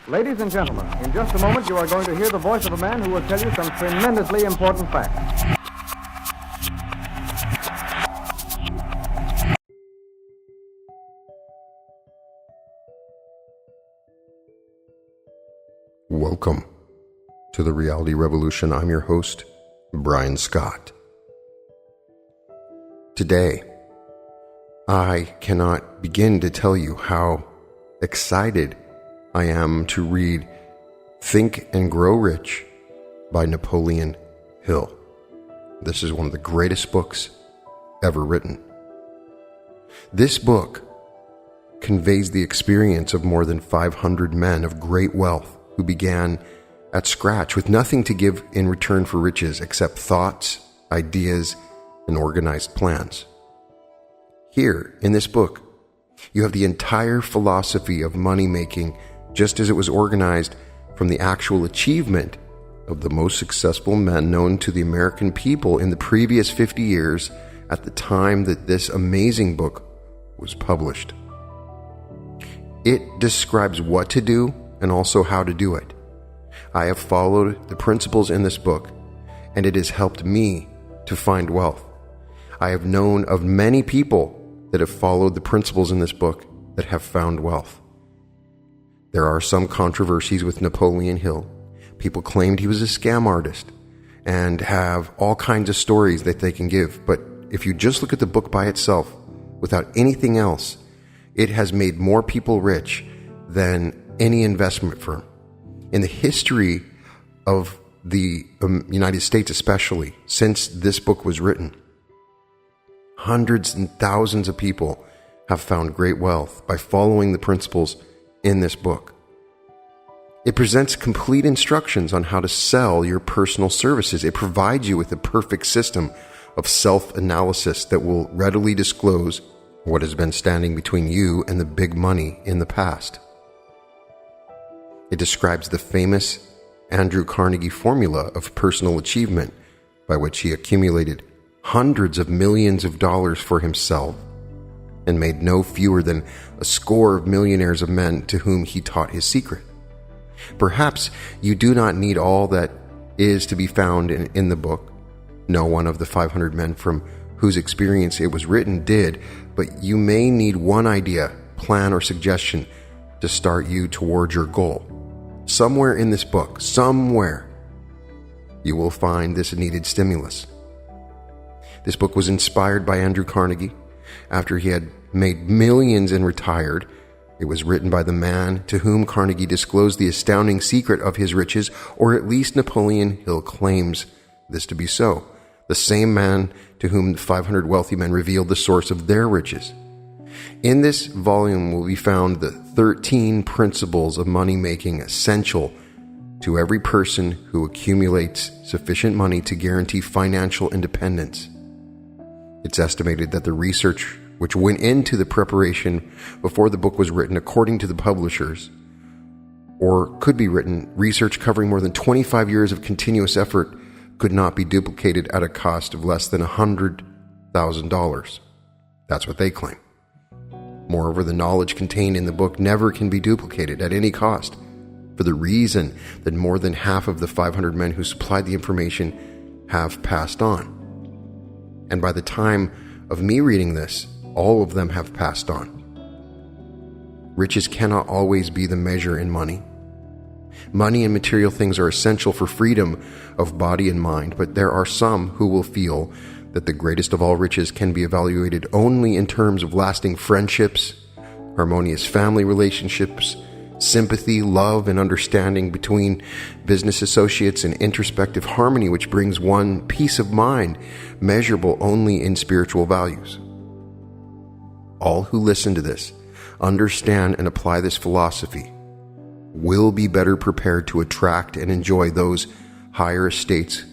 Ladies and gentlemen, in just a moment you are going to hear the voice of a man who will tell you some tremendously important facts. Welcome to the Reality Revolution. I'm your host, Brian Scott. Today, I cannot begin to tell you how excited I am to read Think and Grow Rich by Napoleon Hill. This is one of the greatest books ever written. This book conveys the experience of more than 500 men of great wealth who began at scratch with nothing to give in return for riches except thoughts, ideas, and organized plans. Here, in this book, you have the entire philosophy of money-making just as it was organized from the actual achievement of the most successful men known to the American people in the previous 50 years at the time that this amazing book was published. It describes what to do and also how to do it. I have followed the principles in this book, and it has helped me to find wealth. I have known of many people that have followed the principles in this book that have found wealth. There are some controversies with Napoleon Hill. People claimed he was a scam artist and have all kinds of stories that they can give. But if you just look at the book by itself, without anything else, it has made more people rich than any investment firm. In the history of the United States especially, since this book was written, hundreds and thousands of people have found great wealth by following the principles in this book. It presents complete instructions on how to sell your personal services. It provides you with a perfect system of self-analysis that will readily disclose what has been standing between you and the big money in the past. It describes the famous Andrew Carnegie formula of personal achievement by which he accumulated hundreds of millions of dollars for himself and made no fewer than a score of millionaires of men to whom he taught his secret. Perhaps you do not need all that is to be found in the book. No one of the 500 men from whose experience it was written did, but you may need one idea, plan, or suggestion to start you toward your goal. Somewhere in this book, somewhere, you will find this needed stimulus. This book was inspired by Andrew Carnegie. After he had made millions and retired, it was written by the man to whom Carnegie disclosed the astounding secret of his riches, or at least Napoleon Hill claims this to be so. The same man to whom the 500 wealthy men revealed the source of their riches. In this volume will be found the 13 principles of money-making essential to every person who accumulates sufficient money to guarantee financial independence. It's estimated that the research which went into the preparation before the book was written, according to the publishers, or could be written, research covering more than 25 years of continuous effort could not be duplicated at a cost of less than $100,000. That's what they claim. Moreover, the knowledge contained in the book never can be duplicated at any cost, for the reason that more than half of the 500 men who supplied the information have passed on. And by the time of me reading this, all of them have passed on. Riches cannot always be the measure in money. Money and material things are essential for freedom of body and mind, but there are some who will feel that the greatest of all riches can be evaluated only in terms of lasting friendships, harmonious family relationships, sympathy, love, and understanding between business associates, and introspective harmony which brings one peace of mind, measurable only in spiritual values. All who listen to this, understand and apply this philosophy, will be better prepared to attract and enjoy those higher estates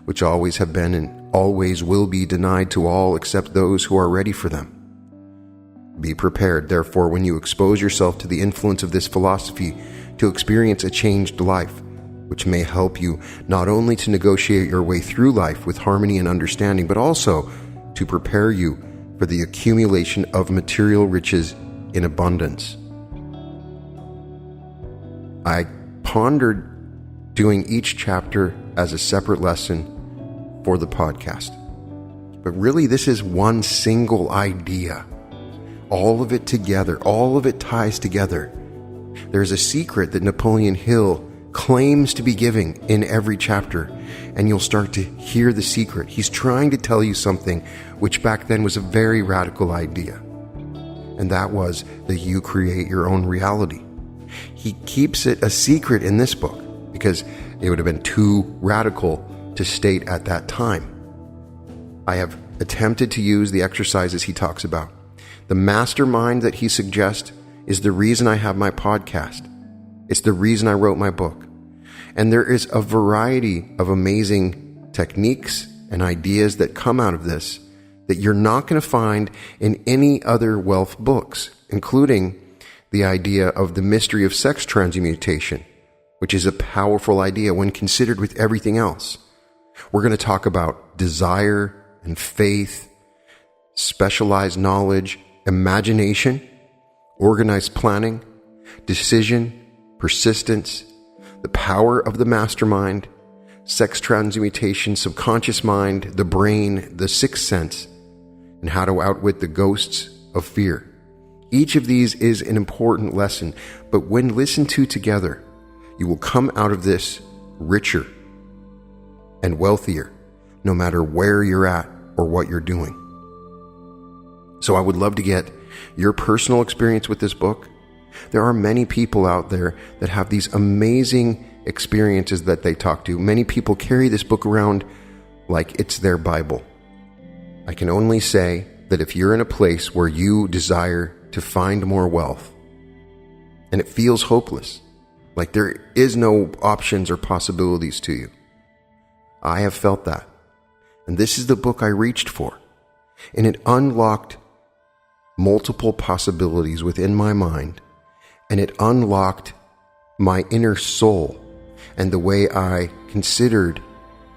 which always have been and always will be denied to all except those who are ready for them. Be prepared, therefore, when you expose yourself to the influence of this philosophy, to experience a changed life, which may help you not only to negotiate your way through life with harmony and understanding, but also to prepare you for the accumulation of material riches in abundance. I pondered doing each chapter as a separate lesson for the podcast. But really, this is one single idea. All of it together, all of it ties together. There's a secret that Napoleon Hill claims to be giving in every chapter, and you'll start to hear the secret. He's trying to tell you something which back then was a very radical idea, and that was that you create your own reality. He keeps it a secret in this book because it would have been too radical to state at that time. I have attempted to use the exercises he talks about. The mastermind that he suggests is the reason I have my podcast. It's the reason I wrote my book. And there is a variety of amazing techniques and ideas that come out of this that you're not going to find in any other wealth books, including the idea of the mystery of sex transmutation, which is a powerful idea when considered with everything else. We're going to talk about desire and faith, specialized knowledge, imagination, organized planning, decision, persistence, the power of the mastermind, sex transmutation, subconscious mind, the brain, the sixth sense, and how to outwit the ghosts of fear. Each of these is an important lesson, but when listened to together, you will come out of this richer and wealthier, no matter where you're at or what you're doing. So I would love to get your personal experience with this book. There are many people out there that have these amazing experiences that they talk to. Many people carry this book around like it's their Bible. I can only say that if you're in a place where you desire to find more wealth and it feels hopeless, like there is no options or possibilities to you, I have felt that. And this is the book I reached for. And it unlocked multiple possibilities within my mind, and it unlocked my inner soul and the way I considered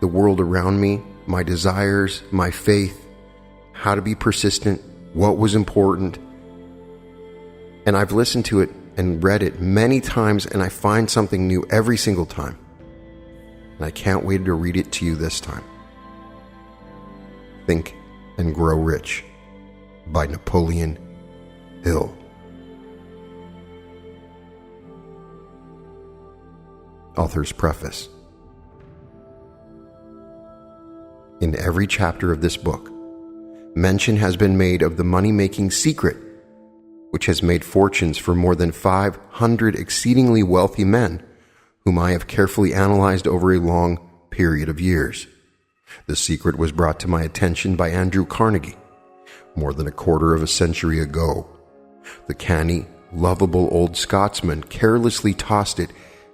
the world around me, my desires, my faith, how to be persistent, what was important. And I've listened to it and read it many times, and I find something new every single time. And I can't wait to read it to you this time. Think and Grow Rich by Napoleon Hill. Author's Preface. In every chapter of this book, mention has been made of the money-making secret, which has made fortunes for more than 500 exceedingly wealthy men, whom I have carefully analyzed over a long period of years. The secret was brought to my attention by Andrew Carnegie more than a quarter of a century ago. The canny, lovable old Scotsman carelessly tossed it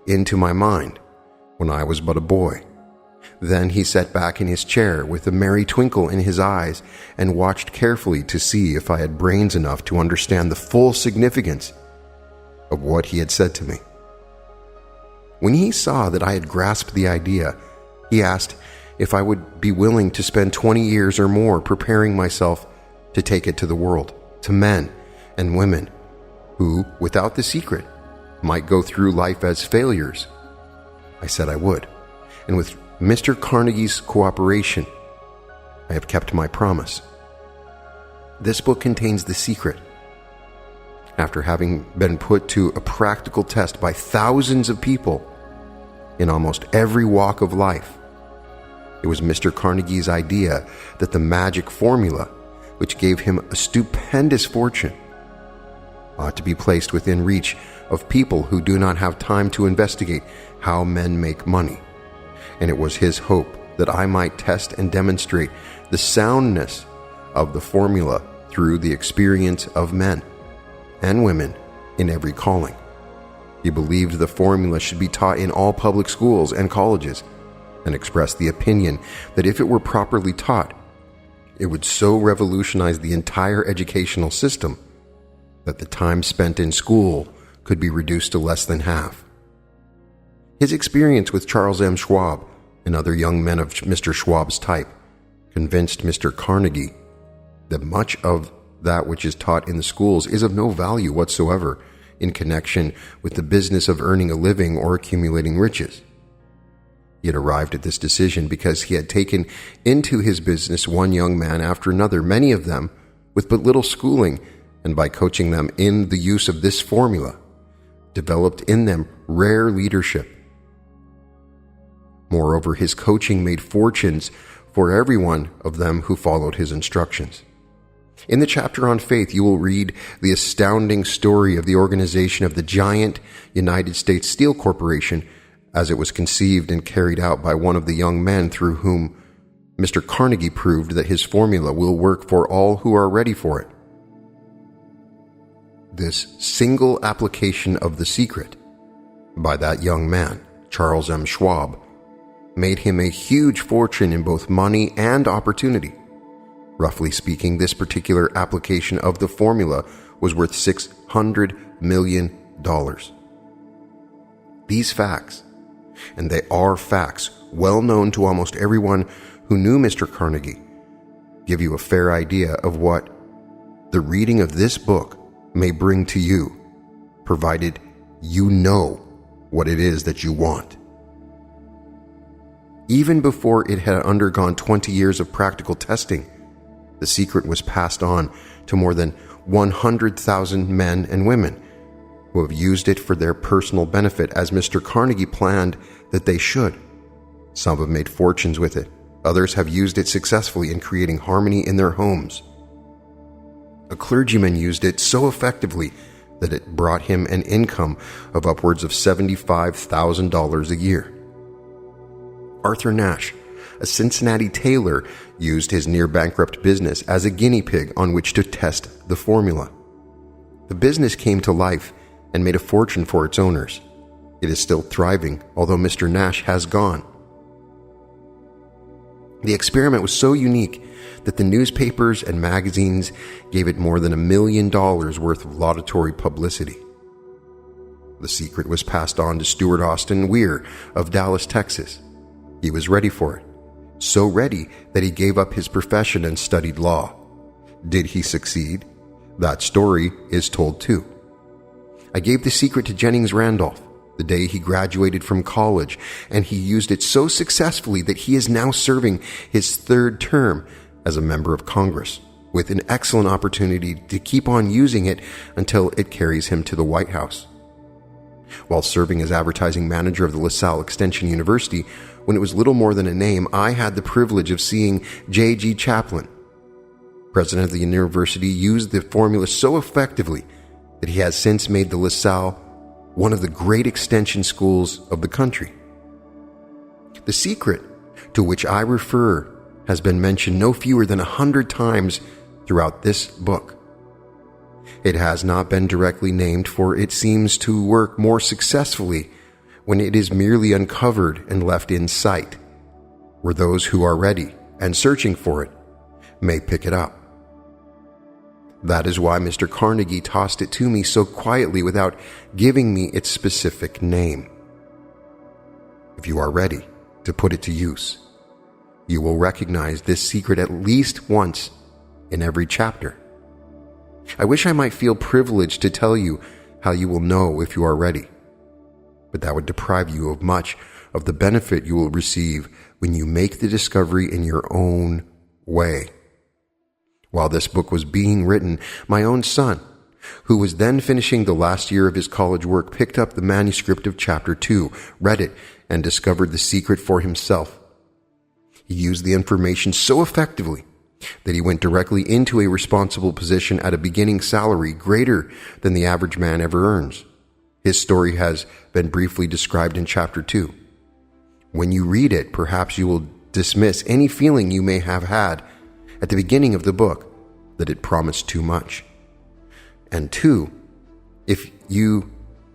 into my mind when I was but a boy. Then he sat back in his chair with a merry twinkle in his eyes and watched carefully to see if I had brains enough to understand the full significance of what he had said to me. When he saw that I had grasped the idea, he asked if I would be willing to spend 20 years or more preparing myself to take it to the world, to men and women who, without the secret, might go through life as failures. I said I would, and with Mr. Carnegie's cooperation, I have kept my promise. This book contains the secret. After having been put to a practical test by thousands of people in almost every walk of life, it was Mr. Carnegie's idea that the magic formula, which gave him a stupendous fortune, ought to be placed within reach of people who do not have time to investigate how men make money. And it was his hope that I might test and demonstrate the soundness of the formula through the experience of men and women in every calling. He believed the formula should be taught in all public schools and colleges, and expressed the opinion that if it were properly taught, it would so revolutionize the entire educational system that the time spent in school could be reduced to less than half. His experience with Charles M. Schwab and other young men of Mr. Schwab's type convinced Mr. Carnegie that much of that which is taught in the schools is of no value whatsoever in connection with the business of earning a living or accumulating riches. He had arrived at this decision because he had taken into his business one young man after another, many of them with but little schooling, and by coaching them in the use of this formula, developed in them rare leadership. Moreover, his coaching made fortunes for every one of them who followed his instructions. In the chapter on faith, you will read the astounding story of the organization of the giant United States Steel Corporation as it was conceived and carried out by one of the young men through whom Mr. Carnegie proved that his formula will work for all who are ready for it. This single application of the secret by that young man, Charles M. Schwab, made him a huge fortune in both money and opportunity. Roughly speaking, this particular application of the formula was worth $600 million. These facts, and they are facts well known to almost everyone who knew Mr. Carnegie, give you a fair idea of what the reading of this book may bring to you, provided you know what it is that you want. Even before it had undergone 20 years of practical testing, the secret was passed on to more than 100,000 men and women who have used it for their personal benefit, as Mr. Carnegie planned that they should. Some have made fortunes with it. Others have used it successfully in creating harmony in their homes. A clergyman used it so effectively that it brought him an income of upwards of $75,000 a year. Arthur Nash, a Cincinnati tailor, used his near-bankrupt business as a guinea pig on which to test the formula. The business came to life and made a fortune for its owners. It is still thriving, although Mr. Nash has gone. The experiment was so unique that the newspapers and magazines gave it more than $1 million worth of laudatory publicity. The secret was passed on to Stuart Austin Weir of Dallas, Texas. He was ready for it, so ready that he gave up his profession and studied law. Did he succeed? That story is told too. I gave the secret to Jennings Randolph the day he graduated from college, and he used it so successfully that he is now serving his 3rd term as a member of Congress, with an excellent opportunity to keep on using it until it carries him to the White House. While serving as advertising manager of the LaSalle Extension University, when it was little more than a name, I had the privilege of seeing J.G. Chaplin, president of the university, use the formula so effectively that he has since made the LaSalle one of the great extension schools of the country. The secret to which I refer has been mentioned no fewer than 100 times throughout this book. It has not been directly named, for it seems to work more successfully when it is merely uncovered and left in sight, where those who are ready and searching for it may pick it up. That is why Mr. Carnegie tossed it to me so quietly without giving me its specific name. If you are ready to put it to use, you will recognize this secret at least once in every chapter. I wish I might feel privileged to tell you how you will know if you are ready, but that would deprive you of much of the benefit you will receive when you make the discovery in your own way. While this book was being written, my own son, who was then finishing the last year of his college work, picked up the manuscript of chapter 2, read it, and discovered the secret for himself. He used the information so effectively that he went directly into a responsible position at a beginning salary greater than the average man ever earns. His story has been briefly described in chapter 2. When you read it, perhaps you will dismiss any feeling you may have had at the beginning of the book that it promised too much. And 2, if you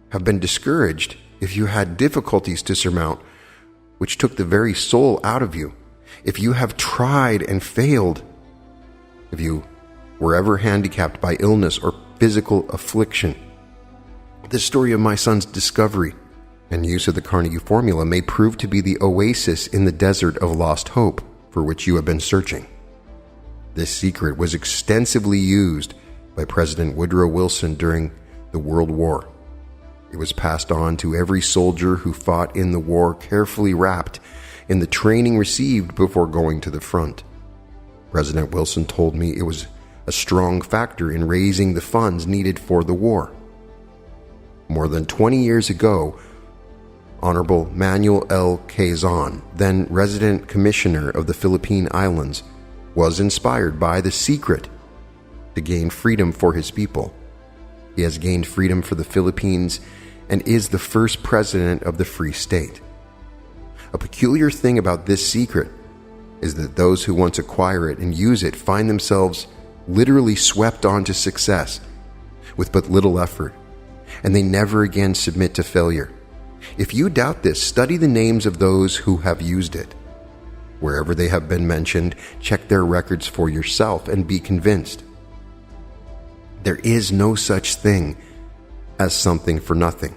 have been discouraged, if you had difficulties to surmount, which took the very soul out of you, if you have tried and failed, if you were ever handicapped by illness or physical affliction, the story of my son's discovery and use of the Carnegie formula may prove to be the oasis in the desert of lost hope for which you have been searching. This secret was extensively used by President Woodrow Wilson during the World War. It was passed on to every soldier who fought in the war, carefully wrapped in the training received before going to the front. President Wilson told me it was a strong factor in raising the funds needed for the war. More than 20 years ago, Honorable Manuel L. Quezon, then resident commissioner of the Philippine Islands, was inspired by the secret to gain freedom for his people. He has gained freedom for the Philippines and is the first president of the Free State. A peculiar thing about this secret is that those who once acquire it and use it find themselves literally swept onto success with but little effort, and they never again submit to failure. If you doubt this, study the names of those who have used it. Wherever they have been mentioned, check their records for yourself and be convinced. There is no such thing as something for nothing.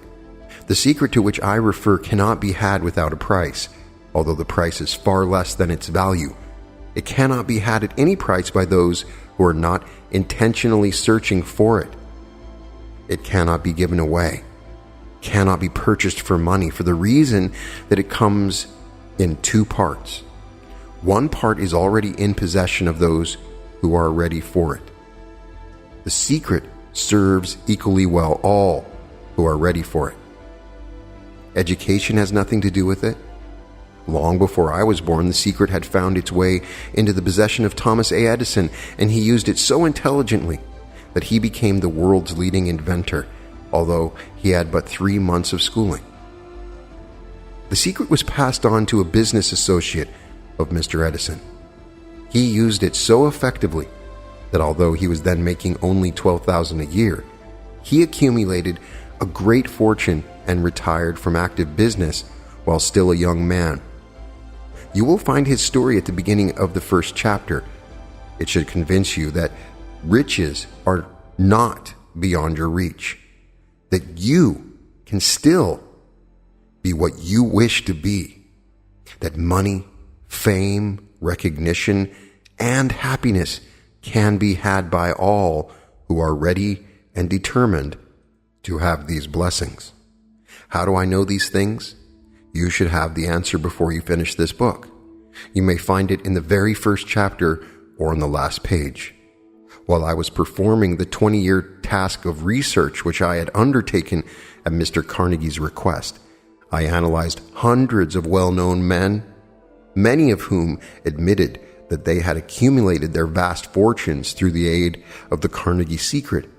The secret to which I refer cannot be had without a price, although the price is far less than its value. It cannot be had at any price by those who are not intentionally searching for it. It cannot be given away, cannot be purchased for money, for the reason that it comes in two parts. One part is already in possession of those who are ready for it. The secret serves equally well all who are ready for it. Education has nothing to do with it. Long before I was born, the secret had found its way into the possession of Thomas A. Edison, and he used it so intelligently that he became the world's leading inventor, although he had but 3 months of schooling. The secret was passed on to a business associate of Mr. Edison. He used it so effectively that although he was then making only $12,000 a year, he accumulated a great fortune and retired from active business while still a young man. You will find his story at the beginning of the first chapter. It should convince you that riches are not beyond your reach, that you can still be what you wish to be, that money, fame, recognition, and happiness can be had by all who are ready and determined to have these blessings. How do I know these things? You should have the answer before you finish this book. You may find it in the very first chapter or on the last page. While I was performing the 20-year task of research which I had undertaken at Mr. Carnegie's request, I analyzed hundreds of well-known men, many of whom admitted that they had accumulated their vast fortunes through the aid of the Carnegie secret.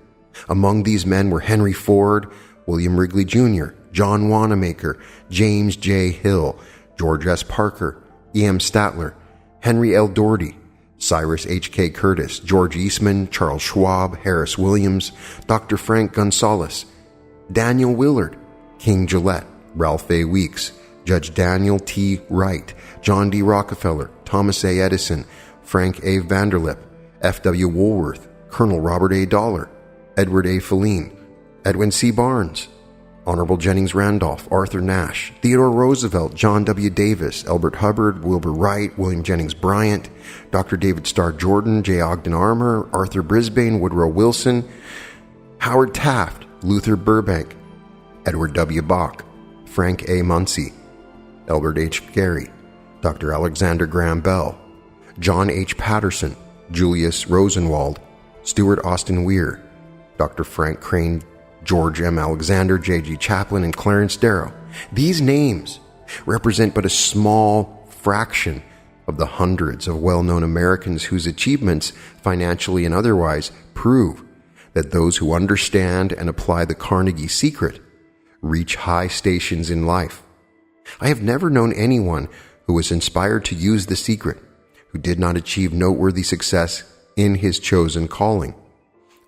Among these men were Henry Ford, William Wrigley Jr., John Wanamaker, James J. Hill, George S. Parker, E.M. Statler, Henry L. Doherty, Cyrus H.K. Curtis, George Eastman, Charles Schwab, Harris Williams, Dr. Frank Gonzalez, Daniel Willard, King Gillette, Ralph A. Weeks, Judge Daniel T. Wright, John D. Rockefeller, Thomas A. Edison, Frank A. Vanderlip, F.W. Woolworth, Colonel Robert A. Dollar, Edward A. Feline, Edwin C. Barnes, Honorable Jennings Randolph, Arthur Nash, Theodore Roosevelt, John W. Davis, Elbert Hubbard, Wilbur Wright, William Jennings Bryant, Dr. David Starr Jordan, J. Ogden Armour, Arthur Brisbane, Woodrow Wilson, Howard Taft, Luther Burbank, Edward W. Bach, Frank A. Munsey, Albert H. Gary, Dr. Alexander Graham Bell, John H. Patterson, Julius Rosenwald, Stuart Austin Weir, Dr. Frank Crane, George M. Alexander, J.G. Chaplin, and Clarence Darrow. These names represent but a small fraction of the hundreds of well-known Americans whose achievements, financially and otherwise, prove that those who understand and apply the Carnegie secret reach high stations in life. I have never known anyone who was inspired to use the secret who did not achieve noteworthy success in his chosen calling.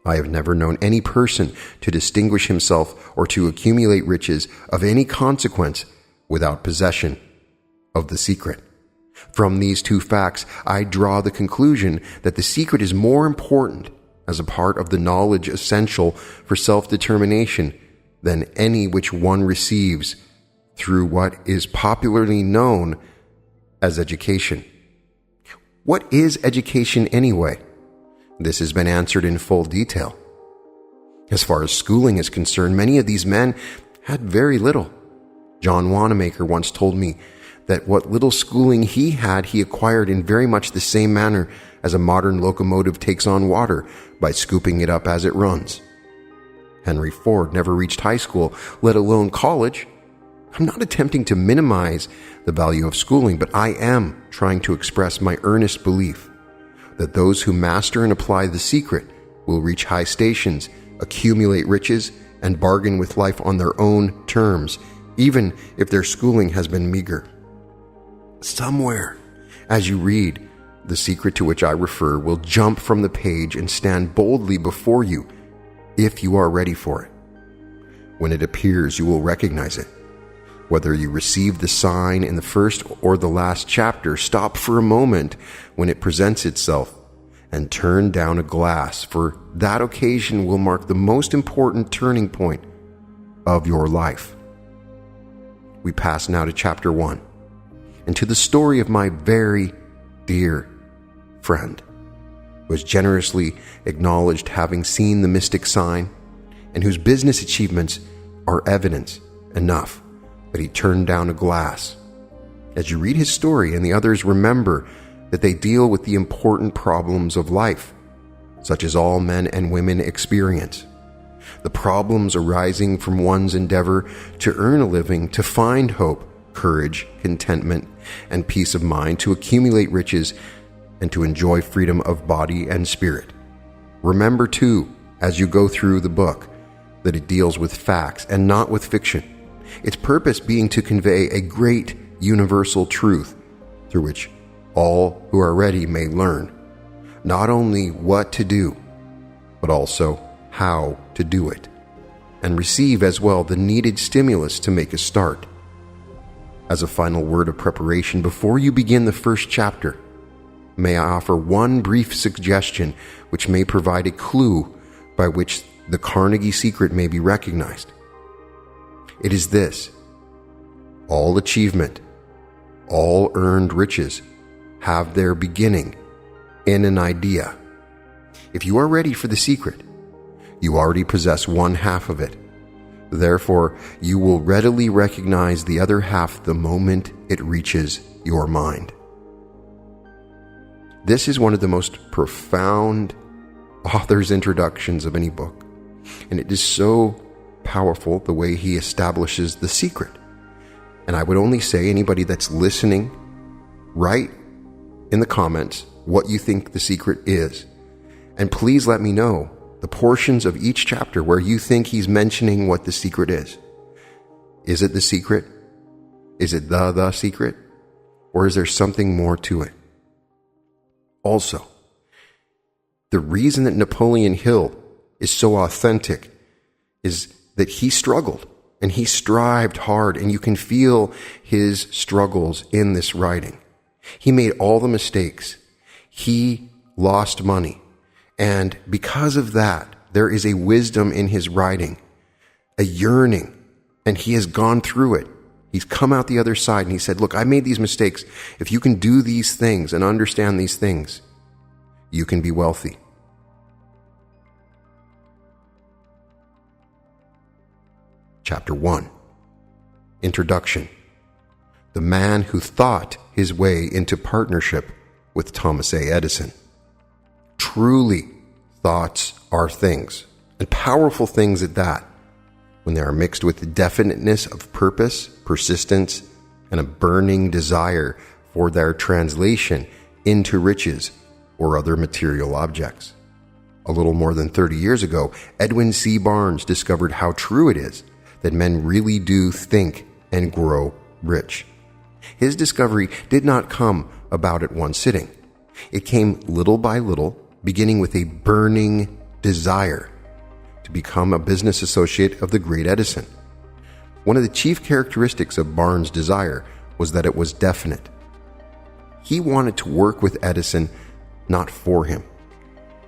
I have never known any person to distinguish himself or to accumulate riches of any consequence without possession of the secret. From these two facts, I draw the conclusion that the secret is more important as a part of the knowledge essential for self-determination than any which one receives through what is popularly known as education. What is education anyway? This has been answered in full detail. As far as schooling is concerned, many of these men had very little. John Wanamaker once told me that what little schooling he had, he acquired in very much the same manner as a modern locomotive takes on water, by scooping it up as it runs. Henry Ford never reached high school, let alone college. I'm not attempting to minimize the value of schooling, but I am trying to express my earnest belief that those who master and apply the secret will reach high stations, accumulate riches, and bargain with life on their own terms, even if their schooling has been meager. Somewhere, as you read, the secret to which I refer will jump from the page and stand boldly before you, if you are ready for it. When it appears, you will recognize it. Whether you receive the sign in the first or the last chapter, stop for a moment when it presents itself and turn down a glass, for that occasion will mark the most important turning point of your life. We pass now to chapter 1, and to the story of my very dear friend, who has generously acknowledged having seen the mystic sign, and whose business achievements are evidence enough that he turned down a glass. As you read his story and the others, remember that they deal with the important problems of life, such as all men and women experience. The problems arising from one's endeavor to earn a living, to find hope, courage, contentment, and peace of mind, to accumulate riches, and to enjoy freedom of body and spirit. Remember, too, as you go through the book, that it deals with facts and not with fiction, its purpose being to convey a great universal truth through which all who are ready may learn not only what to do, but also how to do it, and receive as well the needed stimulus to make a start. As a final word of preparation, before you begin the first chapter, may I offer one brief suggestion which may provide a clue by which the Carnegie secret may be recognized. It is this: all achievement, all earned riches have their beginning in an idea. If you are ready for the secret, you already possess one half of it. Therefore, you will readily recognize the other half the moment it reaches your mind. This is one of the most profound author's introductions of any book, and it is so powerful the way he establishes the secret. And I would only say, anybody that's listening, write in the comments what you think the secret is, and please let me know the portions of each chapter where you think he's mentioning what the secret is. Is it the secret? Is it the secret? Or is there something more to it? Also, the reason that Napoleon Hill is so authentic is that he struggled and he strived hard, and you can feel his struggles in this writing. He made all the mistakes. He lost money. And because of that, there is a wisdom in his writing, a yearning, and he has gone through it. He's come out the other side and he said, look, I made these mistakes. If you can do these things and understand these things, you can be wealthy. Chapter 1. Introduction. The man who thought his way into partnership with Thomas A. Edison. Truly, thoughts are things, and powerful things at that, when they are mixed with the definiteness of purpose, persistence, and a burning desire for their translation into riches or other material objects. A little more than 30 years ago, Edwin C. Barnes discovered how true it is that men really do think and grow rich. His discovery did not come about at one sitting. It came little by little, beginning with a burning desire to become a business associate of the great Edison. One of the chief characteristics of Barnes' desire was that it was definite. He wanted to work with Edison, not for him.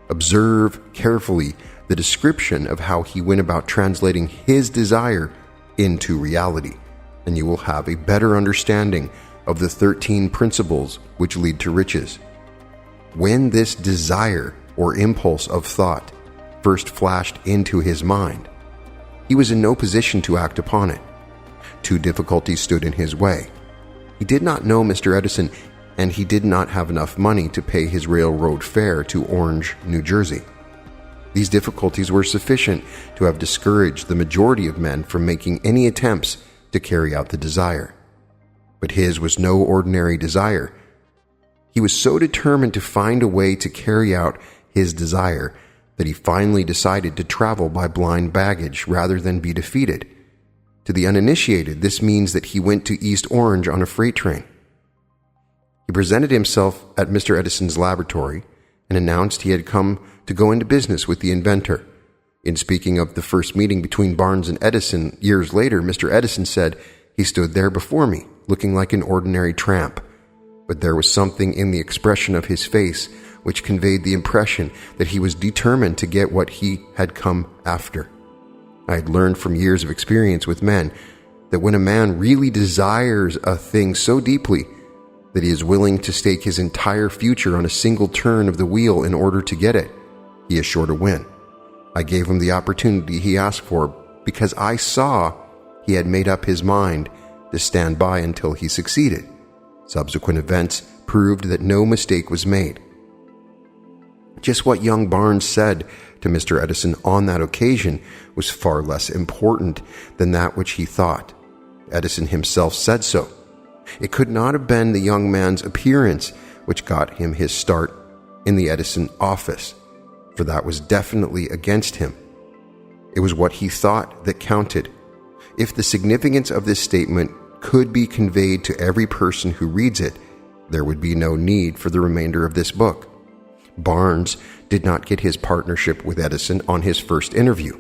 Observe carefully the description of how he went about translating his desire into reality, and you will have a better understanding of the 13 principles which lead to riches. When this desire or impulse of thought first flashed into his mind. He was in no position to act upon it. Two difficulties stood in his way. He did not know Mr. Edison, and he did not have enough money to pay his railroad fare to Orange, New Jersey. These difficulties were sufficient to have discouraged the majority of men from making any attempts to carry out the desire. But his was no ordinary desire. He was so determined to find a way to carry out his desire that he finally decided to travel by blind baggage rather than be defeated. To the uninitiated, this means that he went to East Orange on a freight train. He presented himself at Mr. Edison's laboratory and announced he had come to go into business with the inventor. In speaking of the first meeting between Barnes and Edison years later, Mr. Edison said, "He stood there before me, looking like an ordinary tramp. But there was something in the expression of his face which conveyed the impression that he was determined to get what he had come after." I had learned from years of experience with men that when a man really desires a thing so deeply that he is willing to stake his entire future on a single turn of the wheel in order to get it, he is sure to win. I gave him the opportunity he asked for because I saw he had made up his mind to stand by until he succeeded. Subsequent events proved that no mistake was made. Just what young Barnes said to Mr. Edison on that occasion was far less important than that which he thought. Edison himself said so. It could not have been the young man's appearance which got him his start in the Edison office, for that was definitely against him. It was what he thought that counted. If the significance of this statement could be conveyed to every person who reads it, there would be no need for the remainder of this book. Barnes did not get his partnership with Edison on his first interview.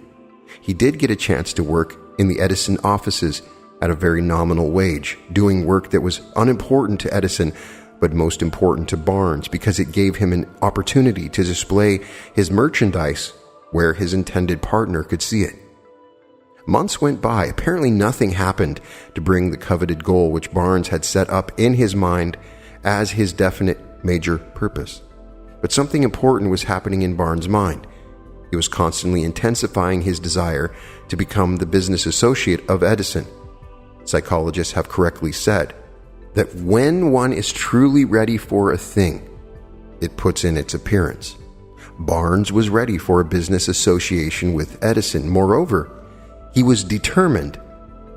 He did get a chance to work in the Edison offices at a very nominal wage, doing work that was unimportant to Edison, but most important to Barnes because it gave him an opportunity to display his merchandise where his intended partner could see it. Months went by. Apparently nothing happened to bring the coveted goal which Barnes had set up in his mind as his definite major purpose. But something important was happening in Barnes' mind. He was constantly intensifying his desire to become the business associate of Edison. Psychologists have correctly said that when one is truly ready for a thing, it puts in its appearance. Barnes was ready for a business association with Edison. Moreover, he was determined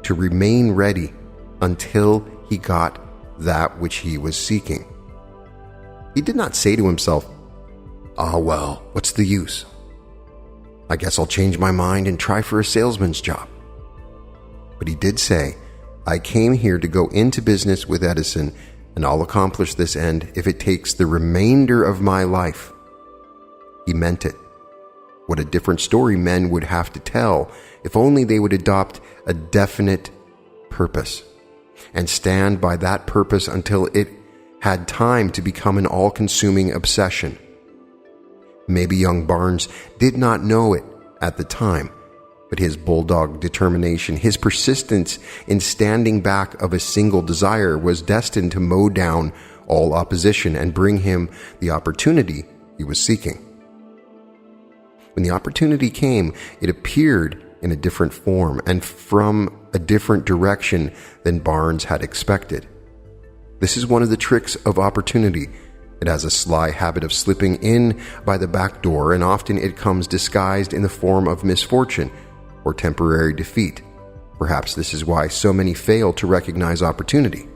to remain ready until he got that which he was seeking. He did not say to himself, well, what's the use? I guess I'll change my mind and try for a salesman's job." But he did say, "I came here to go into business with Edison, and I'll accomplish this end if it takes the remainder of my life." He meant it. What a different story men would have to tell if only they would adopt a definite purpose and stand by that purpose until it had time to become an all-consuming obsession. Maybe young Barnes did not know it at the time, but his bulldog determination, his persistence in standing back of a single desire was destined to mow down all opposition and bring him the opportunity he was seeking. When the opportunity came, it appeared in a different form and from a different direction than Barnes had expected. This is one of the tricks of opportunity. It has a sly habit of slipping in by the back door, and often it comes disguised in the form of misfortune or temporary defeat. Perhaps this is why so many fail to recognize opportunity.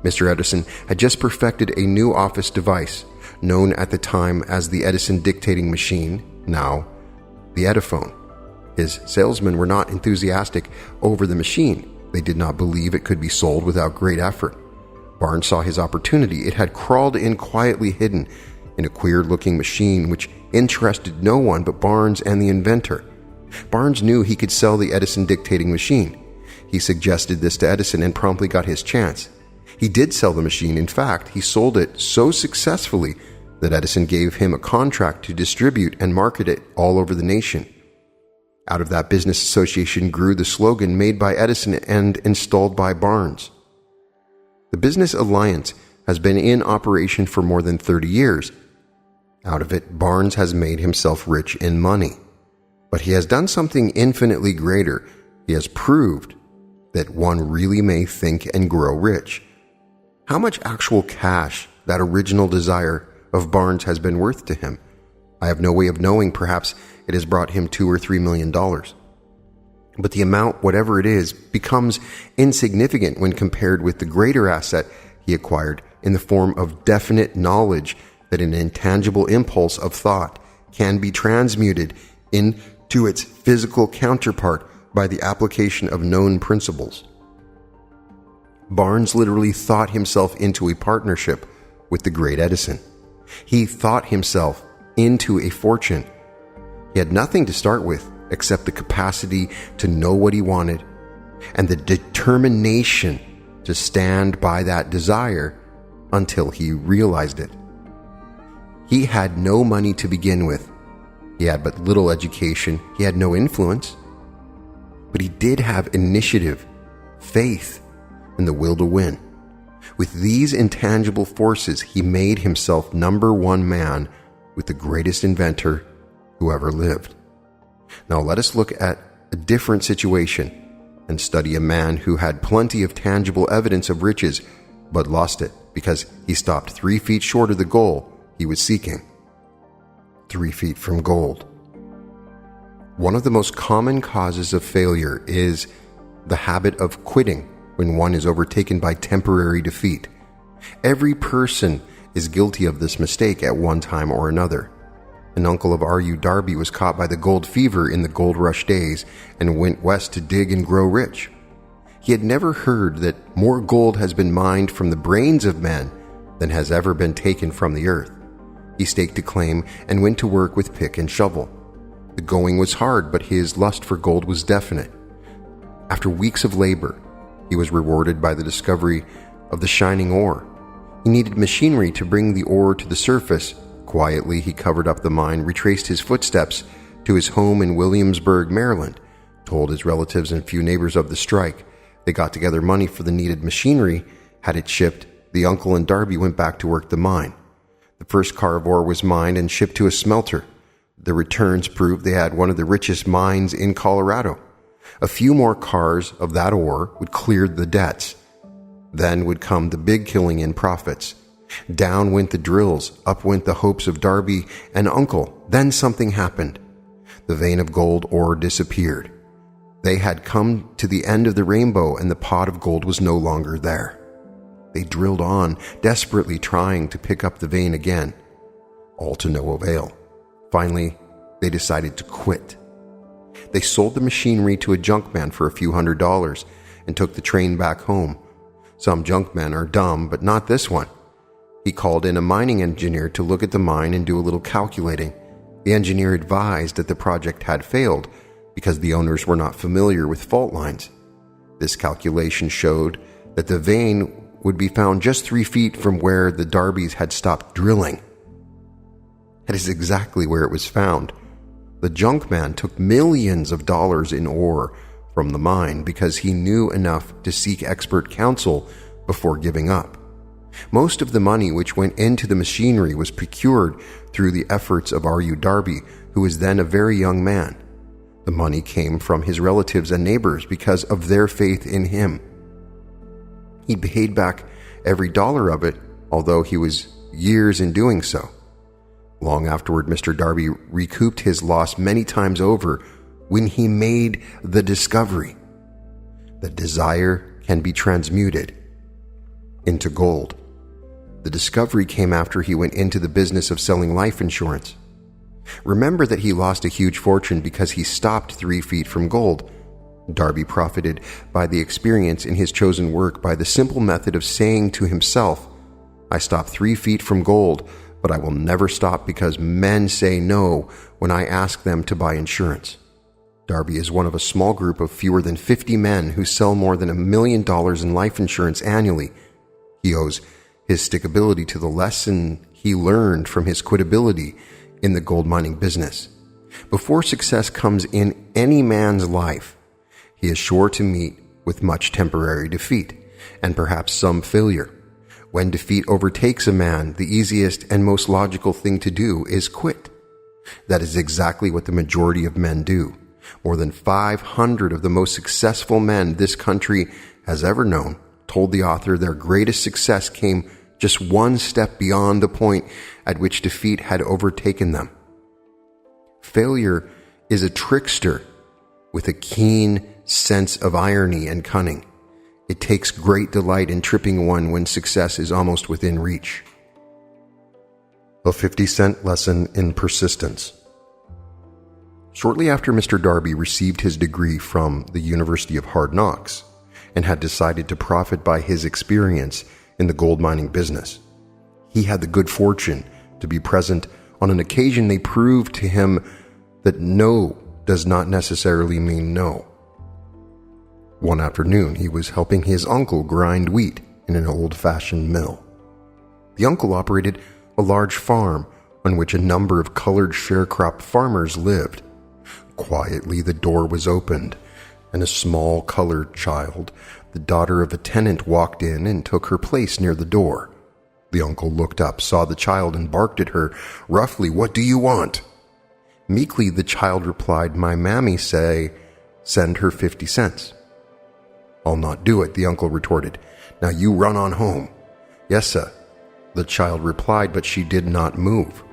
Mr. Edison had just perfected a new office device, known at the time as the Edison dictating machine, now the Ediphone. His salesmen were not enthusiastic over the machine. They did not believe it could be sold without great effort. Barnes saw his opportunity. It had crawled in quietly hidden in a queer-looking machine which interested no one but Barnes and the inventor. Barnes knew he could sell the Edison dictating machine. He suggested this to Edison and promptly got his chance. He did sell the machine. In fact, he sold it so successfully that Edison gave him a contract to distribute and market it all over the nation. Out of that business association grew the slogan made by Edison and installed by Barnes. The business alliance has been in operation for more than 30 years. Out of it, Barnes has made himself rich in money. But he has done something infinitely greater. He has proved that one really may think and grow rich. How much actual cash that original desire of Barnes has been worth to him? I have no way of knowing. Perhaps it has brought him $2 or $3 million. But the amount, whatever it is, becomes insignificant when compared with the greater asset he acquired in the form of definite knowledge that an intangible impulse of thought can be transmuted into its physical counterpart by the application of known principles. Barnes literally thought himself into a partnership with the great Edison. He thought himself into a fortune. He had nothing to start with except the capacity to know what he wanted and the determination to stand by that desire until he realized it. He had no money to begin with. He had but little education. He had no influence. But he did have initiative, faith, and the will to win. With these intangible forces, he made himself #1 man with the greatest inventor who ever lived. Now let us look at a different situation and study a man who had plenty of tangible evidence of riches, but lost it because he stopped 3 feet short of the goal he was seeking. 3 feet from gold. One of the most common causes of failure is the habit of quitting when one is overtaken by temporary defeat. Every person is guilty of this mistake at one time or another. An uncle of R.U. Darby was caught by the gold fever in the gold rush days and went west to dig and grow rich. He had never heard that more gold has been mined from the brains of men than has ever been taken from the earth. He staked a claim and went to work with pick and shovel. The going was hard, but his lust for gold was definite. After weeks of labor, he was rewarded by the discovery of the shining ore. He needed machinery to bring the ore to the surface. Quietly, he covered up the mine, retraced his footsteps to his home in Williamsburg, Maryland, told his relatives and few neighbors of the strike. They got together money for the needed machinery, had it shipped. The uncle and Darby went back to work the mine. The first car of ore was mined and shipped to a smelter. The returns proved they had one of the richest mines in Colorado. A few more cars of that ore would clear the debts. Then would come the big killing in profits. Down went the drills, up went the hopes of Darby and uncle. Then something happened. The vein of gold ore disappeared. They had come to the end of the rainbow and the pot of gold was no longer there. They drilled on, desperately trying to pick up the vein again. All to no avail. Finally, they decided to quit. They sold the machinery to a junkman for a few $100s and took the train back home. Some junkmen are dumb, but not this one. He called in a mining engineer to look at the mine and do a little calculating. The engineer advised that the project had failed because the owners were not familiar with fault lines. This calculation showed that the vein would be found just 3 feet from where the Darbys had stopped drilling. That is exactly where it was found. The junkman took millions of dollars in ore from the mine because he knew enough to seek expert counsel before giving up. Most of the money which went into the machinery was procured through the efforts of R.U. Darby, who was then a very young man. The money came from his relatives and neighbors because of their faith in him. He paid back every dollar of it, although he was years in doing so. Long afterward, Mr. Darby recouped his loss many times over when he made the discovery that desire can be transmuted into gold. The discovery came after he went into the business of selling life insurance. Remember that he lost a huge fortune because he stopped 3 feet from gold. Darby profited by the experience in his chosen work by the simple method of saying to himself, I stopped 3 feet from gold, but I will never stop because men say no when I ask them to buy insurance. Darby is one of a small group of fewer than 50 men who sell more than $1 million in life insurance annually. He owes his stickability to the lesson he learned from his quitability in the gold mining business. Before success comes in any man's life, he is sure to meet with much temporary defeat and perhaps some failure. When defeat overtakes a man, the easiest and most logical thing to do is quit. That is exactly what the majority of men do. More than 500 of the most successful men this country has ever known told the author their greatest success came just one step beyond the point at which defeat had overtaken them. Failure is a trickster with a keen sense of irony and cunning. It takes great delight in tripping one when success is almost within reach. A 50-cent lesson in persistence. Shortly after Mr. Darby received his degree from the University of Hard Knocks and had decided to profit by his experience in the gold mining business, he had the good fortune to be present on an occasion they proved to him that no does not necessarily mean no. One afternoon, he was helping his uncle grind wheat in an old-fashioned mill. The uncle operated a large farm on which a number of colored sharecrop farmers lived. Quietly, the door was opened, and a small colored child, the daughter of a tenant, walked in and took her place near the door. The uncle looked up, saw the child, and barked at her roughly, "What do you want?" Meekly, the child replied, "My mammy say, send her 50 cents. "I'll not do it," the uncle retorted. "Now you run on home." "Yes, sir," the child replied, but she did not move.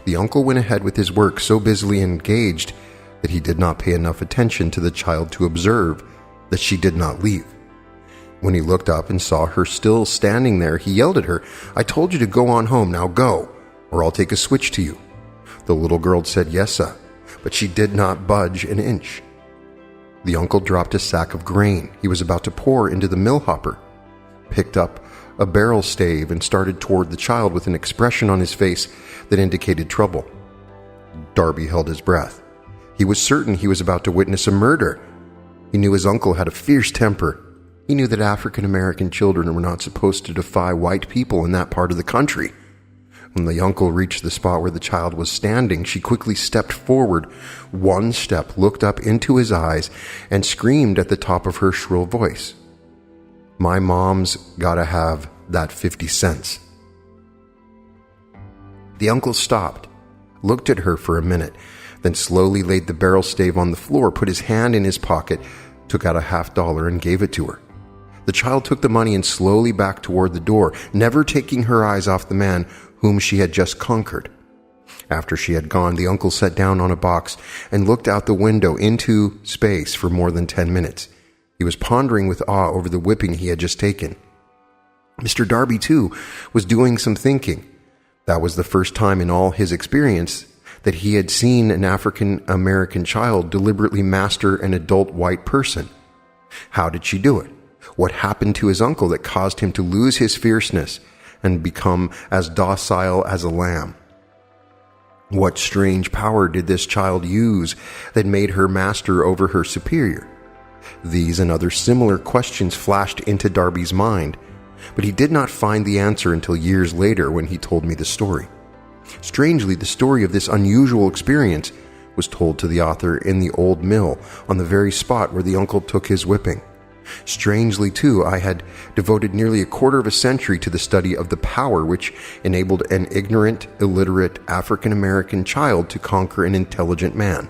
The uncle went ahead with his work, so busily engaged that he did not pay enough attention to the child to observe that she did not leave. When he looked up and saw her still standing there, he yelled at her, "I told you to go on home, now go, or I'll take a switch to you." The little girl said, "Yes, sir," but she did not budge an inch. The uncle dropped a sack of grain he was about to pour into the mill hopper, picked up a barrel stave, and started toward the child with an expression on his face that indicated trouble. Darby held his breath. He was certain he was about to witness a murder. He knew his uncle had a fierce temper. He knew that African American children were not supposed to defy white people in that part of the country. When the uncle reached the spot where the child was standing, she quickly stepped forward, one step, looked up into his eyes, and screamed at the top of her shrill voice, "My mom's gotta have that 50 cents. The uncle stopped, looked at her for a minute, then slowly laid the barrel stave on the floor, put his hand in his pocket, took out a $50 and gave it to her. The child took the money and slowly backed toward the door, never taking her eyes off the man whom she had just conquered. After she had gone, the uncle sat down on a box and looked out the window into space for more than 10 minutes. He was pondering with awe over the whipping he had just taken. Mr. Darby, too, was doing some thinking. That was the first time in all his experience that he had seen an African American child deliberately master an adult white person. How did she do it? What happened to his uncle that caused him to lose his fierceness and become as docile as a lamb? What strange power did this child use that made her master over her superior? These and other similar questions flashed into Darby's mind, but he did not find the answer until years later when he told me the story. Strangely, the story of this unusual experience was told to the author in the old mill on the very spot where the uncle took his whipping. Strangely, too, I had devoted nearly a quarter of a century to the study of the power which enabled an ignorant, illiterate African-American child to conquer an intelligent man.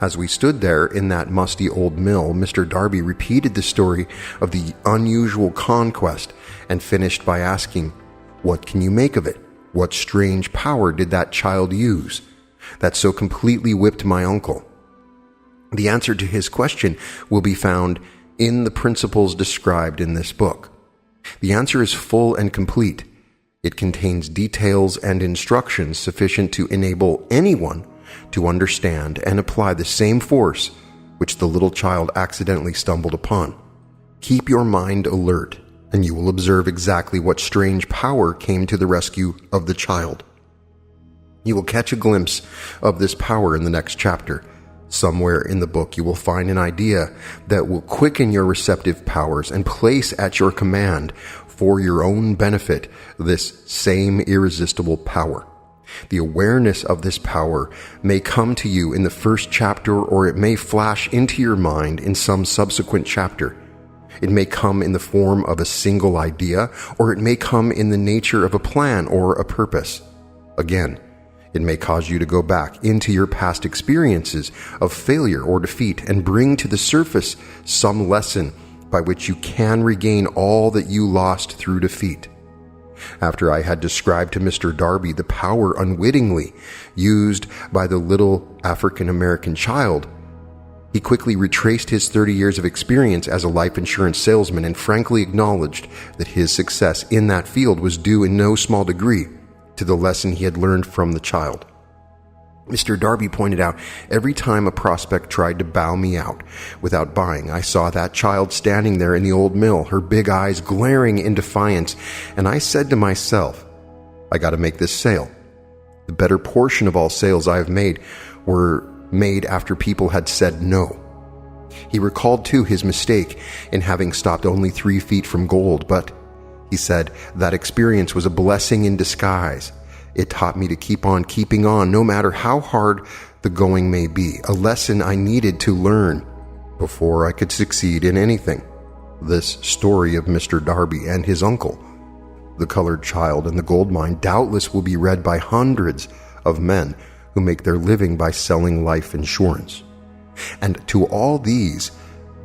As we stood there in that musty old mill, Mr. Darby repeated the story of the unusual conquest and finished by asking, "What can you make of it? What strange power did that child use that so completely whipped my uncle?" The answer to his question will be found in the principles described in this book. The answer is full and complete. It contains details and instructions sufficient to enable anyone to understand and apply the same force which the little child accidentally stumbled upon. Keep your mind alert, and you will observe exactly what strange power came to the rescue of the child. You will catch a glimpse of this power in the next chapter. Somewhere in the book you will find an idea that will quicken your receptive powers and place at your command, for your own benefit, this same irresistible power. The awareness of this power may come to you in the first chapter, or it may flash into your mind in some subsequent chapter. It may come in the form of a single idea, or it may come in the nature of a plan or a purpose. Again, It may cause you to go back into your past experiences of failure or defeat and bring to the surface some lesson by which you can regain all that you lost through defeat. After I had described to Mr. Darby the power unwittingly used by the little African-American child, he quickly retraced his 30 years of experience as a life insurance salesman and frankly acknowledged that his success in that field was due in no small degree to the lesson he had learned from the child. Mr. Darby pointed out, every time a prospect tried to bow me out without buying, I saw that child standing there in the old mill, her big eyes glaring in defiance, and I said to myself, I got to make this sale. The better portion of all sales I have made were made after people had said no. He recalled, too, his mistake in having stopped only 3 feet from gold, but, he said, that experience was a blessing in disguise. It taught me to keep on keeping on, no matter how hard the going may be, a lesson I needed to learn before I could succeed in anything. This story of Mr. Darby and his uncle, the colored child and the gold mine, doubtless will be read by hundreds of men who make their living by selling life insurance. And to all these,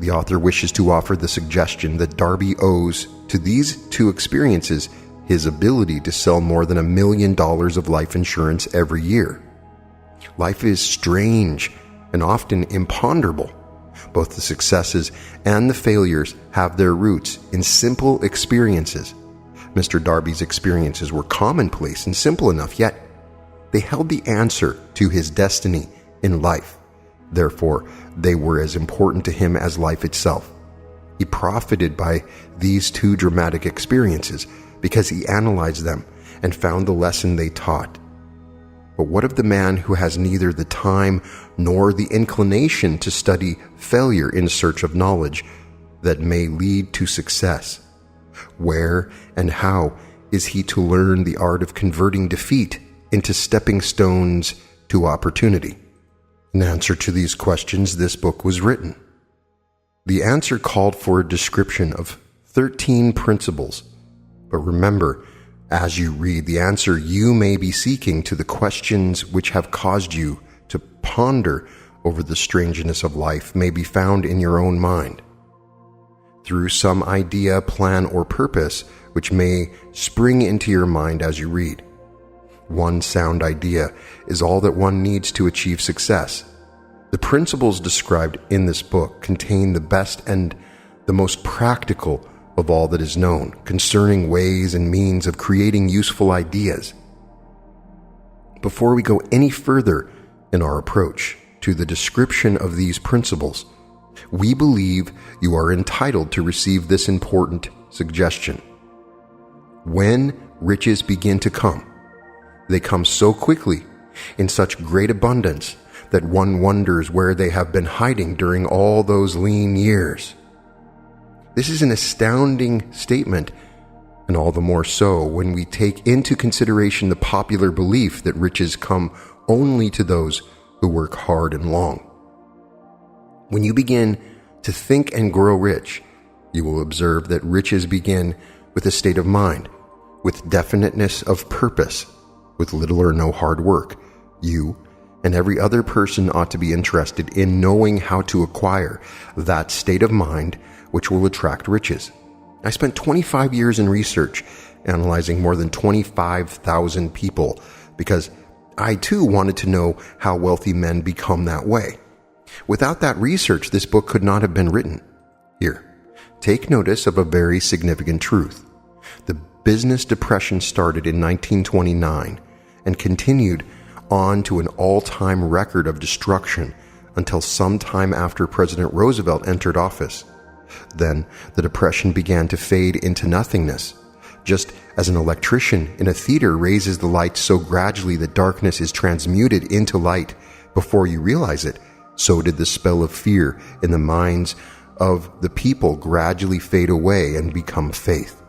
the author wishes to offer the suggestion that Darby owes to these 2 experiences his ability to sell more than $1 million of life insurance every year. Life is strange and often imponderable. Both the successes and the failures have their roots in simple experiences. Mr. Darby's experiences were commonplace and simple enough, yet they held the answer to his destiny in life. Therefore, they were as important to him as life itself. He profited by these 2 dramatic experiences because he analyzed them and found the lesson they taught. But what of the man who has neither the time nor the inclination to study failure in search of knowledge that may lead to success? Where and how is he to learn the art of converting defeat into stepping stones to opportunity? In answer to these questions, this book was written. The answer called for a description of 13 principles. But remember, as you read, the answer you may be seeking to the questions which have caused you to ponder over the strangeness of life may be found in your own mind. Through some idea, plan, or purpose which may spring into your mind as you read. One sound idea is all that one needs to achieve success. The principles described in this book contain the best and the most practical of all that is known concerning ways and means of creating useful ideas. Before we go any further in our approach to the description of these principles, we believe you are entitled to receive this important suggestion. When riches begin to come, they come so quickly, in such great abundance, that one wonders where they have been hiding during all those lean years. This is an astounding statement, and all the more so when we take into consideration the popular belief that riches come only to those who work hard and long. When you begin to think and grow rich, you will observe that riches begin with a state of mind, with definiteness of purpose, with little or no hard work. You and every other person ought to be interested in knowing how to acquire that state of mind which will attract riches. I spent 25 years in research, analyzing more than 25,000 people, because I too wanted to know how wealthy men become that way. Without that research, this book could not have been written. Here, take notice of a very significant truth. The business depression started in 1929 and continued on to an all-time record of destruction until sometime after President Roosevelt entered office. Then the depression began to fade into nothingness. Just as an electrician in a theater raises the light so gradually that darkness is transmuted into light before you realize it, so did the spell of fear in the minds of the people gradually fade away and become faith.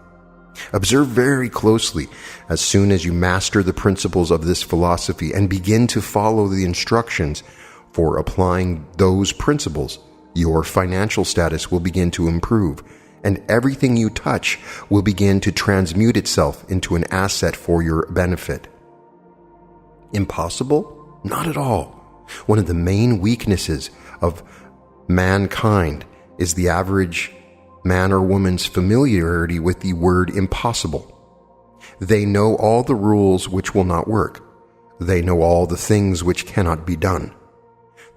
Observe very closely as soon as you master the principles of this philosophy and begin to follow the instructions for applying those principles. Your financial status will begin to improve, and everything you touch will begin to transmute itself into an asset for your benefit. Impossible? Not at all. One of the main weaknesses of mankind is the average man or woman's familiarity with the word impossible. They know all the rules which will not work. They know all the things which cannot be done.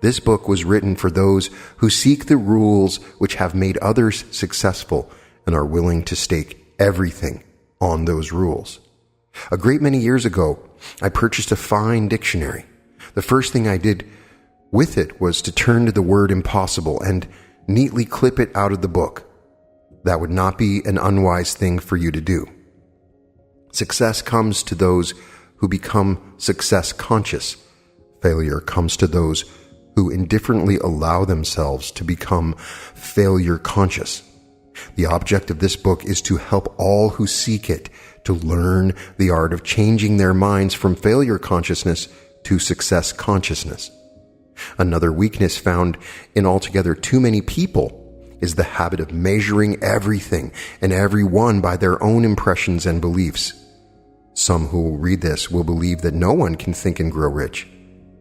This book was written for those who seek the rules which have made others successful and are willing to stake everything on those rules. A great many years ago, I purchased a fine dictionary. The first thing I did with it was to turn to the word impossible and neatly clip it out of the book. That would not be an unwise thing for you to do. Success comes to those who become success conscious. Failure comes to those who indifferently allow themselves to become failure conscious. The object of this book is to help all who seek it to learn the art of changing their minds from failure consciousness to success consciousness. Another weakness found in altogether too many people is the habit of measuring everything and everyone by their own impressions and beliefs. Some who will read this will believe that no one can think and grow rich.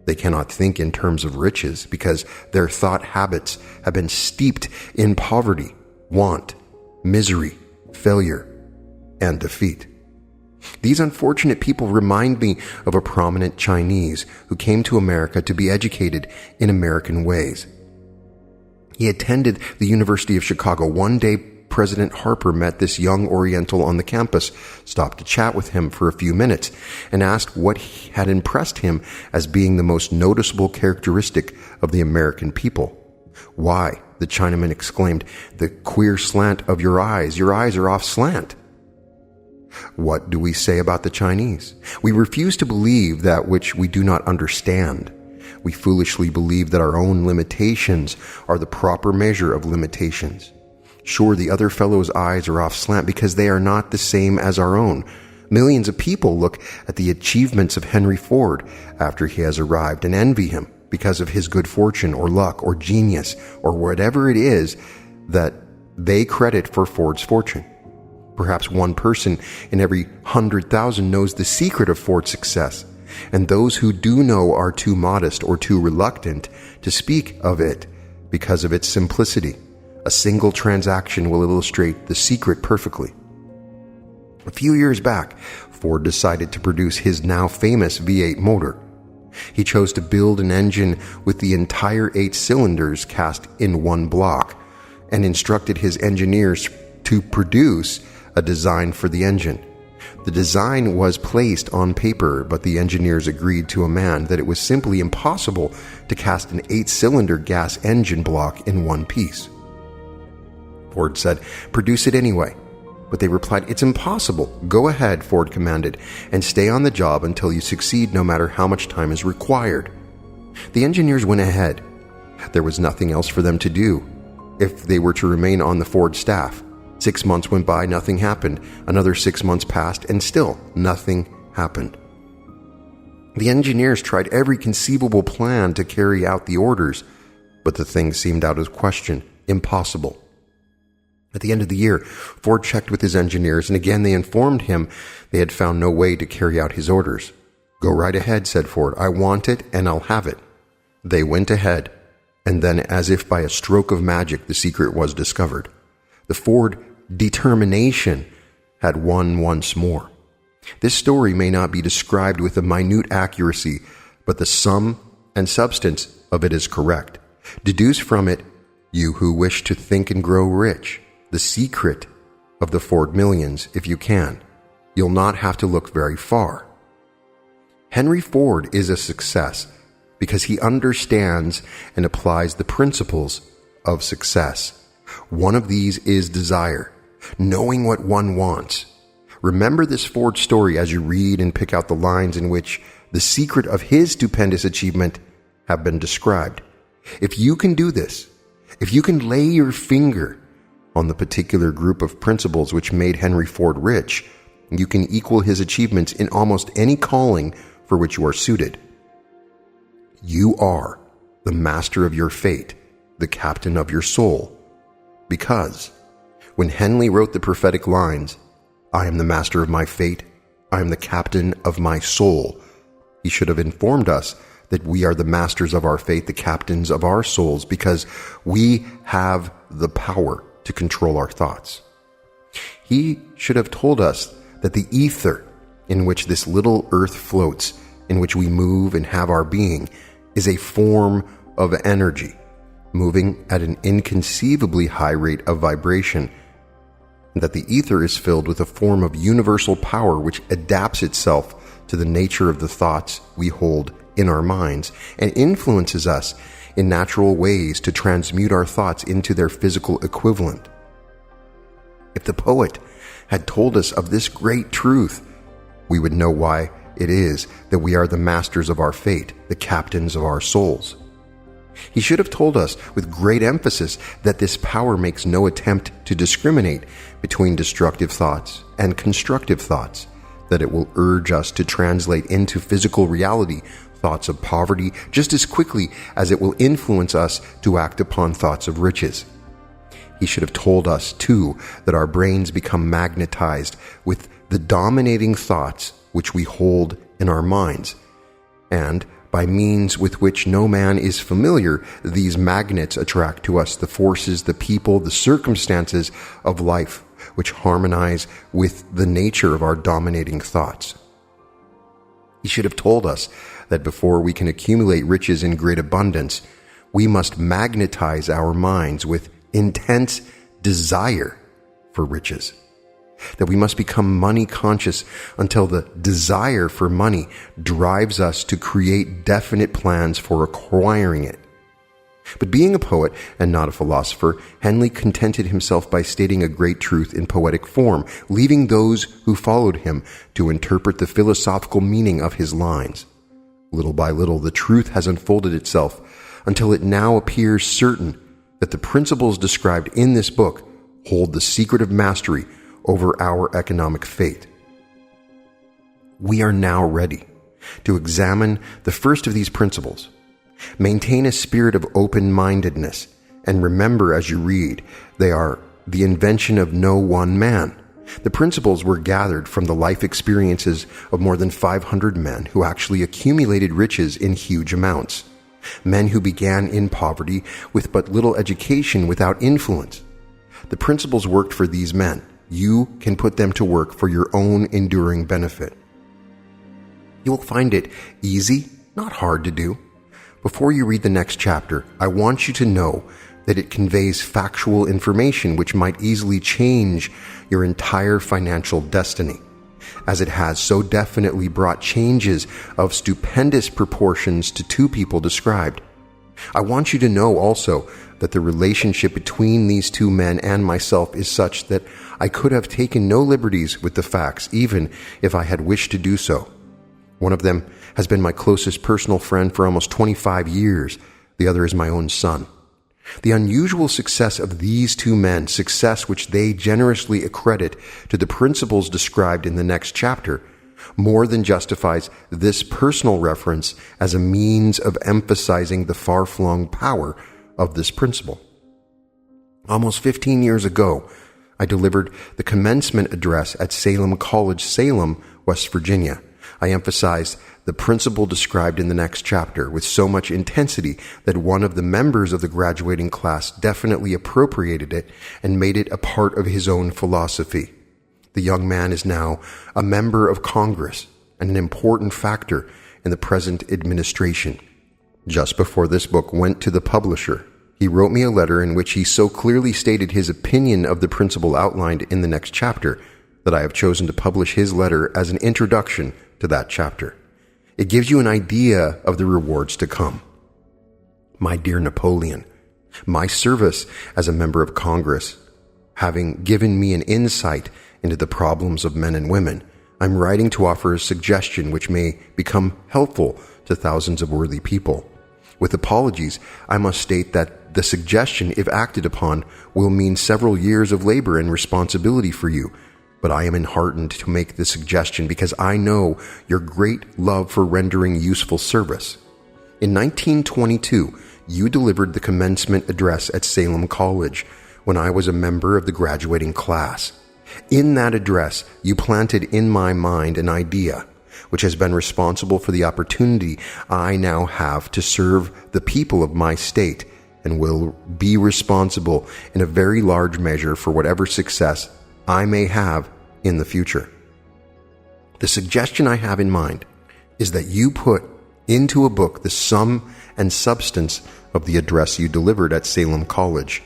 They cannot think in terms of riches because their thought habits have been steeped in poverty, want, misery, failure, and defeat. These unfortunate people remind me of a prominent Chinese who came to America to be educated in American ways. He attended the University of Chicago. One day, President Harper met this young Oriental on the campus, stopped to chat with him for a few minutes, and asked what had impressed him as being the most noticeable characteristic of the American people. "Why," the Chinaman exclaimed, "the queer slant of your eyes. Your eyes are off slant." What do we say about the Chinese? We refuse to believe that which we do not understand. We foolishly believe that our own limitations are the proper measure of limitations. Sure, the other fellow's eyes are off slant because they are not the same as our own. Millions of people look at the achievements of Henry Ford after he has arrived and envy him because of his good fortune or luck or genius or whatever it is that they credit for Ford's fortune. Perhaps one person in every 100,000 knows the secret of Ford's success, and those who do know are too modest or too reluctant to speak of it because of its simplicity. A single transaction will illustrate the secret perfectly. A few years back, Ford decided to produce his now famous V8 motor. He chose to build an engine with the entire 8 cylinders cast in one block, and instructed his engineers to produce a design for the engine. The design was placed on paper, but the engineers agreed to a man that it was simply impossible to cast an 8-cylinder gas engine block in one piece. Ford said, "Produce it anyway." But they replied, "It's impossible." "Go ahead," Ford commanded, "and stay on the job until you succeed, no matter how much time is required." The engineers went ahead. There was nothing else for them to do if they were to remain on the Ford staff. 6 months went by, nothing happened. Another 6 months passed, and still nothing happened. The engineers tried every conceivable plan to carry out the orders, but the thing seemed out of question, impossible. At the end of the year, Ford checked with his engineers, and again they informed him they had found no way to carry out his orders. "Go right ahead," said Ford. "I want it, and I'll have it." They went ahead, and then, as if by a stroke of magic, the secret was discovered. The Ford determination had won once more. This story may not be described with a minute accuracy, but the sum and substance of it is correct. Deduce from it, you who wish to think and grow rich, the secret of the Ford millions if you can. You'll not have to look very far. Henry Ford is a success because he understands and applies the principles of success. One of these is desire, knowing what one wants. Remember this Ford story as you read and pick out the lines in which the secret of his stupendous achievement have been described. If you can do this, if you can lay your finger on the particular group of principles which made Henry Ford rich, you can equal his achievements in almost any calling for which you are suited. You are the master of your fate, the captain of your soul. Because when Henley wrote the prophetic lines, "I am the master of my fate, I am the captain of my soul," He should have informed us that we are the masters of our fate, the captains of our souls, because we have the power to control our thoughts. He should have told us that the ether in which this little earth floats, in which we move and have our being, is a form of energy, moving at an inconceivably high rate of vibration, and that the ether is filled with a form of universal power which adapts itself to the nature of the thoughts we hold in our minds and influences us in natural ways to transmute our thoughts into their physical equivalent. If the poet had told us of this great truth, we would know why it is that we are the masters of our fate, the captains of our souls. He should have told us with great emphasis that this power makes no attempt to discriminate between destructive thoughts and constructive thoughts, that it will urge us to translate into physical reality thoughts of poverty just as quickly as it will influence us to act upon thoughts of riches. He should have told us, too, that our brains become magnetized with the dominating thoughts which we hold in our minds, and by means with which no man is familiar, these magnets attract to us the forces, the people, the circumstances of life which harmonize with the nature of our dominating thoughts. He should have told us that before we can accumulate riches in great abundance, we must magnetize our minds with intense desire for riches, that we must become money conscious until the desire for money drives us to create definite plans for acquiring it. But being a poet and not a philosopher, Henley contented himself by stating a great truth in poetic form, leaving those who followed him to interpret the philosophical meaning of his lines. Little by little, the truth has unfolded itself until it now appears certain that the principles described in this book hold the secret of mastery over our economic fate. We are now ready to examine the first of these principles. Maintain a spirit of open-mindedness, and remember as you read, they are the invention of no one man. The principles were gathered from the life experiences of more than 500 men who actually accumulated riches in huge amounts. Men who began in poverty with but little education without influence. The principles worked for these men. You can put them to work for your own enduring benefit. You will find it easy, not hard to do. Before you read the next chapter, I want you to know that it conveys factual information which might easily change your entire financial destiny, as it has so definitely brought changes of stupendous proportions to two people described. I want you to know also that the relationship between these two men and myself is such that I could have taken no liberties with the facts, even if I had wished to do so. One of them has been my closest personal friend for almost 25 years. The other is my own son. The unusual success of these two men, success which they generously accredit to the principles described in the next chapter, more than justifies this personal reference as a means of emphasizing the far-flung power of this principle. Almost 15 years ago, I delivered the commencement address at Salem College, Salem, West Virginia. I emphasized the principle described in the next chapter with so much intensity that one of the members of the graduating class definitely appropriated it and made it a part of his own philosophy. The young man is now a member of Congress and an important factor in the present administration. Just before this book went to the publisher, he wrote me a letter in which he so clearly stated his opinion of the principle outlined in the next chapter that I have chosen to publish his letter as an introduction to that chapter. It gives you an idea of the rewards to come. My dear Napoleon, my service as a member of Congress, having given me an insight into the problems of men and women, I'm writing to offer a suggestion which may become helpful to thousands of worthy people. With apologies, I must state that the suggestion, if acted upon, will mean several years of labor and responsibility for you, but I am enheartened to make the suggestion because I know your great love for rendering useful service. In 1922, you delivered the commencement address at Salem College when I was a member of the graduating class. In that address, you planted in my mind an idea which has been responsible for the opportunity I now have to serve the people of my state, and will be responsible in a very large measure for whatever success I may have in the future. The suggestion I have in mind is that you put into a book the sum and substance of the address you delivered at Salem College,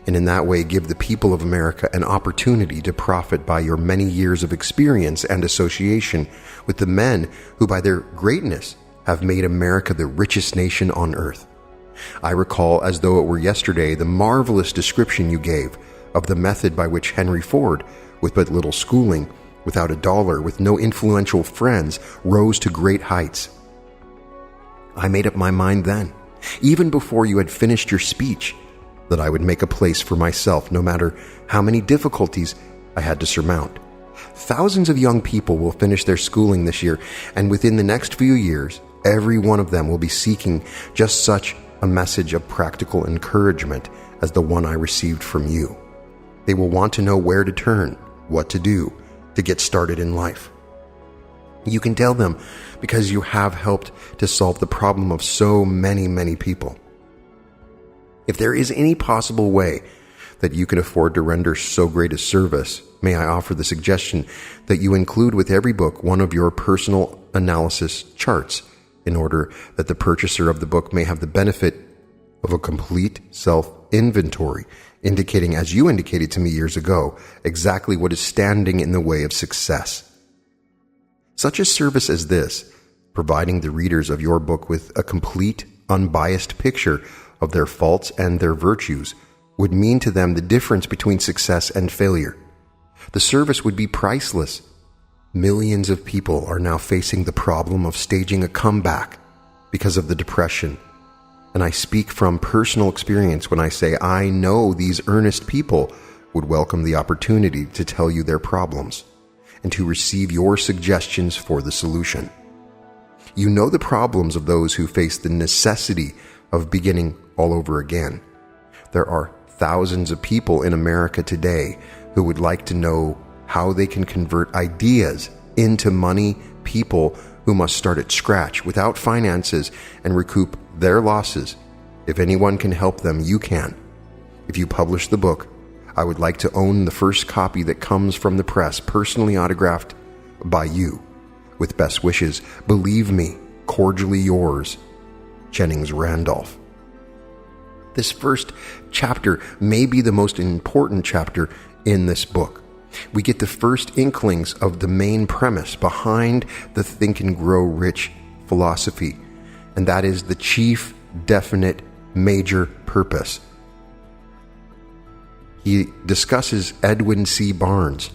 and in that way give the people of America an opportunity to profit by your many years of experience and association with the men who by their greatness have made America the richest nation on earth. I recall as though it were yesterday the marvelous description you gave of the method by which Henry Ford, with but little schooling, without a dollar, with no influential friends, rose to great heights. I made up my mind then, even before you had finished your speech, that I would make a place for myself no matter how many difficulties I had to surmount. Thousands of young people will finish their schooling this year, and within the next few years, every one of them will be seeking just such a message of practical encouragement as the one I received from you. They will want to know where to turn, what to do, to get started in life. You can tell them because you have helped to solve the problem of so many people. If there is any possible way that you can afford to render so great a service, may I offer the suggestion that you include with every book one of your personal analysis charts, in order that the purchaser of the book may have the benefit of a complete self-inventory, indicating, as you indicated to me years ago, exactly what is standing in the way of success. Such a service as this, providing the readers of your book with a complete, unbiased picture of their faults and their virtues, would mean to them the difference between success and failure. The service would be priceless. Millions of people are now facing the problem of staging a comeback because of the depression. And I speak from personal experience when I say I know these earnest people would welcome the opportunity to tell you their problems and to receive your suggestions for the solution. You know the problems of those who face the necessity of beginning all over again. There are thousands of people in America today who would like to know how they can convert ideas into money, people who must start at scratch without finances and recoup their losses. If anyone can help them, you can. If you publish the book, I would like to own the first copy that comes from the press, personally autographed by you. With best wishes, believe me, cordially yours, Jennings Randolph. This first chapter may be the most important chapter in this book. We get the first inklings of the main premise behind the Think and Grow Rich philosophy, and that is the chief, definite, major purpose. He discusses Edwin C. Barnes,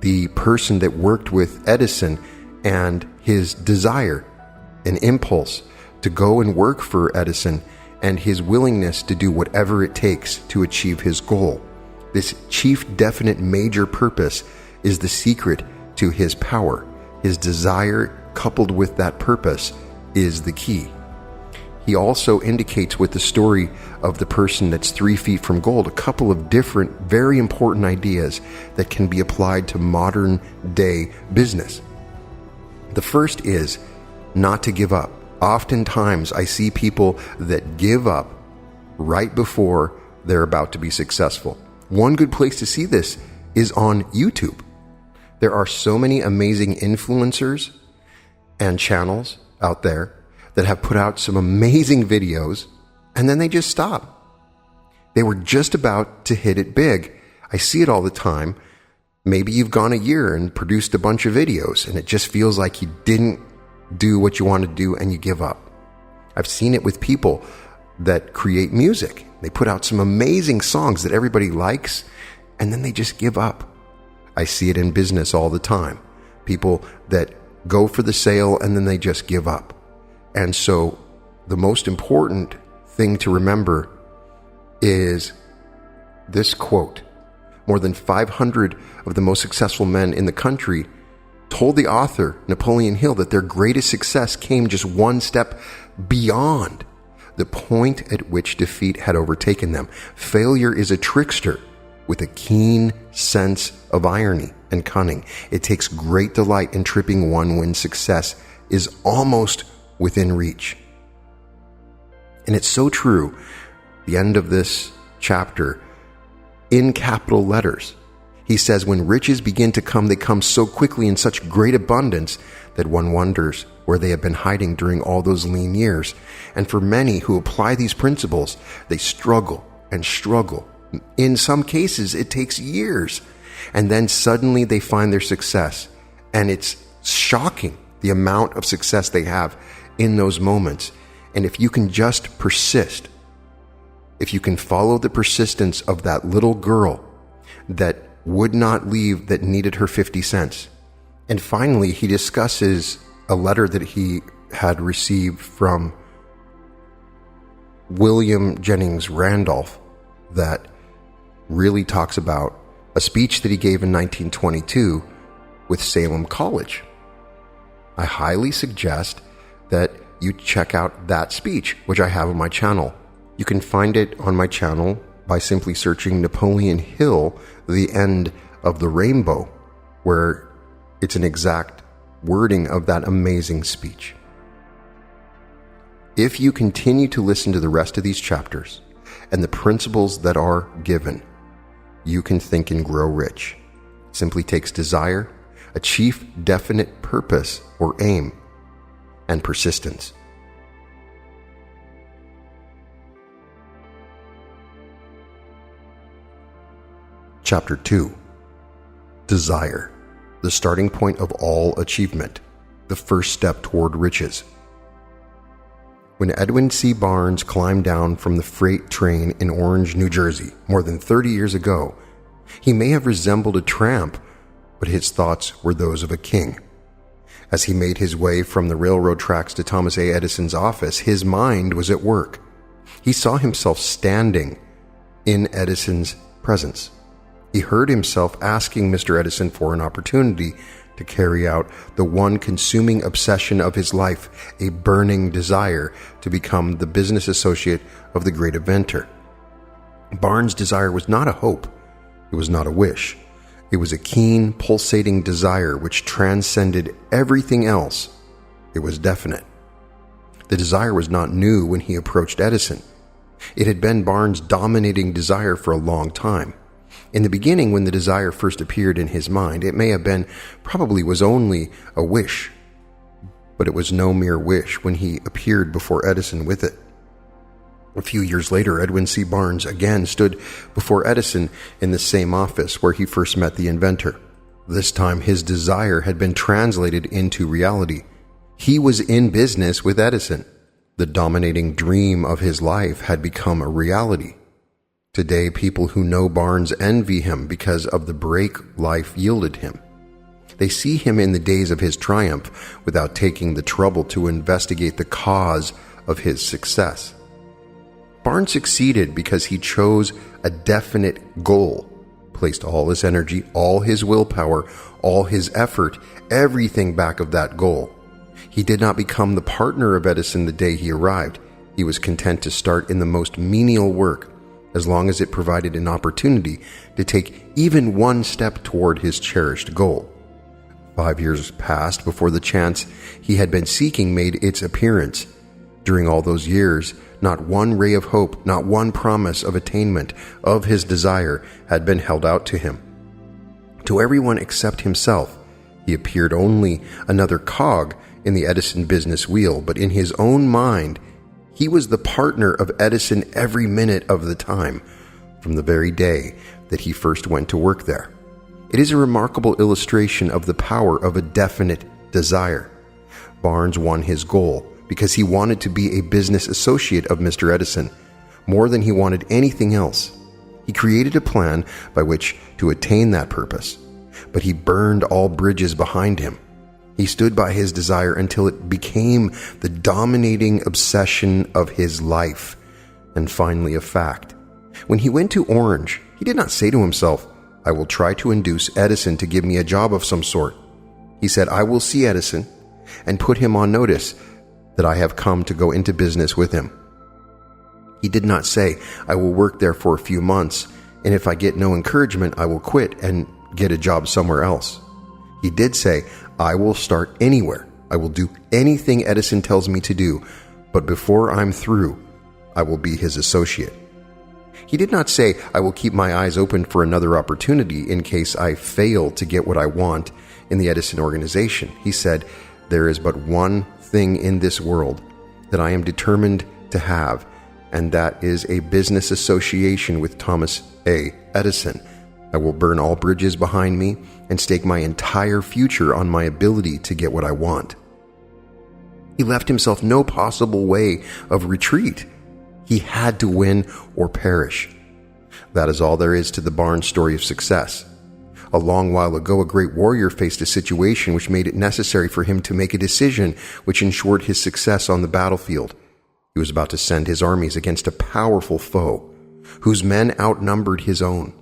the person that worked with Edison, and his desire, an impulse to go and work for Edison, and his willingness to do whatever it takes to achieve his goal. This chief, definite, major purpose is the secret to his power. His desire, coupled with that purpose, is the key. He also indicates with the story of the person that's 3 feet from gold a couple of different, very important ideas that can be applied to modern day business. The first is not to give up. Oftentimes I see people that give up right before they're about to be successful. One good place to see this is on YouTube. There are so many amazing influencers and channels out there that have put out some amazing videos, and then they just stop. They were just about to hit it big. I see it all the time. Maybe you've gone a year and produced a bunch of videos, and it just feels like you didn't do what you want to do and you give up. I've seen it with people that create music. They put out some amazing songs that everybody likes, and then they just give up. I see it in business all the time. People that go for the sale and then they just give up. And so the most important thing to remember is this quote. More than 500 of the most successful men in the country told the author, Napoleon Hill, that their greatest success came just one step beyond the point at which defeat had overtaken them. Failure is a trickster with a keen sense of irony and cunning. It takes great delight in tripping one when success is almost within reach. And it's so true. The end of this chapter, in capital letters, he says, when riches begin to come, they come so quickly in such great abundance that one wonders where they have been hiding during all those lean years. And for many who apply these principles, they struggle and struggle. In some cases, it takes years. And then suddenly they find their success. And it's shocking the amount of success they have in those moments. And if you can just persist, if you can follow the persistence of that little girl that would not leave, that needed her 50 cents. And finally, he discusses a letter that he had received from William Jennings Randolph that really talks about a speech that he gave in 1922 with Salem College. I highly suggest that you check out that speech, which I have on my channel. You can find it on my channel by simply searching Napoleon Hill, The End of the Rainbow, where it's an exact wording of that amazing speech. If you continue to listen to the rest of these chapters and the principles that are given, you can think and grow rich. It simply takes desire, a chief definite purpose or aim, and persistence. Chapter 2. Desire, the starting point of all achievement, the first step toward riches. When Edwin C. Barnes climbed down from the freight train in Orange, New Jersey, more than 30 years ago, he may have resembled a tramp, but his thoughts were those of a king. As he made his way from the railroad tracks to Thomas A. Edison's office, his mind was at work. He saw himself standing in Edison's presence. He heard himself asking Mr. Edison for an opportunity to carry out the one consuming obsession of his life, a burning desire to become the business associate of the great inventor. Barnes' desire was not a hope. It was not a wish. It was a keen, pulsating desire which transcended everything else. It was definite. The desire was not new when he approached Edison. It had been Barnes' dominating desire for a long time. In the beginning, when the desire first appeared in his mind, it may have been, probably was only a wish. But it was no mere wish when he appeared before Edison with it. A few years later, Edwin C. Barnes again stood before Edison in the same office where he first met the inventor. This time, his desire had been translated into reality. He was in business with Edison. The dominating dream of his life had become a reality. Today, people who know Barnes envy him because of the break life yielded him. They see him in the days of his triumph without taking the trouble to investigate the cause of his success. Barnes succeeded because he chose a definite goal, placed all his energy, all his willpower, all his effort, everything back of that goal. He did not become the partner of Edison the day he arrived. He was content to start in the most menial work, as long as it provided an opportunity to take even one step toward his cherished goal. 5 years passed before the chance he had been seeking made its appearance. During all those years, not one ray of hope, not one promise of attainment of his desire had been held out to him. To everyone except himself, he appeared only another cog in the Edison business wheel, but in his own mind, he was the partner of Edison every minute of the time, from the very day that he first went to work there. It is a remarkable illustration of the power of a definite desire. Barnes won his goal because he wanted to be a business associate of Mr. Edison, more than he wanted anything else. He created a plan by which to attain that purpose, but he burned all bridges behind him. He stood by his desire until it became the dominating obsession of his life, and finally a fact. When he went to Orange, he did not say to himself, "I will try to induce Edison to give me a job of some sort." He said, "I will see Edison and put him on notice that I have come to go into business with him." He did not say, "I will work there for a few months and if I get no encouragement, I will quit and get a job somewhere else. He did say, I will start anywhere. I will do anything Edison tells me to do, but before I'm through, I will be his associate. He did not say, I will keep my eyes open for another opportunity in case I fail to get what I want in the Edison organization. He said, there is but one thing in this world that I am determined to have, and that is a business association with Thomas A. Edison. I will burn all bridges behind me and stake my entire future on my ability to get what I want. He left himself no possible way of retreat. He had to win or perish. That is all there is to the Barnes story of success. A long while ago, a great warrior faced a situation which made it necessary for him to make a decision which ensured his success on the battlefield. He was about to send his armies against a powerful foe, whose men outnumbered his own.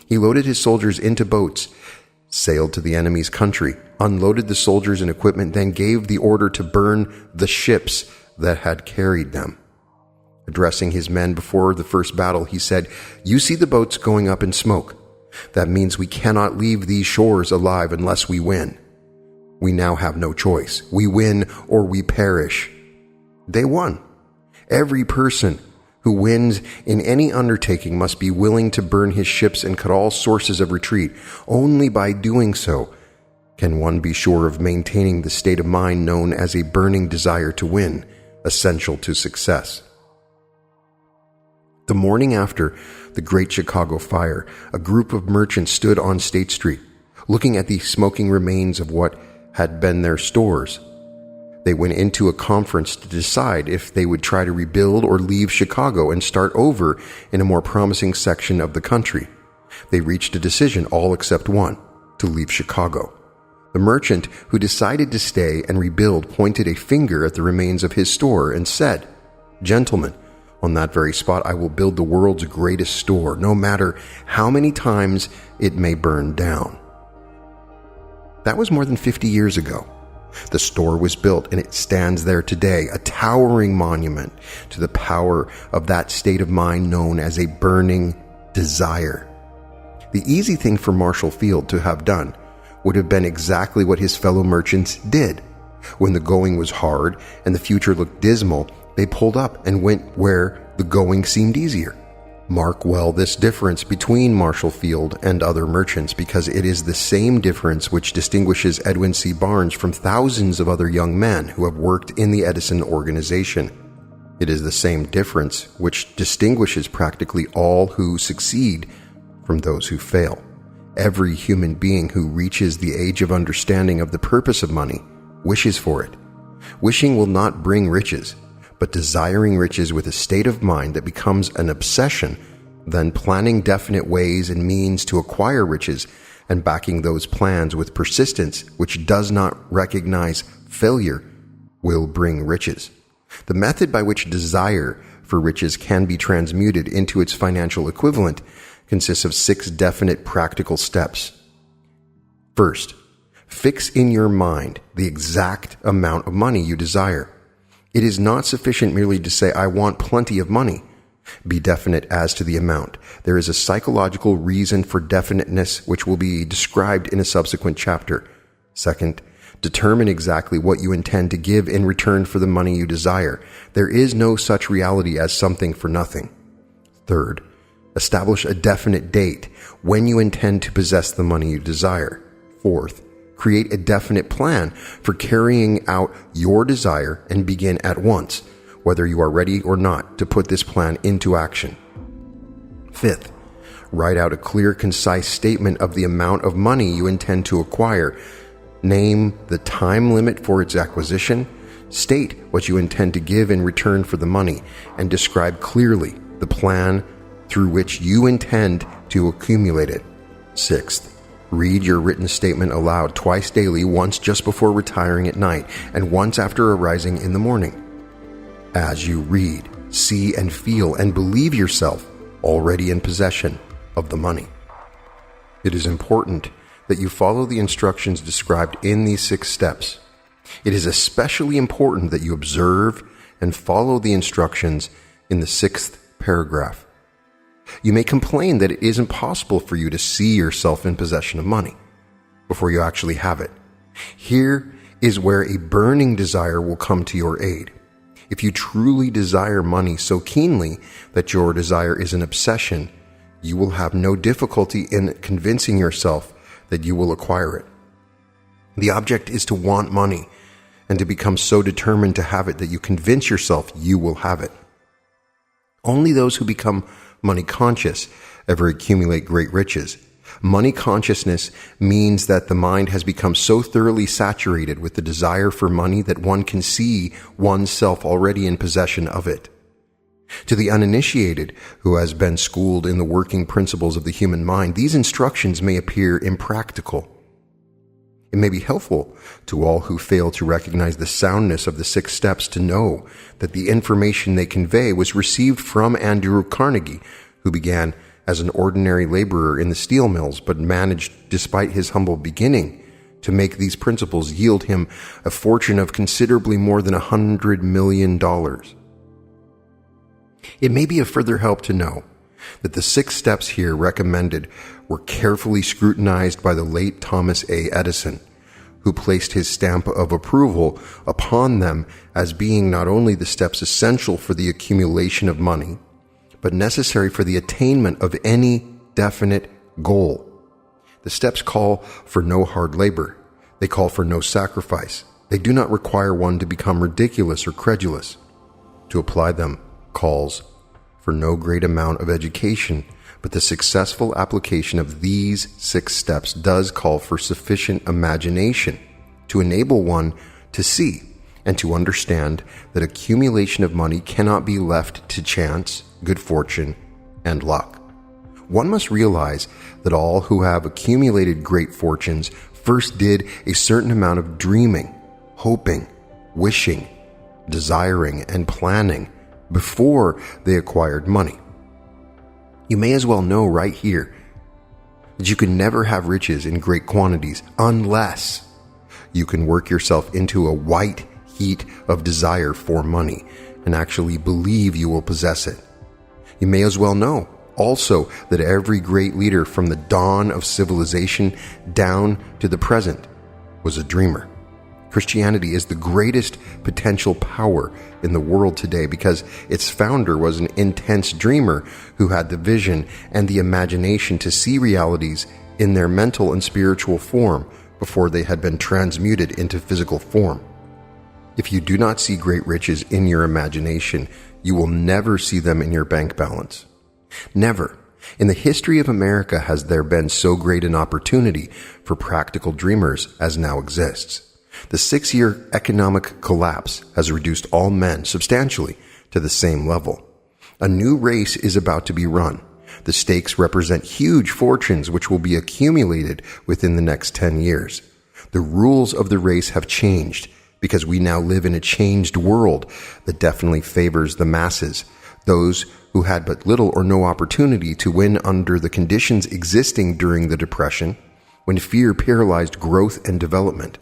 He loaded his soldiers into boats, sailed to the enemy's country, unloaded the soldiers and equipment, then gave the order to burn the ships that had carried them. Addressing his men before the first battle, he said, you see the boats going up in smoke. That means we cannot leave these shores alive unless we win. We now have no choice. We win or we perish. They won. Every person who wins in any undertaking must be willing to burn his ships and cut all sources of retreat. Only by doing so can one be sure of maintaining the state of mind known as a burning desire to win, essential to success. The morning after the Great Chicago Fire, a group of merchants stood on State Street, looking at the smoking remains of what had been their stores. They went into a conference to decide if they would try to rebuild or leave Chicago and start over in a more promising section of the country. They reached a decision, all except one, to leave Chicago. The merchant who decided to stay and rebuild pointed a finger at the remains of his store and said, "Gentlemen, on that very spot I will build the world's greatest store, no matter how many times it may burn down." That was more than 50 years ago. The store was built and it stands there today, a towering monument to the power of that state of mind known as a burning desire. The easy thing for Marshall Field to have done would have been exactly what his fellow merchants did. When the going was hard and the future looked dismal, they pulled up and went where the going seemed easier. Mark well this difference between Marshall Field and other merchants, because it is the same difference which distinguishes Edwin C. Barnes from thousands of other young men who have worked in the Edison organization. It is the same difference which distinguishes practically all who succeed from those who fail. Every human being who reaches the age of understanding of the purpose of money wishes for it. Wishing will not bring riches, but desiring riches with a state of mind that becomes an obsession, then planning definite ways and means to acquire riches, and backing those plans with persistence which does not recognize failure, will bring riches. The method by which desire for riches can be transmuted into its financial equivalent consists of 6 definite practical steps. First, fix in your mind the exact amount of money you desire. It is not sufficient merely to say, "I want plenty of money." Be definite as to the amount. There is a psychological reason for definiteness which will be described in a subsequent chapter. Second, determine exactly what you intend to give in return for the money you desire. There is no such reality as something for nothing. Third, establish a definite date when you intend to possess the money you desire. Fourth, create a definite plan for carrying out your desire and begin at once, whether you are ready or not, to put this plan into action. Fifth, write out a clear, concise statement of the amount of money you intend to acquire. Name the time limit for its acquisition, state what you intend to give in return for the money, and describe clearly the plan through which you intend to accumulate it. Sixth, read your written statement aloud twice daily, once just before retiring at night, and once after arising in the morning. As you read, see, and feel and believe yourself already in possession of the money. It is important that you follow the instructions described in these 6 steps. It is especially important that you observe and follow the instructions in the 6th paragraph. You may complain that it isn't possible for you to see yourself in possession of money before you actually have it. Here is where a burning desire will come to your aid. If you truly desire money so keenly that your desire is an obsession, you will have no difficulty in convincing yourself that you will acquire it. The object is to want money and to become so determined to have it that you convince yourself you will have it. Only those who become money conscious ever accumulate great riches. Money consciousness means that the mind has become so thoroughly saturated with the desire for money that one can see oneself already in possession of it. To the uninitiated, who has been schooled in the working principles of the human mind, these instructions may appear impractical. It may be helpful to all who fail to recognize the soundness of the 6 steps to know that the information they convey was received from Andrew Carnegie, who began as an ordinary laborer in the steel mills, but managed, despite his humble beginning, to make these principles yield him a fortune of considerably more than $100 million. It may be of further help to know that the 6 steps here recommended were carefully scrutinized by the late Thomas A. Edison, who placed his stamp of approval upon them as being not only the steps essential for the accumulation of money, but necessary for the attainment of any definite goal. The steps call for no hard labor. They call for no sacrifice. They do not require one to become ridiculous or credulous. To apply them calls for no great amount of education, but the successful application of these 6 steps does call for sufficient imagination to enable one to see and to understand that accumulation of money cannot be left to chance, good fortune, and luck. One must realize that all who have accumulated great fortunes first did a certain amount of dreaming, hoping, wishing, desiring, and planning before they acquired money. You may as well know right here that you can never have riches in great quantities unless you can work yourself into a white heat of desire for money and actually believe you will possess it. You may as well know also that every great leader from the dawn of civilization down to the present was a dreamer. Christianity is the greatest potential power in the world today because its founder was an intense dreamer who had the vision and the imagination to see realities in their mental and spiritual form before they had been transmuted into physical form. If you do not see great riches in your imagination, you will never see them in your bank balance. Never. In the history of America has there been so great an opportunity for practical dreamers as now exists. The 6-year economic collapse has reduced all men substantially to the same level. A new race is about to be run. The stakes represent huge fortunes which will be accumulated within the next 10 years. The rules of the race have changed because we now live in a changed world that definitely favors the masses, those who had but little or no opportunity to win under the conditions existing during the Depression, when fear paralyzed growth and development.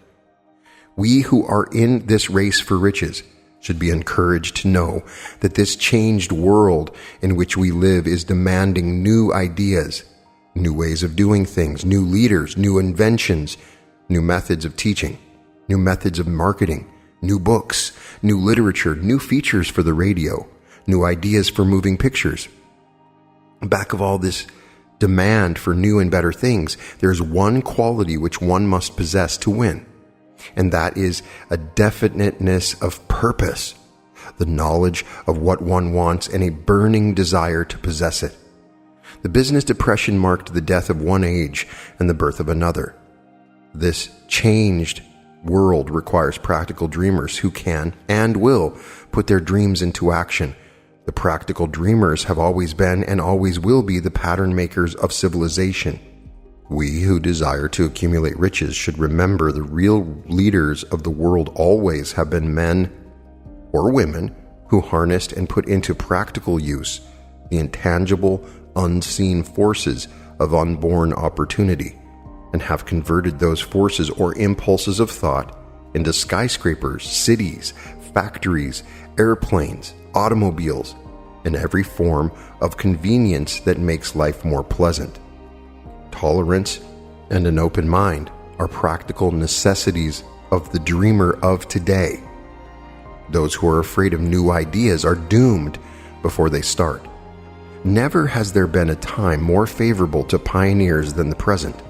We who are in this race for riches should be encouraged to know that this changed world in which we live is demanding new ideas, new ways of doing things, new leaders, new inventions, new methods of teaching, new methods of marketing, new books, new literature, new features for the radio, new ideas for moving pictures. Back of all this demand for new and better things, there is one quality which one must possess to win. And that is a definiteness of purpose, the knowledge of what one wants and a burning desire to possess it. The business depression marked the death of one age and the birth of another. This changed world requires practical dreamers who can and will put their dreams into action. The practical dreamers have always been and always will be the pattern makers of civilization. We who desire to accumulate riches should remember the real leaders of the world always have been men or women who harnessed and put into practical use the intangible, unseen forces of unborn opportunity, and have converted those forces or impulses of thought into skyscrapers, cities, factories, airplanes, automobiles, and every form of convenience that makes life more pleasant. Tolerance and an open mind are practical necessities of the dreamer of today. Those who are afraid of new ideas are doomed before they start. Never has there been a time more favorable to pioneers than the present.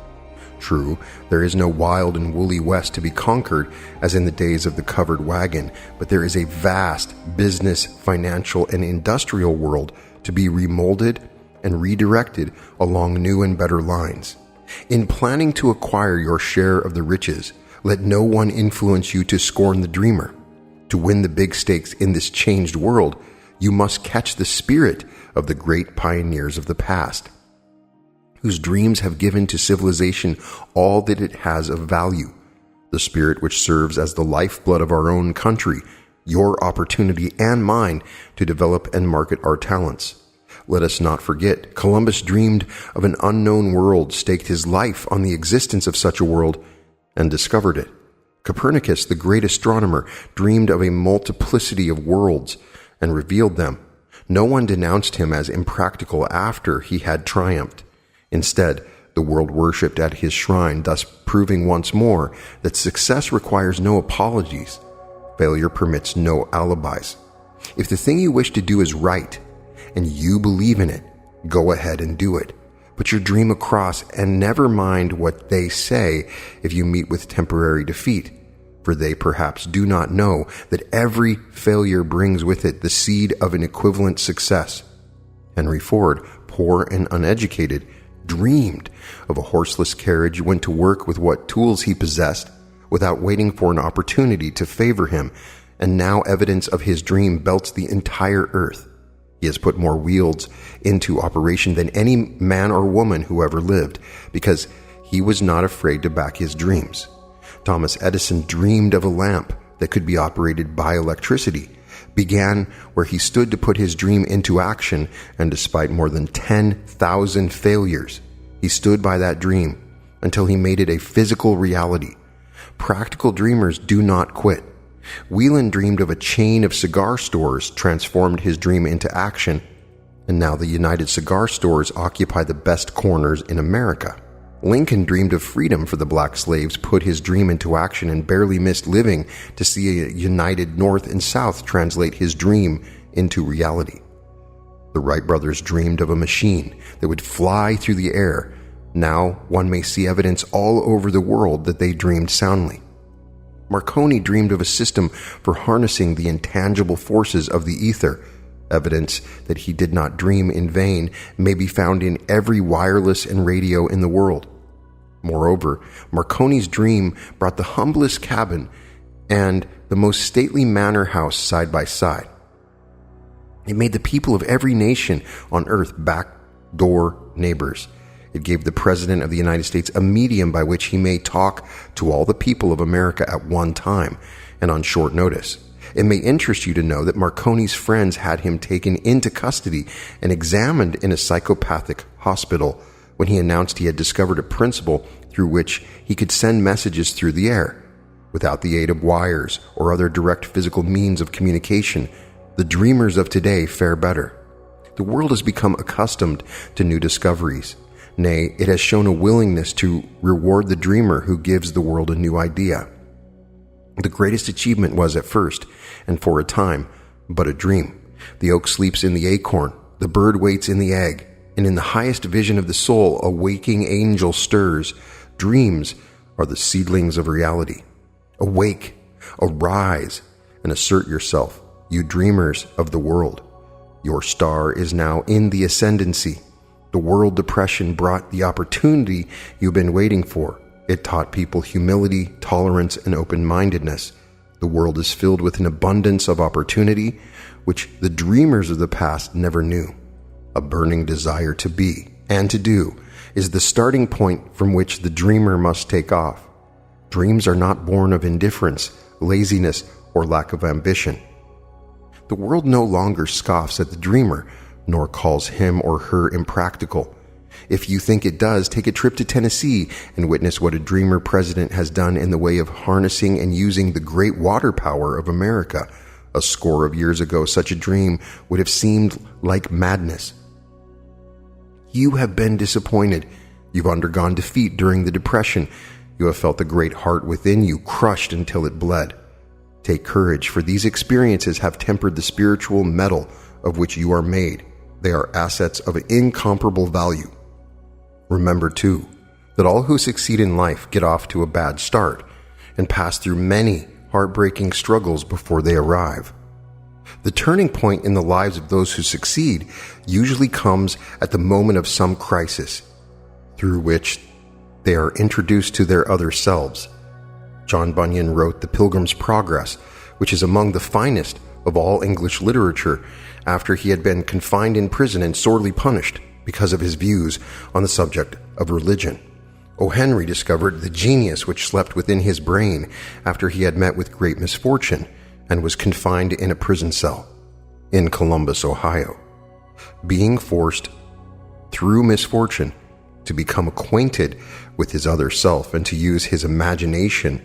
True, there is no wild and woolly West to be conquered as in the days of the covered wagon, but there is a vast business, financial, and industrial world to be remolded and redirected along new and better lines. In planning to acquire your share of the riches, let no one influence you to scorn the dreamer. To win the big stakes in this changed world, you must catch the spirit of the great pioneers of the past, whose dreams have given to civilization all that it has of value, the spirit which serves as the lifeblood of our own country, your opportunity and mine to develop and market our talents. Let us not forget, Columbus dreamed of an unknown world, staked his life on the existence of such a world, and discovered it. Copernicus, the great astronomer, dreamed of a multiplicity of worlds and revealed them. No one denounced him as impractical after he had triumphed. Instead, the world worshipped at his shrine, thus proving once more that success requires no apologies. Failure permits no alibis. If the thing you wish to do is right, and you believe in it, go ahead and do it. Put your dream across and never mind what they say if you meet with temporary defeat, for they perhaps do not know that every failure brings with it the seed of an equivalent success. Henry Ford, poor and uneducated, dreamed of a horseless carriage, went to work with what tools he possessed without waiting for an opportunity to favor him, and now evidence of his dream belts the entire earth. He has put more wheels into operation than any man or woman who ever lived, because he was not afraid to back his dreams. Thomas Edison dreamed of a lamp that could be operated by electricity, began where he stood to put his dream into action, and despite more than 10,000 failures, he stood by that dream until he made it a physical reality. Practical dreamers do not quit. Whelan dreamed of a chain of cigar stores, transformed his dream into action, and now the United Cigar Stores occupy the best corners in America. Lincoln dreamed of freedom for the black slaves, put his dream into action, and barely missed living to see a united North and South translate his dream into reality. The Wright brothers dreamed of a machine that would fly through the air. Now one may see evidence all over the world that they dreamed soundly. Marconi dreamed of a system for harnessing the intangible forces of the ether. Evidence that he did not dream in vain may be found in every wireless and radio in the world. Moreover, Marconi's dream brought the humblest cabin and the most stately manor house side by side. It made the people of every nation on earth backdoor neighbors. It gave the President of the United States a medium by which he may talk to all the people of America at one time and on short notice. It may interest you to know that Marconi's friends had him taken into custody and examined in a psychopathic hospital when he announced he had discovered a principle through which he could send messages through the air. Without the aid of wires or other direct physical means of communication, the dreamers of today fare better. The world has become accustomed to new discoveries. Nay, it has shown a willingness to reward the dreamer who gives the world a new idea. The greatest achievement was at first, and for a time, but a dream. The oak sleeps in the acorn, the bird waits in the egg, and in the highest vision of the soul, a waking angel stirs. Dreams are the seedlings of reality. Awake, arise, and assert yourself, you dreamers of the world. Your star is now in the ascendancy. The world depression brought the opportunity you've been waiting for. It taught people humility, tolerance, and open-mindedness. The world is filled with an abundance of opportunity, which the dreamers of the past never knew. A burning desire to be and to do is the starting point from which the dreamer must take off. Dreams are not born of indifference, laziness, or lack of ambition. The world no longer scoffs at the dreamer, nor calls him or her impractical. If you think it does, take a trip to Tennessee and witness what a dreamer president has done in the way of harnessing and using the great water power of America. A score of years ago, such a dream would have seemed like madness. You have been disappointed. You've undergone defeat during the Depression. You have felt the great heart within you crushed until it bled. Take courage, for these experiences have tempered the spiritual metal of which you are made. They are assets of incomparable value. Remember, too, that all who succeed in life get off to a bad start and pass through many heartbreaking struggles before they arrive. The turning point in the lives of those who succeed usually comes at the moment of some crisis, through which they are introduced to their other selves. John Bunyan wrote The Pilgrim's Progress, which is among the finest of all English literature, after he had been confined in prison and sorely punished because of his views on the subject of religion. O. Henry discovered the genius which slept within his brain after he had met with great misfortune and was confined in a prison cell in Columbus, Ohio. Being forced through misfortune to become acquainted with his other self and to use his imagination,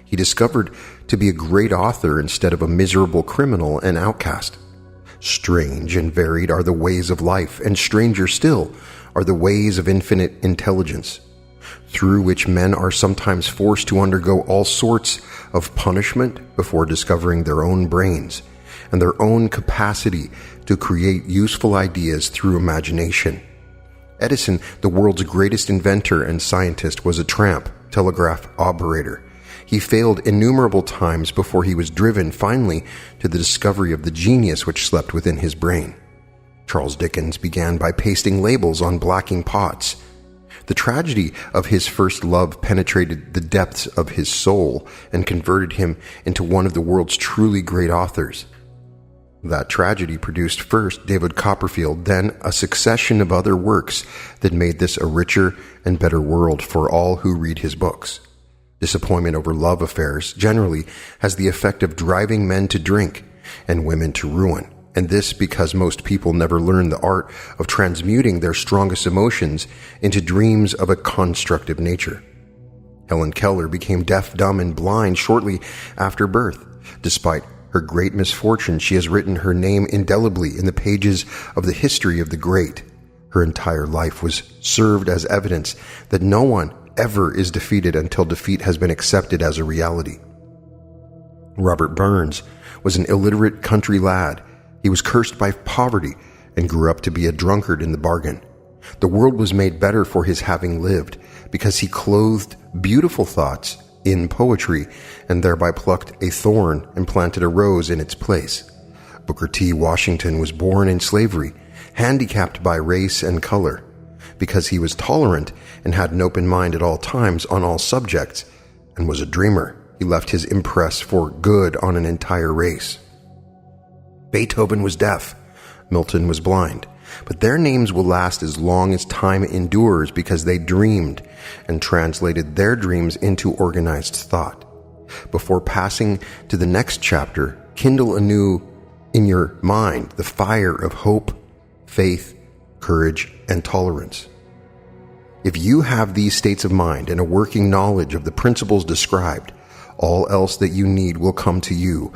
he discovered to be a great author instead of a miserable criminal and outcast. Strange and varied are the ways of life, and stranger still are the ways of infinite intelligence, through which men are sometimes forced to undergo all sorts of punishment before discovering their own brains and their own capacity to create useful ideas through imagination. Edison, the world's greatest inventor and scientist, was a tramp telegraph operator. He failed innumerable times before he was driven finally to the discovery of the genius which slept within his brain. Charles Dickens began by pasting labels on blacking pots. The tragedy of his first love penetrated the depths of his soul and converted him into one of the world's truly great authors. That tragedy produced first David Copperfield, then a succession of other works that made this a richer and better world for all who read his books. Disappointment over love affairs generally has the effect of driving men to drink and women to ruin. And this because most people never learn the art of transmuting their strongest emotions into dreams of a constructive nature. Helen Keller became deaf, dumb, and blind shortly after birth. Despite her great misfortune, she has written her name indelibly in the pages of the history of the great. Her entire life was served as evidence that no one ever is defeated until defeat has been accepted as a reality. Robert Burns was an illiterate country lad. He was cursed by poverty and grew up to be a drunkard in the bargain. The world was made better for his having lived, because he clothed beautiful thoughts in poetry and thereby plucked a thorn and planted a rose in its place. Booker T. Washington was born in slavery, handicapped by race and color. Because he was tolerant and had an open mind at all times on all subjects and was a dreamer, he left his impress for good on an entire race. Beethoven was deaf, Milton was blind, but their names will last as long as time endures because they dreamed and translated their dreams into organized thought. Before passing to the next chapter, kindle anew in your mind the fire of hope, faith, courage, and tolerance. If you have these states of mind and a working knowledge of the principles described, all else that you need will come to you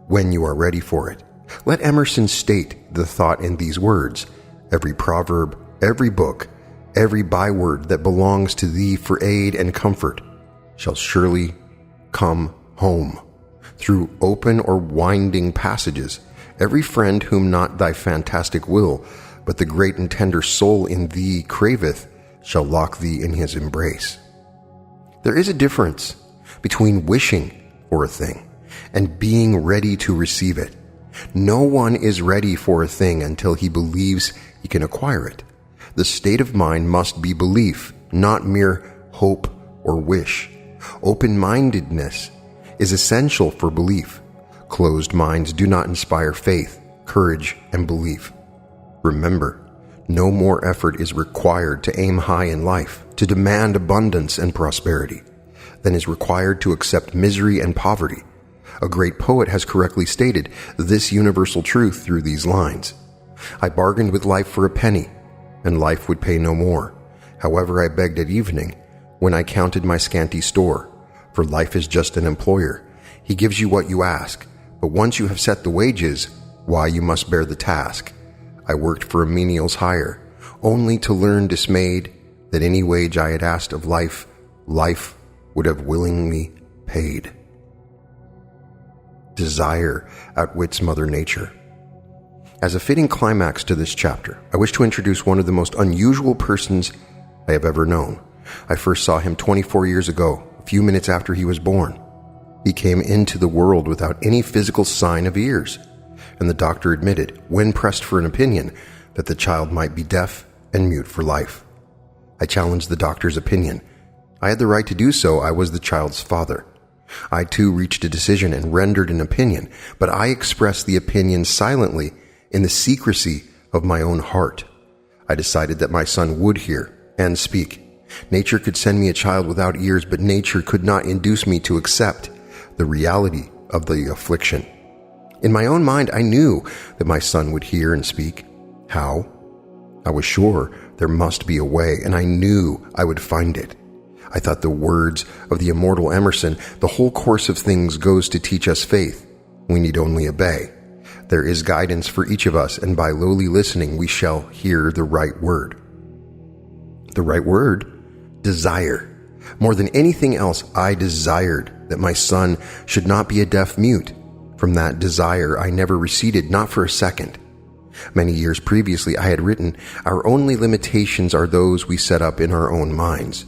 when you are ready for it. Let Emerson state the thought in these words: every proverb, every book, every byword that belongs to thee for aid and comfort shall surely come home. Through open or winding passages, every friend whom not thy fantastic will, but the great and tender soul in thee craveth, shall lock thee in his embrace. There is a difference between wishing for a thing and being ready to receive it. No one is ready for a thing until he believes he can acquire it. The state of mind must be belief, not mere hope or wish. Open-mindedness is essential for belief. Closed minds do not inspire faith, courage, and belief. Remember, no more effort is required to aim high in life, to demand abundance and prosperity, than is required to accept misery and poverty. A great poet has correctly stated this universal truth through these lines: I bargained with life for a penny, and life would pay no more. However, I begged at evening, when I counted my scanty store, for life is just an employer. He gives you what you ask, But once you have set the wages, why you must bear the task. I worked for a menial's hire, only to learn dismayed that any wage I had asked of life, life would have willingly paid. Desire outwits Mother Nature. As a fitting climax to this chapter, I wish to introduce one of the most unusual persons I have ever known. I first saw him 24 years ago, a few minutes after he was born. He came into the world without any physical sign of ears, and the doctor admitted, when pressed for an opinion, that the child might be deaf and mute for life. I challenged the doctor's opinion. I had the right to do so. I was the child's father. I too reached a decision and rendered an opinion, but I expressed the opinion silently in the secrecy of my own heart. I decided that my son would hear and speak. Nature could send me a child without ears, but nature could not induce me to accept the reality of the affliction. In my own mind, I knew that my son would hear and speak. How? I was sure there must be a way, and I knew I would find it. I thought the words of the immortal Emerson, "The whole course of things goes to teach us faith. We need only obey. There is guidance for each of us, and by lowly listening we shall hear the right word." The right word? Desire. More than anything else, I desired that my son should not be a deaf mute. From that desire, I never receded, not for a second. Many years previously, I had written, "Our only limitations are those we set up in our own minds."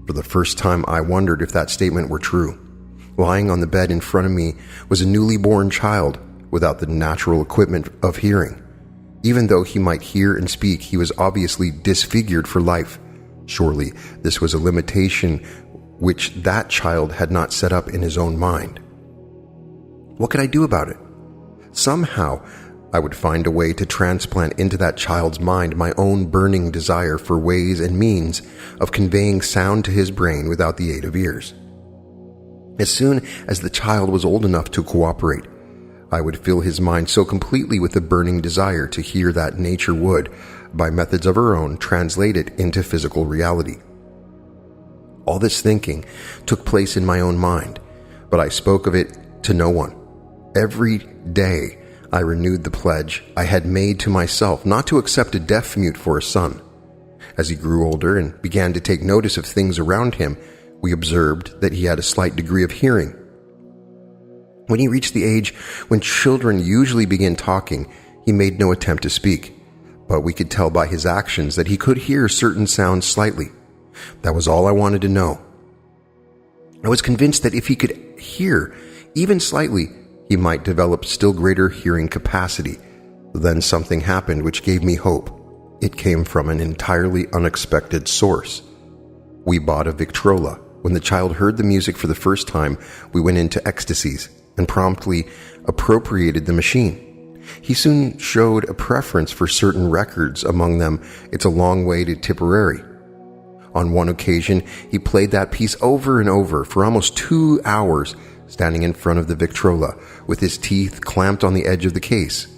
For the first time, I wondered if that statement were true. Lying on the bed in front of me was a newly born child without the natural equipment of hearing. Even though he might hear and speak, he was obviously disfigured for life. Surely, this was a limitation which that child had not set up in his own mind. What could I do about it? Somehow, I would find a way to transplant into that child's mind my own burning desire for ways and means of conveying sound to his brain without the aid of ears. As soon as the child was old enough to cooperate, I would fill his mind so completely with the burning desire to hear that nature would, by methods of her own, translate it into physical reality. All this thinking took place in my own mind, but I spoke of it to no one. Every day, I renewed the pledge I had made to myself not to accept a deaf mute for a son. As he grew older and began to take notice of things around him, we observed that he had a slight degree of hearing. When he reached the age when children usually begin talking, he made no attempt to speak, but we could tell by his actions that he could hear certain sounds slightly. That was all I wanted to know. I was convinced that if he could hear, even slightly, he might develop still greater hearing capacity. Then something happened which gave me hope. It came from an entirely unexpected source. We bought a Victrola. When the child heard the music for the first time, we went into ecstasies and promptly appropriated the machine. He soon showed a preference for certain records, among them It's a Long Way to Tipperary. On one occasion, he played that piece over and over for almost 2 hours, standing in front of the Victrola, with his teeth clamped on the edge of the case.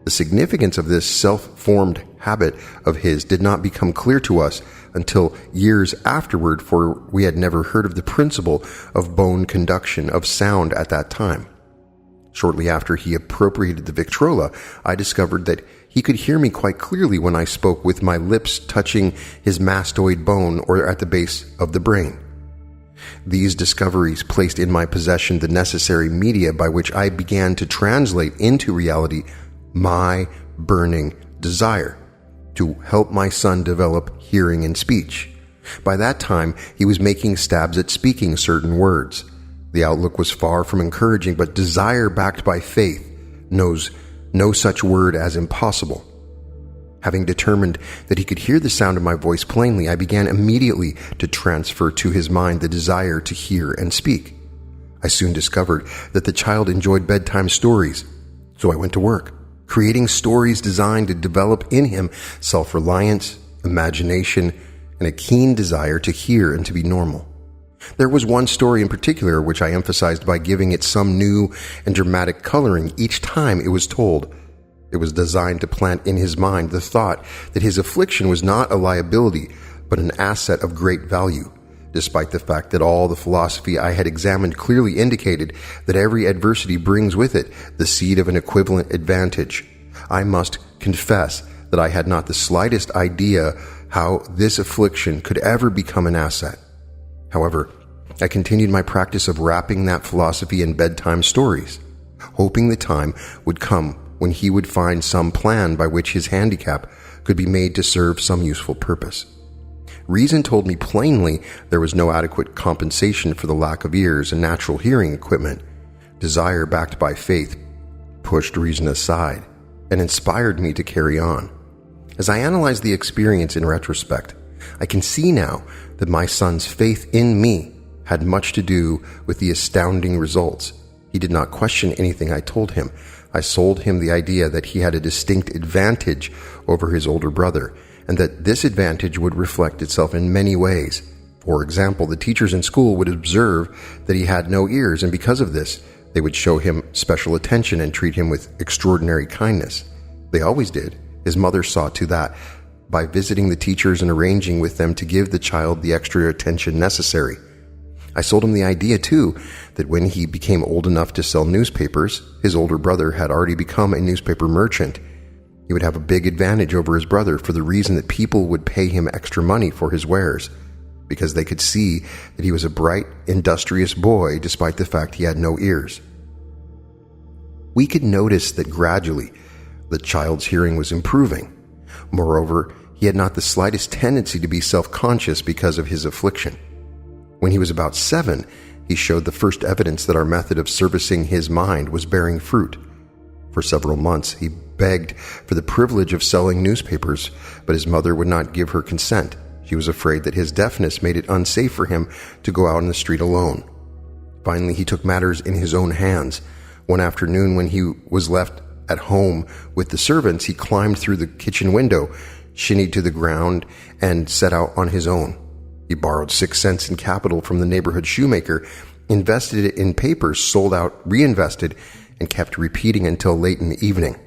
The significance of this self-formed habit of his did not become clear to us until years afterward, for we had never heard of the principle of bone conduction of sound at that time. Shortly after he appropriated the Victrola, I discovered that he could hear me quite clearly when I spoke with my lips touching his mastoid bone or at the base of the brain. These discoveries placed in my possession the necessary media by which I began to translate into reality my burning desire to help my son develop hearing and speech. By that time, he was making stabs at speaking certain words. The outlook was far from encouraging, but desire backed by faith knows no such word as impossible. Having determined that he could hear the sound of my voice plainly, I began immediately to transfer to his mind the desire to hear and speak. I soon discovered that the child enjoyed bedtime stories, so I went to work, creating stories designed to develop in him self-reliance, imagination, and a keen desire to hear and to be normal. There was one story in particular which I emphasized by giving it some new and dramatic coloring each time it was told. It was designed to plant in his mind the thought that his affliction was not a liability, but an asset of great value, despite the fact that all the philosophy I had examined clearly indicated that every adversity brings with it the seed of an equivalent advantage. I must confess that I had not the slightest idea how this affliction could ever become an asset. However, I continued my practice of wrapping that philosophy in bedtime stories, hoping the time would come when he would find some plan by which his handicap could be made to serve some useful purpose. Reason told me plainly there was no adequate compensation for the lack of ears and natural hearing equipment. Desire backed by faith pushed reason aside and inspired me to carry on. As I analyze the experience in retrospect, I can see now that my son's faith in me had much to do with the astounding results. He did not question anything I told him. I sold him the idea that he had a distinct advantage over his older brother, and that this advantage would reflect itself in many ways. For example, the teachers in school would observe that he had no ears, and because of this, they would show him special attention and treat him with extraordinary kindness. They always did. His mother saw to that by visiting the teachers and arranging with them to give the child the extra attention necessary. I sold him the idea, too, that when he became old enough to sell newspapers, his older brother had already become a newspaper merchant. He would have a big advantage over his brother for the reason that people would pay him extra money for his wares, because they could see that he was a bright, industrious boy despite the fact he had no ears. We could notice that gradually the child's hearing was improving. Moreover, he had not the slightest tendency to be self-conscious because of his affliction. When he was about 7, he showed the first evidence that our method of servicing his mind was bearing fruit. For several months, he begged for the privilege of selling newspapers, but his mother would not give her consent. She was afraid that his deafness made it unsafe for him to go out on the street alone. Finally, he took matters in his own hands. One afternoon, when he was left at home with the servants, he climbed through the kitchen window, shinnied to the ground, and set out on his own. He borrowed 6 cents in capital from the neighborhood shoemaker, invested it in papers, sold out, reinvested, and kept repeating until late in the evening.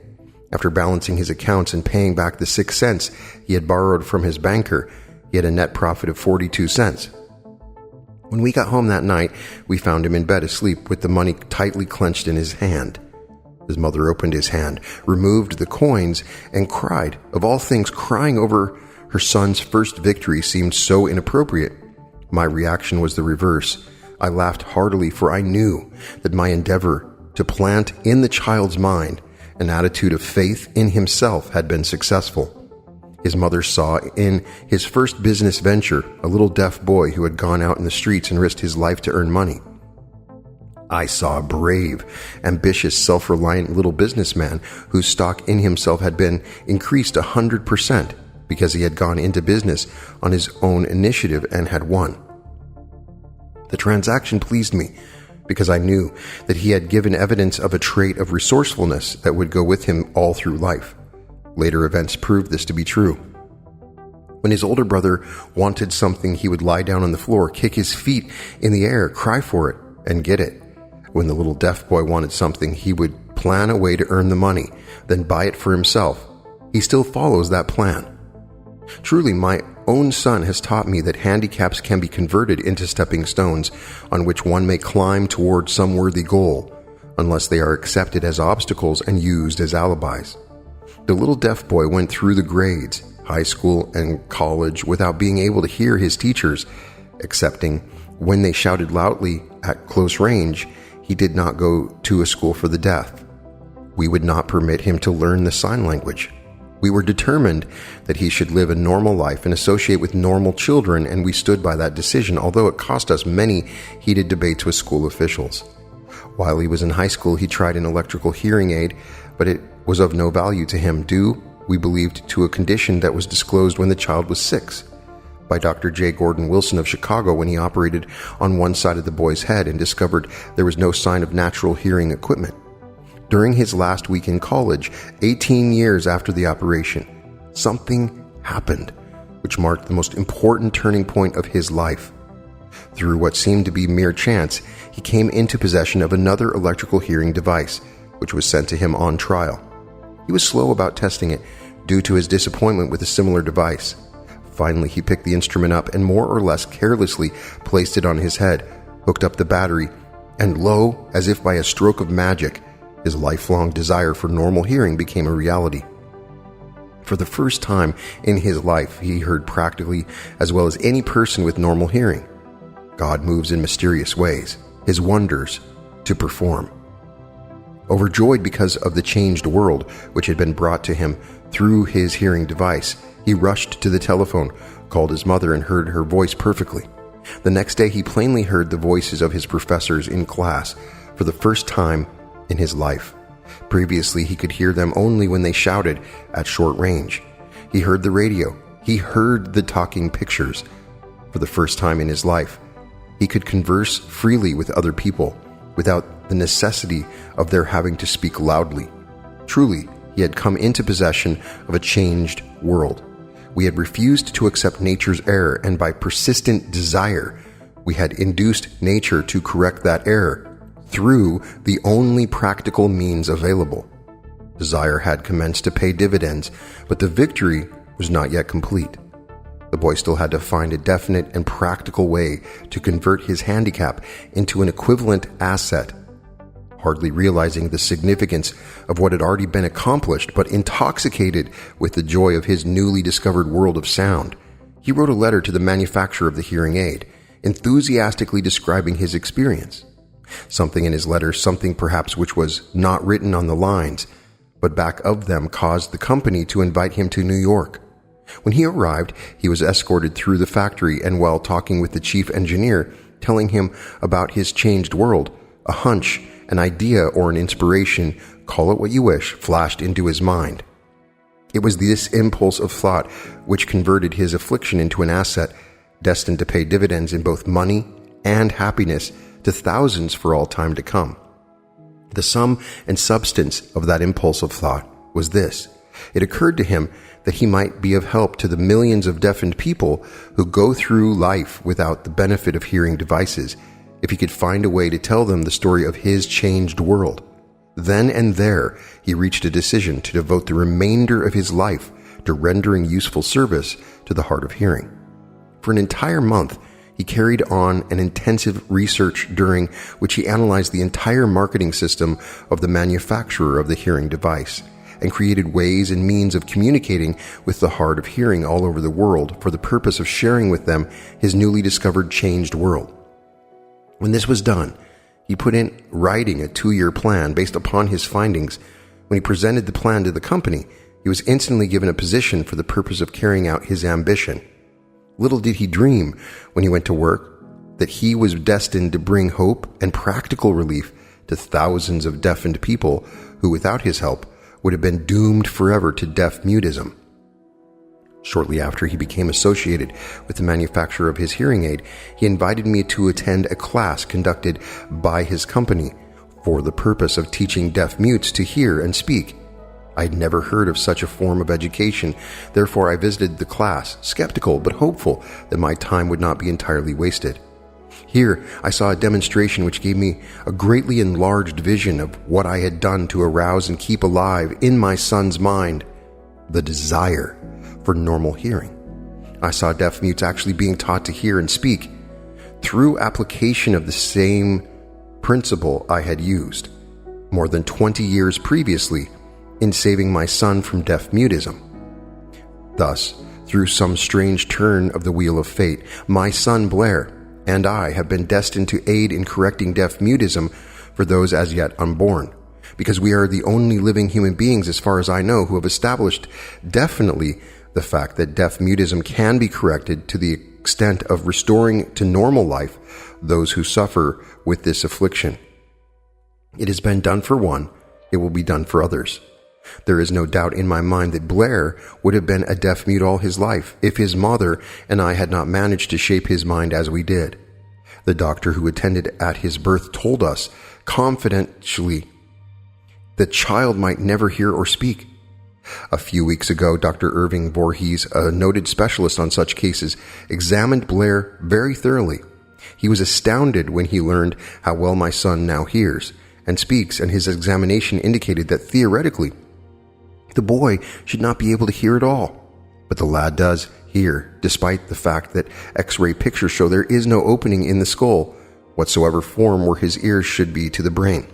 After balancing his accounts and paying back the 6 cents he had borrowed from his banker, he had a net profit of 42 cents. When we got home that night, we found him in bed asleep with the money tightly clenched in his hand. His mother opened his hand, removed the coins, and cried. Of all things, crying over her son's first victory seemed so inappropriate. My reaction was the reverse. I laughed heartily, for I knew that my endeavor to plant in the child's mind an attitude of faith in himself had been successful. His mother saw in his first business venture a little deaf boy who had gone out in the streets and risked his life to earn money. I saw a brave, ambitious, self-reliant little businessman whose stock in himself had been increased 100% because he had gone into business on his own initiative and had won. The transaction pleased me because I knew that he had given evidence of a trait of resourcefulness that would go with him all through life. Later events proved this to be true. When his older brother wanted something, he would lie down on the floor, kick his feet in the air, cry for it, and get it. When the little deaf boy wanted something, he would plan a way to earn the money, then buy it for himself. He still follows that plan. Truly, my own son has taught me that handicaps can be converted into stepping stones on which one may climb toward some worthy goal, unless they are accepted as obstacles and used as alibis. The little deaf boy went through the grades, high school and college, without being able to hear his teachers, excepting when they shouted loudly at close range. He did not go to a school for the deaf. We would not permit him to learn the sign language. We were determined that he should live a normal life and associate with normal children, and we stood by that decision, although it cost us many heated debates with school officials. While he was in high school, he tried an electrical hearing aid, but it was of no value to him, due, we believed, to a condition that was disclosed when the child was 6 by Dr. J. Gordon Wilson of Chicago when he operated on one side of the boy's head and discovered there was no sign of natural hearing equipment. During his last week in college, 18 years after the operation, something happened which marked the most important turning point of his life. Through what seemed to be mere chance, he came into possession of another electrical hearing device, which was sent to him on trial. He was slow about testing it due to his disappointment with a similar device. Finally, he picked the instrument up and more or less carelessly placed it on his head, hooked up the battery, and lo, as if by a stroke of magic, his lifelong desire for normal hearing became a reality. For the first time in his life, he heard practically as well as any person with normal hearing. God moves in mysterious ways, his wonders to perform. Overjoyed because of the changed world which had been brought to him through his hearing device, he rushed to the telephone, called his mother, and heard her voice perfectly. The next day, he plainly heard the voices of his professors in class for the first time in his life. Previously, he could hear them only when they shouted at short range. He heard the radio. He heard the talking pictures. For the first time in his life, he could converse freely with other people without the necessity of their having to speak loudly. Truly, he had come into possession of a changed world. We had refused to accept nature's error, and by persistent desire, we had induced nature to correct that error through the only practical means available. Desire had commenced to pay dividends, but the victory was not yet complete. The boy still had to find a definite and practical way to convert his handicap into an equivalent asset. Hardly realizing the significance of what had already been accomplished, but intoxicated with the joy of his newly discovered world of sound, he wrote a letter to the manufacturer of the hearing aid, enthusiastically describing his experience. Something in his letter, something perhaps which was not written on the lines, but back of them, caused the company to invite him to New York. When he arrived, he was escorted through the factory, and while talking with the chief engineer, telling him about his changed world, a hunch, an idea, or an inspiration, call it what you wish, flashed into his mind. It was this impulse of thought which converted his affliction into an asset destined to pay dividends in both money and happiness to thousands for all time to come. The sum and substance of that impulse of thought was this. It occurred to him that he might be of help to the millions of deafened people who go through life without the benefit of hearing devices, if he could find a way to tell them the story of his changed world. Then and there, he reached a decision to devote the remainder of his life to rendering useful service to the hard of hearing. For an entire month, he carried on an intensive research during which he analyzed the entire marketing system of the manufacturer of the hearing device and created ways and means of communicating with the hard of hearing all over the world for the purpose of sharing with them his newly discovered changed world. When this was done, he put in writing a 2-year plan based upon his findings. When he presented the plan to the company, he was instantly given a position for the purpose of carrying out his ambition. Little did he dream, when he went to work, that he was destined to bring hope and practical relief to thousands of deafened people who, without his help, would have been doomed forever to deaf-mutism. Shortly after he became associated with the manufacturer of his hearing aid, he invited me to attend a class conducted by his company for the purpose of teaching deaf mutes to hear and speak. I had never heard of such a form of education, therefore I visited the class, skeptical but hopeful that my time would not be entirely wasted. Here I saw a demonstration which gave me a greatly enlarged vision of what I had done to arouse and keep alive in my son's mind the desire for normal hearing. I saw deaf mutes actually being taught to hear and speak through application of the same principle I had used more than 20 years previously in saving my son from deaf-mutism. Thus, through some strange turn of the wheel of fate, my son Blair and I have been destined to aid in correcting deaf-mutism for those as yet unborn, because we are the only living human beings, as far as I know, who have established definitely the fact that deaf-mutism can be corrected to the extent of restoring to normal life those who suffer with this affliction. It has been done for one, it will be done for others. There is no doubt in my mind that Blair would have been a deaf-mute all his life if his mother and I had not managed to shape his mind as we did. The doctor who attended at his birth told us confidentially the child might never hear or speak. A few weeks ago, Dr. Irving Voorhees, a noted specialist on such cases, examined Blair very thoroughly. He was astounded when he learned how well my son now hears and speaks, and his examination indicated that theoretically, the boy should not be able to hear at all. But the lad does hear, despite the fact that X-ray pictures show there is no opening in the skull, whatsoever form where his ears should be to the brain.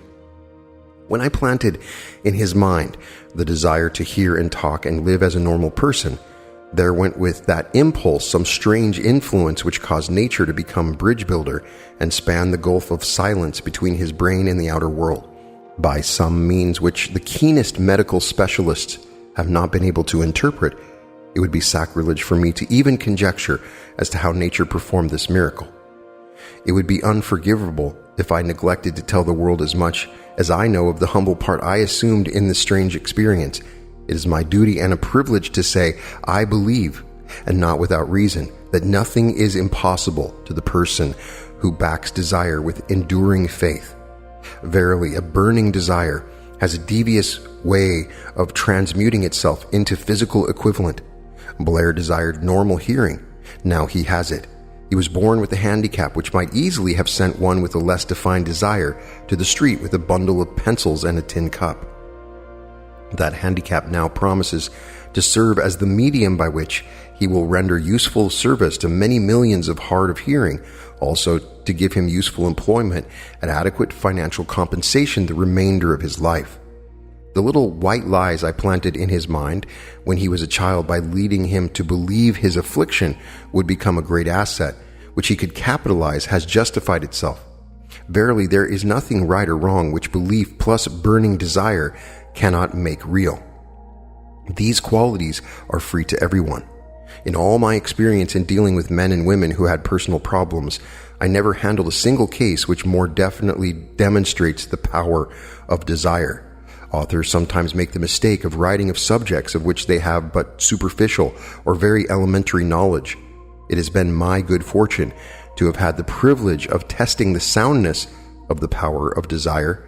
When I planted in his mind the desire to hear and talk and live as a normal person, there went with that impulse some strange influence which caused nature to become bridge builder and span the gulf of silence between his brain and the outer world, by some means which the keenest medical specialists have not been able to interpret. It would be sacrilege for me to even conjecture as to how nature performed this miracle. It would be unforgivable if I neglected to tell the world as much as I know of the humble part I assumed in this strange experience. It is my duty and a privilege to say, I believe, and not without reason, that nothing is impossible to the person who backs desire with enduring faith. Verily, a burning desire has a devious way of transmuting itself into physical equivalent. Blair desired normal hearing. Now he has it. He was born with a handicap which might easily have sent one with a less defined desire to the street with a bundle of pencils and a tin cup. That handicap now promises to serve as the medium by which he will render useful service to many millions of hard of hearing, also to give him useful employment and adequate financial compensation the remainder of his life. The little white lies I planted in his mind when he was a child by leading him to believe his affliction would become a great asset, which he could capitalize, has justified itself. Verily, there is nothing right or wrong which belief plus burning desire cannot make real. These qualities are free to everyone. In all my experience in dealing with men and women who had personal problems, I never handled a single case which more definitely demonstrates the power of desire. Authors sometimes make the mistake of writing of subjects of which they have but superficial or very elementary knowledge. It has been my good fortune to have had the privilege of testing the soundness of the power of desire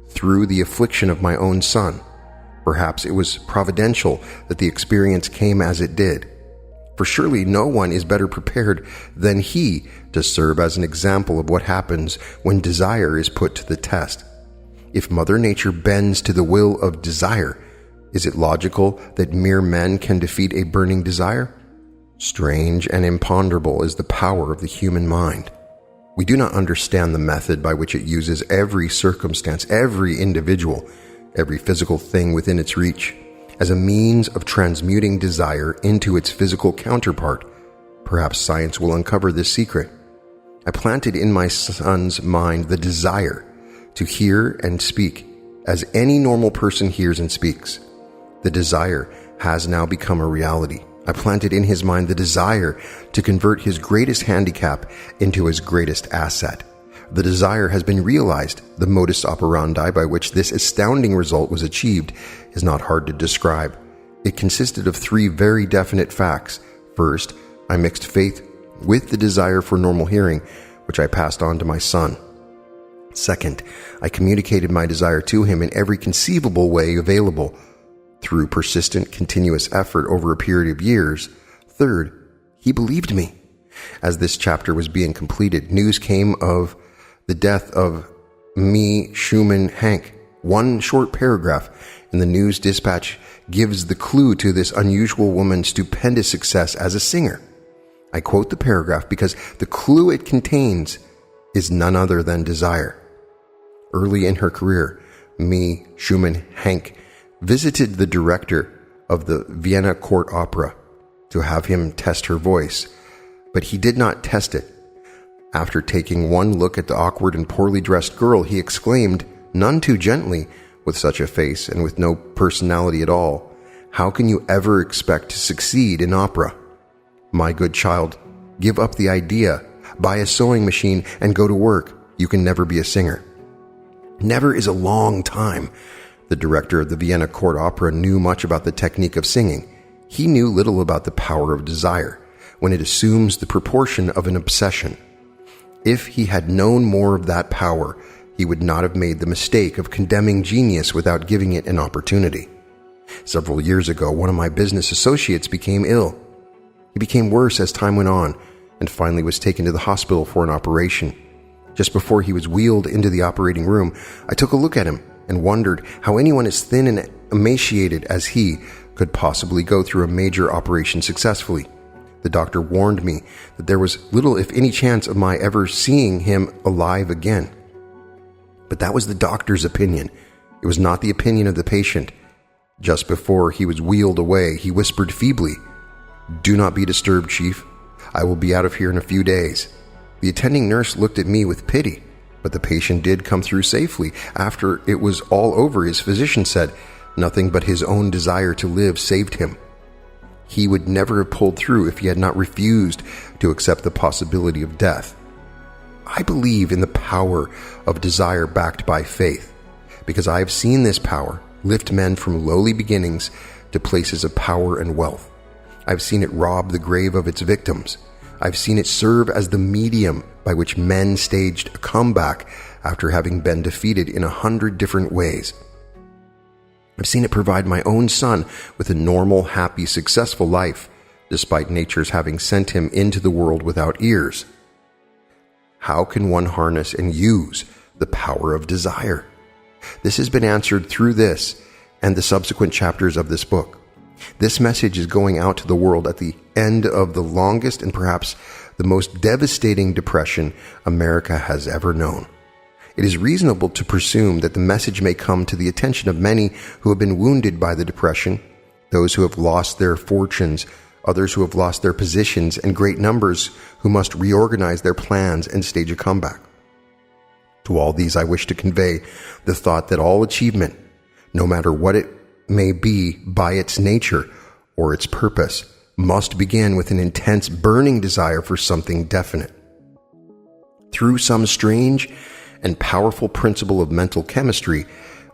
through the affliction of my own son. Perhaps it was providential that the experience came as it did, for surely no one is better prepared than he to serve as an example of what happens when desire is put to the test. If Mother Nature bends to the will of desire, is it logical that mere men can defeat a burning desire? Strange and imponderable is the power of the human mind. We do not understand the method by which it uses every circumstance, every individual, every physical thing within its reach, as a means of transmuting desire into its physical counterpart. Perhaps science will uncover this secret. I planted in my son's mind the desire to hear and speak as any normal person hears and speaks. The desire has now become a reality. I planted in his mind the desire to convert his greatest handicap into his greatest asset. The desire has been realized. The modus operandi by which this astounding result was achieved is not hard to describe. It consisted of three very definite facts. First, I mixed faith with the desire for normal hearing, which I passed on to my son. Second, I communicated my desire to him in every conceivable way available, through persistent, continuous effort over a period of years. Third, he believed me. As this chapter was being completed, news came of the death of me, Schumann, Hank. One short paragraph in the news dispatch gives the clue to this unusual woman's stupendous success as a singer. I quote the paragraph because the clue it contains is none other than desire. Early in her career, me, Schumann, Hank, visited the director of the Vienna Court Opera to have him test her voice, but he did not test it. After taking one look at the awkward and poorly dressed girl, he exclaimed, none too gently, with such a face and with no personality at all, "How can you ever expect to succeed in opera? My good child, give up the idea, buy a sewing machine and go to work. You can never be a singer." Never is a long time. The director of the Vienna Court Opera knew much about the technique of singing. He knew little about the power of desire, when it assumes the proportion of an obsession. If he had known more of that power, he would not have made the mistake of condemning genius without giving it an opportunity. Several years ago, one of my business associates became ill. He became worse as time went on, and finally was taken to the hospital for an operation. Just before he was wheeled into the operating room, I took a look at him and wondered how anyone as thin and emaciated as he could possibly go through a major operation successfully. The doctor warned me that there was little, if any, chance of my ever seeing him alive again. But that was the doctor's opinion. It was not the opinion of the patient. Just before he was wheeled away, he whispered feebly, "Do not be disturbed, Chief. I will be out of here in a few days." The attending nurse looked at me with pity, but the patient did come through safely. After it was all over, his physician said nothing but his own desire to live saved him. He would never have pulled through if he had not refused to accept the possibility of death. I believe in the power of desire backed by faith, because I have seen this power lift men from lowly beginnings to places of power and wealth. I've seen it rob the grave of its victims. I've seen it serve as the medium by which men staged a comeback after having been defeated in 100 different ways. I've seen it provide my own son with a normal, happy, successful life, despite nature's having sent him into the world without ears. How can one harness and use the power of desire? This has been answered through this and the subsequent chapters of this book. This message is going out to the world at the end of the longest and perhaps the most devastating depression America has ever known. It is reasonable to presume that the message may come to the attention of many who have been wounded by the depression, those who have lost their fortunes, others who have lost their positions, and great numbers who must reorganize their plans and stage a comeback. To all these I wish to convey the thought that all achievement, no matter what it may be by its nature or its purpose, must begin with an intense burning desire for something definite. Through some strange and powerful principle of mental chemistry,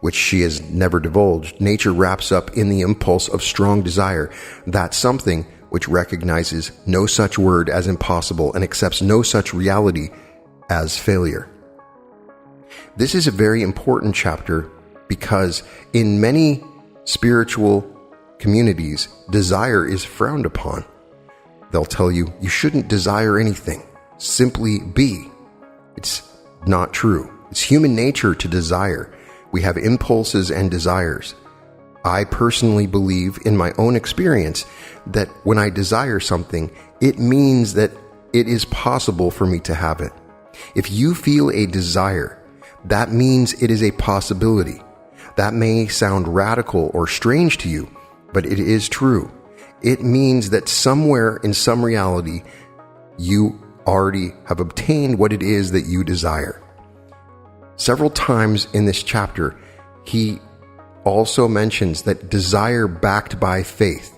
which she has never divulged, nature wraps up in the impulse of strong desire, that something which recognizes no such word as impossible and accepts no such reality as failure. This is a very important chapter because in many spiritual communities, desire is frowned upon. They'll tell you, you shouldn't desire anything. Simply be. It's not true. It's human nature to desire. We have impulses and desires. I personally believe in my own experience that when I desire something, it means that it is possible for me to have it. If you feel a desire, that means it is a possibility. That may sound radical or strange to you, but it is true. It means that somewhere in some reality, you already have obtained what it is that you desire. Several times in this chapter, he also mentions that desire backed by faith.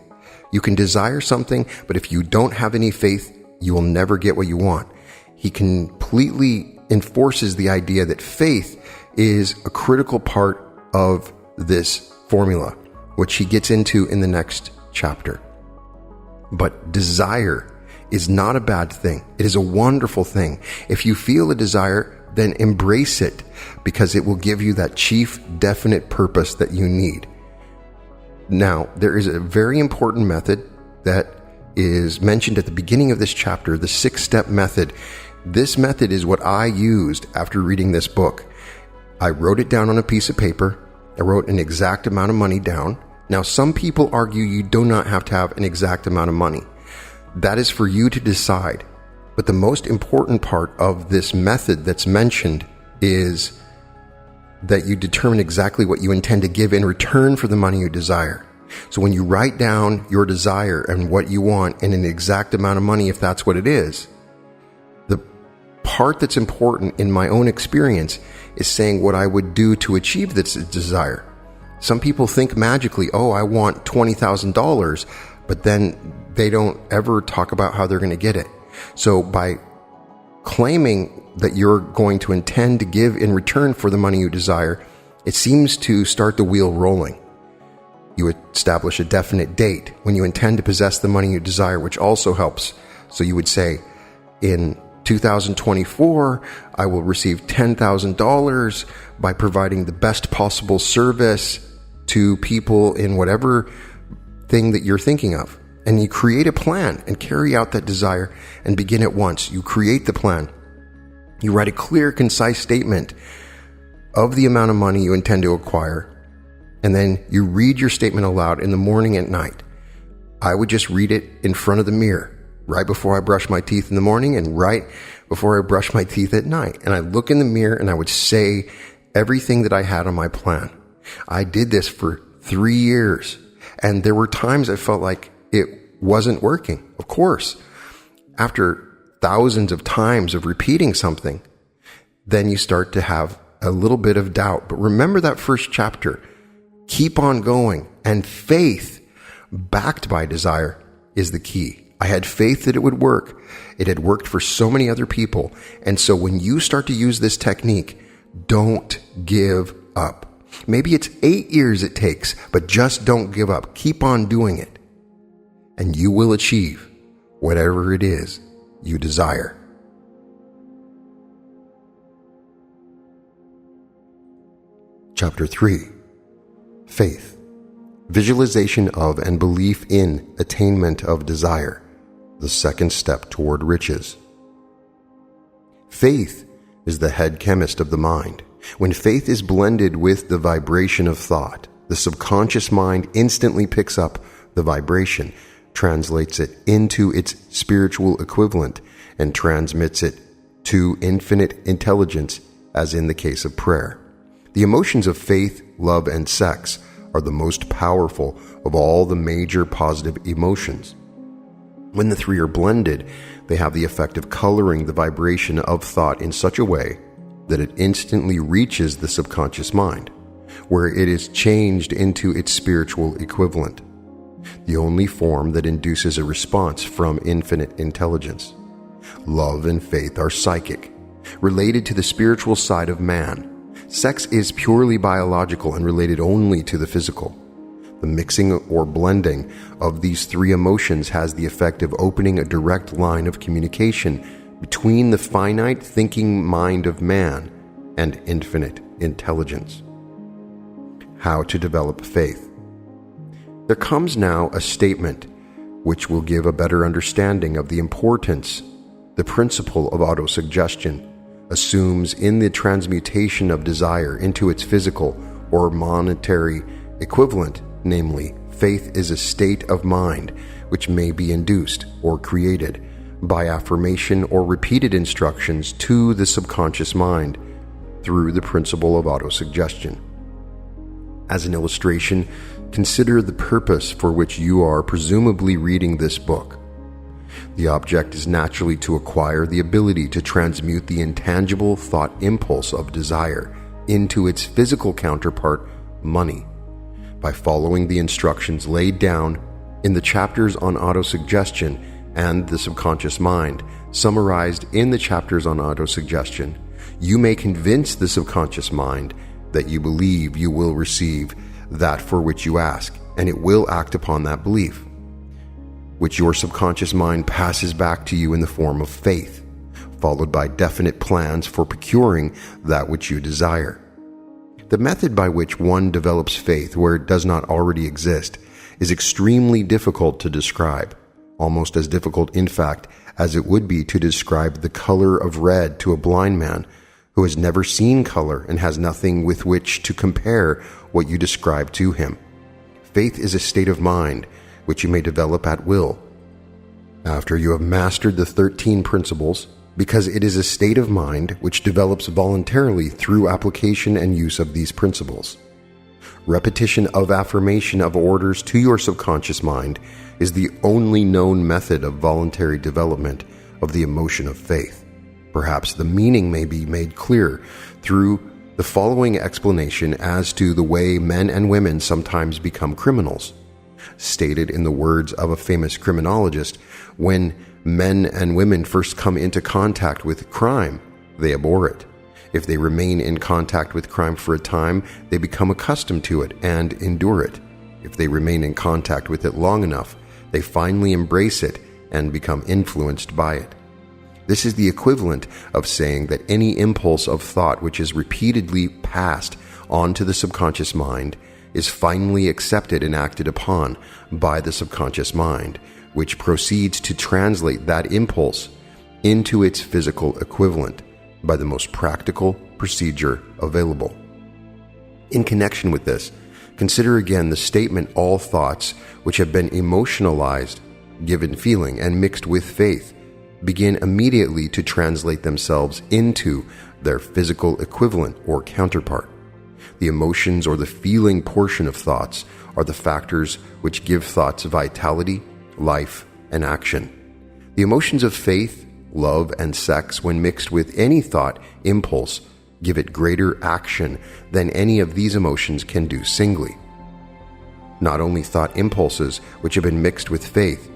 You can desire something, but if you don't have any faith, you will never get what you want. He completely enforces the idea that faith is a critical part of this formula, which he gets into in the next chapter. But desire is not a bad thing. It is a wonderful thing. If you feel a desire, then embrace it, because it will give you that chief definite purpose that you need. Now, there is a very important method that is mentioned at the beginning of this chapter, the 6-step method. This method is what I used after reading this book. I wrote it down on a piece of paper. I wrote an exact amount of money down. Now, some people argue you do not have to have an exact amount of money. That is for you to decide. But the most important part of this method that's mentioned is that you determine exactly what you intend to give in return for the money you desire. So when you write down your desire and what you want and an exact amount of money, if that's what it is, the part that's important in my own experience is saying what I would do to achieve this desire. Some people think magically, oh, I want $20,000, but then they don't ever talk about how they're going to get it. So by claiming that you're going to intend to give in return for the money you desire, it seems to start the wheel rolling. You establish a definite date when you intend to possess the money you desire, which also helps. So you would say, in 2024, I will receive $10,000 by providing the best possible service to people in whatever thing that you're thinking of. And you create a plan and carry out that desire and begin at once. You create the plan. You write a clear, concise statement of the amount of money you intend to acquire. And then you read your statement aloud in the morning and night. I would just read it in front of the mirror. right before I brush my teeth in the morning and right before I brush my teeth at night. And I look in the mirror and I would say everything that I had on my plan. I did this for 3 years. And there were times I felt like it wasn't working. Of course, after thousands of times of repeating something, then you start to have a little bit of doubt. But remember that first chapter. Keep on going. And faith, backed by desire, is the key. I had faith that it would work. It had worked for so many other people. And so when you start to use this technique, don't give up. Maybe it's 8 years it takes, but just don't give up. Keep on doing it. And you will achieve whatever it is you desire. Chapter 3. Faith. Visualization of and belief in attainment of desire. The second step toward riches. Faith is the head chemist of the mind. When faith is blended with the vibration of thought, the subconscious mind instantly picks up the vibration, translates it into its spiritual equivalent, and transmits it to infinite intelligence, as in the case of prayer. The emotions of faith, love, and sex are the most powerful of all the major positive emotions. When the three are blended, they have the effect of coloring the vibration of thought in such a way that it instantly reaches the subconscious mind, where it is changed into its spiritual equivalent, the only form that induces a response from infinite intelligence. Love and faith are psychic, related to the spiritual side of man. Sex is purely biological and related only to the physical. The mixing or blending of these three emotions has the effect of opening a direct line of communication between the finite thinking mind of man and infinite intelligence. How to develop faith. There comes now a statement which will give a better understanding of the importance the principle of autosuggestion assumes in the transmutation of desire into its physical or monetary equivalent. Namely, faith is a state of mind which may be induced or created by affirmation or repeated instructions to the subconscious mind through the principle of autosuggestion. As an illustration, consider the purpose for which you are presumably reading this book. The object is naturally to acquire the ability to transmute the intangible thought impulse of desire into its physical counterpart, money, by following the instructions laid down in the chapters on autosuggestion and the subconscious mind, summarized in the chapters on autosuggestion. You may convince the subconscious mind that you believe you will receive that for which you ask, and it will act upon that belief, which your subconscious mind passes back to you in the form of faith, followed by definite plans for procuring that which you desire. The method by which one develops faith where it does not already exist is extremely difficult to describe, almost as difficult, in fact, as it would be to describe the color of red to a blind man who has never seen color and has nothing with which to compare what you describe to him. Faith is a state of mind which you may develop at will. After you have mastered the 13 principles, because it is a state of mind which develops voluntarily through application and use of these principles. Repetition of affirmation of orders to your subconscious mind is the only known method of voluntary development of the emotion of faith. Perhaps the meaning may be made clear through the following explanation as to the way men and women sometimes become criminals. Stated in the words of a famous criminologist, when men and women first come into contact with crime, they abhor it. If they remain in contact with crime for a time, they become accustomed to it and endure it. If they remain in contact with it long enough, they finally embrace it and become influenced by it. This is the equivalent of saying that any impulse of thought which is repeatedly passed on to the subconscious mind is finally accepted and acted upon by the subconscious mind, which proceeds to translate that impulse into its physical equivalent by the most practical procedure available. In connection with this, consider again the statement, all thoughts which have been emotionalized given feeling and mixed with faith begin immediately to translate themselves into their physical equivalent or counterpart. The emotions or the feeling portion of thoughts are the factors which give thoughts vitality, life, and action. The emotions of faith, love, and sex, when mixed with any thought impulse, give it greater action than any of these emotions can do singly. Not only thought impulses which have been mixed with faith,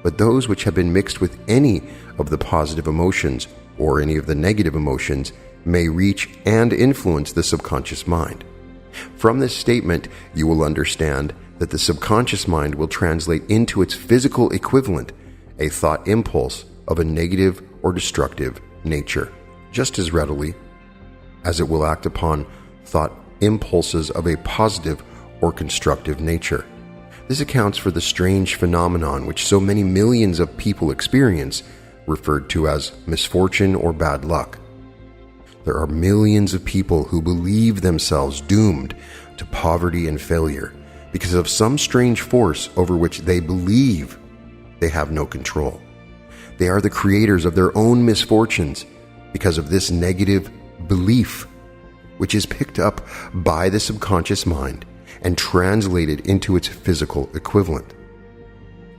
but those which have been mixed with any of the positive emotions or any of the negative emotions may reach and influence the subconscious mind. From this statement, you will understand that the subconscious mind will translate into its physical equivalent a thought impulse of a negative or destructive nature, just as readily as it will act upon thought impulses of a positive or constructive nature. This accounts for the strange phenomenon which so many millions of people experience, referred to as misfortune or bad luck. There are millions of people who believe themselves doomed to poverty and failure because of some strange force over which they believe they have no control. They are the creators of their own misfortunes because of this negative belief, which is picked up by the subconscious mind and translated into its physical equivalent.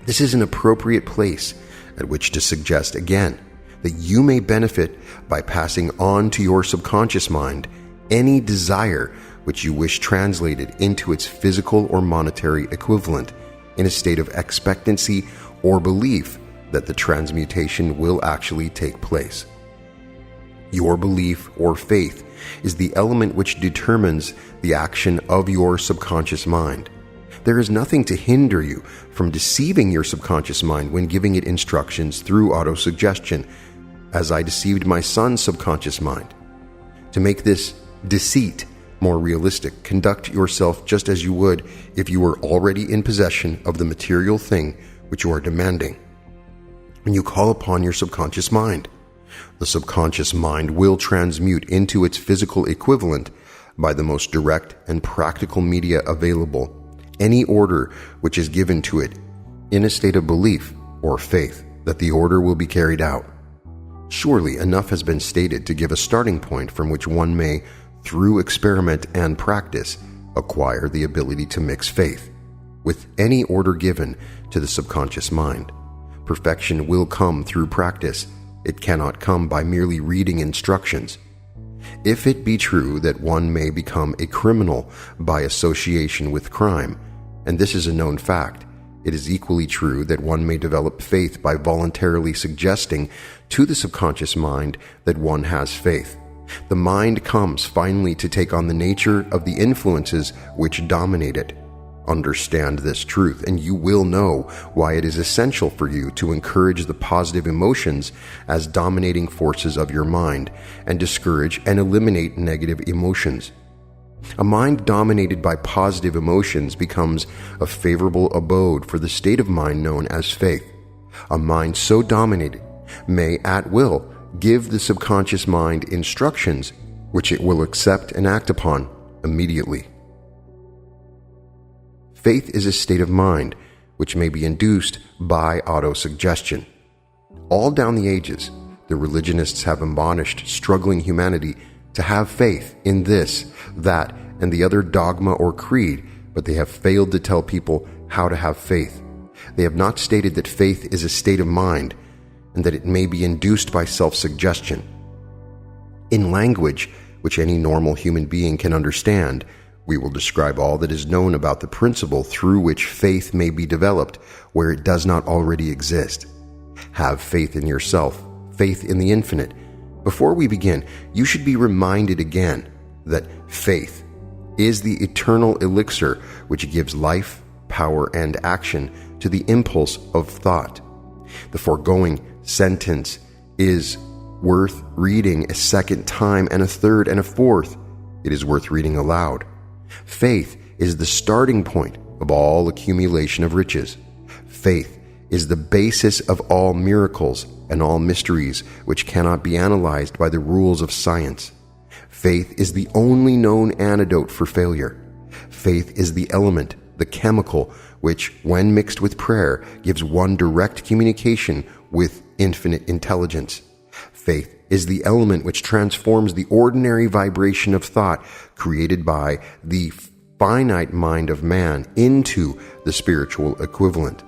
This is an appropriate place at which to suggest again that you may benefit by passing on to your subconscious mind any desire which you wish translated into its physical or monetary equivalent in a state of expectancy or belief that the transmutation will actually take place. Your belief or faith is the element which determines the action of your subconscious mind. There is nothing to hinder you from deceiving your subconscious mind when giving it instructions through autosuggestion, as I deceived my son's subconscious mind. To make this deceit more realistic, conduct yourself just as you would if you were already in possession of the material thing which you are demanding. When you call upon your subconscious mind, the subconscious mind will transmute into its physical equivalent by the most direct and practical media available any order which is given to it in a state of belief or faith that the order will be carried out. Surely enough has been stated to give a starting point from which one may, through experiment and practice, acquire the ability to mix faith with any order given to the subconscious mind. Perfection will come through practice. It cannot come by merely reading instructions. If it be true that one may become a criminal by association with crime, and this is a known fact, it is equally true that one may develop faith by voluntarily suggesting to the subconscious mind that one has faith. The mind comes finally to take on the nature of the influences which dominate it. Understand this truth, and you will know why it is essential for you to encourage the positive emotions as dominating forces of your mind and discourage and eliminate negative emotions. A mind dominated by positive emotions becomes a favorable abode for the state of mind known as faith. A mind so dominated may at will give the subconscious mind instructions which it will accept and act upon immediately. Faith is a state of mind which may be induced by autosuggestion. All down the ages, the religionists have admonished struggling humanity to have faith in this, that, and the other dogma or creed, but they have failed to tell people how to have faith. They have not stated that faith is a state of mind and that it may be induced by self-suggestion. In language which any normal human being can understand, we will describe all that is known about the principle through which faith may be developed where it does not already exist. Have faith in yourself, faith in the infinite. Before we begin, you should be reminded again that faith is the eternal elixir which gives life, power, and action to the impulse of thought. The foregoing sentence is worth reading a second time and a third and a fourth. It is worth reading aloud. Faith is the starting point of all accumulation of riches. Faith is the basis of all miracles and all mysteries which cannot be analyzed by the rules of science. Faith is the only known antidote for failure. Faith is the element the chemical which, when mixed with prayer, gives one direct communication with infinite intelligence. Faith is the element which transforms the ordinary vibration of thought created by the finite mind of man into the spiritual equivalent.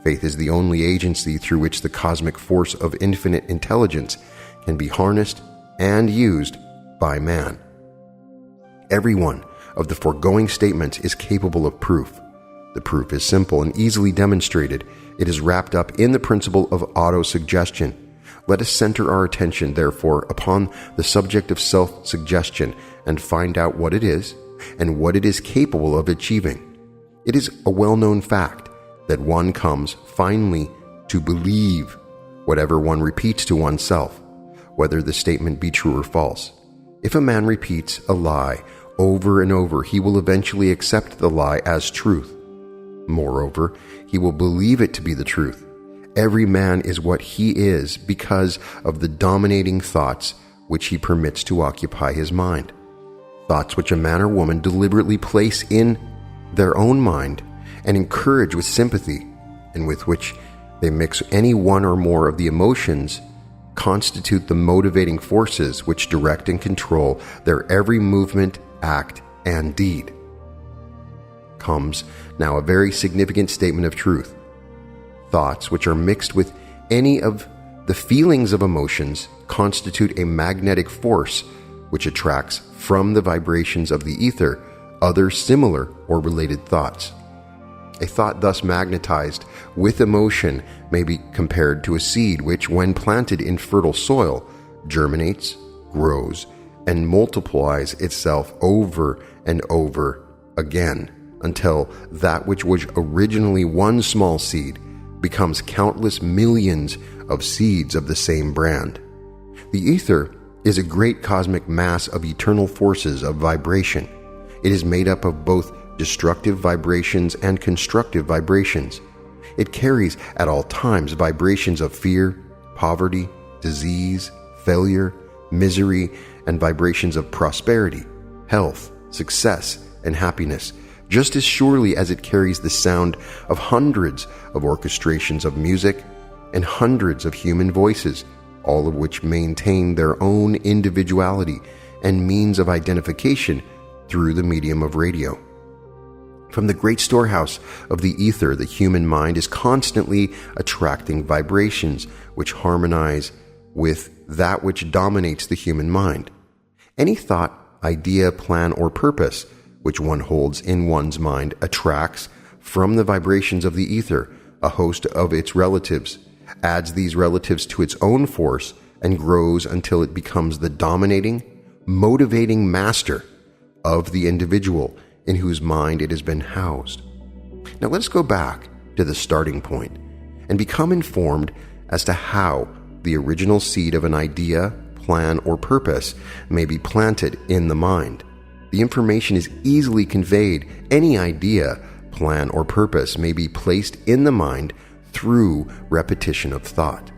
Faith is the only agency through which the cosmic force of infinite intelligence can be harnessed and used by man. Every one of the foregoing statements is capable of proof. The proof is simple and easily demonstrated. It is wrapped up in the principle of autosuggestion. Let us center our attention, therefore, upon the subject of self-suggestion and find out what it is and what it is capable of achieving. It is a well-known fact that one comes finally to believe whatever one repeats to oneself, whether the statement be true or false. If a man repeats a lie over and over, he will eventually accept the lie as truth. Moreover, he will believe it to be the truth. Every man is what he is because of the dominating thoughts which he permits to occupy his mind. Thoughts which a man or woman deliberately place in their own mind and encourage with sympathy, and with which they mix any one or more of the emotions, constitute the motivating forces which direct and control their every movement, act, and deed. Comes now a very significant statement of truth. Thoughts which are mixed with any of the feelings of emotions constitute a magnetic force which attracts from the vibrations of the ether other similar or related thoughts. A thought thus magnetized with emotion may be compared to a seed which, when planted in fertile soil, germinates, grows, and multiplies itself over and over again until that which was originally one small seed becomes countless millions of seeds of the same brand. The ether is a great cosmic mass of eternal forces of vibration. It is made up of both destructive vibrations and constructive vibrations. It carries at all times vibrations of fear, poverty, disease, failure, misery, and vibrations of prosperity, health, success, and happiness, just as surely as it carries the sound of hundreds of orchestrations of music and hundreds of human voices, all of which maintain their own individuality and means of identification through the medium of radio. From the great storehouse of the ether, the human mind is constantly attracting vibrations which harmonize with that which dominates the human mind. Any thought, idea, plan, or purpose which one holds in one's mind attracts from the vibrations of the ether a host of its relatives, adds these relatives to its own force, and grows until it becomes the dominating, motivating master of the individual in whose mind it has been housed. Now let's go back to the starting point and become informed as to how the original seed of an idea, plan, or purpose may be planted in the mind. The information is easily conveyed. Any idea, plan, or purpose may be placed in the mind through repetition of thought.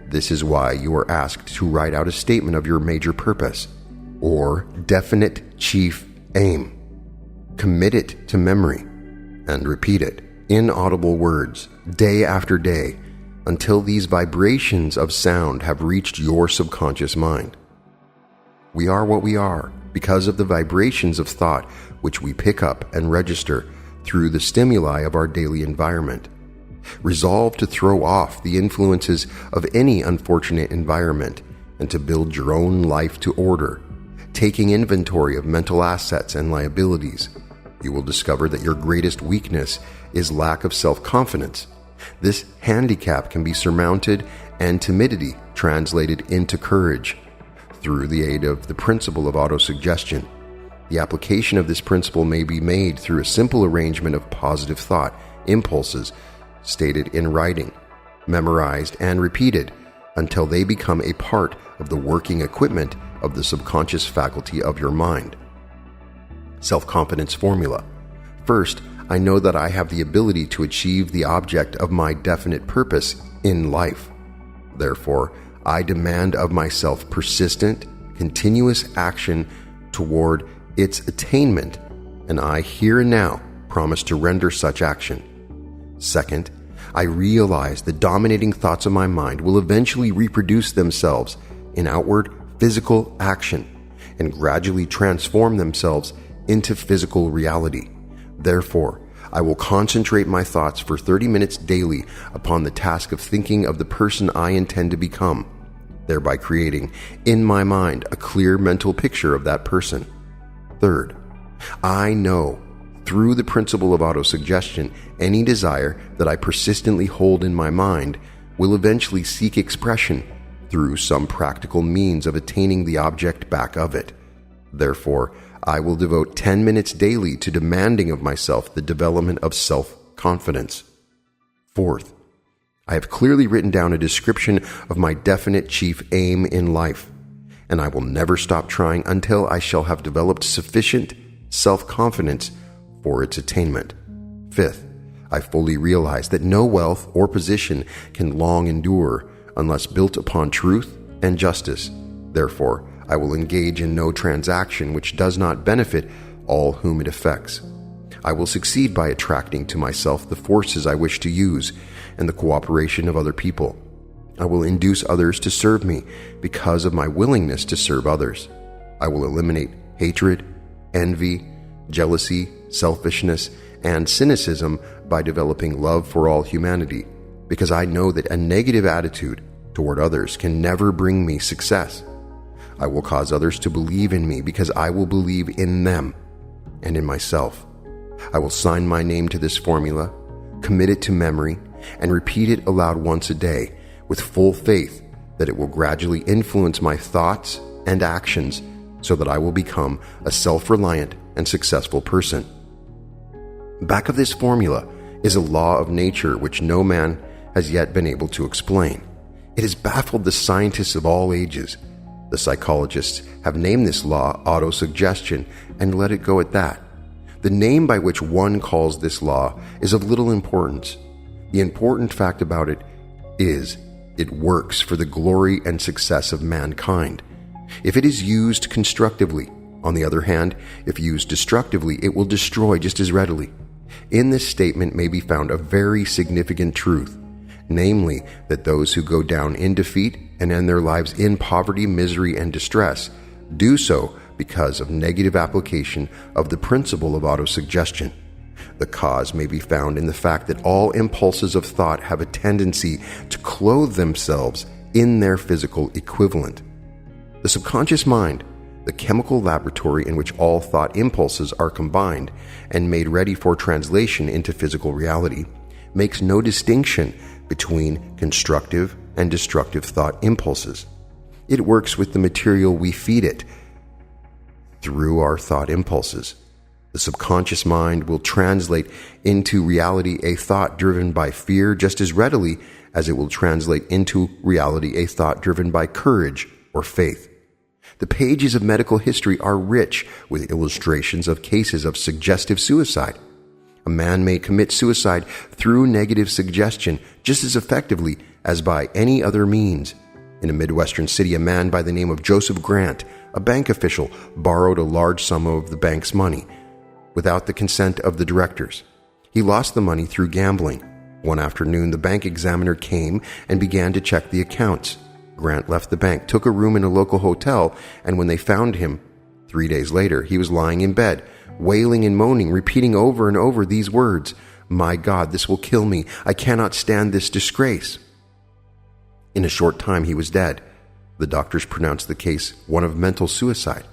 This is why you are asked to write out a statement of your major purpose or definite chief aim. Commit it to memory and repeat it in audible words day after day until these vibrations of sound have reached your subconscious mind. We are what we are because of the vibrations of thought which we pick up and register through the stimuli of our daily environment. Resolve to throw off the influences of any unfortunate environment and to build your own life to order, taking inventory of mental assets and liabilities. You will discover that your greatest weakness is lack of self-confidence. This handicap can be surmounted and timidity translated into courage through the aid of the principle of autosuggestion. The application of this principle may be made through a simple arrangement of positive thought impulses stated in writing, memorized, and repeated until they become a part of the working equipment of the subconscious faculty of your mind. Self-confidence formula. First, I know that I have the ability to achieve the object of my definite purpose in life. Therefore, I demand of myself persistent, continuous action toward its attainment, and I here and now promise to render such action. Second, I realize the dominating thoughts of my mind will eventually reproduce themselves in outward physical action and gradually transform themselves into physical reality. Therefore, I will concentrate my thoughts for 30 minutes daily upon the task of thinking of the person I intend to become, thereby creating in my mind a clear mental picture of that person. Third, I know through the principle of autosuggestion, any desire that I persistently hold in my mind will eventually seek expression through some practical means of attaining the object back of it. Therefore, I will devote 10 minutes daily to demanding of myself the development of self-confidence. Fourth, I have clearly written down a description of my definite chief aim in life, and I will never stop trying until I shall have developed sufficient self-confidence for its attainment. Fifth, I fully realize that no wealth or position can long endure unless built upon truth and justice. Therefore, I will engage in no transaction which does not benefit all whom it affects. I will succeed by attracting to myself the forces I wish to use and the cooperation of other people. I will induce others to serve me because of my willingness to serve others. I will eliminate hatred, envy, jealousy, selfishness, and cynicism by developing love for all humanity, because I know that a negative attitude toward others can never bring me success. I will cause others to believe in me because I will believe in them and in myself. I will sign my name to this formula, commit it to memory, and repeat it aloud once a day with full faith that it will gradually influence my thoughts and actions so that I will become a self-reliant and successful person. Back of this formula is a law of nature which no man has yet been able to explain. It has baffled the scientists of all ages. The psychologists have named this law autosuggestion and let it go at that. The name by which one calls this law is of little importance. The important fact about it is it works for the glory and success of mankind. If it is used constructively, on the other hand, if used destructively, it will destroy just as readily. In this statement may be found a very significant truth, namely that those who go down in defeat and end their lives in poverty, misery, and distress do so because of negative application of the principle of autosuggestion. The cause may be found in the fact that all impulses of thought have a tendency to clothe themselves in their physical equivalent. The subconscious mind, the chemical laboratory in which all thought impulses are combined and made ready for translation into physical reality, makes no distinction between constructive and destructive thought impulses. It works with the material we feed it through our thought impulses. The subconscious mind will translate into reality a thought driven by fear just as readily as it will translate into reality a thought driven by courage or faith. The pages of medical history are rich with illustrations of cases of suggestive suicide. A man may commit suicide through negative suggestion just as effectively as by any other means. In a Midwestern city, a man by the name of Joseph Grant, a bank official, borrowed a large sum of the bank's money without the consent of the directors. He lost the money through gambling. One afternoon, the bank examiner came and began to check the accounts. Grant left the bank, took a room in a local hotel, and when they found him 3 days later, he was lying in bed, wailing and moaning, repeating over and over these words, "My God, this will kill me. I cannot stand this disgrace." In a short time, he was dead. The doctors pronounced the case one of mental suicide.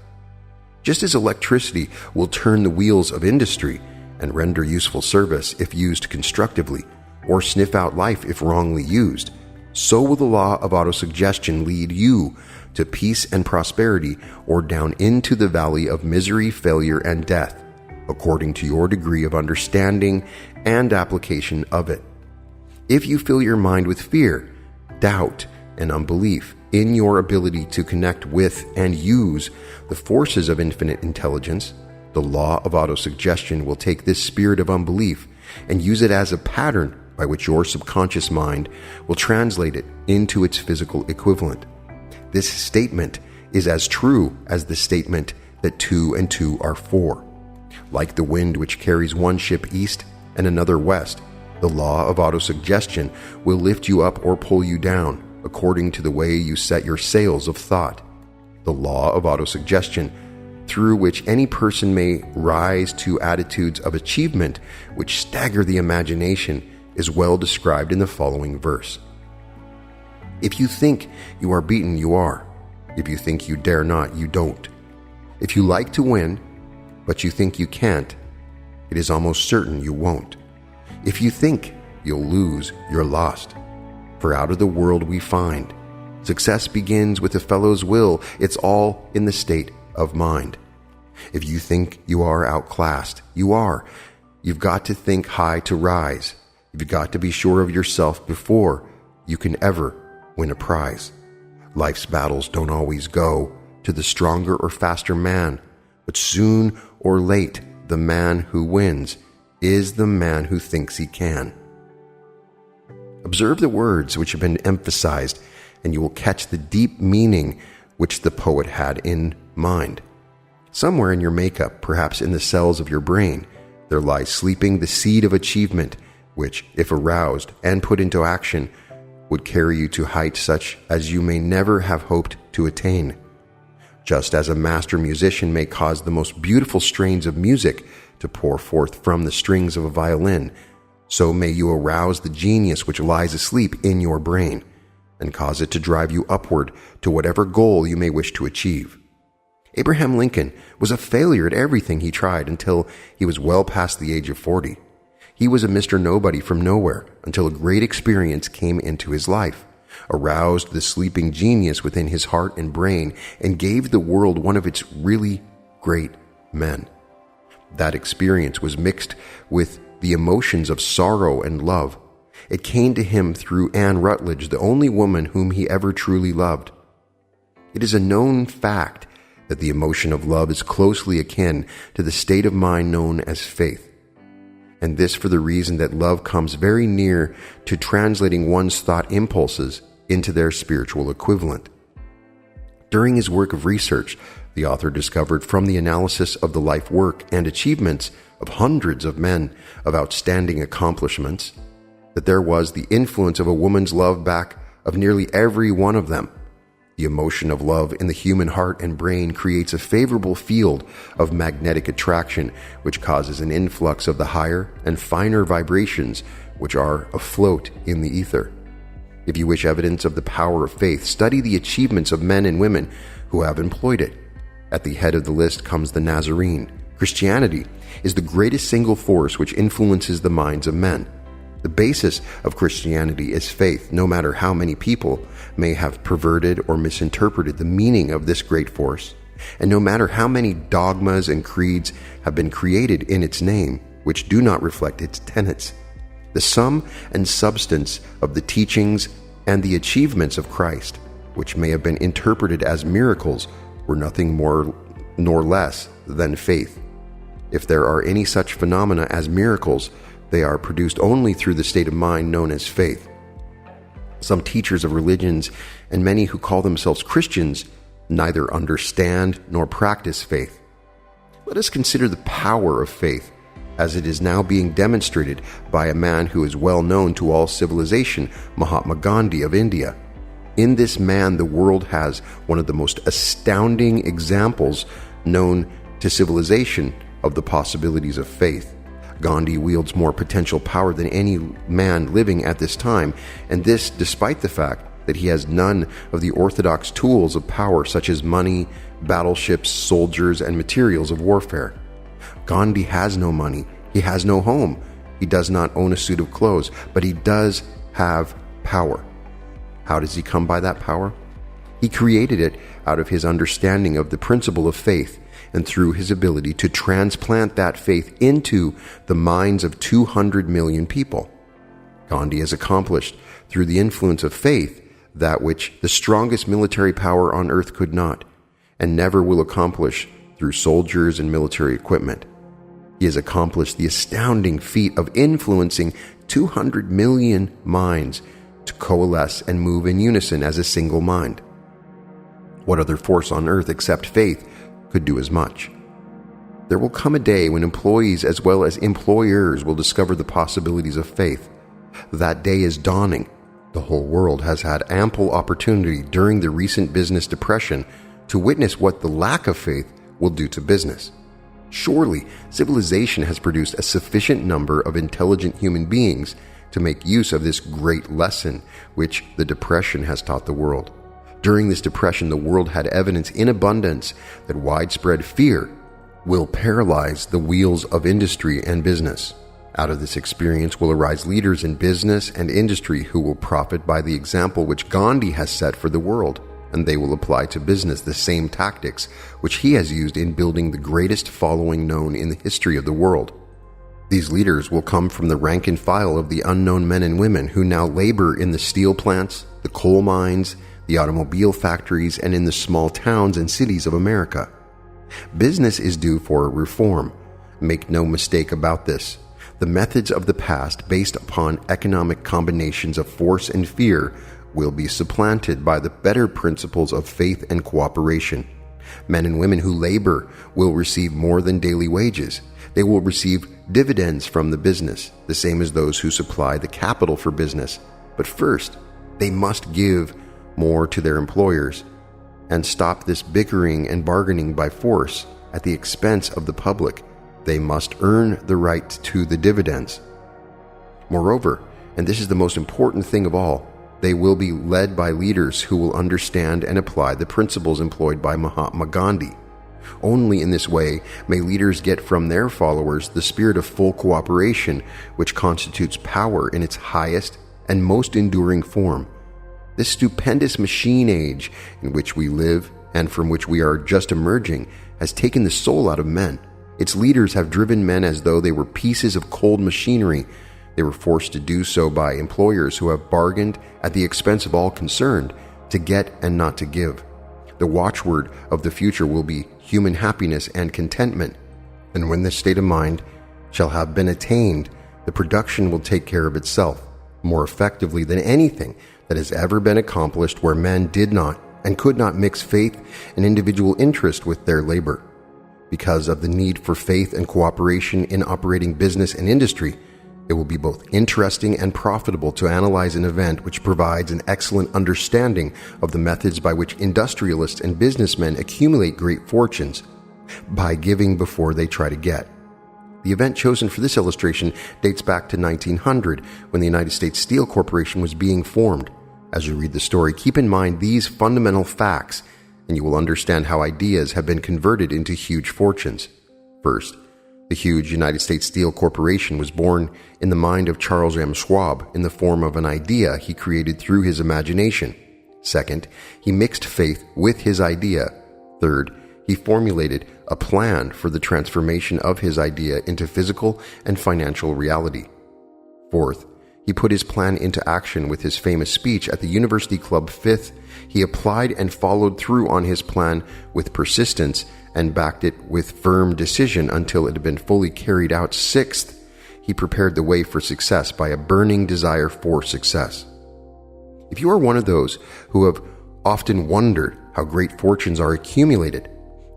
Just as electricity will turn the wheels of industry and render useful service if used constructively, or sniff out life if wrongly used, so will the law of autosuggestion lead you to peace and prosperity or down into the valley of misery, failure, and death, according to your degree of understanding and application of it. If you fill your mind with fear, doubt, and unbelief in your ability to connect with and use the forces of infinite intelligence, the law of autosuggestion will take this spirit of unbelief and use it as a pattern by which your subconscious mind will translate it into its physical equivalent. This statement is as true as the statement that 2 and 2 are 4. Like the wind which carries one ship east and another west, the law of autosuggestion will lift you up or pull you down according to the way you set your sails of thought. The law of autosuggestion, through which any person may rise to attitudes of achievement which stagger the imagination, is well described in the following verse. If you think you are beaten, you are. If you think you dare not, you don't. If you like to win, but you think you can't, it is almost certain you won't. If you think you'll lose, you're lost. For out of the world we find. Success begins with a fellow's will. It's all in the state of mind. If you think you are outclassed, you are. You've got to think high to rise. You've got to be sure of yourself before you can ever win a prize. Life's battles don't always go to the stronger or faster man, but soon or late, the man who wins is the man who thinks he can. Observe the words which have been emphasized, and you will catch the deep meaning which the poet had in mind. Somewhere in your makeup, perhaps in the cells of your brain, there lies sleeping the seed of achievement, which, if aroused and put into action, would carry you to heights such as you may never have hoped to attain. Just as a master musician may cause the most beautiful strains of music to pour forth from the strings of a violin, so may you arouse the genius which lies asleep in your brain, and cause it to drive you upward to whatever goal you may wish to achieve. Abraham Lincoln was a failure at everything he tried until he was well past the age of 40. He was a Mr. Nobody from nowhere until a great experience came into his life, aroused the sleeping genius within his heart and brain, and gave the world one of its really great men. That experience was mixed with the emotions of sorrow and love. It came to him through Anne Rutledge, the only woman whom he ever truly loved. It is a known fact that the emotion of love is closely akin to the state of mind known as faith. And this for the reason that love comes very near to translating one's thought impulses into their spiritual equivalent. During his work of research, the author discovered from the analysis of the life work and achievements of hundreds of men of outstanding accomplishments that there was the influence of a woman's love back of nearly every one of them. The emotion of love in the human heart and brain creates a favorable field of magnetic attraction, which causes an influx of the higher and finer vibrations which are afloat in the ether. If you wish evidence of the power of faith, study the achievements of men and women who have employed it. At the head of the list comes the Nazarene. Christianity is the greatest single force which influences the minds of men. The basis of Christianity is faith, no matter how many people may have perverted or misinterpreted the meaning of this great force, and no matter how many dogmas and creeds have been created in its name, which do not reflect its tenets. The sum and substance of the teachings and the achievements of Christ, which may have been interpreted as miracles, were nothing more nor less than faith. If there are any such phenomena as miracles, they are produced only through the state of mind known as faith. Some teachers of religions and many who call themselves Christians neither understand nor practice faith. Let us consider the power of faith as it is now being demonstrated by a man who is well known to all civilization, Mahatma Gandhi of India. In this man, the world has one of the most astounding examples known to civilization of the possibilities of faith. Gandhi wields more potential power than any man living at this time, and this despite the fact that he has none of the orthodox tools of power such as money, battleships, soldiers, and materials of warfare. Gandhi has no money, he has no home, he does not own a suit of clothes, but he does have power. How does he come by that power? He created it out of his understanding of the principle of faith, and through his ability to transplant that faith into the minds of 200 million people. Gandhi has accomplished, through the influence of faith, that which the strongest military power on earth could not, and never will accomplish through soldiers and military equipment. He has accomplished the astounding feat of influencing 200 million minds to coalesce and move in unison as a single mind. What other force on earth except faith could do as much? There will come a day when employees as well as employers will discover the possibilities of faith. That day is dawning. The whole world has had ample opportunity during the recent business depression to witness what the lack of faith will do to business. Surely, civilization has produced a sufficient number of intelligent human beings to make use of this great lesson which the depression has taught the world. During this depression, the world had evidence in abundance that widespread fear will paralyze the wheels of industry and business. Out of this experience will arise leaders in business and industry who will profit by the example which Gandhi has set for the world, and they will apply to business the same tactics which he has used in building the greatest following known in the history of the world. These leaders will come from the rank and file of the unknown men and women who now labor in the steel plants, the coal mines, the automobile factories, and in the small towns and cities of America. Business is due for reform. Make no mistake about this. The methods of the past, based upon economic combinations of force and fear, will be supplanted by the better principles of faith and cooperation. Men and women who labor will receive more than daily wages. They will receive dividends from the business, the same as those who supply the capital for business. But first, they must give more to their employers and stop this bickering and bargaining by force at the expense of the public. They must earn the right to the dividends. Moreover, and this is the most important thing of all, they will be led by leaders who will understand and apply the principles employed by Mahatma Gandhi. Only in this way may leaders get from their followers the spirit of full cooperation, which constitutes power in its highest and most enduring form. This stupendous machine age in which we live and from which we are just emerging has taken the soul out of men. Its leaders have driven men as though they were pieces of cold machinery. They were forced to do so by employers who have bargained at the expense of all concerned to get and not to give. The watchword of the future will be human happiness and contentment. And when this state of mind shall have been attained, the production will take care of itself more effectively than anything that has ever been accomplished where men did not and could not mix faith and individual interest with their labor. Because of the need for faith and cooperation in operating business and industry, it will be both interesting and profitable to analyze an event which provides an excellent understanding of the methods by which industrialists and businessmen accumulate great fortunes by giving before they try to get. The event chosen for this illustration dates back to 1900, when the United States Steel Corporation was being formed. As you read the story, keep in mind these fundamental facts, and you will understand how ideas have been converted into huge fortunes. First, the huge United States Steel Corporation was born in the mind of Charles M. Schwab in the form of an idea he created through his imagination. Second, he mixed faith with his idea. Third, he formulated a plan for the transformation of his idea into physical and financial reality. Fourth, he put his plan into action with his famous speech at the University Club. Fifth, he applied and followed through on his plan with persistence and backed it with firm decision until it had been fully carried out. Sixth, he prepared the way for success by a burning desire for success. If you are one of those who have often wondered how great fortunes are accumulated,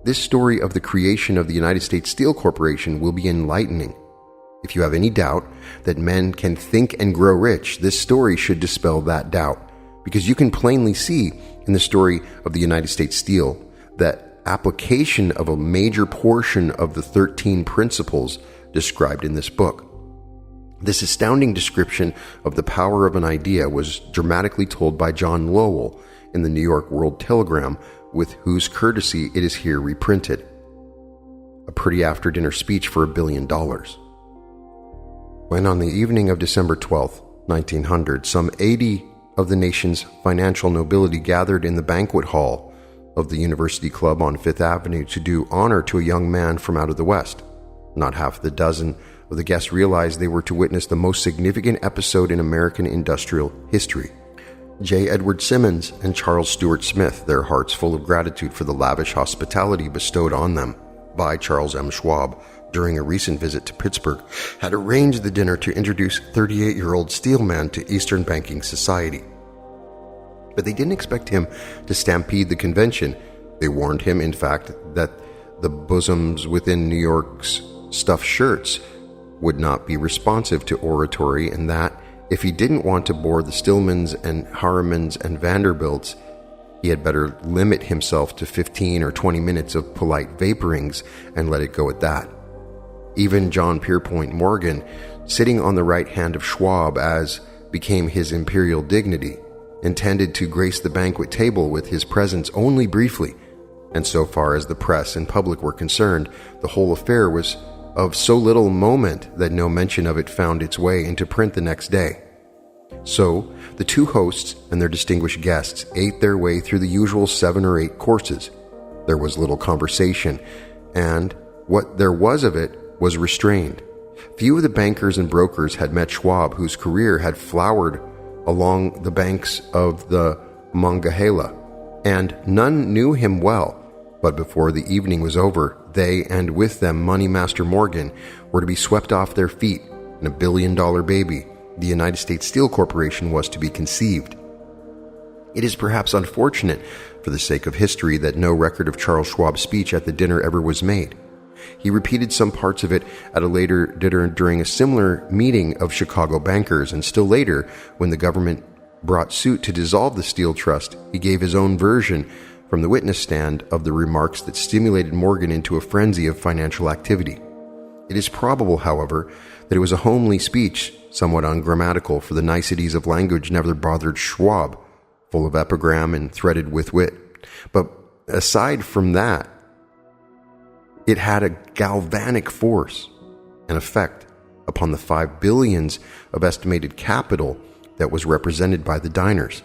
this story of the creation of the United States Steel Corporation will be enlightening. If you have any doubt that men can think and grow rich, this story should dispel that doubt, because you can plainly see in the story of the United States Steel that application of a major portion of the 13 principles described in this book. This astounding description of the power of an idea was dramatically told by John Lowell in the New York World Telegram, with whose courtesy it is here reprinted. A pretty after-dinner speech for $1 billion. When on the evening of December 12, 1900, some 80 of the nation's financial nobility gathered in the banquet hall of the University Club on Fifth Avenue to do honor to a young man from out of the West. Not half the dozen of the guests realized they were to witness the most significant episode in American industrial history. J. Edward Simmons and Charles Stewart Smith, their hearts full of gratitude for the lavish hospitality bestowed on them by Charles M. Schwab during a recent visit to Pittsburgh, had arranged the dinner to introduce 38-year-old Steelman to Eastern Banking Society. But they didn't expect him to stampede the convention. They warned him, in fact, that the bosoms within New York's stuffed shirts would not be responsive to oratory, and that if he didn't want to bore the Stillmans and Harrimans and Vanderbilts, he had better limit himself to 15 or 20 minutes of polite vaporings and let it go at that. Even John Pierpont Morgan, sitting on the right hand of Schwab as became his imperial dignity, intended to grace the banquet table with his presence only briefly, and so far as the press and public were concerned, the whole affair was of so little moment that no mention of it found its way into print the next day. So, the two hosts and their distinguished guests ate their way through the usual 7 or 8 courses. There was little conversation, and what there was of it was restrained. Few of the bankers and brokers had met Schwab, whose career had flowered along the banks of the Monongahela, and none knew him well. But before the evening was over, they, and with them Money Master Morgan, were to be swept off their feet, and a $1 billion baby, the United States Steel Corporation, was to be conceived. It is perhaps unfortunate, for the sake of history, that no record of Charles Schwab's speech at the dinner ever was made. He repeated some parts of it at a later dinner during a similar meeting of Chicago bankers, and still later, when the government brought suit to dissolve the Steel Trust, he gave his own version from the witness stand of the remarks that stimulated Morgan into a frenzy of financial activity. It is probable, however, that it was a homely speech, somewhat ungrammatical, for the niceties of language never bothered Schwab, full of epigram and threaded with wit. But aside from that, it had a galvanic force and effect upon the 5 billions of estimated capital that was represented by the diners.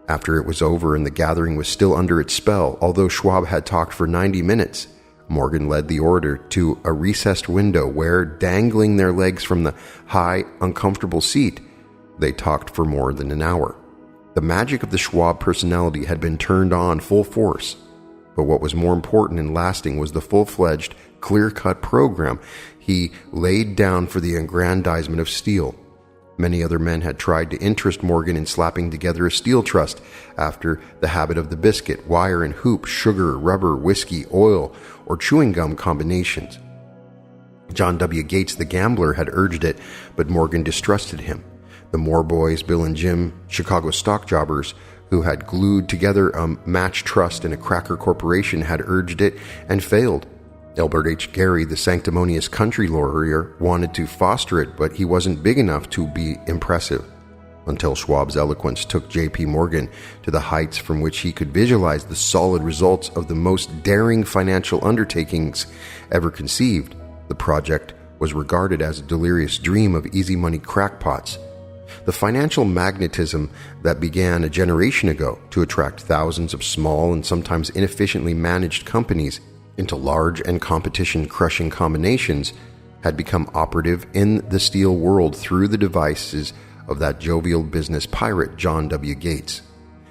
After it was over and the gathering was still under its spell, although Schwab had talked for 90 minutes, Morgan led the orator to a recessed window where, dangling their legs from the high, uncomfortable seat, they talked for more than an hour. The magic of the Schwab personality had been turned on full force, but what was more important and lasting was the full-fledged, clear-cut program he laid down for the aggrandizement of steel. Many other men had tried to interest Morgan in slapping together a steel trust after the habit of the biscuit, wire and hoop, sugar, rubber, whiskey, oil, or chewing gum combinations. John W. Gates, the gambler, had urged it, but Morgan distrusted him. The Moore boys, Bill and Jim, Chicago stock jobbers, who had glued together a match trust and a cracker corporation, had urged it and failed. Elbert H. Gary, the sanctimonious country lawyer, wanted to foster it, but he wasn't big enough to be impressive. Until Schwab's eloquence took J.P. Morgan to the heights from which he could visualize the solid results of the most daring financial undertakings ever conceived, the project was regarded as a delirious dream of easy money crackpots. The financial magnetism that began a generation ago to attract thousands of small and sometimes inefficiently managed companies into large and competition-crushing combinations had become operative in the steel world through the devices of that jovial business pirate, John W. Gates.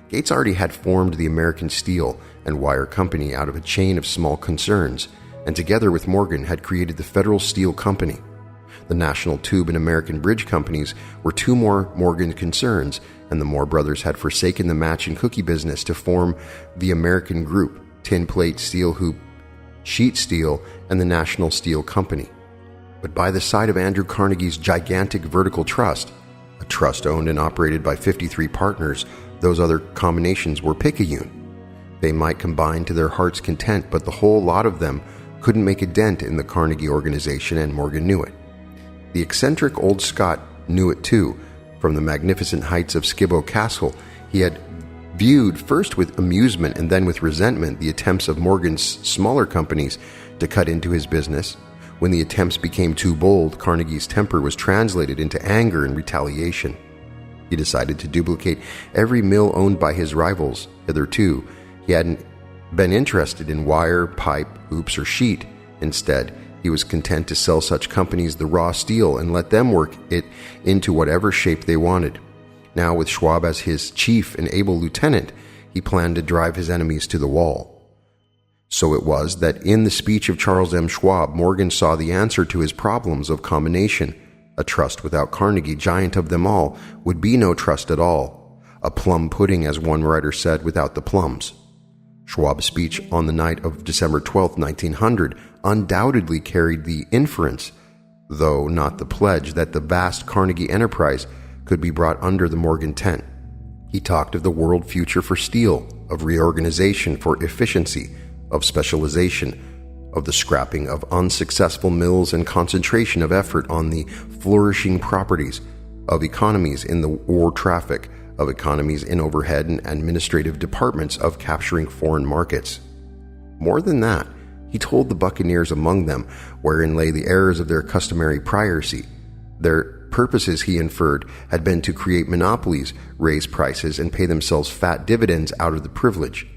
Gates already had formed the American Steel and Wire Company out of a chain of small concerns, and together with Morgan had created the Federal Steel Company. The National Tube and American Bridge Companies were 2 more Morgan concerns, and the Moore brothers had forsaken the match and cookie business to form the American Group, Tin Plate, Steel Hoop, Sheet Steel, and the National Steel Company. But by the side of Andrew Carnegie's gigantic vertical trust, a trust owned and operated by 53 partners, those other combinations were picayune. They might combine to their heart's content, but the whole lot of them couldn't make a dent in the Carnegie organization, and Morgan knew it. The eccentric old Scot knew it too. From the magnificent heights of Skibbo Castle, he had viewed first with amusement and then with resentment the attempts of Morgan's smaller companies to cut into his business. When the attempts became too bold, Carnegie's temper was translated into anger and retaliation. He decided to duplicate every mill owned by his rivals. Hitherto, he hadn't been interested in wire, pipe, hoops, or sheet. Instead, he was content to sell such companies the raw steel and let them work it into whatever shape they wanted. Now, with Schwab as his chief and able lieutenant, he planned to drive his enemies to the wall. So it was that in the speech of Charles M. Schwab, Morgan saw the answer to his problems of combination. A trust without Carnegie, giant of them all, would be no trust at all. A plum pudding, as one writer said, without the plums. Schwab's speech on the night of December 12, 1900, undoubtedly carried the inference, though not the pledge, that the vast Carnegie enterprise could be brought under the Morgan tent. He talked of the world future for steel, of reorganization for efficiency, of specialization, of the scrapping of unsuccessful mills and concentration of effort on the flourishing properties, of economies in the war traffic, of economies in overhead and administrative departments, of capturing foreign markets. More than that, he told the buccaneers among them wherein lay the errors of their customary piracy. Their purposes, he inferred, had been to create monopolies, raise prices, and pay themselves fat dividends out of the privilege.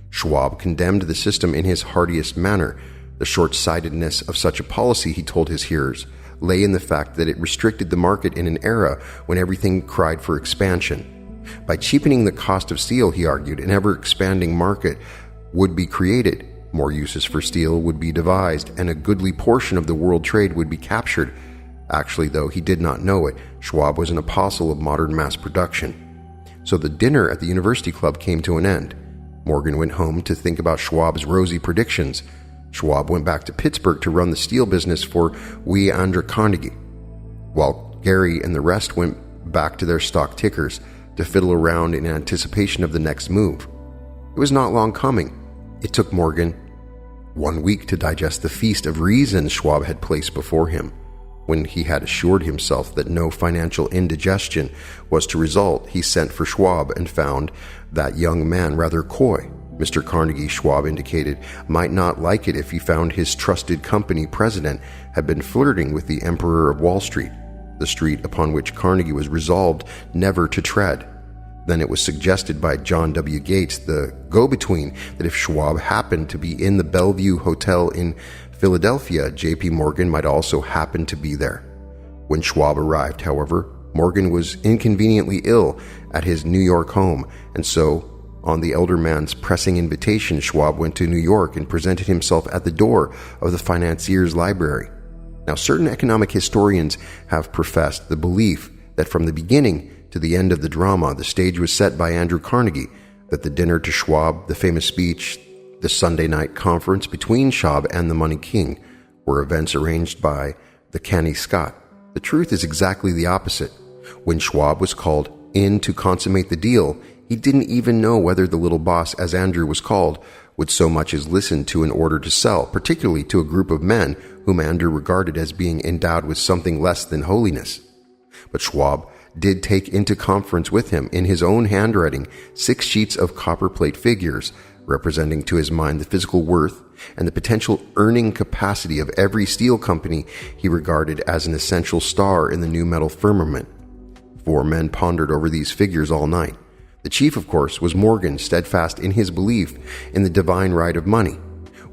Schwab condemned the system in his heartiest manner. The short-sightedness of such a policy, he told his hearers, lay in the fact that it restricted the market in an era when everything cried for expansion. By cheapening the cost of steel, he argued, an ever-expanding market would be created, more uses for steel would be devised, and a goodly portion of the world trade would be captured. Actually, though he did not know it, Schwab was an apostle of modern mass production. So the dinner at the University Club came to an end. Morgan went home to think about Schwab's rosy predictions. Schwab went back to Pittsburgh to run the steel business for Andrew Carnegie, while Gary and the rest went back to their stock tickers to fiddle around in anticipation of the next move. It was not long coming. It took Morgan 1 week to digest the feast of reason Schwab had placed before him. When he had assured himself that no financial indigestion was to result, he sent for Schwab and found that young man rather coy. Mr. Carnegie, Schwab indicated, might not like it if he found his trusted company president had been flirting with the Emperor of Wall Street, the street upon which Carnegie was resolved never to tread. Then it was suggested by John W. Gates, the go-between, that if Schwab happened to be in the Bellevue Hotel in Philadelphia, J.P. Morgan might also happen to be there. When Schwab arrived, however, Morgan was inconveniently ill at his New York home, and so, on the elder man's pressing invitation, Schwab went to New York and presented himself at the door of the financier's library. Now, certain economic historians have professed the belief that from the beginning to the end of the drama, the stage was set by Andrew Carnegie, that the dinner to Schwab, the famous speech, the Sunday night conference between Schwab and the Money King were events arranged by the canny Scot. The truth is exactly the opposite. When Schwab was called in to consummate the deal, he didn't even know whether the little boss, as Andrew was called, would so much as listen to an order to sell, particularly to a group of men whom Andrew regarded as being endowed with something less than holiness. But Schwab did take into conference with him, in his own handwriting, 6 sheets of copperplate figures, representing to his mind the physical worth and the potential earning capacity of every steel company he regarded as an essential star in the new metal firmament. 4 men pondered over these figures all night. The chief, of course, was Morgan, steadfast in his belief in the divine right of money.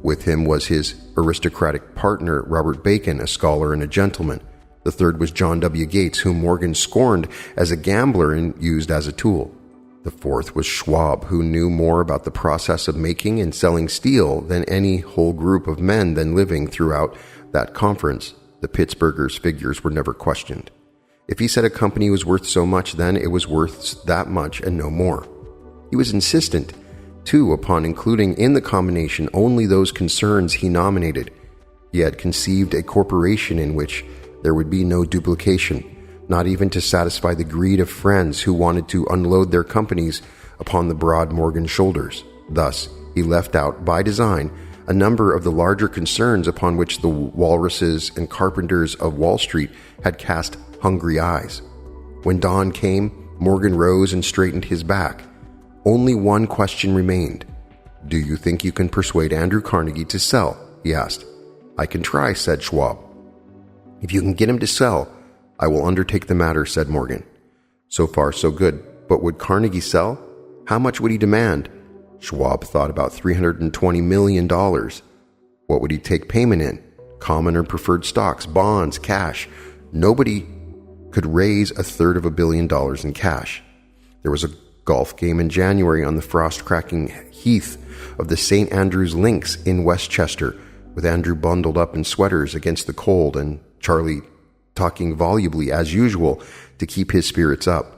With him was his aristocratic partner, Robert Bacon, a scholar and a gentleman. The third was John W. Gates, whom Morgan scorned as a gambler and used as a tool. The fourth was Schwab, who knew more about the process of making and selling steel than any whole group of men then living throughout that conference. The Pittsburghers' figures were never questioned. If he said a company was worth so much, then it was worth that much and no more. He was insistent, too, upon including in the combination only those concerns he nominated. He had conceived a corporation in which there would be no duplication, not even to satisfy the greed of friends who wanted to unload their companies upon the broad Morgan shoulders. Thus, he left out, by design, a number of the larger concerns upon which the walruses and carpenters of Wall Street had cast hungry eyes. When dawn came, Morgan rose and straightened his back. Only one question remained. "Do you think you can persuade Andrew Carnegie to sell?" he asked. "I can try," said Schwab. "If you can get him to sell, I will undertake the matter," said Morgan. So far, so good. But would Carnegie sell? How much would he demand? Schwab thought about $320 million. What would he take payment in? Common or preferred stocks, bonds, cash? Nobody could raise $350 million in cash. There was a golf game in January on the frost-cracking heath of the St. Andrew's Links in Westchester, with Andrew bundled up in sweaters against the cold and Charlie talking volubly as usual to keep his spirits up.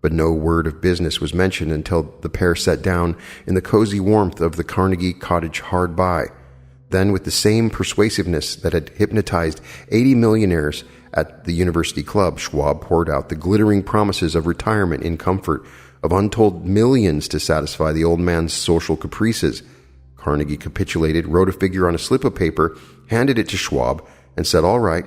but no word of business was mentioned until the pair sat down in the cozy warmth of the Carnegie cottage hard by. Then, with the same persuasiveness that had hypnotized 80 millionaires at the university club, Schwab poured out the glittering promises of retirement in comfort, of untold millions to satisfy the old man's social caprices. Carnegie capitulated, wrote a figure on a slip of paper, handed it to Schwab, and said, "All right,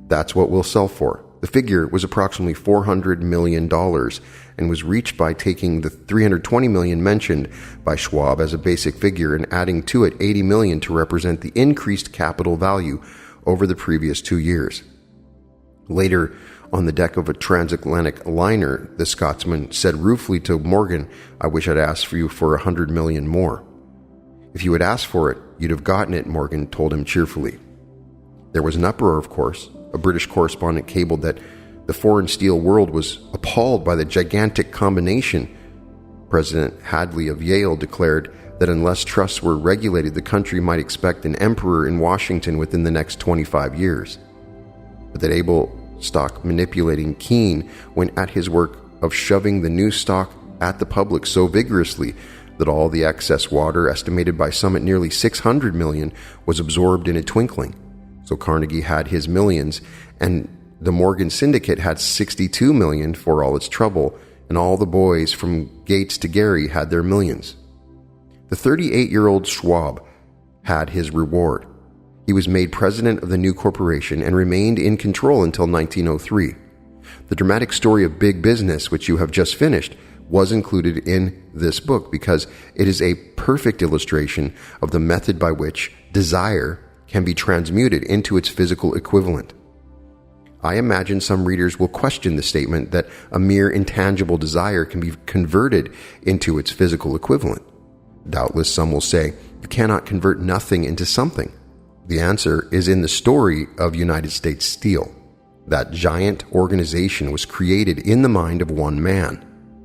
that's what we'll sell for." The figure was approximately $400 million and was reached by taking the $320 million mentioned by Schwab as a basic figure and adding to it $80 million to represent the increased capital value over the previous 2 years. Later, on the deck of a transatlantic liner, the Scotsman said ruefully to Morgan, "I wish I'd asked for you for $100 million more." "If you had asked for it, you'd have gotten it," Morgan told him cheerfully. There was an uproar, of course. A British correspondent cabled that the foreign steel world was appalled by the gigantic combination. President Hadley of Yale declared that unless trusts were regulated, the country might expect an emperor in Washington within the next 25 years. But that able stock manipulating Keene went at his work of shoving the new stock at the public so vigorously that all the excess water, estimated by some at nearly 600 million, was absorbed in a twinkling. So Carnegie had his millions, and the Morgan Syndicate had 62 million for all its trouble, and all the boys from Gates to Gary had their millions. The 38-year-old Schwab had his reward. He was made president of the new corporation and remained in control until 1903. The dramatic story of big business, which you have just finished, was included in this book because it is a perfect illustration of the method by which desire can be transmuted into its physical equivalent. I imagine some readers will question the statement that a mere intangible desire can be converted into its physical equivalent. Doubtless some will say, you cannot convert nothing into something. The answer is in the story of United States Steel. That giant organization was created in the mind of one man.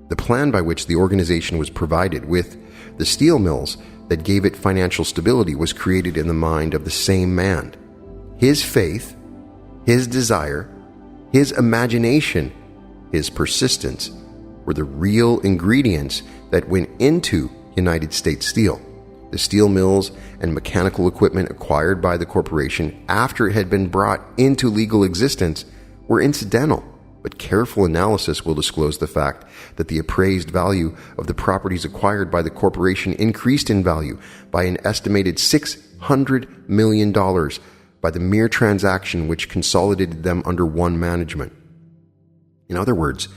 The plan by which the organization was provided with the steel mills that gave it financial stability was created in the mind of the same man. His faith, his desire, his imagination, his persistence were the real ingredients that went into United States Steel. The steel mills and mechanical equipment acquired by the corporation after it had been brought into legal existence were incidental, but careful analysis will disclose the fact that the appraised value of the properties acquired by the corporation increased in value by an estimated $600 million by the mere transaction which consolidated them under one management. In other words,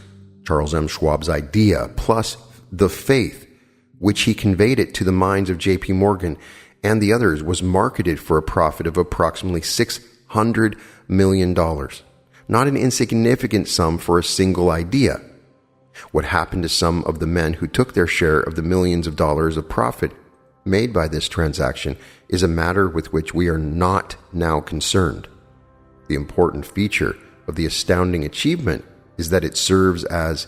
Charles M. Schwab's idea plus the faith which he conveyed it to the minds of J.P. Morgan and the others was marketed for a profit of approximately $600 million. Not an insignificant sum for a single idea. What happened to some of the men who took their share of the millions of dollars of profit made by this transaction is a matter with which we are not now concerned. The important feature of the astounding achievement is that it serves as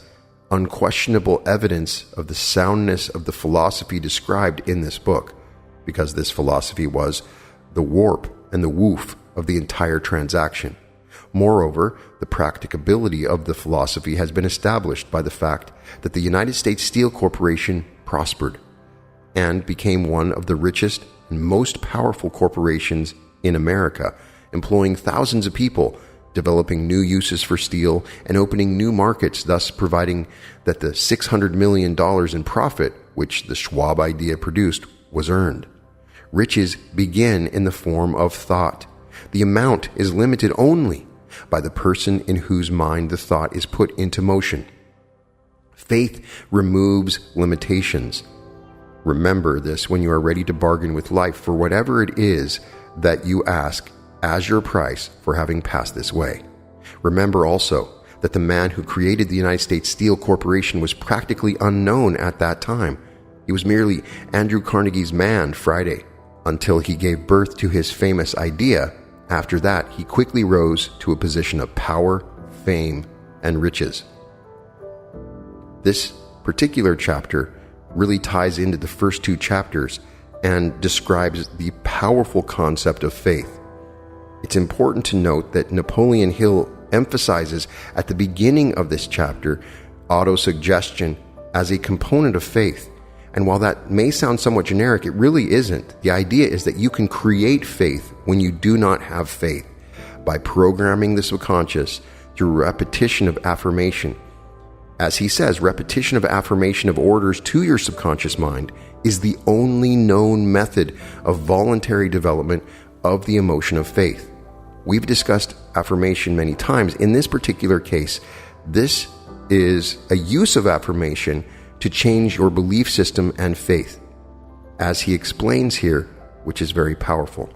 unquestionable evidence of the soundness of the philosophy described in this book, because this philosophy was the warp and the woof of the entire transaction. Moreover, the practicability of the philosophy has been established by the fact that the United States Steel Corporation prospered and became one of the richest and most powerful corporations in America, employing thousands of people, developing new uses for steel, and opening new markets, thus providing that the $600 million in profit, which the Schwab idea produced, was earned. Riches begin in the form of thought. The amount is limited only by the person in whose mind the thought is put into motion. Faith removes limitations. Remember this when you are ready to bargain with life for whatever it is that you ask as your price for having passed this way. Remember also that the man who created the United States Steel Corporation was practically unknown at that time. He was merely Andrew Carnegie's man Friday, until he gave birth to his famous idea. After that, he quickly rose to a position of power, fame, and riches. This particular chapter really ties into the first two chapters and describes the powerful concept of faith. It's important to note that Napoleon Hill emphasizes at the beginning of this chapter autosuggestion as a component of faith. And while that may sound somewhat generic, it really isn't. The idea is that you can create faith when you do not have faith by programming the subconscious through repetition of affirmation. As he says, repetition of affirmation of orders to your subconscious mind is the only known method of voluntary development of the emotion of faith. We've discussed affirmation many times. In this particular case, this is a use of affirmation to change your belief system and faith, as he explains here, which is very powerful.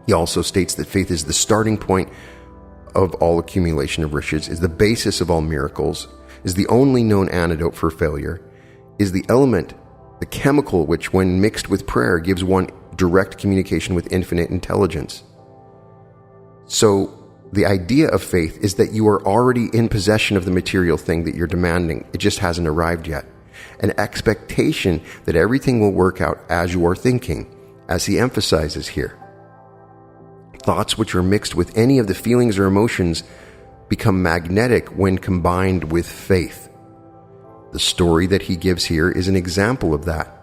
He also states that faith is the starting point of all accumulation of riches, is the basis of all miracles, is the only known antidote for failure, is the element, the chemical which, when mixed with prayer, gives one direct communication with infinite intelligence. So, the idea of faith is that you are already in possession of the material thing that you're demanding. It just hasn't arrived yet. An expectation that everything will work out as you are thinking, as he emphasizes here. Thoughts which are mixed with any of the feelings or emotions become magnetic when combined with faith. The story that he gives here is an example of that.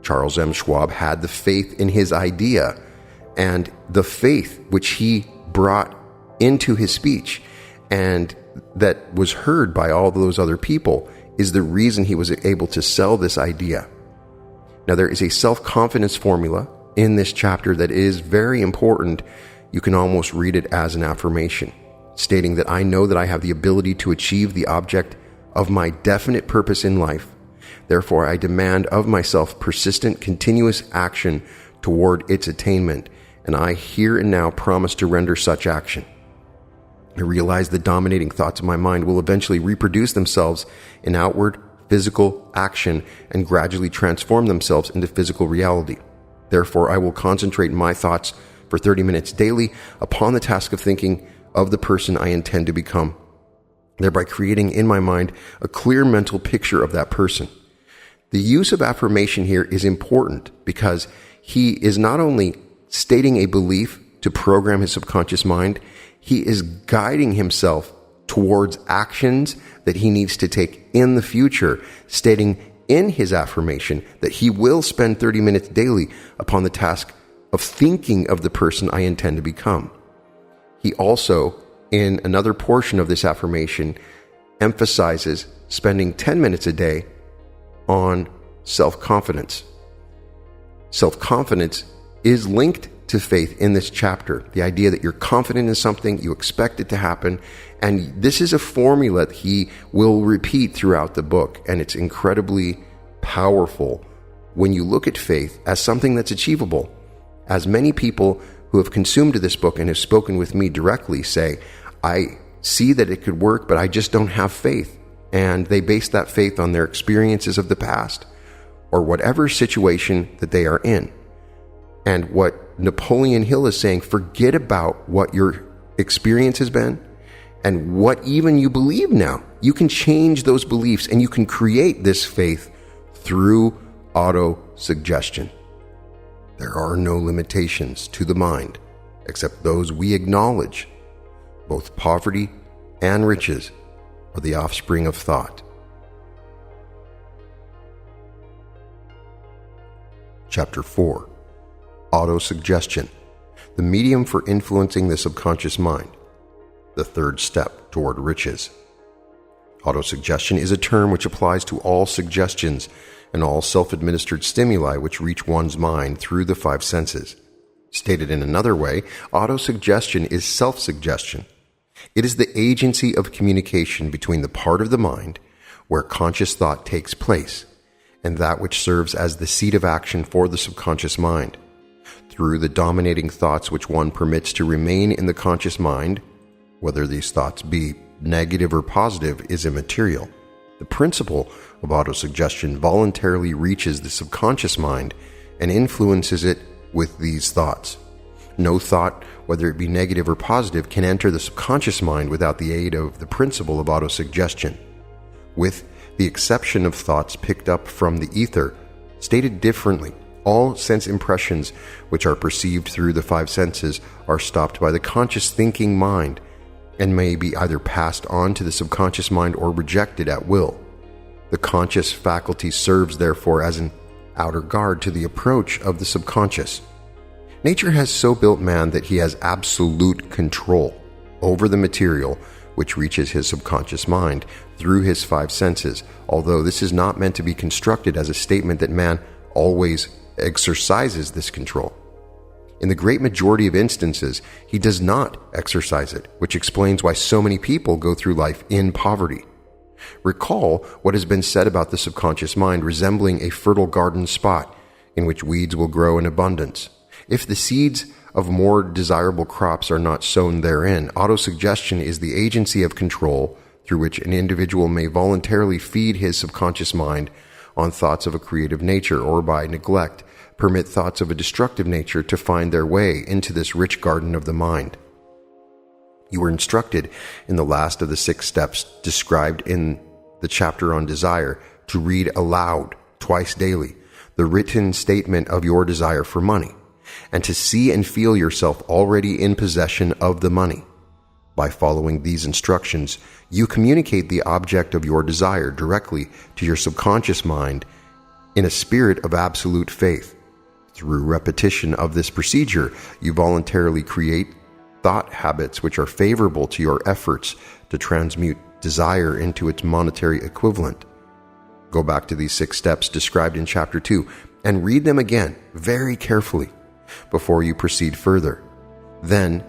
Charles M. Schwab had the faith in his idea, and the faith which he brought into his speech and that was heard by all those other people is the reason he was able to sell this idea. Now, there is a self-confidence formula in this chapter that is very important. You can almost read it as an affirmation, stating that I know that I have the ability to achieve the object of my definite purpose in life. Therefore, I demand of myself persistent, continuous action toward its attainment, and I here and now promise to render such action. I realize the dominating thoughts of my mind will eventually reproduce themselves in outward physical action and gradually transform themselves into physical reality. Therefore, I will concentrate my thoughts for 30 minutes daily upon the task of thinking of the person I intend to become, thereby creating in my mind a clear mental picture of that person. The use of affirmation here is important because he is not only stating a belief to program his subconscious mind, he is guiding himself towards actions that he needs to take in the future, stating in his affirmation that he will spend 30 minutes daily upon the task of thinking of the person I intend to become. He also, in another portion of this affirmation, emphasizes spending 10 minutes a day on self-confidence. Self-confidence is linked to faith in this chapter. The idea that you're confident in something, you expect it to happen, and this is a formula that he will repeat throughout the book, and it's incredibly powerful when you look at faith as something that's achievable. As many people who have consumed this book and have spoken with me directly say, I see that it could work, but I just don't have faith. And they base that faith on their experiences of the past or whatever situation that they are in. And what Napoleon Hill is saying, forget about what your experience has been and what even you believe now. You can change those beliefs and you can create this faith through auto-suggestion. There are no limitations to the mind except those we acknowledge. Both poverty and riches are the offspring of thought. Chapter 4. Autosuggestion, the medium for influencing the subconscious mind, the third step toward riches. Autosuggestion is a term which applies to all suggestions and all self-administered stimuli which reach one's mind through the five senses. Stated in another way, autosuggestion is self-suggestion. It is the agency of communication between the part of the mind where conscious thought takes place and that which serves as the seat of action for the subconscious mind. Through the dominating thoughts which one permits to remain in the conscious mind, whether these thoughts be negative or positive is immaterial. The principle of autosuggestion voluntarily reaches the subconscious mind and influences it with these thoughts. No thought, whether it be negative or positive, can enter the subconscious mind without the aid of the principle of autosuggestion. With the exception of thoughts picked up from the ether, stated differently, all sense impressions which are perceived through the five senses are stopped by the conscious thinking mind and may be either passed on to the subconscious mind or rejected at will. The conscious faculty serves, therefore, as an outer guard to the approach of the subconscious. Nature has so built man that he has absolute control over the material which reaches his subconscious mind through his five senses, although this is not meant to be constructed as a statement that man always exercises this control. In the great majority of instances, he does not exercise it, which explains why so many people go through life in poverty. Recall what has been said about the subconscious mind resembling a fertile garden spot in which weeds will grow in abundance. If the seeds of more desirable crops are not sown therein, autosuggestion is the agency of control through which an individual may voluntarily feed his subconscious mind on thoughts of a creative nature, or by neglect, permit thoughts of a destructive nature to find their way into this rich garden of the mind. You were instructed in the last of the 6 steps described in the chapter on desire to read aloud twice daily the written statement of your desire for money, and to see and feel yourself already in possession of the money. By following these instructions, you communicate the object of your desire directly to your subconscious mind in a spirit of absolute faith. Through repetition of this procedure, you voluntarily create thought habits which are favorable to your efforts to transmute desire into its monetary equivalent. Go back to these 6 steps described in Chapter 2 and read them again very carefully before you proceed further. Then,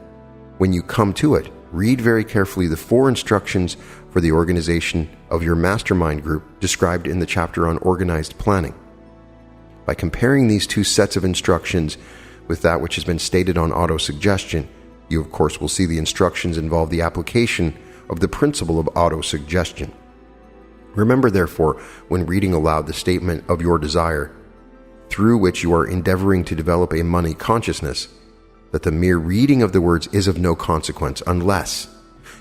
when you come to it, read very carefully the 4 instructions for the organization of your mastermind group described in the chapter on organized planning. By comparing these 2 sets of instructions with that which has been stated on autosuggestion, you of course will see the instructions involve the application of the principle of autosuggestion. Remember, therefore, when reading aloud the statement of your desire, through which you are endeavoring to develop a money consciousness, that the mere reading of the words is of no consequence unless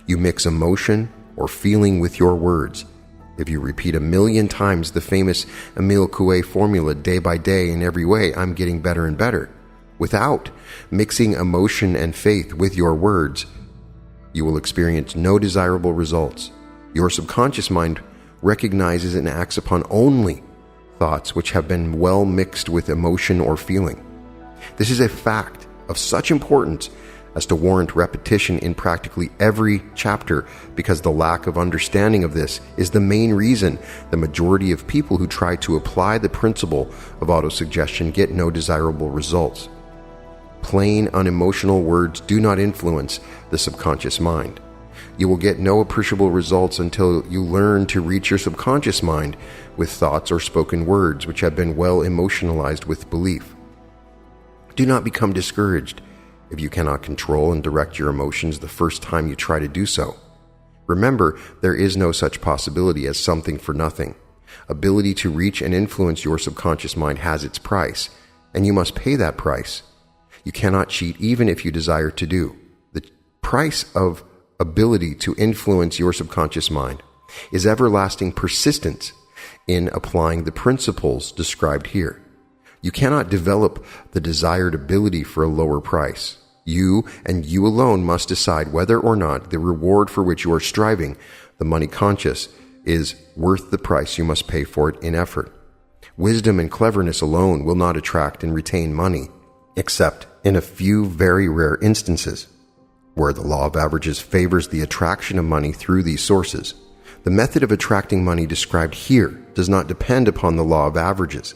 you mix emotion or feeling with your words. If you repeat 1,000,000 times the famous Emile Coué formula, day by day, in every way, I'm getting better and better, without mixing emotion and faith with your words, you will experience no desirable results. Your subconscious mind recognizes and acts upon only thoughts which have been well mixed with emotion or feeling. This is a fact of such importance as to warrant repetition in practically every chapter, because the lack of understanding of this is the main reason the majority of people who try to apply the principle of autosuggestion get no desirable results. Plain, unemotional words do not influence the subconscious mind. You will get no appreciable results until you learn to reach your subconscious mind with thoughts or spoken words which have been well emotionalized with belief. Do not become discouraged if you cannot control and direct your emotions the first time you try to do so. Remember, there is no such possibility as something for nothing. Ability to reach and influence your subconscious mind has its price, and you must pay that price. You cannot cheat even if you desire to do. The price of ability to influence your subconscious mind is everlasting persistence in applying the principles described here. You cannot develop the desired ability for a lower price. You and you alone must decide whether or not the reward for which you are striving, the money conscious, is worth the price you must pay for it in effort. Wisdom and cleverness alone will not attract and retain money, except in a few very rare instances, where the law of averages favors the attraction of money through these sources. The method of attracting money described here does not depend upon the law of averages.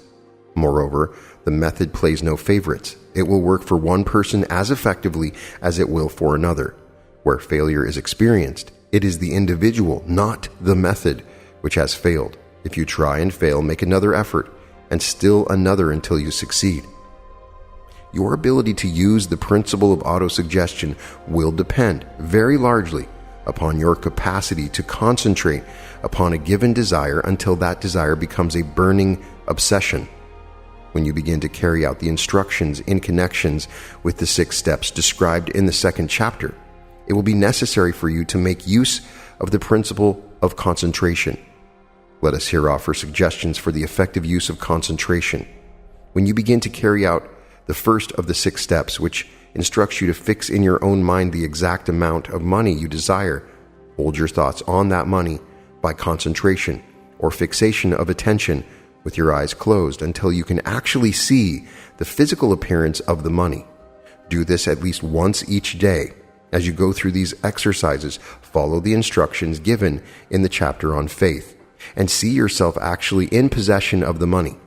Moreover, the method plays no favorites. It will work for one person as effectively as it will for another. Where failure is experienced, it is the individual, not the method, which has failed. If you try and fail, make another effort, and still another until you succeed. Your ability to use the principle of autosuggestion will depend very largely upon your capacity to concentrate upon a given desire until that desire becomes a burning obsession. When you begin to carry out the instructions in connections with the 6 steps described in the 2nd chapter, it will be necessary for you to make use of the principle of concentration. Let us here offer suggestions for the effective use of concentration. When you begin to carry out the first of the 6 steps, which instructs you to fix in your own mind the exact amount of money you desire. Hold your thoughts on that money by concentration or fixation of attention with your eyes closed until you can actually see the physical appearance of the money. Do this at least once each day. As you go through these exercises, follow the instructions given in the chapter on faith and see yourself actually in possession of the money.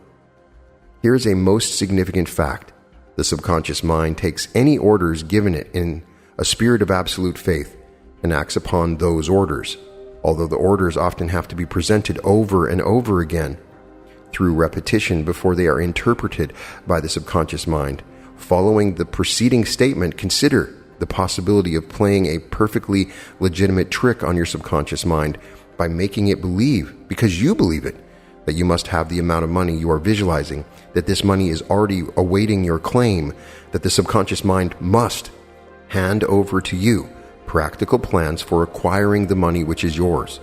Here is a most significant fact. The subconscious mind takes any orders given it in a spirit of absolute faith and acts upon those orders, although the orders often have to be presented over and over again through repetition before they are interpreted by the subconscious mind. Following the preceding statement, consider the possibility of playing a perfectly legitimate trick on your subconscious mind by making it believe, because you believe it, that you must have the amount of money you are visualizing, that this money is already awaiting your claim, that the subconscious mind must hand over to you practical plans for acquiring the money which is yours.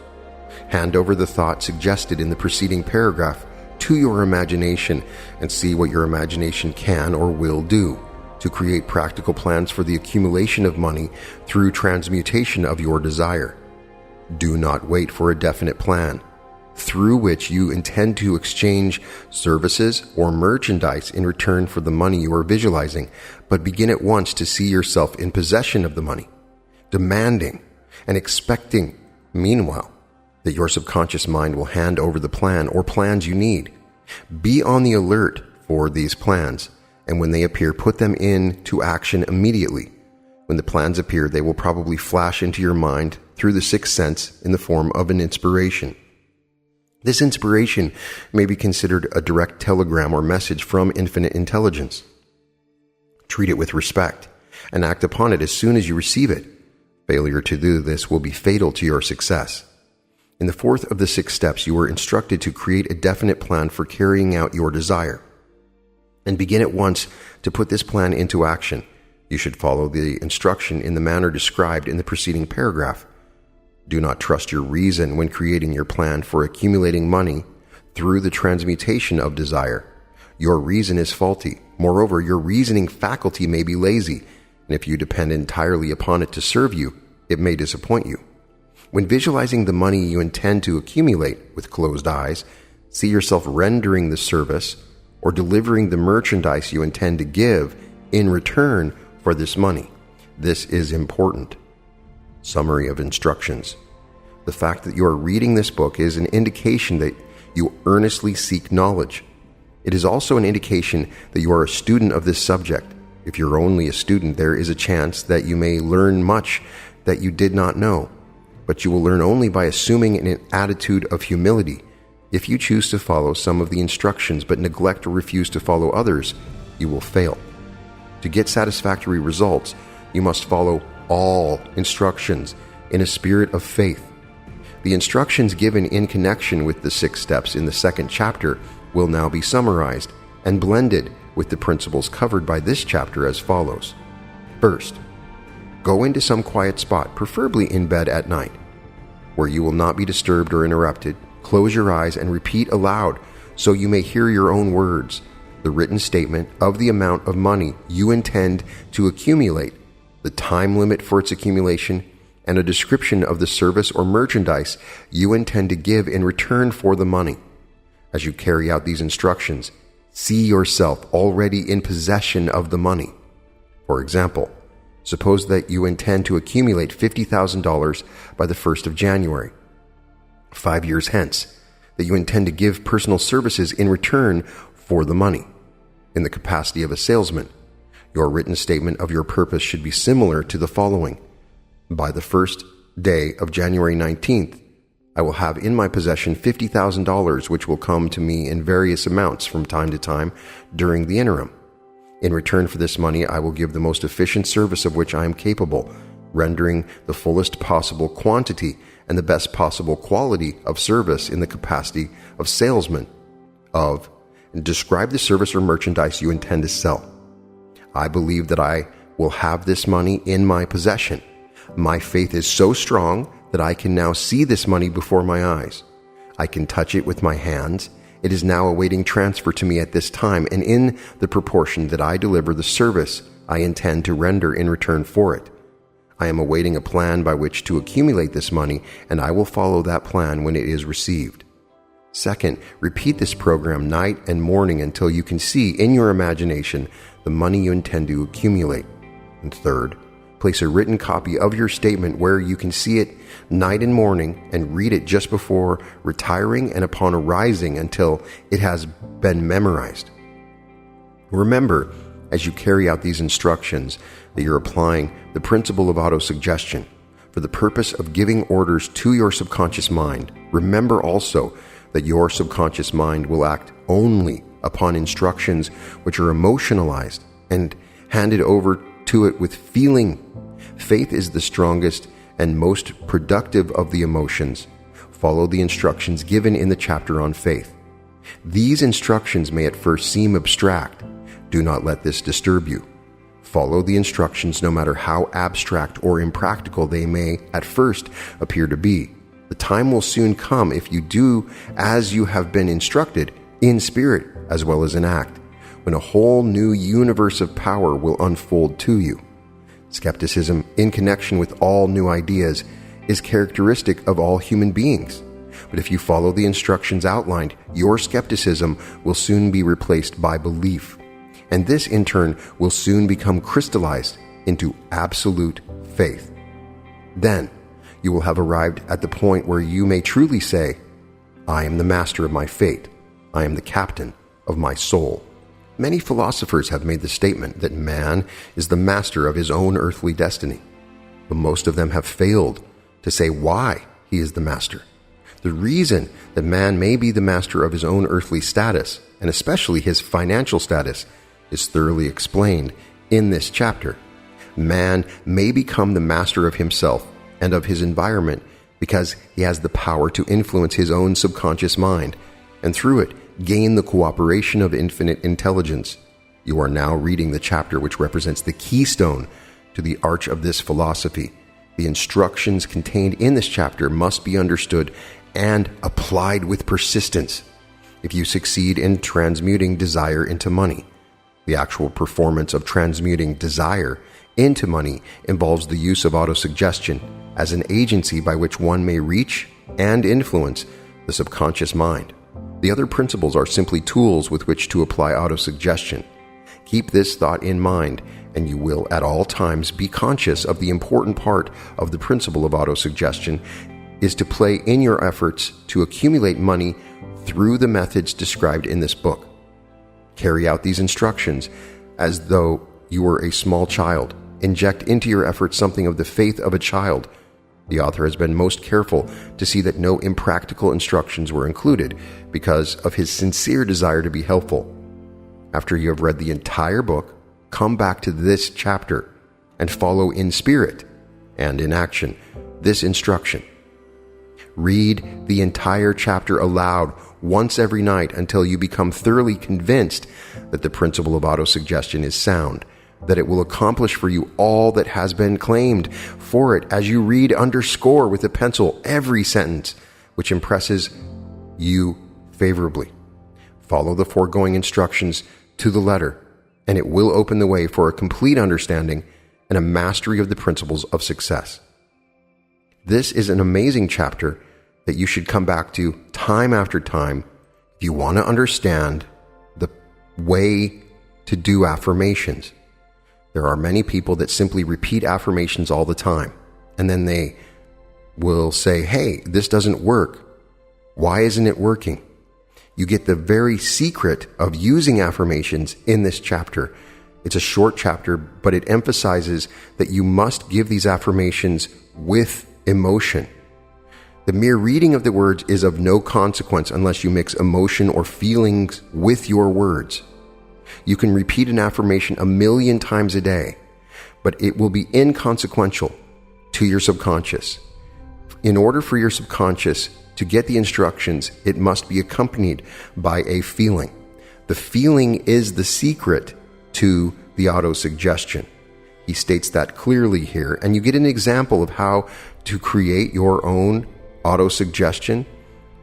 Hand over the thought suggested in the preceding paragraph to your imagination and see what your imagination can or will do to create practical plans for the accumulation of money through transmutation of your desire. Do not wait for a definite plan through which you intend to exchange services or merchandise in return for the money you are visualizing, but begin at once to see yourself in possession of the money, demanding and expecting, meanwhile, that your subconscious mind will hand over the plan or plans you need. Be on the alert for these plans, and when they appear, put them into action immediately. When the plans appear, they will probably flash into your mind through the sixth sense in the form of an inspiration. This inspiration may be considered a direct telegram or message from infinite intelligence. Treat it with respect and act upon it as soon as you receive it. Failure to do this will be fatal to your success. In the fourth of the 6 steps, you are instructed to create a definite plan for carrying out your desire and begin at once to put this plan into action. You should follow the instruction in the manner described in the preceding paragraph. Do not trust your reason when creating your plan for accumulating money through the transmutation of desire. Your reason is faulty. Moreover, your reasoning faculty may be lazy, and if you depend entirely upon it to serve you, it may disappoint you. When visualizing the money you intend to accumulate with closed eyes, see yourself rendering the service or delivering the merchandise you intend to give in return for this money. This is important. Summary of instructions. The fact that you are reading this book is an indication that you earnestly seek knowledge. It is also an indication that you are a student of this subject. If you're only a student, there is a chance that you may learn much that you did not know, but you will learn only by assuming an attitude of humility. If you choose to follow some of the instructions but neglect or refuse to follow others, you will fail. To get satisfactory results, you must follow all instructions in a spirit of faith. The instructions given in connection with the 6 steps in the 2nd chapter will now be summarized and blended with the principles covered by this chapter as follows. First, go into some quiet spot, preferably in bed at night, where you will not be disturbed or interrupted. Close your eyes and repeat aloud so you may hear your own words the written statement of the amount of money you intend to accumulate, the time limit for its accumulation, and a description of the service or merchandise you intend to give in return for the money. As you carry out these instructions, see yourself already in possession of the money. For example, suppose that you intend to accumulate $50,000 by the 1st of January. 5 years hence, that you intend to give personal services in return for the money. In the capacity of a salesman, your written statement of your purpose should be similar to the following. By the 1st day of January 19th, I will have in my possession $50,000, which will come to me in various amounts from time to time during the interim. In return for this money, I will give the most efficient service of which I am capable, rendering the fullest possible quantity and the best possible quality of service in the capacity of salesman and describe the service or merchandise you intend to sell. I believe that I will have this money in my possession. My faith is so strong that I can now see this money before my eyes. I can touch it with my hands. It is now awaiting transfer to me at this time, and in the proportion that I deliver the service I intend to render in return for it. I am awaiting a plan by which to accumulate this money, and I will follow that plan when it is received. Second, repeat this program night and morning until you can see in your imagination the money you intend to accumulate. And third, place a written copy of your statement where you can see it night and morning and read it just before retiring and upon arising until it has been memorized. Remember, as you carry out these instructions, that you're applying the principle of autosuggestion for the purpose of giving orders to your subconscious mind. Remember also that your subconscious mind will act only upon instructions which are emotionalized and handed over to it with feeling. Faith is the strongest and most productive of the emotions. Follow the instructions given in the chapter on faith. These instructions may at first seem abstract. Do not let this disturb you. Follow the instructions no matter how abstract or impractical they may at first appear to be. The time will soon come if you do as you have been instructed, in spirit as well as in act, when a whole new universe of power will unfold to you. Skepticism in connection with all new ideas is characteristic of all human beings. But if you follow the instructions outlined, your skepticism will soon be replaced by belief. And this in turn will soon become crystallized into absolute faith. Then you will have arrived at the point where you may truly say, I am the master of my fate. I am the captain of my soul. Many philosophers have made the statement that man is the master of his own earthly destiny, but most of them have failed to say why he is the master. The reason that man may be the master of his own earthly status, and especially his financial status, is thoroughly explained in this chapter. Man may become the master of himself and of his environment because he has the power to influence his own subconscious mind, and through it gain the cooperation of infinite intelligence. You are now reading the chapter which represents the keystone to the arch of this philosophy. The instructions contained in this chapter must be understood and applied with persistence if you succeed in transmuting desire into money. The actual performance of transmuting desire into money involves the use of autosuggestion as an agency by which one may reach and influence the subconscious mind. The other principles are simply tools with which to apply autosuggestion. Keep this thought in mind, and you will at all times be conscious of the important part of the principle of autosuggestion is to play in your efforts to accumulate money through the methods described in this book. Carry out these instructions as though you were a small child. Inject into your efforts something of the faith of a child. The author has been most careful to see that no impractical instructions were included because of his sincere desire to be helpful. After you have read the entire book, come back to this chapter and follow in spirit and in action this instruction. Read the entire chapter aloud once every night until you become thoroughly convinced that the principle of autosuggestion is sound, that it will accomplish for you all that has been claimed for it as you read, underscore with a pencil every sentence which impresses you favorably. Follow the foregoing instructions to the letter, and it will open the way for a complete understanding and a mastery of the principles of success. This is an amazing chapter that you should come back to time after time if you want to understand the way to do affirmations. There are many people that simply repeat affirmations all the time, and then they will say, hey, this doesn't work. Why isn't it working? You get the very secret of using affirmations in this chapter. It's a short chapter, but it emphasizes that you must give these affirmations with emotion. The mere reading of the words is of no consequence unless you mix emotion or feelings with your words. You can repeat an affirmation 1,000,000 times a day, but it will be inconsequential to your subconscious. In order for your subconscious to get the instructions, it must be accompanied by a feeling. The feeling is the secret to the autosuggestion. He states that clearly here, and you get an example of how to create your own autosuggestion,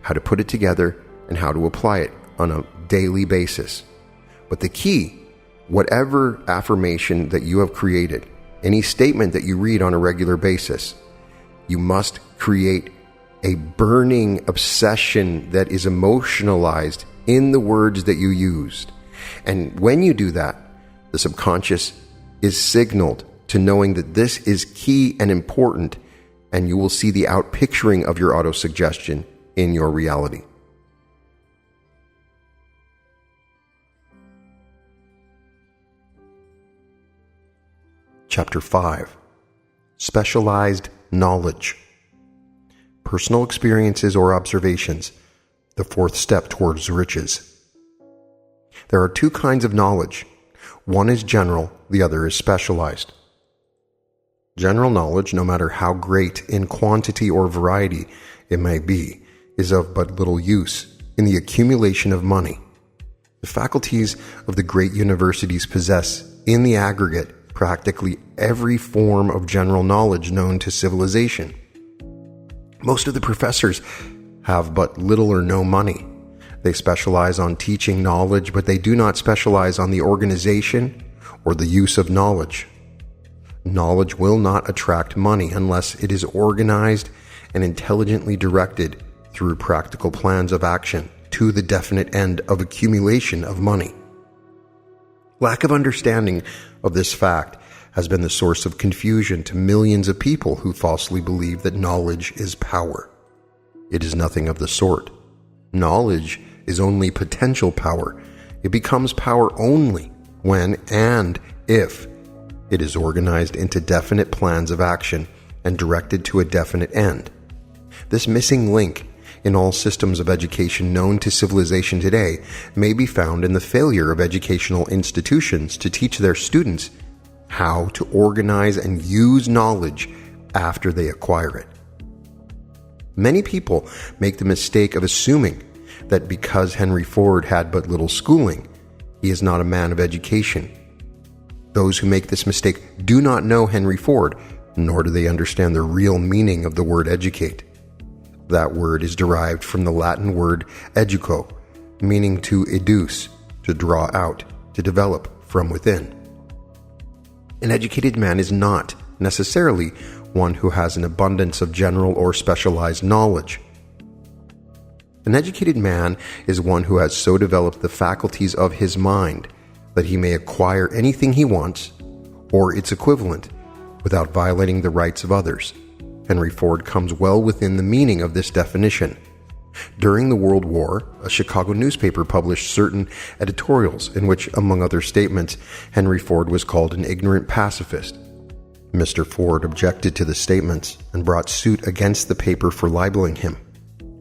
how to put it together, and how to apply it on a daily basis. But the key Whatever affirmation that you have created, any statement that you read on a regular basis, you must create a burning obsession that is emotionalized in the words that you used. And when you do that, the subconscious is signaled to knowing that this is key and important, and you will see the outpicturing of your autosuggestion in your reality. Chapter 5. Specialized Knowledge. Personal experiences or observations, the fourth step towards riches. There are two kinds of knowledge. One is general, the other is specialized. General knowledge, no matter how great in quantity or variety it may be, is of but little use in the accumulation of money. The faculties of the great universities possess, in the aggregate, practically every form of general knowledge known to civilization. Most of the professors have but little or no money. They specialize on teaching knowledge, but they do not specialize on the organization or the use of knowledge. Knowledge will not attract money unless it is organized and intelligently directed through practical plans of action to the definite end of accumulation of money. Lack of understanding of this fact has been the source of confusion to millions of people who falsely believe that knowledge is power. It is nothing of the sort. Knowledge is only potential power. It becomes power only when and if it is organized into definite plans of action and directed to a definite end. This missing link in all systems of education known to civilization today may be found in the failure of educational institutions to teach their students how to organize and use knowledge after they acquire it. Many people make the mistake of assuming that because Henry Ford had but little schooling, he is not a man of education. Those who make this mistake do not know Henry Ford, nor do they understand the real meaning of the word educate. That word is derived from the Latin word educo, meaning to educe, to draw out, to develop from within. An educated man is not necessarily one who has an abundance of general or specialized knowledge. An educated man is one who has so developed the faculties of his mind that he may acquire anything he wants, or its equivalent, without violating the rights of others. Henry Ford comes well within the meaning of this definition. During the World War, a Chicago newspaper published certain editorials in which, among other statements, Henry Ford was called an ignorant pacifist. Mr. Ford objected to the statements and brought suit against the paper for libeling him.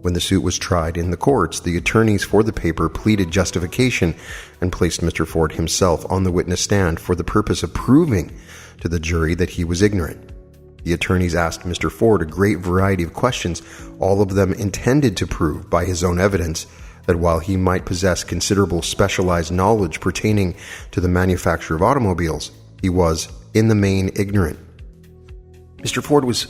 When the suit was tried in the courts, the attorneys for the paper pleaded justification and placed Mr. Ford himself on the witness stand for the purpose of proving to the jury that he was ignorant. The attorneys asked Mr. Ford a great variety of questions, all of them intended to prove by his own evidence that while he might possess considerable specialized knowledge pertaining to the manufacture of automobiles, he was, in the main, ignorant. Mr. Ford was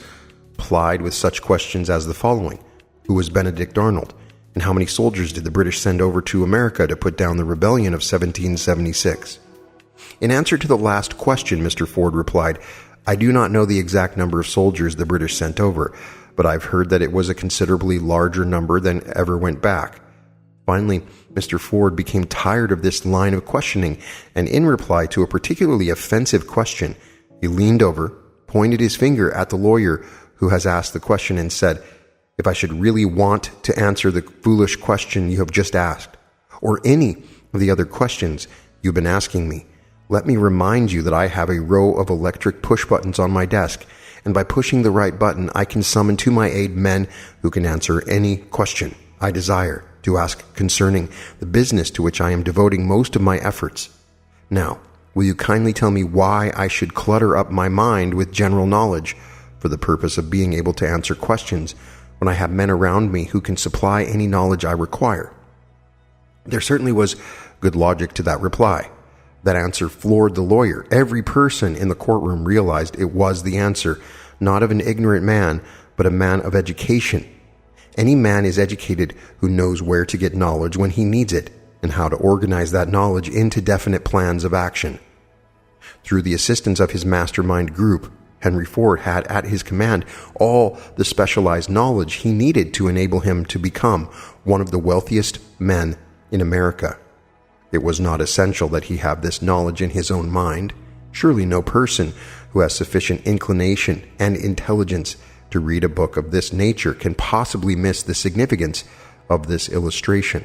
plied with such questions as the following. Who was Benedict Arnold? And how many soldiers did the British send over to America to put down the rebellion of 1776? In answer to the last question, Mr. Ford replied, I do not know the exact number of soldiers the British sent over, but I've heard that it was a considerably larger number than ever went back. Finally, Mr. Ford became tired of this line of questioning, and in reply to a particularly offensive question, he leaned over, pointed his finger at the lawyer who has asked the question, and said, If I should really want to answer the foolish question you have just asked, or any of the other questions you've been asking me, let me remind you that I have a row of electric push buttons on my desk, and by pushing the right button, I can summon to my aid men who can answer any question I desire to ask concerning the business to which I am devoting most of my efforts. Now, will you kindly tell me why I should clutter up my mind with general knowledge for the purpose of being able to answer questions when I have men around me who can supply any knowledge I require? There certainly was good logic to that reply. That answer floored the lawyer. Every person in the courtroom realized it was the answer, not of an ignorant man, but a man of education. Any man is educated who knows where to get knowledge when he needs it, and how to organize that knowledge into definite plans of action. Through the assistance of his mastermind group, Henry Ford had at his command all the specialized knowledge he needed to enable him to become one of the wealthiest men in America. It was not essential that he have this knowledge in his own mind. Surely no person who has sufficient inclination and intelligence to read a book of this nature can possibly miss the significance of this illustration.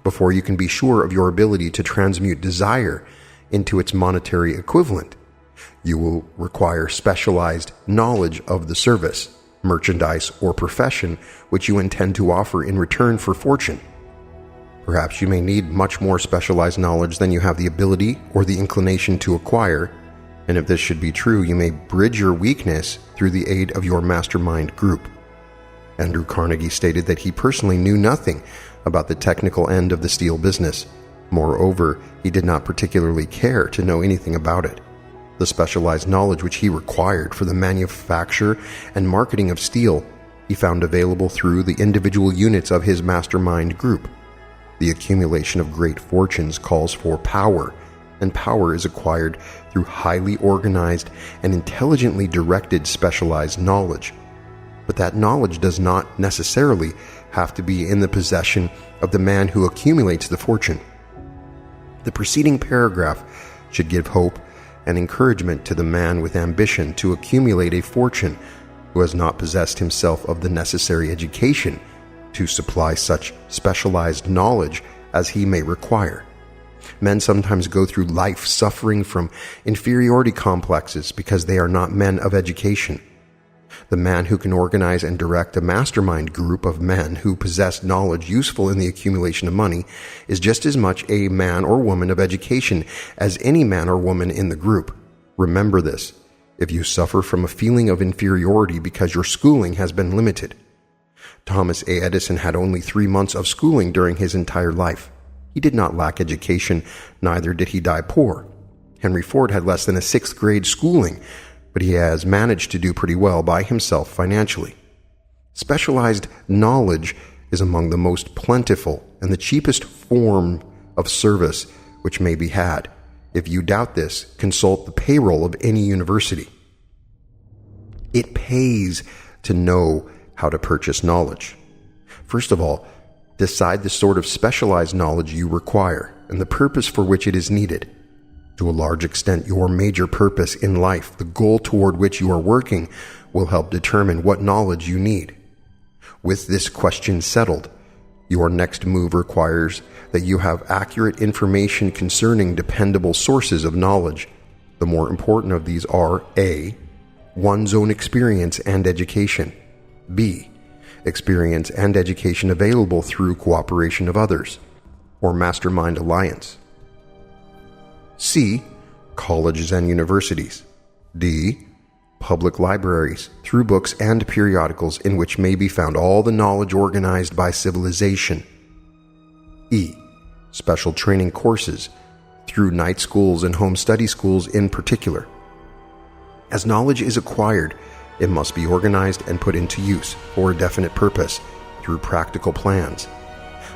Before you can be sure of your ability to transmute desire into its monetary equivalent, you will require specialized knowledge of the service, merchandise, or profession which you intend to offer in return for fortune. Perhaps you may need much more specialized knowledge than you have the ability or the inclination to acquire, and if this should be true, you may bridge your weakness through the aid of your mastermind group. Andrew Carnegie stated that he personally knew nothing about the technical end of the steel business. Moreover, he did not particularly care to know anything about it. The specialized knowledge which he required for the manufacture and marketing of steel he found available through the individual units of his mastermind group. The accumulation of great fortunes calls for power, and power is acquired through highly organized and intelligently directed specialized knowledge. But that knowledge does not necessarily have to be in the possession of the man who accumulates the fortune. The preceding paragraph should give hope and encouragement to the man with ambition to accumulate a fortune who has not possessed himself of the necessary education to supply such specialized knowledge as he may require. Men sometimes go through life suffering from inferiority complexes because they are not men of education. The man who can organize and direct a mastermind group of men who possess knowledge useful in the accumulation of money is just as much a man or woman of education as any man or woman in the group. Remember this, if you suffer from a feeling of inferiority because your schooling has been limited. Thomas A. Edison had only 3 months of schooling during his entire life. He did not lack education, neither did he die poor. Henry Ford had less than a 6th grade schooling, but he has managed to do pretty well by himself financially. Specialized knowledge is among the most plentiful and the cheapest form of service which may be had. If you doubt this, consult the payroll of any university. It pays to know how to purchase knowledge. First of all, decide the sort of specialized knowledge you require and the purpose for which it is needed. To a large extent, your major purpose in life, the goal toward which you are working, will help determine what knowledge you need. With this question settled, your next move requires that you have accurate information concerning dependable sources of knowledge. The more important of these are A. One's own experience and education. B. Experience and education available through cooperation of others, or mastermind alliance. C. Colleges and universities. D. Public libraries, through books and periodicals in which may be found all the knowledge organized by civilization. E. Special training courses, through night schools and home study schools in particular. As knowledge is acquired, it must be organized and put into use for a definite purpose through practical plans.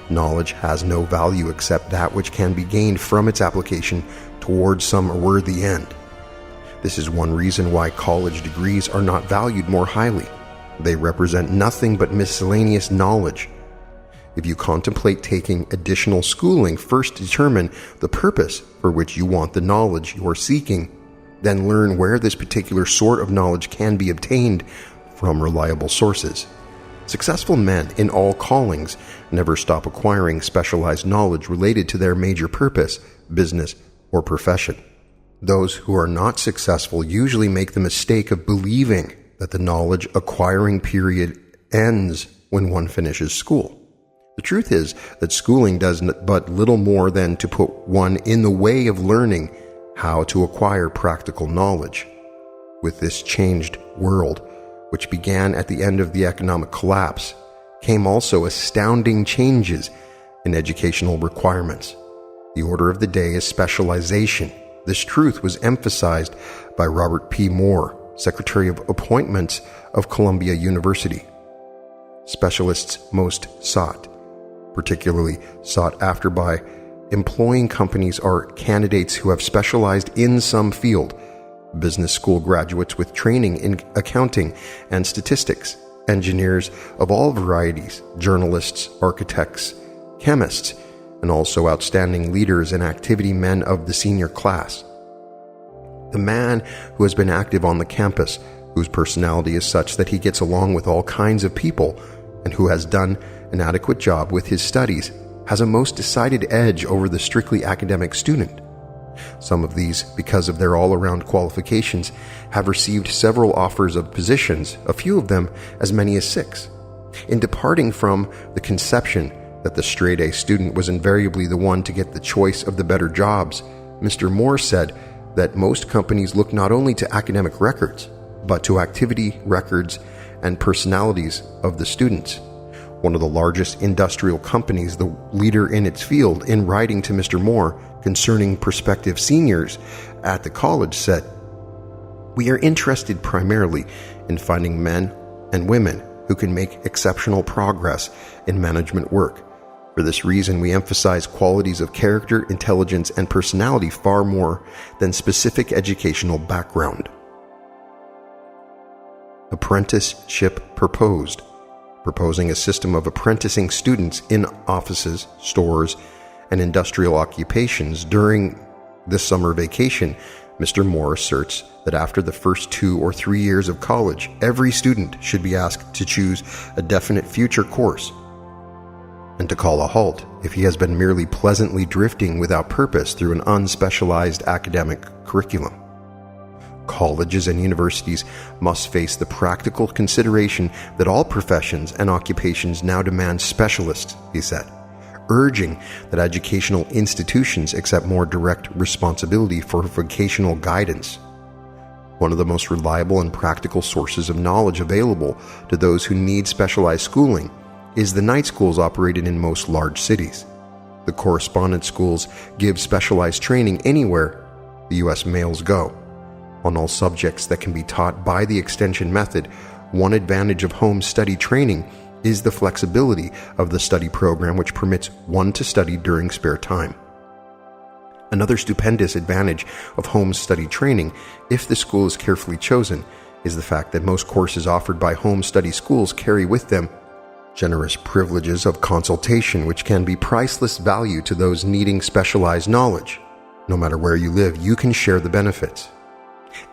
Knowledge has no value except that which can be gained from its application towards some worthy end. This is one reason why college degrees are not valued more highly. They represent nothing but miscellaneous knowledge. If you contemplate taking additional schooling, first determine the purpose for which you want the knowledge you are seeking. Then learn where this particular sort of knowledge can be obtained from reliable sources. Successful men in all callings never stop acquiring specialized knowledge related to their major purpose, business, or profession. Those who are not successful usually make the mistake of believing that the knowledge acquiring period ends when one finishes school. The truth is that schooling does but little more than to put one in the way of learning how to acquire practical knowledge. With this changed world, which began at the end of the economic collapse, came also astounding changes in educational requirements. The order of the day is specialization. This truth was emphasized by Robert P. Moore, Secretary of Appointments of Columbia University. Specialists most sought. Particularly sought after by employing companies are candidates who have specialized in some field, business school graduates with training in accounting and statistics, engineers of all varieties, journalists, architects, chemists, and also outstanding leaders and activity men of the senior class. The man who has been active on the campus, whose personality is such that he gets along with all kinds of people, and who has done an adequate job with his studies, has a most decided edge over the strictly academic student. Some of these, because of their all-around qualifications, have received several offers of positions, a few of them as many as 6. In departing from the conception that the straight-A student was invariably the one to get the choice of the better jobs, Mr. Moore said that most companies look not only to academic records, but to activity records and personalities of the students. One of the largest industrial companies, the leader in its field, in writing to Mr. Moore concerning prospective seniors at the college, said, "We are interested primarily in finding men and women who can make exceptional progress in management work. For this reason, we emphasize qualities of character, intelligence, and personality far more than specific educational background." Apprenticeship proposed. Proposing a system of apprenticing students in offices, stores, and industrial occupations during the summer vacation, Mr. Moore asserts that after the first 2 or 3 years of college, every student should be asked to choose a definite future course and to call a halt if he has been merely pleasantly drifting without purpose through an unspecialized academic curriculum. Colleges and universities must face the practical consideration that all professions and occupations now demand specialists, he said, urging that educational institutions accept more direct responsibility for vocational guidance. One of the most reliable and practical sources of knowledge available to those who need specialized schooling is the night schools operated in most large cities. The correspondence schools give specialized training anywhere the U.S. males go, on all subjects that can be taught by the extension method. One advantage of home study training is the flexibility of the study program, which permits one to study during spare time. Another stupendous advantage of home study training, if the school is carefully chosen, is the fact that most courses offered by home study schools carry with them generous privileges of consultation, which can be priceless value to those needing specialized knowledge. No matter where you live, you can share the benefits.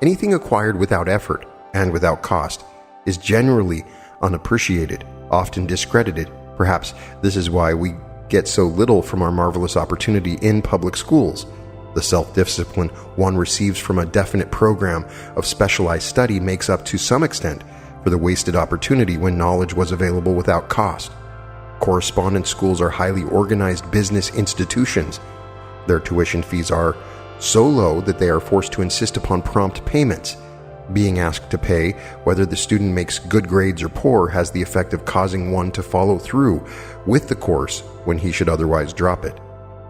Anything acquired without effort and without cost is generally unappreciated, often discredited. Perhaps this is why we get so little from our marvelous opportunity in public schools. The self-discipline one receives from a definite program of specialized study makes up to some extent for the wasted opportunity when knowledge was available without cost. Correspondence schools are highly organized business institutions. Their tuition fees are so low that they are forced to insist upon prompt payments. Being asked to pay, whether the student makes good grades or poor, has the effect of causing one to follow through with the course when he should otherwise drop it.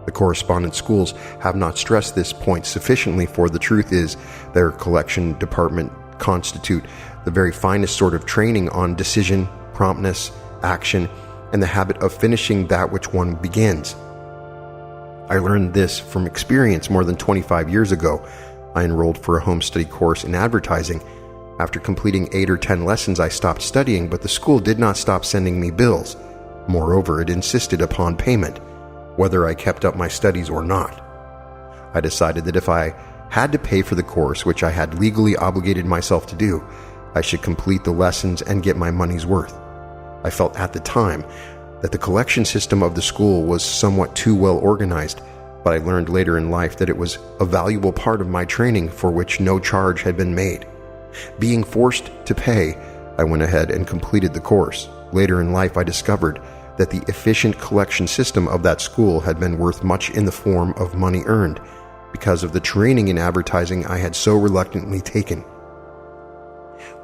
The correspondence schools have not stressed this point sufficiently, for the truth is their collection department constitute the very finest sort of training on decision, promptness, action, and the habit of finishing that which one begins. I learned this from experience more than 25 years ago. I enrolled for a home study course in advertising. After completing 8 or 10 lessons, I stopped studying, but the school did not stop sending me bills. Moreover, it insisted upon payment, whether I kept up my studies or not. I decided that if I had to pay for the course, which I had legally obligated myself to do, I should complete the lessons and get my money's worth. I felt at the time that the collection system of the school was somewhat too well organized, but I learned later in life that it was a valuable part of my training for which no charge had been made. Being forced to pay, I went ahead and completed the course. Later in life, I discovered that the efficient collection system of that school had been worth much in the form of money earned because of the training in advertising I had so reluctantly taken.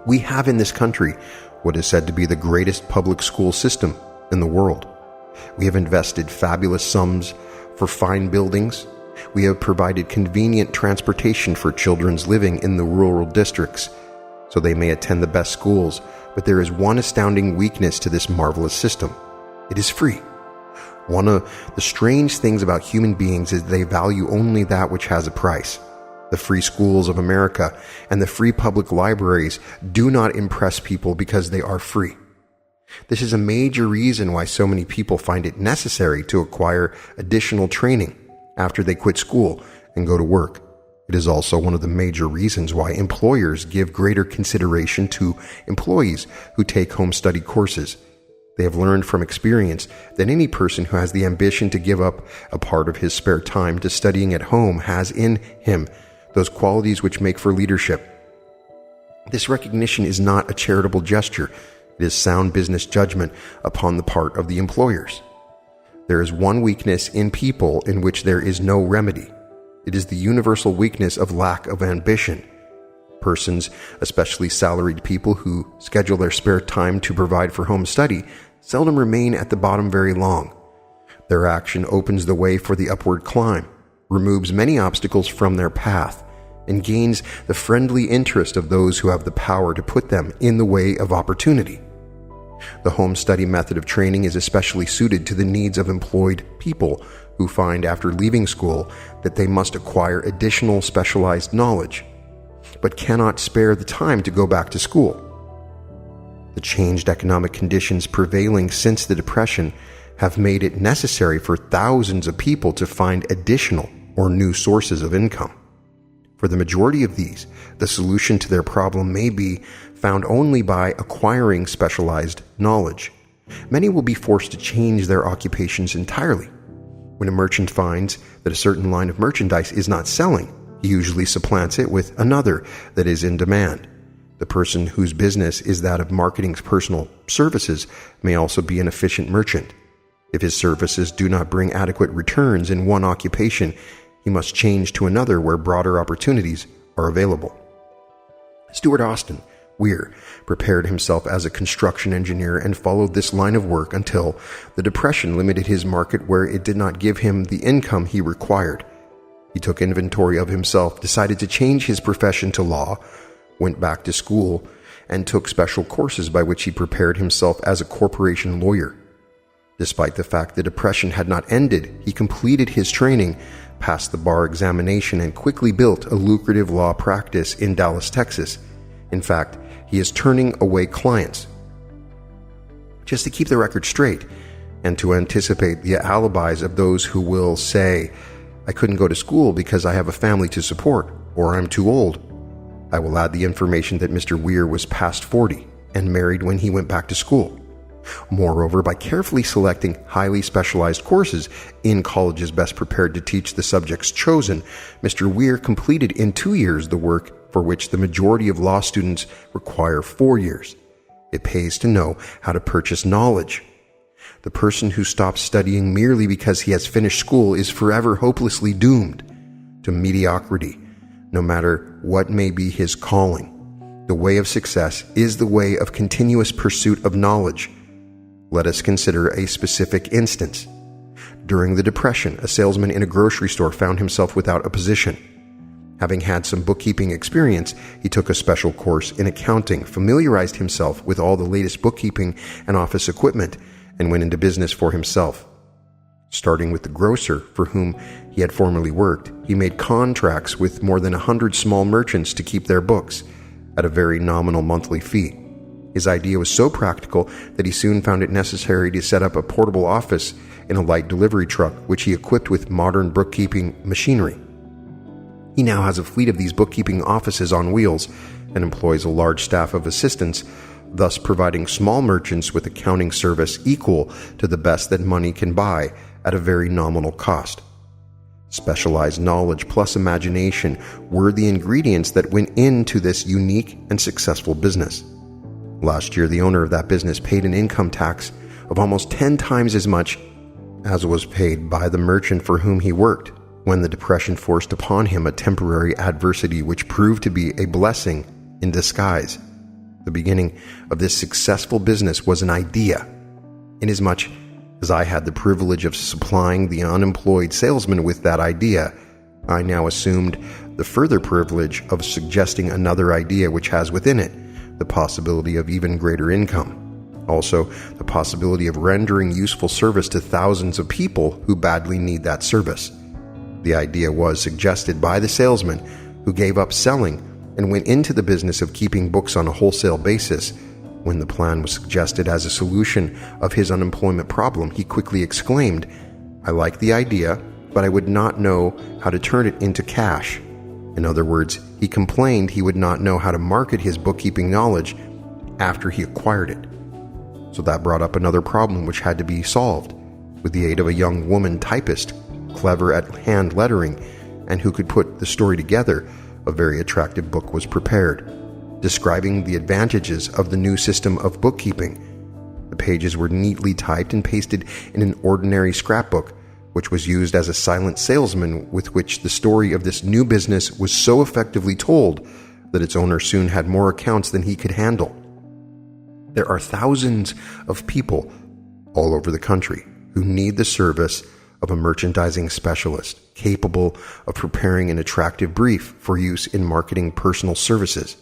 We have in this country what is said to be the greatest public school system in the world. We have invested fabulous sums for fine buildings. We have provided convenient transportation for children's living in the rural districts, so they may attend the best schools. But there is one astounding weakness to this marvelous system. It is free. One of the strange things about human beings is they value only that which has a price. The free schools of America and the free public libraries do not impress people because they are free. This is a major reason why so many people find it necessary to acquire additional training after they quit school and go to work. It is also one of the major reasons why employers give greater consideration to employees who take home study courses. They have learned from experience that any person who has the ambition to give up a part of his spare time to studying at home has in him those qualities which make for leadership. This recognition is not a charitable gesture. It is sound business judgment upon the part of the employers. There is one weakness in people in which there is no remedy. It is the universal weakness of lack of ambition. Persons, especially salaried people who schedule their spare time to provide for home study, seldom remain at the bottom very long. Their action opens the way for the upward climb, removes many obstacles from their path, and gains the friendly interest of those who have the power to put them in the way of opportunity. The home study method of training is especially suited to the needs of employed people who find after leaving school that they must acquire additional specialized knowledge, but cannot spare the time to go back to school. The changed economic conditions prevailing since the Depression have made it necessary for thousands of people to find additional or new sources of income. For the majority of these, the solution to their problem may be found only by acquiring specialized knowledge. Many will be forced to change their occupations entirely. When a merchant finds that a certain line of merchandise is not selling, he usually supplants it with another that is in demand. The person whose business is that of marketing personal services may also be an efficient merchant. If his services do not bring adequate returns in one occupation, he must change to another where broader opportunities are available. Stuart Austin Weir prepared himself as a construction engineer and followed this line of work until the Depression limited his market where it did not give him the income he required. He took inventory of himself, decided to change his profession to law, went back to school, and took special courses by which he prepared himself as a corporation lawyer. Despite the fact the Depression had not ended, he completed his training, passed the bar examination, and quickly built a lucrative law practice in Dallas, Texas. In fact, he is turning away clients. Just to keep the record straight, and to anticipate the alibis of those who will say, "I couldn't go to school because I have a family to support," or "I'm too old," I will add the information that Mr. Weir was past 40 and married when he went back to school. Moreover, by carefully selecting highly specialized courses in colleges best prepared to teach the subjects chosen, Mr. Weir completed in 2 years the work for which the majority of law students require 4 years. It pays to know how to purchase knowledge. The person who stops studying merely because he has finished school is forever hopelessly doomed to mediocrity, no matter what may be his calling. The way of success is the way of continuous pursuit of knowledge. Let us consider a specific instance. During the Depression, a salesman in a grocery store found himself without a position. Having had some bookkeeping experience, he took a special course in accounting, familiarized himself with all the latest bookkeeping and office equipment, and went into business for himself. Starting with the grocer for whom he had formerly worked, he made contracts with more than 100 small merchants to keep their books at a very nominal monthly fee. His idea was so practical that he soon found it necessary to set up a portable office in a light delivery truck, which he equipped with modern bookkeeping machinery. He now has a fleet of these bookkeeping offices on wheels and employs a large staff of assistants, thus providing small merchants with accounting service equal to the best that money can buy at a very nominal cost. Specialized knowledge plus imagination were the ingredients that went into this unique and successful business. Last year, the owner of that business paid an income tax of almost 10 times as much as was paid by the merchant for whom he worked, when the Depression forced upon him a temporary adversity which proved to be a blessing in disguise. The beginning of this successful business was an idea. Inasmuch as I had the privilege of supplying the unemployed salesman with that idea, I now assumed the further privilege of suggesting another idea which has within it the possibility of even greater income. Also, the possibility of rendering useful service to thousands of people who badly need that service. The idea was suggested by the salesman who gave up selling and went into the business of keeping books on a wholesale basis. When the plan was suggested as a solution of his unemployment problem, he quickly exclaimed, "I like the idea, but I would not know how to turn it into cash." In other words, he complained he would not know how to market his bookkeeping knowledge after he acquired it. So that brought up another problem which had to be solved. With the aid of a young woman typist, clever at hand lettering, and who could put the story together, a very attractive book was prepared, describing the advantages of the new system of bookkeeping. The pages were neatly typed and pasted in an ordinary scrapbook, which was used as a silent salesman with which the story of this new business was so effectively told that its owner soon had more accounts than he could handle. There are thousands of people all over the country who need the service of a merchandising specialist capable of preparing an attractive brief for use in marketing personal services.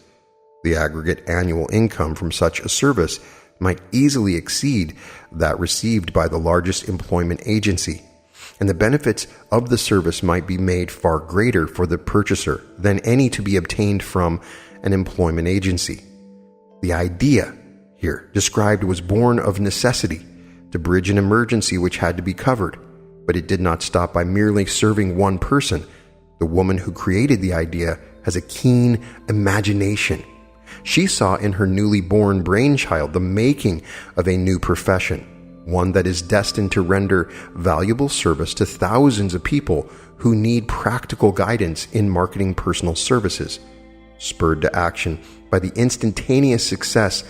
The aggregate annual income from such a service might easily exceed that received by the largest employment agency, and the benefits of the service might be made far greater for the purchaser than any to be obtained from an employment agency. The idea here described was born of necessity to bridge an emergency which had to be covered, but it did not stop by merely serving one person. The woman who created the idea has a keen imagination. She saw in her newly born brainchild the making of a new profession, one that is destined to render valuable service to thousands of people who need practical guidance in marketing personal services. Spurred to action by the instantaneous success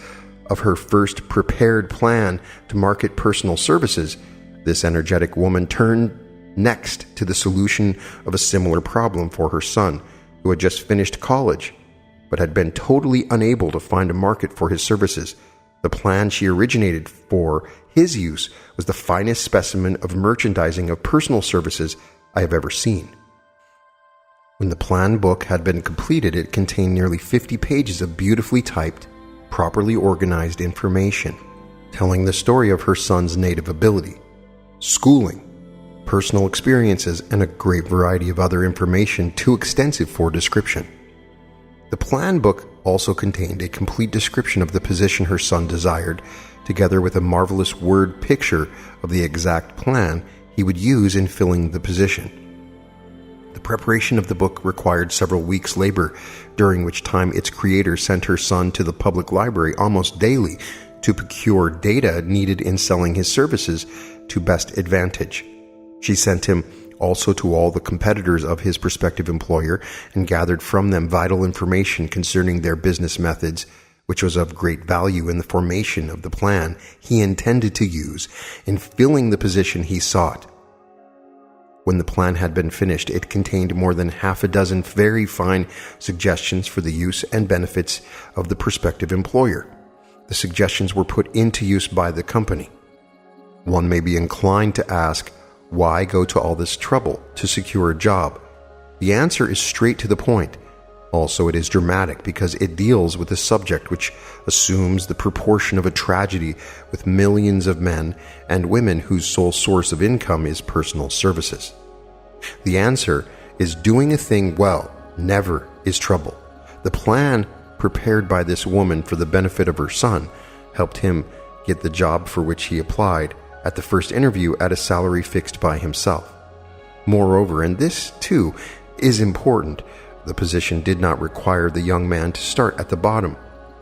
of her first prepared plan to market personal services, this energetic woman turned next to the solution of a similar problem for her son, who had just finished college, but had been totally unable to find a market for his services. The plan she originated for his use was the finest specimen of merchandising of personal services I have ever seen. When the plan book had been completed, it contained nearly 50 pages of beautifully typed, properly organized information, telling the story of her son's native ability, schooling, personal experiences, and a great variety of other information too extensive for description. The plan book also contained a complete description of the position her son desired, together with a marvelous word picture of the exact plan he would use in filling the position. The preparation of the book required several weeks' labor, during which time its creator sent her son to the public library almost daily to procure data needed in selling his services to best advantage. She sent him also to all the competitors of his prospective employer and gathered from them vital information concerning their business methods, which was of great value in the formation of the plan he intended to use in filling the position he sought. When the plan had been finished, it contained more than half a dozen very fine suggestions for the use and benefits of the prospective employer. The suggestions were put into use by the company. One may be inclined to ask, why go to all this trouble to secure a job? The answer is straight to the point. Also, it is dramatic because it deals with a subject which assumes the proportion of a tragedy with millions of men and women whose sole source of income is personal services. The answer is doing a thing well never is trouble. The plan prepared by this woman for the benefit of her son helped him get the job for which he applied at the first interview at a salary fixed by himself. Moreover, and this too is important, the position did not require the young man to start at the bottom.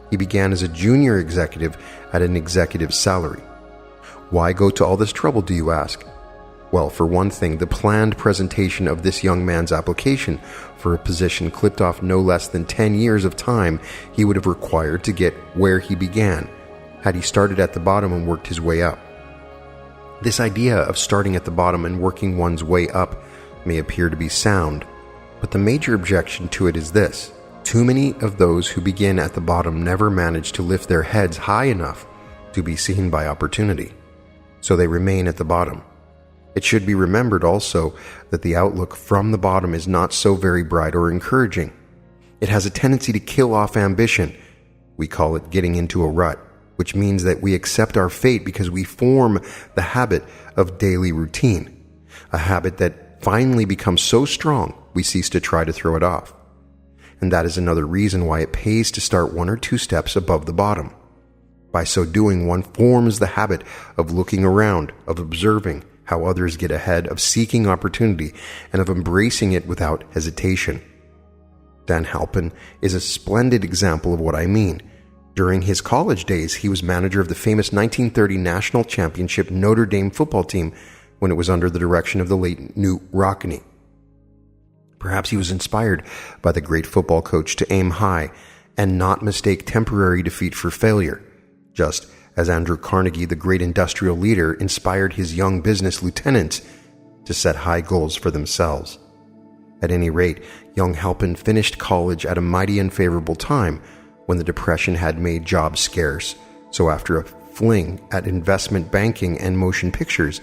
He began as a junior executive at an executive's salary. Why go to all this trouble, do you ask? Well, for one thing, the planned presentation of this young man's application for a position clipped off no less than 10 years of time he would have required to get where he began, had he started at the bottom and worked his way up. This idea of starting at the bottom and working one's way up may appear to be sound, but the major objection to it is this: too many of those who begin at the bottom never manage to lift their heads high enough to be seen by opportunity, so they remain at the bottom. It should be remembered also that the outlook from the bottom is not so very bright or encouraging. It has a tendency to kill off ambition. We call it getting into a rut. which means that we accept our fate because we form the habit of daily routine, a habit that finally becomes so strong we cease to try to throw it off. And that is another reason why it pays to start 1 or 2 steps above the bottom. By so doing, one forms the habit of looking around, of observing how others get ahead, of seeking opportunity, and of embracing it without hesitation. Dan Halpin is a splendid example of what I mean. During his college days, he was manager of the famous 1930 national championship Notre Dame football team when it was under the direction of the late Knute Rockne. Perhaps he was inspired by the great football coach to aim high and not mistake temporary defeat for failure, just as Andrew Carnegie, the great industrial leader, inspired his young business lieutenants to set high goals for themselves. At any rate, young Halpin finished college at a mighty unfavorable time when the Depression had made jobs scarce, so after a fling at investment banking and motion pictures,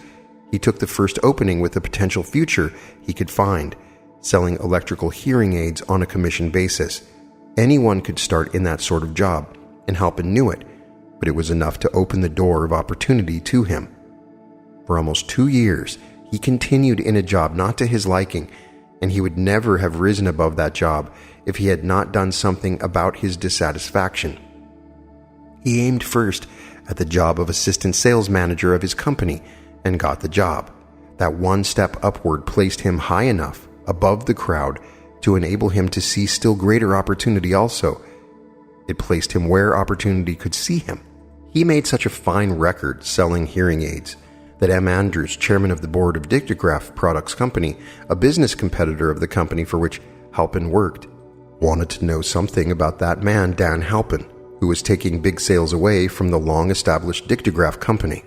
he took the first opening with a potential future he could find, selling electrical hearing aids on a commission basis. Anyone could start in that sort of job, and Halpin knew it, but it was enough to open the door of opportunity to him. For almost 2 years, he continued in a job not to his liking, and he would never have risen above that job if he had not done something about his dissatisfaction. He aimed first at the job of assistant sales manager of his company and got the job. That one step upward placed him high enough above the crowd to enable him to see still greater opportunity also. It placed him where opportunity could see him. He made such a fine record selling hearing aids that M. Andrews, chairman of the board of Dictograph Products Company, a business competitor of the company for which Halpin worked, wanted to know something about that man, Dan Halpin, who was taking big sales away from the long-established Dictograph Company.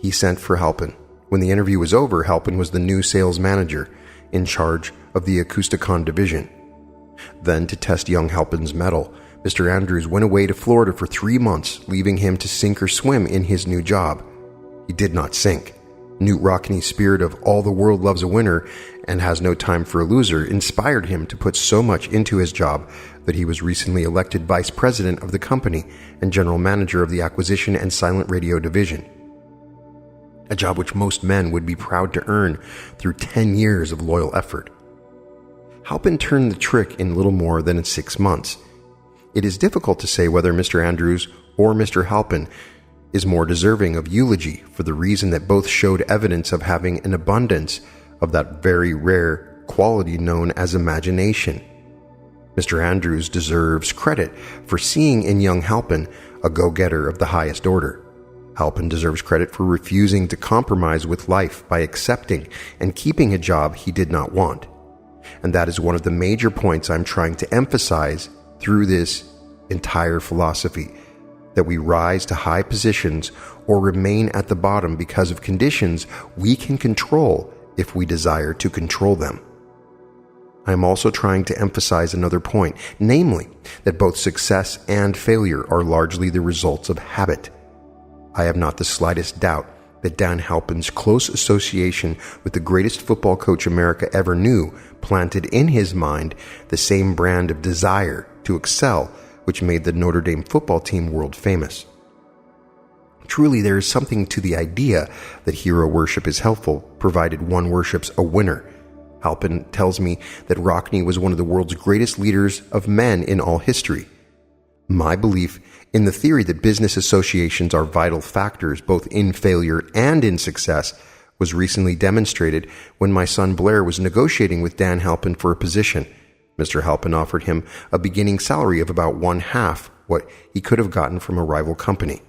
He sent for Halpin. When the interview was over, Halpin was the new sales manager in charge of the Acousticon division. Then, to test young Halpin's mettle, Mr. Andrews went away to Florida for 3 months, leaving him to sink or swim in his new job. He did not sink. Knute Rockne's spirit of all the world loves a winner and has no time for a loser inspired him to put so much into his job that he was recently elected vice president of the company and general manager of the acquisition and silent radio division. A job which most men would be proud to earn through 10 years of loyal effort. Halpin turned the trick in little more than 6 months. It is difficult to say whether Mr. Andrews or Mr. Halpin is more deserving of eulogy for the reason that both showed evidence of having an abundance of that very rare quality known as imagination. Mr. Andrews deserves credit for seeing in young Halpin a go-getter of the highest order. Halpin deserves credit for refusing to compromise with life by accepting and keeping a job he did not want. And that is one of the major points I'm trying to emphasize through this entire philosophy, that we rise to high positions or remain at the bottom because of conditions we can control if we desire to control them. I am also trying to emphasize another point, namely that both success and failure are largely the results of habit. I have not the slightest doubt that Dan Halpin's close association with the greatest football coach America ever knew planted in his mind the same brand of desire to excel which made the Notre Dame football team world famous. Truly, there is something to the idea that hero worship is helpful, provided one worships a winner. Halpin tells me that Rockne was one of the world's greatest leaders of men in all history. My belief in the theory that business associations are vital factors both in failure and in success was recently demonstrated when my son Blair was negotiating with Dan Halpin for a position. Mr. Halpin offered him a beginning salary of about 1/2 what he could have gotten from a rival company.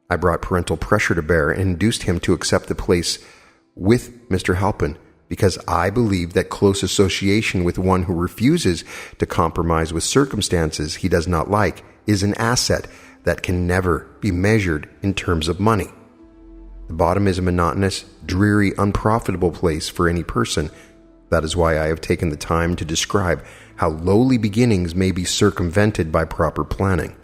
I brought parental pressure to bear and induced him to accept the place with Mr. Halpin because I believe that close association with one who refuses to compromise with circumstances he does not like is an asset that can never be measured in terms of money. The bottom is a monotonous, dreary, unprofitable place for any person. That is why I have taken the time to describe how lowly beginnings may be circumvented by proper planning.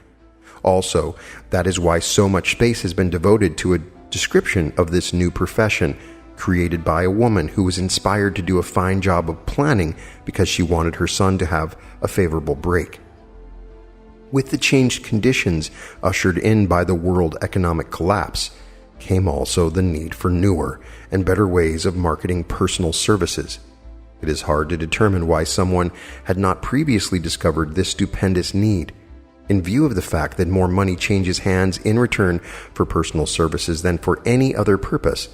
Also, that is why so much space has been devoted to a description of this new profession, created by a woman who was inspired to do a fine job of planning because she wanted her son to have a favorable break. with the changed conditions ushered in by the world economic collapse, came also the need for newer and better ways of marketing personal services. It is hard to determine why someone had not previously discovered this stupendous need. In view of the fact that more money changes hands in return for personal services than for any other purpose,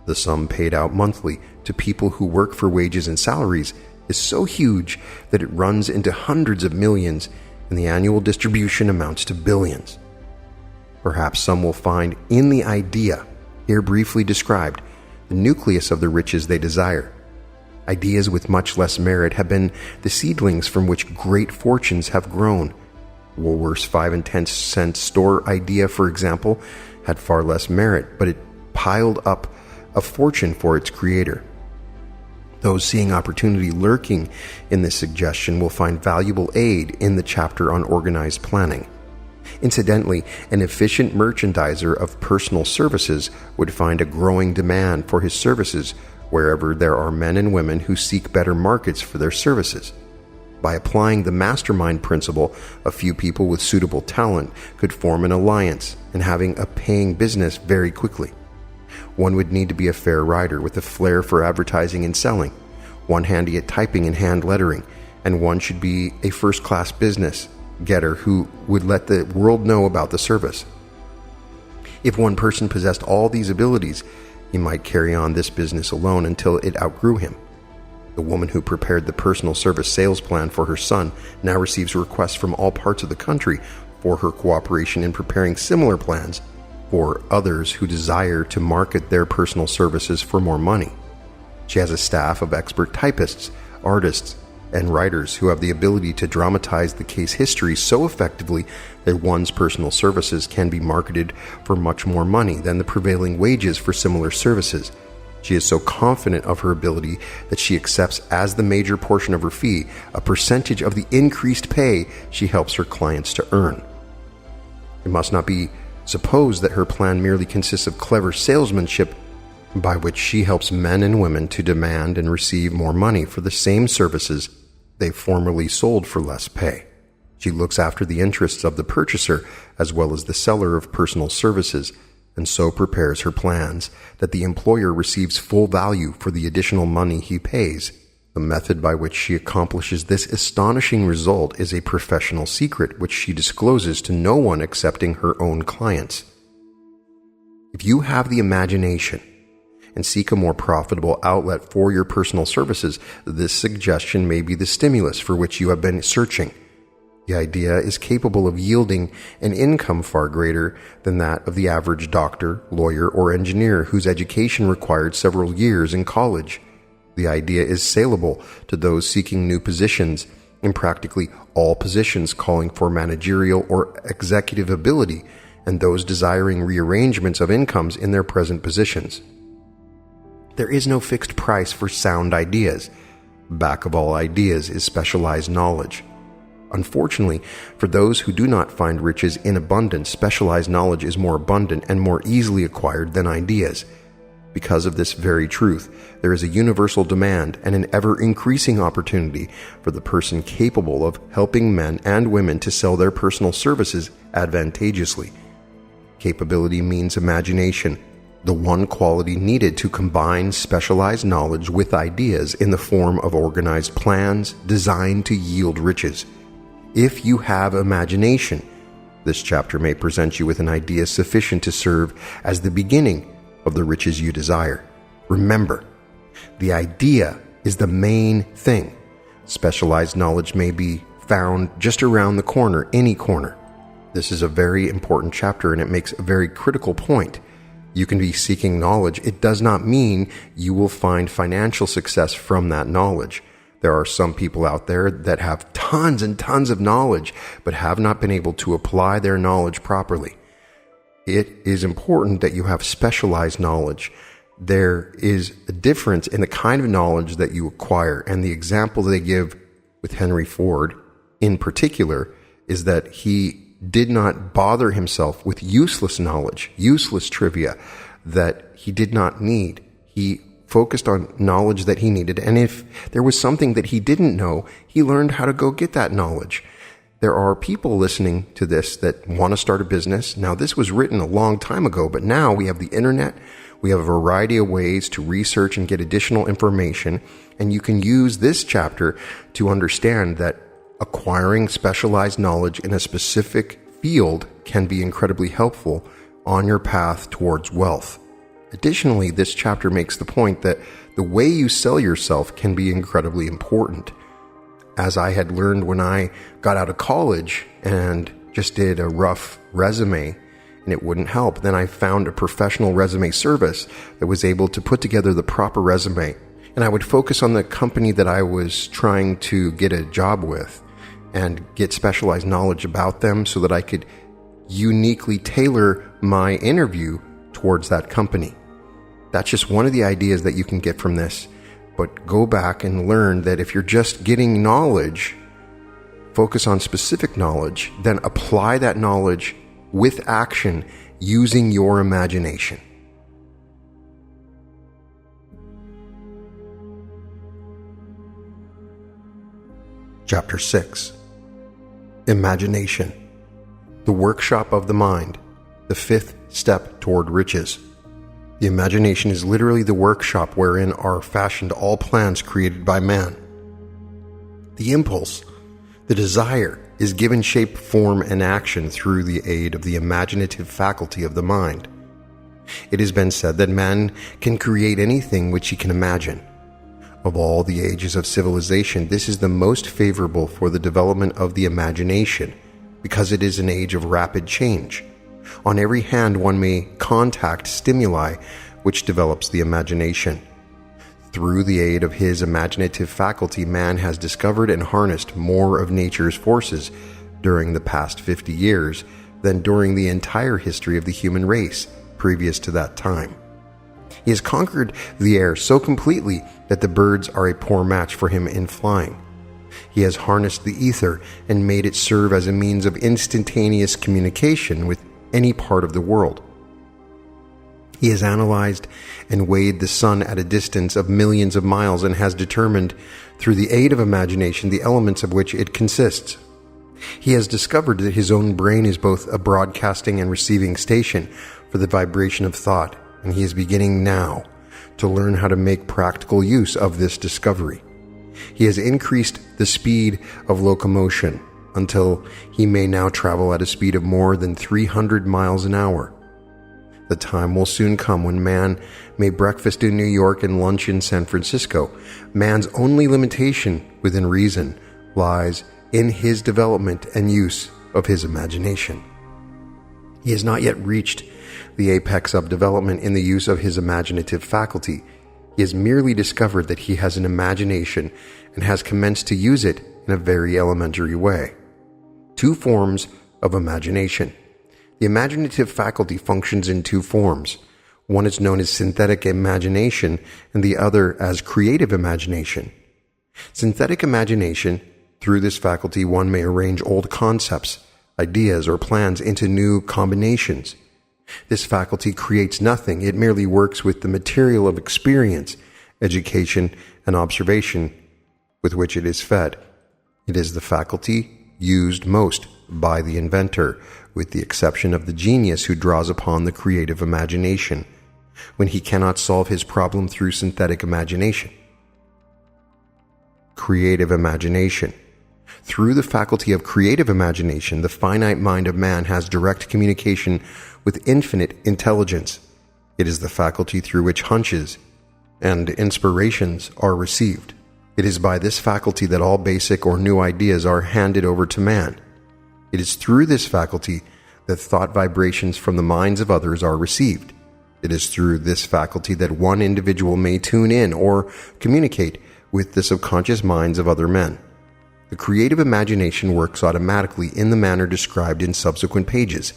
the sum paid out monthly to people who work for wages and salaries is so huge that it runs into hundreds of millions, and the annual distribution amounts to billions. Perhaps some will find in the idea, here briefly described, the nucleus of the riches they desire. Ideas with much less merit have been the seedlings from which great fortunes have grown. Woolworth's 5 and 10 cent store idea, for example, had far less merit, but it piled up a fortune for its creator. Those seeing opportunity lurking in this suggestion will find valuable aid in the chapter on organized planning. Incidentally, an efficient merchandiser of personal services would find a growing demand for his services wherever there are men and women who seek better markets for their services. By applying the mastermind principle, a few people with suitable talent could form an alliance and having a paying business very quickly. One would need to be a fair writer with a flair for advertising and selling, one handy at typing and hand lettering, and one should be a first-class business getter who would let the world know about the service. If one person possessed all these abilities, he might carry on this business alone until it outgrew him. The woman who prepared the personal service sales plan for her son now receives requests from all parts of the country for her cooperation in preparing similar plans for others who desire to market their personal services for more money. She has a staff of expert typists, artists, and writers who have the ability to dramatize the case history so effectively that one's personal services can be marketed for much more money than the prevailing wages for similar services. She is so confident of her ability that she accepts as the major portion of her fee a percentage of the increased pay she helps her clients to earn. It must not be supposed that her plan merely consists of clever salesmanship by which she helps men and women to demand and receive more money for the same services they formerly sold for less pay. She looks after the interests of the purchaser as well as the seller of personal services, and so prepares her plans that the employer receives full value for the additional money he pays. The method by which she accomplishes this astonishing result is a professional secret which she discloses to no one excepting her own clients. If you have the imagination and seek a more profitable outlet for your personal services, this suggestion may be the stimulus for which you have been searching. The idea is capable of yielding an income far greater than that of the average doctor, lawyer, or engineer whose education required several years in college. The idea is saleable to those seeking new positions in practically all positions calling for managerial or executive ability, and those desiring rearrangements of incomes in their present positions. There is no fixed price for sound ideas. Back of all ideas is specialized knowledge. Unfortunately, for those who do not find riches in abundance, specialized knowledge is more abundant and more easily acquired than ideas. Because of this very truth, there is a universal demand and an ever-increasing opportunity for the person capable of helping men and women to sell their personal services advantageously. Capability means imagination, the one quality needed to combine specialized knowledge with ideas in the form of organized plans designed to yield riches. If you have imagination, this chapter may present you with an idea sufficient to serve as the beginning of the riches you desire. Remember, the idea is the main thing. Specialized knowledge may be found just around the corner, any corner. This is a very important chapter, and it makes a very critical point. You can be seeking knowledge. It does not mean you will find financial success from that knowledge. There are some people out there that have tons and tons of knowledge, but have not been able to apply their knowledge properly. It is important that you have specialized knowledge. There is a difference in the kind of knowledge that you acquire, and the example they give with Henry Ford in particular is that he did not bother himself with useless knowledge, useless trivia that he did not need. He focused on knowledge that he needed, and if there was something that he didn't know, he learned how to go get that knowledge. There are people listening to this that want to start a business. Now, this was written a long time ago, but now we have the internet. We have a variety of ways to research and get additional information, and you can use this chapter to understand that acquiring specialized knowledge in a specific field can be incredibly helpful on your path towards wealth. Additionally, this chapter makes the point that the way you sell yourself can be incredibly important. As I had learned when I got out of college and just did a rough resume and it wouldn't help, then I found a professional resume service that was able to put together the proper resume. And I would focus on the company that I was trying to get a job with and get specialized knowledge about them so that I could uniquely tailor my interview towards that company. That's just one of the ideas that you can get from this. But go back and learn that if you're just getting knowledge, focus on specific knowledge, then apply that knowledge with action using your imagination. Chapter 6. Imagination. The workshop of the mind. The fifth step toward riches. The imagination is literally the workshop wherein are fashioned all plans created by man. The impulse, the desire, is given shape, form, and action through the aid of the imaginative faculty of the mind. It has been said that man can create anything which he can imagine. Of all the ages of civilization, this is the most favorable for the development of the imagination, because it is an age of rapid change. On every hand one may contact stimuli which develops the imagination. Through the aid of his imaginative faculty, man has discovered and harnessed more of nature's forces during the past 50 years than during the entire history of the human race previous to that time. He has conquered the air so completely that the birds are a poor match for him in flying. He has harnessed the ether and made it serve as a means of instantaneous communication with any part of the world. He has analyzed and weighed the sun at a distance of millions of miles and has determined, through the aid of imagination, the elements of which it consists. He has discovered that his own brain is both a broadcasting and receiving station for the vibration of thought, and he is beginning now to learn how to make practical use of this discovery. He has increased the speed of locomotion until he may now travel at a speed of more than 300 miles an hour. The time will soon come when man may breakfast in New York and lunch in San Francisco. Man's only limitation within reason lies in his development and use of his imagination. He has not yet reached the apex of development in the use of his imaginative faculty. He has merely discovered that he has an imagination and has commenced to use it in a very elementary way. Two forms of imagination. The imaginative faculty functions in two forms. One is known as synthetic imagination and the other as creative imagination. Synthetic imagination, through this faculty one may arrange old concepts, ideas, or plans into new combinations. This faculty creates nothing, it merely works with the material of experience, education, and observation with which it is fed. It is the faculty used most by the inventor, with the exception of the genius who draws upon the creative imagination when he cannot solve his problem through synthetic imagination. Creative imagination. Through the faculty of creative imagination, the finite mind of man has direct communication with infinite intelligence. It is the faculty through which hunches and inspirations are received. It is by this faculty that all basic or new ideas are handed over to man. It is through this faculty that thought vibrations from the minds of others are received. It is through this faculty that one individual may tune in or communicate with the subconscious minds of other men. The creative imagination works automatically in the manner described in subsequent pages.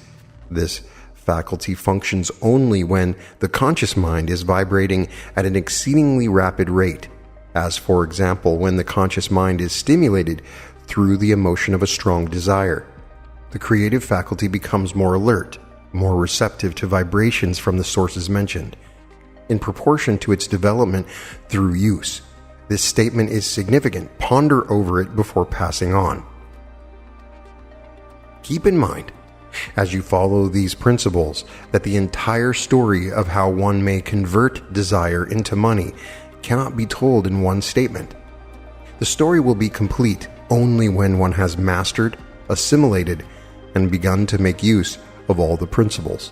This faculty functions only when the conscious mind is vibrating at an exceedingly rapid rate, as for example when the conscious mind is stimulated through the emotion of a strong desire. The creative faculty becomes more alert, more receptive to vibrations from the sources mentioned, in proportion to its development through use. This statement is significant. Ponder over it before passing on. Keep in mind, as you follow these principles, that the entire story of how one may convert desire into money cannot be told in one statement. The story will be complete only when one has mastered, assimilated, and begun to make use of all the principles.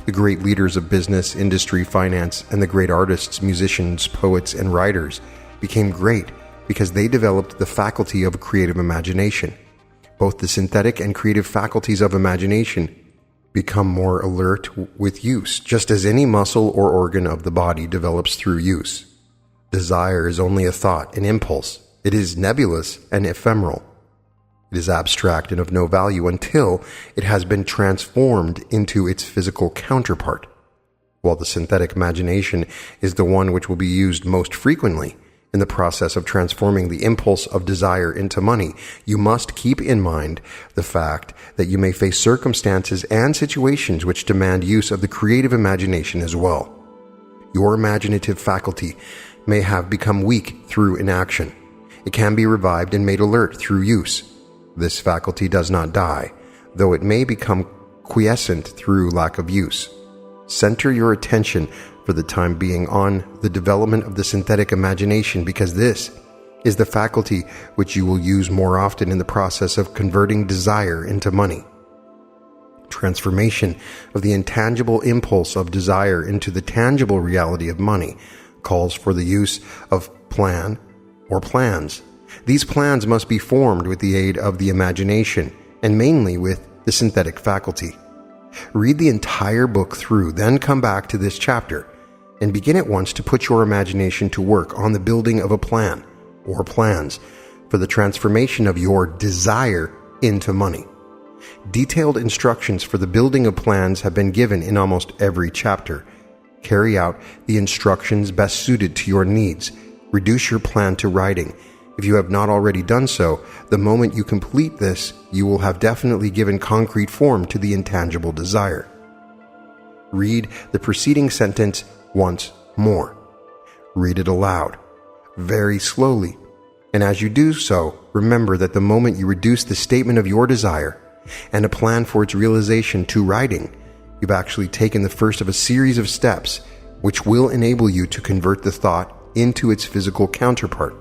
The great leaders of business, industry, finance, and the great artists, musicians, poets, and writers became great because they developed the faculty of creative imagination. Both the synthetic and creative faculties of imagination become more alert with use, just as any muscle or organ of the body develops through use. Desire is only a thought, an impulse. It is nebulous and ephemeral. It is abstract and of no value until it has been transformed into its physical counterpart. While the synthetic imagination is the one which will be used most frequently in the process of transforming the impulse of desire into money, you must keep in mind the fact that you may face circumstances and situations which demand use of the creative imagination as well. Your imaginative faculty may have become weak through inaction. It can be revived and made alert through use. This faculty does not die, though it may become quiescent through lack of use. Center your attention for the time being on the development of the synthetic imagination, because this is the faculty which you will use more often in the process of converting desire into money. Transformation of the intangible impulse of desire into the tangible reality of money calls for the use of plan or plans. These plans must be formed with the aid of the imagination, and mainly with the synthetic faculty. Read the entire book through, then come back to this chapter, and begin at once to put your imagination to work on the building of a plan, or plans, for the transformation of your desire into money. Detailed instructions for the building of plans have been given in almost every chapter. Carry out the instructions best suited to your needs. Reduce your plan to writing. If you have not already done so, the moment you complete this, you will have definitely given concrete form to the intangible desire. Read the preceding sentence once more. Read it aloud, very slowly, and as you do so, remember that the moment you reduce the statement of your desire and a plan for its realization to writing, you've actually taken the first of a series of steps which will enable you to convert the thought into its physical counterpart.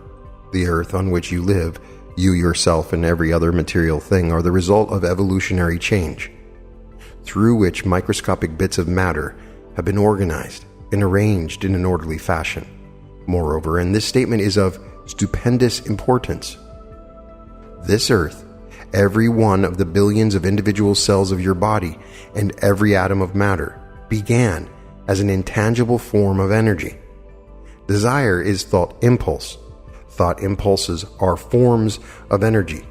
The earth on which you live, you yourself and every other material thing are the result of evolutionary change, through which microscopic bits of matter have been organized and arranged in an orderly fashion. Moreover, and this statement is of stupendous importance, this earth, every one of the billions of individual cells of your body, and every atom of matter, began as an intangible form of energy. Desire is thought impulse. Thought impulses are forms of energy.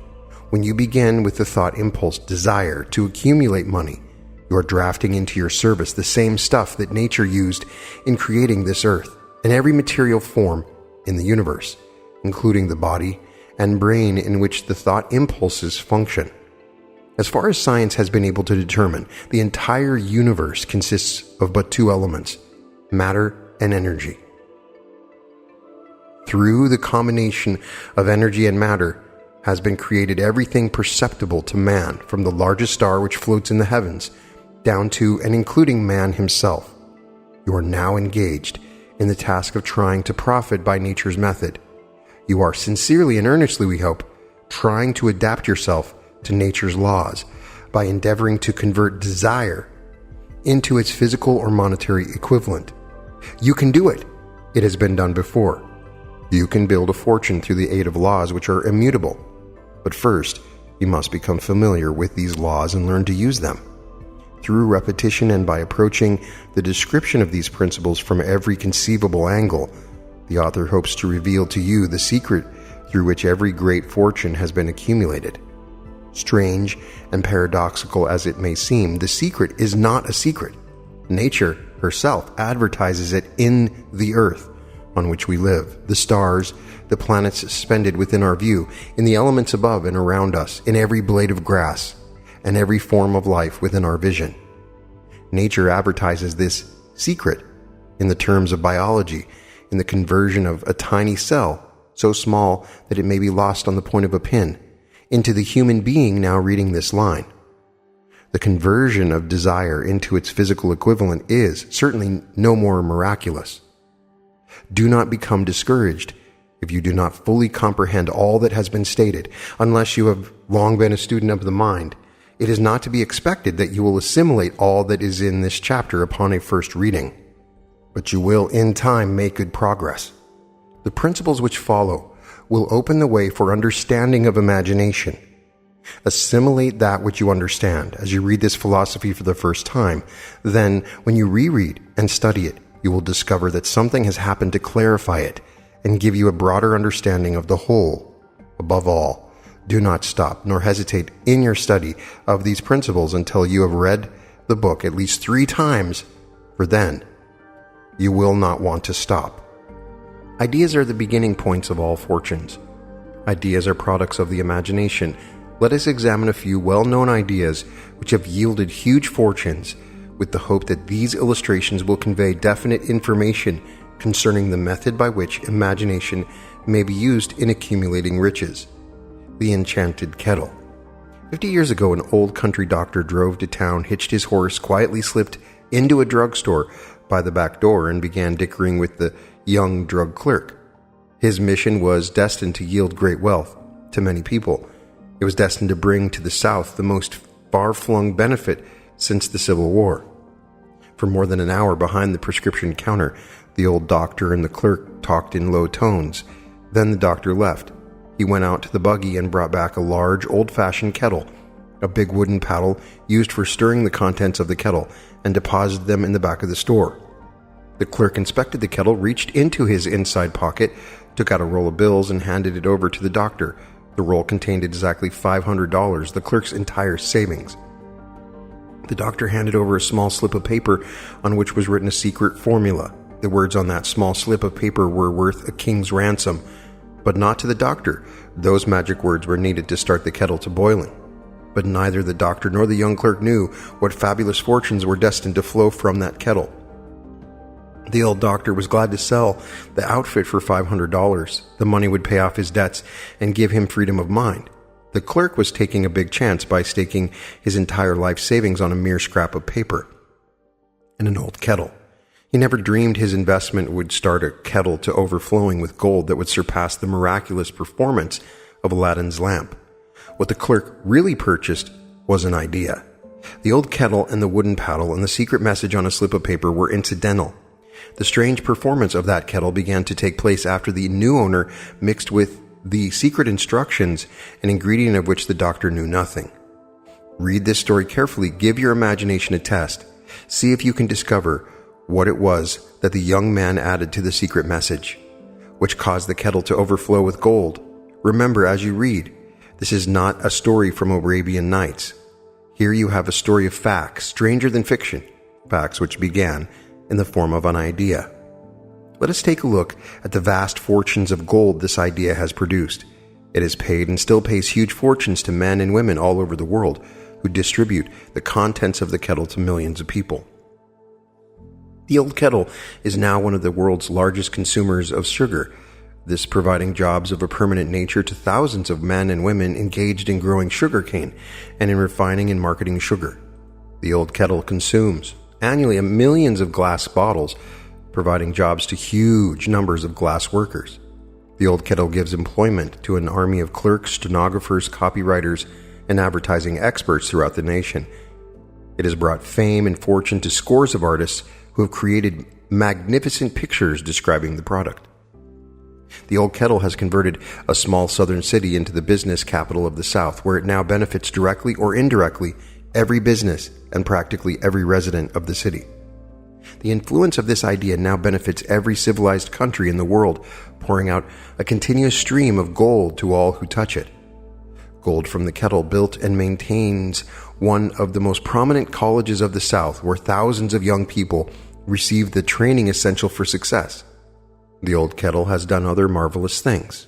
When you begin with the thought impulse desire to accumulate money, you are drafting into your service the same stuff that nature used in creating this earth and every material form in the universe, including the body and brain in which the thought impulses function. As far as science has been able to determine, the entire universe consists of but two elements, matter and energy. Through the combination of energy and matter has been created everything perceptible to man, from the largest star which floats in the heavens, down to and including man himself. You are now engaged in the task of trying to profit by nature's method. You are sincerely and earnestly, we hope, trying to adapt yourself to nature's laws by endeavoring to convert desire into its physical or monetary equivalent. You can do it. It has been done before. You can build a fortune through the aid of laws which are immutable. But first, you must become familiar with these laws and learn to use them. Through repetition and by approaching the description of these principles from every conceivable angle, the author hopes to reveal to you the secret through which every great fortune has been accumulated. Strange and paradoxical as it may seem, the secret is not a secret. Nature herself advertises it in the earth on which we live, the stars, the planets suspended within our view, in the elements above and around us, in every blade of grass, and every form of life within our vision. Nature advertises this secret in the terms of biology, in the conversion of a tiny cell, so small that it may be lost on the point of a pin, into the human being now reading this line. The conversion of desire into its physical equivalent is certainly no more miraculous. Do not become discouraged if you do not fully comprehend all that has been stated, unless you have long been a student of the mind. It is not to be expected that you will assimilate all that is in this chapter upon a first reading, but you will in time make good progress. The principles which follow will open the way for understanding of imagination. Assimilate that which you understand as you read this philosophy for the first time. Then, when you reread and study it, you will discover that something has happened to clarify it and give you a broader understanding of the whole. Above all, do not stop nor hesitate in your study of these principles until you have read the book at least 3 times, for then you will not want to stop. Ideas are the beginning points of all fortunes. Ideas are products of the imagination. Let us examine a few well-known ideas which have yielded huge fortunes, with the hope that these illustrations will convey definite information concerning the method by which imagination may be used in accumulating riches. The Enchanted Kettle. 50 years ago, an old country doctor drove to town, hitched his horse, quietly slipped into a drugstore by the back door, and began dickering with the young drug clerk. His mission was destined to yield great wealth to many people. It was destined to bring to the South the most far-flung benefit since the Civil War. For more than an hour behind the prescription counter, the old doctor and the clerk talked in low tones. Then the doctor left. He went out to the buggy and brought back a large, old-fashioned kettle, a big wooden paddle used for stirring the contents of the kettle, and deposited them in the back of the store. The clerk inspected the kettle, reached into his inside pocket, took out a roll of bills, and handed it over to the doctor. The roll contained exactly $500, the clerk's entire savings. The doctor handed over a small slip of paper on which was written a secret formula. The words on that small slip of paper were worth a king's ransom, but not to the doctor. Those magic words were needed to start the kettle to boiling. But neither the doctor nor the young clerk knew what fabulous fortunes were destined to flow from that kettle. The old doctor was glad to sell the outfit for $500. The money would pay off his debts and give him freedom of mind. The clerk was taking a big chance by staking his entire life savings on a mere scrap of paper and an old kettle. He never dreamed his investment would start a kettle to overflowing with gold that would surpass the miraculous performance of Aladdin's lamp. What the clerk really purchased was an idea. The old kettle and the wooden paddle and the secret message on a slip of paper were incidental. The strange performance of that kettle began to take place after the new owner mixed with the secret instructions, an ingredient of which the doctor knew nothing. Read this story carefully. Give your imagination a test. See if you can discover what it was that the young man added to the secret message, which caused the kettle to overflow with gold. Remember, as you read, this is not a story from Arabian Nights. Here you have a story of facts, stranger than fiction, facts which began in the form of an idea. Let us take a look at the vast fortunes of gold this idea has produced. It has paid and still pays huge fortunes to men and women all over the world who distribute the contents of the kettle to millions of people. The old kettle is now one of the world's largest consumers of sugar, this providing jobs of a permanent nature to thousands of men and women engaged in growing sugarcane and in refining and marketing sugar. The old kettle consumes annually millions of glass bottles, providing jobs to huge numbers of glass workers. The old kettle gives employment to an army of clerks, stenographers, copywriters, and advertising experts throughout the nation. It has brought fame and fortune to scores of artists who have created magnificent pictures describing the product. The old kettle has converted a small southern city into the business capital of the South, where it now benefits directly or indirectly every business and practically every resident of the city. The influence of this idea now benefits every civilized country in the world, pouring out a continuous stream of gold to all who touch it. Gold from the kettle built and maintains one of the most prominent colleges of the South, where thousands of young people receive the training essential for success. The old kettle has done other marvelous things.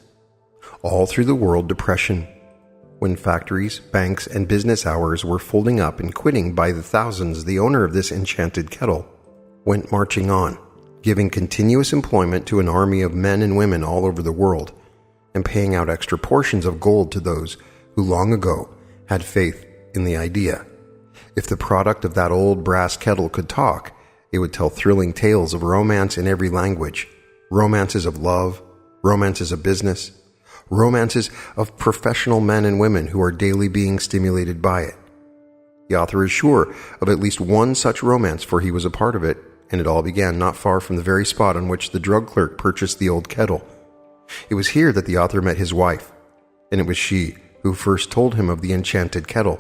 All through the world, depression, when factories, banks, and business hours were folding up and quitting by the thousands, the owner of this enchanted kettle went marching on, giving continuous employment to an army of men and women all over the world, and paying out extra portions of gold to those who long ago had faith in the idea. If the product of that old brass kettle could talk, it would tell thrilling tales of romance in every language. Romances of love, romances of business, romances of professional men and women who are daily being stimulated by it. The author is sure of at least one such romance, for he was a part of it, and it all began not far from the very spot on which the drug clerk purchased the old kettle. It was here that the author met his wife, and it was she who first told him of the enchanted kettle.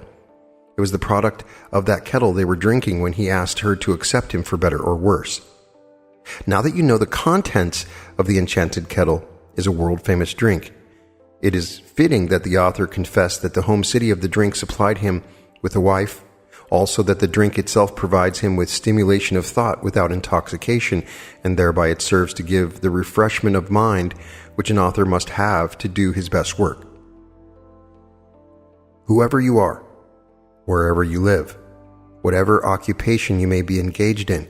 It was the product of that kettle they were drinking when he asked her to accept him for better or worse. Now that you know the contents of the enchanted kettle is a world-famous drink, it is fitting that the author confess that the home city of the drink supplied him with a wife, also that the drink itself provides him with stimulation of thought without intoxication, and thereby it serves to give the refreshment of mind which an author must have to do his best work. Whoever you are, wherever you live, whatever occupation you may be engaged in,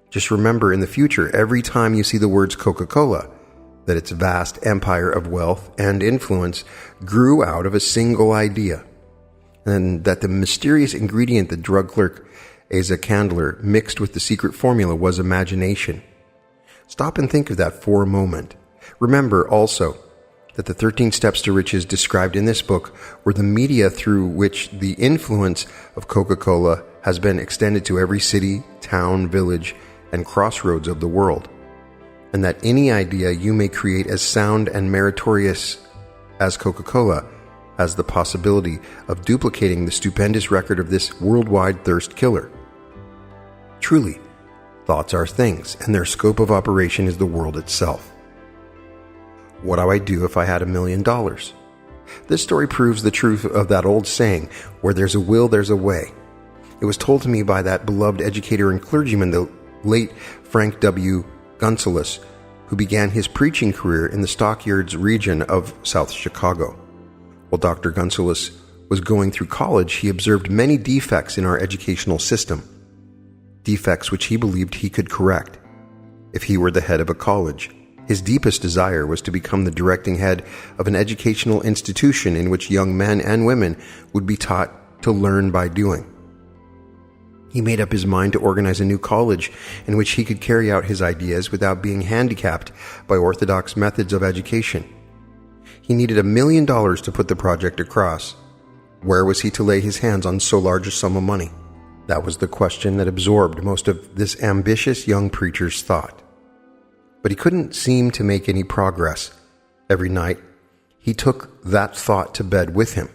just remember in the future, every time you see the words Coca-Cola, that its vast empire of wealth and influence grew out of a single idea, and that the mysterious ingredient the drug clerk Asa Candler mixed with the secret formula was imagination. Stop and think of that for a moment. Remember also that the 13 steps to riches described in this book were the media through which the influence of Coca-Cola has been extended to every city, town, village, and crossroads of the world, and that any idea you may create as sound and meritorious as Coca-Cola has the possibility of duplicating the stupendous record of this worldwide thirst killer. Truly, thoughts are things, and their scope of operation is the world itself. What do I do if I had $1 million? This story proves the truth of that old saying, where there's a will, there's a way. It was told to me by that beloved educator and clergyman, the late Frank W. Gunsalis, who began his preaching career in the Stockyards region of South Chicago. While Dr. Gunsalis was going through college, he observed many defects in our educational system, defects which he believed he could correct if he were the head of a college. His deepest desire was to become the directing head of an educational institution in which young men and women would be taught to learn by doing. He made up his mind to organize a new college in which he could carry out his ideas without being handicapped by orthodox methods of education. He needed $1 million to put the project across. Where was he to lay his hands on so large a sum of money? That was the question that absorbed most of this ambitious young preacher's thought. But he couldn't seem to make any progress. Every night, he took that thought to bed with him.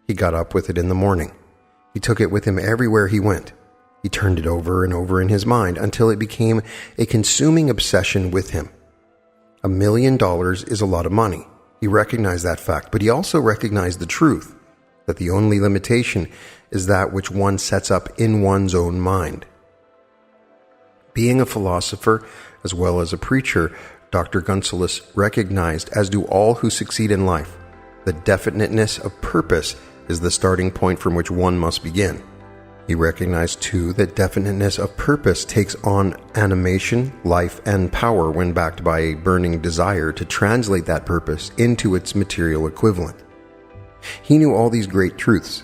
He got up with it in the morning. He took it with him everywhere he went. He turned it over and over in his mind until it became a consuming obsession with him. $1 million is a lot of money. He recognized that fact, but he also recognized the truth, that the only limitation is that which one sets up in one's own mind. Being a philosopher as well as a preacher, Dr. Gunsalis recognized, as do all who succeed in life, that definiteness of purpose is the starting point from which one must begin. He recognized, too, that definiteness of purpose takes on animation, life, and power when backed by a burning desire to translate that purpose into its material equivalent. He knew all these great truths.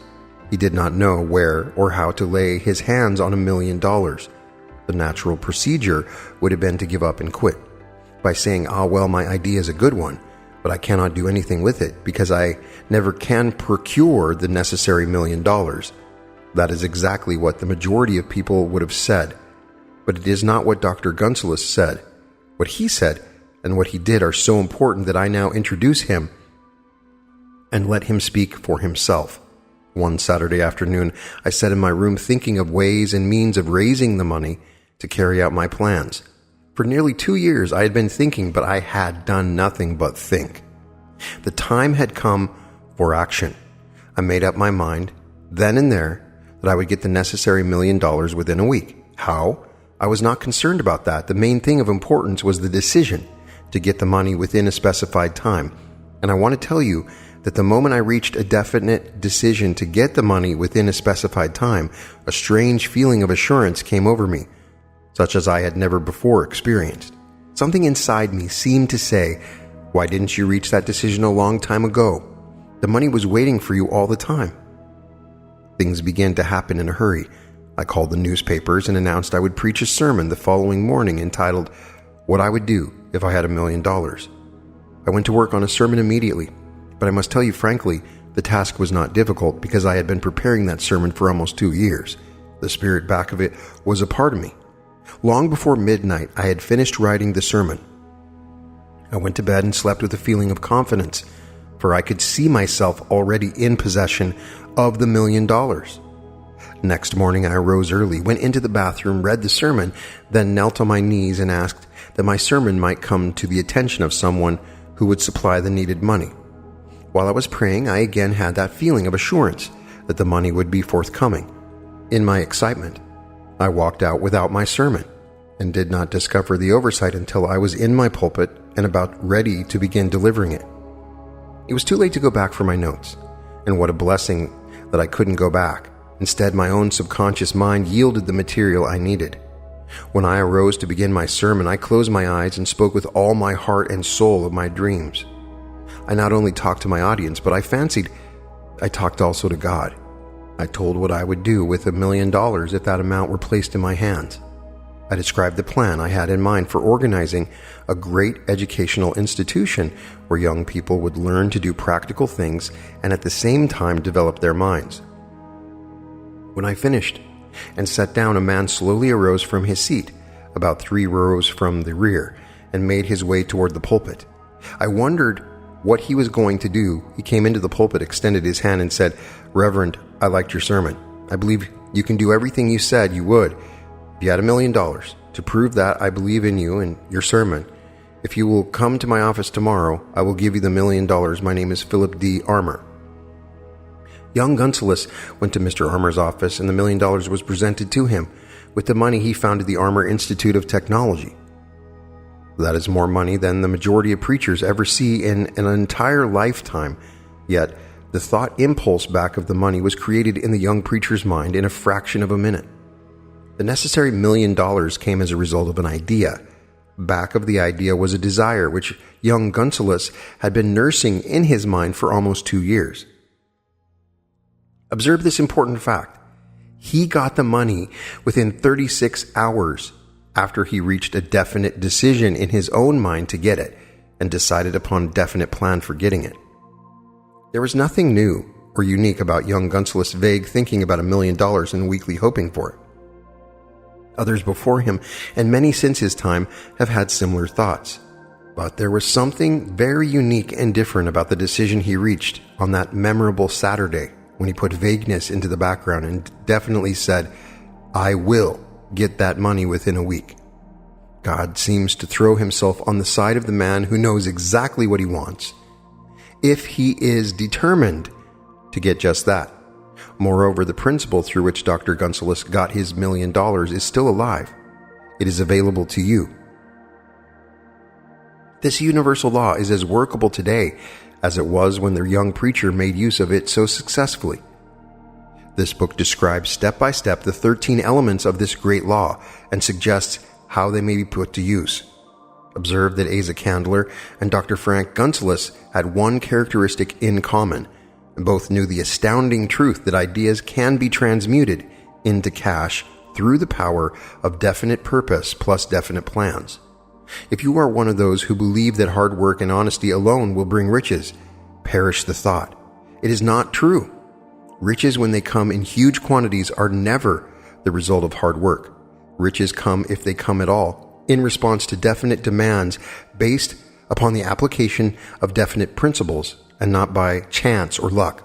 He did not know where or how to lay his hands on $1 million. The natural procedure would have been to give up and quit, by saying, well, my idea is a good one, but I cannot do anything with it because I never can procure the necessary $1 million. That is exactly what the majority of people would have said, but it is not what Dr. Gunsalis said. What he said and what he did are so important that I now introduce him and let him speak for himself. One Saturday afternoon, I sat in my room thinking of ways and means of raising the money to carry out my plans. For nearly 2 years, I had been thinking, but I had done nothing but think. The time had come for action. I made up my mind, then and there, that I would get the necessary $1 million within a week. How? I was not concerned about that. The main thing of importance was the decision to get the money within a specified time. And I want to tell you that the moment I reached a definite decision to get the money within a specified time, a strange feeling of assurance came over me, such as I had never before experienced. Something inside me seemed to say, "Why didn't you reach that decision a long time ago? The money was waiting for you all the time." Things began to happen in a hurry. I called the newspapers and announced I would preach a sermon the following morning entitled, "What I Would Do If I Had $1 Million." I went to work on a sermon immediately, but I must tell you frankly, the task was not difficult because I had been preparing that sermon for almost 2 years. The spirit back of it was a part of me. Long before midnight, I had finished writing the sermon. I went to bed and slept with a feeling of confidence, for I could see myself already in possession of the $1 million. Next morning, I arose early, went into the bathroom, read the sermon, then knelt on my knees and asked that my sermon might come to the attention of someone who would supply the needed money. While I was praying, I again had that feeling of assurance that the money would be forthcoming. In my excitement, I walked out without my sermon and did not discover the oversight until I was in my pulpit and about ready to begin delivering it. It was too late to go back for my notes, and what a blessing that I couldn't go back. Instead, my own subconscious mind yielded the material I needed. When I arose to begin my sermon, I closed my eyes and spoke with all my heart and soul of my dreams. I not only talked to my audience, but I fancied I talked also to God. I told what I would do with $1 million if that amount were placed in my hands. I described the plan I had in mind for organizing a great educational institution where young people would learn to do practical things and at the same time develop their minds. When I finished and sat down, a man slowly arose from his seat, about 3 rows from the rear, and made his way toward the pulpit. I wondered what he was going to do. He came into the pulpit, extended his hand, and said, "Reverend, I liked your sermon. I believe you can do everything you said you would if you had $1 million. To prove that I believe in you and your sermon, if you will come to my office tomorrow, I will give you the $1 million. My name is Philip D. Armour." Young Gunseless went to Mr. Armour's office, and the $1 million was presented to him. With the money, he founded the Armour Institute of Technology. That is more money than the majority of preachers ever see in an entire lifetime. Yet, the thought impulse back of the money was created in the young preacher's mind in a fraction of a minute. The necessary $1 million came as a result of an idea. Back of the idea was a desire which young Gunseless had been nursing in his mind for almost 2 years. Observe this important fact. He got the money within 36 hours after he reached a definite decision in his own mind to get it and decided upon a definite plan for getting it. There was nothing new or unique about young Gunseless' vague thinking about $1 million and weakly hoping for it. Others before him, and many since his time, have had similar thoughts. But there was something very unique and different about the decision he reached on that memorable Saturday when he put vagueness into the background and definitely said, "I will get that money within a week." God seems to throw himself on the side of the man who knows exactly what he wants, if he is determined to get just that. Moreover, the principle through which Dr. Gunseless got his $1 million is still alive. It is available to you. This universal law is as workable today as it was when their young preacher made use of it so successfully. This book describes step by step the 13 elements of this great law and suggests how they may be put to use. Observe that Asa Candler and Dr. Frank Gunseless had one characteristic in common, and both knew the astounding truth that ideas can be transmuted into cash through the power of definite purpose plus definite plans. If you are one of those who believe that hard work and honesty alone will bring riches, perish the thought. It is not true. Riches, when they come in huge quantities, are never the result of hard work. Riches come, if they come at all, in response to definite demands based upon the application of definite principles and not by chance or luck.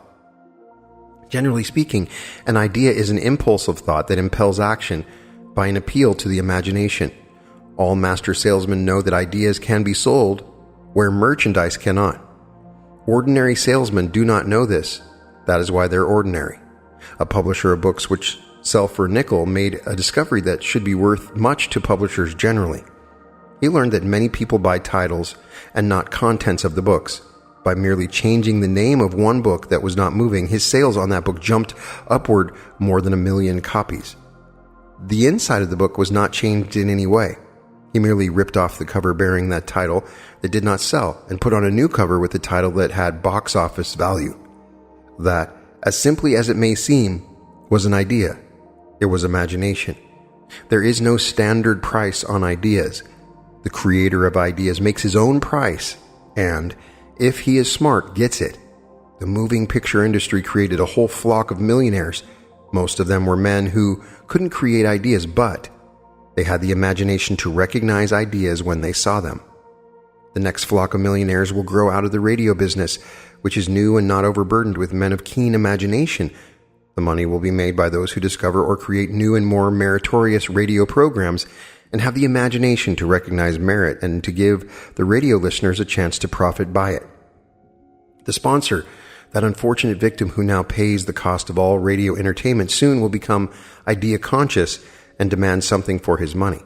Generally speaking, an idea is an impulse of thought that impels action by an appeal to the imagination. All master salesmen know that ideas can be sold where merchandise cannot. Ordinary salesmen do not know this. That is why they're ordinary. A publisher of books which sell for a nickel made a discovery that should be worth much to publishers generally. He learned that many people buy titles and not contents of the books. By merely changing the name of one book that was not moving, his sales on that book jumped upward more than 1 million copies. The inside of the book was not changed in any way. He merely ripped off the cover bearing that title that did not sell and put on a new cover with the title that had box office value. That, as simply as it may seem, was an idea. It was imagination. There is no standard price on ideas. The creator of ideas makes his own price, and, if he is smart, gets it. The moving picture industry created a whole flock of millionaires. Most of them were men who couldn't create ideas, but they had the imagination to recognize ideas when they saw them. The next flock of millionaires will grow out of the radio business, which is new and not overburdened with men of keen imagination. The money will be made by those who discover or create new and more meritorious radio programs and have the imagination to recognize merit and to give the radio listeners a chance to profit by it. The sponsor, that unfortunate victim who now pays the cost of all radio entertainment, soon will become idea conscious and demand something for his money.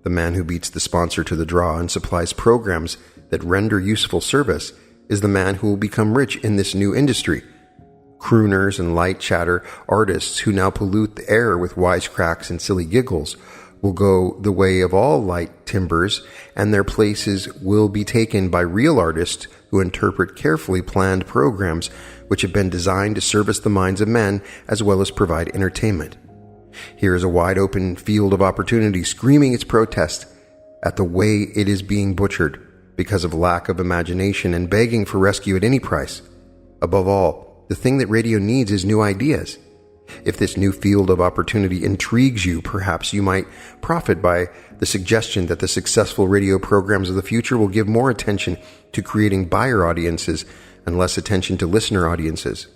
The man who beats the sponsor to the draw and supplies programs that render useful service is the man who will become rich in this new industry. Crooners and light chatter artists who now pollute the air with wisecracks and silly giggles will go the way of all light timbers, and their places will be taken by real artists who interpret carefully planned programs which have been designed to service the minds of men as well as provide entertainment. Here is a wide-open field of opportunity screaming its protest at the way it is being butchered because of lack of imagination and begging for rescue at any price. Above all, the thing that radio needs is new ideas. If this new field of opportunity intrigues you, perhaps you might profit by the suggestion that the successful radio programs of the future will give more attention to creating buyer audiences and less attention to listener audiences.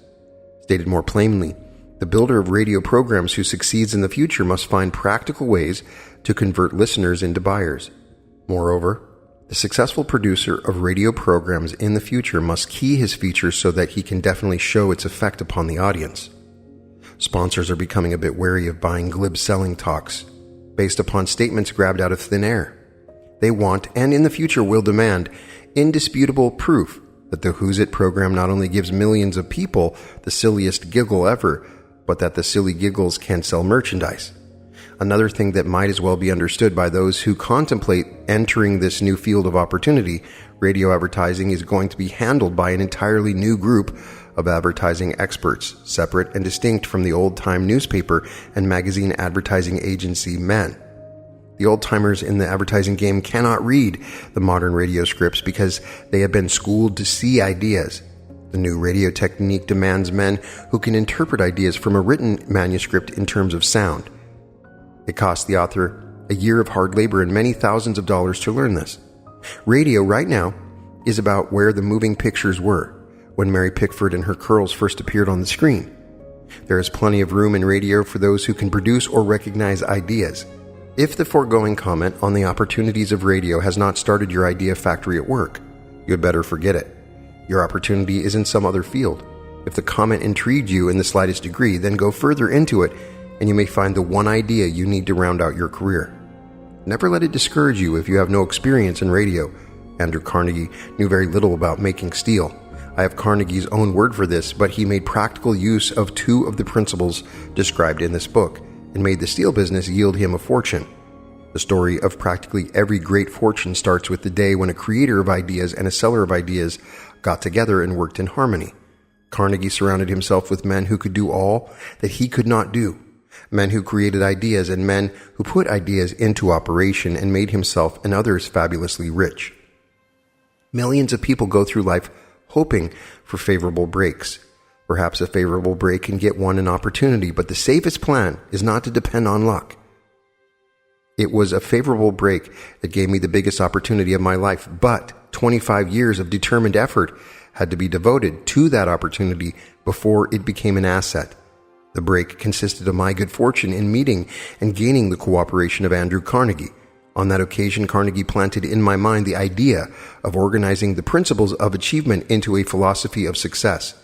Stated more plainly, the builder of radio programs who succeeds in the future must find practical ways to convert listeners into buyers. Moreover, the successful producer of radio programs in the future must key his features so that he can definitely show its effect upon the audience. Sponsors are becoming a bit wary of buying glib selling talks based upon statements grabbed out of thin air. They want, and in the future will demand, indisputable proof that the Who's It program not only gives millions of people the silliest giggle ever, but that the silly giggles can sell merchandise. Another thing that might as well be understood by those who contemplate entering this new field of opportunity, radio advertising is going to be handled by an entirely new group of advertising experts, separate and distinct from the old-time newspaper and magazine advertising agency men. The old-timers in the advertising game cannot read the modern radio scripts because they have been schooled to see ideas. The new radio technique demands men who can interpret ideas from a written manuscript in terms of sound. It costs the author a year of hard labor and many thousands of dollars to learn this. Radio right now is about where the moving pictures were when Mary Pickford and her curls first appeared on the screen. There is plenty of room in radio for those who can produce or recognize ideas. If the foregoing comment on the opportunities of radio has not started your idea factory at work, you had better forget it. Your opportunity is in some other field. If the comment intrigued you in the slightest degree, then go further into it, and you may find the one idea you need to round out your career. Never let it discourage you if you have no experience in radio. Andrew Carnegie knew very little about making steel. I have Carnegie's own word for this, but he made practical use of two of the principles described in this book and made the steel business yield him a fortune. The story of practically every great fortune starts with the day when a creator of ideas and a seller of ideas got together and worked in harmony. Carnegie surrounded himself with men who could do all that he could not do, men who created ideas and men who put ideas into operation, and made himself and others fabulously rich. Millions of people go through life hoping for favorable breaks. Perhaps a favorable break can get one an opportunity, but the safest plan is not to depend on luck. It was a favorable break that gave me the biggest opportunity of my life, but 25 years of determined effort had to be devoted to that opportunity before it became an asset. The break consisted of my good fortune in meeting and gaining the cooperation of Andrew Carnegie. On that occasion, Carnegie planted in my mind the idea of organizing the principles of achievement into a philosophy of success.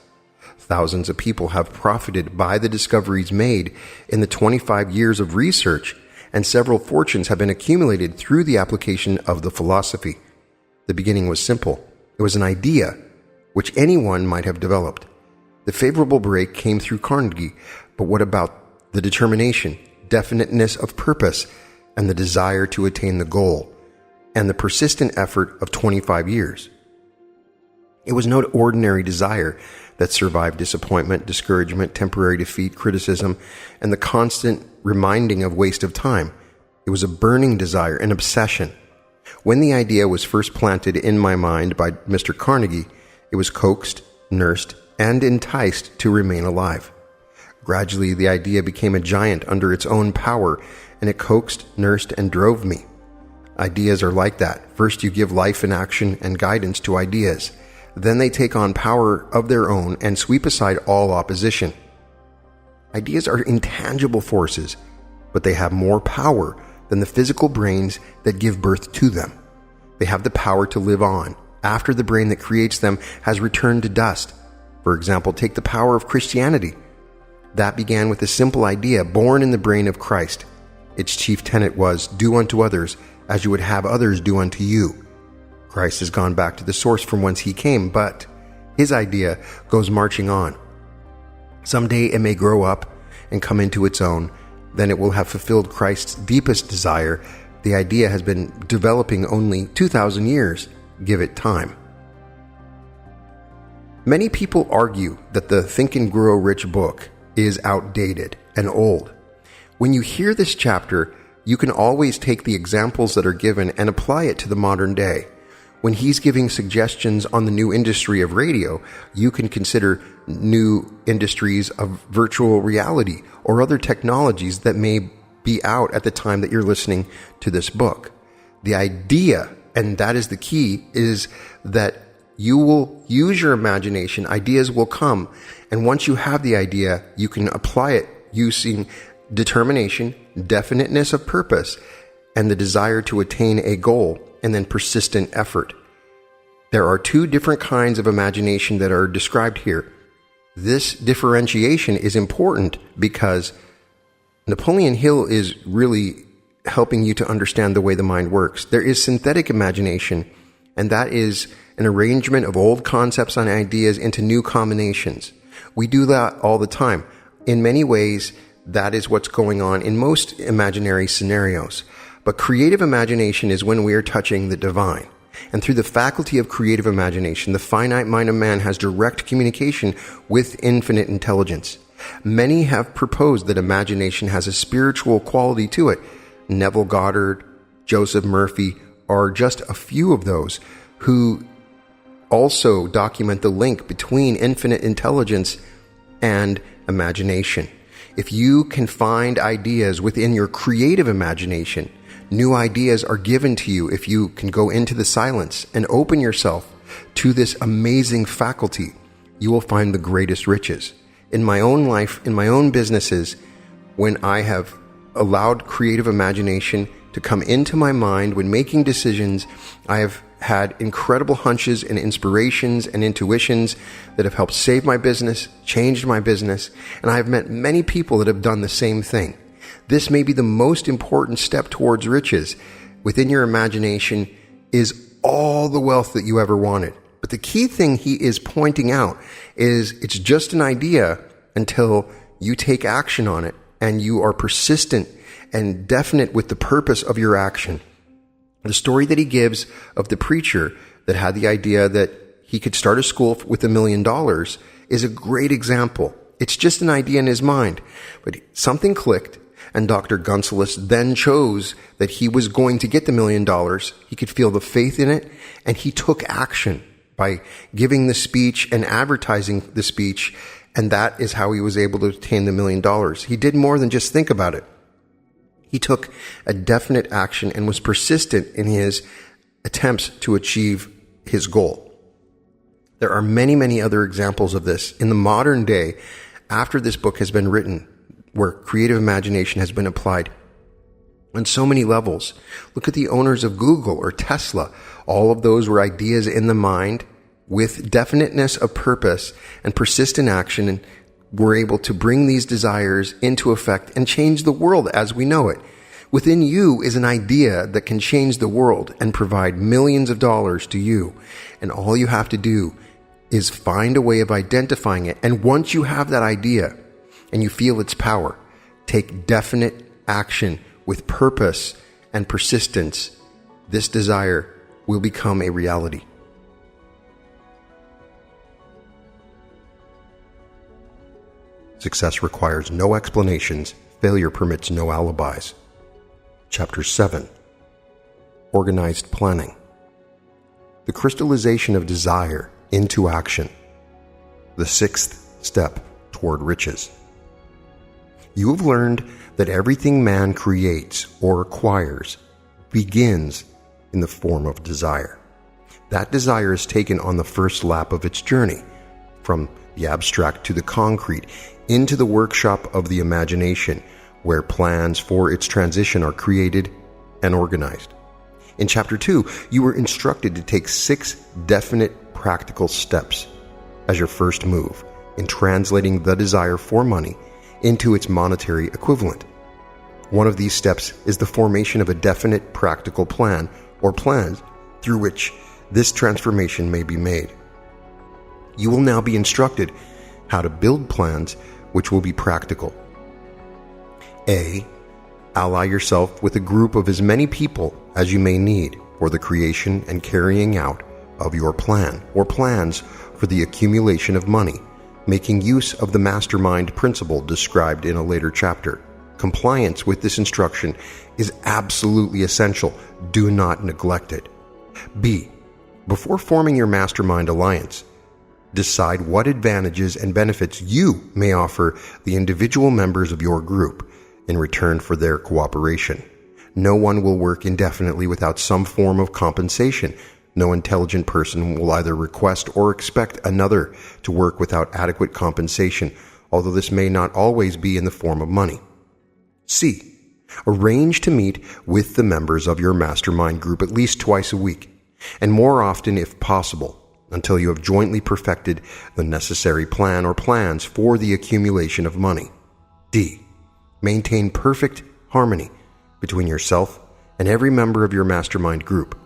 Thousands of people have profited by the discoveries made in the 25 years of research, and several fortunes have been accumulated through the application of the philosophy. The beginning was simple. It was an idea which anyone might have developed. The favorable break came through Carnegie, but what about the determination, definiteness of purpose, and the desire to attain the goal, and the persistent effort of 25 years? It was no ordinary desire that survived disappointment, discouragement, temporary defeat, criticism, and the constant reminding of waste of time. It was a burning desire, an obsession. When the idea was first planted in my mind by Mr. Carnegie, it was coaxed, nursed, and enticed to remain alive. Gradually, the idea became a giant under its own power, and it coaxed, nursed, and drove me. Ideas are like that. First, you give life and action and guidance to ideas. Then they take on power of their own and sweep aside all opposition. Ideas are intangible forces, but they have more power than the physical brains that give birth to them. They have the power to live on after the brain that creates them has returned to dust. For example, take the power of Christianity. That began with a simple idea born in the brain of Christ. Its chief tenet was, do unto others as you would have others do unto you. Christ has gone back to the source from whence he came, but his idea goes marching on. Someday it may grow up and come into its own. Then it will have fulfilled Christ's deepest desire. The idea has been developing only 2,000 years. Give it time. Many people argue that the Think and Grow Rich book is outdated and old. When you hear this chapter, you can always take the examples that are given and apply it to the modern day. When he's giving suggestions on the new industry of radio, you can consider new industries of virtual reality or other technologies that may be out at the time that you're listening to this book. The idea, and that is the key, is that you will use your imagination. Ideas will come. And once you have the idea, you can apply it using determination, definiteness of purpose, and the desire to attain a goal, and then persistent effort. There are two different kinds of imagination that are described here. This differentiation is important because Napoleon Hill is really helping you to understand the way the mind works. There is synthetic imagination, and that is an arrangement of old concepts and ideas into new combinations. We do that all the time. In many ways, that is what's going on in most imaginary scenarios. But creative imagination is when we are touching the divine. And through the faculty of creative imagination, the finite mind of man has direct communication with infinite intelligence. Many have proposed that imagination has a spiritual quality to it. Neville Goddard, Joseph Murphy are just a few of those who also document the link between infinite intelligence and imagination. If you can find ideas within your creative imagination, new ideas are given to you if you can go into the silence and open yourself to this amazing faculty. You will find the greatest riches. In my own life, in my own businesses, when I have allowed creative imagination to come into my mind when making decisions, I have had incredible hunches and inspirations and intuitions that have helped save my business, changed my business, and I have met many people that have done the same thing. This may be the most important step towards riches. Within your imagination is all the wealth that you ever wanted. But the key thing he is pointing out is it's just an idea until you take action on it and you are persistent and definite with the purpose of your action. The story that he gives of the preacher that had the idea that he could start a school with $1 million is a great example. It's just an idea in his mind, but something clicked, and Dr. Gunselus then chose that he was going to get the $1 million. He could feel the faith in it, and he took action by giving the speech and advertising the speech, and that is how he was able to obtain the $1 million. He did more than just think about it. He took a definite action and was persistent in his attempts to achieve his goal. There are many, many other examples of this in the modern day after this book has been written, where creative imagination has been applied on so many levels. Look at the owners of Google or Tesla. All of those were ideas in the mind with definiteness of purpose and persistent action, and were able to bring these desires into effect and change the world as we know it. Within you is an idea that can change the world and provide millions of dollars to you. And all you have to do is find a way of identifying it. And once you have that idea and you feel its power, take definite action with purpose and persistence. This desire will become a reality. Success requires no explanations. Failure permits no alibis. Chapter 7. Organized Planning. The crystallization of desire into action. The sixth step toward riches. You have learned that everything man creates or acquires begins in the form of desire. That desire is taken on the first lap of its journey, from the abstract to the concrete, into the workshop of the imagination, where plans for its transition are created and organized. In Chapter 2, you were instructed to take 6 definite practical steps as your first move in translating the desire for money into its monetary equivalent. One of these steps is the formation of a definite practical plan or plans through which this transformation may be made. You will now be instructed how to build plans which will be practical. A. Ally yourself with a group of as many people as you may need for the creation and carrying out of your plan or plans for the accumulation of money, making use of the mastermind principle described in a later chapter. Compliance with this instruction is absolutely essential. Do not neglect it. B. Before forming your mastermind alliance, decide what advantages and benefits you may offer the individual members of your group in return for their cooperation. No one will work indefinitely without some form of compensation. No intelligent person will either request or expect another to work without adequate compensation, although this may not always be in the form of money. C. Arrange to meet with the members of your mastermind group at least twice a week, and more often if possible, until you have jointly perfected the necessary plan or plans for the accumulation of money. D. Maintain perfect harmony between yourself and every member of your mastermind group.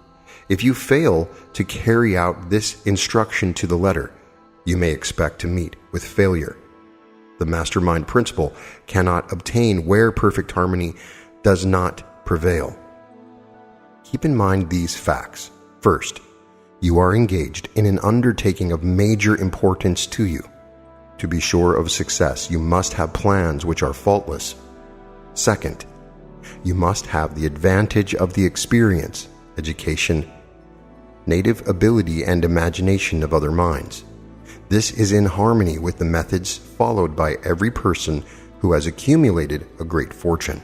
If you fail to carry out this instruction to the letter, you may expect to meet with failure. The mastermind principle cannot obtain where perfect harmony does not prevail. Keep in mind these facts. First, you are engaged in an undertaking of major importance to you. To be sure of success, you must have plans which are faultless. Second, you must have the advantage of the experience, education, native ability, and imagination of other minds. This is in harmony with the methods followed by every person who has accumulated a great fortune.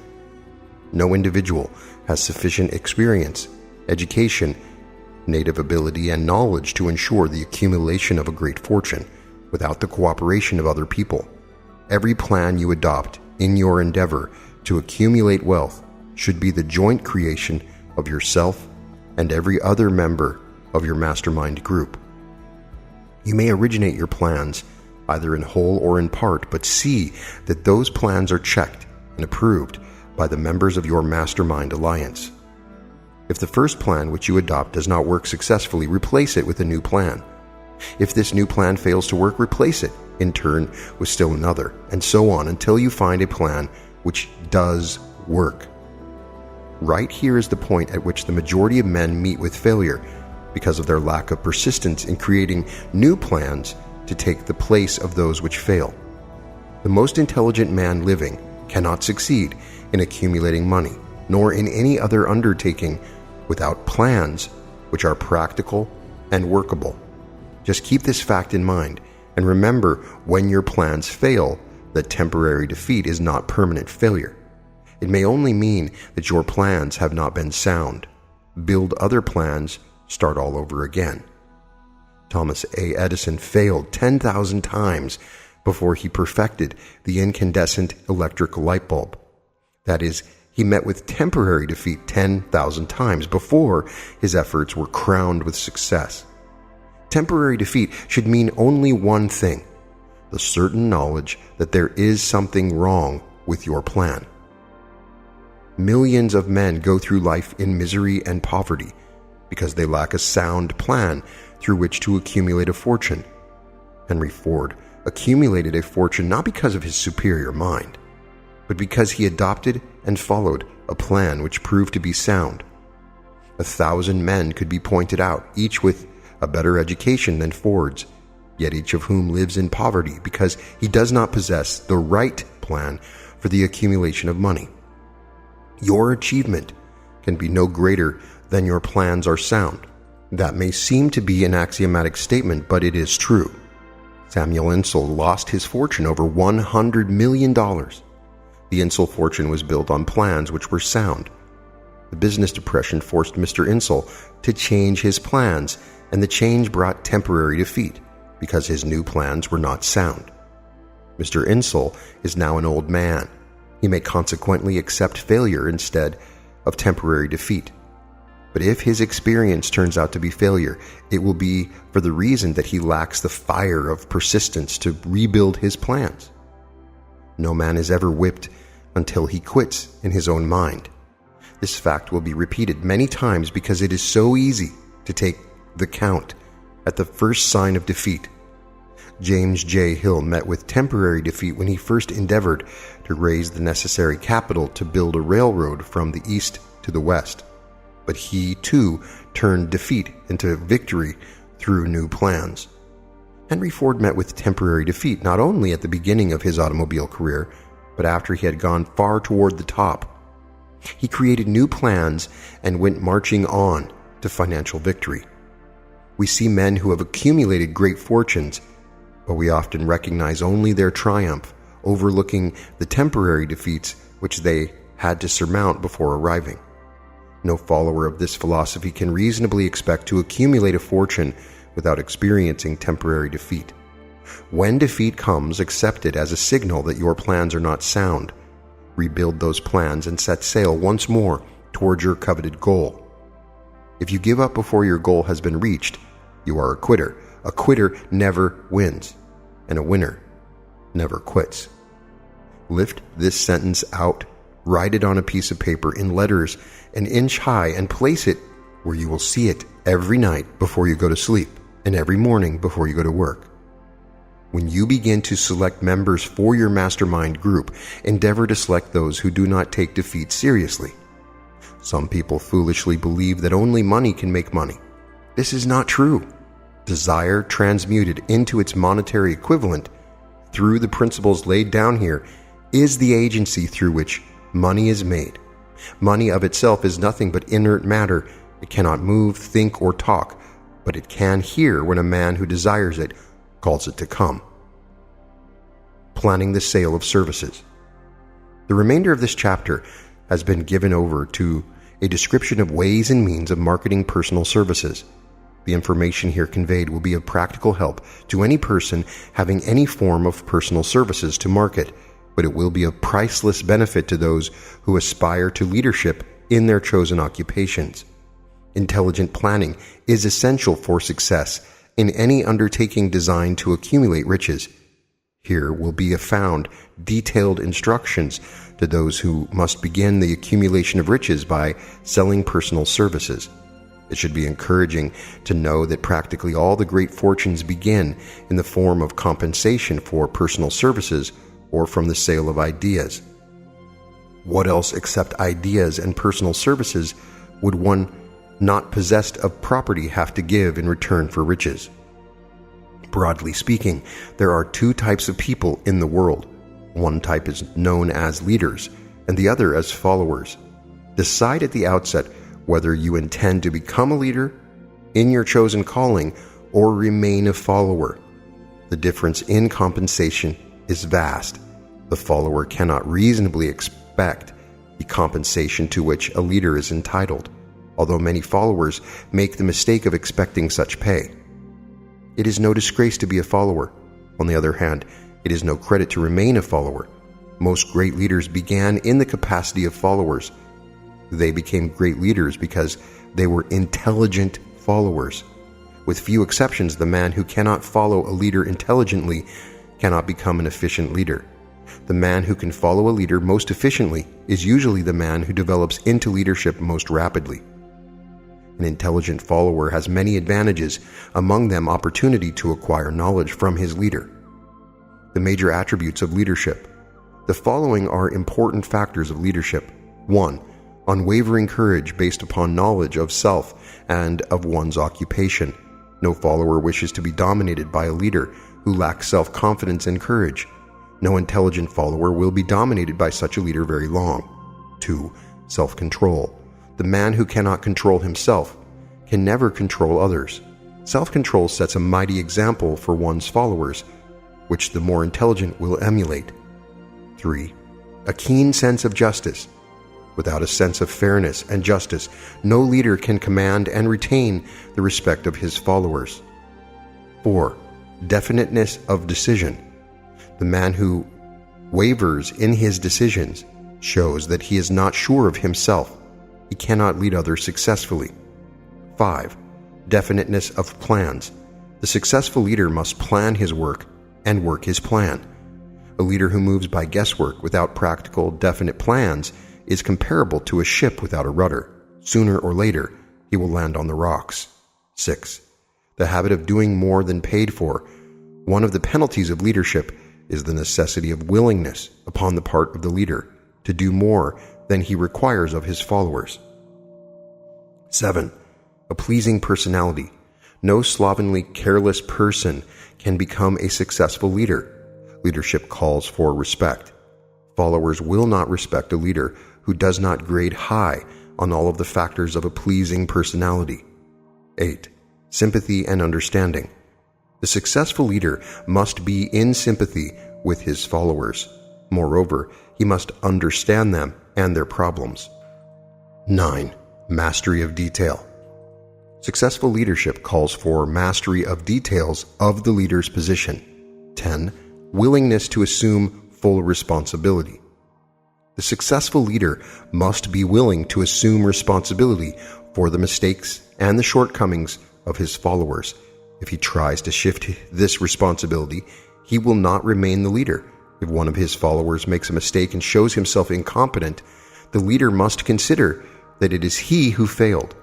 No individual has sufficient experience, education, native ability, and knowledge to ensure the accumulation of a great fortune without the cooperation of other people. Every plan you adopt in your endeavor to accumulate wealth should be the joint creation of yourself and every other member of your mastermind group. You may originate your plans either in whole or in part, but see that those plans are checked and approved by the members of your mastermind alliance. If the first plan which you adopt does not work successfully, replace it with a new plan. If this new plan fails to work, replace it in turn with still another, and so on until you find a plan which does work. Right here is the point at which the majority of men meet with failure because of their lack of persistence in creating new plans to take the place of those which fail. The most intelligent man living cannot succeed in accumulating money, nor in any other undertaking without plans which are practical and workable. Just keep this fact in mind, and remember when your plans fail that temporary defeat is not permanent failure. It may only mean that your plans have not been sound. Build other plans, start all over again. Thomas A. Edison failed 10,000 times before he perfected the incandescent electric light bulb. That is, he met with temporary defeat 10,000 times before his efforts were crowned with success. Temporary defeat should mean only one thing: the certain knowledge that there is something wrong with your plan. Millions of men go through life in misery and poverty because they lack a sound plan through which to accumulate a fortune. Henry Ford accumulated a fortune not because of his superior mind, but because he adopted and followed a plan which proved to be sound. 1,000 men could be pointed out, each with a better education than Ford's, yet each of whom lives in poverty because he does not possess the right plan for the accumulation of money. Your achievement can be no greater than your plans are sound. That may seem to be an axiomatic statement, but it is true. Samuel Insull lost his fortune over $100 million. The Insull fortune was built on plans which were sound. The business depression forced Mr. Insull to change his plans, and the change brought temporary defeat because his new plans were not sound. Mr. Insull is now an old man. He may consequently accept failure instead of temporary defeat. But if his experience turns out to be failure, it will be for the reason that he lacks the fire of persistence to rebuild his plans. No man is ever whipped until he quits in his own mind. This fact will be repeated many times because it is so easy to take the count at the first sign of defeat. James J. Hill met with temporary defeat when he first endeavored to raise the necessary capital to build a railroad from the east to the west. But he, too, turned defeat into victory through new plans. Henry Ford met with temporary defeat not only at the beginning of his automobile career, but after he had gone far toward the top. He created new plans and went marching on to financial victory. We see men who have accumulated great fortunes, but we often recognize only their triumph, overlooking the temporary defeats which they had to surmount before arriving. No follower of this philosophy can reasonably expect to accumulate a fortune without experiencing temporary defeat. When defeat comes, accept it as a signal that your plans are not sound. Rebuild those plans and set sail once more towards your coveted goal. If you give up before your goal has been reached, you are a quitter. A quitter never wins, and a winner never quits. Lift this sentence out, write it on a piece of paper in letters an inch high, and place it where you will see it every night before you go to sleep and every morning before you go to work. When you begin to select members for your mastermind group, endeavor to select those who do not take defeat seriously. Some people foolishly believe that only money can make money. This is not true. Desire transmuted into its monetary equivalent through the principles laid down here is the agency through which money is made. Money of itself is nothing but inert matter. It cannot move, think, or talk, but it can hear when a man who desires it calls it to come. Planning the sale of services. The remainder of this chapter has been given over to a description of ways and means of marketing personal services. The information here conveyed will be of practical help to any person having any form of personal services to market, but it will be of priceless benefit to those who aspire to leadership in their chosen occupations. Intelligent planning is essential for success in any undertaking designed to accumulate riches. Here will be found detailed instructions to those who must begin the accumulation of riches by selling personal services. It should be encouraging to know that practically all the great fortunes begin in the form of compensation for personal services or from the sale of ideas. What else except ideas and personal services would one not possessed of property have to give in return for riches? Broadly speaking, there are two types of people in the world. One type is known as leaders, and the other as followers. Decide at the outset whether you intend to become a leader in your chosen calling or remain a follower. The difference in compensation is vast. The follower cannot reasonably expect the compensation to which a leader is entitled, although many followers make the mistake of expecting such pay. It is no disgrace to be a follower. On the other hand, it is no credit to remain a follower. Most great leaders began in the capacity of followers. They became great leaders because they were intelligent followers. With few exceptions, the man who cannot follow a leader intelligently cannot become an efficient leader. The man who can follow a leader most efficiently is usually the man who develops into leadership most rapidly. An intelligent follower has many advantages, among them opportunity to acquire knowledge from his leader. The major attributes of leadership. The following are important factors of leadership. 1. Unwavering courage based upon knowledge of self and of one's occupation. No follower wishes to be dominated by a leader who lacks self-confidence and courage. No intelligent follower will be dominated by such a leader very long. 2. Self-control. The man who cannot control himself can never control others. Self-control sets a mighty example for one's followers, which the more intelligent will emulate. 3. A keen sense of justice. Without a sense of fairness and justice, no leader can command and retain the respect of his followers. 4. Definiteness of decision. The man who wavers in his decisions shows that he is not sure of himself. He cannot lead others successfully. 5. Definiteness of plans. The successful leader must plan his work and work his plan. A leader who moves by guesswork without practical, definite plans is comparable to a ship without a rudder. Sooner or later, he will land on the rocks. 6. The habit of doing more than paid for. One of the penalties of leadership is the necessity of willingness upon the part of the leader to do more than he requires of his followers. 7. A pleasing personality. No slovenly, careless person can become a successful leader. Leadership calls for respect. Followers will not respect a leader who does not grade high on all of the factors of a pleasing personality. 8. Sympathy and understanding. The successful leader must be in sympathy with his followers. Moreover, he must understand them and their problems. 9. Mastery of detail. Successful leadership calls for mastery of details of the leader's position. 10. Willingness to assume full responsibility. The successful leader must be willing to assume responsibility for the mistakes and the shortcomings of his followers. If he tries to shift this responsibility, he will not remain the leader. If one of his followers makes a mistake and shows himself incompetent, the leader must consider that it is he who failed.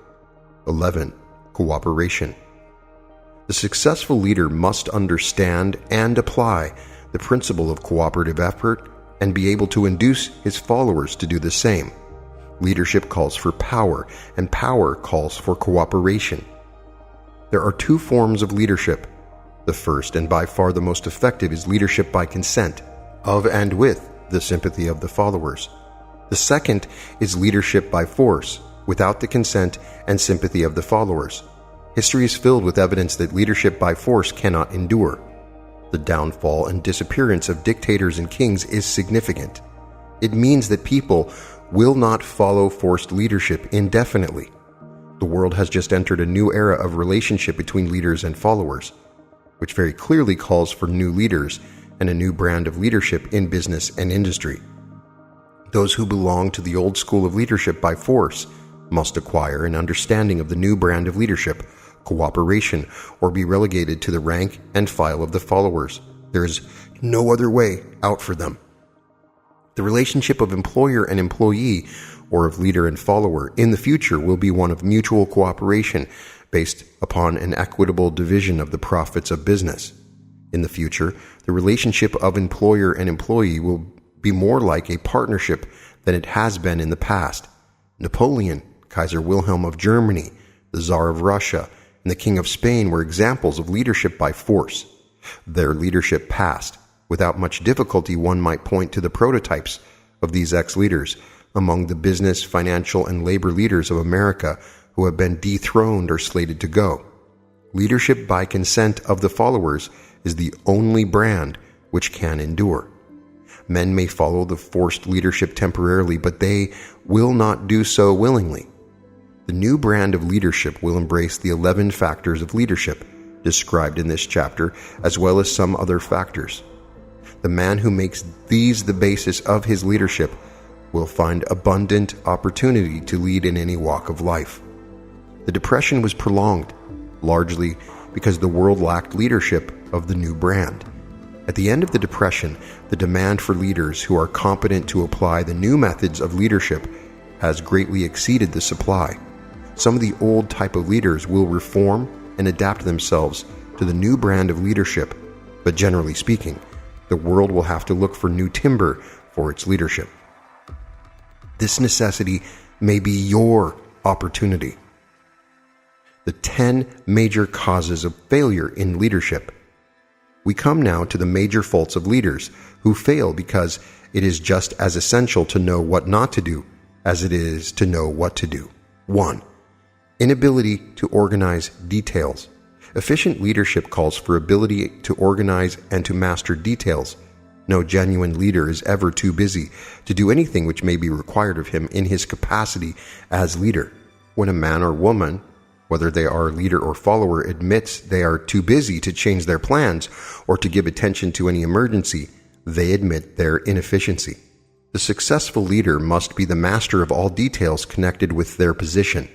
11. Cooperation. The successful leader must understand and apply the principle of cooperative effort and be able to induce his followers to do the same. Leadership calls for power, and power calls for cooperation. There are two forms of leadership. The first, and by far the most effective, is leadership by consent, of and with the sympathy of the followers. The second is leadership by force, without the consent and sympathy of the followers. History is filled with evidence that leadership by force cannot endure. The downfall and disappearance of dictators and kings is significant. It means that people will not follow forced leadership indefinitely. The world has just entered a new era of relationship between leaders and followers, which very clearly calls for new leaders and a new brand of leadership in business and industry. Those who belong to the old school of leadership by force must acquire an understanding of the new brand of leadership, cooperation, or be relegated to the rank and file of the followers. There is no other way out for them. The relationship of employer and employee, or of leader and follower, in the future will be one of mutual cooperation based upon an equitable division of the profits of business. In the future, the relationship of employer and employee will be more like a partnership than it has been in the past. Napoleon, Kaiser Wilhelm of Germany, the Tsar of Russia, and the King of Spain were examples of leadership by force. Their leadership passed. Without much difficulty, one might point to the prototypes of these ex-leaders among the business, financial, and labor leaders of America who have been dethroned or slated to go. Leadership by consent of the followers is the only brand which can endure. Men may follow the forced leadership temporarily, but they will not do so willingly. The new brand of leadership will embrace the 11 factors of leadership described in this chapter, as well as some other factors. The man who makes these the basis of his leadership will find abundant opportunity to lead in any walk of life. The Depression was prolonged, largely because the world lacked leadership of the new brand. At the end of the Depression, the demand for leaders who are competent to apply the new methods of leadership has greatly exceeded the supply. Some of the old type of leaders will reform and adapt themselves to the new brand of leadership, but generally speaking, the world will have to look for new timber for its leadership. This necessity may be your opportunity. the 10 major causes of failure in leadership. We come now to the major faults of leaders who fail because it is just as essential to know what not to do as it is to know what to do. 1. Inability to organize details. Efficient leadership calls for ability to organize and to master details. No genuine leader is ever too busy to do anything which may be required of him in his capacity as leader. When a man or woman, whether they are leader or follower, admits they are too busy to change their plans or to give attention to any emergency, they admit their inefficiency. The successful leader must be the master of all details connected with their position.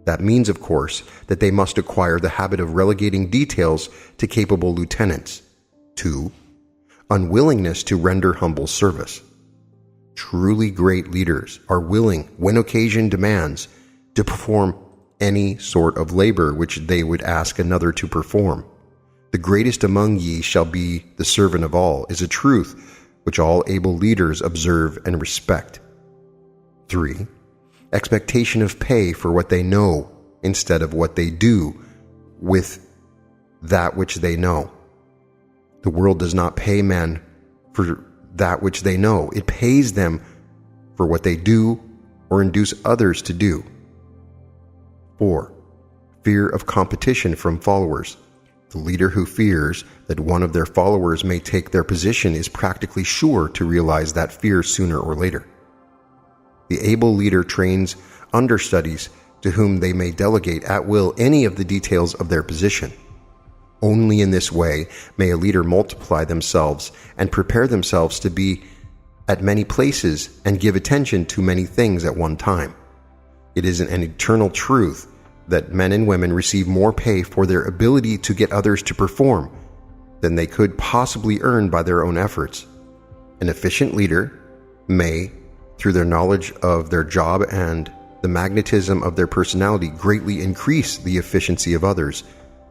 That means, of course, that they must acquire the habit of relegating details to capable lieutenants. 2. Unwillingness to render humble service. Truly great leaders are willing, when occasion demands, to perform any sort of labor which they would ask another to perform. The greatest among ye shall be the servant of all is a truth which all able leaders observe and respect. 3. Expectation of pay for what they know instead of what they do with that which they know. The world does not pay men for that which they know. It pays them for what they do or induce others to do. 4. Fear of competition from followers. The leader who fears that one of their followers may take their position is practically sure to realize that fear sooner or later. The able leader trains understudies to whom they may delegate at will any of the details of their position. Only in this way may a leader multiply themselves and prepare themselves to be at many places and give attention to many things at one time. It is an eternal truth that men and women receive more pay for their ability to get others to perform than they could possibly earn by their own efforts. An efficient leader may, through their knowledge of their job and the magnetism of their personality, greatly increase the efficiency of others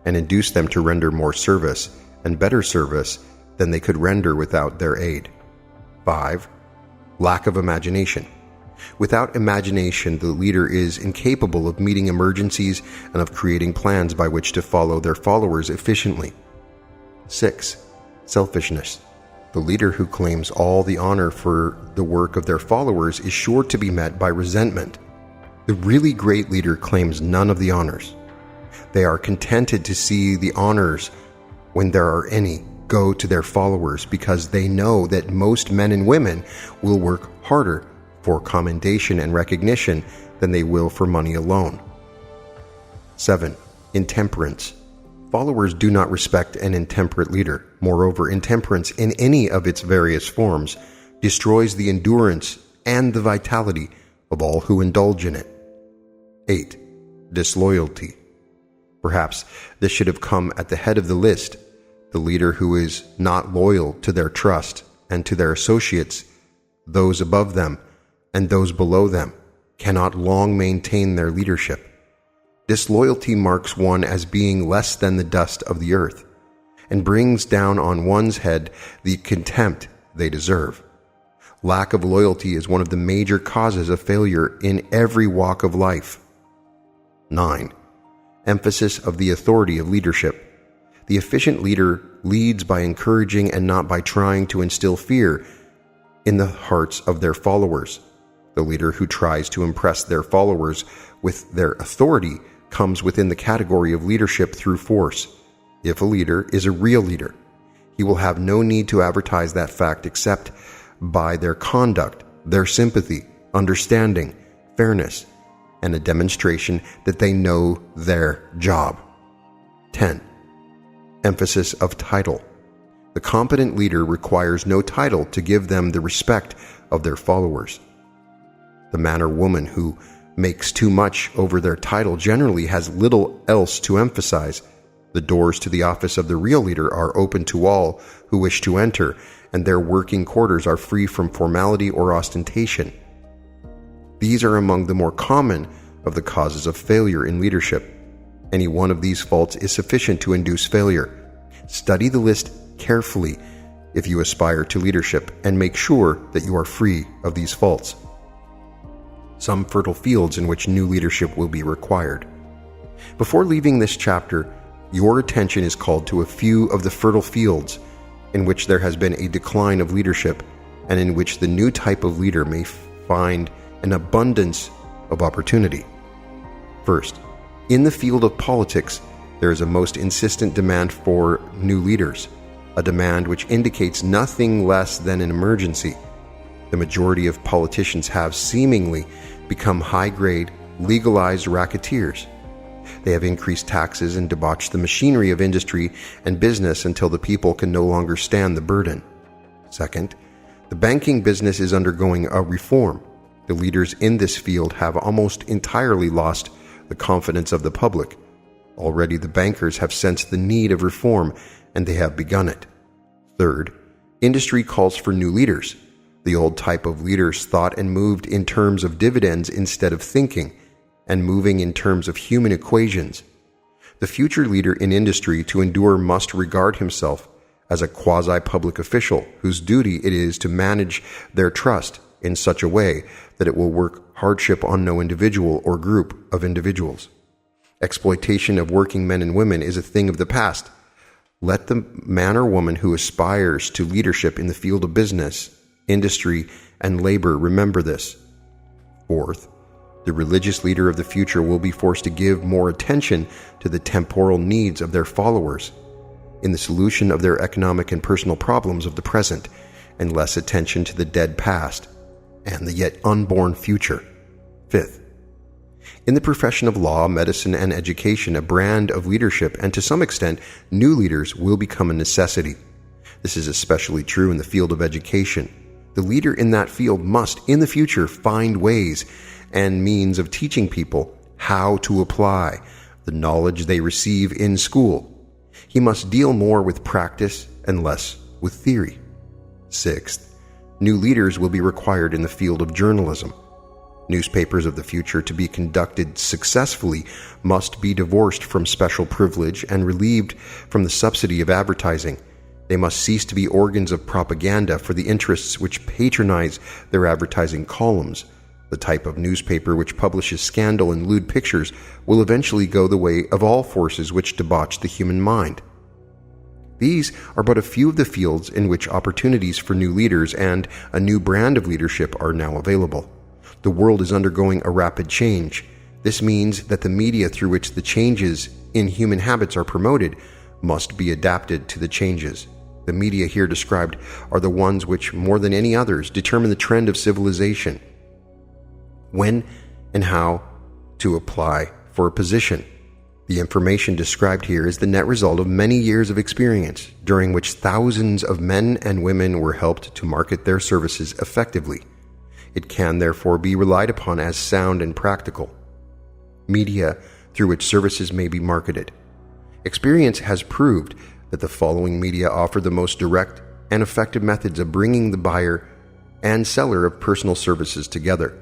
and induce them to render more service and better service than they could render without their aid. 5. Lack of imagination. Without imagination, the leader is incapable of meeting emergencies and of creating plans by which to follow their followers efficiently. 6. Selfishness. The leader who claims all the honor for the work of their followers is sure to be met by resentment. The really great leader claims none of the honors. They are contented to see the honors, when there are any, go to their followers because they know that most men and women will work harder for commendation and recognition than they will for money alone. 7. Intemperance. Followers do not respect an intemperate leader. Moreover, intemperance in any of its various forms destroys the endurance and the vitality of all who indulge in it. 8. Disloyalty. Perhaps this should have come at the head of the list. The leader who is not loyal to their trust and to their associates, those above them and those below them, cannot long maintain their leadership. Disloyalty marks one as being less than the dust of the earth, and brings down on one's head the contempt they deserve. Lack of loyalty is one of the major causes of failure in every walk of life. 9. Emphasis of the authority of leadership. The efficient leader leads by encouraging and not by trying to instill fear in the hearts of their followers. The leader who tries to impress their followers with their authority comes within the category of leadership through force. If a leader is a real leader, he will have no need to advertise that fact except by their conduct, their sympathy, understanding, fairness, and a demonstration that they know their job. 10. Emphasis of title. The competent leader requires no title to give them the respect of their followers. The man or woman who makes too much over their title generally has little else to emphasize. The doors to the office of the real leader are open to all who wish to enter, and their working quarters are free from formality or ostentation. These are among the more common of the causes of failure in leadership. Any one of these faults is sufficient to induce failure. Study the list carefully if you aspire to leadership, and make sure that you are free of these faults. Some fertile fields in which new leadership will be required. Before leaving this chapter, your attention is called to a few of the fertile fields in which there has been a decline of leadership and in which the new type of leader may find an abundance of opportunity. First, in the field of politics, there is a most insistent demand for new leaders, a demand which indicates nothing less than an emergency. The majority of politicians have seemingly become high-grade, legalized racketeers. They have increased taxes and debauched the machinery of industry and business until the people can no longer stand the burden. Second, the banking business is undergoing a reform. The leaders in this field have almost entirely lost the confidence of the public. Already the bankers have sensed the need of reform, and they have begun it. Third, industry calls for new leaders. The old type of leaders thought and moved in terms of dividends instead of thinking and moving in terms of human equations. The future leader in industry to endure must regard himself as a quasi-public official whose duty it is to manage their trust in such a way that it will work hardship on no individual or group of individuals. Exploitation of working men and women is a thing of the past. Let the man or woman who aspires to leadership in the field of business, industry, and labor remember this. Fourth, the religious leader of the future will be forced to give more attention to the temporal needs of their followers in the solution of their economic and personal problems of the present, and less attention to the dead past and the yet unborn future. Fifth, in the profession of law, medicine, and education, a brand of leadership, and to some extent, new leaders will become a necessity. This is especially true in the field of education. The leader in that field must, in the future, find ways and means of teaching people how to apply the knowledge they receive in school. He must deal more with practice and less with theory. Sixth, new leaders will be required in the field of journalism. Newspapers of the future, to be conducted successfully, must be divorced from special privilege and relieved from the subsidy of advertising. They must cease to be organs of propaganda for the interests which patronize their advertising columns. The type of newspaper which publishes scandal and lewd pictures will eventually go the way of all forces which debauch the human mind. These are but a few of the fields in which opportunities for new leaders and a new brand of leadership are now available. The world is undergoing a rapid change. This means that the media through which the changes in human habits are promoted must be adapted to the changes. The media here described are the ones which, more than any others, determine the trend of civilization. When and how to apply for a position. The information described here is the net result of many years of experience, during which thousands of men and women were helped to market their services effectively. It can therefore be relied upon as sound and practical. Media through which services may be marketed. Experience has proved that the following media offer the most direct and effective methods of bringing the buyer and seller of personal services together.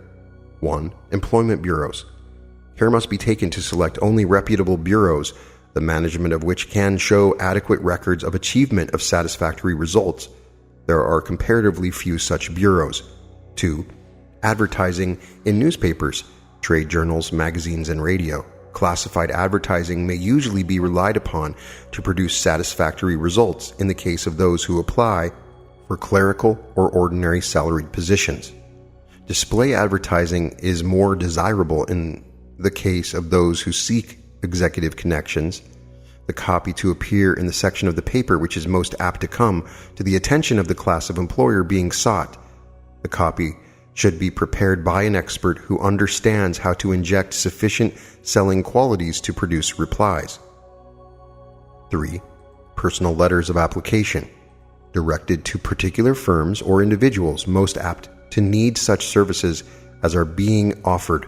1. Employment bureaus. Care must be taken to select only reputable bureaus, the management of which can show adequate records of achievement of satisfactory results. There are comparatively few such bureaus. 2. Advertising in newspapers, trade journals, magazines, and radio. Classified advertising may usually be relied upon to produce satisfactory results in the case of those who apply for clerical or ordinary salaried positions. Display advertising is more desirable in the case of those who seek executive connections. The copy to appear in the section of the paper which is most apt to come to the attention of the class of employer being sought. The copy should be prepared by an expert who understands how to inject sufficient selling qualities to produce replies. 3. Personal letters of application, directed to particular firms or individuals most apt to need such services as are being offered.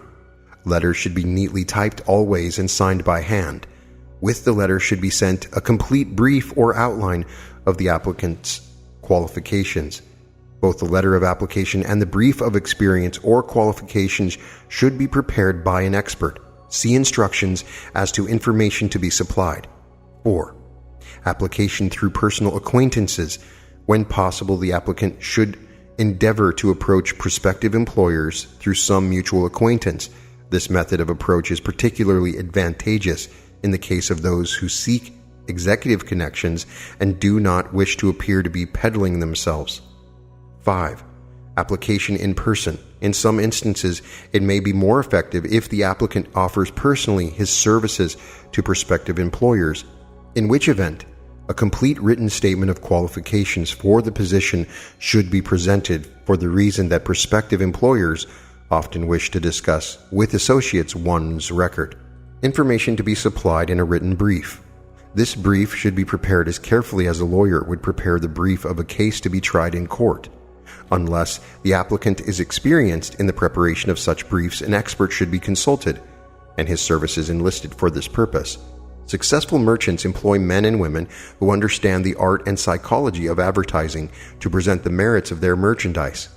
Letters should be neatly typed always and signed by hand. With the letter should be sent a complete brief or outline of the applicant's qualifications. Both the letter of application and the brief of experience or qualifications should be prepared by an expert. See instructions as to information to be supplied. 4. Application through personal acquaintances. When possible, the applicant should endeavor to approach prospective employers through some mutual acquaintance, This method of approach is particularly advantageous in the case of those who seek executive connections and do not wish to appear to be peddling themselves. 5. Application in person. In some instances, it may be more effective if the applicant offers personally his services to prospective employers, in which event a complete written statement of qualifications for the position should be presented, for the reason that prospective employers often wish to discuss with associates one's record. Information to be supplied in a written brief. This brief should be prepared as carefully as a lawyer would prepare the brief of a case to be tried in court. Unless the applicant is experienced in the preparation of such briefs, an expert should be consulted, and his services enlisted for this purpose. Successful merchants employ men and women who understand the art and psychology of advertising to present the merits of their merchandise.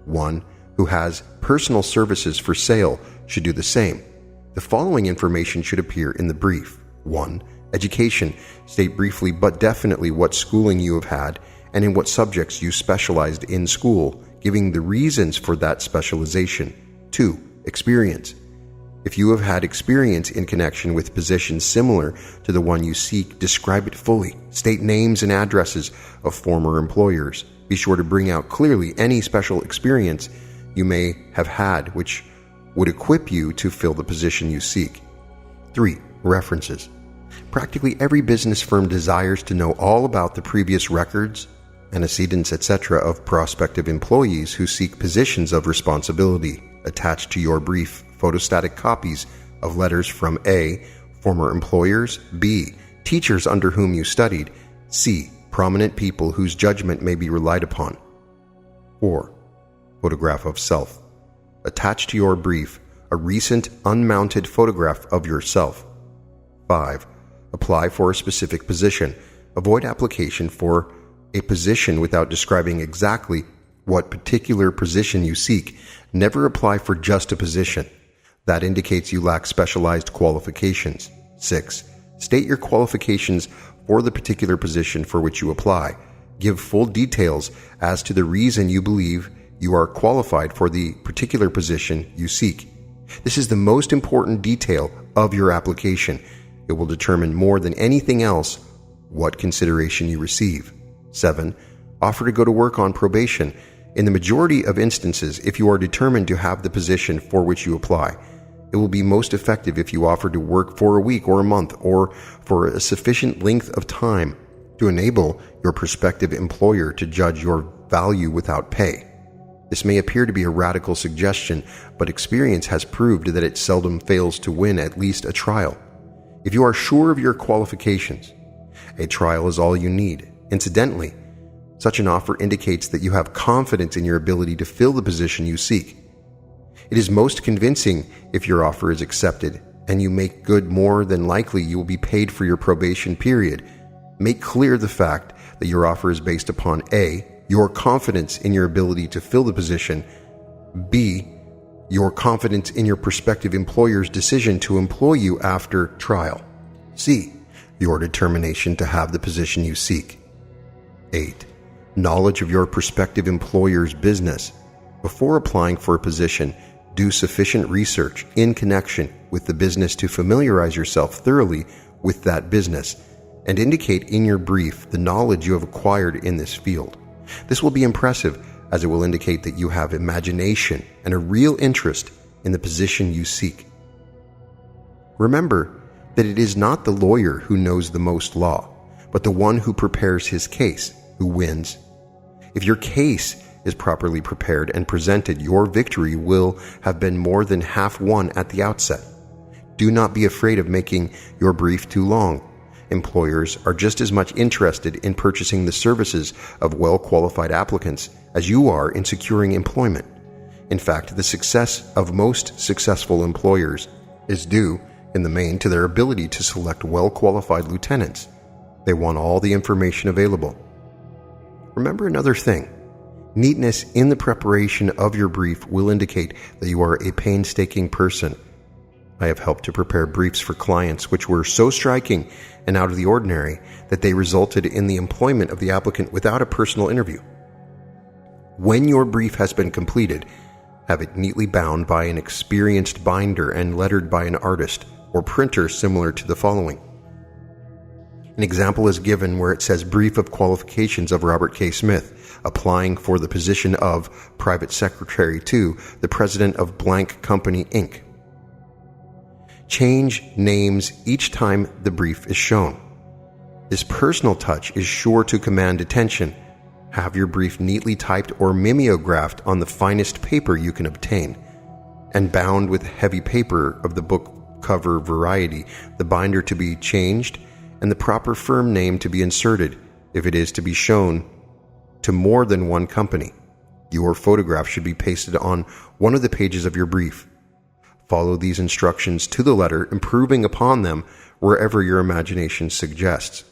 One who has personal services for sale should do the same. The following information should appear in the brief. 1. Education. State briefly but definitely what schooling you have had and in what subjects you specialized in school, giving the reasons for that specialization. 2. Experience. If you have had experience in connection with positions similar to the one you seek, describe it fully. State names and addresses of former employers. Be sure to bring out clearly any special experience you may have had which would equip you to fill the position you seek. 3. References. Practically every business firm desires to know all about the previous records, antecedents, etc. of prospective employees who seek positions of responsibility. Attached to your brief, photostatic copies of letters from A. Former employers, B. Teachers under whom you studied, C. Prominent people whose judgment may be relied upon. 4. Photograph of self. Attach to your brief a recent unmounted photograph of yourself. 5. Apply for a specific position. Avoid application for a position without describing exactly what particular position you seek. Never apply for just a position. That indicates you lack specialized qualifications. 6. State your qualifications for the particular position for which you apply. Give full details as to the reason you believe you are qualified for the particular position you seek. This is the most important detail of your application. It will determine more than anything else what consideration you receive. 7. Offer to go to work on probation. In the majority of instances, if you are determined to have the position for which you apply, it will be most effective if you offer to work for a week or a month or for a sufficient length of time to enable your prospective employer to judge your value without pay. This may appear to be a radical suggestion, but experience has proved that it seldom fails to win at least a trial. If you are sure of your qualifications, a trial is all you need. Incidentally, such an offer indicates that you have confidence in your ability to fill the position you seek. It is most convincing if your offer is accepted, and you make good more than likely you will be paid for your probation period. Make clear the fact that your offer is based upon A. Your confidence in your ability to fill the position, B. Your confidence in your prospective employer's decision to employ you after trial, C. Your determination to have the position you seek. 8. Knowledge of your prospective employer's business. Before applying for a position, do sufficient research in connection with the business to familiarize yourself thoroughly with that business, and indicate in your brief the knowledge you have acquired in this field. This will be impressive, as it will indicate that you have imagination and a real interest in the position you seek. Remember that it is not the lawyer who knows the most law, but the one who prepares his case who wins. If your case is properly prepared and presented, your victory will have been more than half won at the outset. Do not be afraid of making your brief too long. Employers are just as much interested in purchasing the services of well-qualified applicants as you are in securing employment. In fact, the success of most successful employers is due, in the main, to their ability to select well-qualified lieutenants. They want all the information available. Remember another thing. Neatness in the preparation of your brief will indicate that you are a painstaking person. I have helped to prepare briefs for clients which were so striking and out of the ordinary that they resulted in the employment of the applicant without a personal interview. When your brief has been completed, Have it neatly bound by an experienced binder and lettered by an artist or printer similar to the following. An example is given where it says brief of qualifications of Robert K. Smith, applying for the position of private secretary to the president of blank company Inc. Change names each time the brief is shown. This personal touch is sure to command attention. Have your brief neatly typed or mimeographed on the finest paper you can obtain, and bound with heavy paper of the book cover variety, the binder to be changed, and the proper firm name to be inserted if it is to be shown to more than one company. Your photograph should be pasted on one of the pages of your brief. Follow these instructions to the letter, improving upon them wherever your imagination suggests.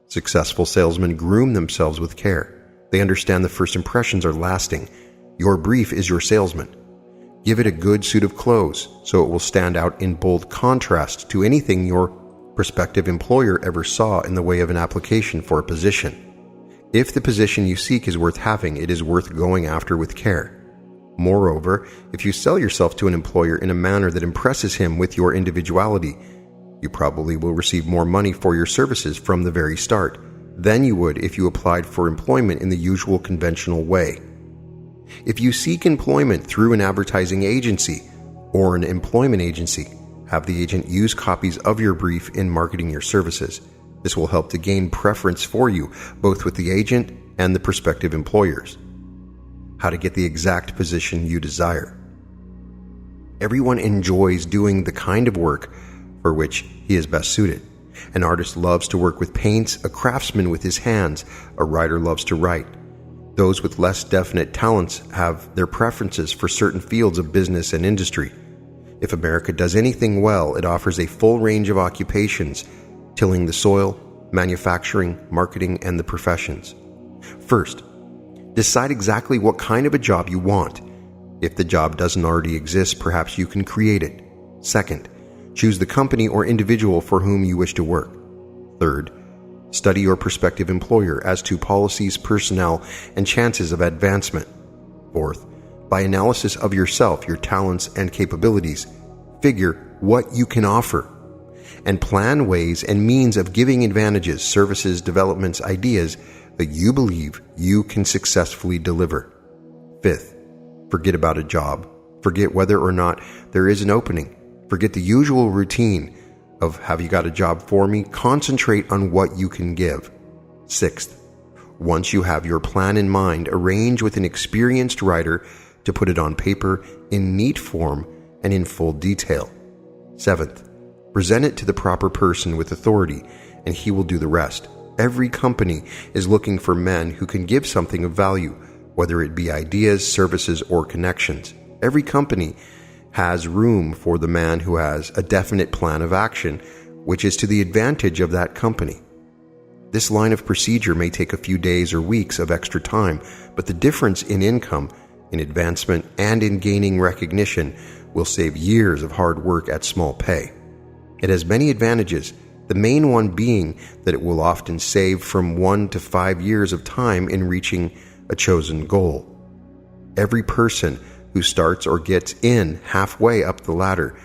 Successful salesmen groom themselves with care. They understand the first impressions are lasting. Your brief is your salesman. Give it a good suit of clothes so it will stand out in bold contrast to anything your prospective employer ever saw in the way of an application for a position. If the position you seek is worth having, it is worth going after with care. Moreover, if you sell yourself to an employer in a manner that impresses him with your individuality, you probably will receive more money for your services from the very start than you would if you applied for employment in the usual conventional way. If you seek employment through an advertising agency or an employment agency, have the agent use copies of your brief in marketing your services. This will help to gain preference for you, both with the agent and the prospective employers. How to get the exact position you desire. Everyone enjoys doing the kind of work for which he is best suited. An artist loves to work with paints, a craftsman with his hands, a writer loves to write. Those with less definite talents have their preferences for certain fields of business and industry. If America does anything well, it offers a full range of occupations, tilling the soil, manufacturing, marketing, and the professions. First, decide exactly what kind of a job you want. If the job doesn't already exist, perhaps you can create it. Second, choose the company or individual for whom you wish to work. Third, study your prospective employer as to policies, personnel, and chances of advancement. Fourth, by analysis of yourself, your talents and capabilities, figure what you can offer, and plan ways and means of giving advantages, services, developments, ideas that you believe you can successfully deliver. Fifth, forget about a job. Forget whether or not there is an opening. Forget the usual routine of have you got a job for me? Concentrate on what you can give. Sixth, once you have your plan in mind, arrange with an experienced writer to put it on paper in neat form and in full detail. Seventh, present it to the proper person with authority, and he will do the rest. Every company is looking for men who can give something of value, whether it be ideas, services, or connections. Every company has room for the man who has a definite plan of action, which is to the advantage of that company. This line of procedure may take a few days or weeks of extra time, but the difference in income, in advancement, and in gaining recognition will save years of hard work at small pay. It has many advantages, the main one being that it will often save from 1 to 5 years of time in reaching a chosen goal. Every person who starts or gets in halfway up the ladder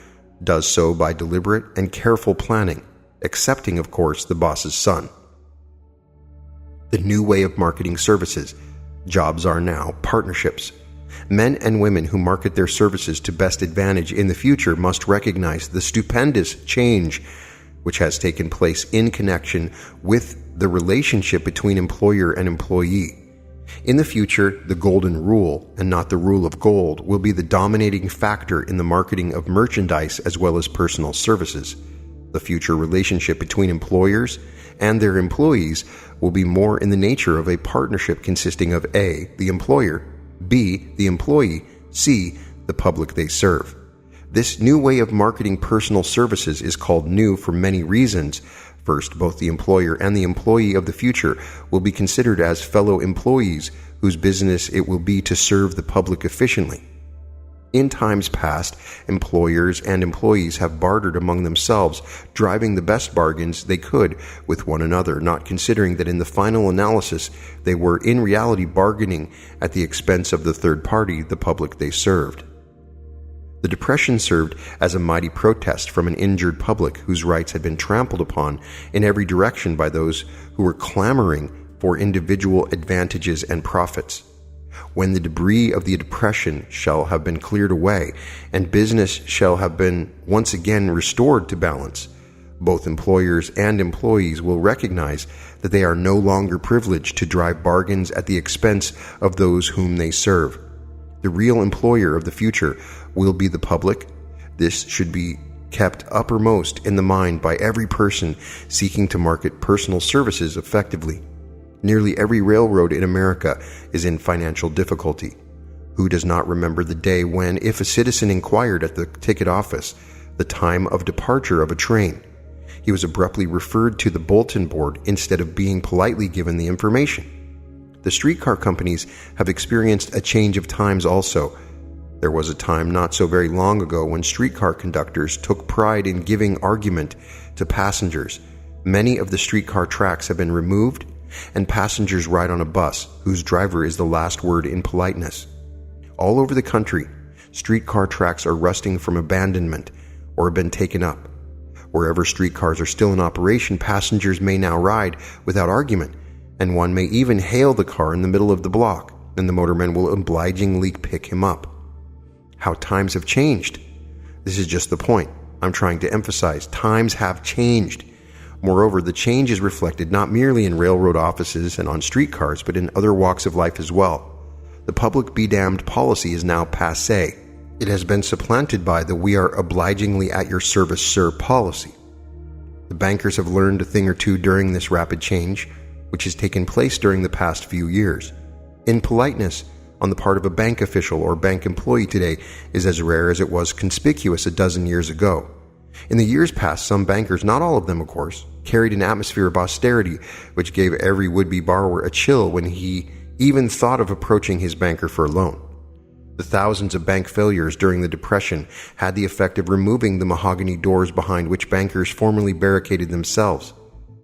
does so by deliberate and careful planning, excepting, of course, the boss's son. The new way of marketing services. Jobs are now partnerships. Men and women who market their services to best advantage in the future must recognize the stupendous change which has taken place in connection with the relationship between employer and employee. In the future, the golden rule, and not the rule of gold, will be the dominating factor in the marketing of merchandise as well as personal services. The future relationship between employers and their employees will be more in the nature of a partnership consisting of A, the employer, B, the employee, C, the public they serve. This new way of marketing personal services is called new for many reasons. First, both the employer and the employee of the future will be considered as fellow employees whose business it will be to serve the public efficiently. In times past, employers and employees have bartered among themselves, driving the best bargains they could with one another, not considering that in the final analysis they were in reality bargaining at the expense of the third party, the public they served. The Depression served as a mighty protest from an injured public whose rights had been trampled upon in every direction by those who were clamoring for individual advantages and profits. When the debris of the Depression shall have been cleared away, and business shall have been once again restored to balance, both employers and employees will recognize that they are no longer privileged to drive bargains at the expense of those whom they serve. The real employer of the future will be the public. This should be kept uppermost in the mind by every person seeking to market personal services effectively. Nearly every railroad in America is in financial difficulty. Who does not remember the day when, if a citizen inquired at the ticket office the time of departure of a train, he was abruptly referred to the bulletin board instead of being politely given the information? The streetcar companies have experienced a change of times also. There was a time not so very long ago when streetcar conductors took pride in giving argument to passengers. Many of the streetcar tracks have been removed, and passengers ride on a bus whose driver is the last word in politeness. All over the country, streetcar tracks are rusting from abandonment or have been taken up. Wherever streetcars are still in operation, passengers may now ride without argument, and one may even hail the car in the middle of the block, and the motorman will obligingly pick him up. How times have changed. This is just the point I'm trying to emphasize. Times have changed. Moreover, the change is reflected not merely in railroad offices and on streetcars, but in other walks of life as well. The public be damned policy is now passé. It has been supplanted by the "we are obligingly at your service, sir" policy. The bankers have learned a thing or two during this rapid change, which has taken place during the past few years. Impoliteness on the part of a bank official or bank employee today is as rare as it was conspicuous a dozen years ago. In the years past, some bankers, not all of them of course, carried an atmosphere of austerity which gave every would-be borrower a chill when he even thought of approaching his banker for a loan. The thousands of bank failures during the Depression had the effect of removing the mahogany doors behind which bankers formerly barricaded themselves.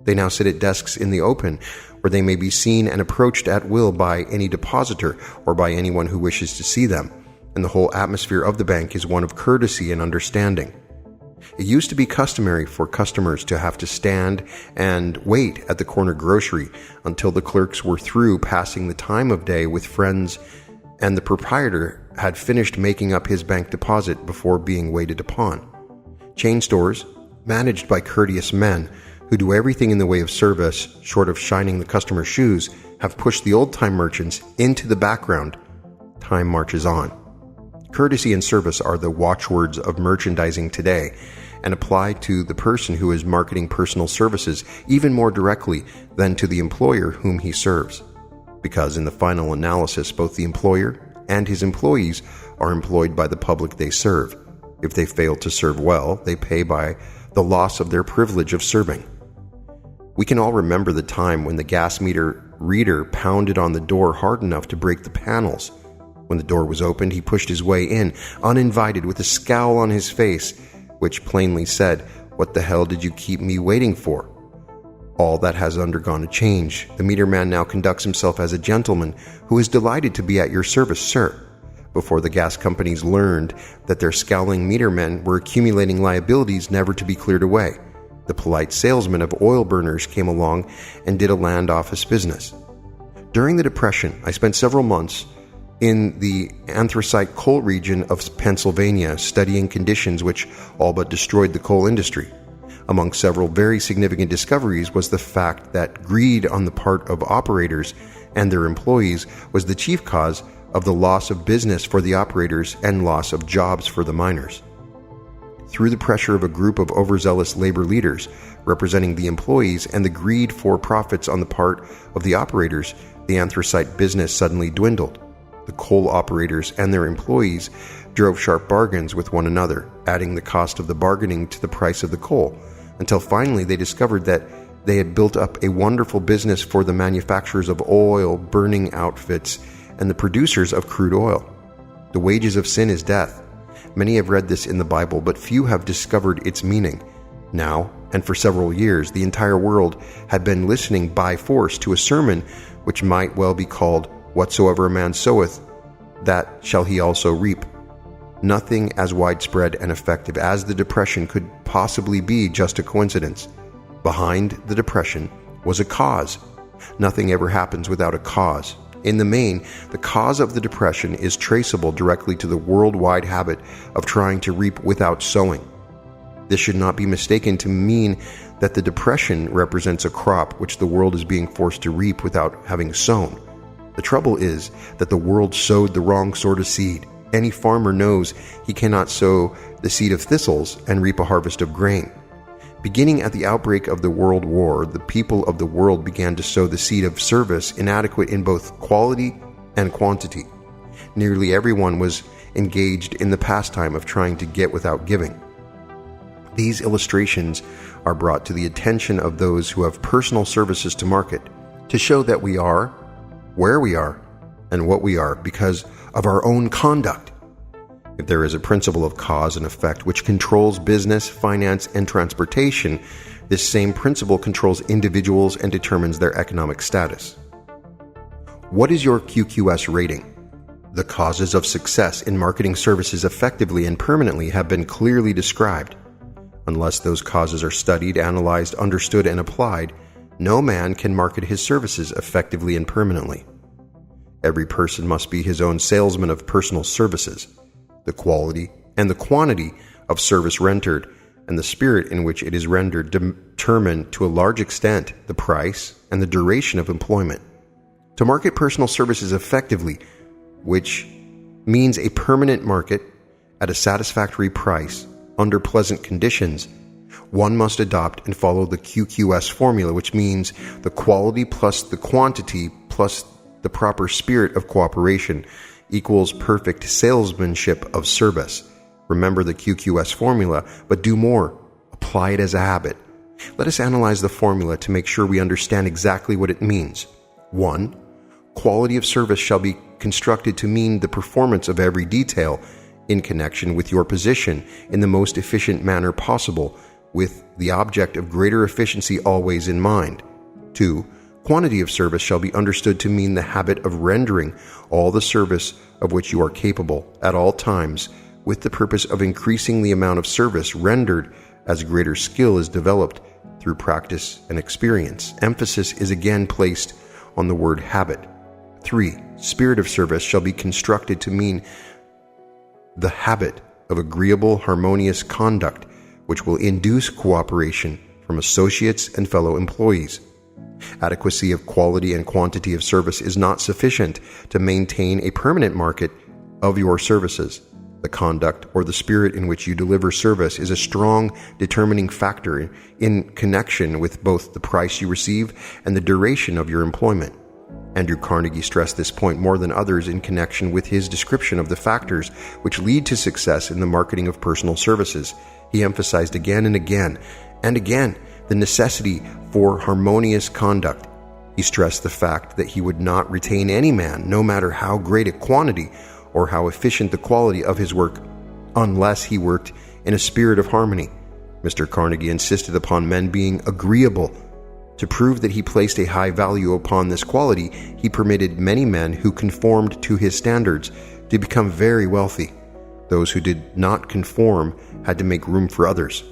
They now sit at desks in the open, where they may be seen and approached at will by any depositor or by anyone who wishes to see them, and the whole atmosphere of the bank is one of courtesy and understanding. It used to be customary for customers to have to stand and wait at the corner grocery until the clerks were through passing the time of day with friends and the proprietor had finished making up his bank deposit before being waited upon. Chain stores, managed by courteous men who do everything in the way of service short of shining the customer's shoes, have pushed the old-time merchants into the background. Time marches on. Courtesy and service are the watchwords of merchandising today, and apply to the person who is marketing personal services even more directly than to the employer whom he serves. Because in the final analysis, both the employer and his employees are employed by the public they serve. If they fail to serve well, they pay by the loss of their privilege of serving. We can all remember the time when the gas meter reader pounded on the door hard enough to break the panels. When the door was opened, he pushed his way in, uninvited, with a scowl on his face, which plainly said, "What the hell did you keep me waiting for?" All that has undergone a change. The meter man now conducts himself as a gentleman who is delighted to be at your service, sir. Before the gas companies learned that their scowling meter men were accumulating liabilities never to be cleared away, the polite salesman of oil burners came along and did a land office business. During the Depression, I spent several months in the anthracite coal region of Pennsylvania studying conditions which all but destroyed the coal industry. Among several very significant discoveries was the fact that greed on the part of operators and their employees was the chief cause of the loss of business for the operators and loss of jobs for the miners. Through the pressure of a group of overzealous labor leaders representing the employees and the greed for profits on the part of the operators, the anthracite business suddenly dwindled. The coal operators and their employees drove sharp bargains with one another, adding the cost of the bargaining to the price of the coal, until finally they discovered that they had built up a wonderful business for the manufacturers of oil burning outfits and the producers of crude oil. The wages of sin is death. Many have read this in the Bible, but few have discovered its meaning. Now, and for several years, the entire world had been listening by force to a sermon which might well be called, "Whatsoever a man soweth, that shall he also reap." Nothing as widespread and effective as the Depression could possibly be just a coincidence. Behind the Depression was a cause. Nothing ever happens without a cause. In the main, the cause of the Depression is traceable directly to the worldwide habit of trying to reap without sowing. This should not be mistaken to mean that the Depression represents a crop which the world is being forced to reap without having sown. The trouble is that the world sowed the wrong sort of seed. Any farmer knows he cannot sow the seed of thistles and reap a harvest of grain. Beginning at the outbreak of the World War, the people of the world began to sow the seed of service inadequate in both quality and quantity. Nearly everyone was engaged in the pastime of trying to get without giving. These illustrations are brought to the attention of those who have personal services to market to show that we are where we are and what we are because of our own conduct. If there is a principle of cause and effect which controls business, finance, and transportation, this same principle controls individuals and determines their economic status. What is your QQS rating? The causes of success in marketing services effectively and permanently have been clearly described. Unless those causes are studied, analyzed, understood, and applied, no man can market his services effectively and permanently. Every person must be his own salesman of personal services. The quality and the quantity of service rendered and the spirit in which it is rendered determine to a large extent the price and the duration of employment. To market personal services effectively, which means a permanent market at a satisfactory price under pleasant conditions, one must adopt and follow the QQS formula, which means the quality plus the quantity plus the proper spirit of cooperation equals perfect salesmanship of service. Remember the QQS formula, but do more. Apply it as a habit. Let us analyze the formula to make sure we understand exactly what it means. 1. Quality of service shall be constructed to mean the performance of every detail in connection with your position in the most efficient manner possible, with the object of greater efficiency always in mind. 2. Quantity of service shall be understood to mean the habit of rendering all the service of which you are capable at all times, with the purpose of increasing the amount of service rendered as greater skill is developed through practice and experience. Emphasis is again placed on the word habit. 3. Spirit of service shall be constructed to mean the habit of agreeable, harmonious conduct, which will induce cooperation from associates and fellow employees. Adequacy of quality and quantity of service is not sufficient to maintain a permanent market of your services. The conduct or the spirit in which you deliver service is a strong determining factor in connection with both the price you receive and the duration of your employment. Andrew Carnegie stressed this point more than others in connection with his description of the factors which lead to success in the marketing of personal services. He emphasized again and again the necessity for harmonious conduct. He stressed the fact that he would not retain any man, no matter how great a quantity or how efficient the quality of his work, unless he worked in a spirit of harmony. Mr. Carnegie insisted upon men being agreeable. To prove that he placed a high value upon this quality, he permitted many men who conformed to his standards to become very wealthy. Those who did not conform had to make room for others.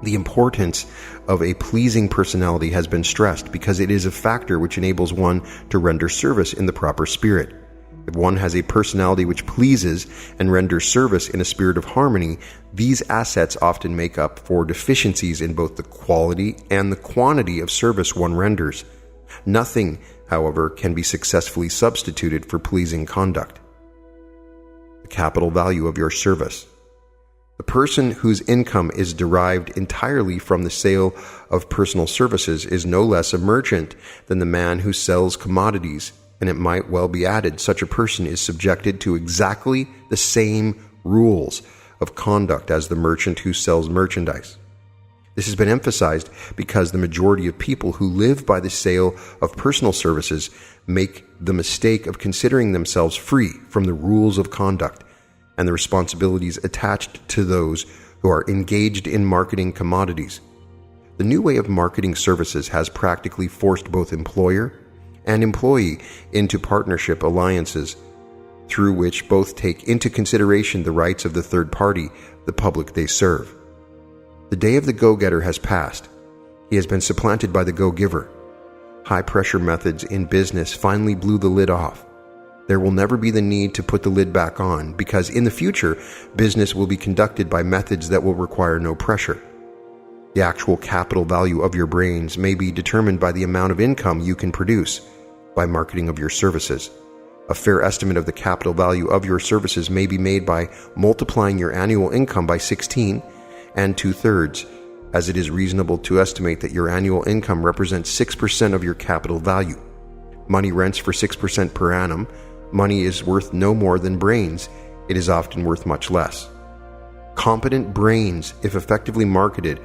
The importance of a pleasing personality has been stressed because it is a factor which enables one to render service in the proper spirit. If one has a personality which pleases and renders service in a spirit of harmony, these assets often make up for deficiencies in both the quality and the quantity of service one renders. Nothing, however, can be successfully substituted for pleasing conduct. The capital value of your service. The person whose income is derived entirely from the sale of personal services is no less a merchant than the man who sells commodities, and it might well be added such a person is subjected to exactly the same rules of conduct as the merchant who sells merchandise. This has been emphasized because the majority of people who live by the sale of personal services make the mistake of considering themselves free from the rules of conduct and the responsibilities attached to those who are engaged in marketing commodities. The new way of marketing services has practically forced both employer and employee into partnership alliances through which both take into consideration the rights of the third party, the public they serve. The day of the go-getter has passed. He has been supplanted by the go-giver. High-pressure methods in business finally blew the lid off. There will never be the need to put the lid back on, because in the future, business will be conducted by methods that will require no pressure. The actual capital value of your brains may be determined by the amount of income you can produce by marketing of your services. A fair estimate of the capital value of your services may be made by multiplying your annual income by 16 and 2/3, as it is reasonable to estimate that your annual income represents 6% of your capital value. Money rents for 6% per annum. Money is worth no more than brains. It is often worth much less. Competent brains, if effectively marketed,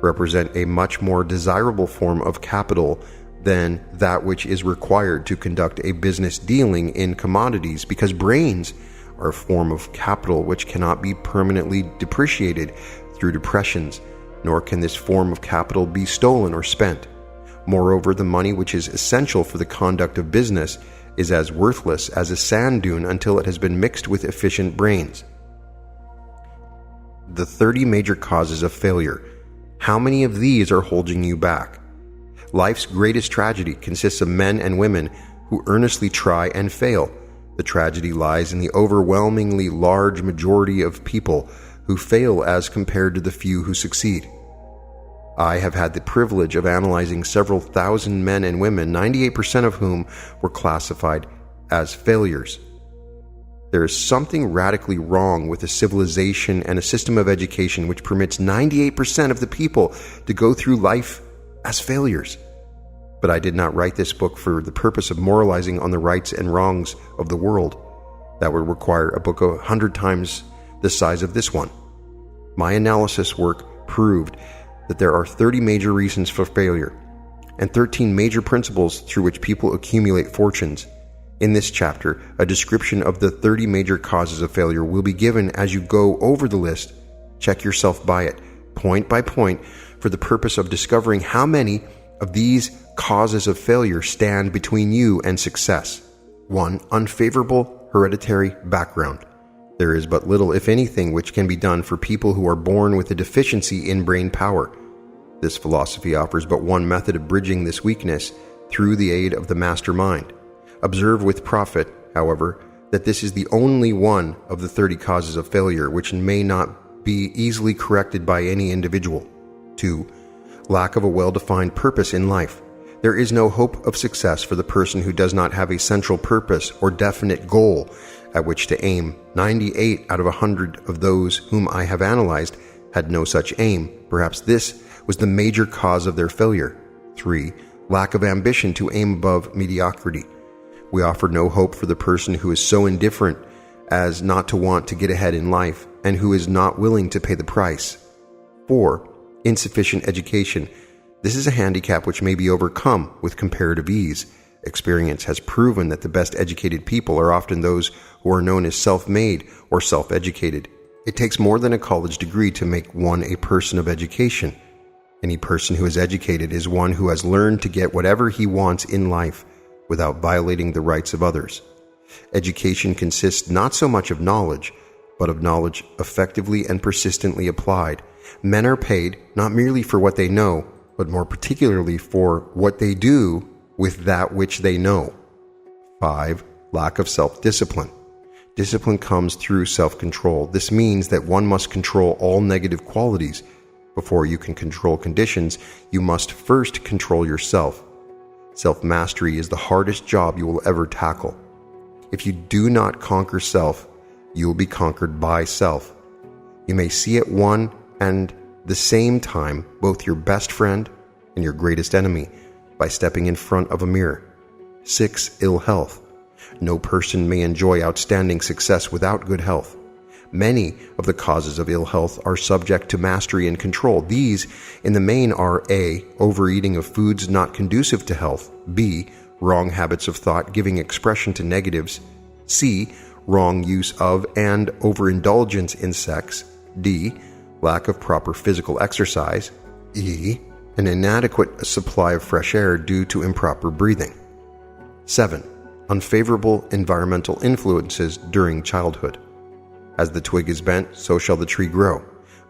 represent a much more desirable form of capital than that which is required to conduct a business dealing in commodities, because brains are a form of capital which cannot be permanently depreciated through depressions, nor can this form of capital be stolen or spent. Moreover, the money which is essential for the conduct of business is as worthless as a sand dune until it has been mixed with efficient brains. The 30 major causes of failure. How many of these are holding you back? Life's greatest tragedy consists of men and women who earnestly try and fail. The tragedy lies in the overwhelmingly large majority of people who fail as compared to the few who succeed. I have had the privilege of analyzing several thousand men and women, 98% of whom were classified as failures. There is something radically wrong with a civilization and a system of education which permits 98% of the people to go through life as failures. But I did not write this book for the purpose of moralizing on the rights and wrongs of the world. That would require a book 100 times the size of this one. My analysis work proved that there are 30 major reasons for failure and 13 major principles through which people accumulate fortunes. In this chapter, a description of the 30 major causes of failure will be given as you go over the list. Check yourself by it, point by point, for the purpose of discovering how many of these causes of failure stand between you and success. 1. Unfavorable hereditary background. There is but little, if anything, which can be done for people who are born with a deficiency in brain power. This philosophy offers but one method of bridging this weakness, through the aid of the mastermind. Observe with profit, however, that this is the only one of the 30 causes of failure which may not be easily corrected by any individual. 2. Lack of a well-defined purpose in life. There is no hope of success for the person who does not have a central purpose or definite goal at which to aim. 98 out of 100 of those whom I have analyzed had no such aim. Perhaps this was the major cause of their failure. 3. Lack of ambition to aim above mediocrity. We offer no hope for the person who is so indifferent as not to want to get ahead in life and who is not willing to pay the price. 4. Insufficient education. This is a handicap which may be overcome with comparative ease. Experience has proven that the best educated people are often those who are known as self-made or self-educated. It takes more than a college degree to make one a person of education. Any person who is educated is one who has learned to get whatever he wants in life without violating the rights of others. Education consists not so much of knowledge, but of knowledge effectively and persistently applied. Men are paid not merely for what they know, but more particularly for what they do with that which they know. 5. Lack of self-discipline. Discipline comes through self-control. This means that one must control all negative qualities. Before you can control conditions, you must first control yourself. Self-mastery is the hardest job you will ever tackle. If you do not conquer self, you will be conquered by self. You may see at one and the same time both your best friend and your greatest enemy by stepping in front of a mirror. 6. Ill health. No person may enjoy outstanding success without good health. Many of the causes of ill health are subject to mastery and control. These, in the main, are A. Overeating of foods not conducive to health. B. Wrong habits of thought giving expression to negatives. C. Wrong use of and overindulgence in sex. D. Lack of proper physical exercise. E. An inadequate supply of fresh air due to improper breathing. 7. unfavorable environmental influences during childhood. As the twig is bent, so shall the tree grow.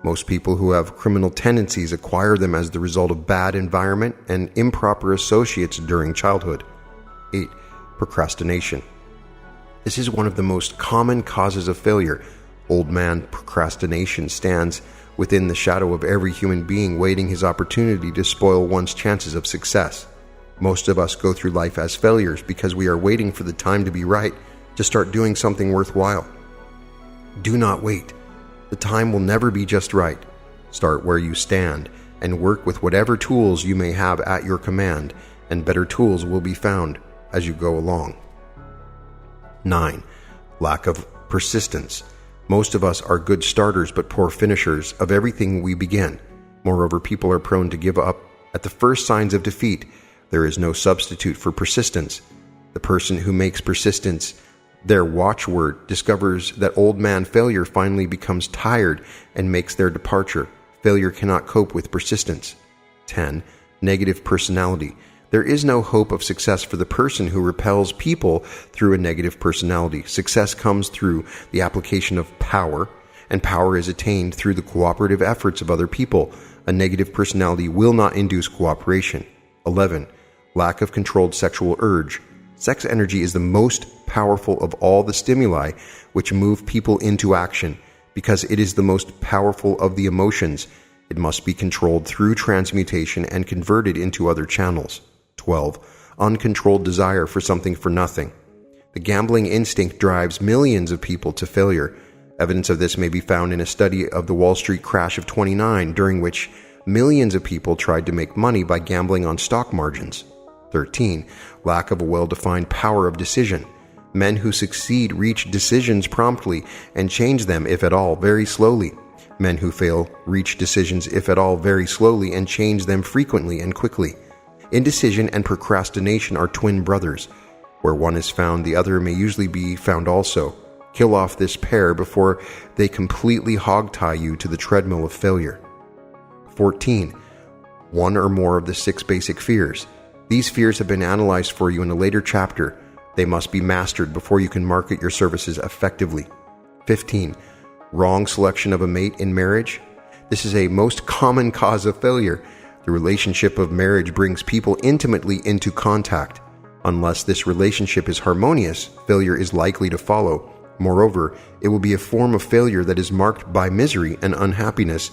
Most people who have criminal tendencies acquire them as the result of bad environment and improper associates during childhood. 8. Procrastination. This is one of the most common causes of failure. Old man procrastination stands within the shadow of every human being, waiting his opportunity to spoil one's chances of success. Most of us go through life as failures because we are waiting for the time to be right to start doing something worthwhile. Do not wait. The time will never be just right. Start where you stand and work with whatever tools you may have at your command, and better tools will be found as you go along. 9. Lack of persistence. Most of us are good starters but poor finishers of everything we begin. Moreover, people are prone to give up at the first signs of defeat. There is no substitute for persistence. The person who makes persistence their watchword discovers that old man failure finally becomes tired and makes their departure. Failure cannot cope with persistence. 10. Negative personality. There is no hope of success for the person who repels people through a negative personality. Success comes through the application of power, and power is attained through the cooperative efforts of other people. A negative personality will not induce cooperation. 11. Lack of controlled sexual urge. Sex energy is the most powerful of all the stimuli which move people into action. Because it is the most powerful of the emotions, it must be controlled through transmutation and converted into other channels. 12. Uncontrolled desire for something for nothing. The gambling instinct drives millions of people to failure. Evidence of this may be found in a study of the Wall Street crash of '29, during which millions of people tried to make money by gambling on stock margins. 13. Lack of a well-defined power of decision. Men who succeed reach decisions promptly and change them, if at all, very slowly. Men who fail reach decisions, if at all, very slowly and change them frequently and quickly. Indecision and procrastination are twin brothers. Where one is found, the other may usually be found also. Kill off this pair before they completely hogtie you to the treadmill of failure. 14. One or more of the 6 basic fears. These fears have been analyzed for you in a later chapter. They must be mastered before you can market your services effectively. 15. Wrong selection of a mate in marriage. This is a most common cause of failure. The relationship of marriage brings people intimately into contact. Unless this relationship is harmonious, failure is likely to follow. Moreover, it will be a form of failure that is marked by misery and unhappiness,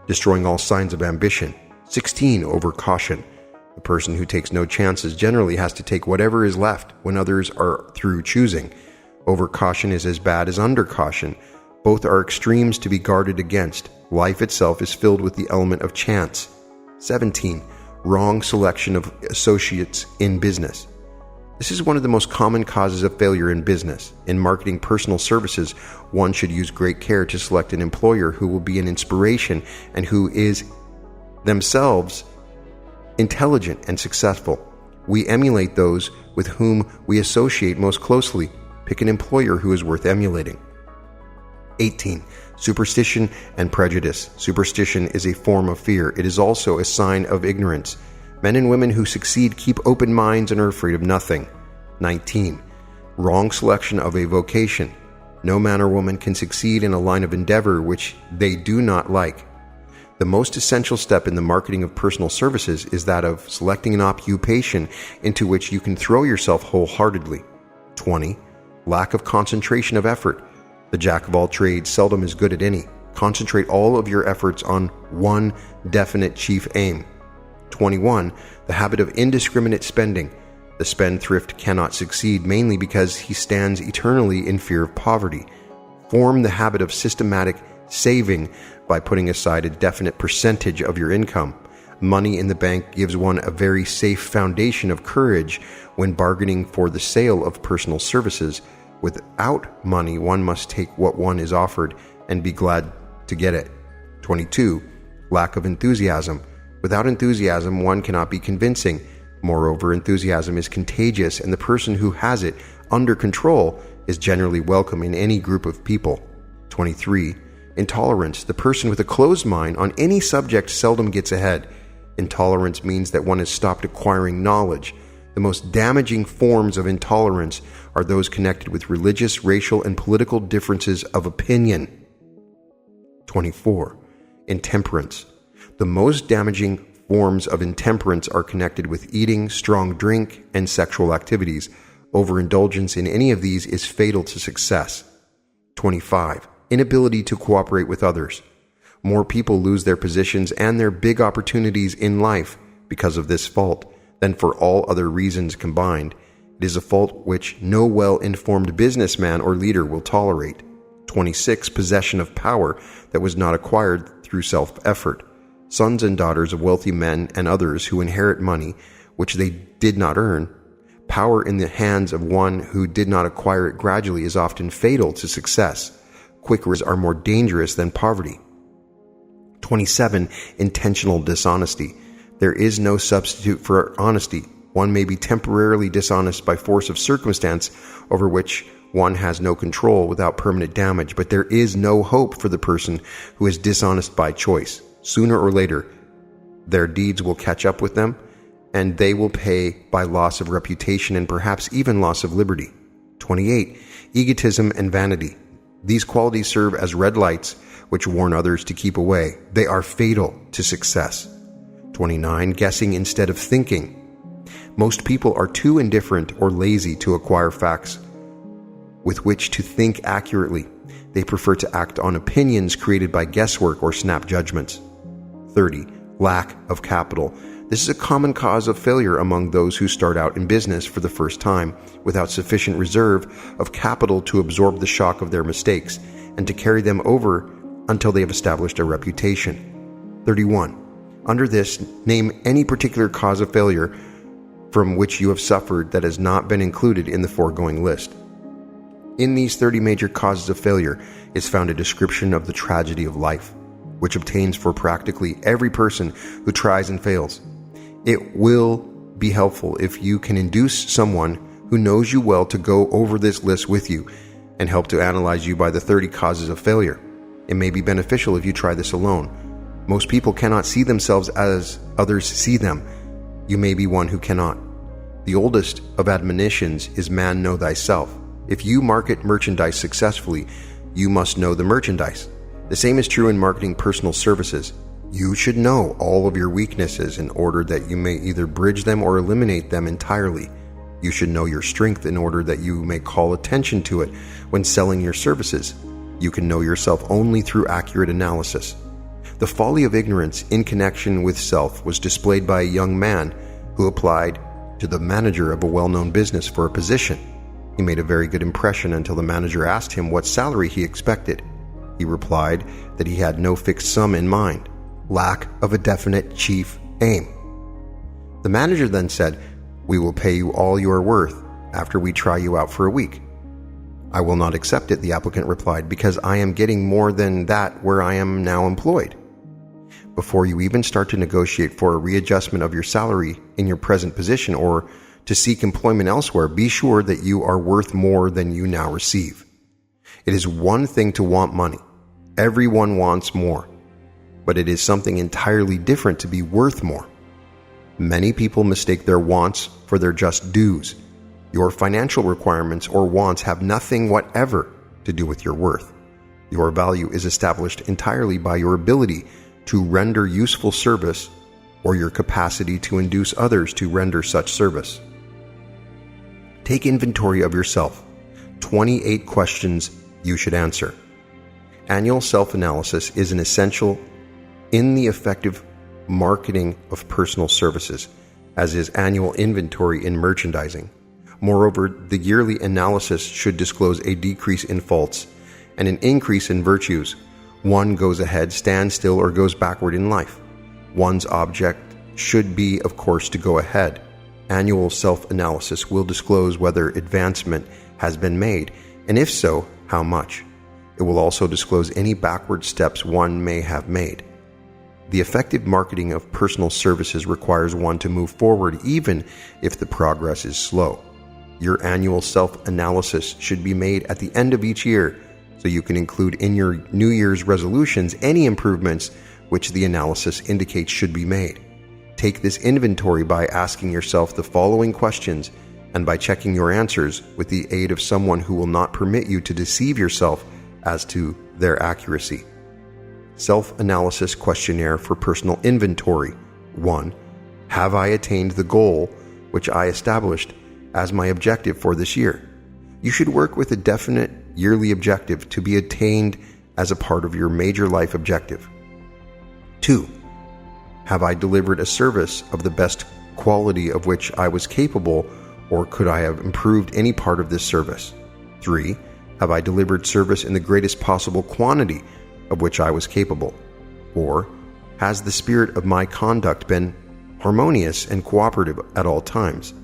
destroying all signs of ambition. 16. Overcaution. The person who takes no chances generally has to take whatever is left when others are through choosing. Overcaution is as bad as undercaution. Both are extremes to be guarded against. Life itself is filled with the element of chance. 17. Wrong selection of associates in business. This is one of the most common causes of failure in business. In marketing personal services, one should use great care to select an employer who will be an inspiration and who is themselves intelligent and successful. We emulate those with whom we associate most closely. Pick an employer who is worth emulating. 18. Superstition and prejudice. Superstition is a form of fear. It is also a sign of ignorance. Men and women who succeed keep open minds and are afraid of nothing. 19. Wrong selection of a vocation. No man or woman can succeed in a line of endeavor which they do not like. The most essential step in the marketing of personal services is that of selecting an occupation into which you can throw yourself wholeheartedly. 20. Lack of concentration of effort. The jack of all trades seldom is good at any. Concentrate all of your efforts on one definite chief aim. 21. The habit of indiscriminate spending. The spendthrift cannot succeed mainly because he stands eternally in fear of poverty. Form the habit of systematic saving by putting aside a definite percentage of your income. Money in the bank gives one a very safe foundation of courage when bargaining for the sale of personal services. Without money, one must take what one is offered and be glad to get it. 22. Lack of enthusiasm. Without enthusiasm, one cannot be convincing. Moreover, enthusiasm is contagious, and the person who has it under control is generally welcome in any group of people. 23. Intolerance. The person with a closed mind on any subject seldom gets ahead. Intolerance means that one has stopped acquiring knowledge. The most damaging forms of intolerance are those connected with religious, racial, and political differences of opinion. 24. Intemperance. The most damaging forms of intemperance are connected with eating, strong drink, and sexual activities. Overindulgence in any of these is fatal to success. 25. Inability to cooperate with others. More people lose their positions and their big opportunities in life because of this fault than for all other reasons combined. It is a fault which no well-informed businessman or leader will tolerate. 26. Possession of power that was not acquired through self-effort. Sons and daughters of wealthy men and others who inherit money which they did not earn. Power in the hands of one who did not acquire it gradually is often fatal to success. Quick riches are more dangerous than poverty. 27. Intentional dishonesty. There is no substitute for honesty. One may be temporarily dishonest by force of circumstance over which one has no control without permanent damage, but there is no hope for the person who is dishonest by choice. Sooner or later, their deeds will catch up with them, and they will pay by loss of reputation and perhaps even loss of liberty. 28. Egotism and vanity. These qualities serve as red lights which warn others to keep away. They are fatal to success. 29. Guessing instead of thinking. Most people are too indifferent or lazy to acquire facts with which to think accurately. They prefer to act on opinions created by guesswork or snap judgments. 30. Lack of capital. This is a common cause of failure among those who start out in business for the first time without sufficient reserve of capital to absorb the shock of their mistakes and to carry them over until they have established a reputation. 31. Under this, name any particular cause of failure from which you have suffered that has not been included in the foregoing list. In these 30 major causes of failure is found a description of the tragedy of life, which obtains for practically every person who tries and fails. It will be helpful if you can induce someone who knows you well to go over this list with you and help to analyze you by the 30 causes of failure. It may be beneficial if you try this alone. Most people cannot see themselves as others see them. You may be one who cannot. The oldest of admonitions is man know thyself. If you market merchandise successfully, you must know the merchandise. The same is true in marketing personal services. You should know all of your weaknesses in order that you may either bridge them or eliminate them entirely. You should know your strength in order that you may call attention to it when selling your services. You can know yourself only through accurate analysis. The folly of ignorance in connection with self was displayed by a young man who applied to the manager of a well-known business for a position. He made a very good impression until the manager asked him what salary he expected. He replied that he had no fixed sum in mind. Lack of a definite chief aim. The manager then said, "We will pay you all you are worth after we try you out for a week." "I will not accept it," the applicant replied, "because I am getting more than that where I am now employed." Before you even start to negotiate for a readjustment of your salary in your present position or to seek employment elsewhere, be sure that you are worth more than you now receive. It is one thing to want money. Everyone wants more. But it is something entirely different to be worth more. Many people mistake their wants for their just dues. Your financial requirements or wants have nothing whatever to do with your worth. Your value is established entirely by your ability to render useful service or your capacity to induce others to render such service. Take inventory of yourself. 28 questions you should answer. Annual self-analysis is an essential in the effective marketing of personal services, as is annual inventory in merchandising. Moreover, the yearly analysis should disclose a decrease in faults and an increase in virtues. One goes ahead, stands still, or goes backward in life. One's object should be, of course, to go ahead. Annual self-analysis will disclose whether advancement has been made, and if so, how much. It will also disclose any backward steps one may have made. The effective marketing of personal services requires one to move forward even if the progress is slow. Your annual self-analysis should be made at the end of each year, so you can include in your New Year's resolutions any improvements which the analysis indicates should be made. Take this inventory by asking yourself the following questions and by checking your answers with the aid of someone who will not permit you to deceive yourself as to their accuracy. Self-analysis questionnaire for personal inventory. 1. Have I attained the goal which I established as my objective for this year? You should work with a definite yearly objective to be attained as a part of your major life objective. 2. Have I delivered a service of the best quality of which I was capable, or could I have improved any part of this service? 3. Have I delivered service in the greatest possible quantity of which I was capable? 4. Has the spirit of my conduct been harmonious and cooperative at all times?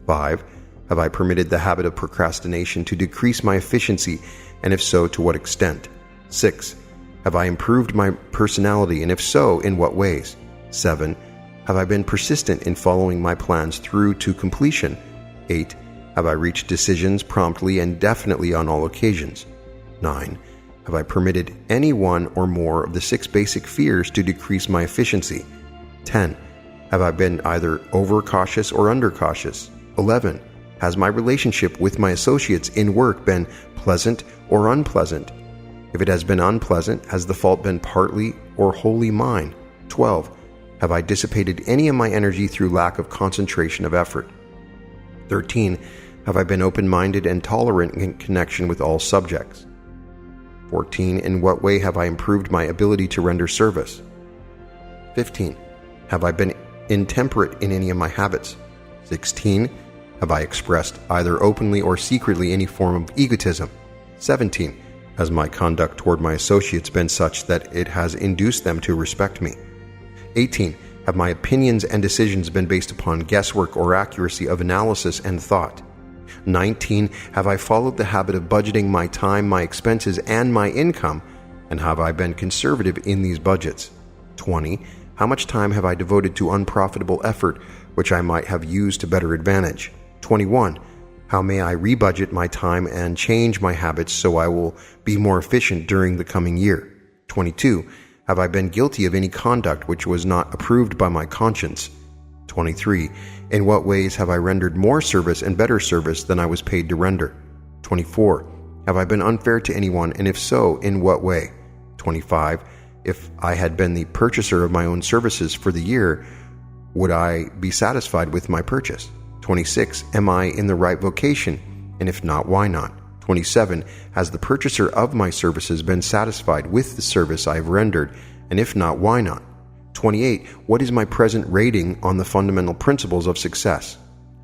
5. Have I permitted the habit of procrastination to decrease my efficiency, and if so, to what extent? 6. Have I improved my personality, and if so, in what ways? 7. Have I been persistent in following my plans through to completion? 8. Have I reached decisions promptly and definitely on all occasions? 9. Have I permitted any one or more of the 6 basic fears to decrease my efficiency? 10. Have I been either overcautious or undercautious? 11. Has my relationship with my associates in work been pleasant or unpleasant? If it has been unpleasant, has the fault been partly or wholly mine? 12. Have I dissipated any of my energy through lack of concentration of effort? 13. Have I been open-minded and tolerant in connection with all subjects? 14. In what way have I improved my ability to render service? 15. Have I been intemperate in any of my habits? 16. Have I expressed either openly or secretly any form of egotism? 17. Has my conduct toward my associates been such that it has induced them to respect me? 18. Have my opinions and decisions been based upon guesswork or accuracy of analysis and thought? 19. Have I followed the habit of budgeting my time, my expenses, and my income, and have I been conservative in these budgets? 20. How much time have I devoted to unprofitable effort which I might have used to better advantage? 21. How may I rebudget my time and change my habits so I will be more efficient during the coming year? 22. Have I been guilty of any conduct which was not approved by my conscience? 23. In what ways have I rendered more service and better service than I was paid to render? 24. Have I been unfair to anyone, and if so, in what way? 25. If I had been the purchaser of my own services for the year, would I be satisfied with my purchase? 26. Am I in the right vocation? And if not, why not? 27. Has the purchaser of my services been satisfied with the service I have rendered? And if not, why not? 28. What is my present rating on the fundamental principles of success?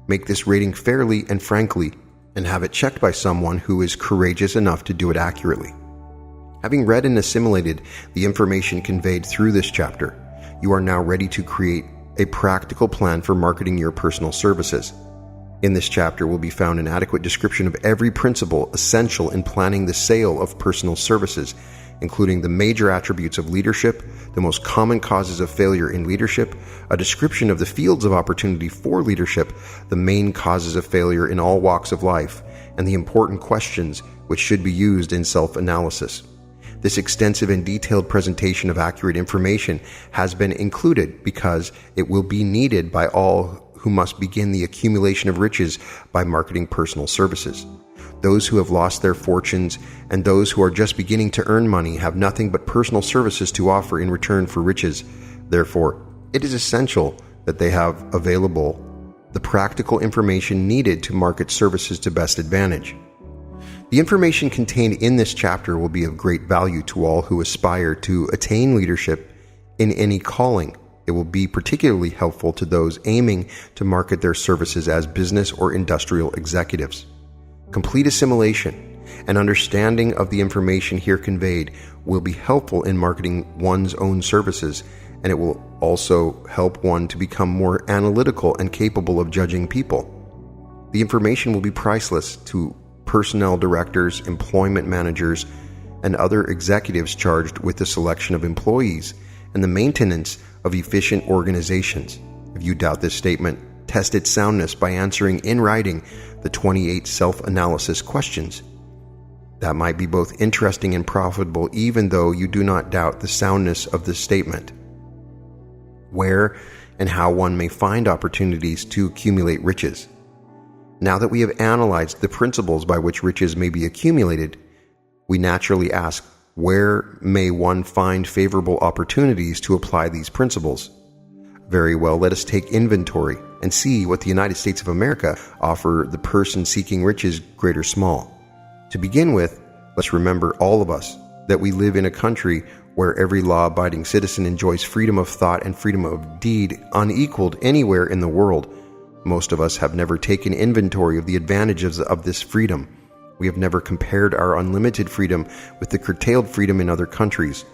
Make this rating fairly and frankly, and have it checked by someone who is courageous enough to do it accurately. Having read and assimilated the information conveyed through this chapter, you are now ready to create a practical plan for marketing your personal services. In this chapter will be found an adequate description of every principle essential in planning the sale of personal services, including the major attributes of leadership, the most common causes of failure in leadership, a description of the fields of opportunity for leadership, the main causes of failure in all walks of life, and the important questions which should be used in self-analysis. This extensive and detailed presentation of accurate information has been included because it will be needed by all who must begin the accumulation of riches by marketing personal services. Those who have lost their fortunes and those who are just beginning to earn money have nothing but personal services to offer in return for riches. Therefore, it is essential that they have available the practical information needed to market services to best advantage. The information contained in this chapter will be of great value to all who aspire to attain leadership in any calling. It will be particularly helpful to those aiming to market their services as business or industrial executives. Complete assimilation and understanding of the information here conveyed will be helpful in marketing one's own services, and it will also help one to become more analytical and capable of judging people. The information will be priceless to personnel directors, employment managers, and other executives charged with the selection of employees and the maintenance of efficient organizations. If you doubt this statement, test its soundness by answering in writing the 28 self-analysis questions. That might be both interesting and profitable even though you do not doubt the soundness of this statement. where and how one may find opportunities to accumulate riches. Now that we have analyzed the principles by which riches may be accumulated, we naturally ask, where may one find favorable opportunities to apply these principles? Very well, let us take inventory and see what the United States of America offer the person seeking riches, great or small. To begin with, let's remember, all of us, that we live in a country where every law-abiding citizen enjoys freedom of thought and freedom of deed unequaled anywhere in the world. Most of us have never taken inventory of the advantages of this freedom. We have never compared our unlimited freedom with the curtailed freedom in other countries.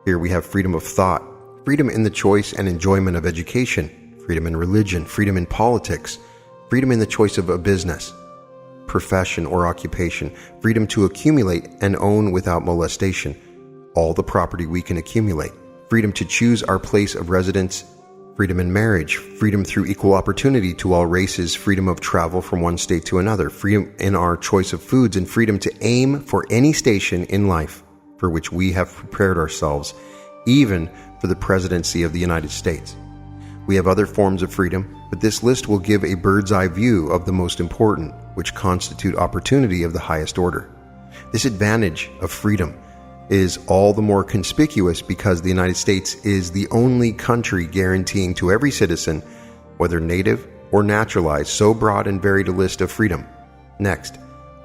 Here we have freedom of thought, freedom in the choice and enjoyment of education, freedom in religion, freedom in politics, freedom in the choice of a business, profession or occupation, freedom to accumulate and own without molestation all the property we can accumulate, freedom to choose our place of residence, freedom in marriage, freedom through equal opportunity to all races, freedom of travel from one state to another, freedom in our choice of foods, and freedom to aim for any station in life for which we have prepared ourselves, even for the presidency of the United States. We have other forms of freedom, but this list will give a bird's eye view of the most important, which constitute opportunity of the highest order. This advantage of freedom is all the more conspicuous because the United States is the only country guaranteeing to every citizen, whether native or naturalized, so broad and varied a list of freedom. Next,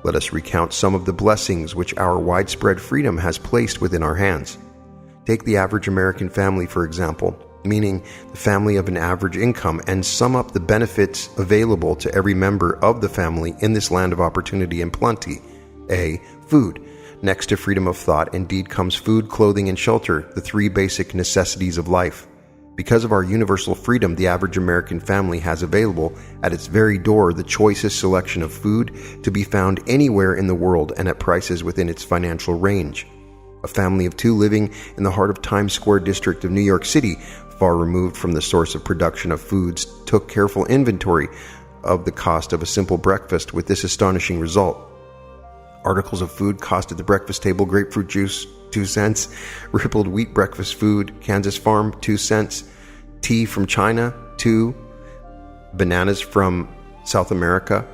let us recount some of the blessings which our widespread freedom has placed within our hands. Take the average American family, for example, meaning the family of an average income, and sum up the benefits available to every member of the family in this land of opportunity and plenty. A. Food. Next to freedom of thought, indeed, comes food, clothing, and shelter, the three basic necessities of life. Because of our universal freedom, the average American family has available at its very door the choicest selection of food to be found anywhere in the world and at prices within its financial range. A family of two living in the heart of Times Square district of New York City, far removed from the source of production of foods, took careful inventory of the cost of a simple breakfast with this astonishing result. Articles of food cost at the breakfast table: grapefruit juice, 2 cents, rippled wheat breakfast food, Kansas Farm, 2 cents, tea from China, 2, bananas from South America,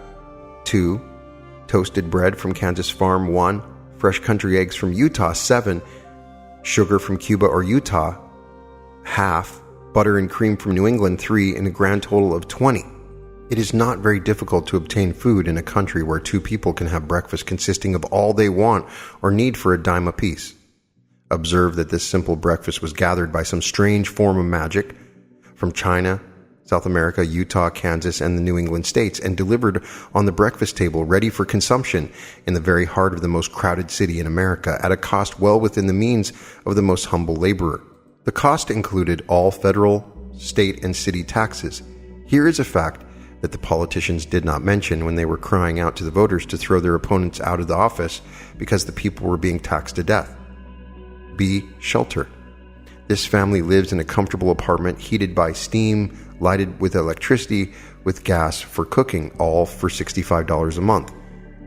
2, toasted bread from Kansas Farm, 1, fresh country eggs from Utah, 7, sugar from Cuba or Utah, half, butter and cream from New England, 3, and a grand total of 20. It is not very difficult to obtain food in a country where two people can have breakfast consisting of all they want or need for a dime apiece. Observe that this simple breakfast was gathered by some strange form of magic from China, South America, Utah, Kansas, and the New England states, and delivered on the breakfast table ready for consumption in the very heart of the most crowded city in America at a cost well within the means of the most humble laborer. The cost included all federal, state, and city taxes. Here is a fact that the politicians did not mention when they were crying out to the voters to throw their opponents out of the office because the people were being taxed to death. B. Shelter. This family lives in a comfortable apartment heated by steam, lighted with electricity, with gas for cooking, all for $65 a month.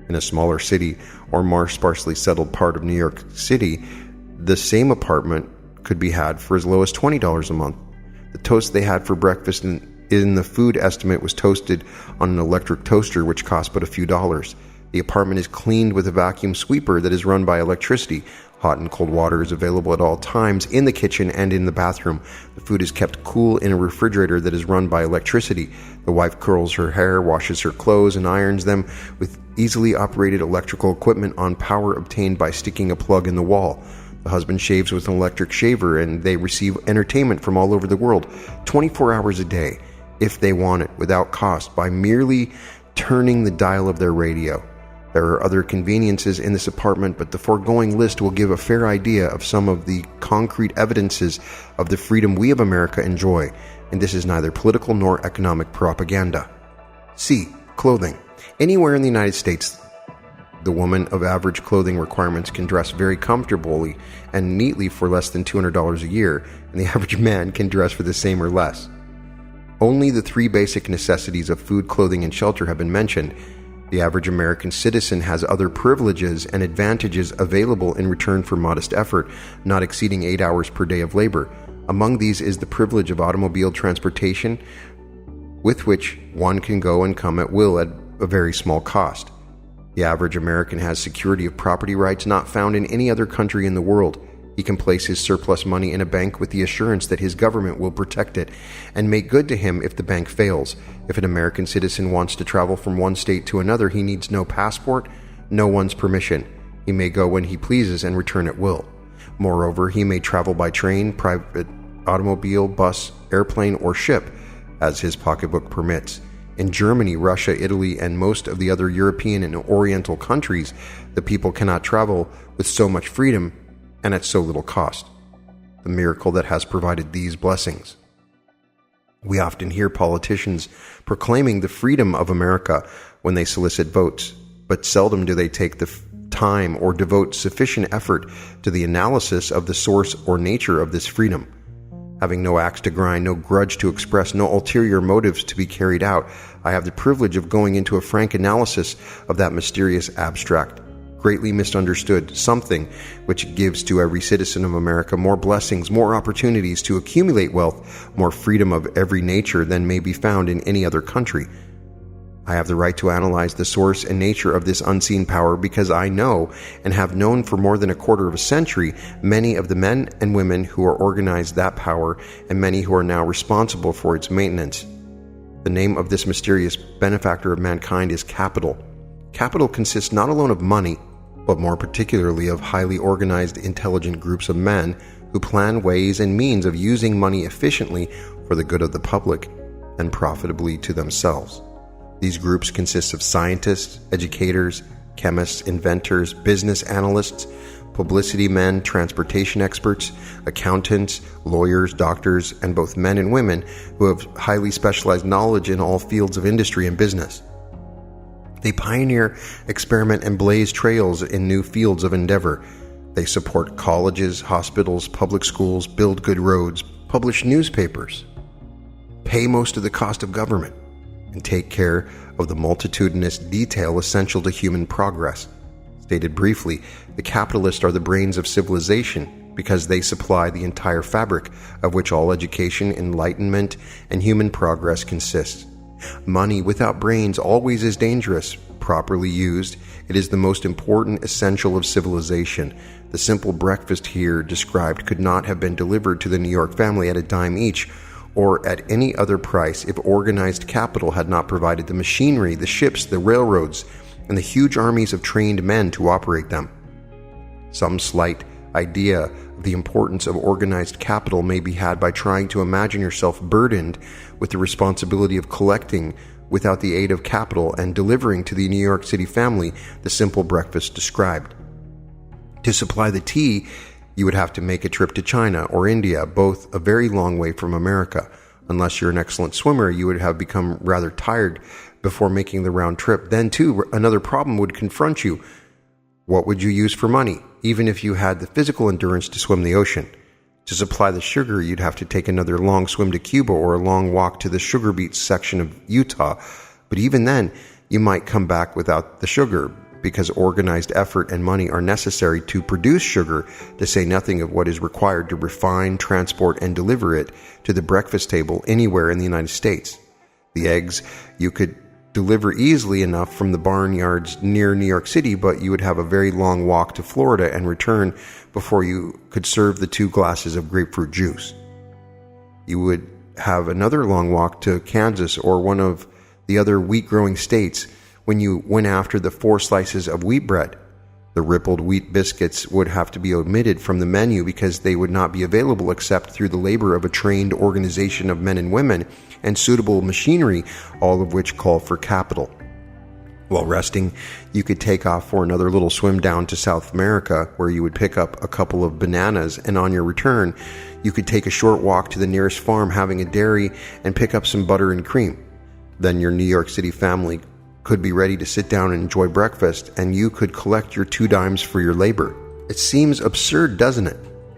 In a smaller city or more sparsely settled part of New York City, the same apartment could be had for as low as $20 a month. The toast they had for breakfast in the food estimate was toasted on an electric toaster, which cost but a few dollars. The apartment is cleaned with a vacuum sweeper that is run by electricity. Hot and cold water is available at all times in the kitchen and in the bathroom. The food is kept cool in a refrigerator that is run by electricity. The wife curls her hair, washes her clothes, and irons them with easily operated electrical equipment on power obtained by sticking a plug in the wall. The husband shaves with an electric shaver, and they receive entertainment from all over the world, 24 hours a day, if they want it, without cost, by merely turning the dial of their radio. There are other conveniences in this apartment, but the foregoing list will give a fair idea of some of the concrete evidences of the freedom we of America enjoy, and this is neither political nor economic propaganda. C. Clothing. Anywhere in the United States, the woman of average clothing requirements can dress very comfortably and neatly for less than $200 a year, and the average man can dress for the same or less. Only the three basic necessities of food, clothing, and shelter have been mentioned. The average American citizen has other privileges and advantages available in return for modest effort, not exceeding 8 hours per day of labor. Among these is the privilege of automobile transportation, with which one can go and come at will at a very small cost. The average American has security of property rights not found in any other country in the world. He can place his surplus money in a bank with the assurance that his government will protect it and make good to him if the bank fails. If an American citizen wants to travel from one state to another, he needs no passport, no one's permission. He may go when he pleases and return at will. Moreover, he may travel by train, private automobile, bus, airplane, or ship, as his pocketbook permits. In Germany, Russia, Italy, and most of the other European and Oriental countries, the people cannot travel with so much freedom and at so little cost. The miracle that has provided these blessings. We often hear politicians proclaiming the freedom of America when they solicit votes, but seldom do they take the time or devote sufficient effort to the analysis of the source or nature of this freedom. Having no axe to grind, no grudge to express, no ulterior motives to be carried out, I have the privilege of going into a frank analysis of that mysterious, abstract, greatly misunderstood something which gives to every citizen of America more blessings, more opportunities to accumulate wealth, more freedom of every nature than may be found in any other country. I have the right to analyze the source and nature of this unseen power because I know and have known for more than a quarter of a century many of the men and women who are organized that power and many who are now responsible for its maintenance. The name of this mysterious benefactor of mankind is capital. Capital consists not alone of money, but more particularly of highly organized, intelligent groups of men who plan ways and means of using money efficiently for the good of the public and profitably to themselves. These groups consist of scientists, educators, chemists, inventors, business analysts, publicity men, transportation experts, accountants, lawyers, doctors, and both men and women who have highly specialized knowledge in all fields of industry and business. They pioneer, experiment, and blaze trails in new fields of endeavor. They support colleges, hospitals, public schools, build good roads, publish newspapers, pay most of the cost of government, and take care of the multitudinous detail essential to human progress. Stated briefly, the capitalists are the brains of civilization because they supply the entire fabric of which all education, enlightenment, and human progress consists. Money without brains always is dangerous. Properly used, it is the most important essential of civilization. The simple breakfast here described could not have been delivered to the New York family at a dime each, or at any other price if organized capital had not provided the machinery, the ships, the railroads, and the huge armies of trained men to operate them. Some slight idea of the importance of organized capital may be had by trying to imagine yourself burdened with the responsibility of collecting, without the aid of capital, and delivering to the New York City family the simple breakfast described. To supply the tea, you would have to make a trip to China or India, both a very long way from America. Unless you're an excellent swimmer, you would have become rather tired before making the round trip. Then, too, another problem would confront you. What would you use for money, even if you had the physical endurance to swim the ocean? To supply the sugar, you'd have to take another long swim to Cuba or a long walk to the sugar beet section of Utah. But even then, you might come back without the sugar, because organized effort and money are necessary to produce sugar, to say nothing of what is required to refine, transport, and deliver it to the breakfast table anywhere in the United States. The eggs you could deliver easily enough from the barnyards near New York City, but you would have a very long walk to Florida and return before you could serve the 2 glasses of grapefruit juice. You would have another long walk to Kansas or one of the other wheat-growing states when you went after the 4 slices of wheat bread. The rippled wheat biscuits would have to be omitted from the menu because they would not be available except through the labor of a trained organization of men and women and suitable machinery, all of which call for capital. While resting, you could take off for another little swim down to South America, where you would pick up a couple of bananas, and on your return, you could take a short walk to the nearest farm having a dairy and pick up some butter and cream. Then your New York City family could be ready to sit down and enjoy breakfast, and you could collect your 2 dimes for your labor. It seems absurd, doesn't it?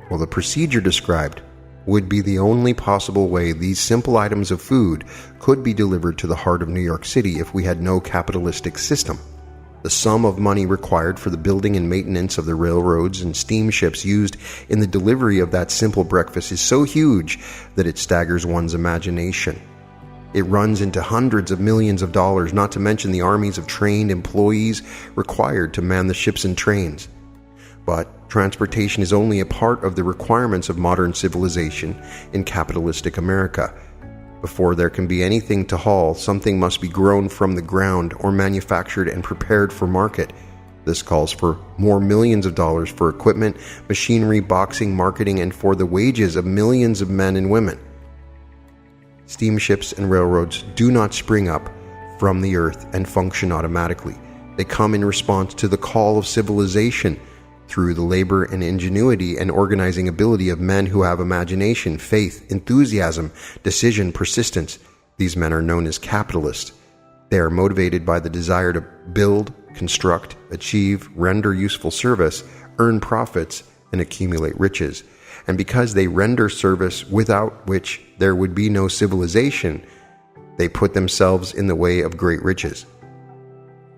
Well, the procedure described would be the only possible way these simple items of food could be delivered to the heart of New York City if we had no capitalistic system. The The sum of money required for the building and maintenance of the railroads and steamships used in the delivery of that simple breakfast is so huge that it staggers one's imagination. It runs into hundreds of millions of dollars, not to mention the armies of trained employees required to man the ships and trains. But transportation is only a part of the requirements of modern civilization in capitalistic America. Before there can be anything to haul, something must be grown from the ground or manufactured and prepared for market. This calls for more millions of dollars for equipment, machinery, boxing, marketing, and for the wages of millions of men and women. Steamships and railroads do not spring up from the earth and function automatically. They come in response to the call of civilization through the labor and ingenuity and organizing ability of men who have imagination, faith, enthusiasm, decision, persistence. These men are known as capitalists. They are motivated by the desire to build, construct, achieve, render useful service, earn profits, and accumulate riches. And because they render service without which there would be no civilization, they put themselves in the way of great riches.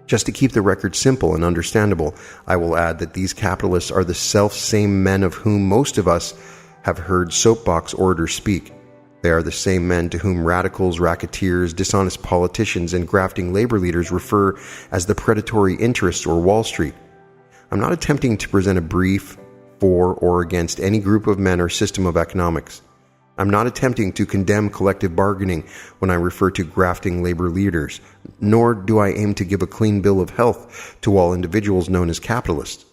Just to keep the record simple and understandable, I will add that these capitalists are the self-same men of whom most of us have heard soapbox orators speak. They are the same men to whom radicals, racketeers, dishonest politicians, and grafting labor leaders refer as the predatory interests or Wall Street. I'm not attempting to present a brief for or against any group of men or system of economics. I'm not attempting to condemn collective bargaining when I refer to grafting labor leaders, nor do I aim to give a clean bill of health to all individuals known as capitalists.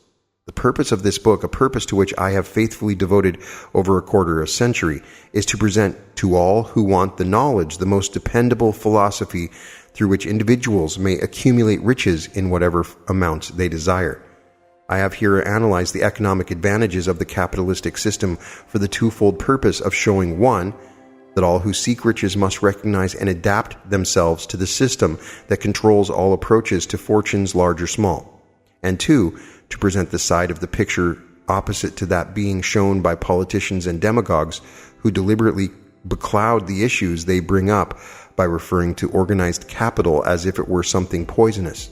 The purpose of this book, a purpose to which I have faithfully devoted over a quarter of a century, is to present to all who want the knowledge the most dependable philosophy through which individuals may accumulate riches in whatever amounts they desire. I have here analyzed the economic advantages of the capitalistic system for the twofold purpose of showing, one, that all who seek riches must recognize and adapt themselves to the system that controls all approaches to fortunes large or small, and two, to present the side of the picture opposite to that being shown by politicians and demagogues who deliberately becloud the issues they bring up by referring to organized capital as if it were something poisonous.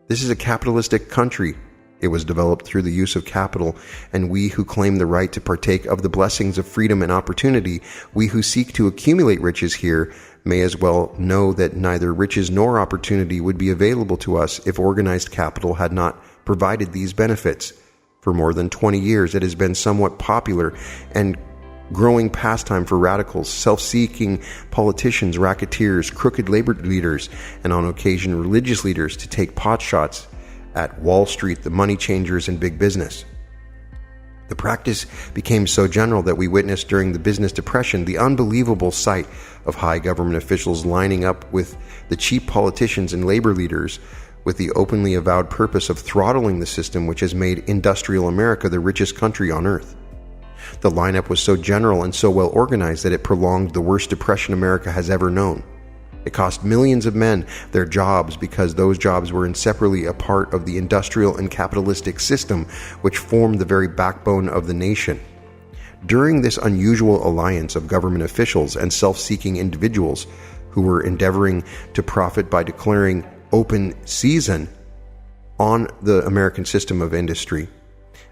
This is a capitalistic country. It was developed through the use of capital, and we who claim the right to partake of the blessings of freedom and opportunity, we who seek to accumulate riches here, may as well know that neither riches nor opportunity would be available to us if organized capital had not provided these benefits. For more than 20 years, it has been somewhat popular and growing pastime for radicals, self-seeking politicians, racketeers, crooked labor leaders, and on occasion religious leaders to take potshots at Wall Street, the money changers, and big business. The practice became so general that we witnessed during the business depression the unbelievable sight of high government officials lining up with the cheap politicians and labor leaders with the openly avowed purpose of throttling the system which has made industrial America the richest country on earth. The lineup was so general and so well organized that it prolonged the worst depression America has ever known. It cost millions of men their jobs because those jobs were inseparably a part of the industrial and capitalistic system which formed the very backbone of the nation. During this unusual alliance of government officials and self-seeking individuals who were endeavoring to profit by declaring open season on the American system of industry,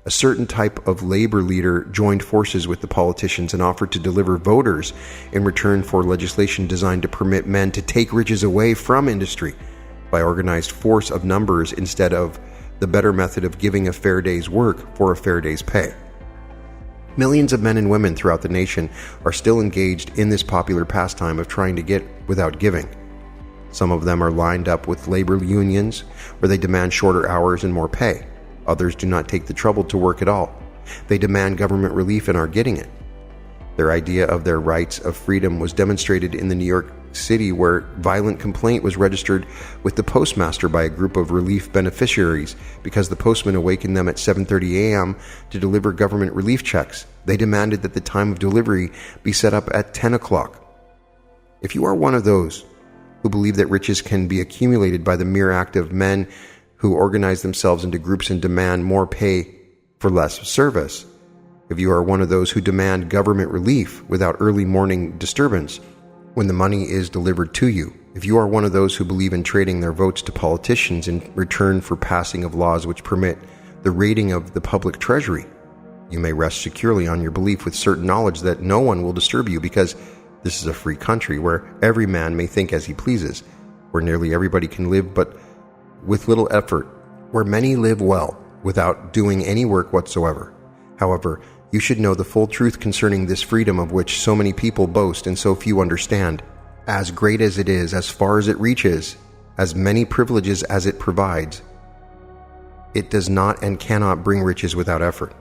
a certain type of labor leader joined forces with the politicians and offered to deliver voters in return for legislation designed to permit men to take riches away from industry by organized force of numbers instead of the better method of giving a fair day's work for a fair day's pay. Millions of men and women throughout the nation are still engaged in this popular pastime of trying to get without giving. Some of them are lined up with labor unions where they demand shorter hours and more pay. Others do not take the trouble to work at all. They demand government relief and are getting it. Their idea of their rights of freedom was demonstrated in the New York City, where violent complaint was registered with the postmaster by a group of relief beneficiaries because the postman awakened them at 7:30 a.m. to deliver government relief checks. They demanded that the time of delivery be set up at 10 o'clock. If you are one of those who believe that riches can be accumulated by the mere act of men who organize themselves into groups and demand more pay for less service, if you are one of those who demand government relief without early morning disturbance when the money is delivered to you, If you are one of those who believe in trading their votes to politicians in return for passing of laws which permit the raiding of the public treasury, you may rest securely on your belief with certain knowledge that no one will disturb you, because this is a free country where every man may think as he pleases, where nearly everybody can live but with little effort, where many live well without doing any work whatsoever. However, you should know the full truth concerning this freedom of which so many people boast and so few understand. As great as it is, as far as it reaches, as many privileges as it provides, it does not and cannot bring riches without effort.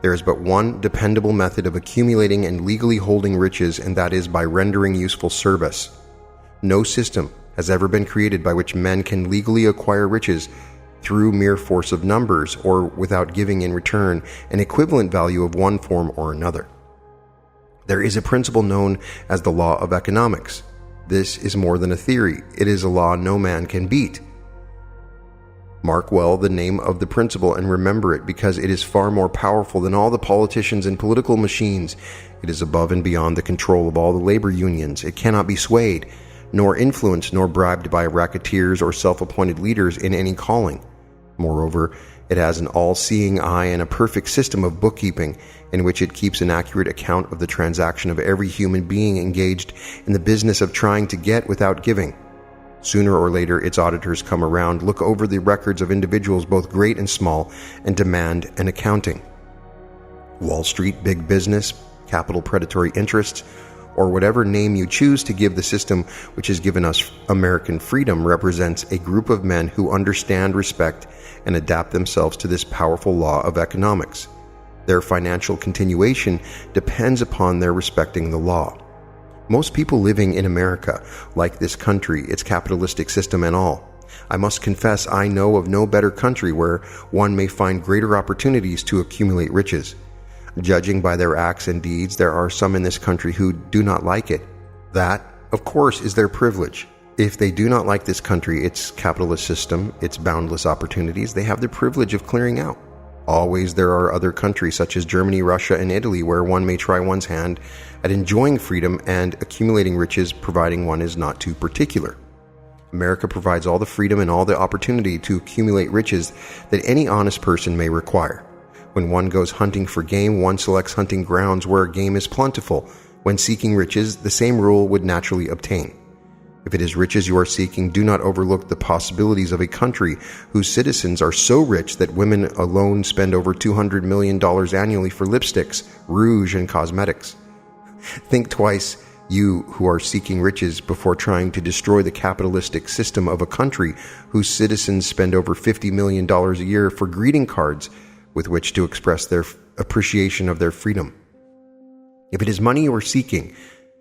There is but one dependable method of accumulating and legally holding riches, and that is by rendering useful service. No system has ever been created by which men can legally acquire riches through mere force of numbers or without giving in return an equivalent value of one form or another. There is a principle known as the law of economics. This is more than a theory. It is a law no man can beat. Mark well the name of the principle and remember it, because it is far more powerful than all the politicians and political machines. It is above and beyond the control of all the labor unions. It cannot be swayed, nor influenced, nor bribed by racketeers or self-appointed leaders in any calling. Moreover, it has an all-seeing eye and a perfect system of bookkeeping in which it keeps an accurate account of the transaction of every human being engaged in the business of trying to get without giving. Sooner or later, its auditors come around, look over the records of individuals both great and small, and demand an accounting. Wall Street, big business, capital predatory interests, or whatever name you choose to give the system which has given us American freedom, represents a group of men who understand, respect, and adapt themselves to this powerful law of economics. Their financial continuation depends upon their respecting the law. Most people living in America like this country, its capitalistic system and all. I must confess I know of no better country where one may find greater opportunities to accumulate riches. Judging by their acts and deeds, there are some in this country who do not like it. That, of course, is their privilege. If they do not like this country, its capitalist system, its boundless opportunities, they have the privilege of clearing out. Always there are other countries such as Germany, Russia, and Italy where one may try one's hand at enjoying freedom and accumulating riches, providing one is not too particular. America provides all the freedom and all the opportunity to accumulate riches that any honest person may require. When one goes hunting for game, one selects hunting grounds where game is plentiful. When seeking riches, the same rule would naturally obtain. If it is riches you are seeking, do not overlook the possibilities of a country whose citizens are so rich that women alone spend over $200 million annually for lipsticks, rouge, and cosmetics. Think twice, you who are seeking riches, before trying to destroy the capitalistic system of a country whose citizens spend over $50 million a year for greeting cards with which to express their appreciation of their freedom. If it is money you are seeking,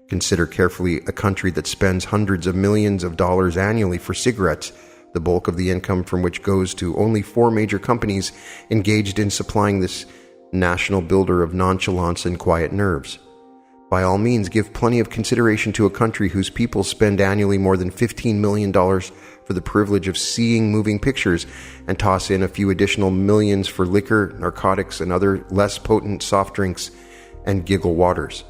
consider carefully a country that spends hundreds of millions of dollars annually for cigarettes, the bulk of the income from which goes to only 4 major companies engaged in supplying this national builder of nonchalance and quiet nerves. By all means, give plenty of consideration to a country whose people spend annually more than $15 million for the privilege of seeing moving pictures, and toss in a few additional millions for liquor, narcotics, and other less potent soft drinks and giggle waters.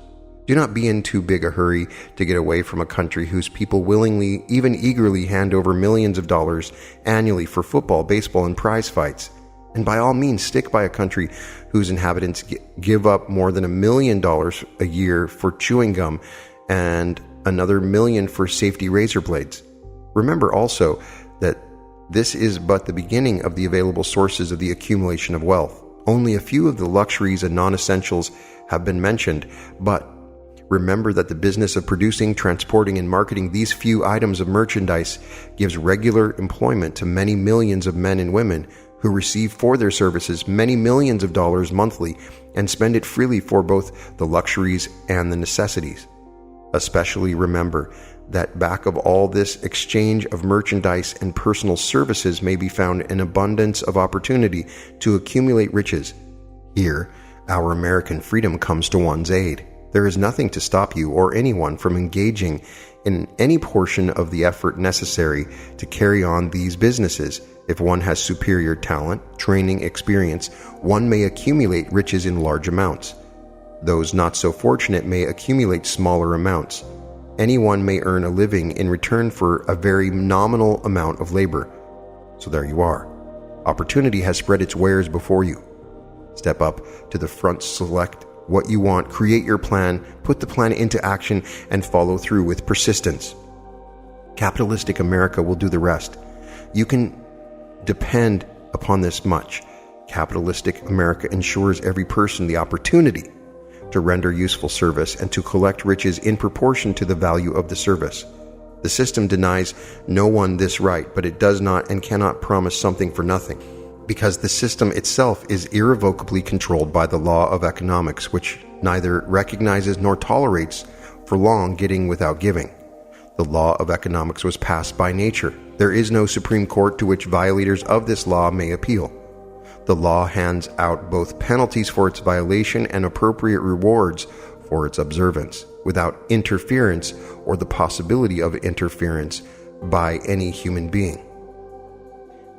Do not be in too big a hurry to get away from a country whose people willingly, even eagerly, hand over millions of dollars annually for football, baseball, and prize fights. And by all means, stick by a country whose inhabitants give up more than $1 million a year for chewing gum and another $1 million for safety razor blades. Remember also that this is but the beginning of the available sources of the accumulation of wealth. Only a few of the luxuries and non-essentials have been mentioned, but remember that the business of producing, transporting, and marketing these few items of merchandise gives regular employment to many millions of men and women who receive for their services many millions of dollars monthly and spend it freely for both the luxuries and the necessities. Especially remember that back of all this exchange of merchandise and personal services may be found an abundance of opportunity to accumulate riches. Here, our American freedom comes to one's aid. There is nothing to stop you or anyone from engaging in any portion of the effort necessary to carry on these businesses. If one has superior talent, training, experience, one may accumulate riches in large amounts. Those not so fortunate may accumulate smaller amounts. anyone may earn a living in return for a very nominal amount of labor. So there you are. Opportunity has spread its wares before you. Step up to the front, select what you want, create your plan, put the plan into action, and follow through with persistence. Capitalistic America will do the rest. You can depend upon this much. Capitalistic America ensures every person the opportunity to render useful service and to collect riches in proportion to the value of the service. The system denies no one this right, but it does not and cannot promise something for nothing, because the system itself is irrevocably controlled by the law of economics, which neither recognizes nor tolerates for long getting without giving. The law of economics was passed by nature. There is no Supreme Court to which violators of this law may appeal. The law hands out both penalties for its violation and appropriate rewards for its observance, without interference or the possibility of interference by any human being.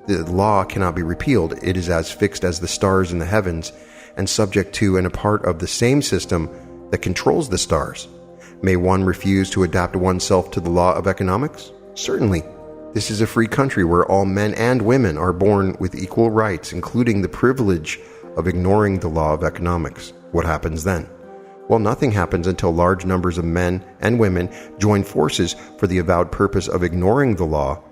The law cannot be repealed. It is as fixed as the stars in the heavens and subject to and a part of the same system that controls the stars. May one refuse to adapt oneself to the law of economics? Certainly. This is a free country where all men and women are born with equal rights, including the privilege of ignoring the law of economics. What happens then? Well, nothing happens until large numbers of men and women join forces for the avowed purpose of ignoring the law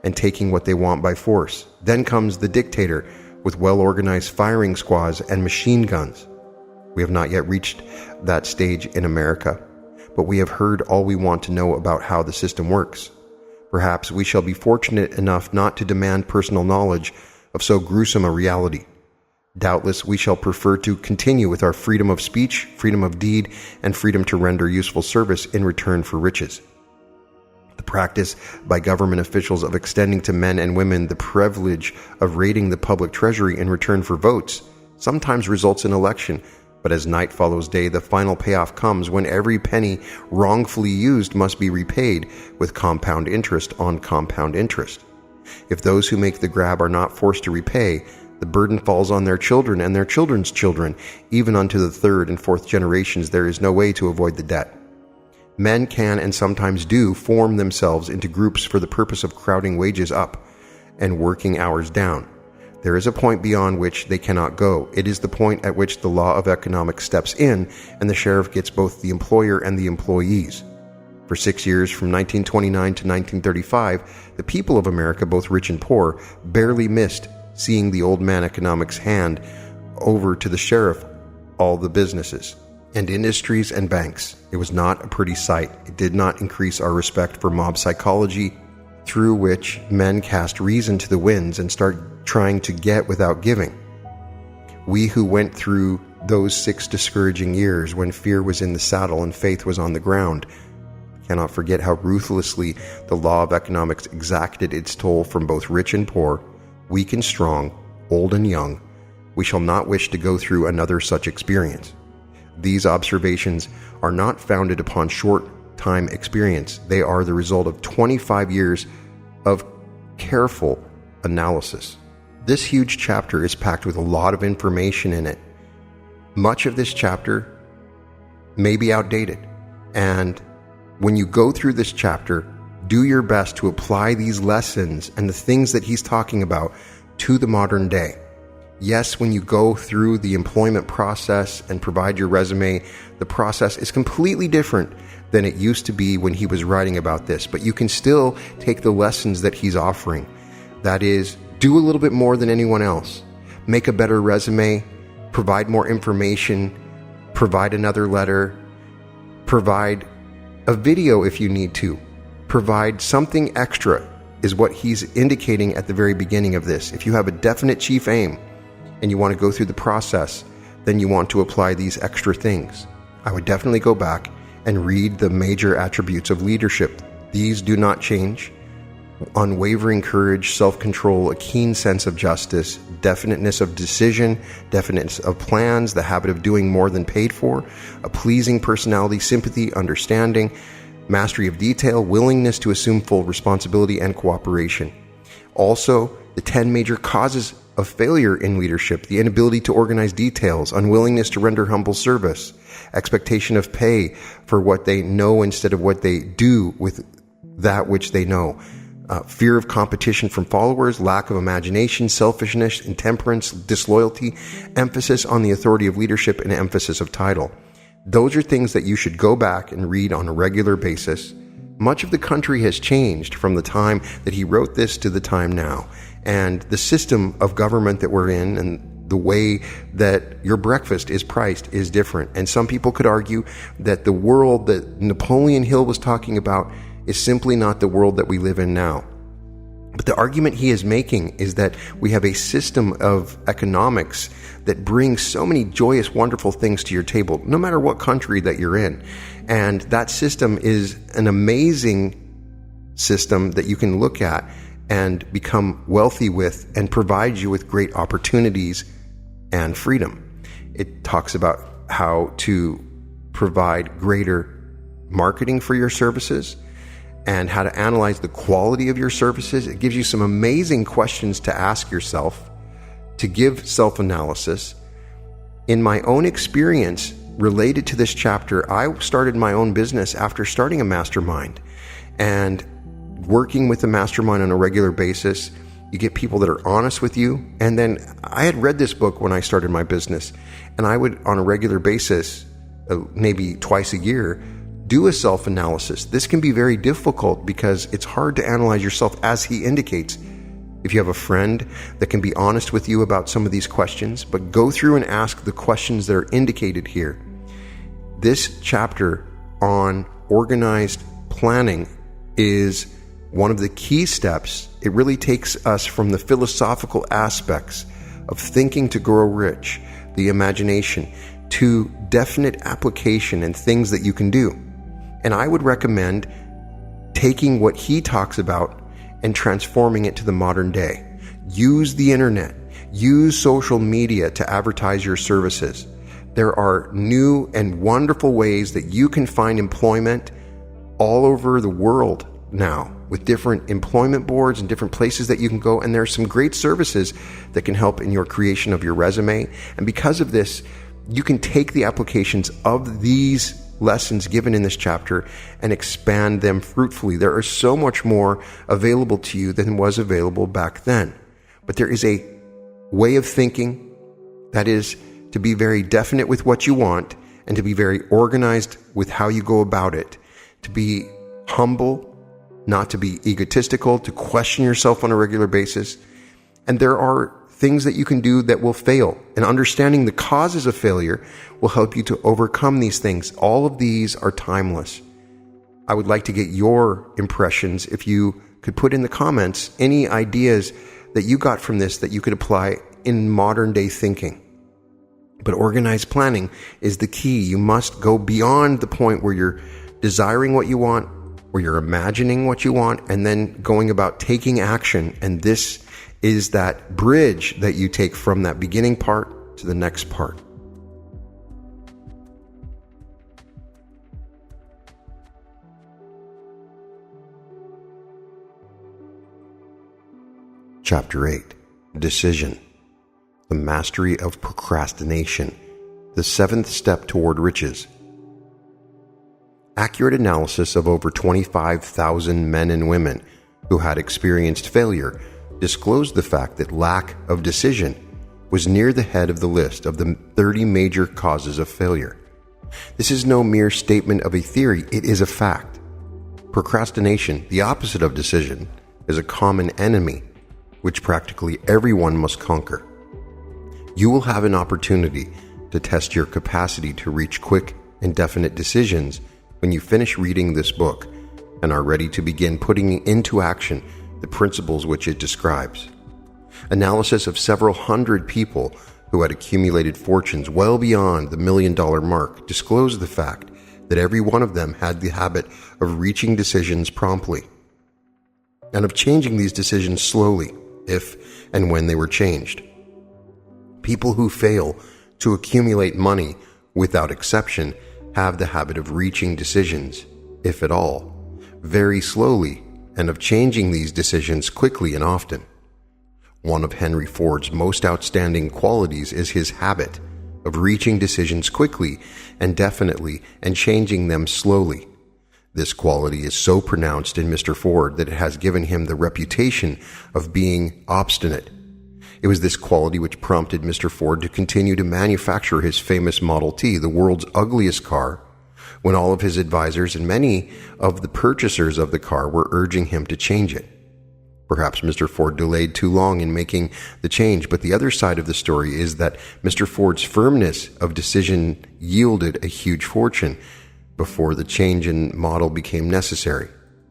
and taking what they want by force. Then comes the dictator with well-organized firing squads and machine guns. We have not yet reached that stage in America, but we have heard all we want to know about how the system works. Perhaps we shall be fortunate enough not to demand personal knowledge of so gruesome a reality. Doubtless we shall prefer to continue with our freedom of speech, freedom of deed, and freedom to render useful service in return for riches. The practice by government officials of extending to men and women the privilege of raiding the public treasury in return for votes sometimes results in election, but as night follows day, the final payoff comes when every penny wrongfully used must be repaid with compound interest on compound interest. If those who make the grab are not forced to repay, the burden falls on their children and their children's children. Even unto the third and fourth generations, there is no way to avoid the debt. Men can and sometimes do form themselves into groups for the purpose of crowding wages up and working hours down. There is a point beyond which they cannot go. It is the point at which the law of economics steps in and the sheriff gets both the employer and the employees. For 6 years, from 1929 to 1935, the people of America, both rich and poor, barely missed seeing the old man economics hand over to the sheriff all the businesses and industries and banks. It was not a pretty sight. It did not increase our respect for mob psychology, through which men cast reason to the winds and start trying to get without giving. We who went through those 6 discouraging years when fear was in the saddle and faith was on the ground cannot forget how ruthlessly the law of economics exacted its toll from both rich and poor, weak and strong, old and young. We shall not wish to go through another such experience. These observations are not founded upon short-time experience. They are the result of 25 years of careful analysis. This huge chapter is packed with a lot of information in it. Much of this chapter may be outdated, and when you go through this chapter, do your best to apply these lessons and the things that he's talking about to the modern day. Yes, when you go through the employment process and provide your resume, the process is completely different than it used to be when he was writing about this, but you can still take the lessons that he's offering. That is, do a little bit more than anyone else. Make a better resume, provide more information, provide another letter, provide a video if you need to. Provide something extra is what he's indicating at the very beginning of this. If you have a definite chief aim and you want to go through the process, then you want to apply these extra things. I would definitely go back and read the major attributes of leadership. These do not change. Unwavering courage, self-control, a keen sense of justice, definiteness of decision, definiteness of plans, the habit of doing more than paid for, a pleasing personality, sympathy, understanding, mastery of detail, willingness to assume full responsibility, and cooperation. Also, the 10 major causes of failure in leadership, the inability to organize details, unwillingness to render humble service, expectation of pay for what they know instead of what they do with that which they know, fear of competition from followers, lack of imagination, selfishness, intemperance, disloyalty, emphasis on the authority of leadership, and emphasis of title. Those are things that you should go back and read on a regular basis. Much of the country has changed from the time that he wrote this to the time now. And the system of government that we're in and the way that your breakfast is priced is different. And some people could argue that the world that Napoleon Hill was talking about is simply not the world that we live in now. But the argument he is making is that we have a system of economics that brings so many joyous, wonderful things to your table, no matter what country that you're in. And that system is an amazing system that you can look at and become wealthy with and provide you with great opportunities and freedom. It talks about how to provide greater marketing for your services and how to analyze the quality of your services. It gives you some amazing questions to ask yourself, to give self-analysis. In my own experience related to this chapter, I started my own business after starting a mastermind. And working with a mastermind on a regular basis, you get people that are honest with you. And then I had read this book when I started my business, and I would, on a regular basis, maybe twice a year, do a self-analysis. This can be very difficult because it's hard to analyze yourself, as he indicates. If you have a friend that can be honest with you about some of these questions, but go through and ask the questions that are indicated here. This chapter on organized planning is one of the key steps. It really takes us from the philosophical aspects of thinking to grow rich, the imagination, to definite application and things that you can do. And I would recommend taking what he talks about and transforming it to the modern day. Use the internet. Use social media to advertise your services. There are new and wonderful ways that you can find employment all over the world now, with different employment boards and different places that you can go. And there are some great services that can help in your creation of your resume. And because of this, you can take the applications of these lessons given in this chapter and expand them fruitfully. There is so much more available to you than was available back then. But there is a way of thinking that is to be very definite with what you want and to be very organized with how you go about it, to be humble, not to be egotistical, to question yourself on a regular basis. And there are things that you can do that will fail, and understanding the causes of failure will help you to overcome these things. All of these are timeless. I would like to get your impressions. If you could put in the comments any ideas that you got from this that you could apply in modern day thinking. But organized planning is the key. You must go beyond the point where you're desiring what you want, where you're imagining what you want, and then going about taking action. And this is that bridge that you take from that beginning part to the next part. Chapter 8, Decision, the Mastery of Procrastination, the 7th Step Toward Riches. Accurate analysis of over 25,000 men and women who had experienced failure disclosed the fact that lack of decision was near the head of the list of the 30 major causes of failure. This is no mere statement of a theory, it is a fact. Procrastination, the opposite of decision, is a common enemy which practically everyone must conquer. You will have an opportunity to test your capacity to reach quick and definite decisions when you finish reading this book and are ready to begin putting into action the principles which it describes. Analysis of several hundred people who had accumulated fortunes well beyond the $1 million mark disclosed the fact that every one of them had the habit of reaching decisions promptly and of changing these decisions slowly if and when they were changed. People who fail to accumulate money, without exception, have the habit of reaching decisions, if at all, very slowly, and of changing these decisions quickly and often. One of Henry Ford's most outstanding qualities is his habit of reaching decisions quickly and definitely and changing them slowly. This quality is so pronounced in Mr. Ford that it has given him the reputation of being obstinate. It was this quality which prompted Mr. Ford to continue to manufacture his famous Model T, the world's ugliest car, when all of his advisors and many of the purchasers of the car were urging him to change it. Perhaps Mr. Ford delayed too long in making the change, but the other side of the story is that Mr. Ford's firmness of decision yielded a huge fortune before the change in model became necessary.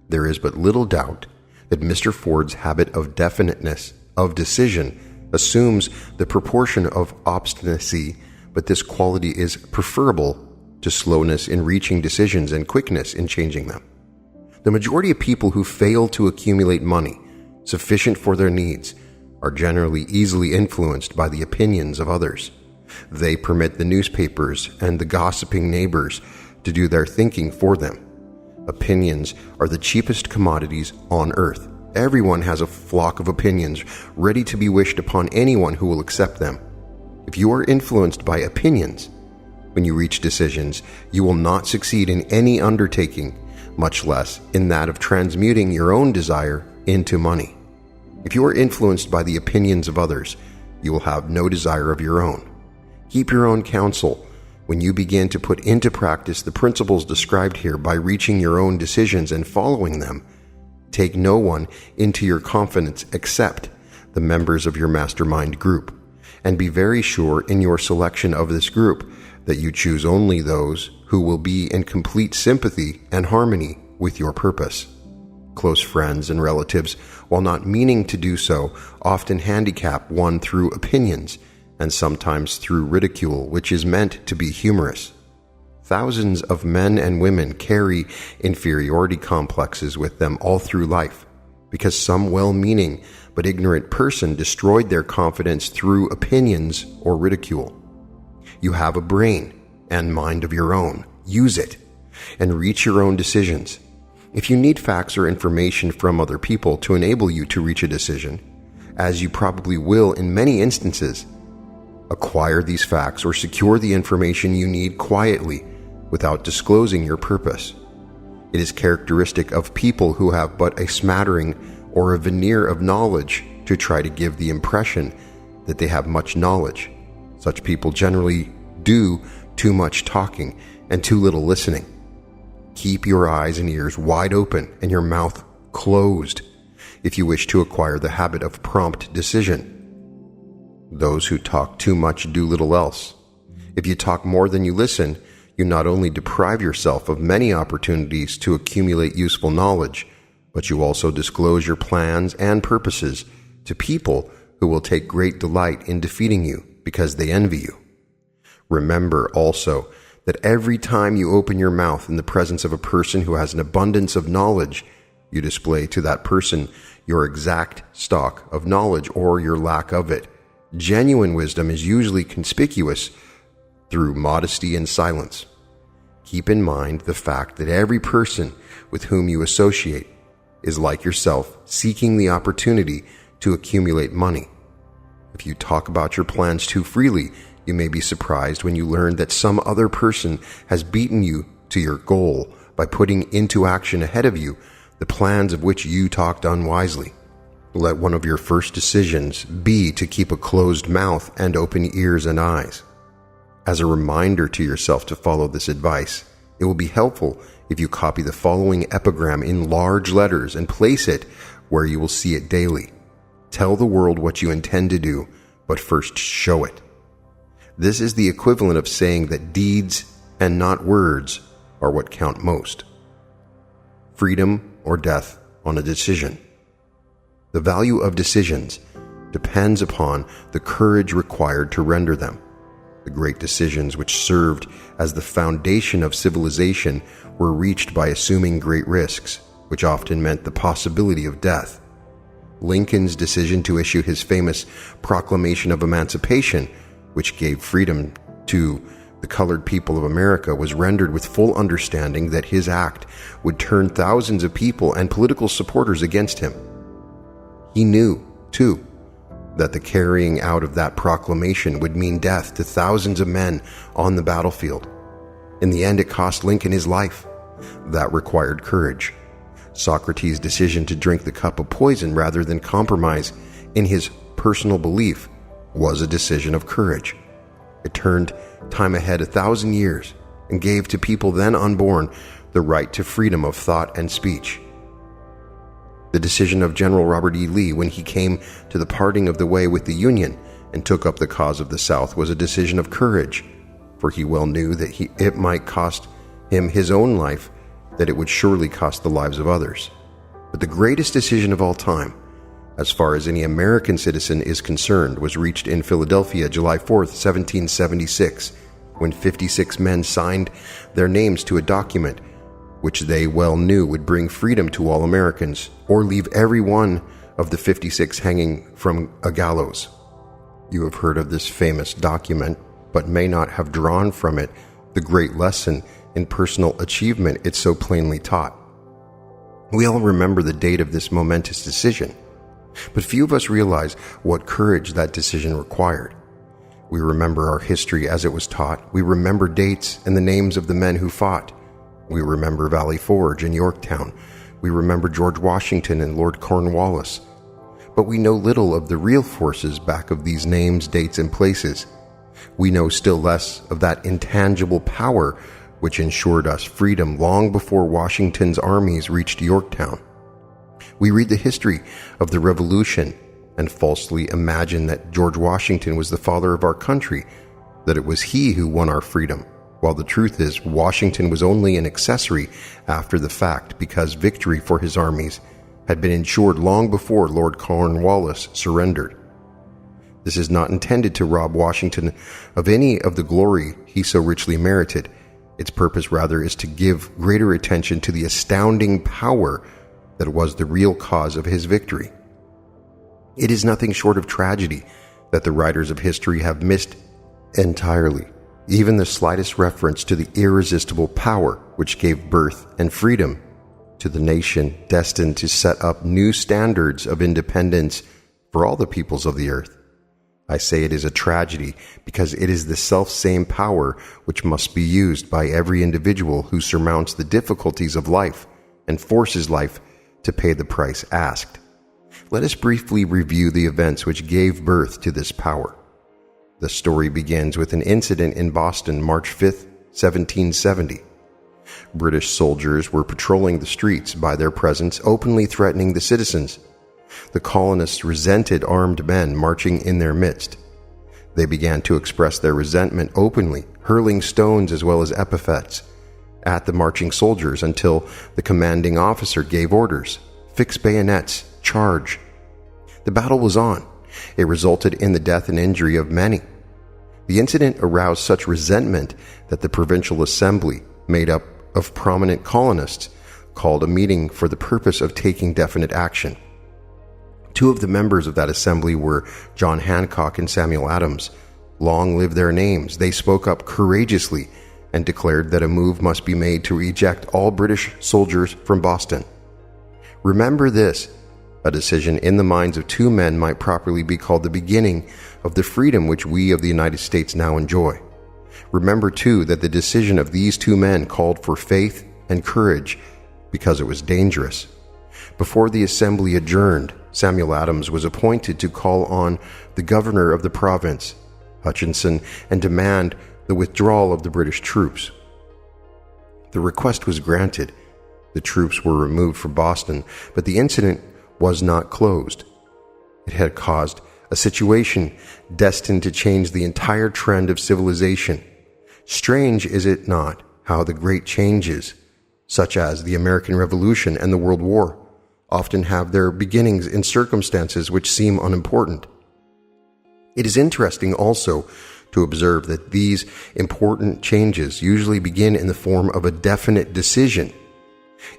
There is but little doubt that Mr. Ford's habit of definiteness of decision assumes the proportion of obstinacy, but this quality is preferable to slowness in reaching decisions and quickness in changing them. The majority of people who fail to accumulate money sufficient for their needs are generally easily influenced by the opinions of others. They permit the newspapers and the gossiping neighbors to do their thinking for them. Opinions are the cheapest commodities on earth. Everyone has a flock of opinions ready to be wished upon anyone who will accept them. If you are influenced by opinions, when you reach decisions, you will not succeed in any undertaking, much less in that of transmuting your own desire into money. If you are influenced by the opinions of others, you will have no desire of your own. Keep your own counsel when you begin to put into practice the principles described here by reaching your own decisions and following them. Take no one into your confidence except the members of your mastermind group, and be very sure in your selection of this group that you choose only those who will be in complete sympathy and harmony with your purpose. Close friends and relatives, while not meaning to do so, often handicap one through opinions and sometimes through ridicule, which is meant to be humorous. Thousands of men and women carry inferiority complexes with them all through life because some well-meaning but ignorant person destroyed their confidence through opinions or ridicule. You have a brain and mind of your own. Use it and reach your own decisions. If you need facts or information from other people to enable you to reach a decision, as you probably will in many instances, acquire these facts or secure the information you need quietly without disclosing your purpose. It is characteristic of people who have but a smattering or a veneer of knowledge to try to give the impression that they have much knowledge. Such people generally do too much talking and too little listening. Keep your eyes and ears wide open and your mouth closed if you wish to acquire the habit of prompt decision. Those who talk too much do little else. If you talk more than you listen, you not only deprive yourself of many opportunities to accumulate useful knowledge, but you also disclose your plans and purposes to people who will take great delight in defeating you because they envy you. Remember also that every time you open your mouth in the presence of a person who has an abundance of knowledge, you display to that person your exact stock of knowledge or your lack of it. Genuine wisdom is usually conspicuous through modesty and silence. Keep in mind the fact that every person with whom you associate is like yourself, seeking the opportunity to accumulate money. If you talk about your plans too freely, you may be surprised when you learn that some other person has beaten you to your goal by putting into action ahead of you the plans of which you talked unwisely. Let one of your first decisions be to keep a closed mouth and open ears and eyes. As a reminder to yourself to follow this advice, it will be helpful if you copy the following epigram in large letters and place it where you will see it daily. Tell the world what you intend to do, but first show it. This is the equivalent of saying that deeds and not words are what count most. Freedom or death on a decision. The value of decisions depends upon the courage required to render them. The great decisions which served as the foundation of civilization were reached by assuming great risks, which often meant the possibility of death. Lincoln's decision to issue his famous Proclamation of Emancipation, which gave freedom to the colored people of America, was rendered with full understanding that his act would turn thousands of people and political supporters against him. He knew, too, that the carrying out of that proclamation would mean death to thousands of men on the battlefield. In the end, it cost Lincoln his life. That required courage. Socrates' decision to drink the cup of poison rather than compromise in his personal belief was a decision of courage. It turned time ahead 1,000 years and gave to people then unborn the right to freedom of thought and speech. The decision of General Robert E. Lee when he came to the parting of the way with the Union and took up the cause of the South was a decision of courage, for he well knew that it might cost him his own life, that it would surely cost the lives of others. But the greatest decision of all time, as far as any American citizen is concerned, was reached in Philadelphia, July 4th, 1776, when 56 men signed their names to a document which they well knew would bring freedom to all Americans, or leave every one of the 56 hanging from a gallows. You have heard of this famous document, but may not have drawn from it the great lesson in personal achievement it so plainly taught. We all remember the date of this momentous decision, but few of us realize what courage that decision required. We remember our history as it was taught. We remember dates and the names of the men who fought. We remember Valley Forge and Yorktown. We remember George Washington and Lord Cornwallis. But we know little of the real forces back of these names, dates, and places. We know still less of that intangible power which ensured us freedom long before Washington's armies reached Yorktown. We read the history of the Revolution and falsely imagine that George Washington was the father of our country, that it was he who won our freedom, while the truth is Washington was only an accessory after the fact, because victory for his armies had been ensured long before Lord Cornwallis surrendered. This is not intended to rob Washington of any of the glory he so richly merited. Its purpose rather is to give greater attention to the astounding power that was the real cause of his victory. It is nothing short of tragedy that the writers of history have missed entirely even the slightest reference to the irresistible power which gave birth and freedom to the nation destined to set up new standards of independence for all the peoples of the earth. I say it is a tragedy because it is the self-same power which must be used by every individual who surmounts the difficulties of life and forces life to pay the price asked. Let us briefly review the events which gave birth to this power. The story begins with an incident in Boston, March 5th, 1770. British soldiers were patrolling the streets, by their presence openly threatening the citizens. The colonists resented armed men marching in their midst. They began to express their resentment openly, hurling stones as well as epithets at the marching soldiers until the commanding officer gave orders: "Fix bayonets, charge." The battle was on. It resulted in the death and injury of many. The incident aroused such resentment that the Provincial Assembly, made up of prominent colonists, called a meeting for the purpose of taking definite action. Two of the members of that assembly were John Hancock and Samuel Adams. Long live their names. They spoke up courageously and declared that a move must be made to eject all British soldiers from Boston. Remember this: a decision in the minds of two men might properly be called the beginning of the freedom which we of the United States now enjoy. Remember, too, that the decision of these two men called for faith and courage because it was dangerous. Before the assembly adjourned, Samuel Adams was appointed to call on the governor of the province, Hutchinson, and demand the withdrawal of the British troops. The request was granted. The troops were removed from Boston, but the incident was not closed. It had caused a situation destined to change the entire trend of civilization. Strange, is it not, how the great changes, such as the American Revolution and the World War, often have their beginnings in circumstances which seem unimportant. It is interesting also to observe that these important changes usually begin in the form of a definite decision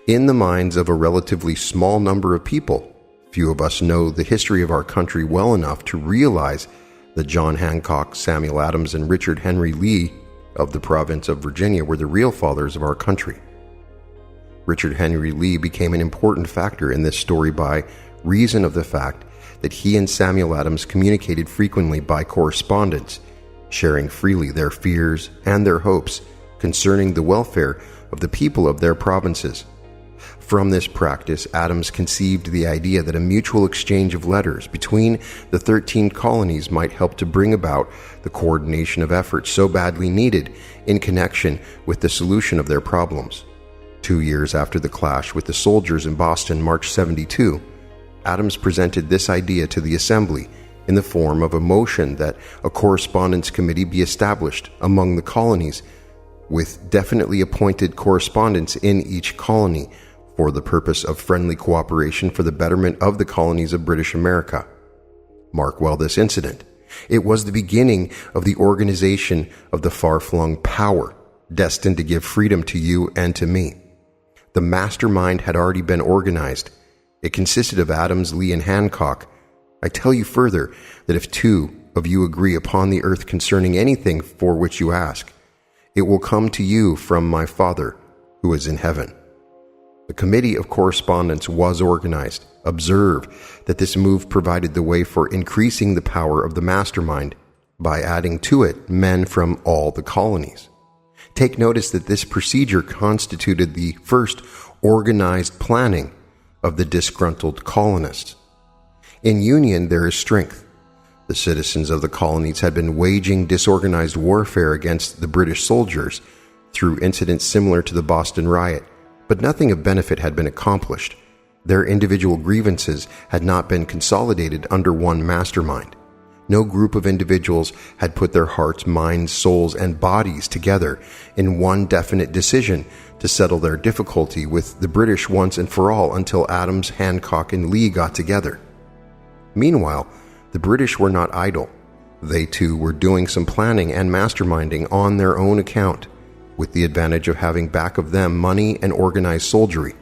in the minds of a relatively small number of people. Few of us know the history of our country well enough to realize that John Hancock, Samuel Adams, and Richard Henry Lee of the province of Virginia were the real fathers of our country. Richard Henry Lee became an important factor in this story by reason of the fact that he and Samuel Adams communicated frequently by correspondence, sharing freely their fears and their hopes concerning the welfare of the people of their provinces. From this practice, Adams conceived the idea that a mutual exchange of letters between the 13 colonies might help to bring about the coordination of efforts so badly needed in connection with the solution of their problems. 2 years after the clash with the soldiers in Boston, March 72, Adams presented this idea to the Assembly in the form of a motion that a correspondence committee be established among the colonies with definitely appointed correspondents in each colony for the purpose of friendly cooperation for the betterment of the colonies of British America. Mark well this incident. It was the beginning of the organization of the far-flung power destined to give freedom to you and to me. The mastermind had already been organized. It consisted of Adams, Lee, and Hancock. I tell you further that if 2 of you agree upon the earth concerning anything for which you ask, it will come to you from my Father who is in heaven. The Committee of Correspondence was organized. Observe that this move provided the way for increasing the power of the mastermind by adding to it men from all the colonies. Take notice that this procedure constituted the first organized planning of the disgruntled colonists. In union there is strength. The citizens of the colonies had been waging disorganized warfare against the British soldiers through incidents similar to the Boston riot, but nothing of benefit had been accomplished. Their individual grievances had not been consolidated under one mastermind. No group of individuals had put their hearts, minds, souls, and bodies together in one definite decision to settle their difficulty with the British once and for all until Adams, Hancock, and Lee got together. Meanwhile, the British were not idle. They too were doing some planning and masterminding on their own account, with the advantage of having back of them money and organized soldiery.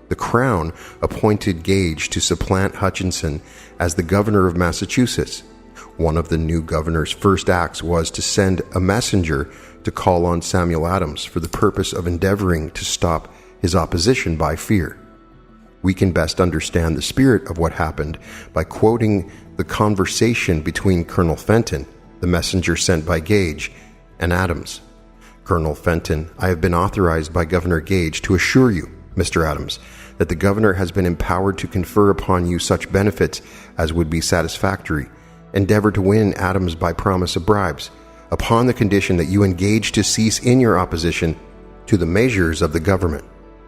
The Crown appointed Gage to supplant Hutchinson as the governor of Massachusetts. One of the new governor's first acts was to send a messenger to call on Samuel Adams for the purpose of endeavoring to stop his opposition by fear. We can best understand the spirit of what happened by quoting the conversation between Colonel Fenton, the messenger sent by Gage, and Adams. Colonel Fenton, I have been authorized by Governor Gage to assure you, Mr. Adams, that the governor has been empowered to confer upon you such benefits as would be satisfactory. Endeavor to win Adams by promise of bribes, upon the condition that you engage to cease in your opposition to the measures of the government.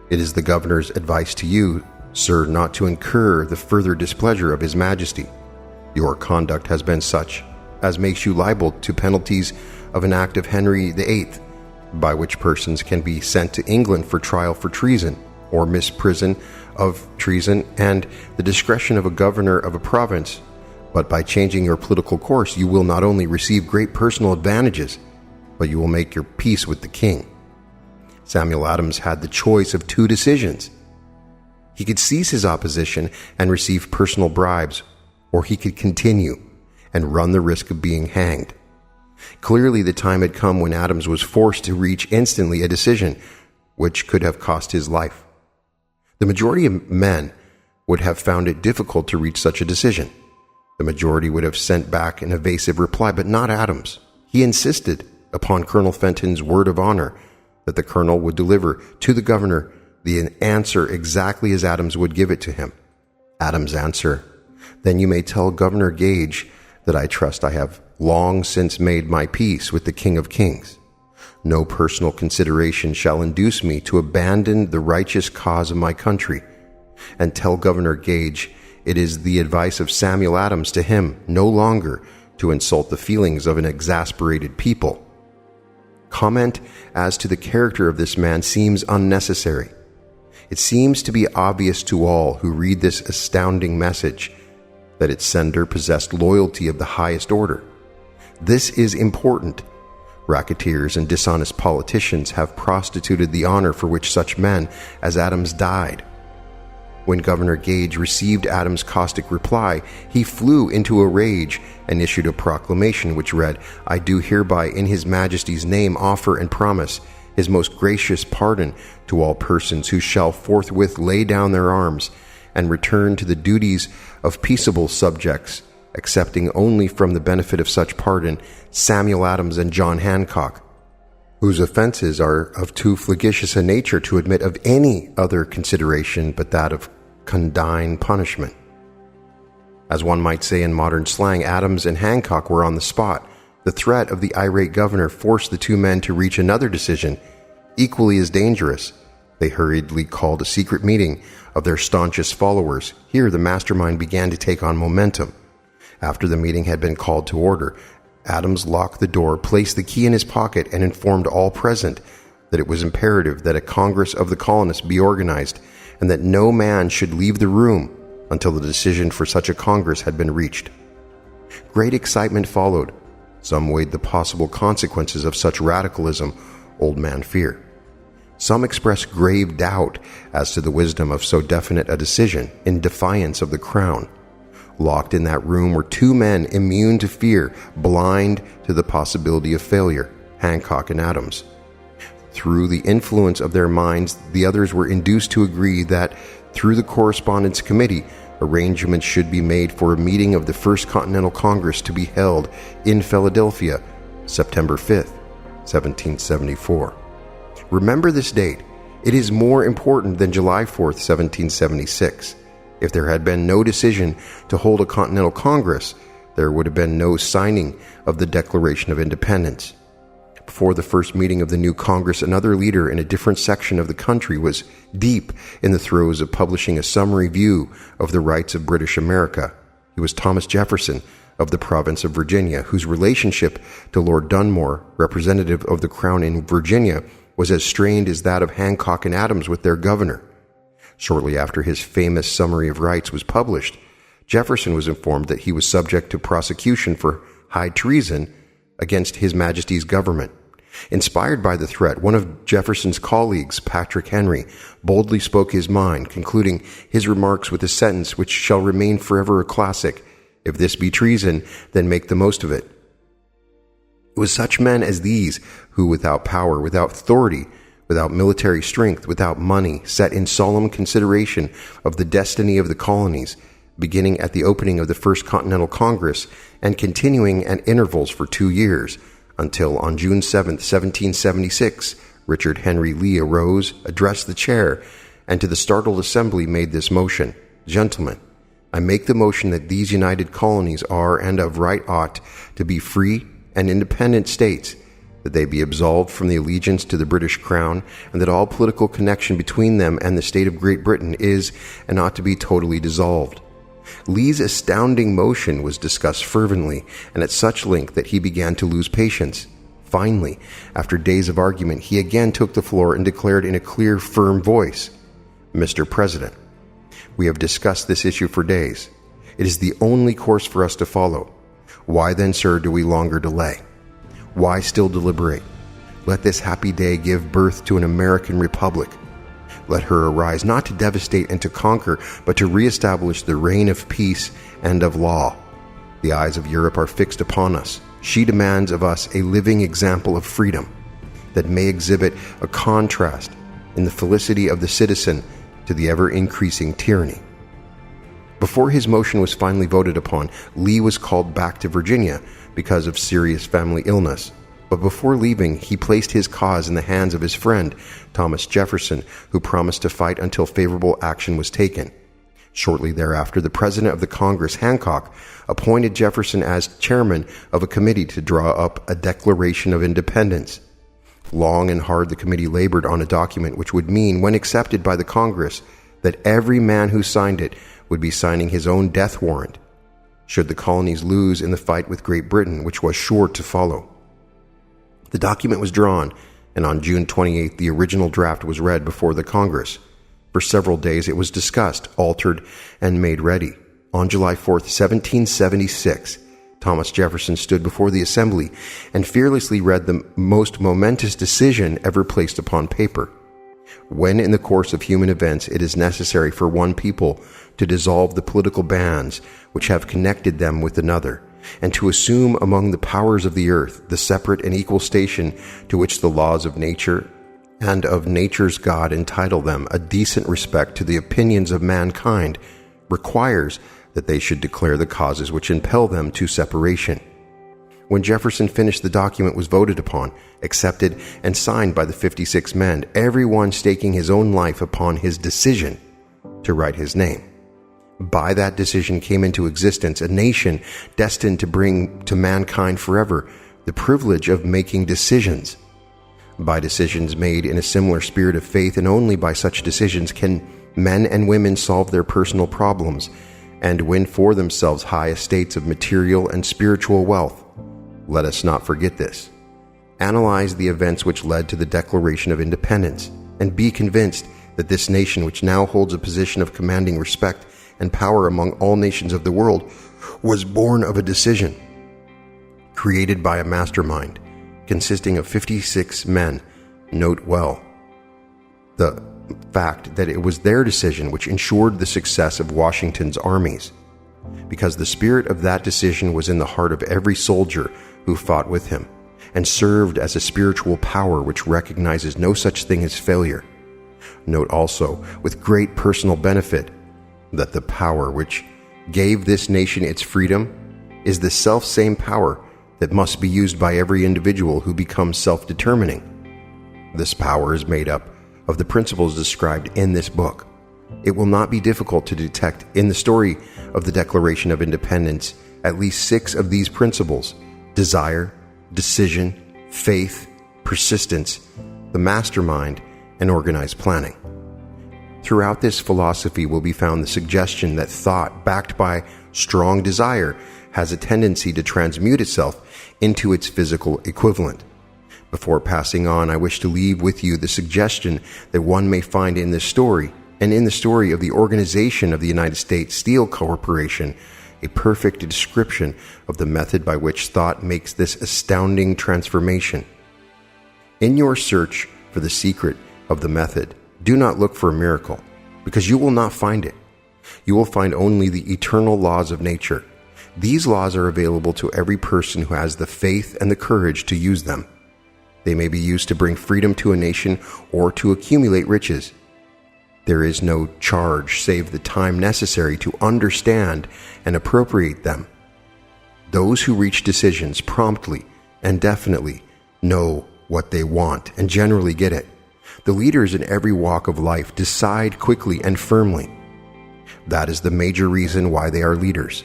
It is the governor's advice to you, sir, not to incur the further displeasure of his majesty. Your conduct has been such as makes you liable to penalties of an act of Henry VIII, by which persons can be sent to England for trial for treason, or misprision of treason, and the discretion of a governor of a province. But by changing your political course, you will not only receive great personal advantages, but you will make your peace with the king. Samuel Adams had the choice of 2 decisions. He could cease his opposition and receive personal bribes, or he could continue and run the risk of being hanged. Clearly, the time had come when Adams was forced to reach instantly a decision which could have cost his life. The majority of men would have found it difficult to reach such a decision. The majority would have sent back an evasive reply, but not Adams. He insisted upon Colonel Fenton's word of honor that the colonel would deliver to the governor the answer exactly as Adams would give it to him. Adams' answer, then you may tell Governor Gage that I trust I have long since made my peace with the King of Kings. No personal consideration shall induce me to abandon the righteous cause of my country. And tell Governor Gage it is the advice of Samuel Adams to him no longer to insult the feelings of an exasperated people. Comment as to the character of this man seems unnecessary. It seems to be obvious to all who read this astounding message that its sender possessed loyalty of the highest order. This is important. Racketeers and dishonest politicians have prostituted the honor for which such men as Adams died. When Governor Gage received Adams' caustic reply, he flew into a rage and issued a proclamation which read, I do hereby in His Majesty's name offer and promise His most gracious pardon to all persons who shall forthwith lay down their arms and return to the duties of peaceable subjects, accepting only from the benefit of such pardon Samuel Adams and John Hancock, whose offenses are of too flagitious a nature to admit of any other consideration but that of condign punishment. As one might say in modern slang, Adams and Hancock were on the spot. The threat of the irate governor forced the two men to reach another decision, equally as dangerous. They hurriedly called a secret meeting of their staunchest followers. Here the mastermind began to take on momentum. After the meeting had been called to order, Adams locked the door, placed the key in his pocket, and informed all present that it was imperative that a Congress of the colonists be organized and that no man should leave the room until the decision for such a Congress had been reached. Great excitement followed. Some weighed the possible consequences of such radicalism, old man fear. Some expressed grave doubt as to the wisdom of so definite a decision in defiance of the crown. Locked in that room were two men immune to fear, blind to the possibility of failure, Hancock and Adams. Through the influence of their minds, the others were induced to agree that, through the Correspondence Committee, arrangements should be made for a meeting of the First Continental Congress to be held in Philadelphia, September 5th, 1774. Remember this date. It is more important than July 4th, 1776. If there had been no decision to hold a Continental Congress, there would have been no signing of the Declaration of Independence. Before the first meeting of the new Congress, another leader in a different section of the country was deep in the throes of publishing a summary view of the rights of British America. He was Thomas Jefferson of the province of Virginia, whose relationship to Lord Dunmore, representative of the Crown in Virginia, was as strained as that of Hancock and Adams with their governor. Shortly after his famous Summary of Rights was published, Jefferson was informed that he was subject to prosecution for high treason against His Majesty's government. Inspired by the threat, one of Jefferson's colleagues, Patrick Henry, boldly spoke his mind, concluding his remarks with a sentence which shall remain forever a classic: "If this be treason, then make the most of it." It was such men as these who, without power, without authority, without military strength, without money, sat in solemn consideration of the destiny of the colonies, beginning at the opening of the First Continental Congress and continuing at intervals for 2 years, until on June 7, 1776, Richard Henry Lee arose, addressed the chair, and to the startled assembly made this motion: "Gentlemen, I make the motion that these united colonies are and of right ought to be free and independent states, that they be absolved from the allegiance to the British Crown, and that all political connection between them and the state of Great Britain is and ought to be totally dissolved." Lee's astounding motion was discussed fervently and at such length that he began to lose patience. Finally, after days of argument, he again took the floor and declared in a clear, firm voice, "Mr. President, we have discussed this issue for days. It is the only course for us to follow. Why then, sir, do we longer delay? Why still deliberate? Let this happy day give birth to an American republic. Let her arise not to devastate and to conquer, but to reestablish the reign of peace and of law. The eyes of Europe are fixed upon us. She demands of us a living example of freedom that may exhibit a contrast in the felicity of the citizen to the ever-increasing tyranny." Before his motion was finally voted upon, Lee was called back to Virginia because of serious family illness. But before leaving, he placed his cause in the hands of his friend, Thomas Jefferson, who promised to fight until favorable action was taken. Shortly thereafter, the president of the Congress, Hancock, appointed Jefferson as chairman of a committee to draw up a Declaration of Independence. Long and hard the committee labored on a document which would mean, when accepted by the Congress, that every man who signed it would be signing his own death warrant, should the colonies lose in the fight with Great Britain, which was sure to follow. The document was drawn, and on June 28th, the original draft was read before the Congress. For several days it was discussed, altered, and made ready. On July 4th, 1776, Thomas Jefferson stood before the assembly and fearlessly read the most momentous decision ever placed upon paper. When in the course of human events it is necessary for one people to dissolve the political bands which have connected them with another, and to assume among the powers of the earth the separate and equal station to which the laws of nature and of nature's God entitle them a decent respect to the opinions of mankind requires that they should declare the causes which impel them to separation. When Jefferson finished, the document was voted upon, accepted, and signed by the 56 men, everyone staking his own life upon his decision to write his name. By that decision came into existence a nation destined to bring to mankind forever the privilege of making decisions. By decisions made in a similar spirit of faith, and only by such decisions, can men and women solve their personal problems and win for themselves high estates of material and spiritual wealth. Let us not forget this. Analyze the events which led to the Declaration of Independence, and be convinced that this nation, which now holds a position of commanding respect and power among all nations of the world, was born of a decision created by a mastermind consisting of 56 men. Note well the fact that it was their decision which ensured the success of Washington's armies, because the spirit of that decision was in the heart of every soldier who fought with him, and served as a spiritual power which recognizes no such thing as failure. Note also, with great personal benefit, that the power which gave this nation its freedom is the self-same power that must be used by every individual who becomes self-determining. This power is made up of the principles described in this book. It will not be difficult to detect in the story of the Declaration of Independence at least 6 of these principles: desire, decision, faith, persistence, the mastermind, and organized planning. Throughout this philosophy will be found the suggestion that thought backed by strong desire has a tendency to transmute itself into its physical equivalent. Before passing on, I wish to leave with you the suggestion that one may find in this story, and in the story of the organization of the United States Steel Corporation, a perfect description of the method by which thought makes this astounding transformation. In your search for the secret of the method, do not look for a miracle, because you will not find it. You will find only the eternal laws of nature. These laws are available to every person who has the faith and the courage to use them. They may be used to bring freedom to a nation or to accumulate riches. There is no charge save the time necessary to understand and appropriate them. Those who reach decisions promptly and definitely know what they want and generally get it. The leaders in every walk of life decide quickly and firmly. That is the major reason why they are leaders.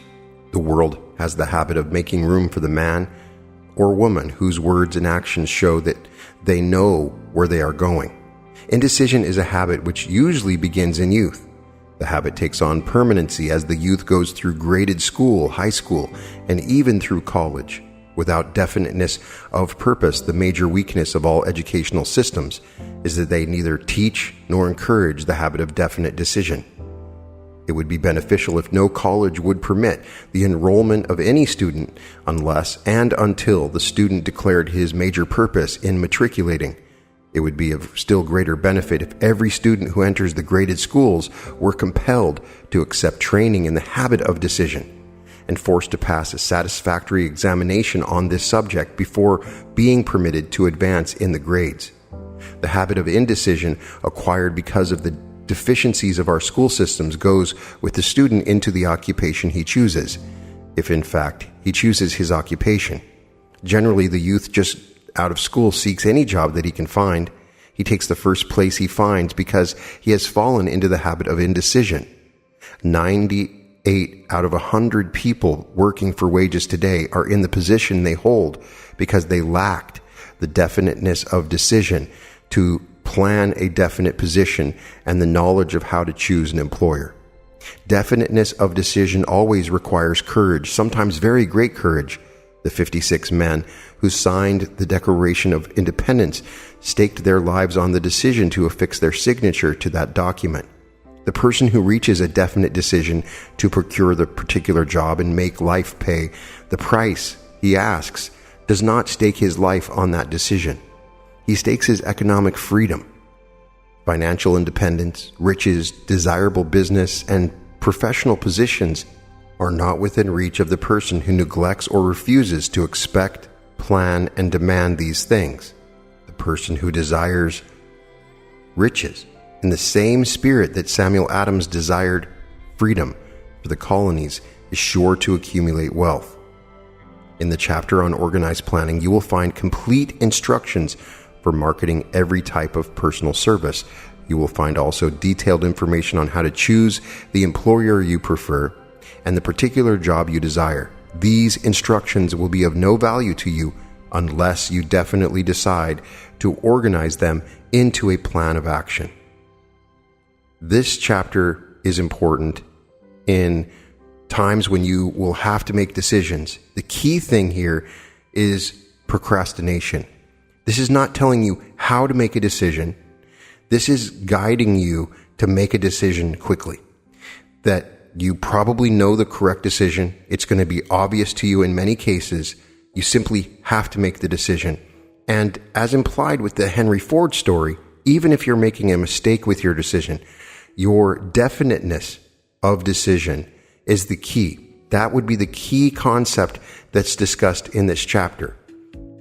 The world has the habit of making room for the man or woman whose words and actions show that they know where they are going. Indecision is a habit which usually begins in youth. The habit takes on permanency as the youth goes through graded school, high school, and even through college. Without definiteness of purpose, the major weakness of all educational systems is that they neither teach nor encourage the habit of definite decision. It would be beneficial if no college would permit the enrollment of any student unless and until the student declared his major purpose in matriculating. It would be of still greater benefit if every student who enters the graded schools were compelled to accept training in the habit of decision and forced to pass a satisfactory examination on this subject before being permitted to advance in the grades. The habit of indecision acquired because of the deficiencies of our school systems goes with the student into the occupation he chooses, if in fact he chooses his occupation. Generally, the youth just out of school seeks any job that he can find. He takes the first place he finds because he has fallen into the habit of indecision. 98 out of 100 people working for wages today are in the position they hold because they lacked the definiteness of decision to plan a definite position and the knowledge of how to choose an employer. Definiteness of decision always requires courage, sometimes very great courage. The 56 men who signed the Declaration of Independence staked their lives on the decision to affix their signature to that document. The person who reaches a definite decision to procure the particular job and make life pay the price he asks does not stake his life on that decision. He stakes his economic freedom. Financial independence, riches, desirable business, and professional positions are not within reach of the person who neglects or refuses to expect, plan, and demand these things. The person who desires riches, in the same spirit that Samuel Adams desired freedom for the colonies, is sure to accumulate wealth. In the chapter on organized planning, you will find complete instructions for marketing every type of personal service. You will find also detailed information on how to choose the employer you prefer and the particular job you desire. These instructions will be of no value to you unless you definitely decide to organize them into a plan of action. This chapter is important in times when you will have to make decisions. The key thing here is procrastination. This is not telling you how to make a decision. This is guiding you to make a decision quickly. That you probably know the correct decision. It's going to be obvious to you in many cases. You simply have to make the decision. And as implied with the Henry Ford story, even if you're making a mistake with your decision, your definiteness of decision is the key. That would be the key concept that's discussed in this chapter.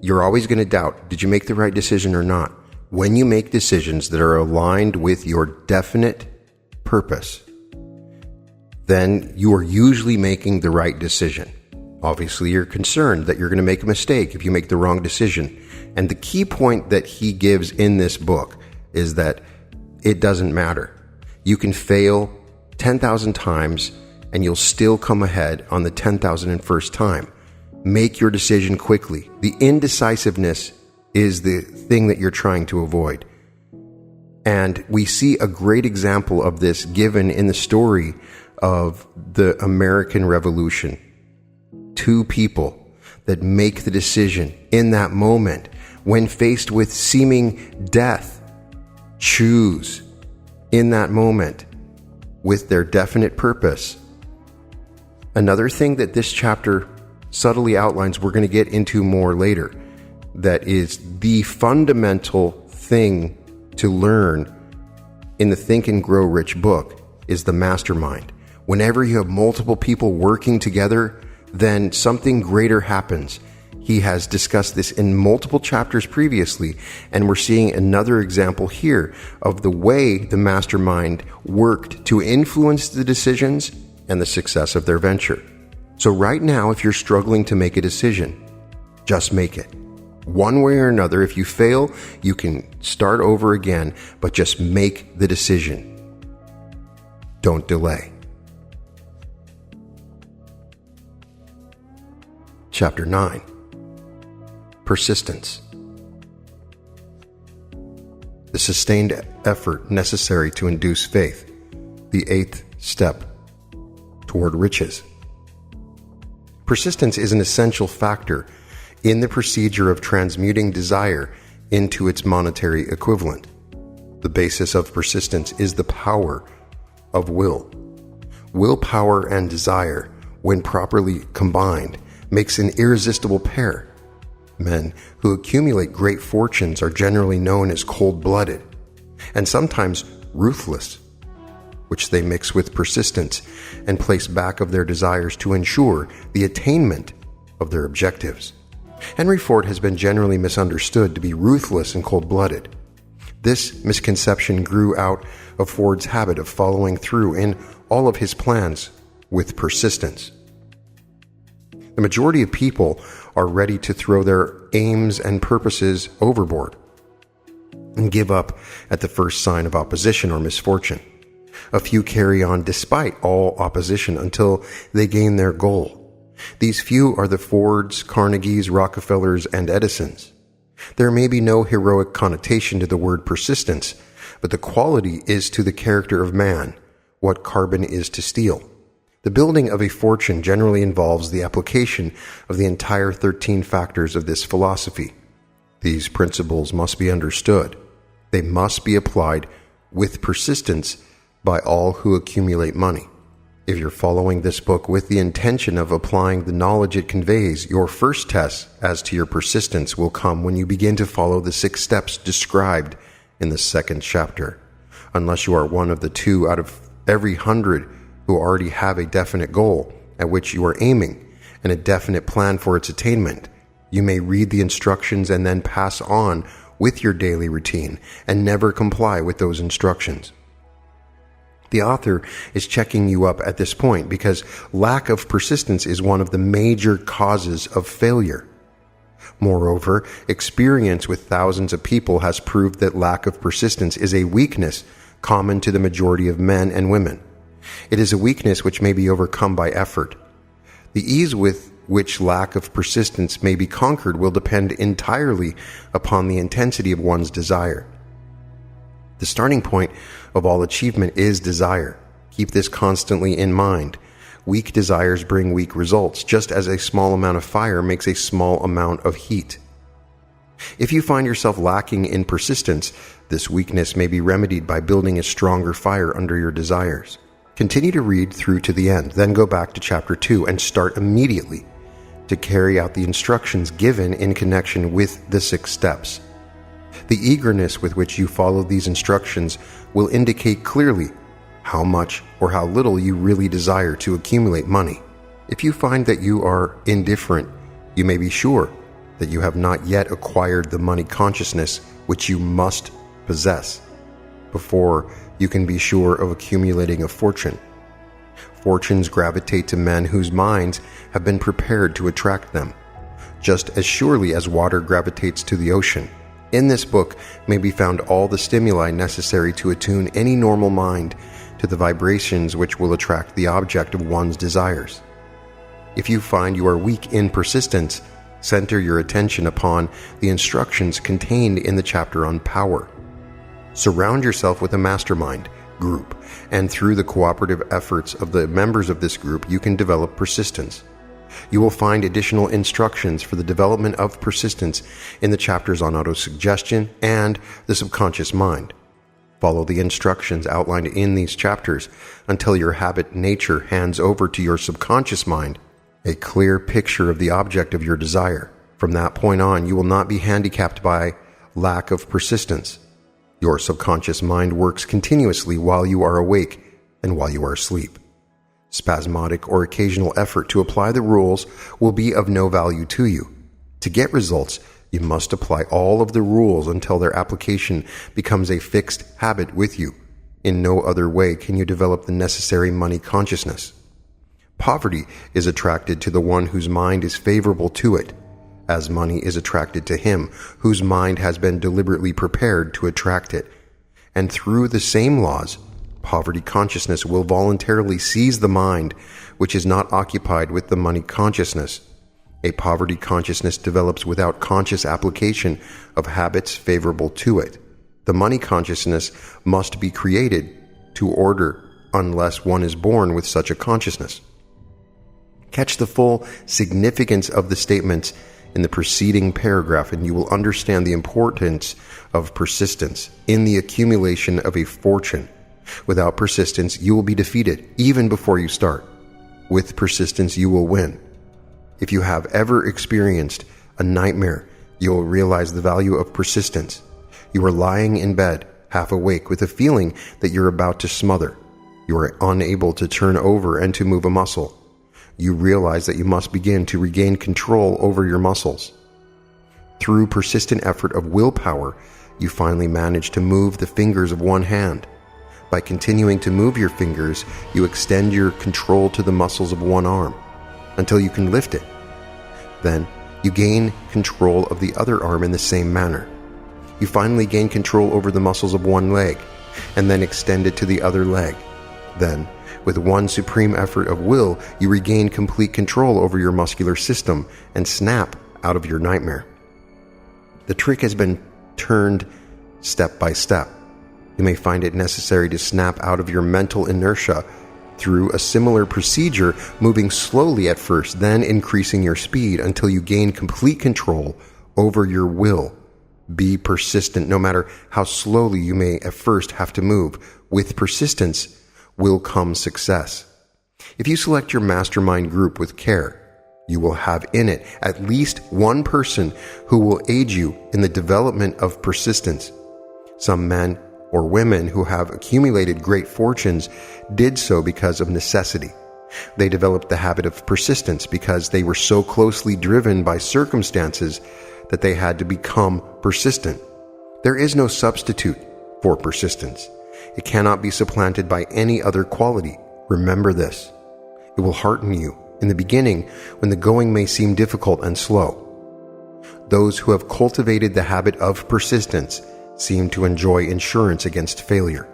You're always going to doubt, did you make the right decision or not? When you make decisions that are aligned with your definite purpose, then you are usually making the right decision. Obviously, you're concerned that you're going to make a mistake if you make the wrong decision. And the key point that he gives in this book is that it doesn't matter. You can fail 10,000 times and you'll still come ahead on the 10,001st time. Make your decision quickly. The indecisiveness is the thing that you're trying to avoid. And we see a great example of this given in the story of the American Revolution. Two people that make the decision in that moment when faced with seeming death, choose in that moment with their definite purpose. Another thing that this chapter subtly outlines, we're going to get into more later, that is the fundamental thing to learn in the Think and Grow Rich book is the mastermind. Whenever you have multiple people working together, then something greater happens. He has discussed this in multiple chapters previously, and we're seeing another example here of the way the mastermind worked to influence the decisions and the success of their venture. So right now, if you're struggling to make a decision, just make it. One way or another, if you fail, you can start over again, but just make the decision. Don't delay. Chapter 9. Persistence. The sustained effort necessary to induce faith. The 8th step toward riches. Persistence is an essential factor in the procedure of transmuting desire into its monetary equivalent. The basis of persistence is the power of will. Willpower and desire, when properly combined, makes an irresistible pair. Men who accumulate great fortunes are generally known as cold-blooded, and sometimes ruthless, which they mix with persistence and place back of their desires to ensure the attainment of their objectives. Henry Ford has been generally misunderstood to be ruthless and cold-blooded. This misconception grew out of Ford's habit of following through in all of his plans with persistence. The majority of people are ready to throw their aims and purposes overboard and give up at the first sign of opposition or misfortune. A few carry on despite all opposition until they gain their goal. These few are the Fords, Carnegies, Rockefellers, and Edisons. There may be no heroic connotation to the word persistence, but the quality is to the character of man what carbon is to steel. The building of a fortune generally involves the application of the entire 13 factors of this philosophy. These principles must be understood. They must be applied with persistence by all who accumulate money. If you're following this book with the intention of applying the knowledge it conveys, your first test as to your persistence will come when you begin to follow the 6 steps described in the 2nd chapter. Unless you are one of the 2 out of every 100 who already have a definite goal at which you are aiming and a definite plan for its attainment, you may read the instructions and then pass on with your daily routine and never comply with those instructions. The author is checking you up at this point because lack of persistence is one of the major causes of failure. Moreover, experience with thousands of people has proved that lack of persistence is a weakness common to the majority of men and women. It is a weakness which may be overcome by effort. The ease with which lack of persistence may be conquered will depend entirely upon the intensity of one's desire. The starting point of all achievement is desire. Keep this constantly in mind. Weak desires bring weak results, just as a small amount of fire makes a small amount of heat. If you find yourself lacking in persistence, this weakness may be remedied by building a stronger fire under your desires. Continue to read through to the end, then go back to chapter 2 and start immediately to carry out the instructions given in connection with the 6 steps. The eagerness with which you follow these instructions will indicate clearly how much or how little you really desire to accumulate money. If you find that you are indifferent, you may be sure that you have not yet acquired the money consciousness which you must possess before you can be sure of accumulating a fortune. Fortunes gravitate to men whose minds have been prepared to attract them, just as surely as water gravitates to the ocean. In this book may be found all the stimuli necessary to attune any normal mind to the vibrations which will attract the object of one's desires. If you find you are weak in persistence, center your attention upon the instructions contained in the chapter on power. Surround yourself with a mastermind group, and through the cooperative efforts of the members of this group, you can develop persistence. You will find additional instructions for the development of persistence in the chapters on autosuggestion and the subconscious mind. Follow the instructions outlined in these chapters until your habit nature hands over to your subconscious mind a clear picture of the object of your desire. From that point on, you will not be handicapped by lack of persistence. Your subconscious mind works continuously while you are awake and while you are asleep. Spasmodic or occasional effort to apply the rules will be of no value to you. To get results, you must apply all of the rules until their application becomes a fixed habit with you. In no other way can you develop the necessary money consciousness. Poverty is attracted to the one whose mind is favorable to it, as money is attracted to him whose mind has been deliberately prepared to attract it. And through the same laws, poverty consciousness will voluntarily seize the mind which is not occupied with the money consciousness. A poverty consciousness develops without conscious application of habits favorable to it. The money consciousness must be created to order unless one is born with such a consciousness. Catch the full significance of the statements in the preceding paragraph, and you will understand the importance of persistence in the accumulation of a fortune. Without persistence, you will be defeated even before you start. With persistence, you will win. If you have ever experienced a nightmare, you will realize the value of persistence. You are lying in bed, half awake, with a feeling that you're about to smother. You are unable to turn over and to move a muscle. You realize that you must begin to regain control over your muscles. Through persistent effort of willpower, you finally manage to move the fingers of one hand. By continuing to move your fingers, you extend your control to the muscles of one arm until you can lift it. Then, you gain control of the other arm in the same manner. You finally gain control over the muscles of one leg, and then extend it to the other leg. Then, with one supreme effort of will, you regain complete control over your muscular system and snap out of your nightmare. The trick has been turned step by step. You may find it necessary to snap out of your mental inertia through a similar procedure, moving slowly at first, then increasing your speed until you gain complete control over your will. Be persistent, no matter how slowly you may at first have to move. With persistence will come success. If you select your mastermind group with care, you will have in it at least one person who will aid you in the development of persistence. Some men or women who have accumulated great fortunes did so because of necessity. They developed the habit of persistence because they were so closely driven by circumstances that they had to become persistent. There is no substitute for persistence. It cannot be supplanted by any other quality. Remember this. It will hearten you in the beginning when the going may seem difficult and slow. Those who have cultivated the habit of persistence seem to enjoy insurance against failure.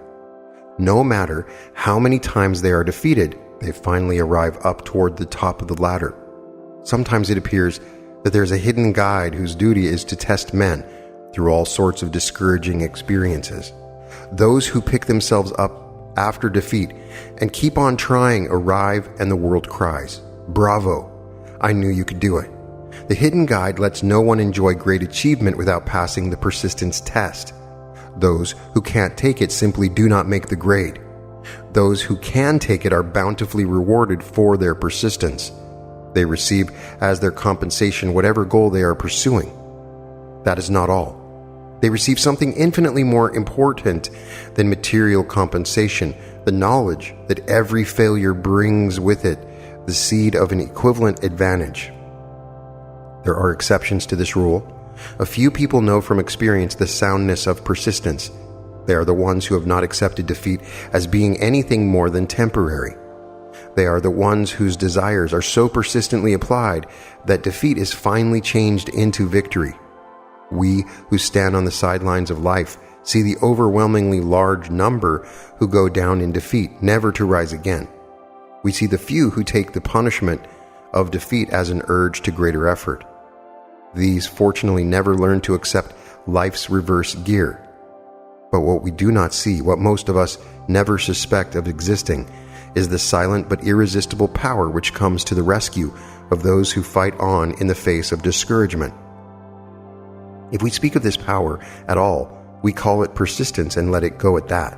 No matter how many times they are defeated, they finally arrive up toward the top of the ladder. Sometimes it appears that there's a hidden guide whose duty is to test men through all sorts of discouraging experiences. Those who pick themselves up after defeat and keep on trying arrive, and the world cries, "Bravo! I knew you could do it." The hidden guide lets no one enjoy great achievement without passing the persistence test. Those who can't take it simply do not make the grade. Those who can take it are bountifully rewarded for their persistence. They receive as their compensation whatever goal they are pursuing. That is not all. They receive something infinitely more important than material compensation, the knowledge that every failure brings with it the seed of an equivalent advantage. There are exceptions to this rule. A few people know from experience the soundness of persistence. They are the ones who have not accepted defeat as being anything more than temporary. They are the ones whose desires are so persistently applied that defeat is finally changed into victory. We who stand on the sidelines of life see the overwhelmingly large number who go down in defeat, never to rise again. We see the few who take the punishment of defeat as an urge to greater effort. These fortunately never learn to accept life's reverse gear. But what we do not see, what most of us never suspect of existing, is the silent but irresistible power which comes to the rescue of those who fight on in the face of discouragement. If we speak of this power at all, we call it persistence and let it go at that.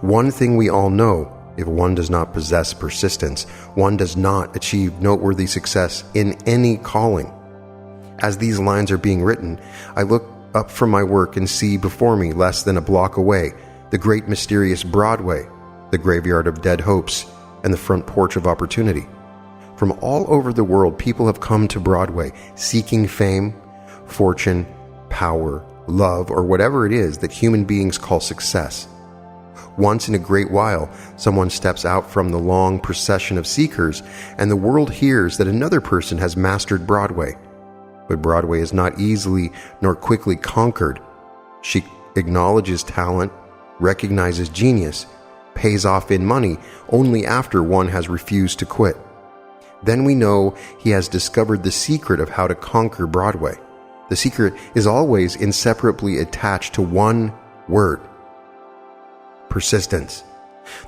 One thing we all know: if one does not possess persistence, one does not achieve noteworthy success in any calling. As these lines are being written, I look up from my work and see before me, less than a block away, the great mysterious Broadway, the graveyard of dead hopes, and the front porch of opportunity. From all over the world, people have come to Broadway, seeking fame, fortune, power, love, or whatever it is that human beings call success. Once in a great while, someone steps out from the long procession of seekers, and the world hears that another person has mastered Broadway. But Broadway is not easily nor quickly conquered. She acknowledges talent, recognizes genius, pays off in money only after one has refused to quit. Then we know he has discovered the secret of how to conquer Broadway. The secret is always inseparably attached to one word: persistence.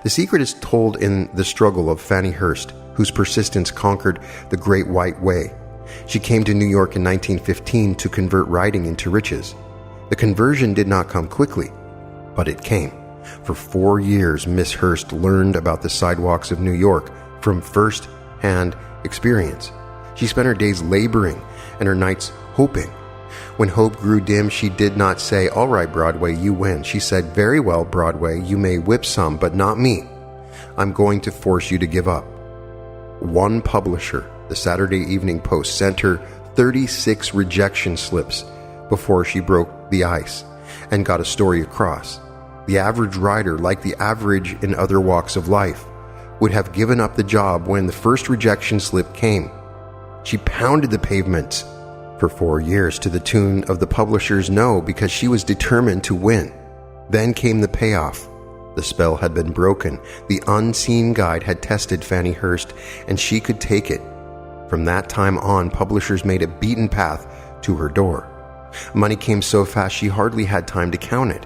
The secret is told in The Struggle of Fannie Hurst, whose persistence conquered the Great White Way. She came to New York in 1915 to convert writing into riches. The conversion did not come quickly, but it came. For 4 years, Miss Hurst learned about the sidewalks of New York from first-hand experience. She spent her days laboring and her nights hoping. When hope grew dim, she did not say, "All right, Broadway, you win." She said, "Very well, Broadway, you may whip some, but not me. I'm going to force you to give up." One publisher, the Saturday Evening Post, sent her 36 rejection slips before she broke the ice and got a story across. The average writer, like the average in other walks of life, would have given up the job when the first rejection slip came. She pounded the pavements for 4 years to the tune of the publisher's no, because she was determined to win. Then came the payoff. The spell had been broken. The unseen guide had tested Fannie Hurst, and she could take it. From that time on, publishers made a beaten path to her door. Money came so fast she hardly had time to count it.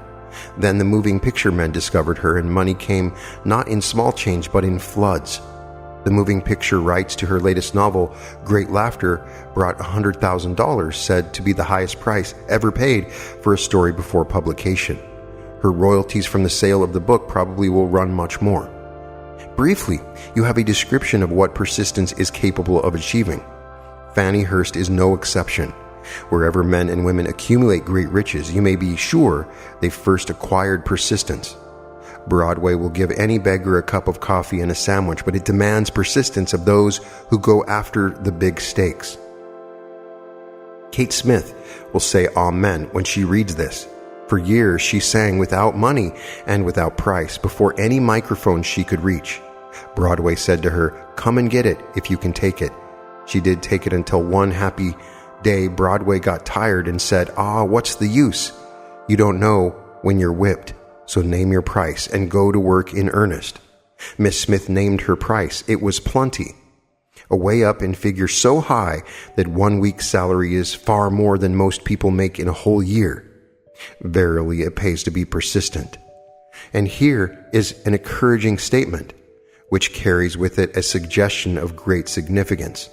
Then the moving picture men discovered her, and money came not in small change but in floods. The moving picture rights to her latest novel, Great Laughter, brought $100,000, said to be the highest price ever paid for a story before publication. Her royalties from the sale of the book probably will run much more. Briefly, you have a description of what persistence is capable of achieving. Fannie Hurst is no exception. Wherever men and women accumulate great riches, you may be sure they first acquired persistence. Broadway will give any beggar a cup of coffee and a sandwich, but it demands persistence of those who go after the big stakes. Kate Smith will say amen when she reads this. For years, she sang without money and without price before any microphone she could reach. Broadway said to her, "Come and get it if you can take it." She did take it until one happy day Broadway got tired and said, "What's the use? You don't know when you're whipped, so name your price and go to work in earnest." Miss Smith named her price. It was plenty. A way up in figure so high that 1 week's salary is far more than most people make in a whole year. Verily, it pays to be persistent. And here is an encouraging statement, which carries with it a suggestion of great significance.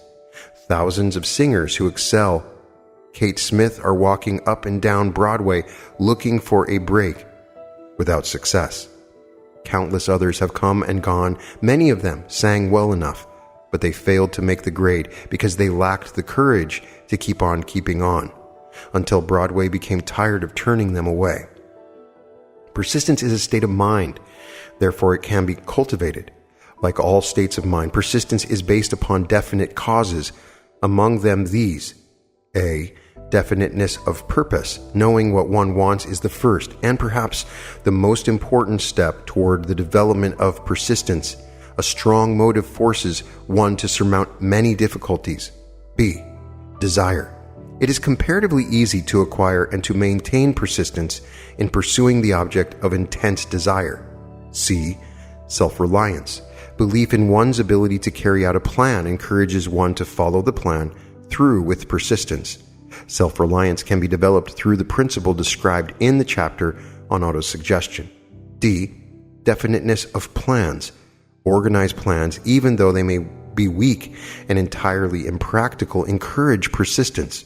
Thousands of singers who excel Kate Smith are walking up and down Broadway looking for a break without success. Countless others have come and gone. Many of them sang well enough, but they failed to make the grade because they lacked the courage to keep on keeping on, until Broadway became tired of turning them away. Persistence is a state of mind, therefore it can be cultivated. Like all states of mind, persistence is based upon definite causes, among them these: A. Definiteness of purpose. Knowing what one wants is the first and perhaps the most important step toward the development of persistence. A strong motive forces one to surmount many difficulties. B. Desire. It is comparatively easy to acquire and to maintain persistence in pursuing the object of intense desire. C. Self-reliance. Belief in one's ability to carry out a plan encourages one to follow the plan through with persistence. Self-reliance can be developed through the principle described in the chapter on autosuggestion. D. Definiteness of plans. Organized plans, even though they may be weak and entirely impractical, encourage persistence.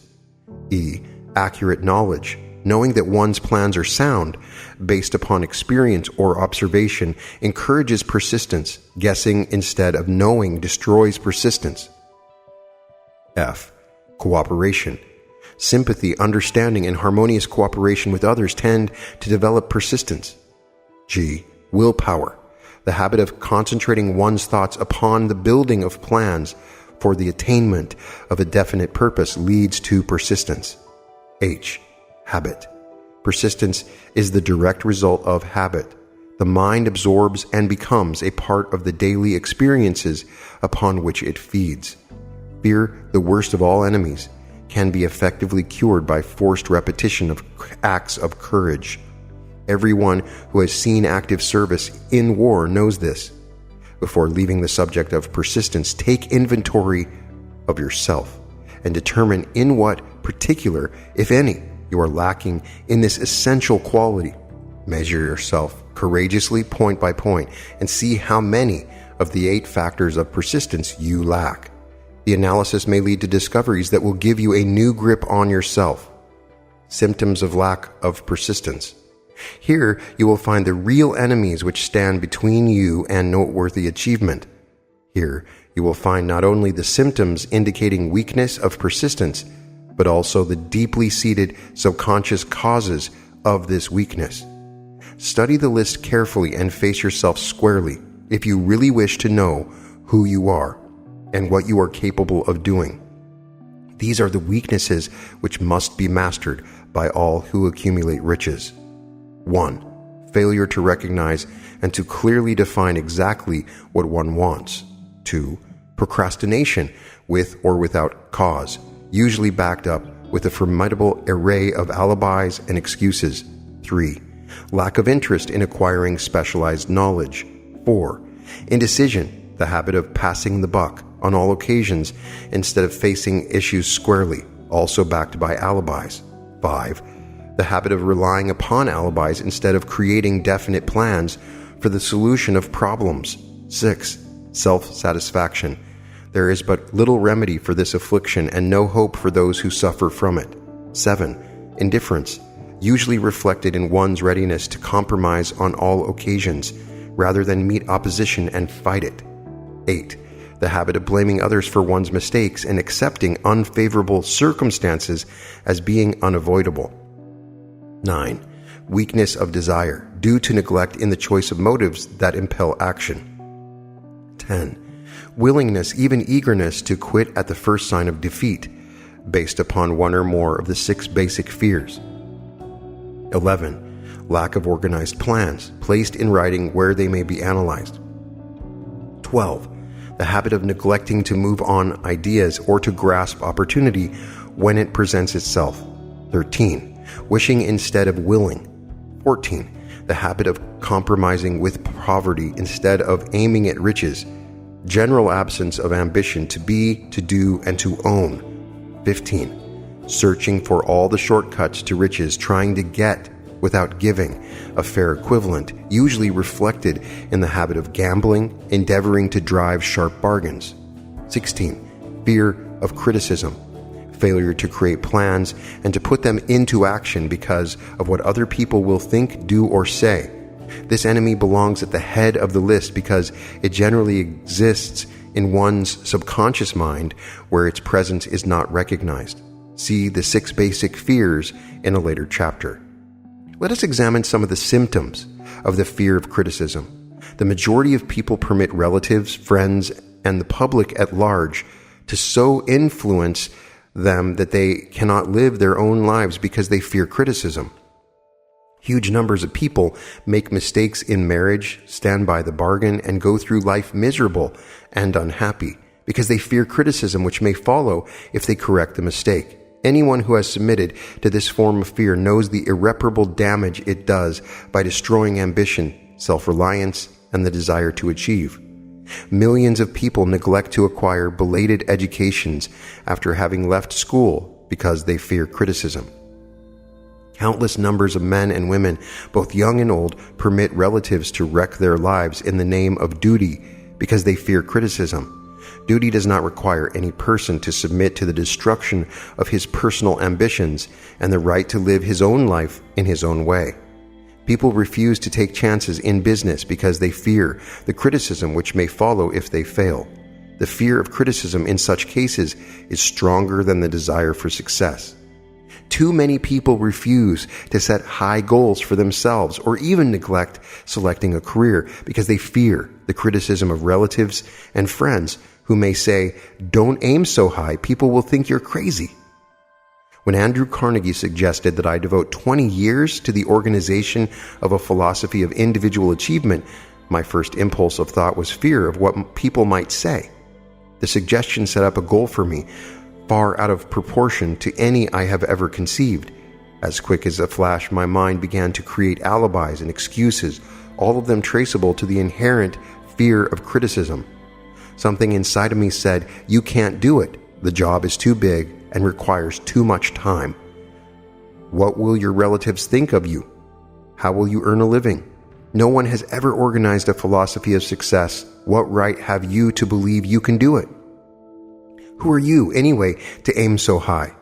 E. Accurate knowledge. Knowing that one's plans are sound, based upon experience or observation, encourages persistence. Guessing instead of knowing destroys persistence. F. Cooperation. Sympathy, understanding, and harmonious cooperation with others tend to develop persistence. G. Willpower. The habit of concentrating one's thoughts upon the building of plans for the attainment of a definite purpose leads to persistence. H. Habit. Persistence is the direct result of habit. The mind absorbs and becomes a part of the daily experiences upon which it feeds. Fear, the worst of all enemies, can be effectively cured by forced repetition of acts of courage. Everyone who has seen active service in war knows this. Before leaving the subject of persistence, take inventory of yourself and determine in what particular, if any, you are lacking in this essential quality. Measure yourself courageously point by point and see how many of the 8 factors of persistence you lack. The analysis may lead to discoveries that will give you a new grip on yourself. Symptoms of lack of persistence. Here you will find the real enemies which stand between you and noteworthy achievement. Here you will find not only the symptoms indicating weakness of persistence, but also the deeply seated subconscious causes of this weakness. Study the list carefully and face yourself squarely if you really wish to know who you are and what you are capable of doing. These are the weaknesses which must be mastered by all who accumulate riches. 1. Failure to recognize and to clearly define exactly what one wants. 2. Procrastination with or without cause, usually backed up with a formidable array of alibis and excuses. 3. Lack of interest in acquiring specialized knowledge. 4. Indecision, the habit of passing the buck on all occasions instead of facing issues squarely, also backed by alibis. 5. The habit of relying upon alibis instead of creating definite plans for the solution of problems. 6. Self-satisfaction. There is but little remedy for this affliction and no hope for those who suffer from it. 7. Indifference, usually reflected in one's readiness to compromise on all occasions, rather than meet opposition and fight it. 8. The habit of blaming others for one's mistakes and accepting unfavorable circumstances as being unavoidable. 9. Weakness of desire, due to neglect in the choice of motives that impel action. 10. Willingness, even eagerness, to quit at the first sign of defeat, based upon one or more of the 6 basic fears. 11. Lack of organized plans, placed in writing where they may be analyzed. 12. The habit of neglecting to move on ideas or to grasp opportunity when it presents itself. 13. Wishing instead of willing. 14. The habit of compromising with poverty instead of aiming at riches. General absence of ambition to be, to do, and to own. 15. Searching for all the shortcuts to riches, trying to get without giving, a fair equivalent, usually reflected in the habit of gambling, endeavoring to drive sharp bargains. 16. Fear of criticism, failure to create plans and to put them into action because of what other people will think, do, or say. This enemy belongs at the head of the list because it generally exists in one's subconscious mind where its presence is not recognized. See the 6 basic fears in a later chapter. Let us examine some of the symptoms of the fear of criticism. The majority of people permit relatives, friends, and the public at large to so influence them that they cannot live their own lives because they fear criticism. Huge numbers of people make mistakes in marriage, stand by the bargain, and go through life miserable and unhappy because they fear criticism which may follow if they correct the mistake. Anyone who has submitted to this form of fear knows the irreparable damage it does by destroying ambition, self-reliance, and the desire to achieve. Millions of people neglect to acquire belated educations after having left school because they fear criticism. Countless numbers of men and women, both young and old, permit relatives to wreck their lives in the name of duty because they fear criticism. Duty does not require any person to submit to the destruction of his personal ambitions and the right to live his own life in his own way. People refuse to take chances in business because they fear the criticism which may follow if they fail. The fear of criticism in such cases is stronger than the desire for success. Too many people refuse to set high goals for themselves or even neglect selecting a career because they fear the criticism of relatives and friends who may say, "Don't aim so high, people will think you're crazy." When Andrew Carnegie suggested that I devote 20 years to the organization of a philosophy of individual achievement, my first impulse of thought was fear of what people might say. The suggestion set up a goal for me far out of proportion to any I have ever conceived. As quick as a flash, my mind began to create alibis and excuses, all of them traceable to the inherent fear of criticism. Something inside of me said, "You can't do it. The job is too big and requires too much time. What will your relatives think of you? How will you earn a living? No one has ever organized a philosophy of success. What right have you to believe you can do it? Who are you, anyway, to aim so high?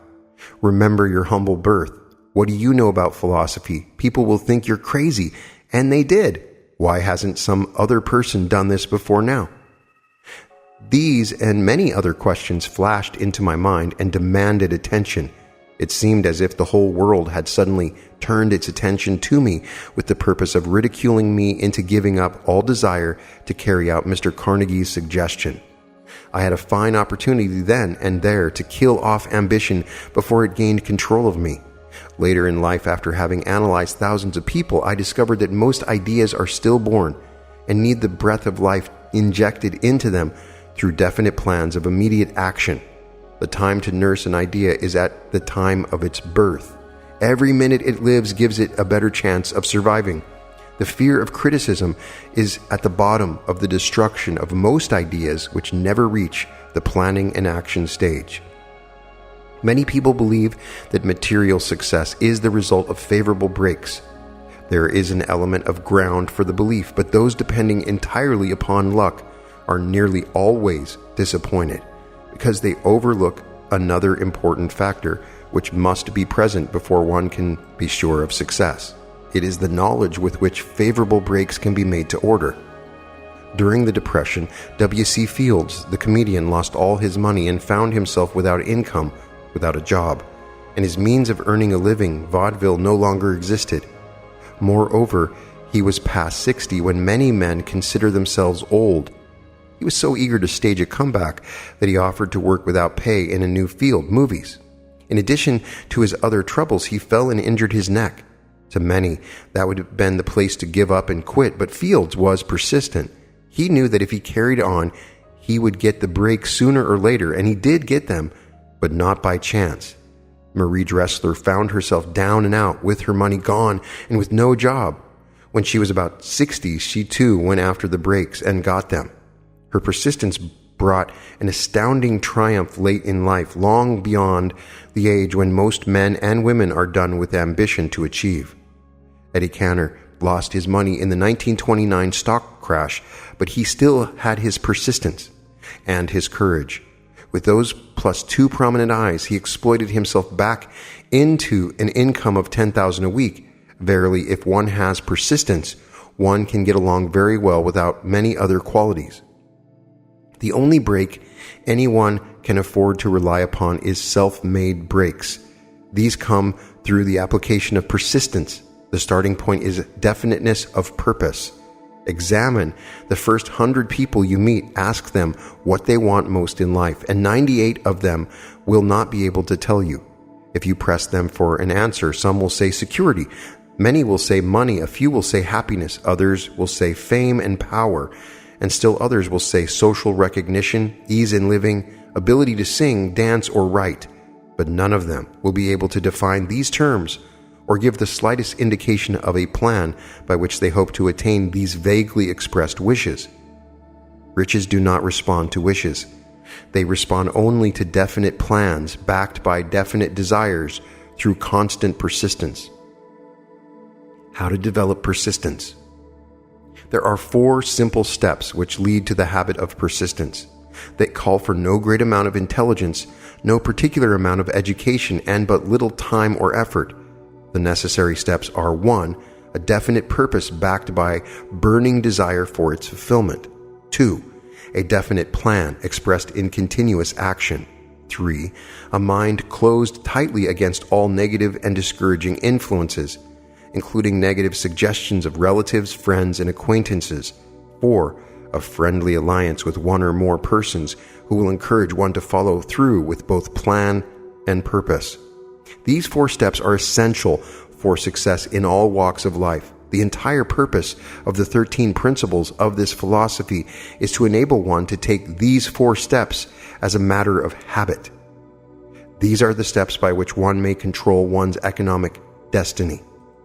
Remember your humble birth. What do you know about philosophy? People will think you're crazy." And they did. Why hasn't some other person done this before now? These and many other questions flashed into my mind and demanded attention. It seemed as if the whole world had suddenly turned its attention to me with the purpose of ridiculing me into giving up all desire to carry out Mr. Carnegie's suggestion. I had a fine opportunity then and there to kill off ambition before it gained control of me. Later in life, after having analyzed thousands of people, I discovered that most ideas are stillborn and need the breath of life injected into them through definite plans of immediate action. The time to nurse an idea is at the time of its birth. Every minute it lives gives it a better chance of surviving. The fear of criticism is at the bottom of the destruction of most ideas which never reach the planning and action stage. Many people believe that material success is the result of favorable breaks. There is an element of ground for the belief, but those depending entirely upon luck are nearly always disappointed because they overlook another important factor which must be present before one can be sure of success. It is the knowledge with which favorable breaks can be made to order. During the Depression, W.C. Fields, the comedian, lost all his money and found himself without income, without a job, and his means of earning a living, vaudeville, no longer existed. Moreover, he was past 60 when many men consider themselves old. He was so eager to stage a comeback that he offered to work without pay in a new field, movies. In addition to his other troubles, he fell and injured his neck. To many, that would have been the place to give up and quit, but Fields was persistent. He knew that if he carried on, he would get the break sooner or later, and he did get them, but not by chance. Marie Dressler found herself down and out, with her money gone and with no job. When she was about 60, she too went after the breaks and got them. Her persistence brought an astounding triumph late in life, long beyond the age when most men and women are done with ambition to achieve. Eddie Cantor lost his money in the 1929 stock crash, but he still had his persistence and his courage. With those plus 2 prominent eyes, he exploited himself back into an income of $10,000 a week. Verily, if one has persistence, one can get along very well without many other qualities. The only break anyone can afford to rely upon is self-made breaks. These come through the application of persistence. The starting point is definiteness of purpose. Examine the first 100 people you meet. Ask them what they want most in life, and 98 of them will not be able to tell you. If you press them for an answer, some will say security, many will say money, a few will say happiness, others will say fame and power, and still others will say social recognition, ease in living, ability to sing, dance, or write. But none of them will be able to define these terms or give the slightest indication of a plan by which they hope to attain these vaguely expressed wishes. Riches do not respond to wishes. They respond only to definite plans backed by definite desires through constant persistence. How to develop persistence. There are 4 simple steps which lead to the habit of persistence. They call for no great amount of intelligence, no particular amount of education, and but little time or effort. The necessary steps are 1. A definite purpose backed by burning desire for its fulfillment. 2. A definite plan expressed in continuous action. 3. A mind closed tightly against all negative and discouraging influences, including negative suggestions of relatives, friends, and acquaintances. 4. A friendly alliance with one or more persons who will encourage one to follow through with both plan and purpose. These 4 steps are essential for success in all walks of life. The entire purpose of the 13 principles of this philosophy is to enable one to take these 4 steps as a matter of habit. These are the steps by which one may control one's economic destiny.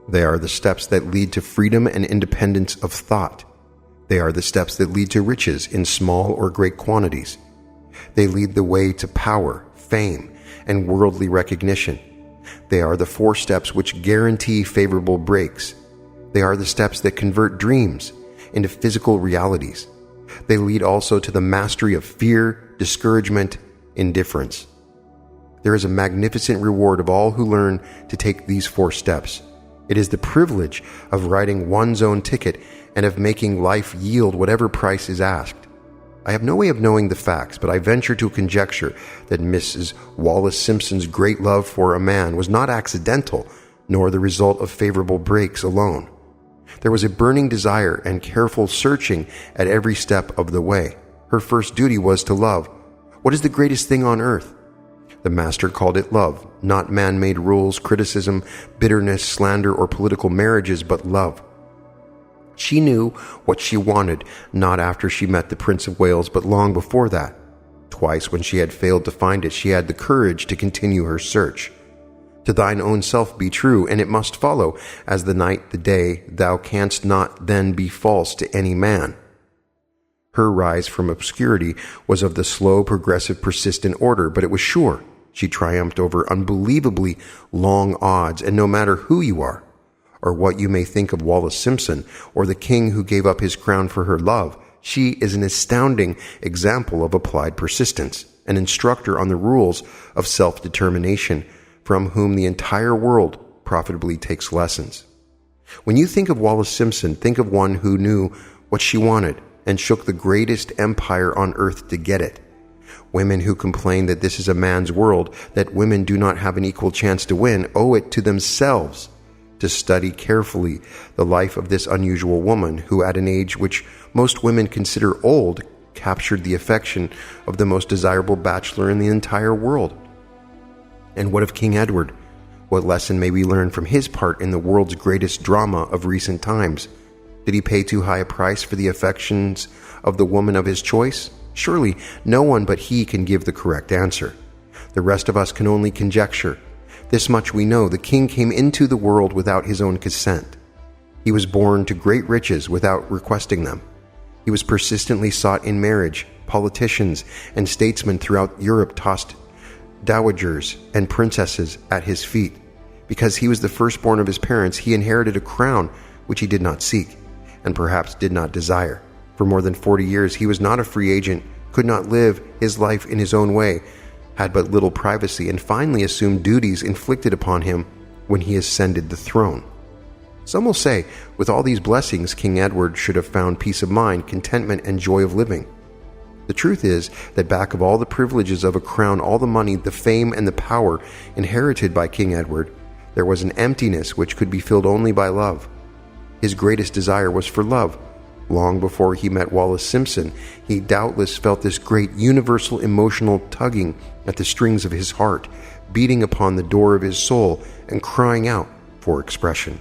They are the steps that lead to freedom and independence of thought. They are the steps that lead to riches in small or great quantities. They lead the way to power, fame, and worldly recognition. They are the 4 steps which guarantee favorable breaks. They are the steps that convert dreams into physical realities. They lead also to the mastery of fear, discouragement, indifference. There is a magnificent reward of all who learn to take these 4 steps. It is the privilege of writing one's own ticket and of making life yield whatever price is asked. I have no way of knowing the facts, but I venture to conjecture that Mrs. Wallace Simpson's great love for a man was not accidental, nor the result of favorable breaks alone. There was a burning desire and careful searching at every step of the way. Her first duty was to love. What is the greatest thing on earth? The master called it love, not man-made rules, criticism, bitterness, slander, or political marriages, but love. She knew what she wanted, not after she met the Prince of Wales, but long before that. Twice, when she had failed to find it, she had the courage to continue her search. To thine own self be true, and it must follow, as the night the day, thou canst not then be false to any man. Her rise from obscurity was of the slow, progressive, persistent order, but it was sure. She triumphed over unbelievably long odds, and no matter who you are, or what you may think of Wallace Simpson, or the king who gave up his crown for her love, she is an astounding example of applied persistence, an instructor on the rules of self-determination, from whom the entire world profitably takes lessons. When you think of Wallace Simpson, think of one who knew what she wanted and shook the greatest empire on earth to get it. Women who complain that this is a man's world, that women do not have an equal chance to win, owe it to themselves to study carefully the life of this unusual woman who, at an age which most women consider old, captured the affection of the most desirable bachelor in the entire world. And what of King Edward? What lesson may we learn from his part in the world's greatest drama of recent times? Did he pay too high a price for the affections of the woman of his choice? Surely no one but he can give the correct answer. The rest of us can only conjecture. This much we know: the king came into the world without his own consent. He was born to great riches without requesting them. He was persistently sought in marriage. Politicians and statesmen throughout Europe tossed dowagers and princesses at his feet. Because he was the firstborn of his parents, he inherited a crown which he did not seek, and perhaps did not desire. For more than 40 years he was not a free agent, could not live his life in his own way, had but little privacy, and finally assumed duties inflicted upon him when he ascended the throne. Some will say, with all these blessings, King Edward should have found peace of mind, contentment, and joy of living. The truth is that back of all the privileges of a crown, all the money, the fame, and the power inherited by King Edward, there was an emptiness which could be filled only by love. His greatest desire was for love. Long before he met Wallace Simpson, he doubtless felt this great universal emotional tugging at the strings of his heart, beating upon the door of his soul and crying out for expression.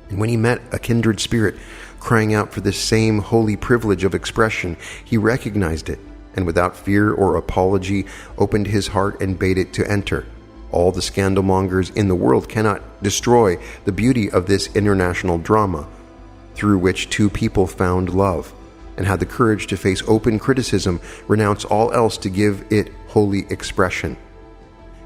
And when he met a kindred spirit crying out for this same holy privilege of expression, he recognized it, and without fear or apology opened his heart and bade it to enter. All the scandalmongers in the world cannot destroy the beauty of this international drama, through which two people found love, and had the courage to face open criticism, renounce all else to give it holy expression.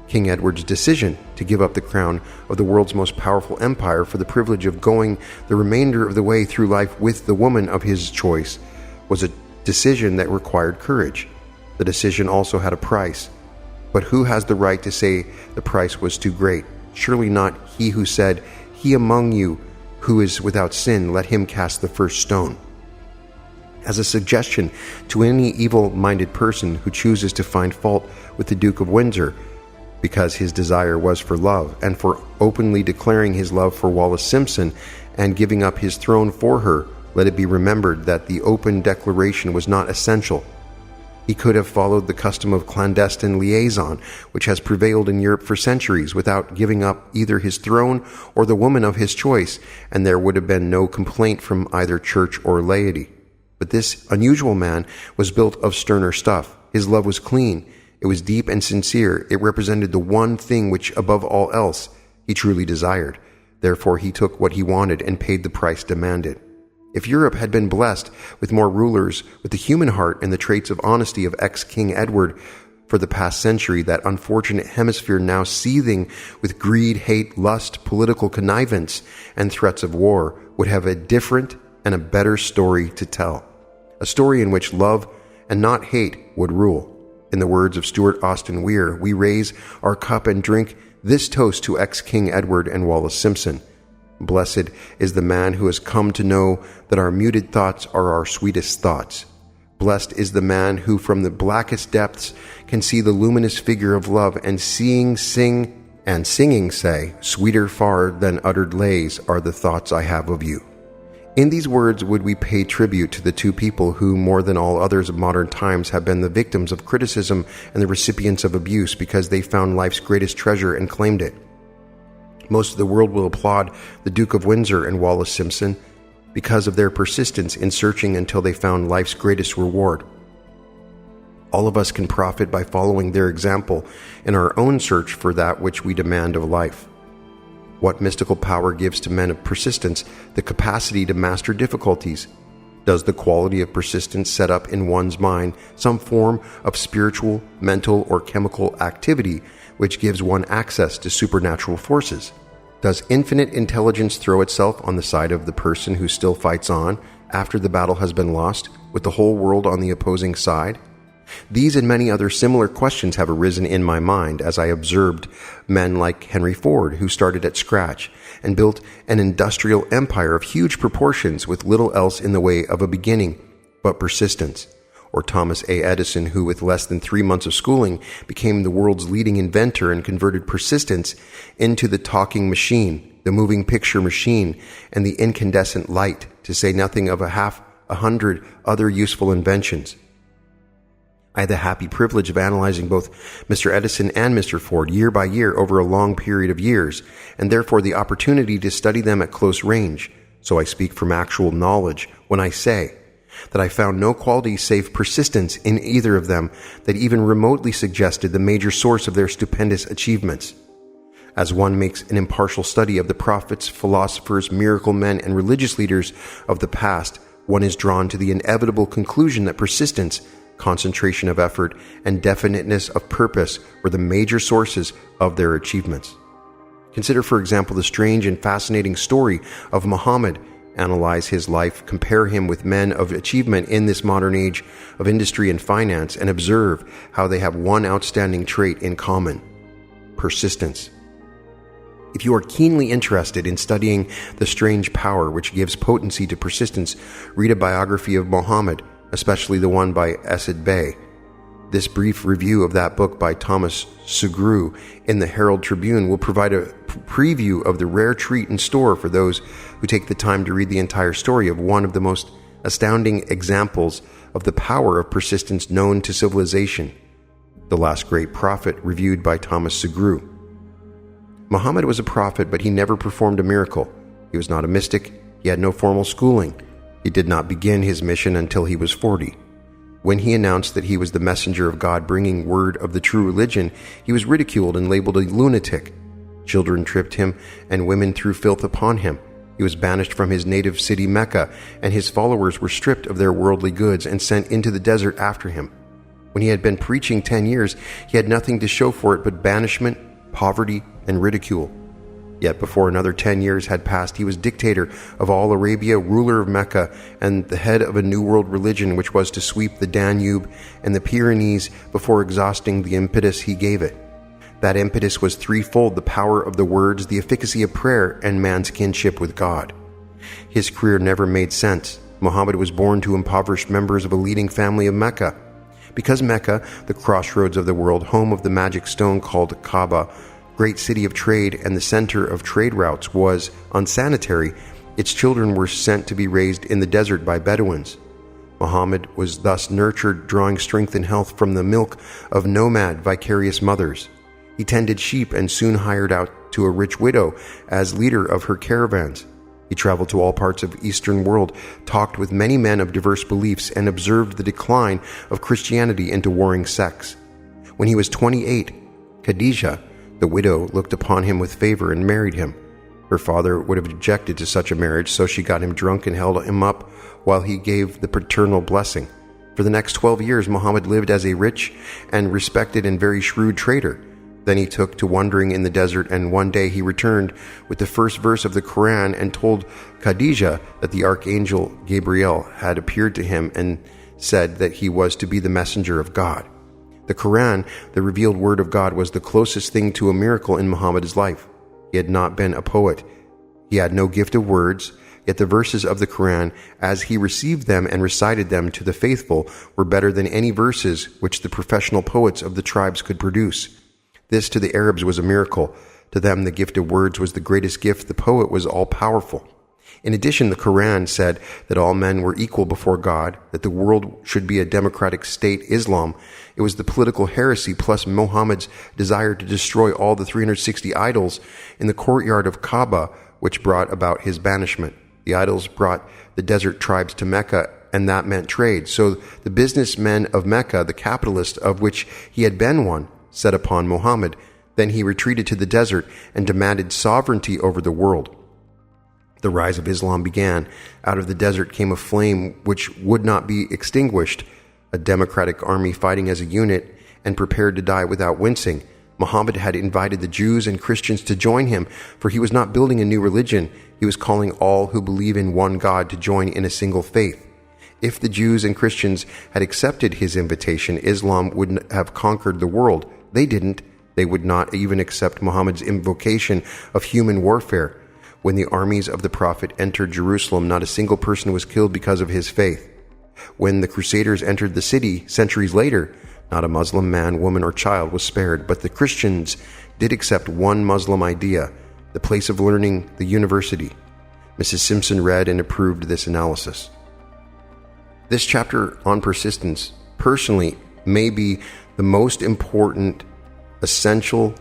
King Edward's decision to give up the crown of the world's most powerful empire for the privilege of going the remainder of the way through life with the woman of his choice was a decision that required courage. The decision also had a price. But who has the right to say the price was too great? Surely not he who said, "He among you who is without sin, let him cast the first stone." As a suggestion to any evil-minded person who chooses to find fault with the Duke of Windsor, because his desire was for love, and for openly declaring his love for Wallace Simpson and giving up his throne for her, let it be remembered that the open declaration was not essential. He could have followed the custom of clandestine liaison, which has prevailed in Europe for centuries, without giving up either his throne or the woman of his choice, and there would have been no complaint from either church or laity. But this unusual man was built of sterner stuff. His love was clean. It was deep and sincere. It represented the one thing which, above all else, he truly desired. Therefore, he took what he wanted and paid the price demanded. If Europe had been blessed with more rulers with the human heart and the traits of honesty of ex-King Edward for the past century, that unfortunate hemisphere now seething with greed, hate, lust, political connivance, and threats of war, would have a different and a better story to tell. A story in which love and not hate would rule. In the words of Stuart Austin Weir, we raise our cup and drink this toast to ex-King Edward and Wallace Simpson. Blessed is the man who has come to know that our muted thoughts are our sweetest thoughts. Blessed is the man who from the blackest depths can see the luminous figure of love, and singing say, "Sweeter far than uttered lays are the thoughts I have of you." In these words would we pay tribute to the two people who, more than all others of modern times, have been the victims of criticism and the recipients of abuse because they found life's greatest treasure and claimed it. Most of the world will applaud the Duke of Windsor and Wallace Simpson because of their persistence in searching until they found life's greatest reward. All of us can profit by following their example in our own search for that which we demand of life. What mystical power gives to men of persistence the capacity to master difficulties? Does the quality of persistence set up in one's mind some form of spiritual, mental, or chemical activity which gives one access to supernatural forces? Does infinite intelligence throw itself on the side of the person who still fights on after the battle has been lost, with the whole world on the opposing side? These and many other similar questions have arisen in my mind as I observed men like Henry Ford, who started at scratch and built an industrial empire of huge proportions with little else in the way of a beginning but persistence. Or Thomas A. Edison, who with less than 3 months of schooling became the world's leading inventor and converted persistence into the talking machine, the moving picture machine, and the incandescent light, to say nothing of 100 other useful inventions. I had the happy privilege of analyzing both Mr. Edison and Mr. Ford year by year over a long period of years, and therefore the opportunity to study them at close range. So I speak from actual knowledge when I say that I found no quality save persistence in either of them that even remotely suggested the major source of their stupendous achievements. As one makes an impartial study of the prophets, philosophers, miracle men, and religious leaders of the past, one is drawn to the inevitable conclusion that persistence, concentration of effort, and definiteness of purpose were the major sources of their achievements. Consider, for example, the strange and fascinating story of Muhammad. Analyze his life, compare him with men of achievement in this modern age of industry and finance, and observe how they have one outstanding trait in common: persistence. If you are keenly interested in studying the strange power which gives potency to persistence, read a biography of Muhammad, especially the one by Esad Bey. This brief review of that book by Thomas Segru in the Herald Tribune will provide a preview of the rare treat in store for those who take the time to read the entire story of one of the most astounding examples of the power of persistence known to civilization, The Last Great Prophet, reviewed by Thomas Segru. Muhammad was a prophet, but he never performed a miracle. He was not a mystic. He had no formal schooling. He did not begin his mission until he was 40. When he announced that he was the messenger of God bringing word of the true religion, he was ridiculed and labeled a lunatic. Children tripped him, and women threw filth upon him. He was banished from his native city Mecca, and his followers were stripped of their worldly goods and sent into the desert after him. When he had been preaching 10 years, he had nothing to show for it but banishment, poverty, and ridicule. Yet before another 10 years had passed, he was dictator of all Arabia, ruler of Mecca, and the head of a new world religion which was to sweep the Danube and the Pyrenees before exhausting the impetus he gave it. That impetus was threefold: the power of the words, the efficacy of prayer, and man's kinship with God. His career never made sense. Muhammad was born to impoverished members of a leading family of Mecca. Because Mecca, the crossroads of the world, home of the magic stone called Kaaba, great city of trade and the center of trade routes, was unsanitary, its children were sent to be raised in the desert by Bedouins. Muhammad was thus nurtured, drawing strength and health from the milk of nomad, vicarious mothers. He tended sheep and soon hired out to a rich widow as leader of her caravans. He traveled to all parts of the Eastern world, talked with many men of diverse beliefs, and observed the decline of Christianity into warring sects. When he was 28, Khadijah, the widow, looked upon him with favor and married him. Her father would have objected to such a marriage, so she got him drunk and held him up while he gave the paternal blessing. For the next 12 years, Muhammad lived as a rich and respected and very shrewd trader. Then he took to wandering in the desert, and one day he returned with the first verse of the Quran and told Khadijah that the archangel Gabriel had appeared to him and said that he was to be the messenger of God. The Quran, the revealed word of God, was the closest thing to a miracle in Muhammad's life. He had not been a poet. He had no gift of words, yet the verses of the Quran, as he received them and recited them to the faithful, were better than any verses which the professional poets of the tribes could produce. This to the Arabs was a miracle. To them the gift of words was the greatest gift. The poet was all-powerful. In addition, the Quran said that all men were equal before God, that the world should be a democratic state, Islam. It was the political heresy plus Muhammad's desire to destroy all the 360 idols in the courtyard of Kaaba which brought about his banishment. The idols brought the desert tribes to Mecca, and that meant trade. So the businessmen of Mecca, the capitalist of which he had been one, set upon Muhammad. Then he retreated to the desert and demanded sovereignty over the world. The rise of Islam began. Out of the desert came a flame which would not be extinguished, a democratic army fighting as a unit and prepared to die without wincing. Muhammad had invited the Jews and Christians to join him, for he was not building a new religion. He was calling all who believe in one God to join in a single faith. If the Jews and Christians had accepted his invitation, Islam would have conquered the world. They didn't. They would not even accept Muhammad's invocation of human warfare. When the armies of the Prophet entered Jerusalem, not a single person was killed because of his faith. When the Crusaders entered the city centuries later, not a Muslim man, woman, or child was spared, but the Christians did accept one Muslim idea, the place of learning, the university. Mrs. Simpson read and approved this analysis. This chapter on persistence, personally, may be the most important, essential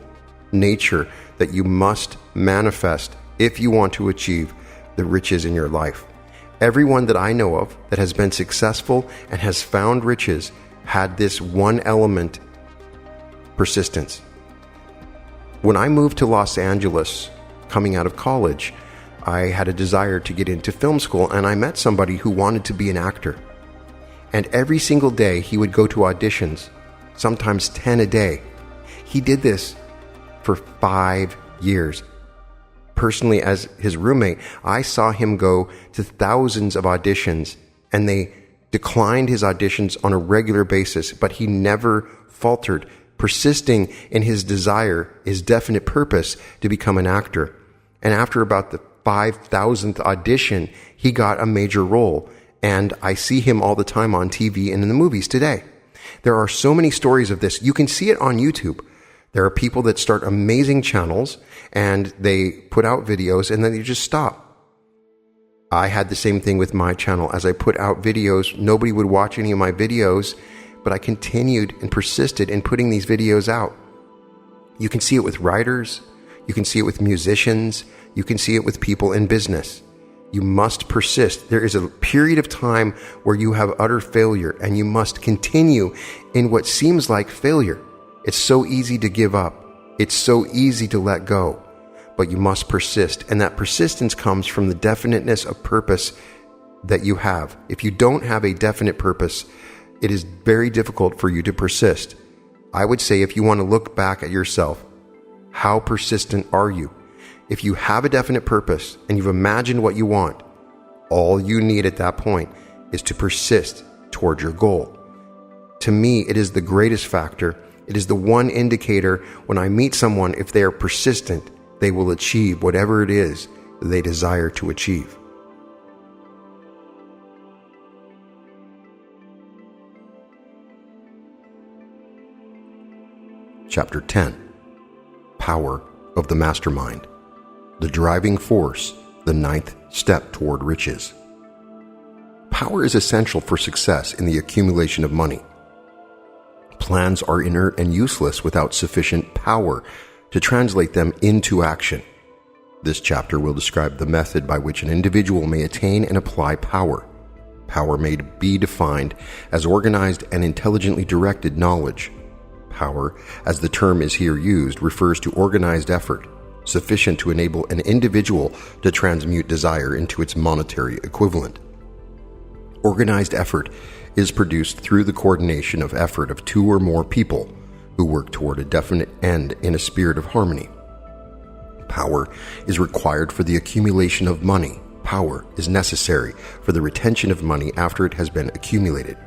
nature that you must manifest if you want to achieve the riches in your life. Everyone that I know of that has been successful and has found riches had this one element: persistence. When I moved to Los Angeles, coming out of college, I had a desire to get into film school, and I met somebody who wanted to be an actor. And every single day he would go to auditions, sometimes 10 a day. He did this for 5 years. Personally, as his roommate, I saw him go to thousands of auditions, and they declined his auditions on a regular basis, but he never faltered, persisting in his desire, his definite purpose to become an actor. And after about the 5,000th audition, he got a major role. And I see him all the time on TV and in the movies today. There are so many stories of this. You can see it on YouTube. There are people that start amazing channels and they put out videos and then they just stop. I had the same thing with my channel. As I put out videos, nobody would watch any of my videos, but I continued and persisted in putting these videos out. You can see it with writers. You can see it with musicians. You can see it with people in business. You must persist. There is a period of time where you have utter failure, and you must continue in what seems like failure. It's so easy to give up. It's so easy to let go, but you must persist. And that persistence comes from the definiteness of purpose that you have. If you don't have a definite purpose, it is very difficult for you to persist. I would say, if you want to look back at yourself, how persistent are you? If you have a definite purpose and you've imagined what you want, all you need at that point is to persist toward your goal. To me, it is the greatest factor. It is the one indicator when I meet someone, if they are persistent, they will achieve whatever it is they desire to achieve. Chapter 10. Power of the Mastermind. The driving force, the 9th step toward riches. Power is essential for success in the accumulation of money. Plans are inert and useless without sufficient power to translate them into action. This chapter will describe the method by which an individual may attain and apply power. Power may be defined as organized and intelligently directed knowledge. Power, as the term is here used, refers to organized effort, sufficient to enable an individual to transmute desire into its monetary equivalent. Organized effort is produced through the coordination of effort of 2 or more people who work toward a definite end in a spirit of harmony. Power is required for the accumulation of money. Power is necessary for the retention of money after it has been accumulated.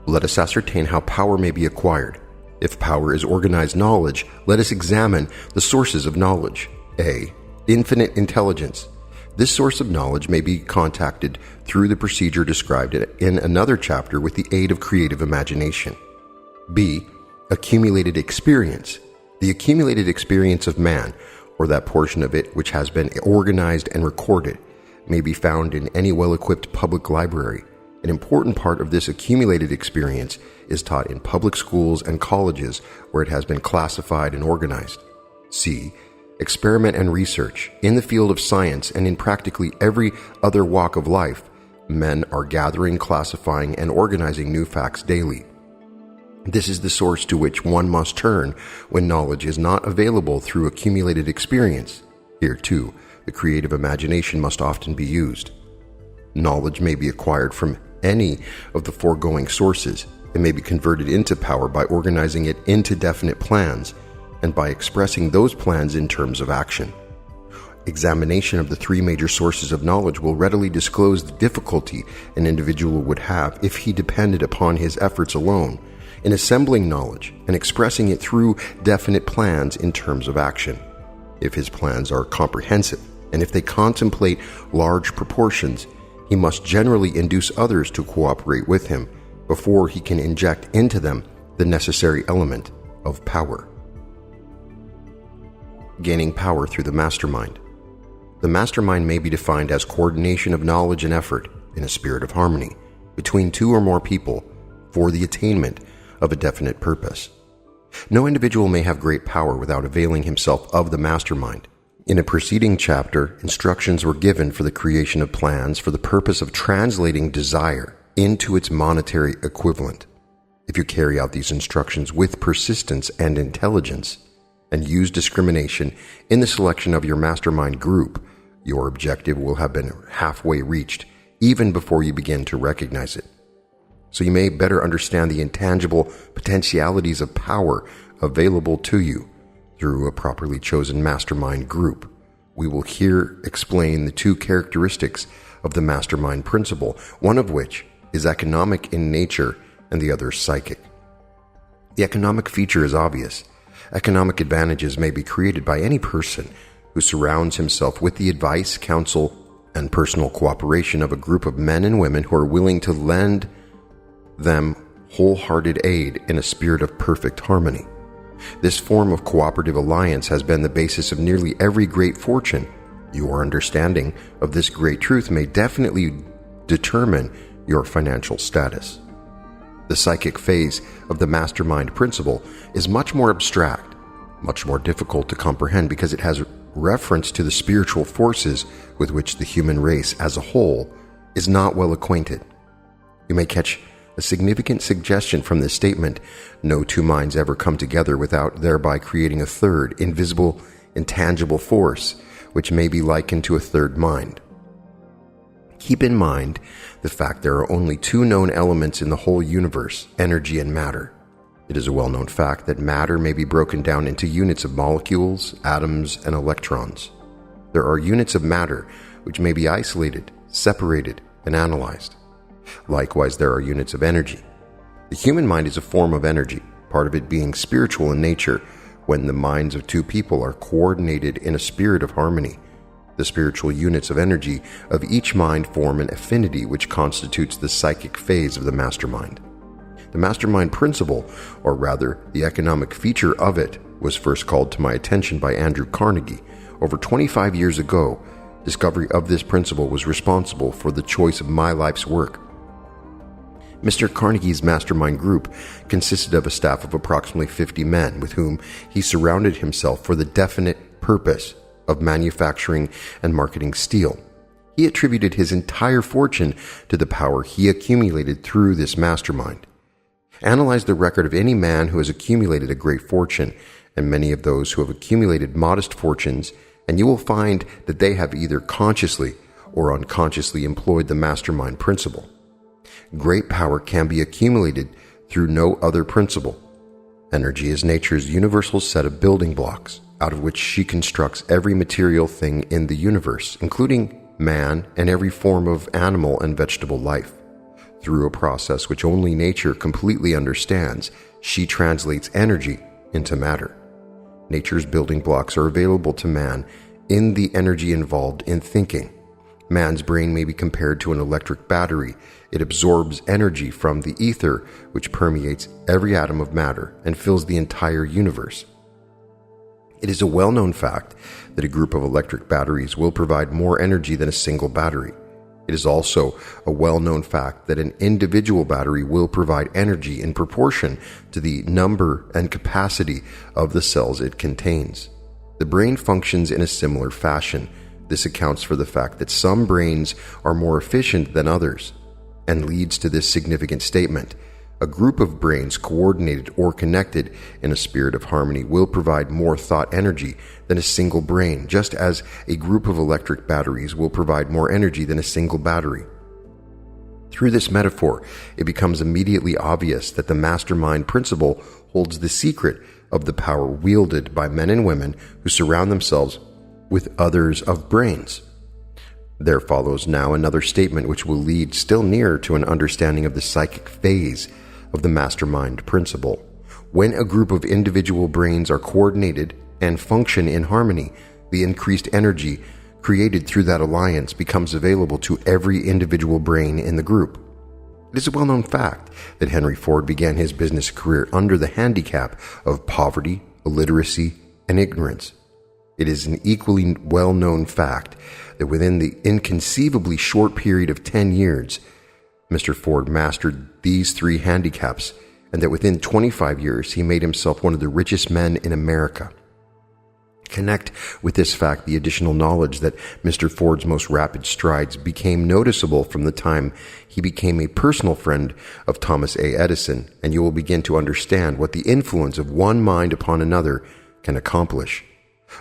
Let us ascertain how power may be acquired. If power is organized knowledge, let us examine the sources of knowledge. A. Infinite intelligence. This source of knowledge may be contacted through the procedure described in another chapter with the aid of creative imagination. B. Accumulated experience. The accumulated experience of man, or that portion of it which has been organized and recorded, may be found in any well-equipped public library. An important part of this accumulated experience is taught in public schools and colleges where it has been classified and organized. C. Experiment and research. In the field of science and in practically every other walk of life, men are gathering, classifying, and organizing new facts daily. This is the source to which one must turn when knowledge is not available through accumulated experience. Here, too, the creative imagination must often be used. Knowledge may be acquired from any of the foregoing sources. It may be converted into power by organizing it into definite plans and by expressing those plans in terms of action. Examination of the 3 major sources of knowledge will readily disclose the difficulty an individual would have if he depended upon his efforts alone in assembling knowledge and expressing it through definite plans in terms of action. If his plans are comprehensive and if they contemplate large proportions, he must generally induce others to cooperate with him before he can inject into them the necessary element of power. Gaining power through the mastermind. The mastermind may be defined as coordination of knowledge and effort in a spirit of harmony between 2 or more people for the attainment of a definite purpose. No individual may have great power without availing himself of the mastermind. In a preceding chapter, instructions were given for the creation of plans for the purpose of translating desire into its monetary equivalent. If you carry out these instructions with persistence and intelligence, and use discrimination in the selection of your mastermind group, your objective will have been halfway reached even before you begin to recognize it. So you may better understand the intangible potentialities of power available to you through a properly chosen mastermind group. We will here explain the two characteristics of the mastermind principle, one of which is economic in nature and the other psychic. The economic feature is obvious. Economic advantages may be created by any person who surrounds himself with the advice, counsel, and personal cooperation of a group of men and women who are willing to lend them wholehearted aid in a spirit of perfect harmony. This form of cooperative alliance has been the basis of nearly every great fortune. Your understanding of this great truth may definitely determine your financial status. The psychic phase of the mastermind principle is much more abstract, much more difficult to comprehend because it has reference to the spiritual forces with which the human race as a whole is not well acquainted. You may catch a significant suggestion from this statement: no two minds ever come together without thereby creating a third, invisible, intangible force, which may be likened to a third mind. Keep in mind the fact there are only two known elements in the whole universe, energy and matter. It is a well-known fact that matter may be broken down into units of molecules, atoms, and electrons. There are units of matter which may be isolated, separated, and analyzed. Likewise, there are units of energy. The human mind is a form of energy, part of it being spiritual in nature. When the minds of two people are coordinated in a spirit of harmony, the spiritual units of energy of each mind form an affinity which constitutes the psychic phase of the mastermind. The mastermind principle, or rather the economic feature of it, was first called to my attention by Andrew Carnegie over 25 years ago. Discovery of this principle was responsible for the choice of my life's work. Mr. Carnegie's mastermind group consisted of a staff of approximately 50 men with whom he surrounded himself for the definite purpose of manufacturing and marketing steel. He attributed his entire fortune to the power he accumulated through this mastermind. Analyze the record of any man who has accumulated a great fortune and many of those who have accumulated modest fortunes, and you will find that they have either consciously or unconsciously employed the mastermind principle. Great power can be accumulated through no other principle. Energy is nature's universal set of building blocks, out of which she constructs every material thing in the universe, including man and every form of animal and vegetable life. Through a process which only nature completely understands, she translates energy into matter. Nature's building blocks are available to man in the energy involved in thinking. Man's brain may be compared to an electric battery. It absorbs energy from the ether, which permeates every atom of matter and fills the entire universe. It is a well-known fact that a group of electric batteries will provide more energy than a single battery. It is also a well-known fact that an individual battery will provide energy in proportion to the number and capacity of the cells it contains. The brain functions in a similar fashion. This accounts for the fact that some brains are more efficient than others, and leads to this significant statement: a group of brains coordinated or connected in a spirit of harmony will provide more thought energy than a single brain, just as a group of electric batteries will provide more energy than a single battery. Through this metaphor, it becomes immediately obvious that the mastermind principle holds the secret of the power wielded by men and women who surround themselves with others of brains. There follows now another statement which will lead still nearer to an understanding of the psychic phase of the mastermind principle. When a group of individual brains are coordinated and function in harmony, the increased energy created through that alliance becomes available to every individual brain in the group. It is a well-known fact that Henry Ford began his business career under the handicap of poverty, illiteracy, and ignorance. It is an equally well-known fact that within the inconceivably short period of 10 years, Mr. Ford mastered these three handicaps and that within 25 years he made himself one of the richest men in America. Connect with this fact the additional knowledge that Mr. Ford's most rapid strides became noticeable from the time he became a personal friend of Thomas A. Edison, and you will begin to understand what the influence of one mind upon another can accomplish.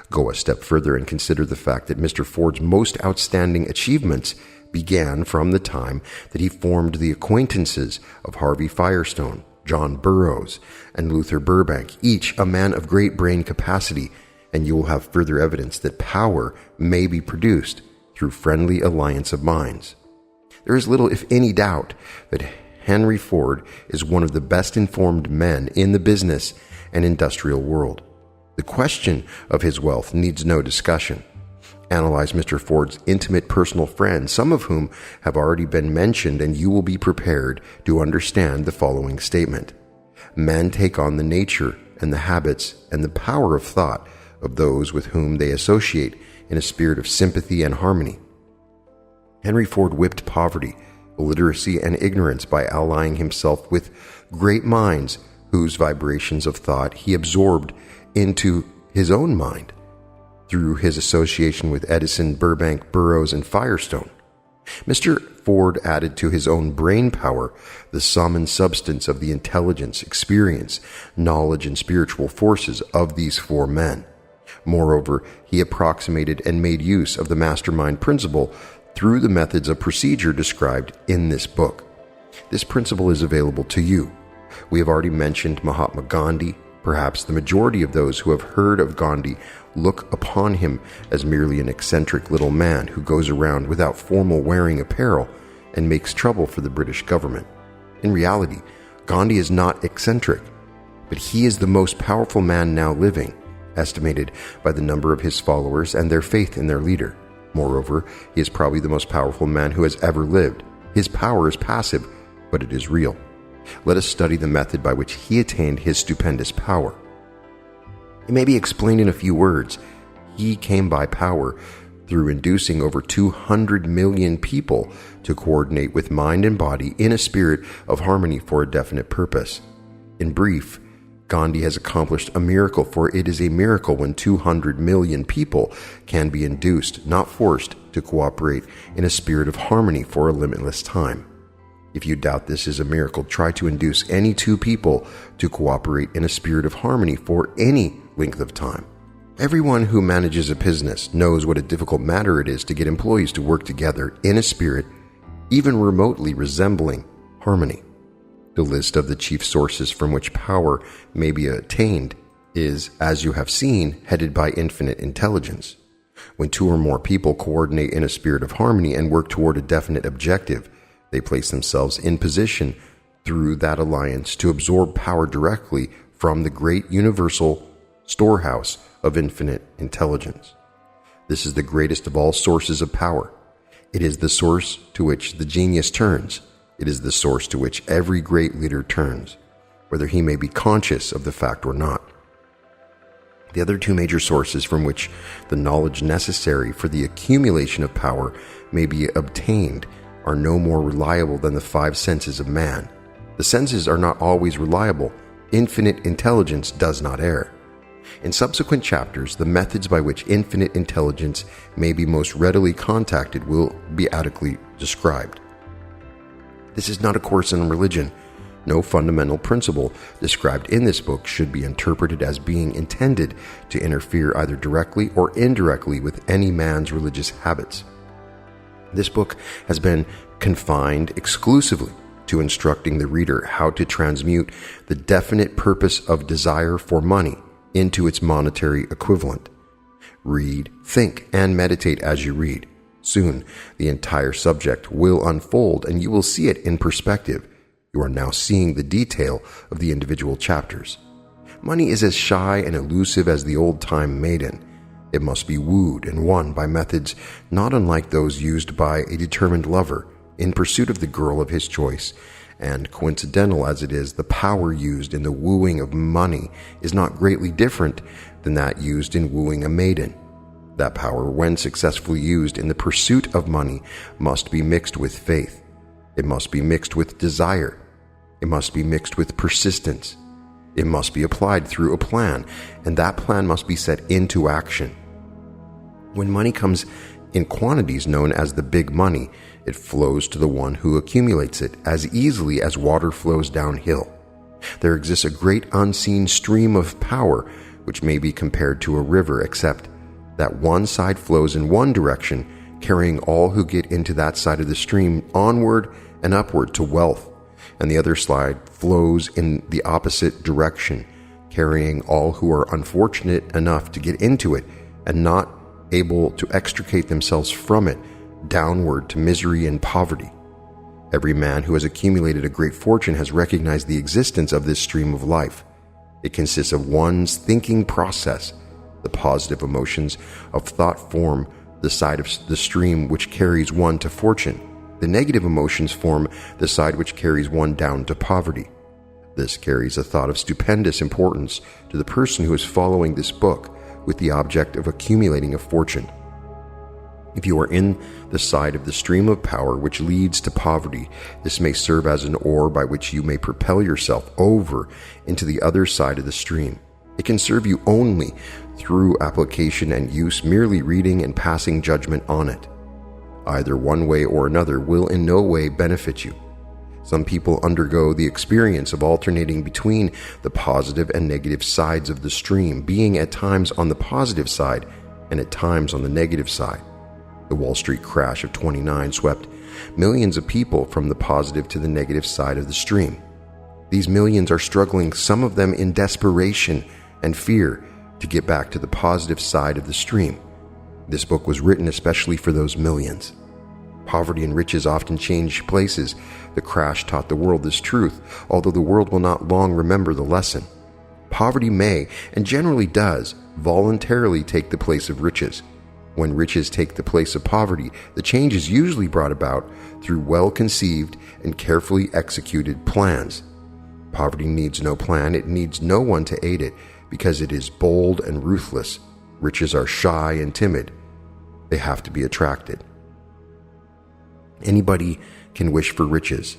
Go a step further and consider the fact that Mr. Ford's most outstanding achievements began from the time that he formed the acquaintances of Harvey Firestone, John Burroughs, and Luther Burbank, each a man of great brain capacity, and you will have further evidence that power may be produced through friendly alliance of minds. There is little, if any, doubt that Henry Ford is one of the best informed men in the business and industrial world. The question of his wealth needs no discussion. Analyze Mr. Ford's intimate personal friends, some of whom have already been mentioned, and you will be prepared to understand the following statement. Men take on the nature and the habits and the power of thought of those with whom they associate in a spirit of sympathy and harmony. Henry Ford whipped poverty, illiteracy, and ignorance by allying himself with great minds whose vibrations of thought he absorbed into his own mind through his association with Edison, Burbank, Burroughs, and Firestone. Mr. Ford added to his own brain power the sum and substance of the intelligence, experience, knowledge, and spiritual forces of these four men. Moreover, he approximated and made use of the mastermind principle through the methods of procedure described in this book. This principle is available to you. We have already mentioned Mahatma Gandhi. Perhaps the majority of those who have heard of Gandhi look upon him as merely an eccentric little man who goes around without formal wearing apparel and makes trouble for the British government. In reality, Gandhi is not eccentric, but he is the most powerful man now living, estimated by the number of his followers and their faith in their leader. Moreover, he is probably the most powerful man who has ever lived. His power is passive, but it is real. Let us study the method by which he attained his stupendous power. It may be explained in a few words. He came by power through inducing over 200 million people to coordinate with mind and body in a spirit of harmony for a definite purpose. In brief, Gandhi has accomplished a miracle, for it is a miracle when 200 million people can be induced, not forced, to cooperate in a spirit of harmony for a limitless time. If you doubt this is a miracle, try to induce any two people to cooperate in a spirit of harmony for any length of time. Everyone who manages a business knows what a difficult matter it is to get employees to work together in a spirit even remotely resembling harmony. The list of the chief sources from which power may be attained is, as you have seen, headed by infinite intelligence. When two or more people coordinate in a spirit of harmony and work toward a definite objective, they place themselves in position through that alliance to absorb power directly from the great universal storehouse of infinite intelligence. This is the greatest of all sources of power. It is the source to which the genius turns. It is the source to which every great leader turns, whether he may be conscious of the fact or not. The other two major sources from which the knowledge necessary for the accumulation of power may be obtained are no more reliable than the five senses of man. The senses are not always reliable. Infinite intelligence does not err. In subsequent chapters, the methods by which infinite intelligence may be most readily contacted will be adequately described. This is not a course in religion. No fundamental principle described in this book should be interpreted as being intended to interfere either directly or indirectly with any man's religious habits. This book has been confined exclusively to instructing the reader how to transmute the definite purpose of desire for money into its monetary equivalent. Read, think, and meditate as you read. Soon, the entire subject will unfold and you will see it in perspective. You are now seeing the detail of the individual chapters. Money is as shy and elusive as the old-time maiden. It must be wooed and won by methods not unlike those used by a determined lover in pursuit of the girl of his choice, and coincidental as it is, the power used in the wooing of money is not greatly different than that used in wooing a maiden. That power, when successfully used in the pursuit of money, must be mixed with faith. It must be mixed with desire. It must be mixed with persistence. It must be applied through a plan, and that plan must be set into action. When money comes in quantities known as the big money, it flows to the one who accumulates it as easily as water flows downhill. There exists a great unseen stream of power which may be compared to a river, except that one side flows in one direction, carrying all who get into that side of the stream onward and upward to wealth, and the other side flows in the opposite direction, carrying all who are unfortunate enough to get into it and not able to extricate themselves from it downward to misery and poverty. Every man who has accumulated a great fortune has recognized the existence of this stream of life. It consists of one's thinking process. The positive emotions of thought form the side of the stream which carries one to fortune. The negative emotions form the side which carries one down to poverty. This carries a thought of stupendous importance to the person who is following this book with the object of accumulating a fortune. If you are in the side of the stream of power which leads to poverty, this may serve as an oar by which you may propel yourself over into the other side of the stream. It can serve you only through application and use, merely reading and passing judgment on it. Either one way or another will in no way benefit you. Some people undergo the experience of alternating between the positive and negative sides of the stream, being at times on the positive side and at times on the negative side. The Wall Street crash of '29 swept millions of people from the positive to the negative side of the stream. These millions are struggling, some of them in desperation and fear, to get back to the positive side of the stream. This book was written especially for those millions. Poverty and riches often change places. The crash taught the world this truth, although the world will not long remember the lesson. Poverty may, and generally does, voluntarily take the place of riches. When riches take the place of poverty, the change is usually brought about through well-conceived and carefully executed plans. Poverty needs no plan. It needs no one to aid it, because it is bold and ruthless. Riches are shy and timid. They have to be attracted. Anybody can wish for riches,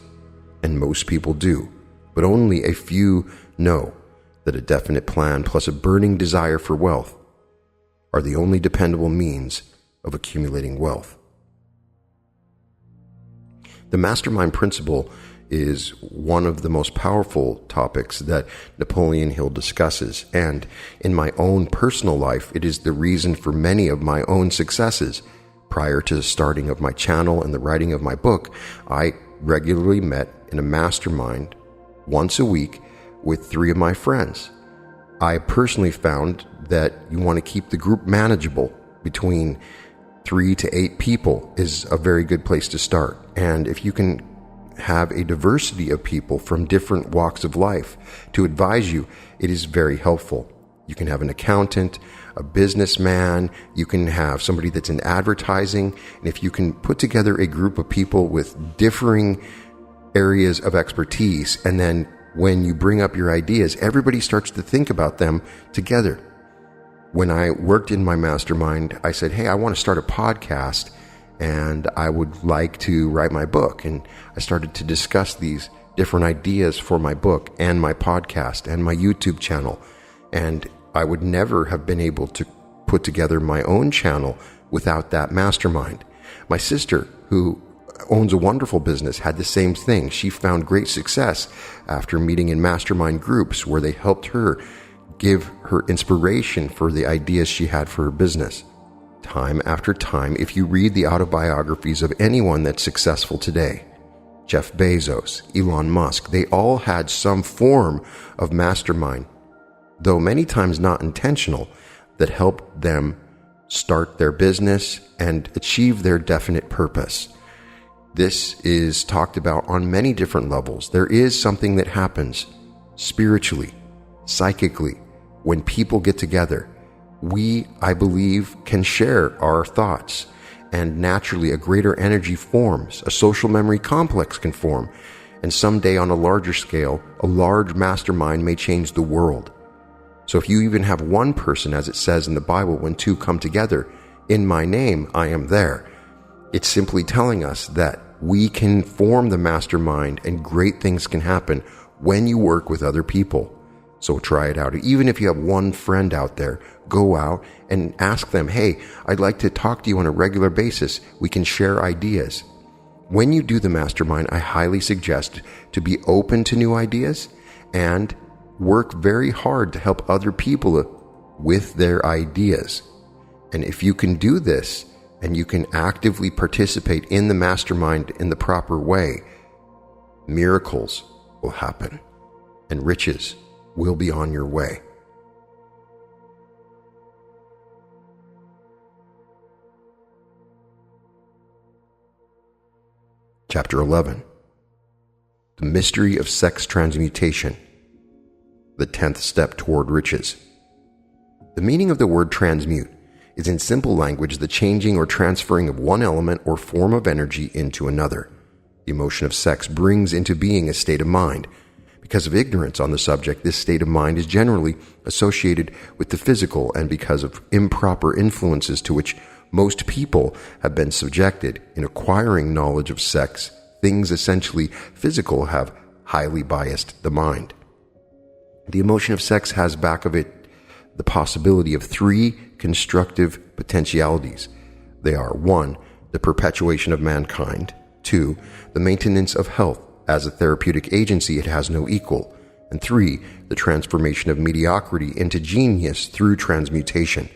and most people do, but only a few know that a definite plan plus a burning desire for wealth are the only dependable means of accumulating wealth. The mastermind principle is one of the most powerful topics that Napoleon Hill discusses, and in my own personal life, it is the reason for many of my own successes. Prior to the starting of my channel and the writing of my book, I regularly met in a mastermind once a week with 3 of my friends. I personally found that you want to keep the group manageable. Between 3 to 8 people is a very good place to start. And if you can have a diversity of people from different walks of life to advise you, it is very helpful. You can have an accountant, a businessman, you can have somebody that's in advertising, and if you can put together a group of people with differing areas of expertise, and then when you bring up your ideas, everybody starts to think about them together. When I worked in my mastermind, I said, hey, I want to start a podcast, and I would like to write my book. And I started to discuss these different ideas for my book and my podcast and my YouTube channel. And I would never have been able to put together my own channel without that mastermind. My sister, who owns a wonderful business, had the same thing. She found great success after meeting in mastermind groups where they helped her give her inspiration for the ideas she had for her business. Time after time, if you read the autobiographies of anyone that's successful today, Jeff Bezos, Elon Musk, they all had some form of mastermind, though many times not intentional, that helped them start their business and achieve their definite purpose. This is talked about on many different levels. There is something that happens spiritually, psychically, when people get together. We, I believe, can share our thoughts, and naturally a greater energy forms. A social memory complex can form, and someday on a larger scale, a large mastermind may change the world. So if you even have one person, as it says in the Bible, when 2 come together, in my name, I am there. It's simply telling us that we can form the mastermind and great things can happen when you work with other people. So try it out. Even if you have one friend out there, go out and ask them, hey, I'd like to talk to you on a regular basis. We can share ideas. When you do the mastermind, I highly suggest to be open to new ideas and work very hard to help other people with their ideas. And if you can do this and you can actively participate in the mastermind in the proper way, miracles will happen and riches will be on your way. Chapter 11. The Mystery of Sex Transmutation. The 10th Step Toward Riches. The meaning of the word transmute is in simple language the changing or transferring of one element or form of energy into another. The emotion of sex brings into being a state of mind. Because of ignorance on the subject, this state of mind is generally associated with the physical, and because of improper influences to which most people have been subjected in acquiring knowledge of sex, things essentially physical have highly biased the mind. The emotion of sex has back of it the possibility of 3 constructive potentialities. They are 1, the perpetuation of mankind, 2, the maintenance of health. As a therapeutic agency, it has no equal, and 3, the transformation of mediocrity into genius through transmutation.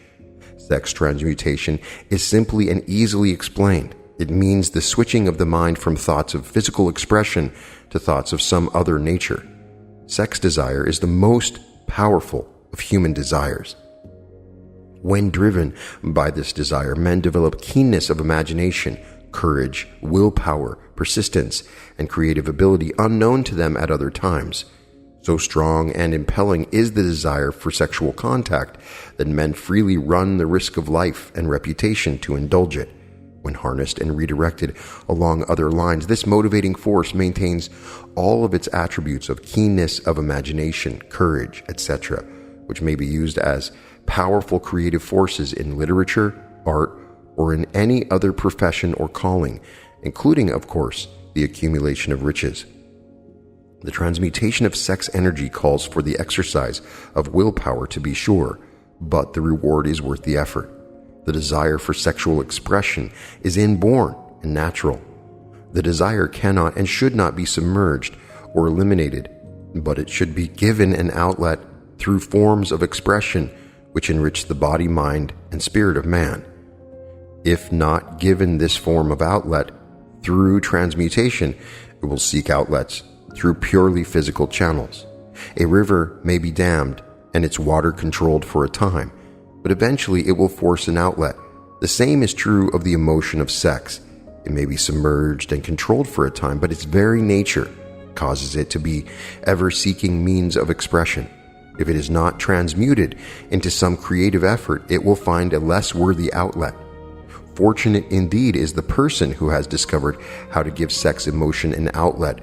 Sex transmutation is simply and easily explained. It means the switching of the mind from thoughts of physical expression to thoughts of some other nature. Sex desire is the most powerful of human desires. When driven by this desire, men develop keenness of imagination, courage, willpower, persistence, and creative ability unknown to them at other times. So strong and impelling is the desire for sexual contact that men freely run the risk of life and reputation to indulge it. When harnessed and redirected along other lines, this motivating force maintains all of its attributes of keenness of imagination, courage, etc., which may be used as powerful creative forces in literature, art, or in any other profession or calling, including, of course, the accumulation of riches. The transmutation of sex energy calls for the exercise of willpower, to be sure, but the reward is worth the effort. The desire for sexual expression is inborn and natural. The desire cannot and should not be submerged or eliminated, but it should be given an outlet through forms of expression which enrich the body, mind, and spirit of man. If not given this form of outlet through transmutation, it will seek outlets through purely physical channels. A river may be dammed and its water controlled for a time, but eventually it will force an outlet. The same is true of the emotion of sex. It may be submerged and controlled for a time, but its very nature causes it to be ever-seeking means of expression. If it is not transmuted into some creative effort, it will find a less worthy outlet. Fortunate indeed is the person who has discovered how to give sex emotion an outlet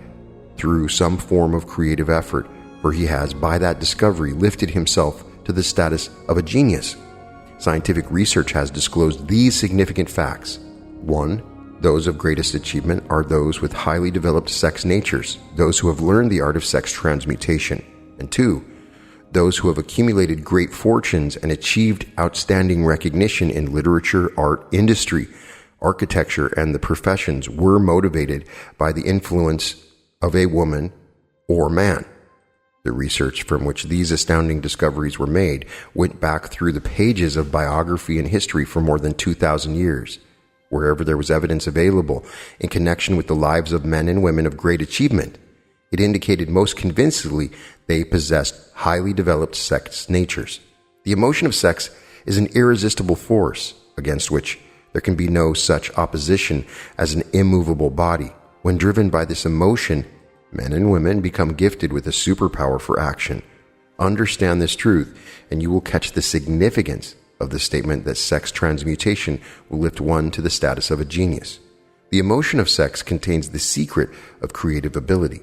through some form of creative effort, for he has, by that discovery, lifted himself to the status of a genius. Scientific research has disclosed these significant facts. 1. Those of greatest achievement are those with highly developed sex natures, those who have learned the art of sex transmutation. And 2. Those who have accumulated great fortunes and achieved outstanding recognition in literature, art, industry, architecture, and the professions were motivated by the influence of a woman or man. The research from which these astounding discoveries were made went back through the pages of biography and history for more than 2,000 years. Wherever there was evidence available in connection with the lives of men and women of great achievement, it indicated most convincingly they possessed highly developed sex natures. The emotion of sex is an irresistible force against which there can be no such opposition as an immovable body. When driven by this emotion, men and women become gifted with a superpower for action. Understand this truth, and you will catch the significance of the statement that sex transmutation will lift one to the status of a genius. The emotion of sex contains the secret of creative ability.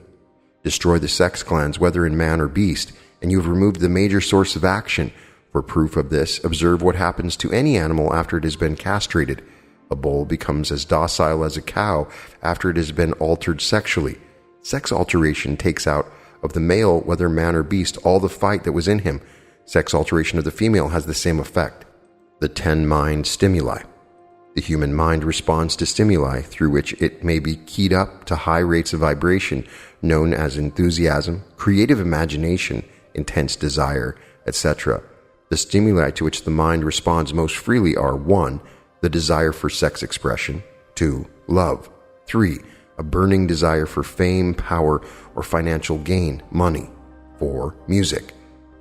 Destroy the sex glands, whether in man or beast, and you have removed the major source of action. For proof of this, observe what happens to any animal after it has been castrated. A bull becomes as docile as a cow after it has been altered sexually. Sex alteration takes out of the male, whether man or beast, all the fight that was in him. Sex alteration of the female has the same effect. The 10 mind stimuli. The human mind responds to stimuli through which it may be keyed up to high rates of vibration known as enthusiasm, creative imagination, intense desire, etc. The stimuli to which the mind responds most freely are 1. The desire for sex expression, 2. Love, 3. A burning desire for fame, power, or financial gain, money, 4. Music,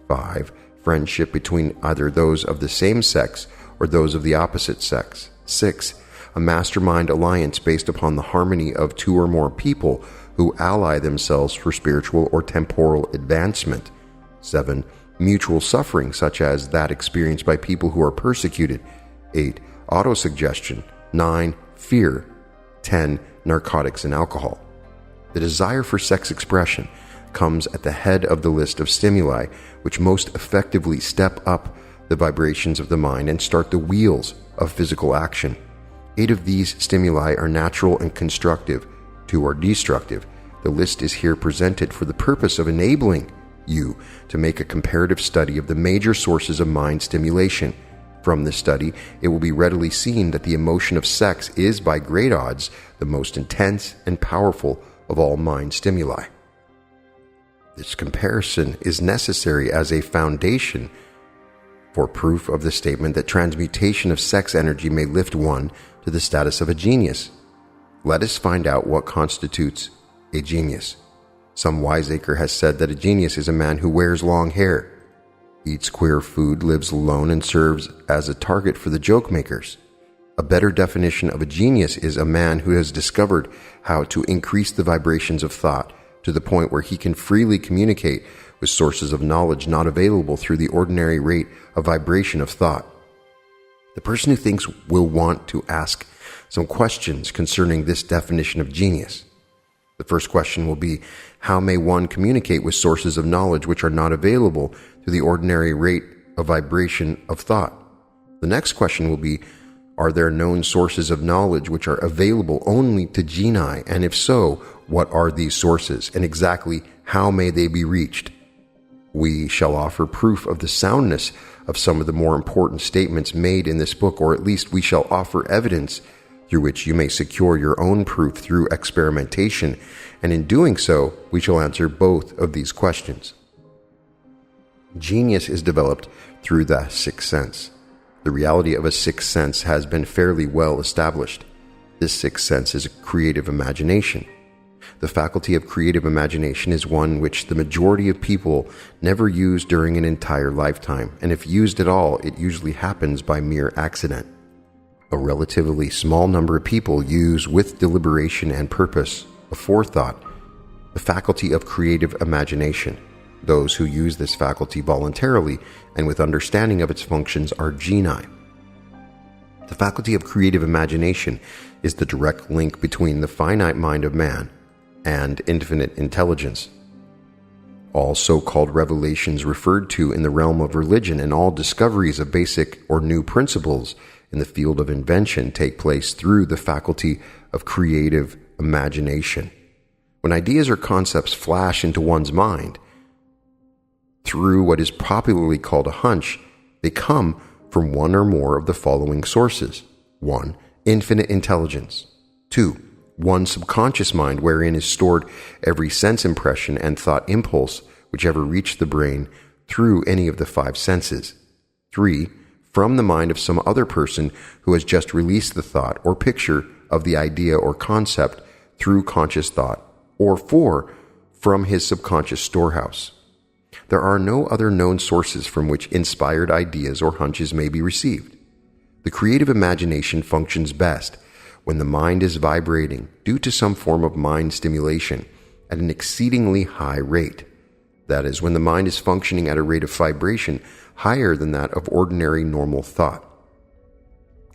5. Friendship between either those of the same sex or those of the opposite sex, 6. A mastermind alliance based upon the harmony of 2 or more people who ally themselves for spiritual or temporal advancement, 7. Mutual suffering such as that experienced by people who are persecuted, 8. Autosuggestion, 9. Fear, 10. Narcotics and alcohol. The desire for sex expression comes at the head of the list of stimuli which most effectively step up the vibrations of the mind and start the wheels of physical action. 8 of these stimuli are natural and constructive, 2 are destructive. The list is here presented for the purpose of enabling you to make a comparative study of the major sources of mind stimulation. From this study, it will be readily seen that the emotion of sex is by great odds the most intense and powerful of all mind stimuli. This comparison is necessary as a foundation for proof of the statement that transmutation of sex energy may lift one to the status of a genius. Let us find out what constitutes a genius. Some wiseacre has said that a genius is a man who wears long hair, eats queer food, lives alone, and serves as a target for the joke makers. A better definition of a genius is a man who has discovered how to increase the vibrations of thought to the point where he can freely communicate with sources of knowledge not available through the ordinary rate of vibration of thought. The person who thinks will want to ask some questions concerning this definition of genius. The first question will be, how may one communicate with sources of knowledge which are not available through the ordinary rate of vibration of thought? The next question will be, are there known sources of knowledge which are available only to genii, and if so, what are these sources, and exactly how may they be reached? We shall offer proof of the soundness of some of the more important statements made in this book, or at least we shall offer evidence through which you may secure your own proof through experimentation, and in doing so, we shall answer both of these questions. Genius is developed through the sixth sense. The reality of a sixth sense has been fairly well established. This sixth sense is a creative imagination. The faculty of creative imagination is one which the majority of people never use during an entire lifetime, and if used at all, it usually happens by mere accident. A relatively small number of people use with deliberation and purpose, a forethought, the faculty of creative imagination. Those who use this faculty voluntarily and with understanding of its functions are genii. The faculty of creative imagination is the direct link between the finite mind of man and infinite intelligence. All so-called revelations referred to in the realm of religion and all discoveries of basic or new principles in the field of invention take place through the faculty of creative imagination. When ideas or concepts flash into one's mind, through what is popularly called a hunch, they come from one or more of the following sources. 1. Infinite intelligence. 2. One subconscious mind wherein is stored every sense impression and thought impulse which ever reached the brain through any of the 5 senses. 3. From the mind of some other person who has just released the thought or picture of the idea or concept through conscious thought. Or 4. From his subconscious storehouse. There are no other known sources from which inspired ideas or hunches may be received. The creative imagination functions best when the mind is vibrating due to some form of mind stimulation at an exceedingly high rate. That is, when the mind is functioning at a rate of vibration higher than that of ordinary normal thought.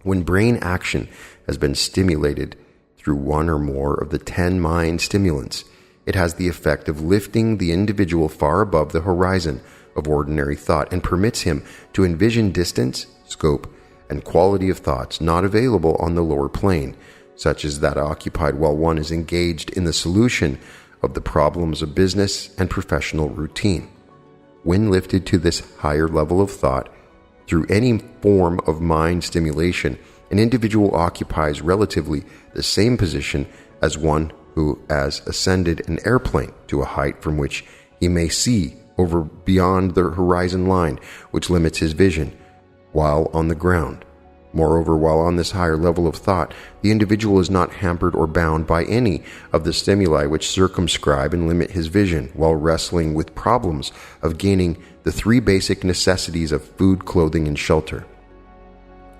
When brain action has been stimulated through one or more of the 10 mind stimulants, it has the effect of lifting the individual far above the horizon of ordinary thought and permits him to envision distance, scope, and quality of thoughts not available on the lower plane, such as that occupied while one is engaged in the solution of the problems of business and professional routine. When lifted to this higher level of thought, through any form of mind stimulation, an individual occupies relatively the same position as one who has ascended an airplane to a height from which he may see over beyond the horizon line, which limits his vision, while on the ground. Moreover, while on this higher level of thought, the individual is not hampered or bound by any of the stimuli which circumscribe and limit his vision, while wrestling with problems of gaining the three basic necessities of food, clothing, and shelter.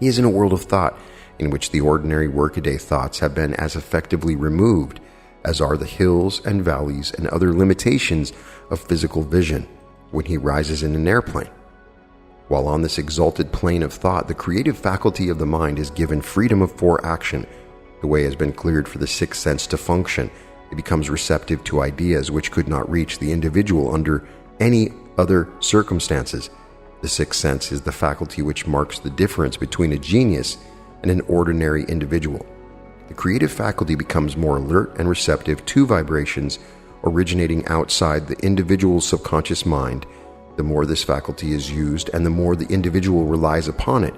He is in a world of thought in which the ordinary workaday thoughts have been as effectively removed as are the hills and valleys and other limitations of physical vision when he rises in an airplane. While on this exalted plane of thought, the creative faculty of the mind is given freedom for action. The way has been cleared for the sixth sense to function. It becomes receptive to ideas which could not reach the individual under any other circumstances. The sixth sense is the faculty which marks the difference between a genius and an ordinary individual. The creative faculty becomes more alert and receptive to vibrations originating outside the individual's subconscious mind. The more this faculty is used and the more the individual relies upon it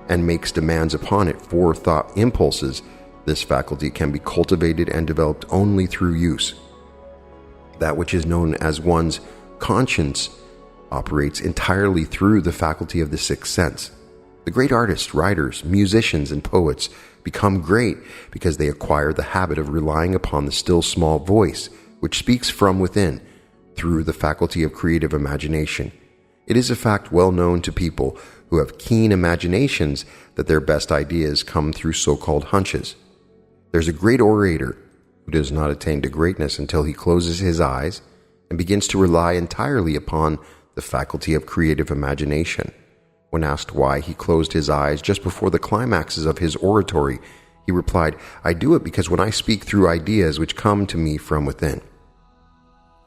and makes demands upon it for thought impulses, this faculty can be cultivated and developed only through use. That which is known as one's conscience operates entirely through the faculty of the sixth sense. The great artists, writers, musicians, and poets become great because they acquire the habit of relying upon the still small voice which speaks from within through the faculty of creative imagination. It is a fact well known to people who have keen imaginations that their best ideas come through so-called hunches. There's a great orator who does not attain to greatness until he closes his eyes and begins to rely entirely upon the faculty of creative imagination. When asked why he closed his eyes just before the climaxes of his oratory, he replied, "I do it because when I speak through ideas which come to me from within."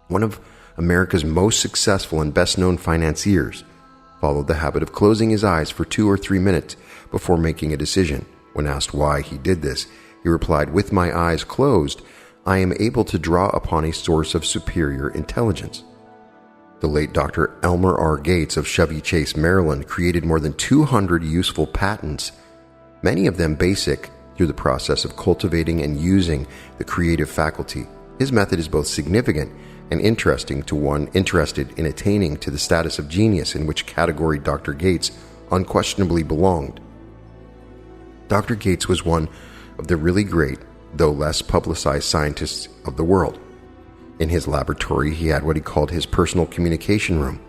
One of America's most successful and best-known financiers followed the habit of closing his eyes for 2 or 3 minutes before making a decision. When asked why he did this, he replied, "With my eyes closed, I am able to draw upon a source of superior intelligence." The late Dr. Elmer R. Gates of Chevy Chase, Maryland, created more than 200 useful patents, many of them basic, through the process of cultivating and using the creative faculty. His method is both significant and interesting to one interested in attaining to the status of genius, in which category Dr. Gates unquestionably belonged. Dr. Gates was one of the really great, though less publicized scientists of the world. In his laboratory, he had what he called his personal communication room.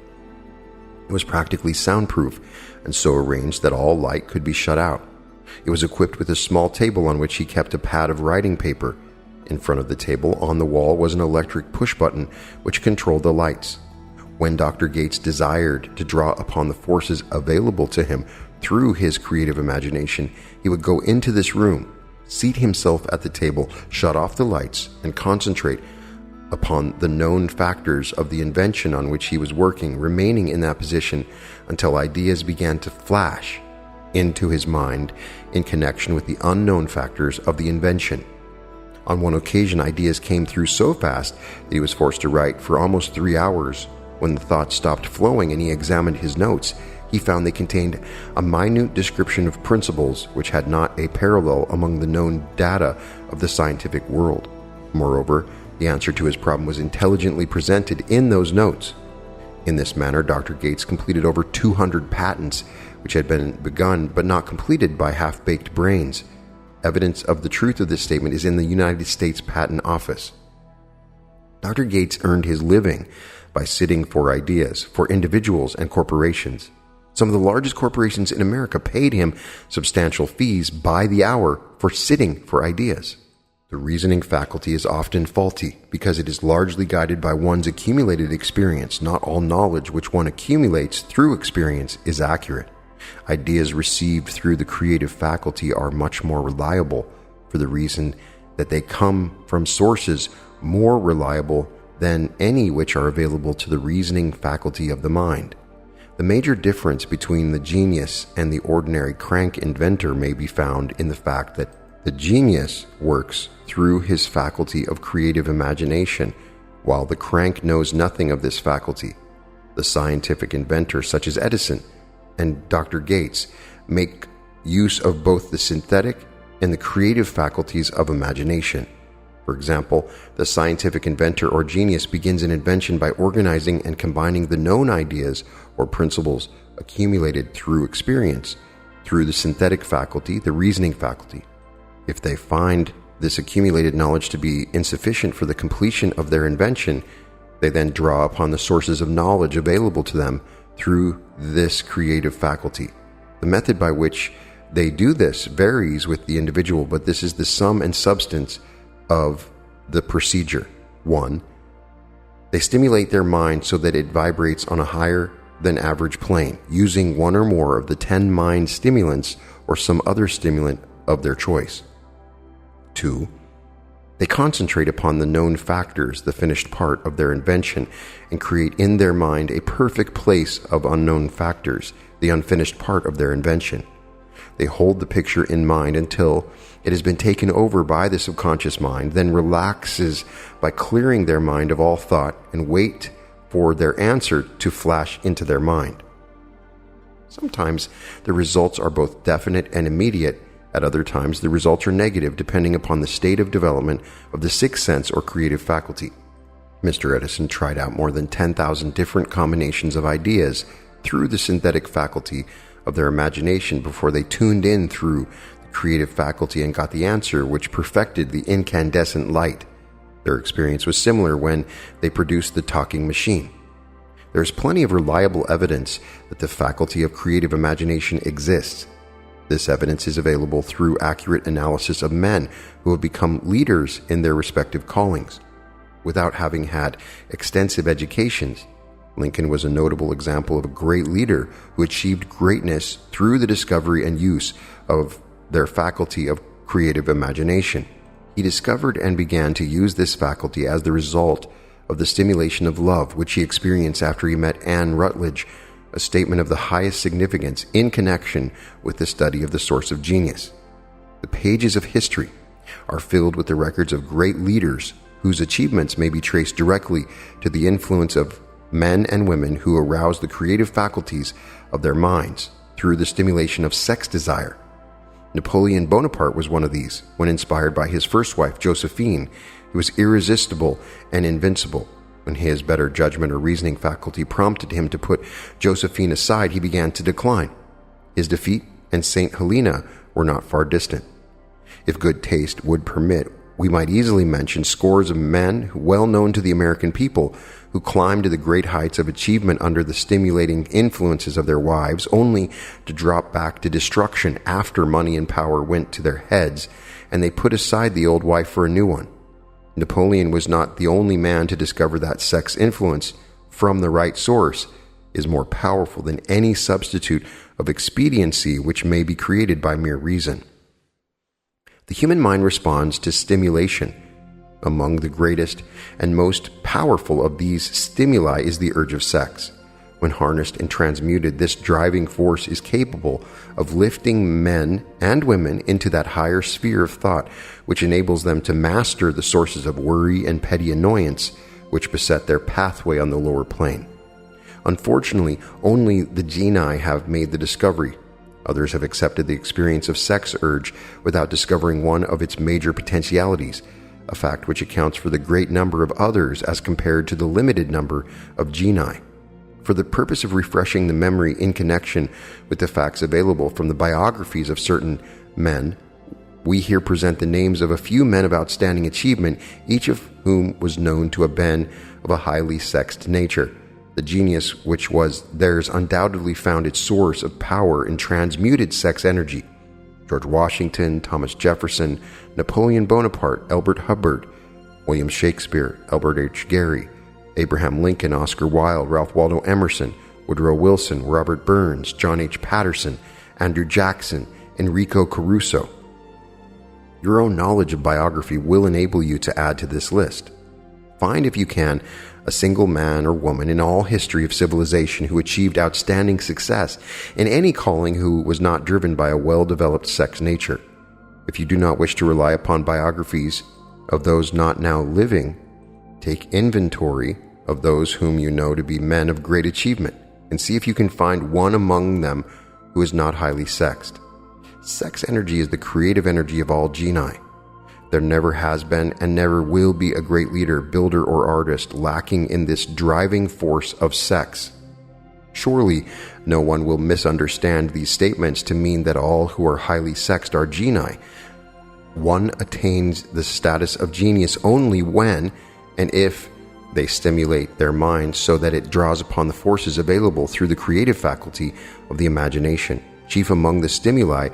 It was practically soundproof and so arranged that all light could be shut out. It was equipped with a small table on which he kept a pad of writing paper. In front of the table on the wall was an electric push button which controlled the lights. When Dr. Gates desired to draw upon the forces available to him through his creative imagination, he would go into this room, seat himself at the table, shut off the lights, and concentrate upon the known factors of the invention on which he was working, remaining in that position until ideas began to flash into his mind in connection with the unknown factors of the invention. On one occasion, ideas came through so fast that he was forced to write for almost 3 hours. When the thoughts stopped flowing and he examined his notes, he found they contained a minute description of principles which had not a parallel among the known data of the scientific world. Moreover, the answer to his problem was intelligently presented in those notes. In this manner, Dr. Gates completed over 200 patents, which had been begun but not completed by half-baked brains. Evidence of the truth of this statement is in the United States Patent Office. Dr. Gates earned his living by sitting for ideas for individuals and corporations. Some of the largest corporations in America paid him substantial fees by the hour for sitting for ideas. The reasoning faculty is often faulty because it is largely guided by one's accumulated experience. Not all knowledge which one accumulates through experience is accurate. Ideas received through the creative faculty are much more reliable for the reason that they come from sources more reliable than any which are available to the reasoning faculty of the mind. The major difference between the genius and the ordinary crank inventor may be found in the fact that the genius works through his faculty of creative imagination, while the crank knows nothing of this faculty. The scientific inventor, such as Edison and Dr. Gates, make use of both the synthetic and the creative faculties of imagination. For example, the scientific inventor or genius begins an invention by organizing and combining the known ideas or principles accumulated through experience, through the synthetic faculty, the reasoning faculty. If they find this accumulated knowledge to be insufficient for the completion of their invention, they then draw upon the sources of knowledge available to them through this creative faculty. The method by which they do this varies with the individual, but this is the sum and substance of the procedure. 1. They stimulate their mind so that it vibrates on a higher than average plane, using one or more of the 10 mind stimulants or some other stimulant of their choice. 2. They concentrate upon the known factors, the finished part of their invention, and create in their mind a perfect place of unknown factors, the unfinished part of their invention. They hold the picture in mind until it has been taken over by the subconscious mind, then relaxes by clearing their mind of all thought and wait for their answer to flash into their mind. Sometimes the results are both definite and immediate. At other times, the results are negative depending upon the state of development of the sixth sense or creative faculty. Mr. Edison tried out more than 10,000 different combinations of ideas through the synthetic faculty of their imagination before they tuned in through the creative faculty and got the answer which perfected the incandescent light. Their experience was similar when they produced the talking machine. There is plenty of reliable evidence that the faculty of creative imagination exists. This evidence is available through accurate analysis of men who have become leaders in their respective callings. Without having had extensive educations, Lincoln was a notable example of a great leader who achieved greatness through the discovery and use of their faculty of creative imagination. He discovered and began to use this faculty as the result of the stimulation of love, which he experienced after he met Anne Rutledge, a statement of the highest significance in connection with the study of the source of genius. The pages of history are filled with the records of great leaders whose achievements may be traced directly to the influence of men and women who aroused the creative faculties of their minds through the stimulation of sex desire. Napoleon Bonaparte was one of these. When inspired by his first wife, Josephine, he was irresistible and invincible. When his better judgment or reasoning faculty prompted him to put Josephine aside, he began to decline. His defeat and St. Helena were not far distant. If good taste would permit, we might easily mention scores of men well known to the American people who climbed to the great heights of achievement under the stimulating influences of their wives, only to drop back to destruction after money and power went to their heads, and they put aside the old wife for a new one. Napoleon was not the only man to discover that sex influence from the right source is more powerful than any substitute of expediency which may be created by mere reason. The human mind responds to stimulation. Among the greatest and most powerful of these stimuli is the urge of sex. When harnessed and transmuted, this driving force is capable of lifting men and women into that higher sphere of thought which enables them to master the sources of worry and petty annoyance which beset their pathway on the lower plane. Unfortunately, only the genii have made the discovery. Others have accepted the experience of sex urge without discovering one of its major potentialities, a fact which accounts for the great number of others as compared to the limited number of genii. For the purpose of refreshing the memory in connection with the facts available from the biographies of certain men, we here present the names of a few men of outstanding achievement, each of whom was known to have been of a highly sexed nature. The genius which was theirs undoubtedly found its source of power in transmuted sex energy. George Washington, Thomas Jefferson, Napoleon Bonaparte, Elbert Hubbard, William Shakespeare, Albert H. Gary, Abraham Lincoln, Oscar Wilde, Ralph Waldo Emerson, Woodrow Wilson, Robert Burns, John H. Patterson, Andrew Jackson, Enrico Caruso. Your own knowledge of biography will enable you to add to this list. Find, if you can, A single man or woman in all history of civilization who achieved outstanding success in any calling who was not driven by a well-developed sex nature. If you do not wish to rely upon biographies of those not now living, take inventory of those whom you know to be men of great achievement, and see if you can find one among them who is not highly sexed. Sex energy is the creative energy of all genii. There never has been and never will be a great leader, builder, or artist lacking in this driving force of sex. Surely, no one will misunderstand these statements to mean that all who are highly sexed are genii. One attains the status of genius only when and if they stimulate their mind so that it draws upon the forces available through the creative faculty of the imagination. Chief among the stimuli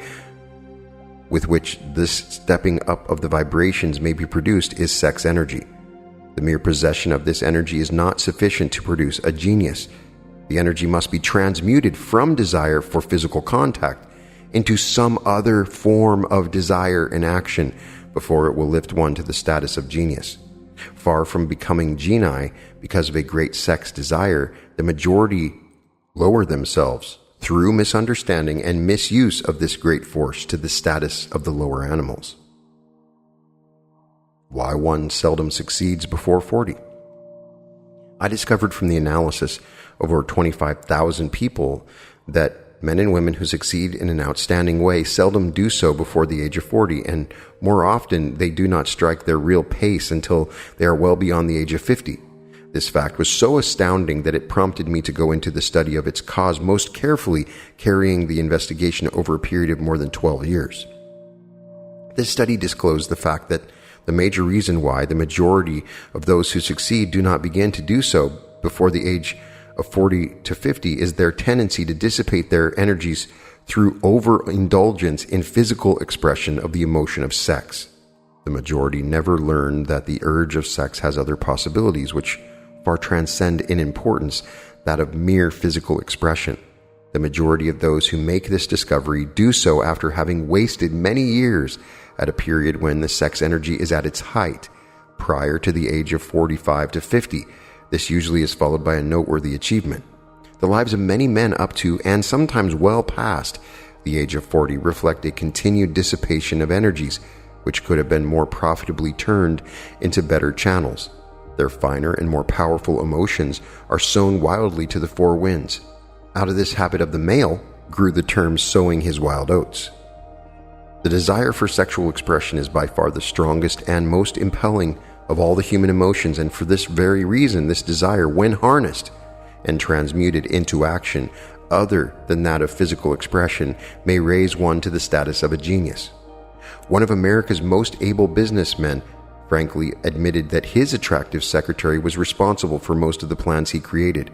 with which this stepping up of the vibrations may be produced is sex energy. The mere possession of this energy is not sufficient to produce a genius. The energy must be transmuted from desire for physical contact into some other form of desire and action before it will lift one to the status of genius. Far from becoming genii because of a great sex desire, the majority lower themselves through misunderstanding and misuse of this great force to the status of the lower animals. Why one seldom succeeds before 40. I discovered from the analysis of over 25,000 people that men and women who succeed in an outstanding way seldom do so before the age of 40, and more often they do not strike their real pace until they are well beyond the age of 50. This fact was so astounding that it prompted me to go into the study of its cause most carefully, carrying the investigation over a period of more than 12 years. This study disclosed the fact that the major reason why the majority of those who succeed do not begin to do so before the age of 40 to 50 is their tendency to dissipate their energies through overindulgence in physical expression of the emotion of sex. The majority never learn that the urge of sex has other possibilities which far transcend in importance that of mere physical expression. The majority of those who make this discovery do so after having wasted many years at a period when the sex energy is at its height, prior to the age of 45 to 50. This usually is followed by a noteworthy achievement. The lives of many men up to and sometimes well past the age of 40 reflect a continued dissipation of energies which could have been more profitably turned into better channels. Their finer and more powerful emotions are sown wildly to the four winds. Out of this habit of the male grew the term sowing his wild oats. The desire for sexual expression is by far the strongest and most impelling of all the human emotions, and for this very reason, this desire, when harnessed and transmuted into action other than that of physical expression, may raise one to the status of a genius. One of America's most able businessmen frankly admitted that his attractive secretary was responsible for most of the plans he created.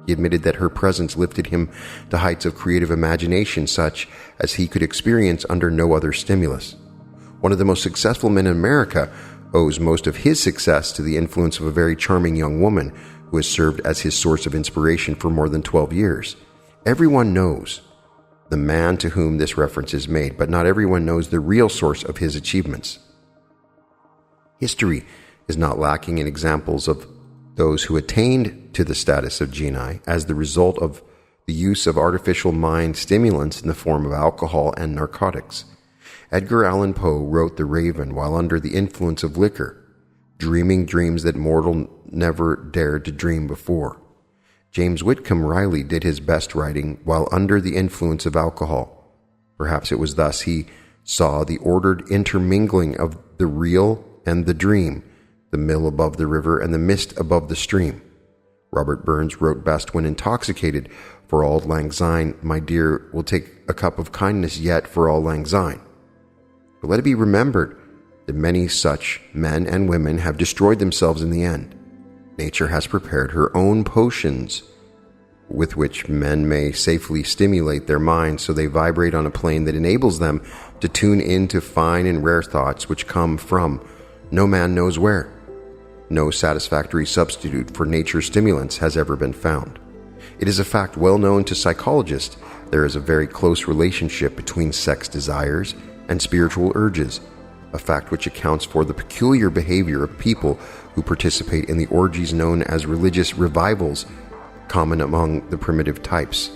He admitted that her presence lifted him to heights of creative imagination such as he could experience under no other stimulus. One of the most successful men in America owes most of his success to the influence of a very charming young woman who has served as his source of inspiration for more than 12 years. Everyone knows the man to whom this reference is made, but not everyone knows the real source of his achievements. History is not lacking in examples of those who attained to the status of genii as the result of the use of artificial mind stimulants in the form of alcohol and narcotics. Edgar Allan Poe wrote The Raven while under the influence of liquor, dreaming dreams that mortal never dared to dream before. James Whitcomb Riley did his best writing while under the influence of alcohol. Perhaps it was thus he saw the ordered intermingling of the real and the dream, the mill above the river and the mist above the stream. Robert Burns wrote best when intoxicated, for auld lang syne, my dear, will take a cup of kindness yet for auld lang syne. But let it be remembered that many such men and women have destroyed themselves in the end. Nature has prepared her own potions with which men may safely stimulate their minds so they vibrate on a plane that enables them to tune into fine and rare thoughts which come from no man knows where. No satisfactory substitute for nature's stimulants has ever been found. It is a fact well known to psychologists. There is a very close relationship between sex desires and spiritual urges. a fact which accounts for the peculiar behavior of people who participate in the orgies known as religious revivals, common among the primitive types.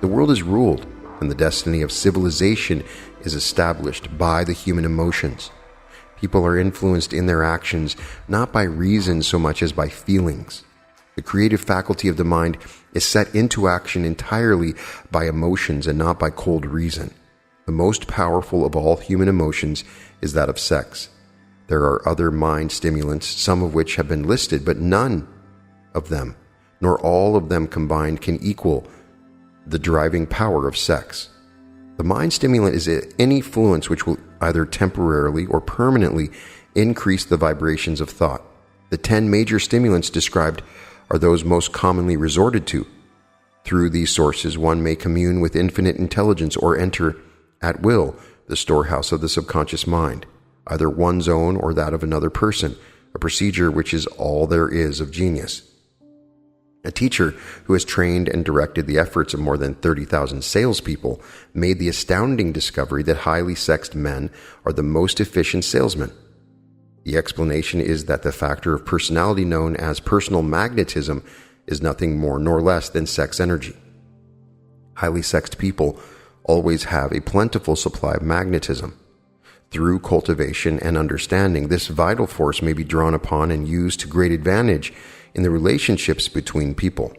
The world is ruled, and the destiny of civilization is established by the human emotions. People are influenced in their actions not by reason so much as by feelings. The creative faculty of the mind is set into action entirely by emotions and not by cold reason. The most powerful of all human emotions is that of sex. There are other mind stimulants, some of which have been listed, but none of them, nor all of them combined, can equal the driving power of sex. The mind stimulant is any influence which will either temporarily or permanently increase the vibrations of thought. The 10 major stimulants described are those most commonly resorted to. Through these sources, one may commune with infinite intelligence or enter, at will, the storehouse of the subconscious mind, either one's own or that of another person, a procedure which is all there is of genius. A teacher who has trained and directed the efforts of more than 30,000 salespeople made the astounding discovery that highly sexed men are the most efficient salesmen. The explanation is that the factor of personality known as personal magnetism is nothing more nor less than sex energy. Highly sexed people always have a plentiful supply of magnetism. Through cultivation and understanding, this vital force may be drawn upon and used to great advantage in the relationships between people.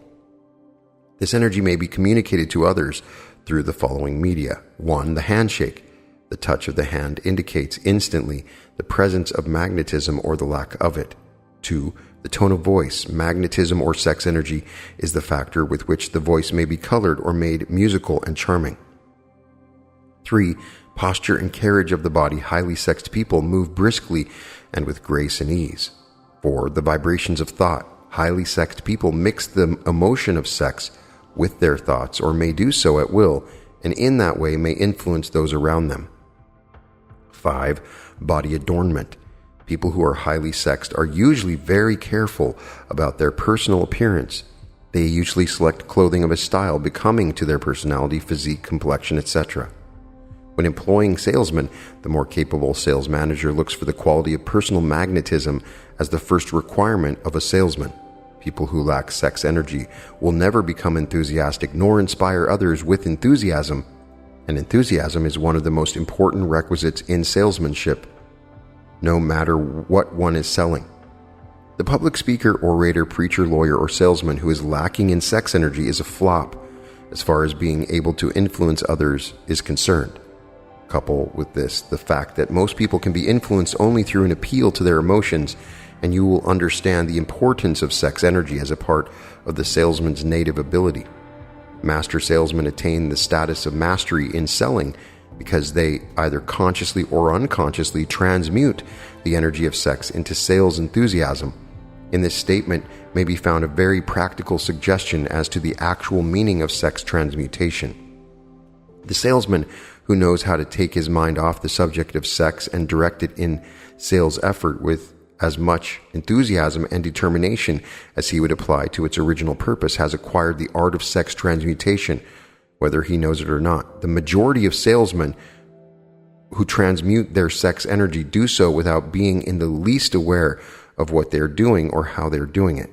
This energy may be communicated to others through the following media. 1. The handshake. The touch of the hand indicates instantly the presence of magnetism or the lack of it. 2. The tone of voice. Magnetism or sex energy is the factor with which the voice may be colored or made musical and charming. 3. Posture and carriage of the body. Highly sexed people move briskly and with grace and ease. 4. The vibrations of thought. Highly sexed people mix the emotion of sex with their thoughts, or may do so at will, and in that way may influence those around them. 5. Body adornment. People who are highly sexed are usually very careful about their personal appearance. They usually select clothing of a style becoming to their personality, physique, complexion, etc. When employing salesmen, the more capable sales manager looks for the quality of personal magnetism as the first requirement of a salesman. People who lack sex energy will never become enthusiastic nor inspire others with enthusiasm, and enthusiasm is one of the most important requisites in salesmanship, no matter what one is selling. The public speaker, orator, preacher, lawyer, or salesman who is lacking in sex energy is a flop as far as being able to influence others is concerned. Couple with this the fact that most people can be influenced only through an appeal to their emotions, and you will understand the importance of sex energy as a part of the salesman's native ability. Master salesmen attain the status of mastery in selling because they either consciously or unconsciously transmute the energy of sex into sales enthusiasm. In this statement may be found a very practical suggestion as to the actual meaning of sex transmutation. The salesman who knows how to take his mind off the subject of sex and direct it in sales effort with as much enthusiasm and determination as he would apply to its original purpose has acquired the art of sex transmutation, whether he knows it or not. The majority of salesmen who transmute their sex energy do so without being in the least aware of what they're doing or how they're doing it.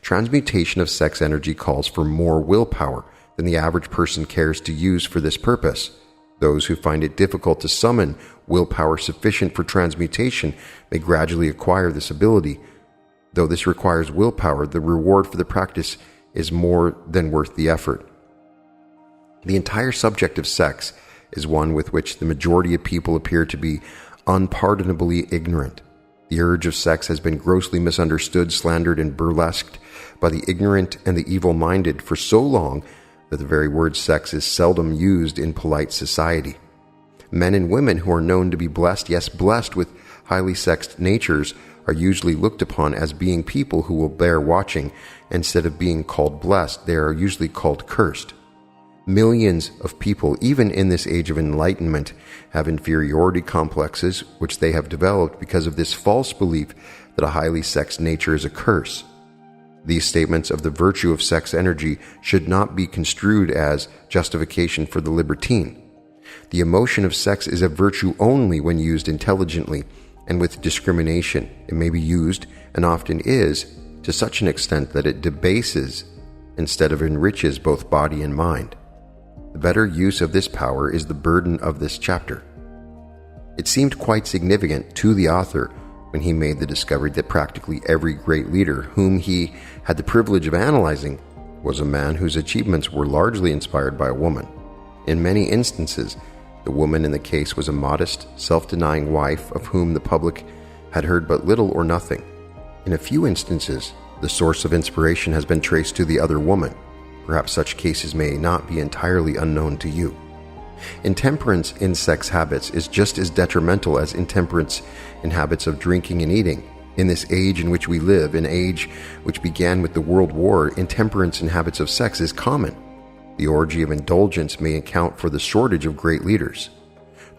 Transmutation of sex energy calls for more willpower than the average person cares to use for this purpose. Those who find it difficult to summon willpower sufficient for transmutation may gradually acquire this ability. Though this requires willpower, the reward for the practice is more than worth the effort. The entire subject of sex is one with which the majority of people appear to be unpardonably ignorant. The urge of sex has been grossly misunderstood, slandered, and burlesqued by the ignorant and the evil-minded for so long that the very word sex is seldom used in polite society. Men and women who are known to be blessed, yes, blessed with highly sexed natures, are usually looked upon as being people who will bear watching. Instead of being called blessed, they are usually called cursed. Millions of people, even in this age of enlightenment, have inferiority complexes which they have developed because of this false belief that a highly sexed nature is a curse. These statements of the virtue of sex energy should not be construed as justification for the libertine. The emotion of sex is a virtue only when used intelligently and with discrimination. It may be used, and often is, to such an extent that it debases instead of enriches both body and mind. The better use of this power is the burden of this chapter. It seemed quite significant to the author when he made the discovery that practically every great leader whom he had the privilege of analyzing was a man whose achievements were largely inspired by a woman. In many instances, the woman in the case was a modest, self-denying wife of whom the public had heard but little or nothing. In a few instances, the source of inspiration has been traced to the other woman. Perhaps such cases may not be entirely unknown to you. Intemperance in sex habits is just as detrimental as intemperance in habits of drinking and eating. In this age in which we live, an age which began with the World War, intemperance in habits of sex is common. The orgy of indulgence may account for the shortage of great leaders.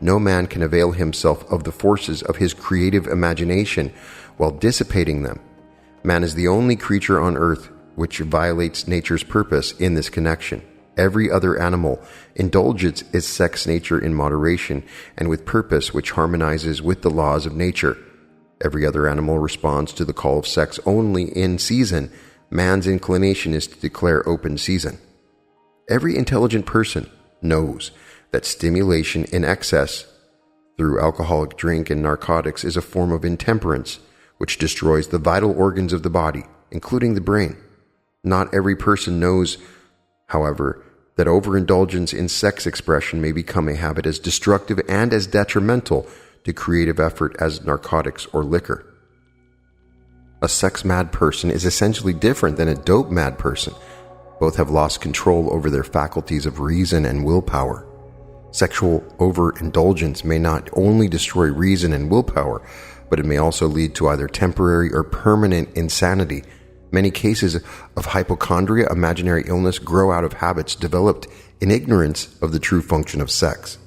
No man can avail himself of the forces of his creative imagination while dissipating them. Man is the only creature on earth which violates nature's purpose in this connection. Every other animal indulges its sex nature in moderation and with purpose which harmonizes with the laws of nature. Every other animal responds to the call of sex only in season. Man's inclination is to declare open season. Every intelligent person knows that stimulation in excess through alcoholic drink and narcotics is a form of intemperance which destroys the vital organs of the body, including the brain. Not every person knows, however, that overindulgence in sex expression may become a habit as destructive and as detrimental to creative effort as narcotics or liquor. A sex-mad person is essentially different than a dope-mad person. Both have lost control over their faculties of reason and willpower. Sexual overindulgence may not only destroy reason and willpower, but it may also lead to either temporary or permanent insanity. Many cases of hypochondria, imaginary illness, grow out of habits developed in ignorance of the true function of sex.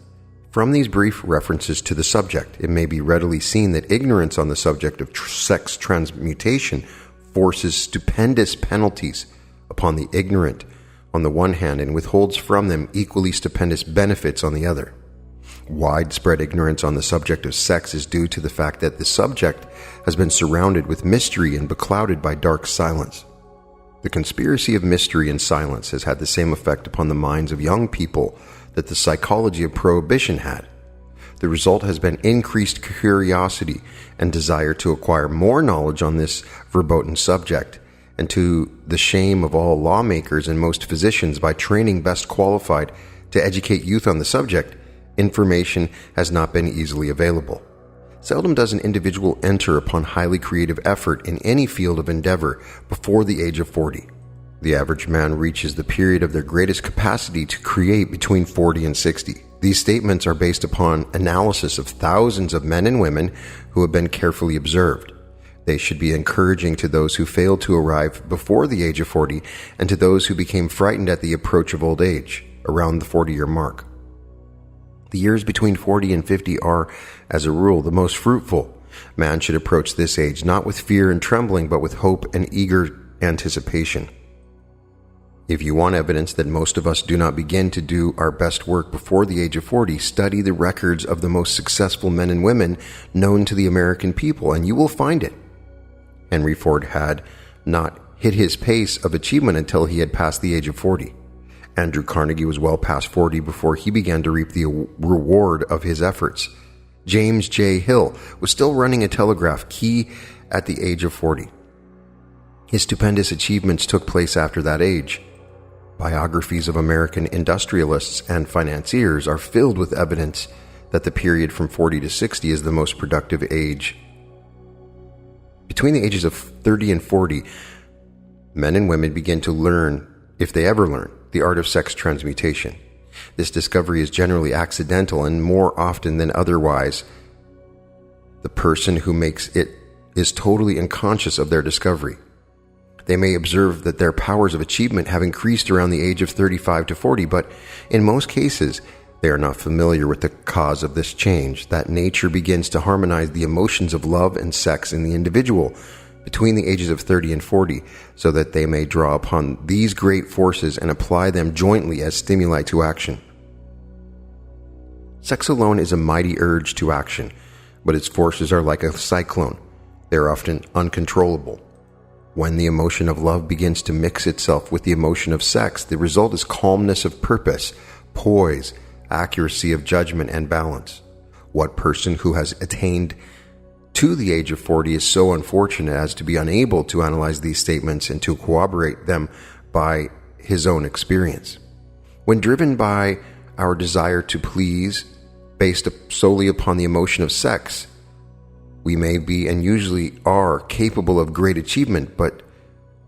From these brief references to the subject, it may be readily seen that ignorance on the subject of sex transmutation forces stupendous penalties upon the ignorant on the one hand and withholds from them equally stupendous benefits on the other. Widespread ignorance on the subject of sex is due to the fact that the subject has been surrounded with mystery and beclouded by dark silence. The conspiracy of mystery and silence has had the same effect upon the minds of young people that the psychology of prohibition had. The result has been increased curiosity and desire to acquire more knowledge on this verboten subject, and to the shame of all lawmakers and most physicians, by training best qualified to educate youth on the subject, information has not been easily available. Seldom does an individual enter upon highly creative effort in any field of endeavor before the age of 40. The average man reaches the period of their greatest capacity to create between 40 and 60. These statements are based upon analysis of thousands of men and women who have been carefully observed. They should be encouraging to those who failed to arrive before the age of 40 and to those who became frightened at the approach of old age, around the 40-year mark. The years between 40 and 50 are, as a rule, the most fruitful. Man should approach this age not with fear and trembling, but with hope and eager anticipation. If you want evidence that most of us do not begin to do our best work before the age of 40, study the records of the most successful men and women known to the American people, and you will find it. Henry Ford had not hit his pace of achievement until he had passed the age of 40. Andrew Carnegie was well past 40 before he began to reap the reward of his efforts. James J. Hill was still running a telegraph key at the age of 40. His stupendous achievements took place after that age. Biographies of American industrialists and financiers are filled with evidence that the period from 40 to 60 is the most productive age. Between the ages of 30 and 40, men and women begin to learn, if they ever learn, the art of sex transmutation. This discovery is generally accidental, and more often than otherwise, the person who makes it is totally unconscious of their discovery. They may observe that their powers of achievement have increased around the age of 35 to 40, but in most cases, they are not familiar with the cause of this change, that nature begins to harmonize the emotions of love and sex in the individual between the ages of 30 and 40, so that they may draw upon these great forces and apply them jointly as stimuli to action. Sex alone is a mighty urge to action, but its forces are like a cyclone. They are often uncontrollable. When the emotion of love begins to mix itself with the emotion of sex, the result is calmness of purpose, poise, accuracy of judgment, and balance. What person who has attained to the age of 40 is so unfortunate as to be unable to analyze these statements and to corroborate them by his own experience? When driven by our desire to please, based solely upon the emotion of sex, we may be and usually are capable of great achievement, but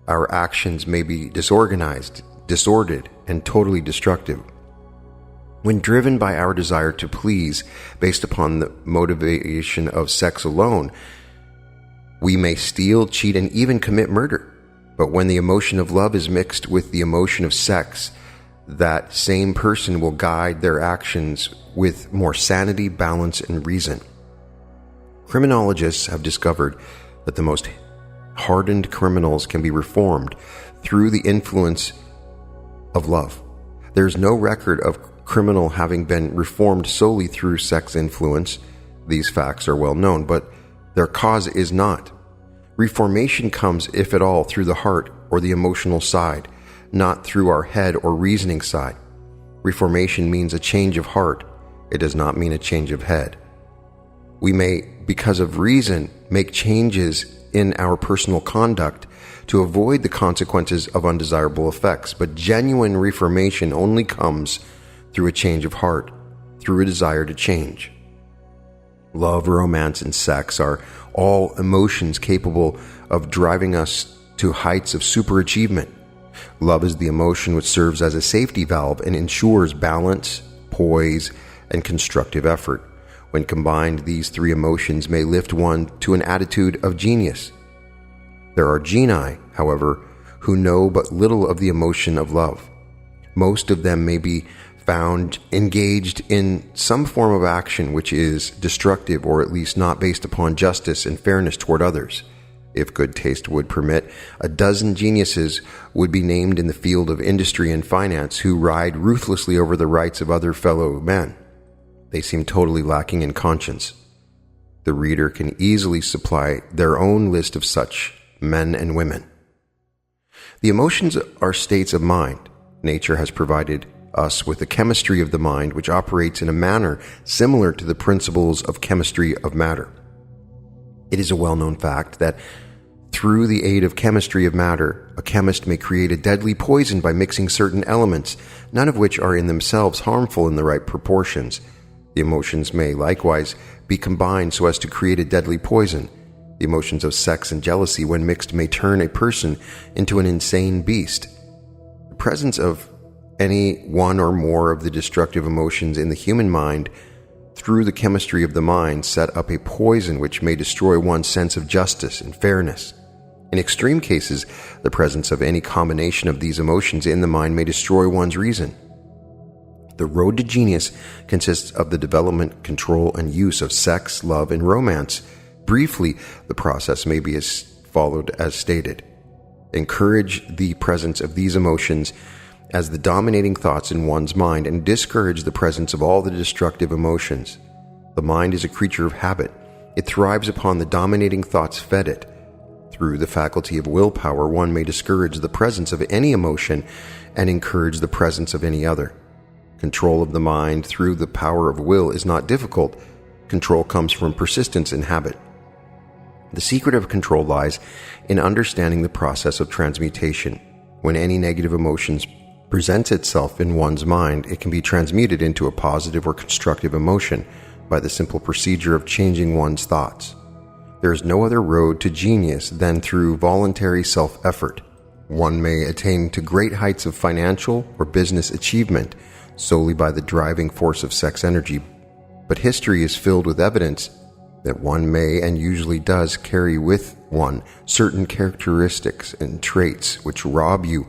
our actions may be disorganized, disordered, and totally destructive. When driven by our desire to please, based upon the motivation of sex alone, we may steal, cheat, and even commit murder. But when the emotion of love is mixed with the emotion of sex, that same person will guide their actions with more sanity, balance, and reason. Criminologists have discovered that the most hardened criminals can be reformed through the influence of love. There is no record of criminal having been reformed solely through sex influence. These facts are well known, but their cause is not. Reformation comes, if at all, through the heart or the emotional side, not through our head or reasoning side. Reformation means a change of heart. It does not mean a change of head. We may, because of reason, make changes in our personal conduct to avoid the consequences of undesirable effects, but genuine reformation only comes through a change of heart, through a desire to change. Love, romance, and sex are all emotions capable of driving us to heights of superachievement. Love is the emotion which serves as a safety valve and ensures balance, poise, and constructive effort. When combined, these three emotions may lift one to an attitude of genius. There are genii, however, who know but little of the emotion of love. Most of them may be found engaged in some form of action which is destructive, or at least not based upon justice and fairness toward others. If good taste would permit, a dozen geniuses would be named in the field of industry and finance who ride ruthlessly over the rights of other fellow men. They seem totally lacking in conscience. The reader can easily supply their own list of such men and women. The emotions are states of mind. Nature has provided us with a chemistry of the mind which operates in a manner similar to the principles of chemistry of matter. It is a well-known fact that through the aid of chemistry of matter, a chemist may create a deadly poison by mixing certain elements, none of which are in themselves harmful in the right proportions. The emotions may likewise be combined so as to create a deadly poison. The emotions of sex and jealousy, when mixed, may turn a person into an insane beast. The presence of any one or more of the destructive emotions in the human mind through the chemistry of the mind set up a poison which may destroy one's sense of justice and fairness. In extreme cases, the presence of any combination of these emotions in the mind may destroy one's reason. The road to genius consists of the development, control, and use of sex, love, and romance. Briefly, the process may be followed as stated. Encourage the presence of these emotions as the dominating thoughts in one's mind and discourage the presence of all the destructive emotions. The mind is a creature of habit. It thrives upon the dominating thoughts fed it. Through the faculty of willpower, one may discourage the presence of any emotion and encourage the presence of any other. Control of the mind through the power of will is not difficult. Control comes from persistence and habit. The secret of control lies in understanding the process of transmutation. When any negative emotions presents itself in one's mind, it can be transmuted into a positive or constructive emotion by the simple procedure of changing one's thoughts. There is no other road to genius than through voluntary self-effort. One may attain to great heights of financial or business achievement solely by the driving force of sex energy, but history is filled with evidence that one may and usually does carry with one certain characteristics and traits which rob you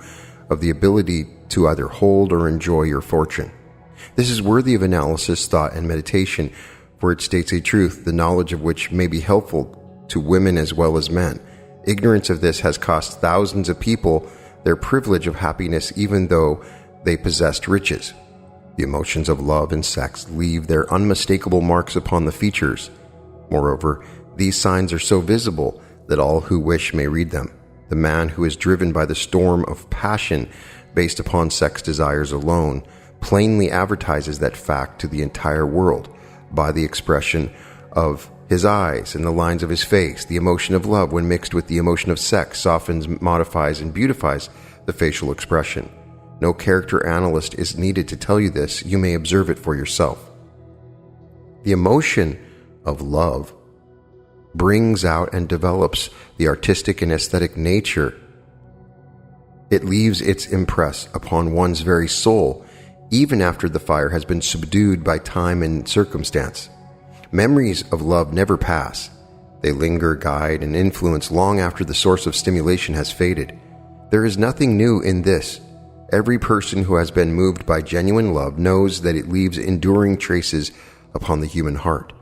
of the ability to either hold or enjoy your fortune. This is worthy of analysis, thought, and meditation, for it states a truth, the knowledge of which may be helpful to women as well as men. Ignorance of this has cost thousands of people their privilege of happiness even though they possessed riches. The emotions of love and sex leave their unmistakable marks upon the features. Moreover, these signs are so visible that all who wish may read them. The man who is driven by the storm of passion based upon sex desires alone plainly advertises that fact to the entire world by the expression of his eyes and the lines of his face. The emotion of love, when mixed with the emotion of sex, softens, modifies, and beautifies the facial expression. No character analyst is needed to tell you this. You may observe it for yourself. The emotion of love brings out and develops the artistic and aesthetic nature. It leaves its impress upon one's very soul, even after the fire has been subdued by time and circumstance. Memories of love never pass. They linger, guide, and influence long after the source of stimulation has faded. There is nothing new in this. Every person who has been moved by genuine love knows that it leaves enduring traces upon the human heart.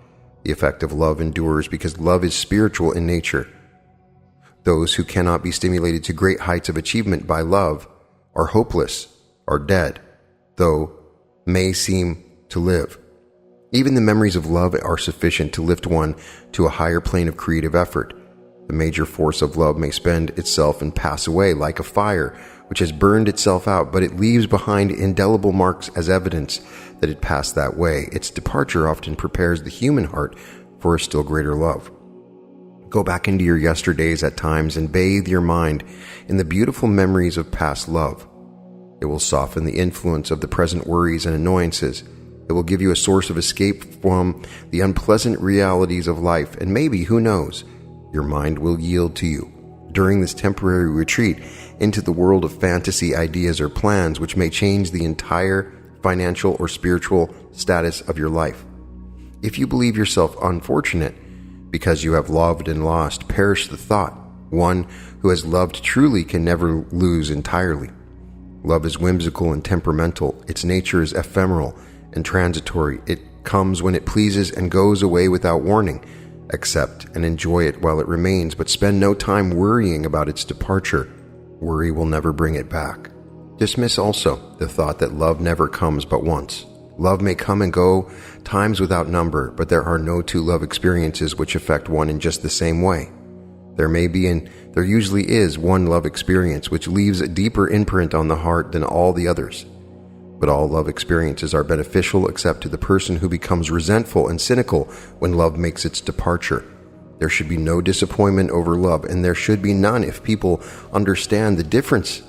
The effect of love endures because love is spiritual in nature. Those who cannot be stimulated to great heights of achievement by love are hopeless, are dead, though may seem to live. Even the memories of love are sufficient to lift one to a higher plane of creative effort. The major force of love may spend itself and pass away like a fire which has burned itself out, but it leaves behind indelible marks as evidence that it passed that way. Its departure often prepares the human heart for a still greater love. Go back into your yesterdays at times and bathe your mind in the beautiful memories of past love. It will soften the influence of the present worries and annoyances. It will give you a source of escape from the unpleasant realities of life, and maybe, who knows, your mind will yield to you during this temporary retreat into the world of fantasy ideas or plans which may change the entire financial or spiritual status of your life. If you believe yourself unfortunate because you have loved and lost, perish the thought. One who has loved truly can never lose entirely. Love is whimsical and temperamental. Its nature is ephemeral and transitory. It comes when it pleases and goes away without warning. Accept and enjoy it while it remains, but spend no time worrying about its departure. Worry will never bring it back. Dismiss also the thought that love never comes but once. Love may come and go, times without number, but there are no two love experiences which affect one in just the same way. There may be, and there usually is, one love experience which leaves a deeper imprint on the heart than all the others. But all love experiences are beneficial except to the person who becomes resentful and cynical when love makes its departure. There should be no disappointment over love, and there should be none if people understand the difference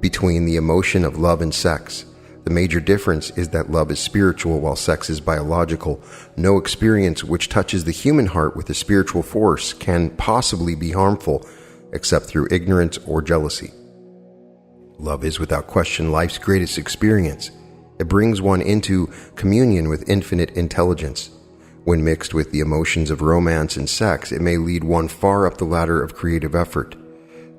between the emotion of love and sex. The major difference is that love is spiritual while sex is biological. No experience which touches the human heart with a spiritual force can possibly be harmful except through ignorance or jealousy. Love is without question life's greatest experience. It brings one into communion with infinite intelligence. When mixed with the emotions of romance and sex, it may lead one far up the ladder of creative effort.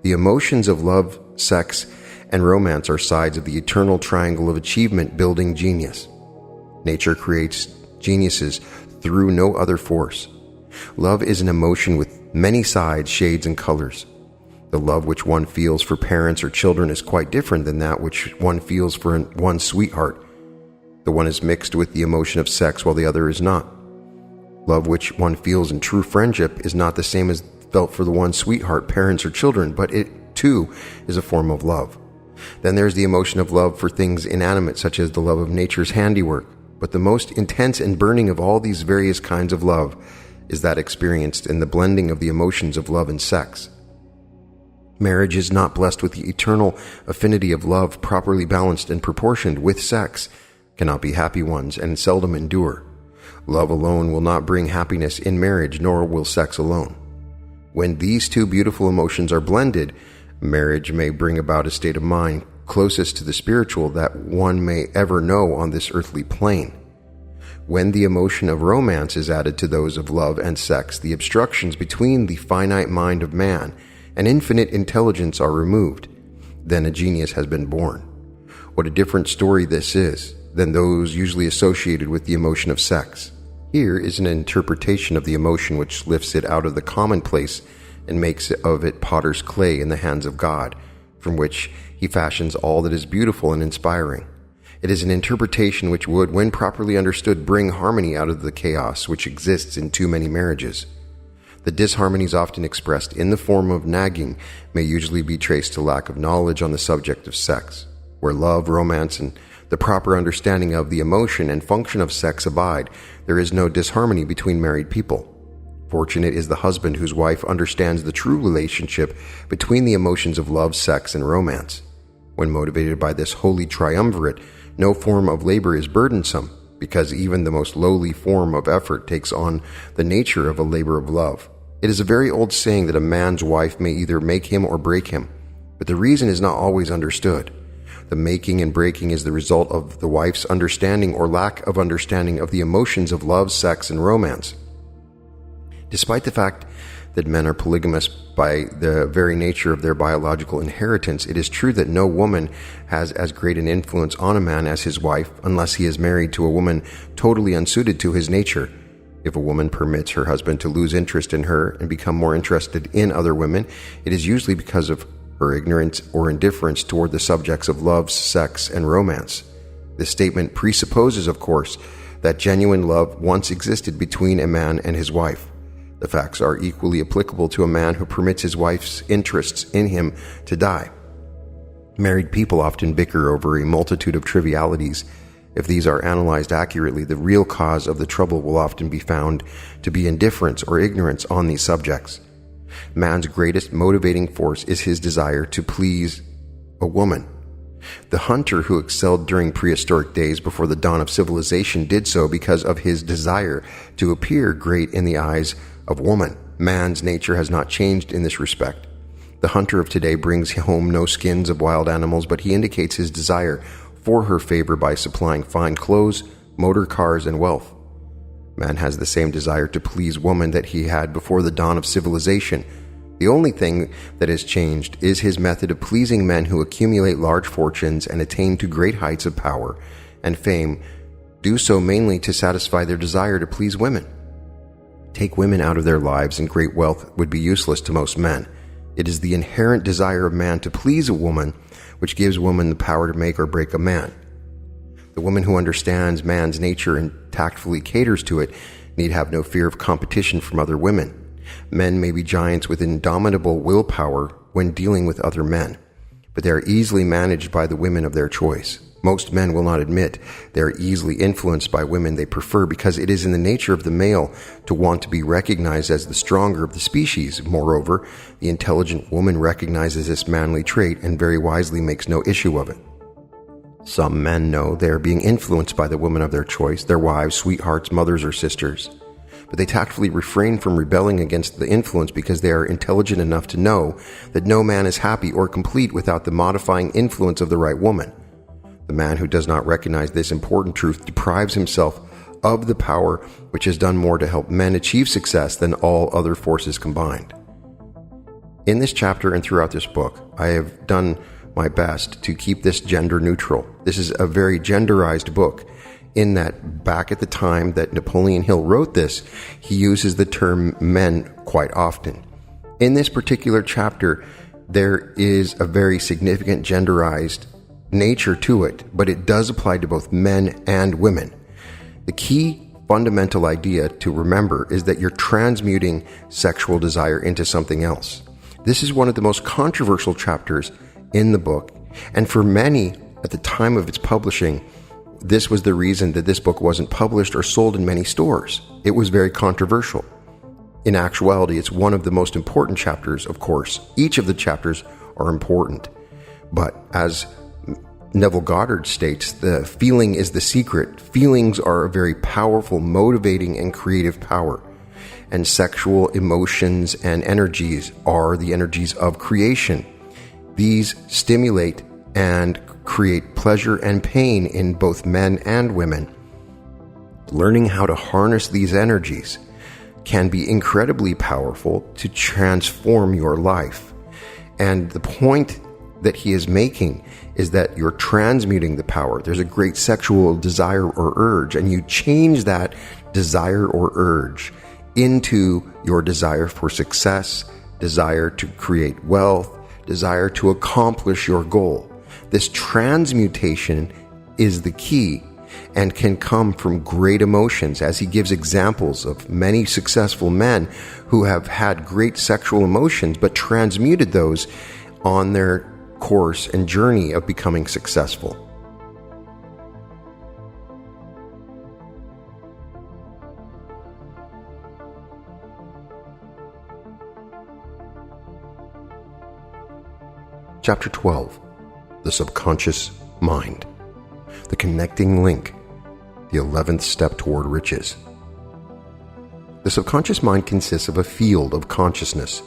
The emotions of love, sex, and romance are sides of the eternal triangle of achievement building genius. Nature creates geniuses through no other force. Love is an emotion with many sides, shades, and colors. The love which one feels for parents or children is quite different than that which one feels for one's sweetheart. The one is mixed with the emotion of sex while the other is not. Love which one feels in true friendship is not the same as felt for the one's sweetheart, parents, or children, but it, too, is a form of love. Then there's the emotion of love for things inanimate, such as the love of nature's handiwork. But the most intense and burning of all these various kinds of love is that experienced in the blending of the emotions of love and sex. Marriage is not blessed with the eternal affinity of love properly balanced and proportioned with sex, cannot be happy ones, and seldom endure. Love alone will not bring happiness in marriage, nor will sex alone. When these two beautiful emotions are blended, marriage may bring about a state of mind closest to the spiritual that one may ever know on this earthly plane. When the emotion of romance is added to those of love and sex, the obstructions between the finite mind of man and infinite intelligence are removed. Then a genius has been born. What a different story this is than those usually associated with the emotion of sex. Here is an interpretation of the emotion which lifts it out of the commonplace and makes of it potter's clay in the hands of God, from which he fashions all that is beautiful and inspiring. It is an interpretation which would, when properly understood, bring harmony out of the chaos which exists in too many marriages. The disharmonies often expressed in the form of nagging may usually be traced to lack of knowledge on the subject of sex. Where love, romance, and the proper understanding of the emotion and function of sex abide, there is no disharmony between married people. Fortunate is the husband whose wife understands the true relationship between the emotions of love, sex, and romance. When motivated by this holy triumvirate, no form of labor is burdensome, because even the most lowly form of effort takes on the nature of a labor of love. It is a very old saying that a man's wife may either make him or break him, but the reason is not always understood. The making and breaking is the result of the wife's understanding or lack of understanding of the emotions of love, sex, and romance. Despite the fact that men are polygamous by the very nature of their biological inheritance, it is true that no woman has as great an influence on a man as his wife, unless he is married to a woman totally unsuited to his nature. If a woman permits her husband to lose interest in her and become more interested in other women, it is usually because of her ignorance or indifference toward the subjects of love, sex, and romance. This statement presupposes, of course, that genuine love once existed between a man and his wife. The facts are equally applicable to a man who permits his wife's interests in him to die. Married people often bicker over a multitude of trivialities. If these are analyzed accurately, the real cause of the trouble will often be found to be indifference or ignorance on these subjects. Man's greatest motivating force is his desire to please a woman. The hunter who excelled during prehistoric days before the dawn of civilization did so because of his desire to appear great in the eyes of woman. Man's nature has not changed in this respect. The hunter of today brings home no skins of wild animals, but he indicates his desire for her favor by supplying fine clothes, motor cars, and wealth. Man has the same desire to please woman that he had before the dawn of civilization. The only thing that has changed is his method of pleasing men who accumulate large fortunes and attain to great heights of power and fame, do so mainly to satisfy their desire to please women. Take women out of their lives and great wealth would be useless to most men. It is the inherent desire of man to please a woman which gives woman the power to make or break a man. The woman who understands man's nature and tactfully caters to it need have no fear of competition from other women. Men may be giants with indomitable willpower when dealing with other men, but they are easily managed by the women of their choice. Most men will not admit they are easily influenced by women they prefer because it is in the nature of the male to want to be recognized as the stronger of the species. Moreover, the intelligent woman recognizes this manly trait and very wisely makes no issue of it. Some men know they are being influenced by the women of their choice, their wives, sweethearts, mothers, or sisters. But they tactfully refrain from rebelling against the influence because they are intelligent enough to know that no man is happy or complete without the modifying influence of the right woman. The man who does not recognize this important truth deprives himself of the power which has done more to help men achieve success than all other forces combined. In this chapter and throughout this book, I have done my best to keep this gender neutral. This is a very genderized book in that back at the time that Napoleon Hill wrote this, he uses the term men quite often. In this particular chapter, there is a very significant genderized nature to it, but it does apply to both men and women. The key fundamental idea to remember is that you're transmuting sexual desire into something else. This is one of the most controversial chapters in the book, and for many at the time of its publishing, this was the reason that this book wasn't published or sold in many stores. It was very controversial. In actuality, it's one of the most important chapters, of course. Each of the chapters are important, but as Neville Goddard states, the feeling is the secret. Feelings are a very powerful, motivating, and creative power. And sexual emotions and energies are the energies of creation. These stimulate and create pleasure and pain in both men and women. Learning how to harness these energies can be incredibly powerful to transform your life. And the point that he is making is that you're transmuting the power. There's a great sexual desire or urge, and you change that desire or urge into your desire for success, desire to create wealth, desire to accomplish your goal. This transmutation is the key and can come from great emotions, as he gives examples of many successful men who have had great sexual emotions but transmuted those on their course and journey of becoming successful. Chapter 12. The Subconscious Mind. The Connecting Link. The 11th Step Toward Riches. The subconscious mind consists of a field of consciousness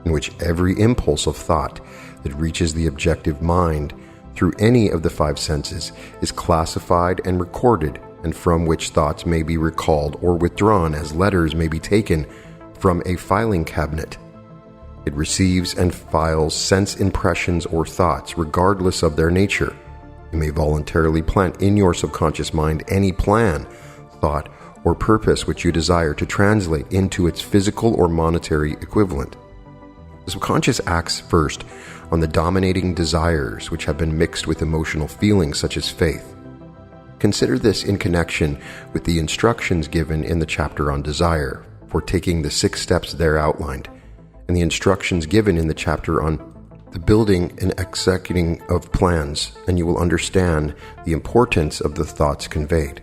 in which every impulse of thought that reaches the objective mind through any of the five senses is classified and recorded, and from which thoughts may be recalled or withdrawn as letters may be taken from a filing cabinet. It receives and files sense impressions or thoughts regardless of their nature. You may voluntarily plant in your subconscious mind any plan, thought, or purpose which you desire to translate into its physical or monetary equivalent. The subconscious acts first on the dominating desires which have been mixed with emotional feelings such as faith. Consider this in connection with the instructions given in the chapter on desire for taking the 6 steps there outlined, and the instructions given in the chapter on the building and executing of plans, and you will understand the importance of the thoughts conveyed.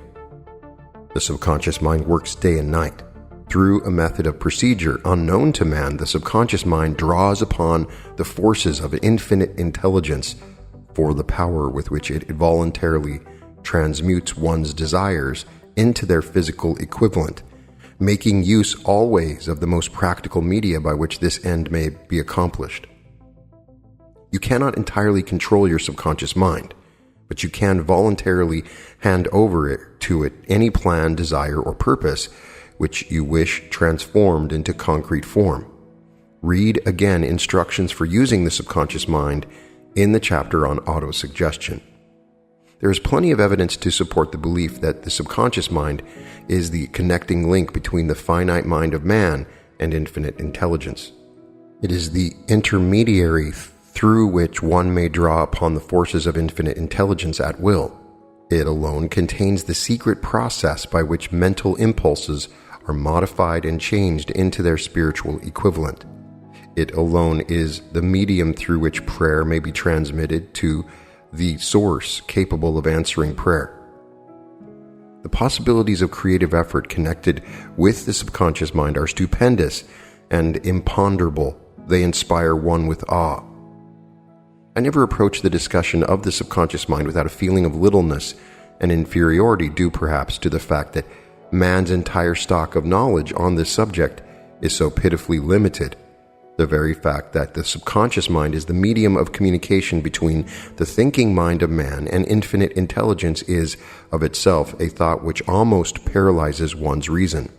The subconscious mind works day and night. Through a method of procedure unknown to man, the subconscious mind draws upon the forces of infinite intelligence for the power with which it voluntarily transmutes one's desires into their physical equivalent, making use always of the most practical media by which this end may be accomplished. You cannot entirely control your subconscious mind, but you can voluntarily hand over to it any plan, desire, or purpose which you wish transformed into concrete form. Read again instructions for using the subconscious mind in the chapter on autosuggestion. There is plenty of evidence to support the belief that the subconscious mind is the connecting link between the finite mind of man and infinite intelligence. It is the intermediary through which one may draw upon the forces of infinite intelligence at will. It alone contains the secret process by which mental impulses are modified and changed into their spiritual equivalent. It alone is the medium through which prayer may be transmitted to the source capable of answering prayer. The possibilities of creative effort connected with the subconscious mind are stupendous and imponderable. They inspire one with awe. I never approach the discussion of the subconscious mind without a feeling of littleness and inferiority, due perhaps to the fact that man's entire stock of knowledge on this subject is so pitifully limited. The very fact that the subconscious mind is the medium of communication between the thinking mind of man and infinite intelligence is, of itself, a thought which almost paralyzes one's reason.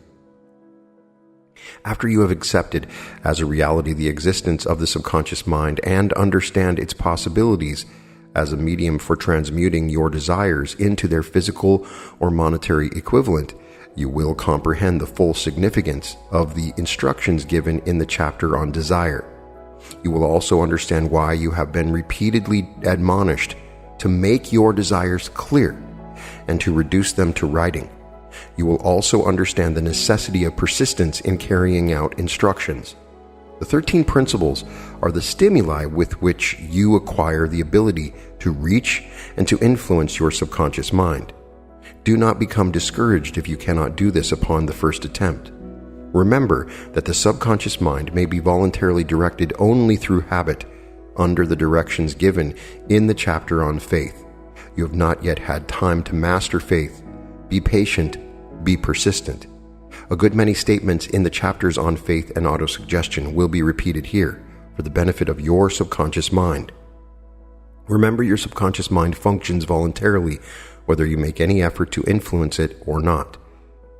After you have accepted as a reality the existence of the subconscious mind and understand its possibilities as a medium for transmuting your desires into their physical or monetary equivalent, you will comprehend the full significance of the instructions given in the chapter on desire. You will also understand why you have been repeatedly admonished to make your desires clear and to reduce them to writing. You will also understand the necessity of persistence in carrying out instructions. The 13 principles are the stimuli with which you acquire the ability to reach and to influence your subconscious mind. Do not become discouraged if you cannot do this upon the first attempt. Remember that the subconscious mind may be voluntarily directed only through habit, under the directions given in the chapter on faith. You have not yet had time to master faith. Be patient, be persistent. A good many statements in the chapters on faith and autosuggestion will be repeated here for the benefit of your subconscious mind. Remember, your subconscious mind functions voluntarily, whether you make any effort to influence it or not.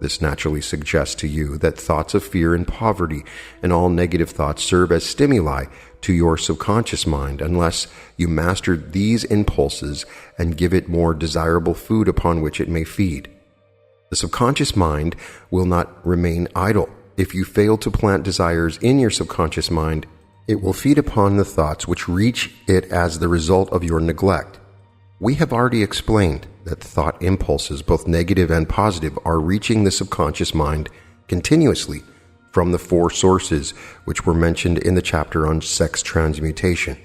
This naturally suggests to you that thoughts of fear and poverty and all negative thoughts serve as stimuli to your subconscious mind unless you master these impulses and give it more desirable food upon which it may feed. The subconscious mind will not remain idle. If you fail to plant desires in your subconscious mind, it will feed upon the thoughts which reach it as the result of your neglect. We have already explained that thought impulses, both negative and positive, are reaching the subconscious mind continuously from the 4 sources which were mentioned in the chapter on sex transmutation.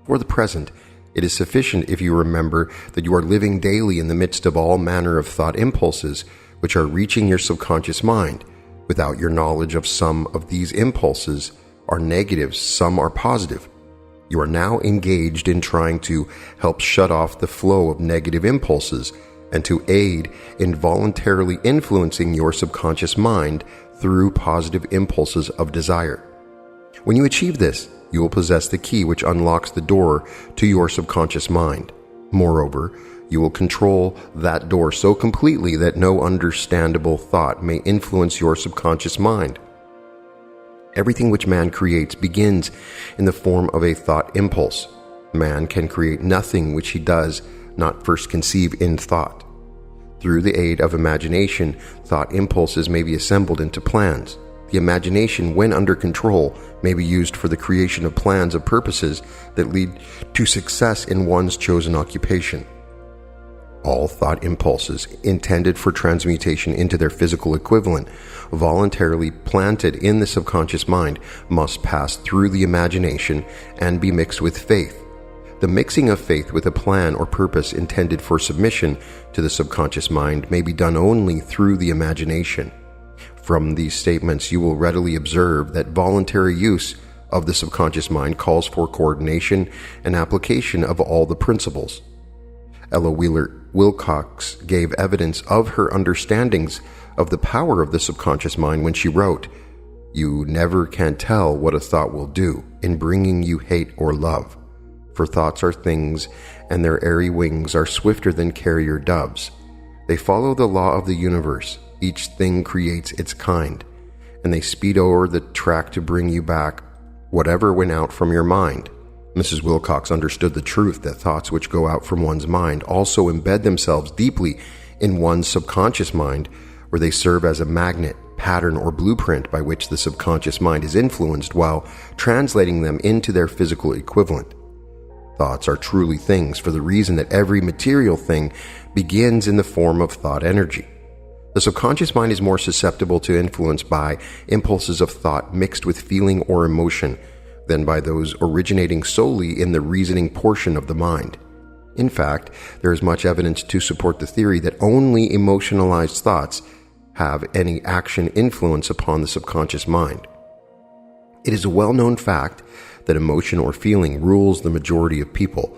For the present, it is sufficient if you remember that you are living daily in the midst of all manner of thought impulses which are reaching your subconscious mind. Without your knowledge of some of these impulses are negative, some are positive. You are now engaged in trying to help shut off the flow of negative impulses and to aid in voluntarily influencing your subconscious mind through positive impulses of desire. When you achieve this, you will possess the key which unlocks the door to your subconscious mind. Moreover, you will control that door so completely that no understandable thought may influence your subconscious mind. Everything which man creates begins in the form of a thought impulse. Man can create nothing which he does not first conceive in thought. Through the aid of imagination, thought impulses may be assembled into plans. The imagination, when under control, may be used for the creation of plans of purposes that lead to success in one's chosen occupation. All thought impulses intended for transmutation into their physical equivalent, voluntarily planted in the subconscious mind, must pass through the imagination and be mixed with faith. The mixing of faith with a plan or purpose intended for submission to the subconscious mind may be done only through the imagination. From these statements, you will readily observe that voluntary use of the subconscious mind calls for coordination and application of all the principles. Ella Wheeler Wilcox gave evidence of her understandings of the power of the subconscious mind when she wrote, "You never can tell what a thought will do in bringing you hate or love. For thoughts are things, and their airy wings are swifter than carrier doves. They follow the law of the universe. Each thing creates its kind, and they speed over the track to bring you back whatever went out from your mind." Mrs. Wilcox understood the truth that thoughts which go out from one's mind also embed themselves deeply in one's subconscious mind, where they serve as a magnet, pattern, or blueprint by which the subconscious mind is influenced while translating them into their physical equivalent. Thoughts are truly things for the reason that every material thing begins in the form of thought energy. The subconscious mind is more susceptible to influence by impulses of thought mixed with feeling or emotion than by those originating solely in the reasoning portion of the mind. In fact, there is much evidence to support the theory that only emotionalized thoughts have any action influence upon the subconscious mind. It is a well-known fact that emotion or feeling rules the majority of people.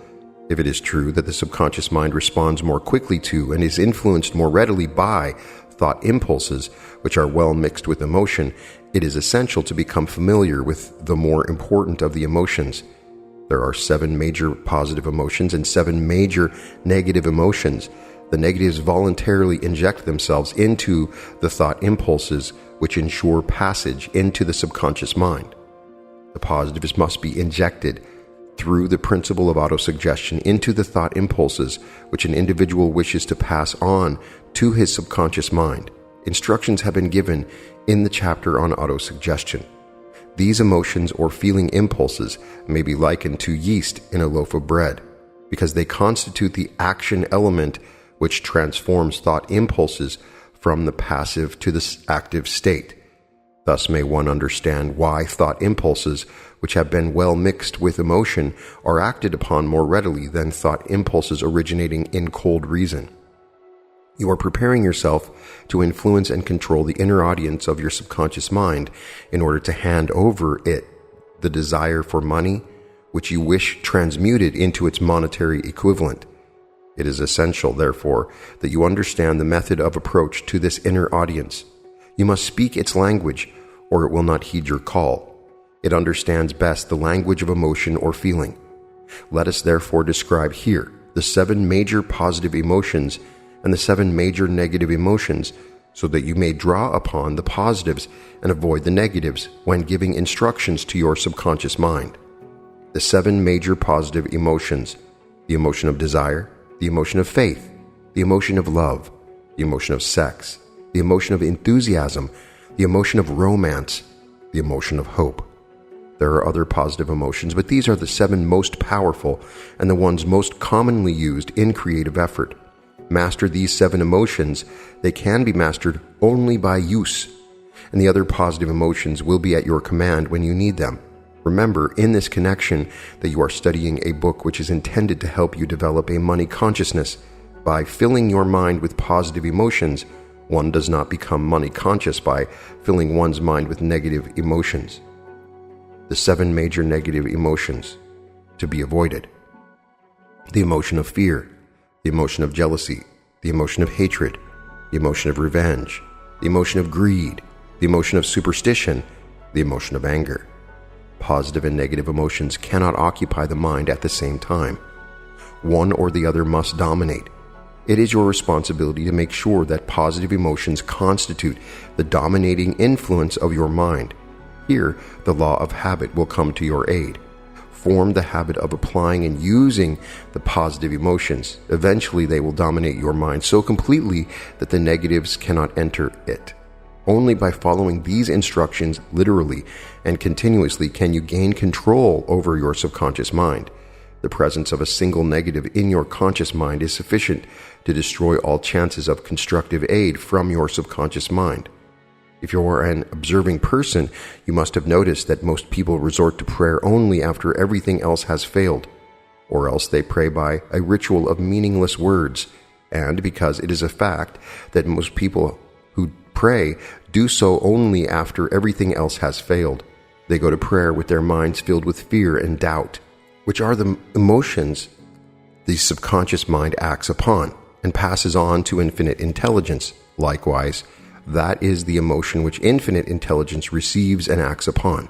If it is true that the subconscious mind responds more quickly to and is influenced more readily by thought impulses, which are well mixed with emotion, it is essential to become familiar with the more important of the emotions. There are 7 major positive emotions and 7 major negative emotions. The negatives voluntarily inject themselves into the thought impulses, which ensure passage into the subconscious mind. The positives must be injected through the principle of autosuggestion into the thought impulses which an individual wishes to pass on to his subconscious mind. Instructions have been given in the chapter on autosuggestion. These emotions or feeling impulses may be likened to yeast in a loaf of bread, because they constitute the action element which transforms thought impulses from the passive to the active state. Thus may one understand why thought impulses, which have been well mixed with emotion, are acted upon more readily than thought impulses originating in cold reason. You are preparing yourself to influence and control the inner audience of your subconscious mind in order to hand over it the desire for money, which you wish transmuted into its monetary equivalent. It is essential, therefore, that you understand the method of approach to this inner audience. You must speak its language, or it will not heed your call. It understands best the language of emotion or feeling. Let us therefore describe here the 7 major positive emotions and the 7 major negative emotions, so that you may draw upon the positives and avoid the negatives when giving instructions to your subconscious mind. The 7 major positive emotions: the emotion of desire, the emotion of faith, the emotion of love, the emotion of sex, the emotion of enthusiasm, the emotion of romance, the emotion of hope. There are other positive emotions, but these are the 7 most powerful and the ones most commonly used in creative effort. Master these 7 emotions. They can be mastered only by use, and the other positive emotions will be at your command when you need them. Remember, in this connection, that you are studying a book which is intended to help you develop a money consciousness. By filling your mind with positive emotions, one does not become money conscious by filling one's mind with negative emotions. The 7 major negative emotions to be avoided: the emotion of fear, the emotion of jealousy, the emotion of hatred, the emotion of revenge, the emotion of greed, the emotion of superstition, the emotion of anger. Positive and negative emotions cannot occupy the mind at the same time. One or the other must dominate. It is your responsibility to make sure that positive emotions constitute the dominating influence of your mind. Here, the law of habit will come to your aid. Form the habit of applying and using the positive emotions. Eventually, they will dominate your mind so completely that the negatives cannot enter it. Only by following these instructions literally and continuously can you gain control over your subconscious mind. The presence of a single negative in your conscious mind is sufficient to destroy all chances of constructive aid from your subconscious mind. If you are an observing person, you must have noticed that most people resort to prayer only after everything else has failed, or else they pray by a ritual of meaningless words, and because it is a fact that most people who pray do so only after everything else has failed, they go to prayer with their minds filled with fear and doubt, which are the emotions the subconscious mind acts upon and passes on to infinite intelligence. Likewise, that is the emotion which infinite intelligence receives and acts upon.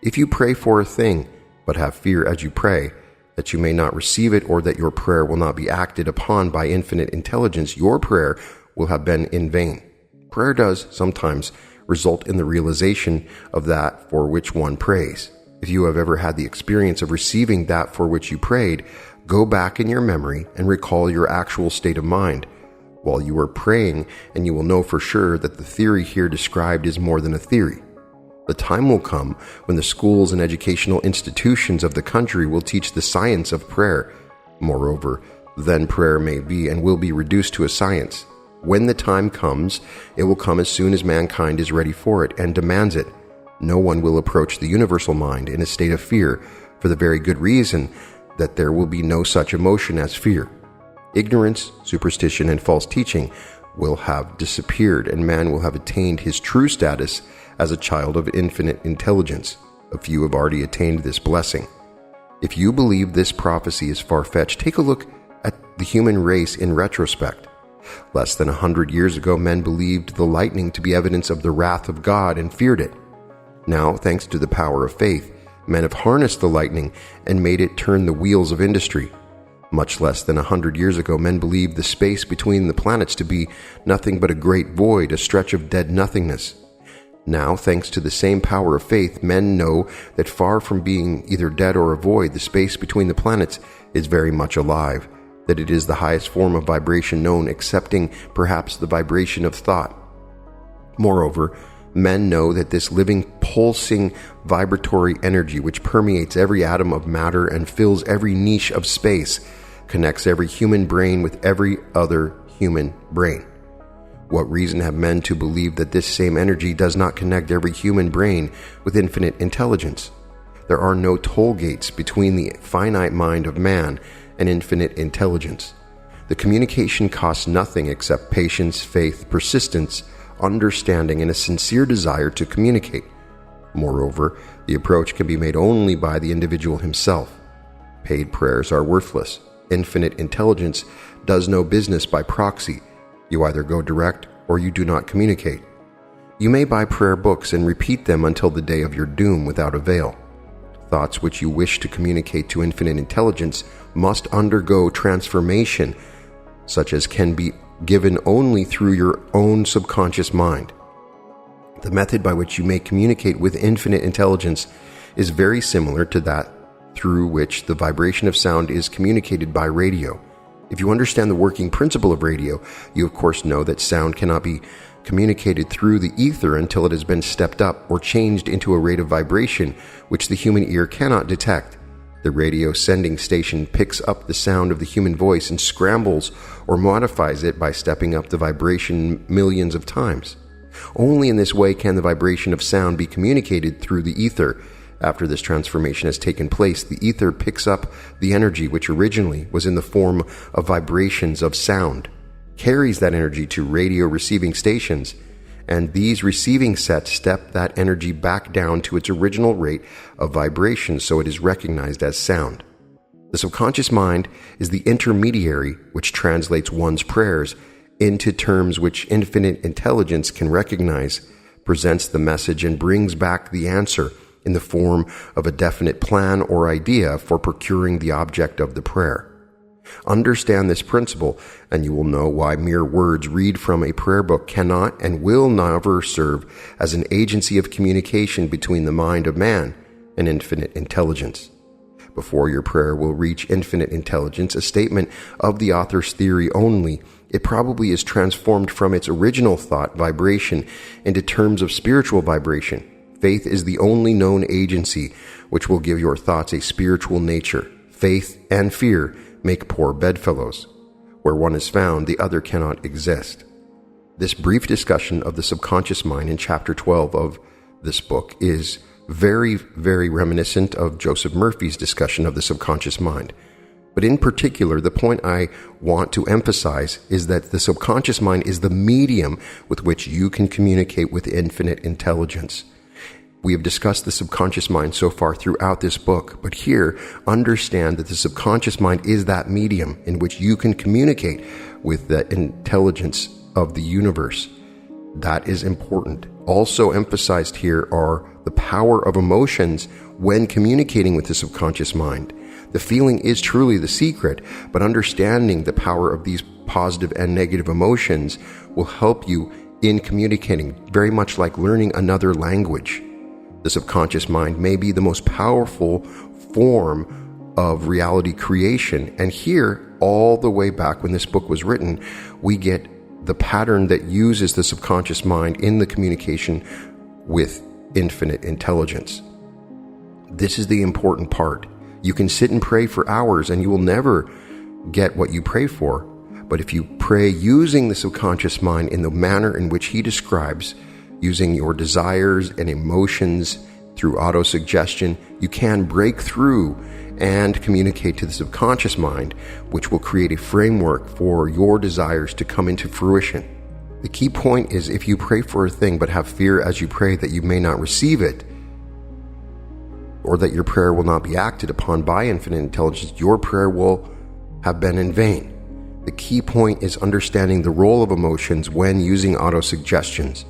If you pray for a thing, but have fear as you pray, that you may not receive it or that your prayer will not be acted upon by infinite intelligence, your prayer will have been in vain. Prayer does sometimes result in the realization of that for which one prays. If you have ever had the experience of receiving that for which you prayed, go back in your memory and recall your actual state of mind while you were praying, and you will know for sure that the theory here described is more than a theory. The time will come when the schools and educational institutions of the country will teach the science of prayer. Moreover, then prayer may be and will be reduced to a science. When the time comes, it will come as soon as mankind is ready for it and demands it. No one will approach the universal mind in a state of fear, for the very good reason that there will be no such emotion as fear. Ignorance, superstition, and false teaching will have disappeared, and man will have attained his true status as a child of infinite intelligence. A few have already attained this blessing. If you believe this prophecy is far-fetched, take a look at the human race in retrospect. Less than 100 years ago, men believed the lightning to be evidence of the wrath of God and feared it. Now, thanks to the power of faith, men have harnessed the lightning and made it turn the wheels of industry. Much less than 100 years ago, men believed the space between the planets to be nothing but a great void, a stretch of dead nothingness. Now, thanks to the same power of faith, men know that far from being either dead or a void, the space between the planets is very much alive, that it is the highest form of vibration known, excepting perhaps the vibration of thought. Moreover, men know that this living, pulsing, vibratory energy which permeates every atom of matter and fills every niche of space connects every human brain with every other human brain. What reason have men to believe that this same energy does not connect every human brain with infinite intelligence? There are no toll gates between the finite mind of man and infinite intelligence. The communication costs nothing except patience, faith, persistence, understanding, and a sincere desire to communicate. Moreover, the approach can be made only by the individual himself. Paid prayers are worthless. Infinite intelligence does no business by proxy. You either go direct or you do not communicate. You may buy prayer books and repeat them until the day of your doom without avail. Thoughts which you wish to communicate to infinite intelligence must undergo transformation, such as can be given only through your own subconscious mind. The method by which you may communicate with infinite intelligence is very similar to that through which the vibration of sound is communicated by radio. If you understand the working principle of radio, you of course know that sound cannot be communicated through the ether until it has been stepped up or changed into a rate of vibration which the human ear cannot detect. The radio sending station picks up the sound of the human voice and scrambles or modifies it by stepping up the vibration millions of times. Only in this way can the vibration of sound be communicated through the ether. After this transformation has taken place, the ether picks up the energy which originally was in the form of vibrations of sound, carries that energy to radio receiving stations, and these receiving sets step that energy back down to its original rate of vibration so it is recognized as sound. The subconscious mind is the intermediary which translates one's prayers into terms which infinite intelligence can recognize, presents the message, and brings back the answer in the form of a definite plan or idea for procuring the object of the prayer. Understand this principle, and you will know why mere words read from a prayer book cannot and will never serve as an agency of communication between the mind of man and infinite intelligence. Before your prayer will reach infinite intelligence, a statement of the author's theory only, it probably is transformed from its original thought vibration into terms of spiritual vibration. Faith is the only known agency which will give your thoughts a spiritual nature. Faith and fear make poor bedfellows. Where one is found, the other cannot exist. This brief discussion of the subconscious mind in chapter 12 of this book is very, very reminiscent of Joseph Murphy's discussion of the subconscious mind. But in particular, the point I want to emphasize is that the subconscious mind is the medium with which you can communicate with infinite intelligence. We have discussed the subconscious mind so far throughout this book, but here, understand that the subconscious mind is that medium in which you can communicate with the intelligence of the universe. That is important. Also emphasized here are the power of emotions when communicating with the subconscious mind. The feeling is truly the secret, but understanding the power of these positive and negative emotions will help you in communicating, very much like learning another language. The subconscious mind may be the most powerful form of reality creation. And here, all the way back when this book was written, we get the pattern that uses the subconscious mind in the communication with infinite intelligence. This is the important part. You can sit and pray for hours and you will never get what you pray for. But if you pray using the subconscious mind in the manner in which he describes, using your desires and emotions through autosuggestion, you can break through and communicate to the subconscious mind, which will create a framework for your desires to come into fruition. The key point is if you pray for a thing but have fear as you pray that you may not receive it, or that your prayer will not be acted upon by infinite intelligence, your prayer will have been in vain. The key point is understanding the role of emotions when using autosuggestions.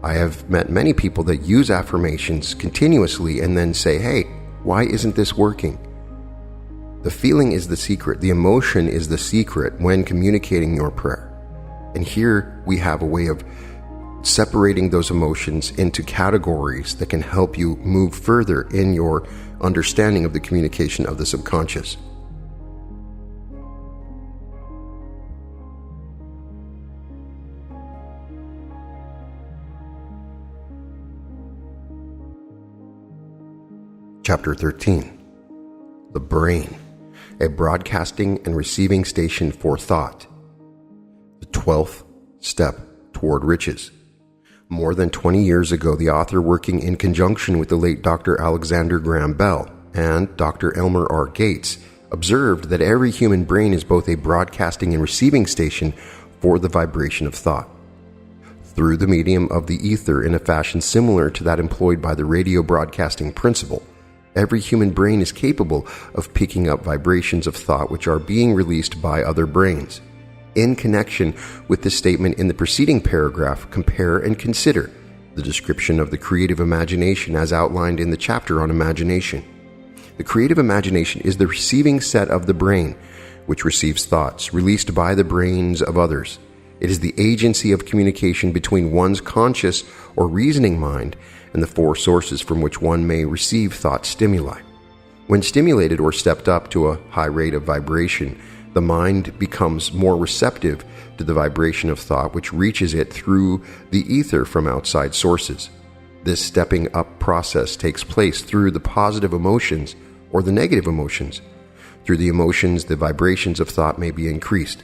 I have met many people that use affirmations continuously and then say, hey, why isn't this working? The feeling is the secret. The emotion is the secret when communicating your prayer. And here we have a way of separating those emotions into categories that can help you move further in your understanding of the communication of the subconscious. Chapter 13. The Brain, a broadcasting and receiving station for thought. The 12th step toward riches. More than 20 years ago, the author, working in conjunction with the late Dr. Alexander Graham Bell and Dr. Elmer R. Gates, observed that every human brain is both a broadcasting and receiving station for the vibration of thought. Through the medium of the ether, in a fashion similar to that employed by the radio broadcasting principle, every human brain is capable of picking up vibrations of thought which are being released by other brains. In connection with the statement in the preceding paragraph, compare and consider the description of the creative imagination as outlined in the chapter on imagination. The creative imagination is the receiving set of the brain, which receives thoughts released by the brains of others. It is the agency of communication between one's conscious or reasoning mind and the four sources from which one may receive thought stimuli. When stimulated or stepped up to a high rate of vibration, The mind becomes more receptive to the vibration of thought which reaches it through the ether from outside sources. This stepping up process takes place through the positive emotions or the negative emotions. Through the emotions, the vibrations of thought may be increased.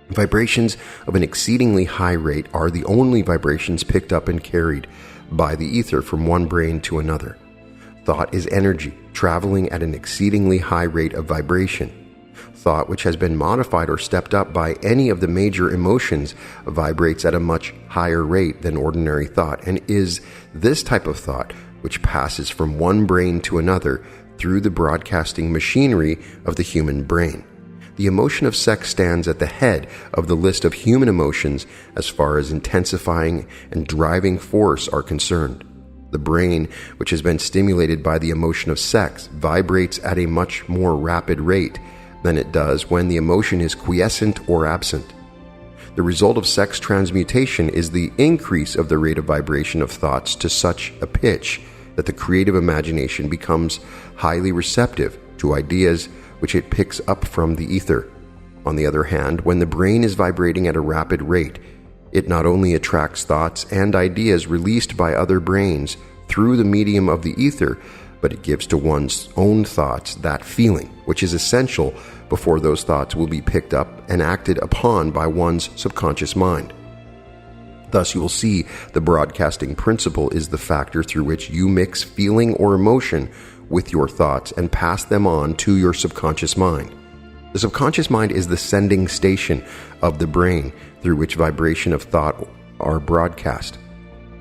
Vibrations of an exceedingly high rate are the only vibrations picked up and carried by the ether from one brain to another. Thought is energy, traveling at an exceedingly high rate of vibration. Thought which has been modified or stepped up by any of the major emotions vibrates at a much higher rate than ordinary thought, and is this type of thought which passes from one brain to another through the broadcasting machinery of the human brain. The emotion of sex stands at the head of the list of human emotions as far as intensifying and driving force are concerned. The brain, which has been stimulated by the emotion of sex, vibrates at a much more rapid rate than it does when the emotion is quiescent or absent. The result of sex transmutation is the increase of the rate of vibration of thoughts to such a pitch that the creative imagination becomes highly receptive to ideas which it picks up from the ether. On the other hand, when the brain is vibrating at a rapid rate, it not only attracts thoughts and ideas released by other brains through the medium of the ether, but it gives to one's own thoughts that feeling, which is essential before those thoughts will be picked up and acted upon by one's subconscious mind. Thus, you will see the broadcasting principle is the factor through which you mix feeling or emotion with your thoughts and pass them on to your subconscious mind. The subconscious mind is the sending station of the brain through which vibration of thought are broadcast.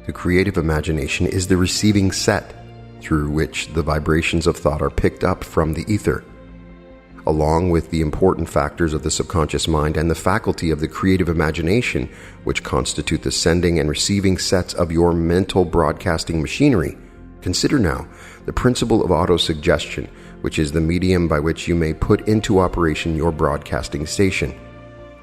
The creative imagination is the receiving set through which the vibrations of thought are picked up from the ether. Along with the important factors of the subconscious mind and the faculty of the creative imagination, which constitute the sending and receiving sets of your mental broadcasting machinery, consider now the principle of autosuggestion, which is the medium by which you may put into operation your broadcasting station.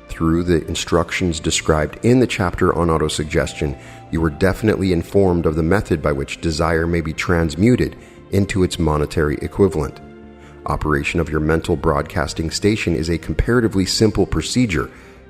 Through the instructions described in the chapter on autosuggestion, you are definitely informed of the method by which desire may be transmuted into its monetary equivalent. Operation of your mental broadcasting station is a comparatively simple procedure.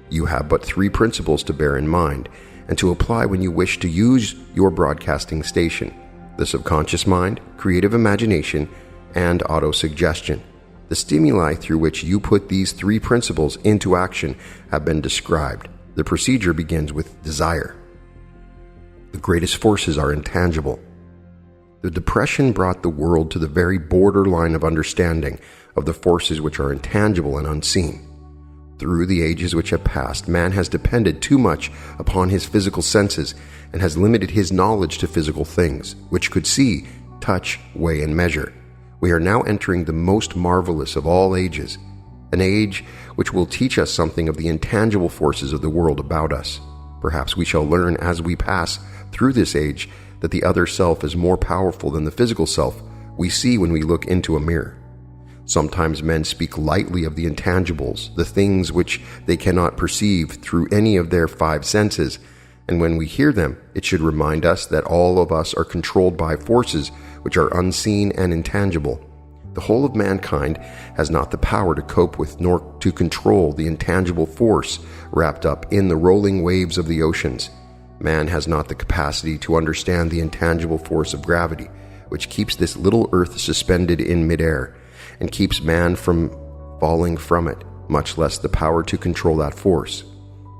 You have but 3 principles to bear in mind and to apply when you wish to use your broadcasting station: the subconscious mind, creative imagination, and autosuggestion. The stimuli through which you put these 3 principles into action have been described. The procedure begins with desire. The greatest forces are intangible. The Depression brought the world to the very borderline of understanding of the forces which are intangible and unseen. Through the ages which have passed, man has depended too much upon his physical senses and has limited his knowledge to physical things, which could see, touch, weigh, and measure. We are now entering the most marvelous of all ages, an age which will teach us something of the intangible forces of the world about us. Perhaps we shall learn as we pass through this age that the other self is more powerful than the physical self we see when we look into a mirror. Sometimes men speak lightly of the intangibles, the things which they cannot perceive through any of their 5 senses, and when we hear them, it should remind us that all of us are controlled by forces which are unseen and intangible. The whole of mankind has not the power to cope with nor to control the intangible force wrapped up in the rolling waves of the oceans. Man has not the capacity to understand the intangible force of gravity, which keeps this little earth suspended in midair and keeps man from falling from it, much less the power to control that force.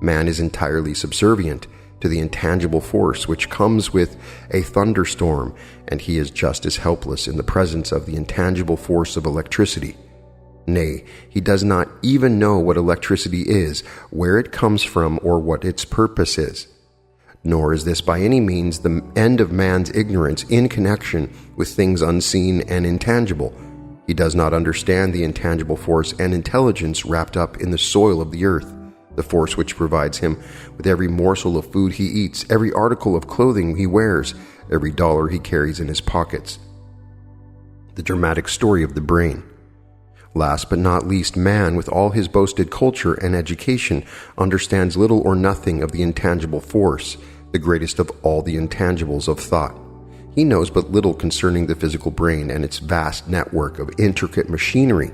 Man is entirely subservient to the intangible force which comes with a thunderstorm, and he is just as helpless in the presence of the intangible force of electricity. Nay, he does not even know what electricity is, where it comes from, or what its purpose is. Nor is this by any means the end of man's ignorance in connection with things unseen and intangible. He does not understand the intangible force and intelligence wrapped up in the soil of the earth, the force which provides him with every morsel of food he eats, every article of clothing he wears, every dollar he carries in his pockets. The dramatic story of the brain. Last but not least, man, with all his boasted culture and education, understands little or nothing of the intangible force, the greatest of all the intangibles of thought. He knows but little concerning the physical brain and its vast network of intricate machinery.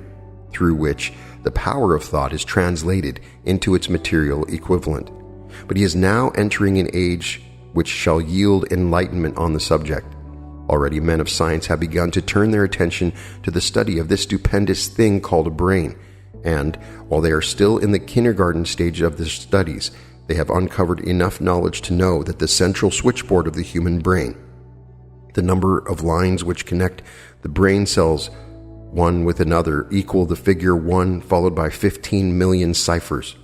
through which the power of thought is translated into its material equivalent. But he is now entering an age which shall yield enlightenment on the subject. Already men of science have begun to turn their attention to the study of this stupendous thing called a brain, and while they are still in the kindergarten stage of their studies, they have uncovered enough knowledge to know that the central switchboard of the human brain, the number of lines which connect the brain cells one with another, equal the figure 1 followed by 15 million ciphers.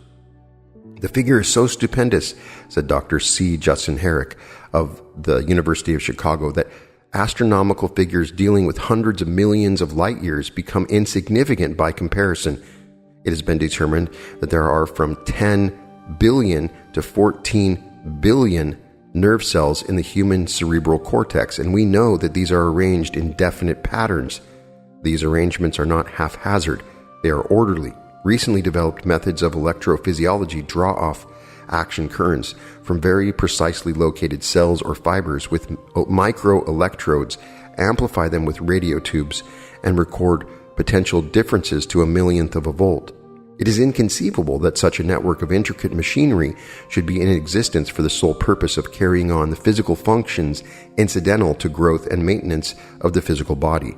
The figure is so stupendous, said Dr. C. Judson Herrick of the University of Chicago, that astronomical figures dealing with hundreds of millions of light years become insignificant by comparison. It has been determined that there are from 10 billion to 14 billion nerve cells in the human cerebral cortex, and we know that these are arranged in definite patterns. These arrangements are not haphazard, they are orderly. Recently developed methods of electrophysiology draw off action currents from very precisely located cells or fibers with microelectrodes, amplify them with radio tubes, and record potential differences to a millionth of a volt. It is inconceivable that such a network of intricate machinery should be in existence for the sole purpose of carrying on the physical functions incidental to growth and maintenance of the physical body.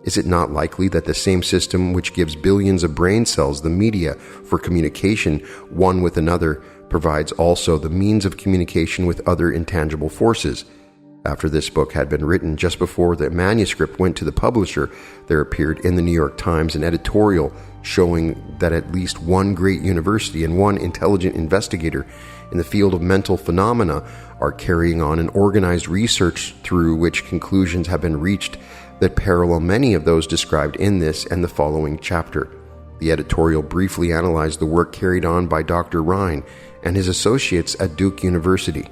Is it not likely that the same system which gives billions of brain cells the media for communication one with another provides also the means of communication with other intangible forces? After this book had been written, just before the manuscript went to the publisher, there appeared in the New York Times an editorial showing that at least one great university and one intelligent investigator in the field of mental phenomena are carrying on an organized research through which conclusions have been reached that parallel many of those described in this and the following chapter. The editorial briefly analyzed the work carried on by Dr. Rhine and his associates at Duke University.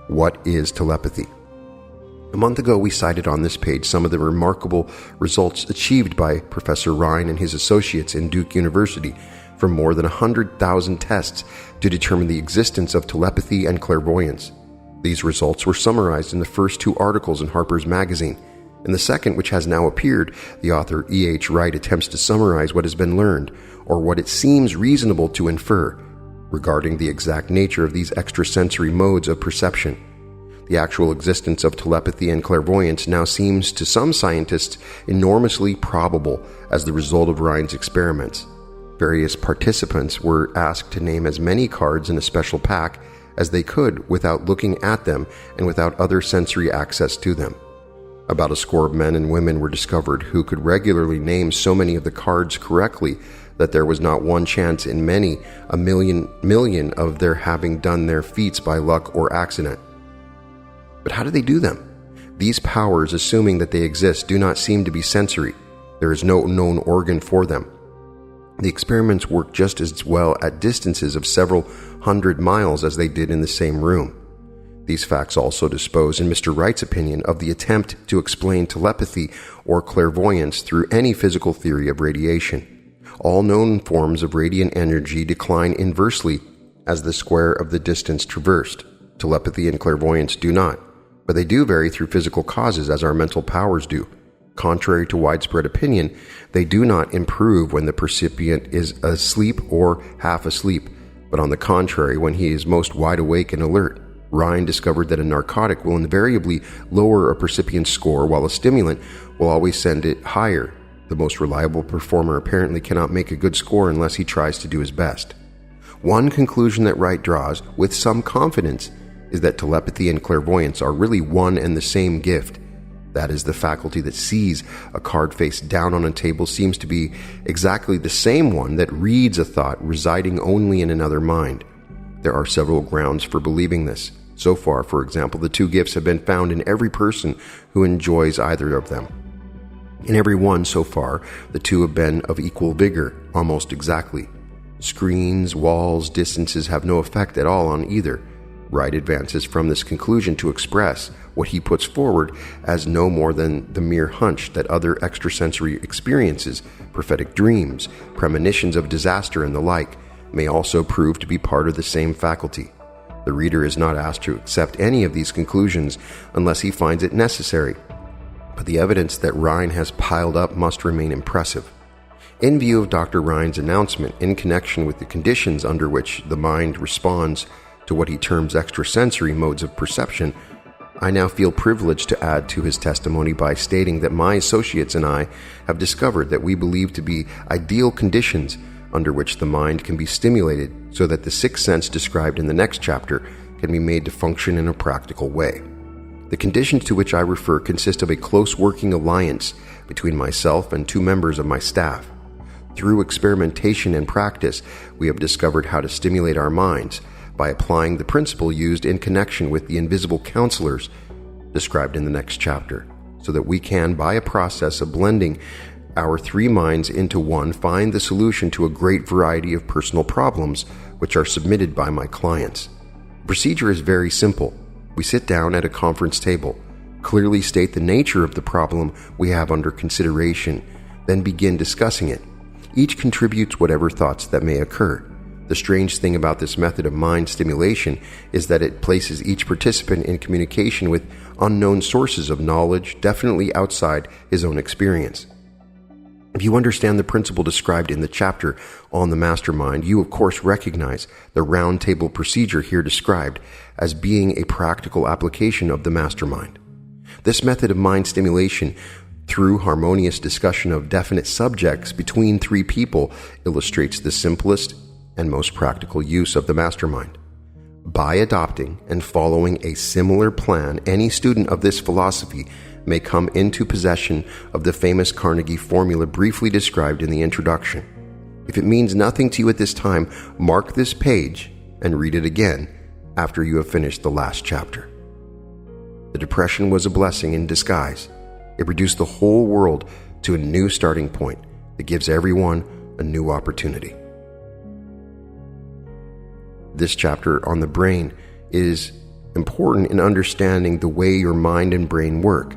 What is telepathy? A month ago, we cited on this page some of the remarkable results achieved by Professor Rhine and his associates in Duke University from more than 100,000 tests to determine the existence of telepathy and clairvoyance. These results were summarized in the first 2 articles in Harper's Magazine. In the second, which has now appeared, the author E.H. Wright attempts to summarize what has been learned, or what it seems reasonable to infer, regarding the exact nature of these extrasensory modes of perception. The actual existence of telepathy and clairvoyance now seems to some scientists enormously probable as the result of Rhine's experiments. Various participants were asked to name as many cards in a special pack as they could without looking at them and without other sensory access to them. About a score of men and women were discovered who could regularly name so many of the cards correctly that there was not one chance in many a million of their having done their feats by luck or accident. But how do they do them? These powers, assuming that they exist, do not seem to be sensory. There is no known organ for them. The experiments work just as well at distances of several hundred miles as they did in the same room. These facts also dispose, in Mr. Wright's opinion, of the attempt to explain telepathy or clairvoyance through any physical theory of radiation. All known forms of radiant energy decline inversely as the square of the distance traversed. Telepathy and clairvoyance do not, but they do vary through physical causes as our mental powers do. Contrary to widespread opinion, they do not improve when the percipient is asleep or half asleep, but on the contrary, when he is most wide awake and alert. Rhine discovered that a narcotic will invariably lower a percipient's score, while a stimulant will always send it higher. The most reliable performer apparently cannot make a good score unless he tries to do his best. One conclusion that Wright draws, with some confidence, is that telepathy and clairvoyance are really one and the same gift. That is, the faculty that sees a card face down on a table seems to be exactly the same one that reads a thought residing only in another mind. There are several grounds for believing this. So far, for example, the 2 gifts have been found in every person who enjoys either of them. In every one so far, the 2 have been of equal vigor, almost exactly. Screens, walls, distances have no effect at all on either. Wright advances from this conclusion to express what he puts forward as no more than the mere hunch that other extrasensory experiences, prophetic dreams, premonitions of disaster and the like, may also prove to be part of the same faculty. The reader is not asked to accept any of these conclusions unless he finds it necessary, but the evidence that Rhine has piled up must remain impressive. In view of Dr. Ryan's announcement in connection with the conditions under which the mind responds to what he terms extrasensory modes of perception, I now feel privileged to add to his testimony by stating that my associates and I have discovered that we believe to be ideal conditions under which the mind can be stimulated so that the sixth sense described in the next chapter can be made to function in a practical way. The conditions to which I refer consist of a close working alliance between myself and 2 members of my staff. Through experimentation and practice, we have discovered how to stimulate our minds by applying the principle used in connection with the invisible counselors described in the next chapter, so that we can, by a process of blending our 3 minds into one, find the solution to a great variety of personal problems which are submitted by my clients. The procedure is very simple. We sit down at a conference table, clearly state the nature of the problem we have under consideration, then begin discussing it. Each contributes whatever thoughts that may occur. The strange thing about this method of mind stimulation is that it places each participant in communication with unknown sources of knowledge, definitely outside his own experience. If you understand the principle described in the chapter on the mastermind, you of course recognize the round table procedure here described as being a practical application of the mastermind. This method of mind stimulation through harmonious discussion of definite subjects between 3 people illustrates the simplest and most practical use of the mastermind. By adopting and following a similar plan, any student of this philosophy may come into possession of the famous Carnegie formula briefly described in the introduction. If it means nothing to you at this time, mark this page and read it again after you have finished the last chapter. The depression was a blessing in disguise. It reduced the whole world to a new starting point that gives everyone a new opportunity. This chapter on the brain is important in understanding the way your mind and brain work.